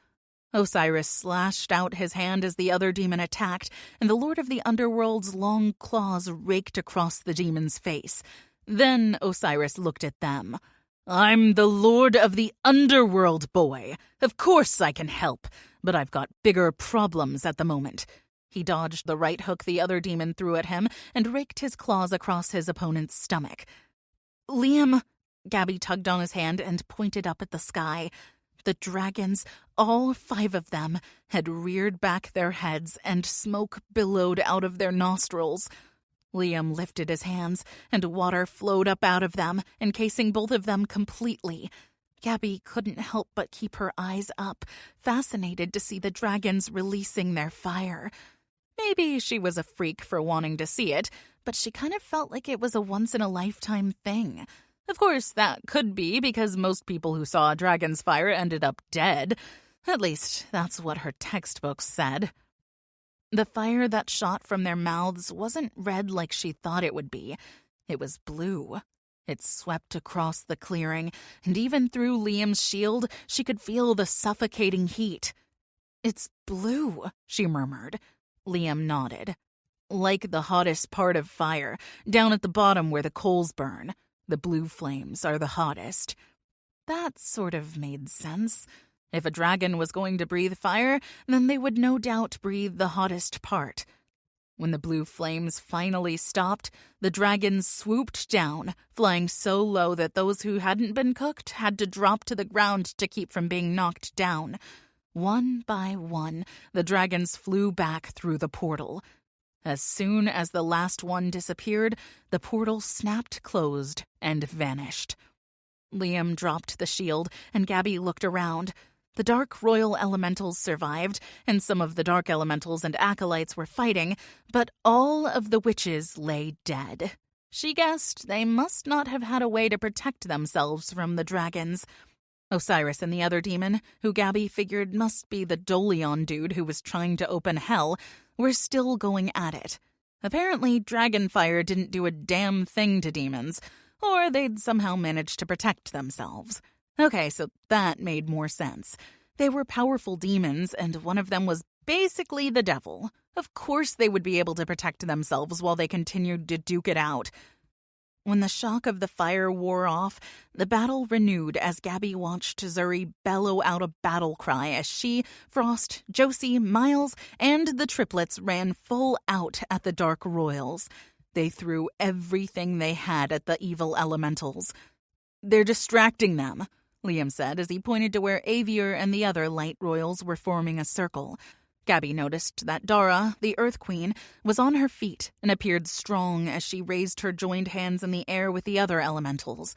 Osiris slashed out his hand as the other demon attacked, and the Lord of the Underworld's long claws raked across the demon's face. Then Osiris looked at them. I'm the Lord of the Underworld, boy. Of course I can help, but I've got bigger problems at the moment. He dodged the right hook the other demon threw at him and raked his claws across his opponent's stomach. Liam, Gabby tugged on his hand and pointed up at the sky. The dragons, all 5 of them, had reared back their heads and smoke billowed out of their nostrils. Liam lifted his hands, and water flowed up out of them, encasing both of them completely. Gabby couldn't help but keep her eyes up, fascinated to see the dragons releasing their fire. Maybe she was a freak for wanting to see it, but she kind of felt like it was a once-in-a-lifetime thing. Of course, that could be because most people who saw a dragon's fire ended up dead. At least, that's what her textbooks said. The fire that shot from their mouths wasn't red like she thought it would be. It was blue. It swept across the clearing, and even through Liam's shield, she could feel the suffocating heat. It's blue, she murmured. Liam nodded. Like the hottest part of fire, down at the bottom where the coals burn. The blue flames are the hottest. That sort of made sense. If a dragon was going to breathe fire, then they would no doubt breathe the hottest part. When the blue flames finally stopped, the dragons swooped down, flying so low that those who hadn't been cooked had to drop to the ground to keep from being knocked down. One by one, the dragons flew back through the portal. As soon as the last one disappeared, the portal snapped closed and vanished. Liam dropped the shield, and Gabby looked around. The dark royal elementals survived, and some of the dark elementals and acolytes were fighting, but all of the witches lay dead. She guessed they must not have had a way to protect themselves from the dragons. Osiris and the other demon, who Gabby figured must be the Dolion dude who was trying to open hell, were still going at it. Apparently, dragonfire didn't do a damn thing to demons, or they'd somehow managed to protect themselves. Okay, so that made more sense. They were powerful demons, and one of them was basically the devil. Of course they would be able to protect themselves while they continued to duke it out. When the shock of the fire wore off, the battle renewed as Gabby watched Zuri bellow out a battle cry as she, Frost, Josie, Miles, and the triplets ran full out at the Dark Royals. They threw everything they had at the evil elementals. "They're distracting them," Liam said as he pointed to where Avier and the other light royals were forming a circle. Gabby noticed that Dara, the Earth Queen, was on her feet and appeared strong as she raised her joined hands in the air with the other elementals.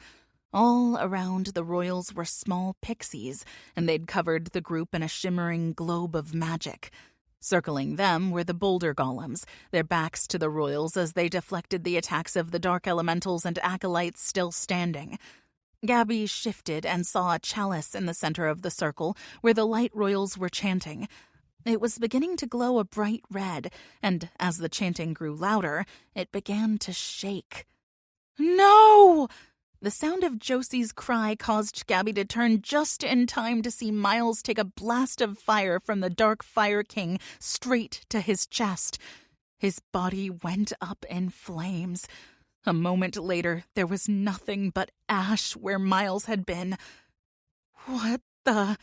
All around the royals were small pixies, and they'd covered the group in a shimmering globe of magic. Circling them were the boulder golems, their backs to the royals as they deflected the attacks of the dark elementals and acolytes still standing. Gabby shifted and saw a chalice in the center of the circle where the light royals were chanting. It was beginning to glow a bright red, and as the chanting grew louder, it began to shake. "No!" The sound of Josie's cry caused Gabby to turn just in time to see Miles take a blast of fire from the Dark Fire King straight to his chest. His body went up in flames. A moment later, there was nothing but ash where Miles had been. "What the?"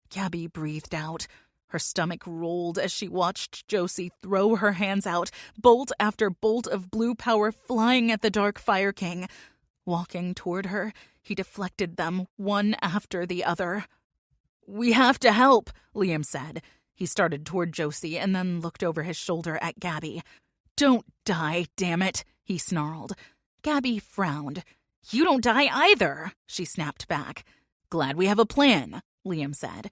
Gabby breathed out. Her stomach rolled as she watched Josie throw her hands out, bolt after bolt of blue power flying at the Dark Fire King. Walking toward her, he deflected them one after the other. "We have to help," Liam said. He started toward Josie and then looked over his shoulder at Gabby. "Don't die, damn it," he snarled. Gabby frowned. "You don't die either," she snapped back. "Glad we have a plan," Liam said.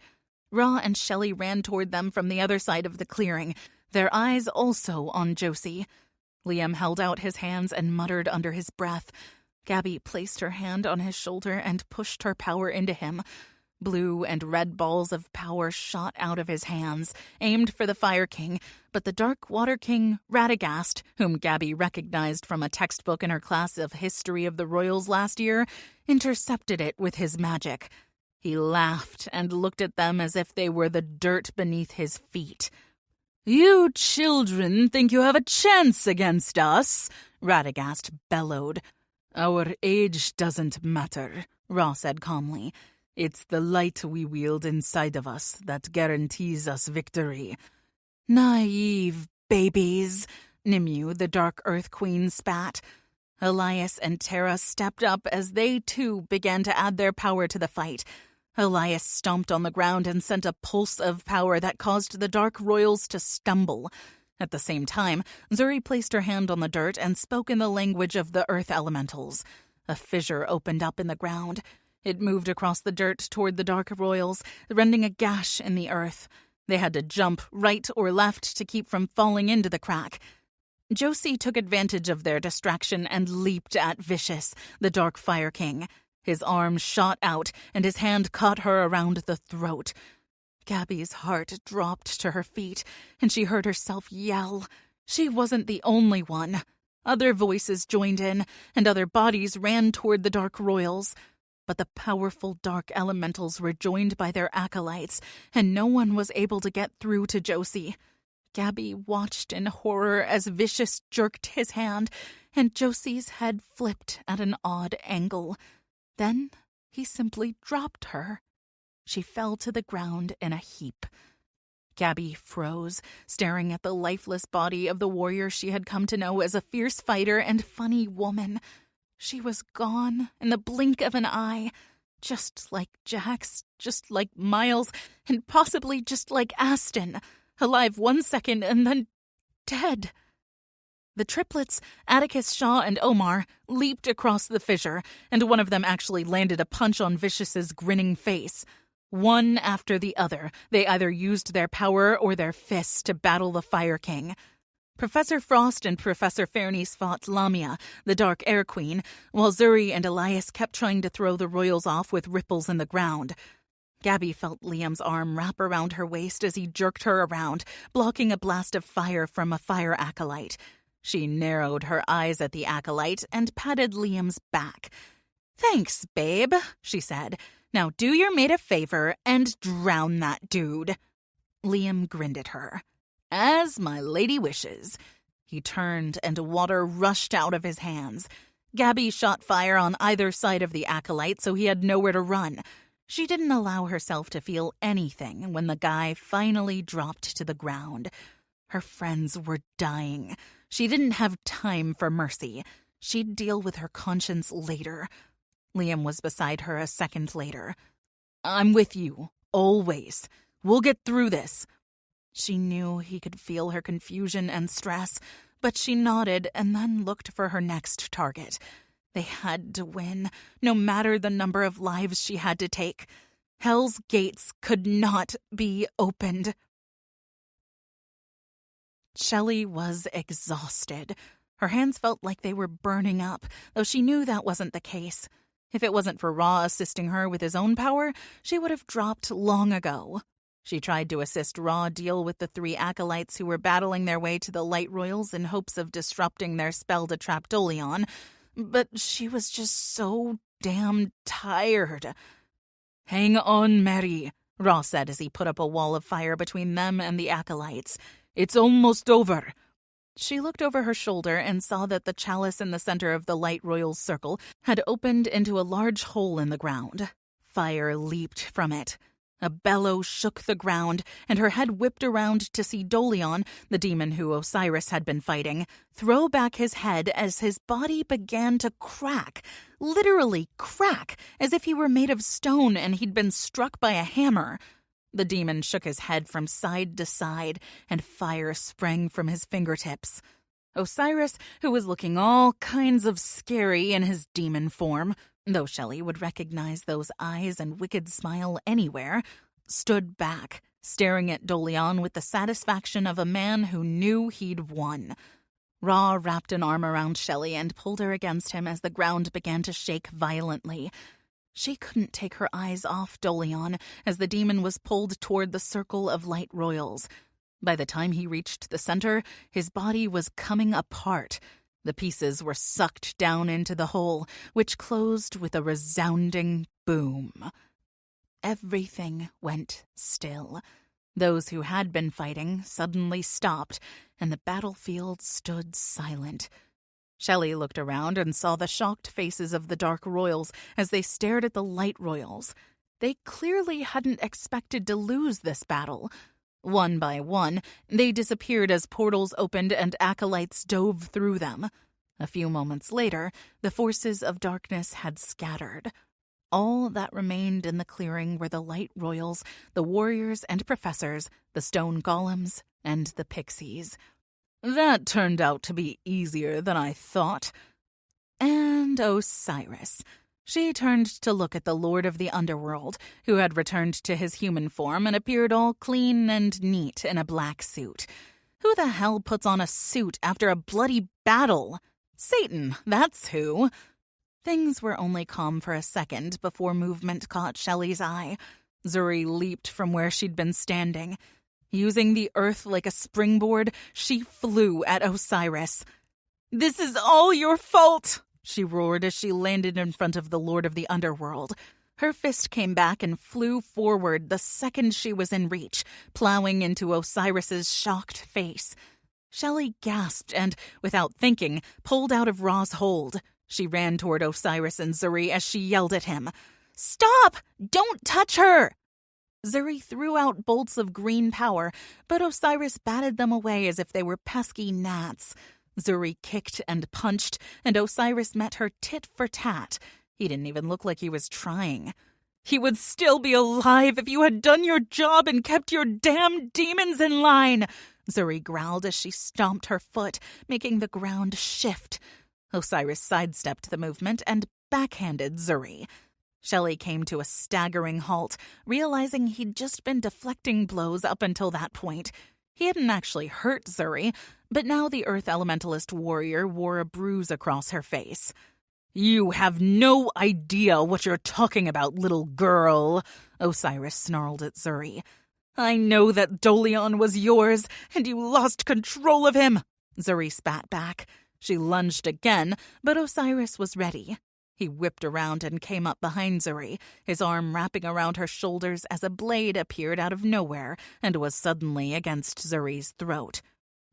Ra and Shelley ran toward them from the other side of the clearing, their eyes also on Josie. Liam held out his hands and muttered under his breath. Gabby placed her hand on his shoulder and pushed her power into him. Blue and red balls of power shot out of his hands, aimed for the Fire King, but the Dark Water King, Radagast, whom Gabby recognized from a textbook in her class of History of the Royals last year, intercepted it with his magic. He laughed and looked at them as if they were the dirt beneath his feet. "You children think you have a chance against us," Radagast bellowed. "Our age doesn't matter," Ra said calmly. "It's the light we wield inside of us that guarantees us victory." "Naive babies," Nimue, the Dark Earth Queen, spat. Elias and Terra stepped up as they, too, began to add their power to the fight. Elias stomped on the ground and sent a pulse of power that caused the Dark Royals to stumble. At the same time, Zuri placed her hand on the dirt and spoke in the language of the Earth Elementals. A fissure opened up in the ground. It moved across the dirt toward the Dark Royals, rending a gash in the earth. They had to jump right or left to keep from falling into the crack. Josie took advantage of their distraction and leaped at Vicious, the Dark Fire King. His arm shot out, and his hand caught her around the throat. Gabby's heart dropped to her feet, and she heard herself yell. She wasn't the only one. Other voices joined in, and other bodies ran toward the Dark Royals. But the powerful Dark Elementals were joined by their acolytes, and no one was able to get through to Josie. Gabby watched in horror as Vicious jerked his hand, and Josie's head flipped at an odd angle. Then he simply dropped her. She fell to the ground in a heap. Gabby froze, staring at the lifeless body of the warrior she had come to know as a fierce fighter and funny woman. She was gone in the blink of an eye, just like Jax, just like Miles, and possibly just like Aston, alive 1 second and then dead. The triplets, Atticus, Shaw, and Omar, leaped across the fissure, and one of them actually landed a punch on Vicious's grinning face. One after the other, they either used their power or their fists to battle the Fire King. Professor Frost and Professor Fairnice fought Lamia, the Dark Air Queen, while Zuri and Elias kept trying to throw the royals off with ripples in the ground. Gabby felt Liam's arm wrap around her waist as he jerked her around, blocking a blast of fire from a fire acolyte. She narrowed her eyes at the acolyte and patted Liam's back. "Thanks, babe," she said. "Now do your mate a favor and drown that dude." Liam grinned at her. "As my lady wishes." He turned and water rushed out of his hands. Gabby shot fire on either side of the acolyte so he had nowhere to run. She didn't allow herself to feel anything when the guy finally dropped to the ground. Her friends were dying. She didn't have time for mercy. She'd deal with her conscience later. Liam was beside her a second later. "I'm with you, always. We'll get through this." She knew he could feel her confusion and stress, but she nodded and then looked for her next target. They had to win, no matter the number of lives she had to take. Hell's gates could not be opened. Shelley was exhausted. Her hands felt like they were burning up, though she knew that wasn't the case. If it wasn't for Ra assisting her with his own power, she would have dropped long ago. She tried to assist Ra deal with the 3 acolytes who were battling their way to the Light Royals in hopes of disrupting their spell to trap Dolion, but she was just so damn tired. "Hang on, Mary," Ra said as he put up a wall of fire between them and the acolytes. "It's almost over." She looked over her shoulder and saw that the chalice in the center of the Light Royals' circle had opened into a large hole in the ground. Fire leaped from it. A bellow shook the ground, and her head whipped around to see Dolion, the demon who Osiris had been fighting, throw back his head as his body began to crack, literally crack, as if he were made of stone and he'd been struck by a hammer. The demon shook his head from side to side, and fire sprang from his fingertips. Osiris, who was looking all kinds of scary in his demon form, though Shelley would recognize those eyes and wicked smile anywhere, stood back, staring at Dolion with the satisfaction of a man who knew he'd won. Ra wrapped an arm around Shelley and pulled her against him as the ground began to shake violently. She couldn't take her eyes off Dolion as the demon was pulled toward the circle of Light Royals. By the time he reached the center, his body was coming apart. The pieces were sucked down into the hole, which closed with a resounding boom. Everything went still. Those who had been fighting suddenly stopped, and the battlefield stood silent. Shelley looked around and saw the shocked faces of the Dark Royals as they stared at the Light Royals. They clearly hadn't expected to lose this battle. One by one, they disappeared as portals opened and acolytes dove through them. A few moments later, the forces of darkness had scattered. All that remained in the clearing were the Light Royals, the warriors and professors, the stone golems, and the pixies. "That turned out to be easier than I thought." And Osiris. She turned to look at the Lord of the Underworld, who had returned to his human form and appeared all clean and neat in a black suit. Who the hell puts on a suit after a bloody battle? Satan, that's who. Things were only calm for a second before movement caught Shelley's eye. Zuri leaped from where she'd been standing. Using the earth like a springboard, she flew at Osiris. "This is all your fault!" she roared as she landed in front of the Lord of the Underworld. Her fist came back and flew forward the second she was in reach, plowing into Osiris's shocked face. Shelley gasped and, without thinking, pulled out of Ra's hold. She ran toward Osiris and Zuri as she yelled at him. "Stop! Don't touch her!" Zuri threw out bolts of green power, but Osiris batted them away as if they were pesky gnats. Zuri kicked and punched, and Osiris met her tit for tat. He didn't even look like he was trying. "He would still be alive if you had done your job and kept your damn demons in line," Zuri growled as she stomped her foot, making the ground shift. Osiris sidestepped the movement and backhanded Zuri. Shelley came to a staggering halt, realizing he'd just been deflecting blows up until that point. He hadn't actually hurt Zuri, but now the Earth Elementalist warrior wore a bruise across her face. "You have no idea what you're talking about, little girl," Osiris snarled at Zuri. "I know that Dolion was yours, and you lost control of him," Zuri spat back. She lunged again, but Osiris was ready. He whipped around and came up behind Zuri, his arm wrapping around her shoulders as a blade appeared out of nowhere and was suddenly against Zuri's throat.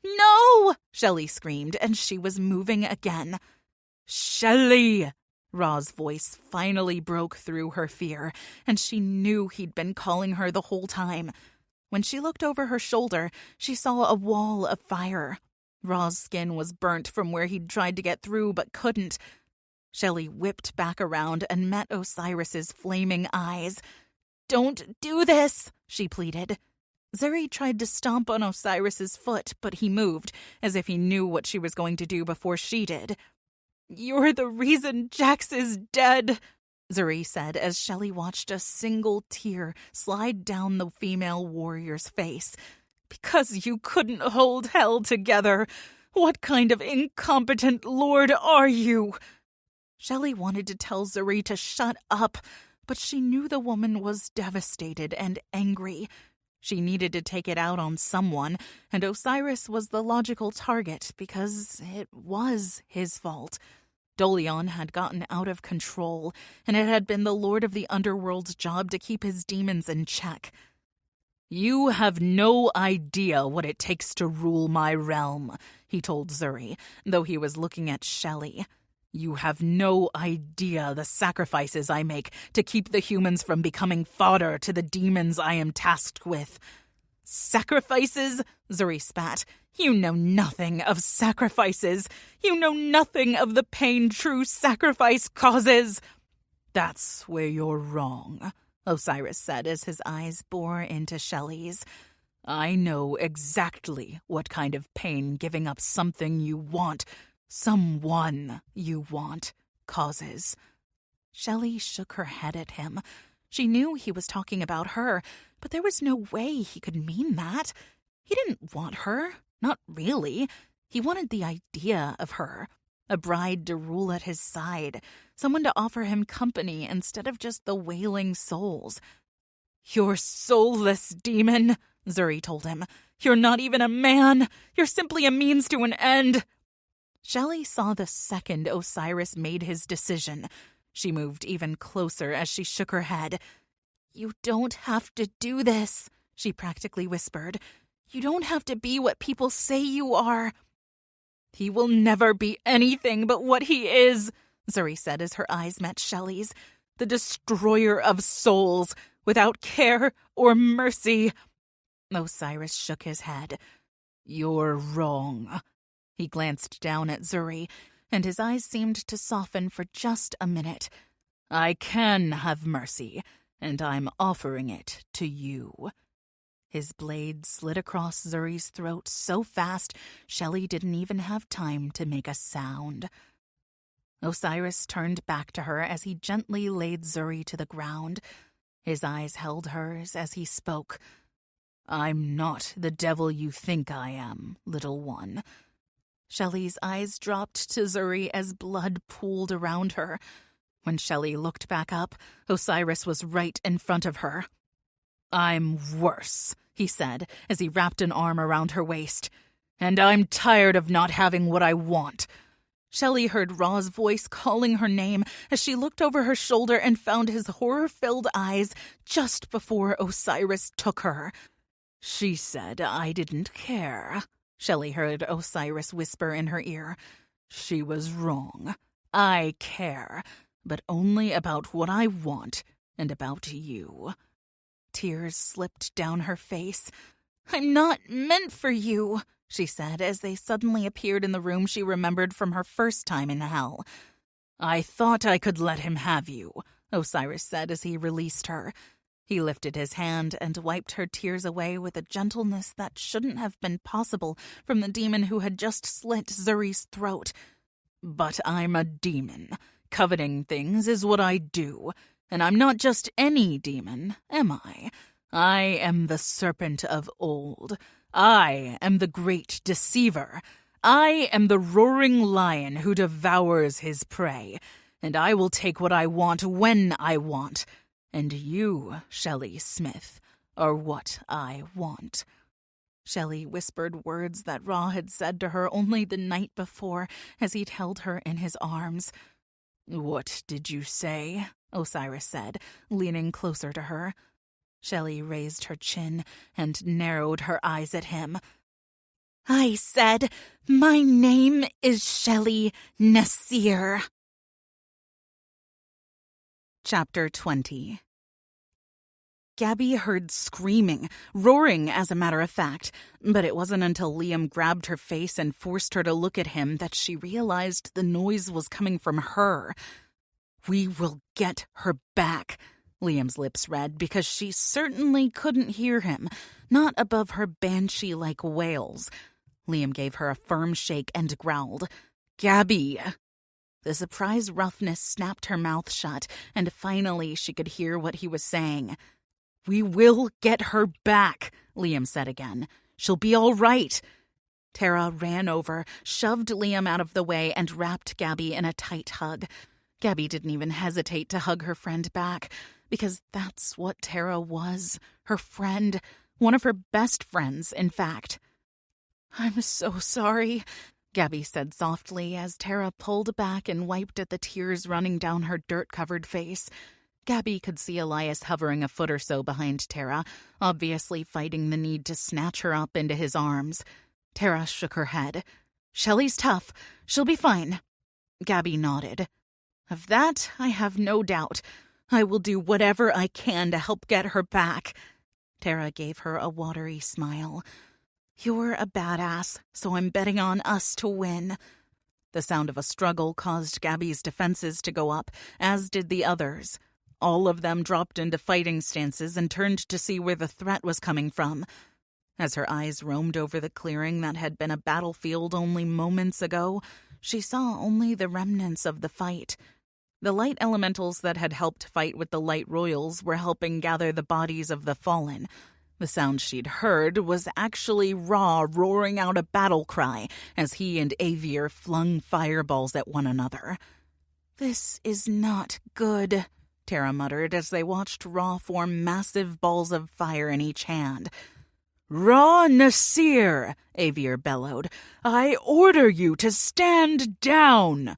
"No!" Shelley screamed, and she was moving again. "Shelley!" Ra's voice finally broke through her fear, and she knew he'd been calling her the whole time. When she looked over her shoulder, she saw a wall of fire. Ra's skin was burnt from where he'd tried to get through but couldn't. Shelley whipped back around and met Osiris's flaming eyes. "Don't do this," she pleaded. Zuri tried to stomp on Osiris's foot, but he moved, as if he knew what she was going to do before she did. "You're the reason Jax is dead," Zuri said as Shelley watched a single tear slide down the female warrior's face. "Because you couldn't hold hell together. What kind of incompetent lord are you?" Shelley wanted to tell Zuri to shut up, but she knew the woman was devastated and angry. She needed to take it out on someone, and Osiris was the logical target because it was his fault. Dolion had gotten out of control, and it had been the Lord of the Underworld's job to keep his demons in check. "You have no idea what it takes to rule my realm," he told Zuri, though he was looking at Shelley. "You have no idea the sacrifices I make to keep the humans from becoming fodder to the demons I am tasked with." "Sacrifices?" Zuri spat. "You know nothing of sacrifices. You know nothing of the pain true sacrifice causes." "That's where you're wrong," Osiris said as his eyes bore into Shelley's. "I know exactly what kind of pain giving up something you want, someone you want, causes." Shelley shook her head at him. She knew he was talking about her, but there was no way he could mean that. He didn't want her. Not really. He wanted the idea of her. A bride to rule at his side. Someone to offer him company instead of just the wailing souls. "You're soulless, demon," Zuri told him. "You're not even a man. You're simply a means to an end." Shelley saw the second Osiris made his decision. She moved even closer as she shook her head. "You don't have to do this," she practically whispered. "You don't have to be what people say you are." "He will never be anything but what he is," Zuri said as her eyes met Shelley's. "The destroyer of souls, without care or mercy." Osiris shook his head. "You're wrong." He glanced down at Zuri, and his eyes seemed to soften for just a minute. "I can have mercy, and I'm offering it to you." His blade slid across Zuri's throat so fast, Shelley didn't even have time to make a sound. Osiris turned back to her as he gently laid Zuri to the ground. His eyes held hers as he spoke. "I'm not the devil you think I am, little one." Shelley's eyes dropped to Zuri as blood pooled around her. When Shelley looked back up, Osiris was right in front of her. "I'm worse," he said as he wrapped an arm around her waist. "And I'm tired of not having what I want." Shelley heard Ra's voice calling her name as she looked over her shoulder and found his horror-filled eyes just before Osiris took her. "She said I didn't care," Shelley heard Osiris whisper in her ear. "She was wrong. I care, but only about what I want and about you." Tears slipped down her face. "I'm not meant for you," she said as they suddenly appeared in the room she remembered from her first time in hell. "I thought I could let him have you," Osiris said as he released her. He lifted his hand and wiped her tears away with a gentleness that shouldn't have been possible from the demon who had just slit Zuri's throat. "But I'm a demon. Coveting things is what I do. And I'm not just any demon, am I? I am the serpent of old. I am the great deceiver. I am the roaring lion who devours his prey, and I will take what I want when I want. And you, Shelley Smith, are what I want." Shelley whispered words that Ra had said to her only the night before as he'd held her in his arms. "What did you say?" Osiris said, leaning closer to her. Shelley raised her chin and narrowed her eyes at him. "I said, my name is Shelley Nasir." Chapter 20. Gabby heard screaming, roaring as a matter of fact, but it wasn't until Liam grabbed her face and forced her to look at him that she realized the noise was coming from her. "We will get her back," Liam's lips read, because she certainly couldn't hear him, not above her banshee-like wails. Liam gave her a firm shake and growled, "Gabby!" The surprised roughness snapped her mouth shut, and finally she could hear what he was saying. "We will get her back," Liam said again. "She'll be all right." Tara ran over, shoved Liam out of the way, and wrapped Gabby in a tight hug. Gabby didn't even hesitate to hug her friend back, because that's what Tara was, her friend, one of her best friends, in fact. "I'm so sorry," Gabby said softly as Tara pulled back and wiped at the tears running down her dirt-covered face. Gabby could see Elias hovering a foot or so behind Tara, obviously fighting the need to snatch her up into his arms. Tara shook her head. "Shelley's tough. She'll be fine." Gabby nodded. "Of that, I have no doubt. I will do whatever I can to help get her back." Tara gave her a watery smile. "You're a badass, so I'm betting on us to win." The sound of a struggle caused Gabby's defenses to go up, as did the others. All of them dropped into fighting stances and turned to see where the threat was coming from. As her eyes roamed over the clearing that had been a battlefield only moments ago, she saw only the remnants of the fight. The light elementals that had helped fight with the light royals were helping gather the bodies of the fallen. The sound she'd heard was actually Ra roaring out a battle cry as he and Avier flung fireballs at one another. "This is not good," Tara muttered as they watched Ra form massive balls of fire in each hand. "Ra Nasir," Avier bellowed, "I order you to stand down."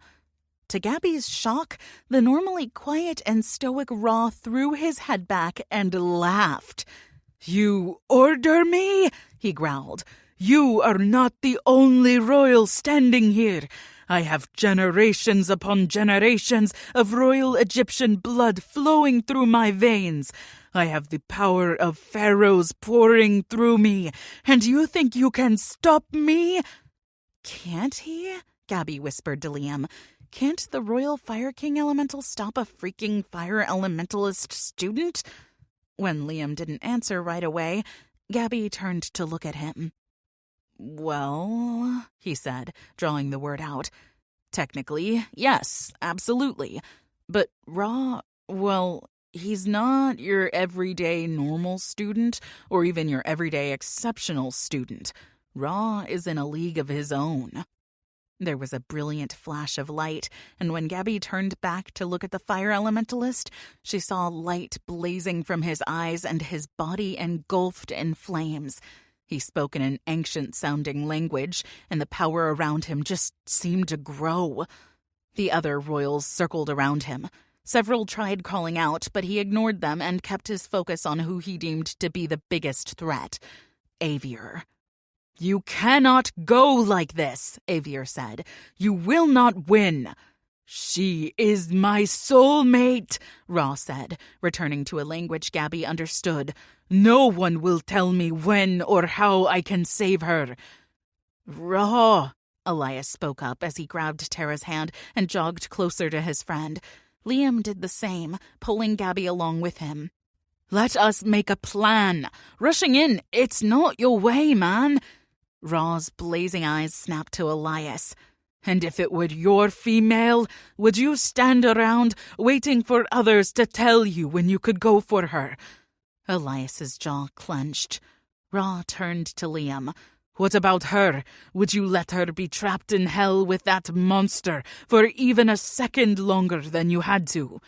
To Gabby's shock, the normally quiet and stoic Ra threw his head back and laughed. "You order me?" he growled. "You are not the only royal standing here. I have generations upon generations of royal Egyptian blood flowing through my veins. I have the power of pharaohs pouring through me, and you think you can stop me?" "Can't he?" Gabby whispered to Liam. "Can't the Royal Fire King Elemental stop a freaking fire elementalist student?" When Liam didn't answer right away, Gabby turned to look at him. "Well," he said, drawing the word out. "Technically, yes, absolutely. But Ra, well, he's not your everyday normal student or even your everyday exceptional student. Ra is in a league of his own." There was a brilliant flash of light, and when Gabby turned back to look at the fire elementalist, she saw light blazing from his eyes and his body engulfed in flames. He spoke in an ancient-sounding language, and the power around him just seemed to grow. The other royals circled around him. Several tried calling out, but he ignored them and kept his focus on who he deemed to be the biggest threat, Avier. "You cannot go like this," Avier said. "You will not win." "She is my soulmate," Ra said, returning to a language Gabby understood. "No one will tell me when or how I can save her." "Ra," Elias spoke up as he grabbed Tara's hand and jogged closer to his friend. Liam did the same, pulling Gabby along with him. "Let us make a plan. Rushing in, it's not your way, man." Ra's blazing eyes snapped to Elias. "And if it were your female, would you stand around waiting for others to tell you when you could go for her? Elias's jaw clenched. Ra turned to Liam. What about her? Would you let her be trapped in hell with that monster for even a second longer than you had to?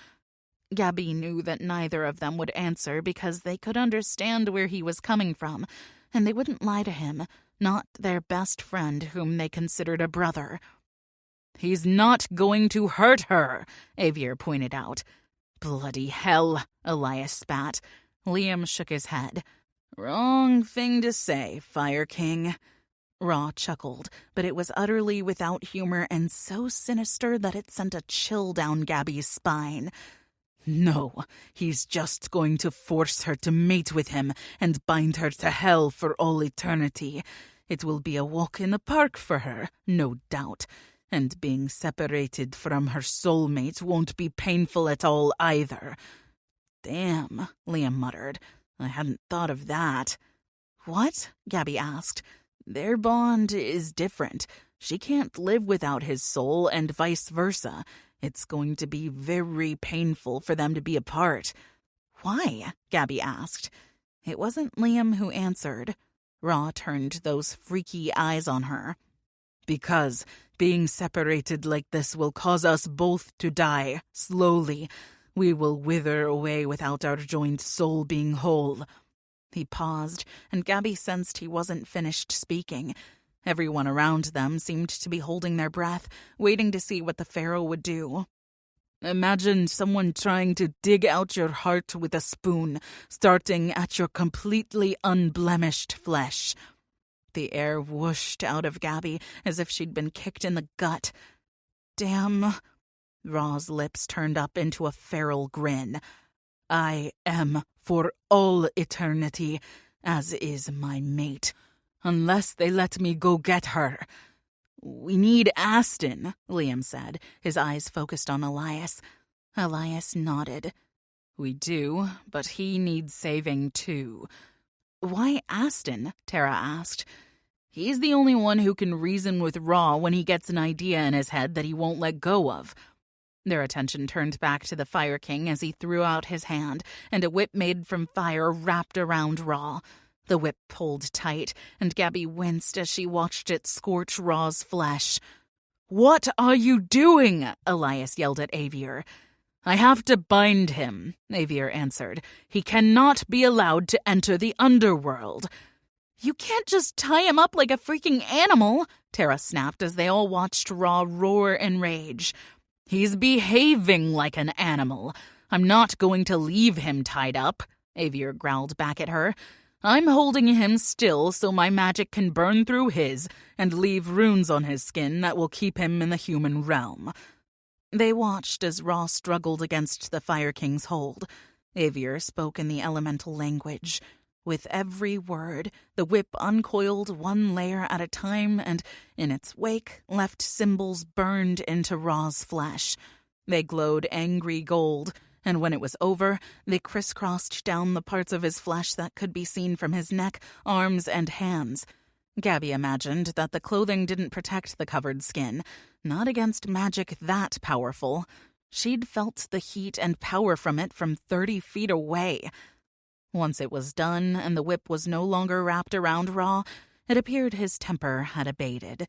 Gabby knew that neither of them would answer because they could understand where he was coming from, and they wouldn't lie to him, not their best friend whom they considered a brother. He's not going to hurt her, Avier pointed out. Bloody hell, Elias spat. Liam shook his head. Wrong thing to say, Fire King. Ra chuckled, but it was utterly without humor and so sinister that it sent a chill down Gabby's spine. No, he's just going to force her to mate with him and bind her to hell for all eternity. It will be a walk in the park for her, no doubt. And being separated from her soulmate won't be painful at all either. Damn, Liam muttered. I hadn't thought of that. What? Gabby asked. Their bond is different. She can't live without his soul and vice versa. It's going to be very painful for them to be apart. Why? Gabby asked. It wasn't Liam who answered. Ra turned those freaky eyes on her. Because being separated like this will cause us both to die, slowly. We will wither away without our joined soul being whole. He paused, and Gabby sensed he wasn't finished speaking. Everyone around them seemed to be holding their breath, waiting to see what the pharaoh would do. Imagine someone trying to dig out your heart with a spoon, starting at your completely unblemished flesh. The air whooshed out of Gabby as if she'd been kicked in the gut. Damn. Ra's lips turned up into a feral grin. I am for all eternity, as is my mate. Unless they let me go get her. We need Aston, Liam said, his eyes focused on Elias. Elias nodded. We do, but he needs saving too. Why Aston? Tara asked. He's the only one who can reason with Ra when he gets an idea in his head that he won't let go of. Their attention turned back to the Fire King as he threw out his hand, and a whip made from fire wrapped around Ra. The whip pulled tight, and Gabby winced as she watched it scorch Ra's flesh. "What are you doing?" Elias yelled at Avier. "I have to bind him," Avier answered. "He cannot be allowed to enter the underworld." "You can't just tie him up like a freaking animal," Tara snapped as they all watched Ra roar in rage. "He's behaving like an animal. I'm not going to leave him tied up," Avier growled back at her. "I'm holding him still so my magic can burn through his and leave runes on his skin that will keep him in the human realm." They watched as Ra struggled against the Fire King's hold. Avier spoke in the elemental language. With every word, the whip uncoiled one layer at a time and, in its wake, left symbols burned into Ra's flesh. They glowed angry gold, and when it was over, they crisscrossed down the parts of his flesh that could be seen from his neck, arms, and hands. Gabby imagined that the clothing didn't protect the covered skin, not against magic that powerful. She'd felt the heat and power from it from 30 feet away. Once it was done and the whip was no longer wrapped around Ra, it appeared his temper had abated.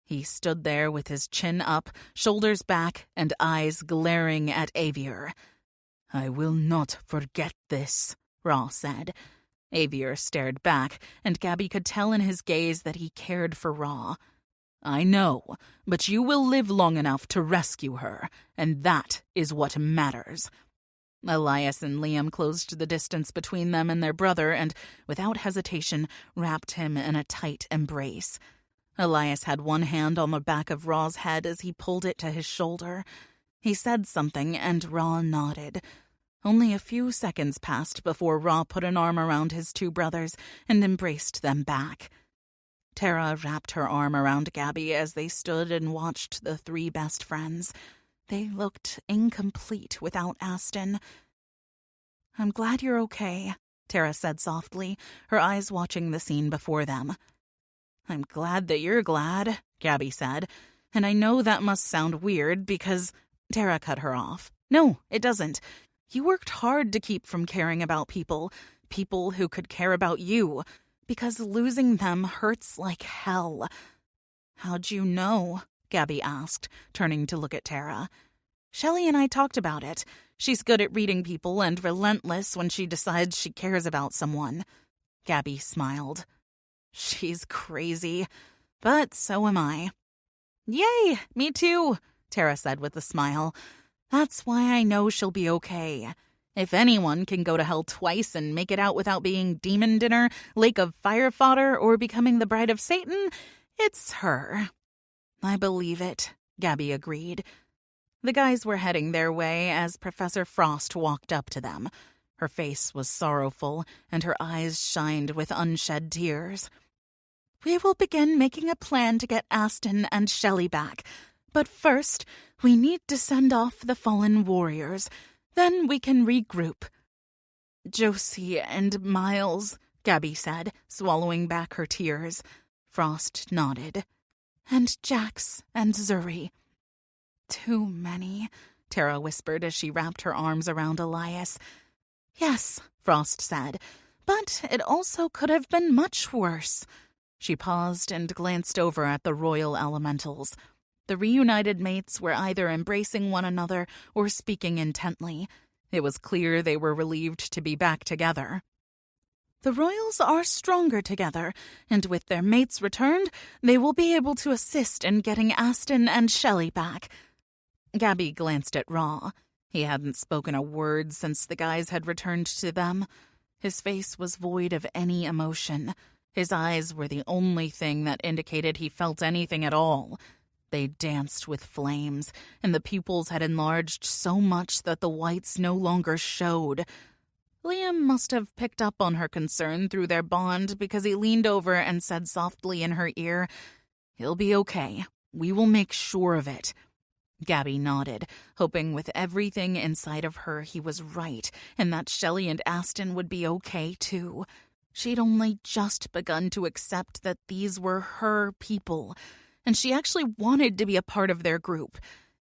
He stood there with his chin up, shoulders back, and eyes glaring at Avier. "I will not forget this," Ra said. Avier stared back, and Gabby could tell in his gaze that he cared for Ra. "I know, but you will live long enough to rescue her, and that is what matters." Elias and Liam closed the distance between them and their brother and, without hesitation, wrapped him in a tight embrace. Elias had one hand on the back of Ra's head as he pulled it to his shoulder. He said something, and Ra nodded. Only a few seconds passed before Ra put an arm around his two brothers and embraced them back. Tara wrapped her arm around Gabby as they stood and watched the three best friends. They looked incomplete without Aston. "I'm glad you're okay," Tara said softly, her eyes watching the scene before them. "I'm glad that you're glad," Gabby said. "And I know that must sound weird because—" Tara cut her off. "No, it doesn't. You worked hard to keep from caring about people. people who could care about you, because losing them hurts like hell." "How'd you know?" Gabby asked, turning to look at Tara. "Shelley and I talked about it. She's good at reading people and relentless when she decides she cares about someone." Gabby smiled. "She's crazy, but so am I." "Yay, me too," Tara said with a smile. "That's why I know she'll be okay. If anyone can go to hell twice and make it out without being demon dinner, lake of fire fodder, or becoming the bride of Satan, it's her." "I believe it," Gabby agreed. The guys were heading their way as Professor Frost walked up to them. Her face was sorrowful, and her eyes shined with unshed tears. "We will begin making a plan to get Aston and Shelley back. But first, we need to send off the fallen warriors. Then we can regroup." "Josie and Miles," Gabby said, swallowing back her tears. Frost nodded. "And Jax and Zuri." "Too many," Tara whispered as she wrapped her arms around Elias. "Yes," Frost said, "but it also could have been much worse." She paused and glanced over at the royal elementals. The reunited mates were either embracing one another or speaking intently. It was clear they were relieved to be back together. "The royals are stronger together, and with their mates returned, they will be able to assist in getting Aston and Shelley back." Gabby glanced at Raw. He hadn't spoken a word since the guys had returned to them. His face was void of any emotion. His eyes were the only thing that indicated he felt anything at all. They danced with flames, and the pupils had enlarged so much that the whites no longer showed. Liam must have picked up on her concern through their bond because he leaned over and said softly in her ear, "He'll be okay. We will make sure of it." Gabby nodded, hoping with everything inside of her he was right and that Shelley and Aston would be okay too. She'd only just begun to accept that these were her people, and she actually wanted to be a part of their group.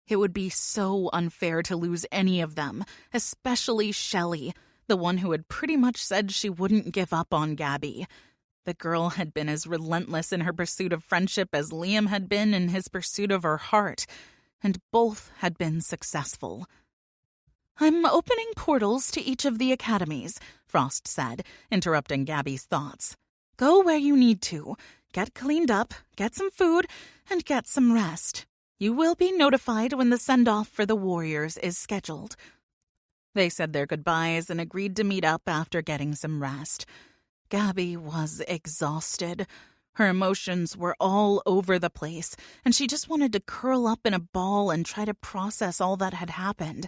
It would be so unfair to lose any of them, especially Shelley, the one who had pretty much said she wouldn't give up on Gabby. The girl had been as relentless in her pursuit of friendship as Liam had been in his pursuit of her heart, and both had been successful. "I'm opening portals to each of the academies," Frost said, interrupting Gabby's thoughts. "Go where you need to. Get cleaned up, get some food, and get some rest. You will be notified when the send-off for the warriors is scheduled." They said their goodbyes and agreed to meet up after getting some rest. Gabby was exhausted. Her emotions were all over the place, and she just wanted to curl up in a ball and try to process all that had happened.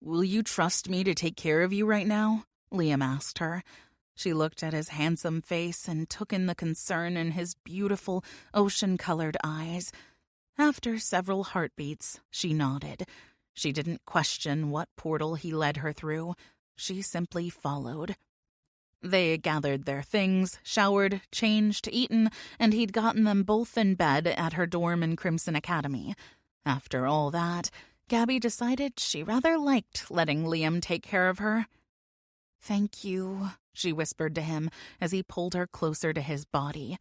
"Will you trust me to take care of you right now?" Liam asked her. She looked at his handsome face and took in the concern in his beautiful, ocean-colored eyes. After several heartbeats, she nodded. She didn't question what portal he led her through. She simply followed. They gathered their things, showered, changed, eaten, and he'd gotten them both in bed at her dorm in Crimson Academy. After all that, Gabby decided she rather liked letting Liam take care of her. "Thank you," she whispered to him as he pulled her closer to his body.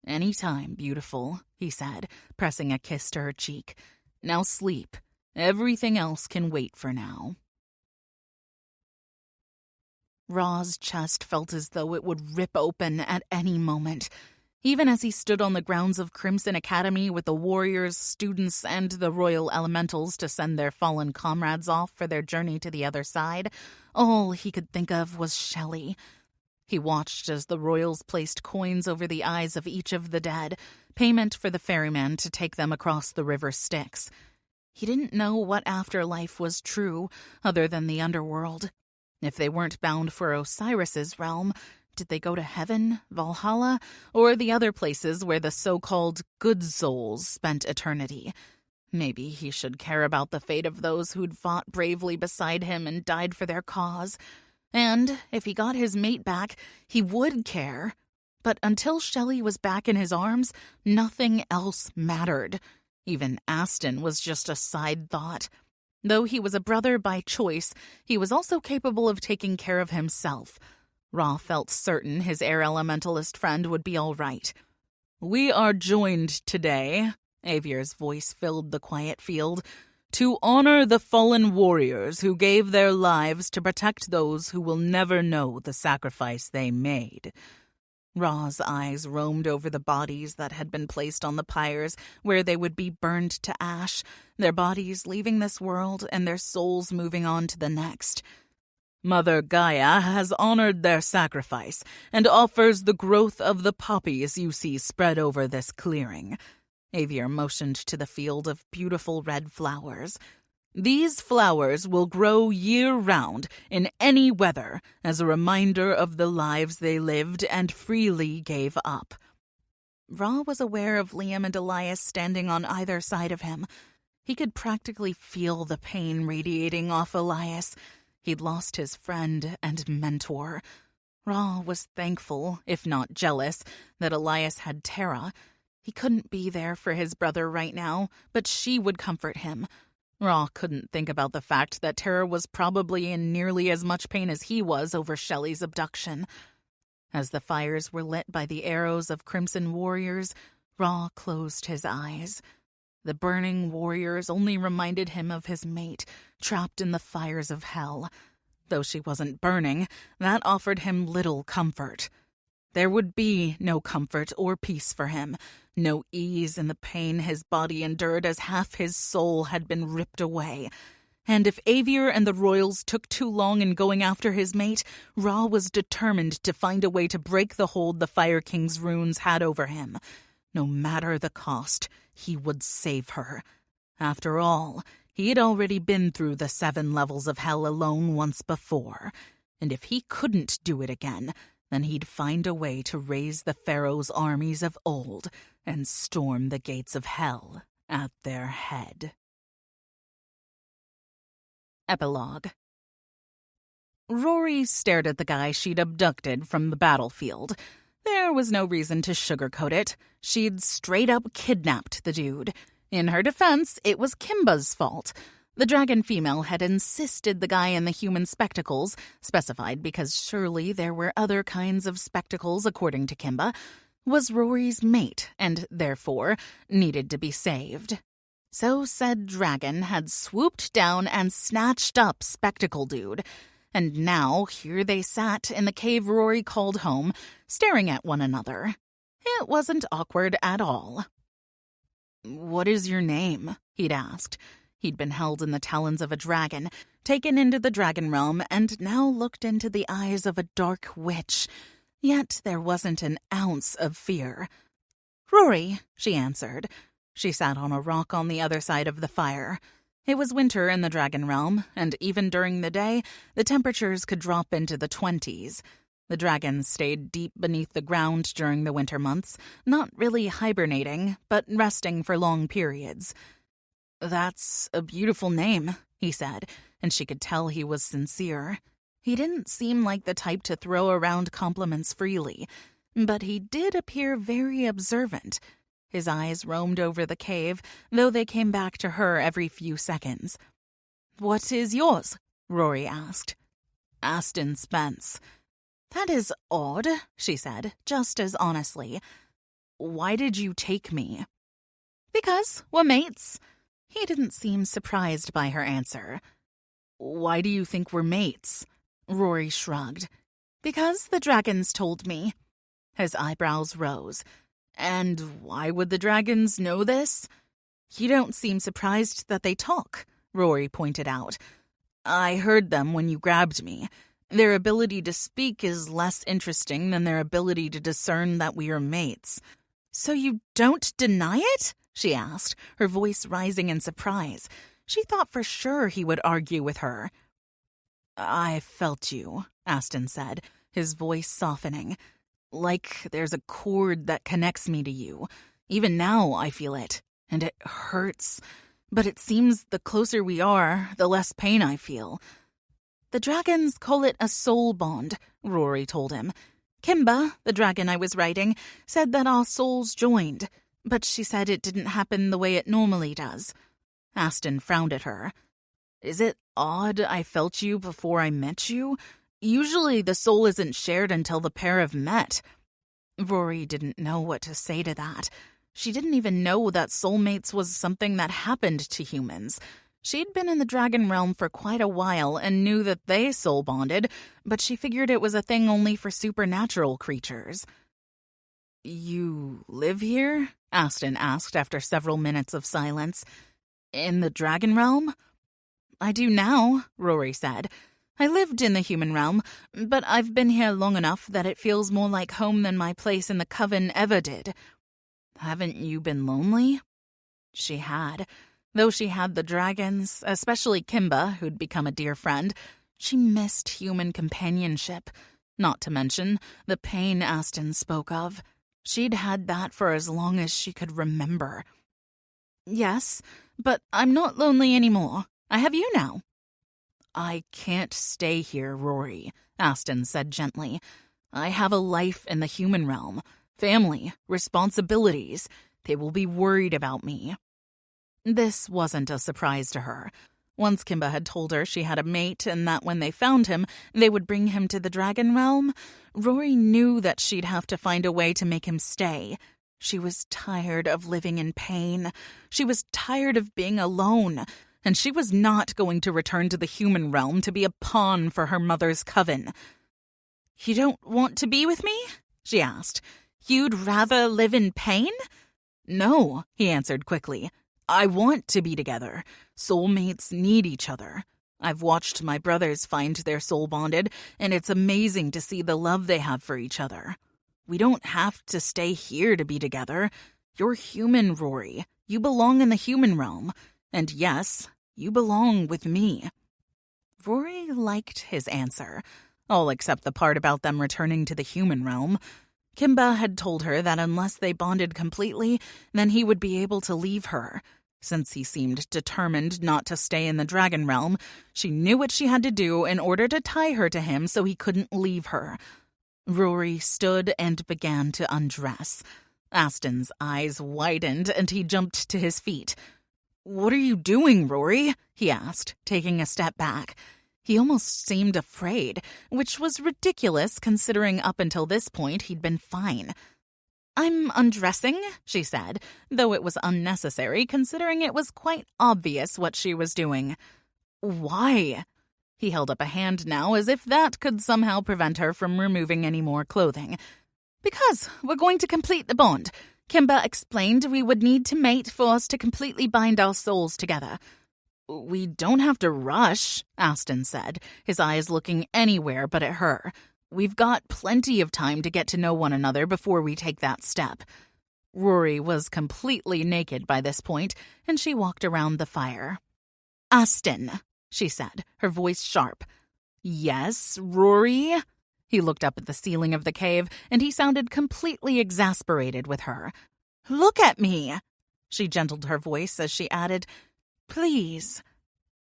"Anytime, beautiful," he said, pressing a kiss to her cheek. "Now sleep. Everything else can wait for now." Raw's chest felt as though it would rip open at any moment. Even as he stood on the grounds of Crimson Academy with the warriors, students, and the royal elementals to send their fallen comrades off for their journey to the other side, all he could think of was Shelley. He watched as the royals placed coins over the eyes of each of the dead, payment for the ferryman to take them across the river Styx. He didn't know what afterlife was true, other than the underworld. If they weren't bound for Osiris's realm, did they go to heaven, Valhalla, or the other places where the so-called good souls spent eternity? Maybe he should care about the fate of those who'd fought bravely beside him and died for their cause. And if he got his mate back, he would care. But until Shelley was back in his arms, nothing else mattered. Even Aston was just a side thought. Though he was a brother by choice, he was also capable of taking care of himself. Ra felt certain his air elementalist friend would be all right. "We are joined today," Avier's voice filled the quiet field, "to honor the fallen warriors who gave their lives to protect those who will never know the sacrifice they made." Ra's eyes roamed over the bodies that had been placed on the pyres where they would be burned to ash, their bodies leaving this world and their souls moving on to the next. "Mother Gaia has honored their sacrifice and offers the growth of the poppies you see spread over this clearing." Avier motioned to the field of beautiful red flowers. "These flowers will grow year-round in any weather as a reminder of the lives they lived and freely gave up." Ra was aware of Liam and Elias standing on either side of him. He could practically feel the pain radiating off Elias. He'd lost his friend and mentor. Ra was thankful, if not jealous, that Elias had Tara. He couldn't be there for his brother right now, but she would comfort him. Ra couldn't think about the fact that Tara was probably in nearly as much pain as he was over Shelley's abduction. As the fires were lit by the arrows of crimson warriors, Ra closed his eyes. The burning warriors only reminded him of his mate, trapped in the fires of hell. Though she wasn't burning, that offered him little comfort. There would be no comfort or peace for him, no ease in the pain his body endured as half his soul had been ripped away. And if Avier and the royals took too long in going after his mate, Ra was determined to find a way to break the hold the Fire King's runes had over him. No matter the cost, he would save her. After all, he had already been through the 7 levels of hell alone once before. And if he couldn't do it again, then he'd find a way to raise the Pharaoh's armies of old and storm the gates of hell at their head. Epilogue. Rory stared at the guy she'd abducted from the battlefield. There was no reason to sugarcoat it. She'd straight-up kidnapped the dude. In her defense, it was Kimba's fault. The dragon female had insisted the guy in the human spectacles, specified because surely there were other kinds of spectacles according to Kimba, was Rory's mate and, therefore, needed to be saved. So said dragon had swooped down and snatched up Spectacle Dude. And now here they sat in the cave Rory called home, staring at one another. It wasn't awkward at all. "What is your name?" he'd asked. He'd been held in the talons of a dragon, taken into the dragon realm, and now looked into the eyes of a dark witch. Yet there wasn't an ounce of fear. "Rory," she answered. She sat on a rock on the other side of the fire. It was winter in the dragon realm, and even during the day, the temperatures could drop into the 20s. The dragons stayed deep beneath the ground during the winter months, not really hibernating, but resting for long periods. "That's a beautiful name," he said, and she could tell he was sincere. He didn't seem like the type to throw around compliments freely, but he did appear very observant. His eyes roamed over the cave, though they came back to her every few seconds. "What is yours?" Rory asked. "Aston Spence." "That is odd," she said, just as honestly. "Why did you take me?" "Because we're mates." He didn't seem surprised by her answer. "Why do you think we're mates?" Rory shrugged. "Because the dragons told me." His eyebrows rose. "And why would the dragons know this?" "You don't seem surprised that they talk," Rory pointed out. "I heard them when you grabbed me. Their ability to speak is less interesting than their ability to discern that we are mates." "So you don't deny it?" she asked, her voice rising in surprise. She thought for sure he would argue with her. "I felt you," Aston said, his voice softening. "Like there's a cord that connects me to you. Even now I feel it, and it hurts. But it seems the closer we are, the less pain I feel." "The dragons call it a soul bond," Rory told him. "Kimba, the dragon I was riding, said that our souls joined, but she said it didn't happen the way it normally does." Aston frowned at her. "Is it odd I felt you before I met you? Usually the soul isn't shared until the pair have met. Rory didn't know what to say to that. She didn't even know that soulmates was something that happened to humans. She'd been in the dragon realm for quite a while and knew that they soul-bonded, but she figured it was a thing only for supernatural creatures. "You live here?" Aston asked after several minutes of silence. "In the dragon realm?" "I do now," Rory said. "I lived in the human realm, but I've been here long enough that it feels more like home than my place in the coven ever did." "Haven't you been lonely?" She had. Though she had the dragons, especially Kimba, who'd become a dear friend, she missed human companionship. Not to mention the pain Aston spoke of. She'd had that for as long as she could remember. "Yes, but I'm not lonely anymore. I have you now." "I can't stay here, Rory," Aston said gently. "I have a life in the human realm. Family, responsibilities. They will be worried about me." This wasn't a surprise to her. Once Kimba had told her she had a mate and that when they found him, they would bring him to the dragon realm, Rory knew that she'd have to find a way to make him stay. She was tired of living in pain. She was tired of being alone. And she was not going to return to the human realm to be a pawn for her mother's coven. "You don't want to be with me?" she asked. "You'd rather live in pain?" "No," he answered quickly. "I want to be together. Soulmates need each other. I've watched my brothers find their soul bonded, and it's amazing to see the love they have for each other. We don't have to stay here to be together. You're human, Rory. You belong in the human realm. And yes, you belong with me." Rory liked his answer, all except the part about them returning to the human realm. Kimba had told her that unless they bonded completely, then he would be able to leave her. Since he seemed determined not to stay in the dragon realm, she knew what she had to do in order to tie her to him so he couldn't leave her. Rory stood and began to undress. Aston's eyes widened and he jumped to his feet. "What are you doing, Rory?" he asked, taking a step back. He almost seemed afraid, which was ridiculous considering up until this point he'd been fine. "I'm undressing," she said, though it was unnecessary considering it was quite obvious what she was doing. "Why?" He held up a hand now as if that could somehow prevent her from removing any more clothing. "Because we're going to complete the bond. Kimba explained we would need to mate for us to completely bind our souls together." "We don't have to rush," Aston said, his eyes looking anywhere but at her. "We've got plenty of time to get to know one another before we take that step." Rory was completely naked by this point, and she walked around the fire. "Aston," she said, her voice sharp. "Yes, Rory?" He looked up at the ceiling of the cave, and he sounded completely exasperated with her. "Look at me!" She gentled her voice as she added, "Please."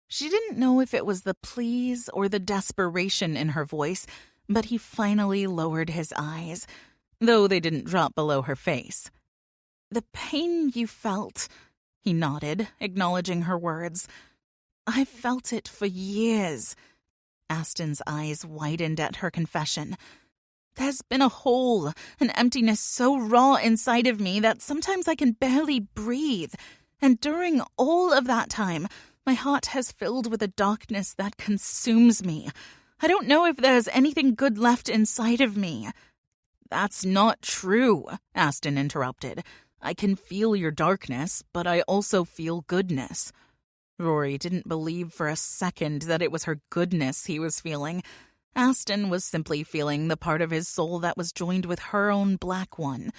She didn't know if it was the please or the desperation in her voice, but he finally lowered his eyes, though they didn't drop below her face. "The pain you felt," he nodded, acknowledging her words. "I've felt it for years." Aston's eyes widened at her confession. "There's been a hole, an emptiness so raw inside of me that sometimes I can barely breathe. And during all of that time, my heart has filled with a darkness that consumes me. I don't know if there's anything good left inside of me." "That's not true," Aston interrupted. "I can feel your darkness, but I also feel goodness." Rory didn't believe for a second that it was her goodness he was feeling. Aston was simply feeling the part of his soul that was joined with her own black one.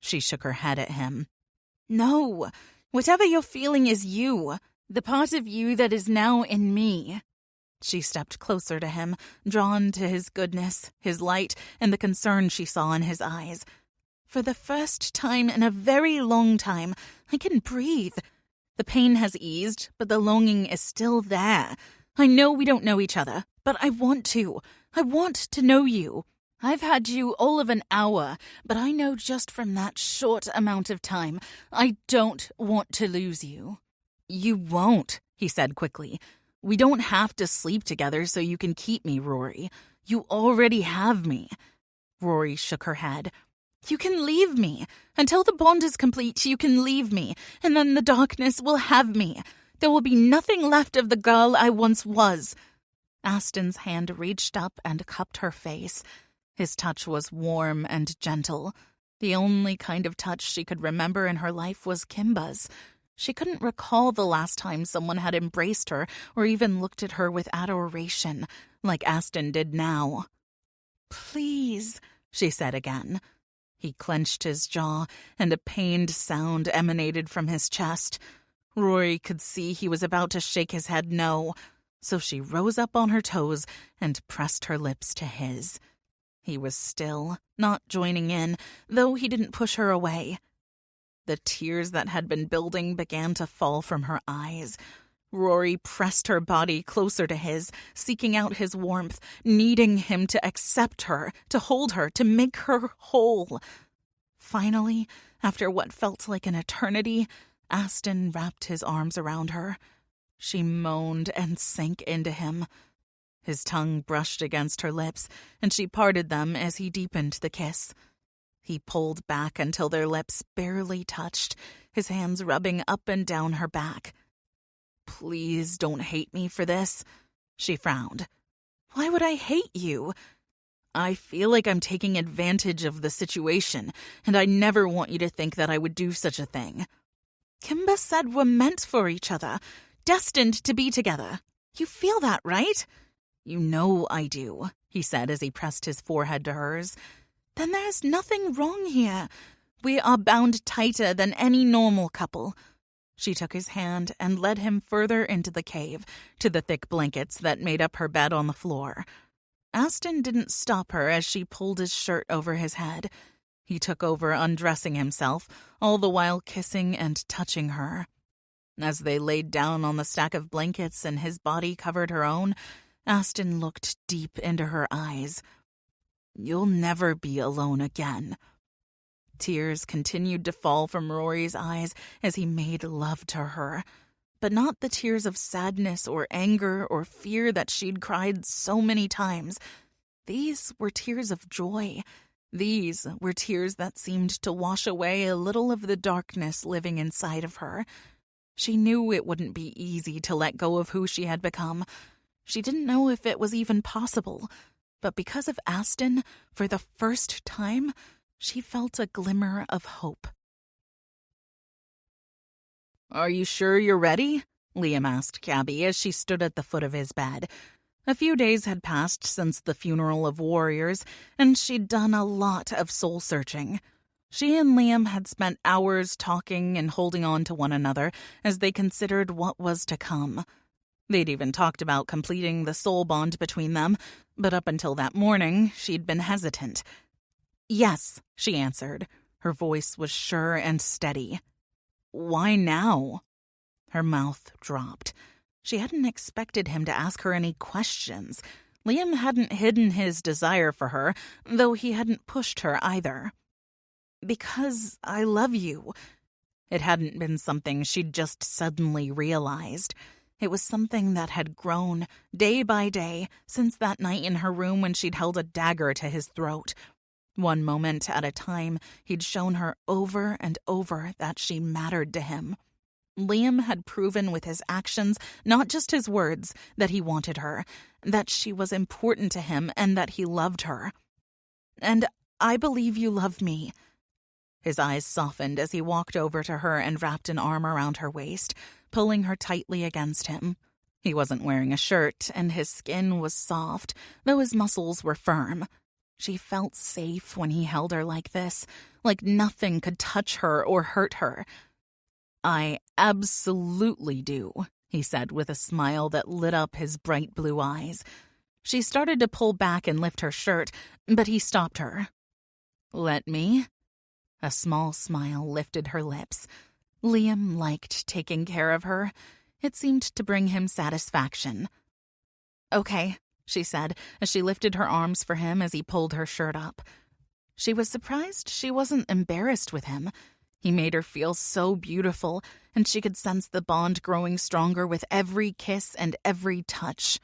She shook her head at him. "No, whatever you're feeling is you, the part of you that is now in me." She stepped closer to him, drawn to his goodness, his light, and the concern she saw in his eyes. "For the first time in a very long time, I can breathe. The pain has eased, but the longing is still there. I know we don't know each other, but I want to. I want to know you. I've had you all of an hour, but I know just from that short amount of time, I don't want to lose you." "You won't," he said quickly. "We don't have to sleep together so you can keep me, Rory. You already have me. Rory shook her head. You can leave me. Until the bond is complete, you can leave me, and then the darkness will have me. There will be nothing left of the girl I once was. Aston's hand reached up and cupped her face. His touch was warm and gentle. The only kind of touch she could remember in her life was Kimba's. She couldn't recall the last time someone had embraced her or even looked at her with adoration, like Aston did now. Please, she said again. He clenched his jaw, and a pained sound emanated from his chest. Rory could see he was about to shake his head no, so she rose up on her toes and pressed her lips to his. He was still, not joining in, though he didn't push her away. The tears that had been building began to fall from her eyes. Rory pressed her body closer to his, seeking out his warmth, needing him to accept her, to hold her, to make her whole. Finally, after what felt like an eternity, Aston wrapped his arms around her. She moaned and sank into him. His tongue brushed against her lips, and she parted them as he deepened the kiss. He pulled back until their lips barely touched, his hands rubbing up and down her back. Please don't hate me for this, she frowned. Why would I hate you? I feel like I'm taking advantage of the situation, and I never want you to think that I would do such a thing. Kimba said we're meant for each other, destined to be together. You feel that, right? You know I do, he said as he pressed his forehead to hers. Then there's nothing wrong here. We are bound tighter than any normal couple. She took his hand and led him further into the cave, to the thick blankets that made up her bed on the floor. Aston didn't stop her as she pulled his shirt over his head. He took over undressing himself, all the while kissing and touching her. As they laid down on the stack of blankets and his body covered her own, Aston looked deep into her eyes. You'll never be alone again. Tears continued to fall from Rory's eyes as he made love to her, but not the tears of sadness or anger or fear that she'd cried so many times. These were tears of joy. These were tears that seemed to wash away a little of the darkness living inside of her. She knew it wouldn't be easy to let go of who she had become. She didn't know if it was even possible, but because of Aston, for the first time, she felt a glimmer of hope. Are you sure you're ready? Liam asked Gabby as she stood at the foot of his bed. A few days had passed since the funeral of warriors, and she'd done a lot of soul-searching. She and Liam had spent hours talking and holding on to one another as they considered what was to come. They'd even talked about completing the soul bond between them, but up until that morning, she'd been hesitant. Yes, she answered. Her voice was sure and steady. Why now? Her mouth dropped. She hadn't expected him to ask her any questions. Liam hadn't hidden his desire for her, though he hadn't pushed her either. Because I love you. It hadn't been something she'd just suddenly realized. It was something that had grown, day by day, since that night in her room when she'd held a dagger to his throat. One moment at a time, he'd shown her over and over that she mattered to him. Liam had proven with his actions, not just his words, that he wanted her, that she was important to him, and that he loved her. And I believe you love me. His eyes softened as he walked over to her and wrapped an arm around her waist, pulling her tightly against him. He wasn't wearing a shirt, and his skin was soft, though his muscles were firm. She felt safe when he held her like this, like nothing could touch her or hurt her. I absolutely do, he said with a smile that lit up his bright blue eyes. She started to pull back and lift her shirt, but he stopped her. Let me? A small smile lifted her lips. Liam liked taking care of her. It seemed to bring him satisfaction. Okay, she said, as she lifted her arms for him as he pulled her shirt up. She was surprised she wasn't embarrassed with him. He made her feel so beautiful, and she could sense the bond growing stronger with every kiss and every touch.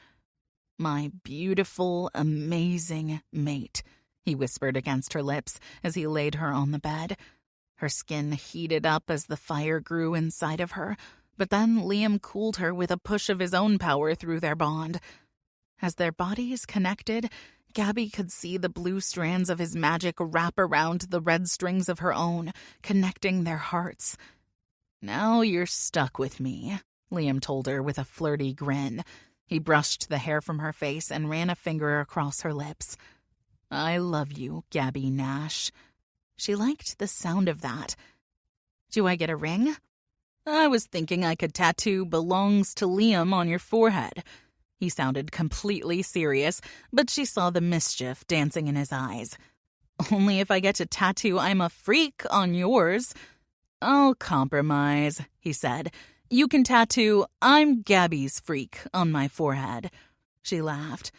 "My beautiful, amazing mate," he whispered against her lips as he laid her on the bed. Her skin heated up as the fire grew inside of her, but then Liam cooled her with a push of his own power through their bond. As their bodies connected, Gabby could see the blue strands of his magic wrap around the red strings of her own, connecting their hearts. "Now you're stuck with me," Liam told her with a flirty grin. He brushed the hair from her face and ran a finger across her lips. "I love you, Gabby Nash." She liked the sound of that. "Do I get a ring?" "I was thinking I could tattoo 'belongs to Liam' on your forehead." He sounded completely serious, but she saw the mischief dancing in his eyes. "Only if I get to tattoo 'I'm a freak' on yours." "I'll compromise," he said. "You can tattoo 'I'm Gabby's freak' on my forehead." She laughed.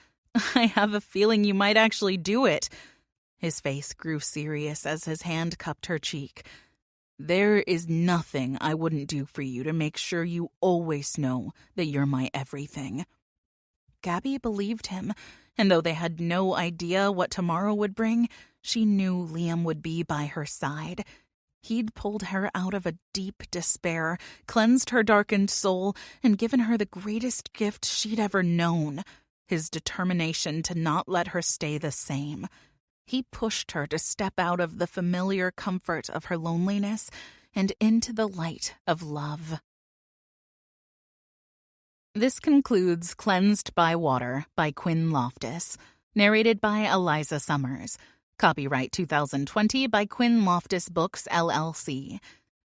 "I have a feeling you might actually do it." His face grew serious as his hand cupped her cheek. "There is nothing I wouldn't do for you to make sure you always know that you're my everything." Gabby believed him, and though they had no idea what tomorrow would bring, she knew Liam would be by her side. He'd pulled her out of a deep despair, cleansed her darkened soul, and given her the greatest gift she'd ever known, his determination to not let her stay the same. He pushed her to step out of the familiar comfort of her loneliness and into the light of love. This concludes Cleansed by Water by Quinn Loftus, narrated by Eliza Summers. Copyright 2020 by Quinn Loftus Books, LLC.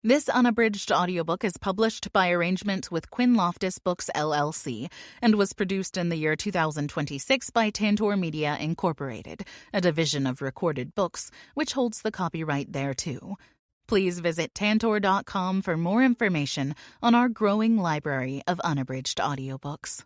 This unabridged audiobook is published by arrangement with Quinn Loftus Books, LLC, and was produced in the year 2026 by Tantor Media, Incorporated, a division of Recorded Books, which holds the copyright thereto. Please visit tantor.com for more information on our growing library of unabridged audiobooks.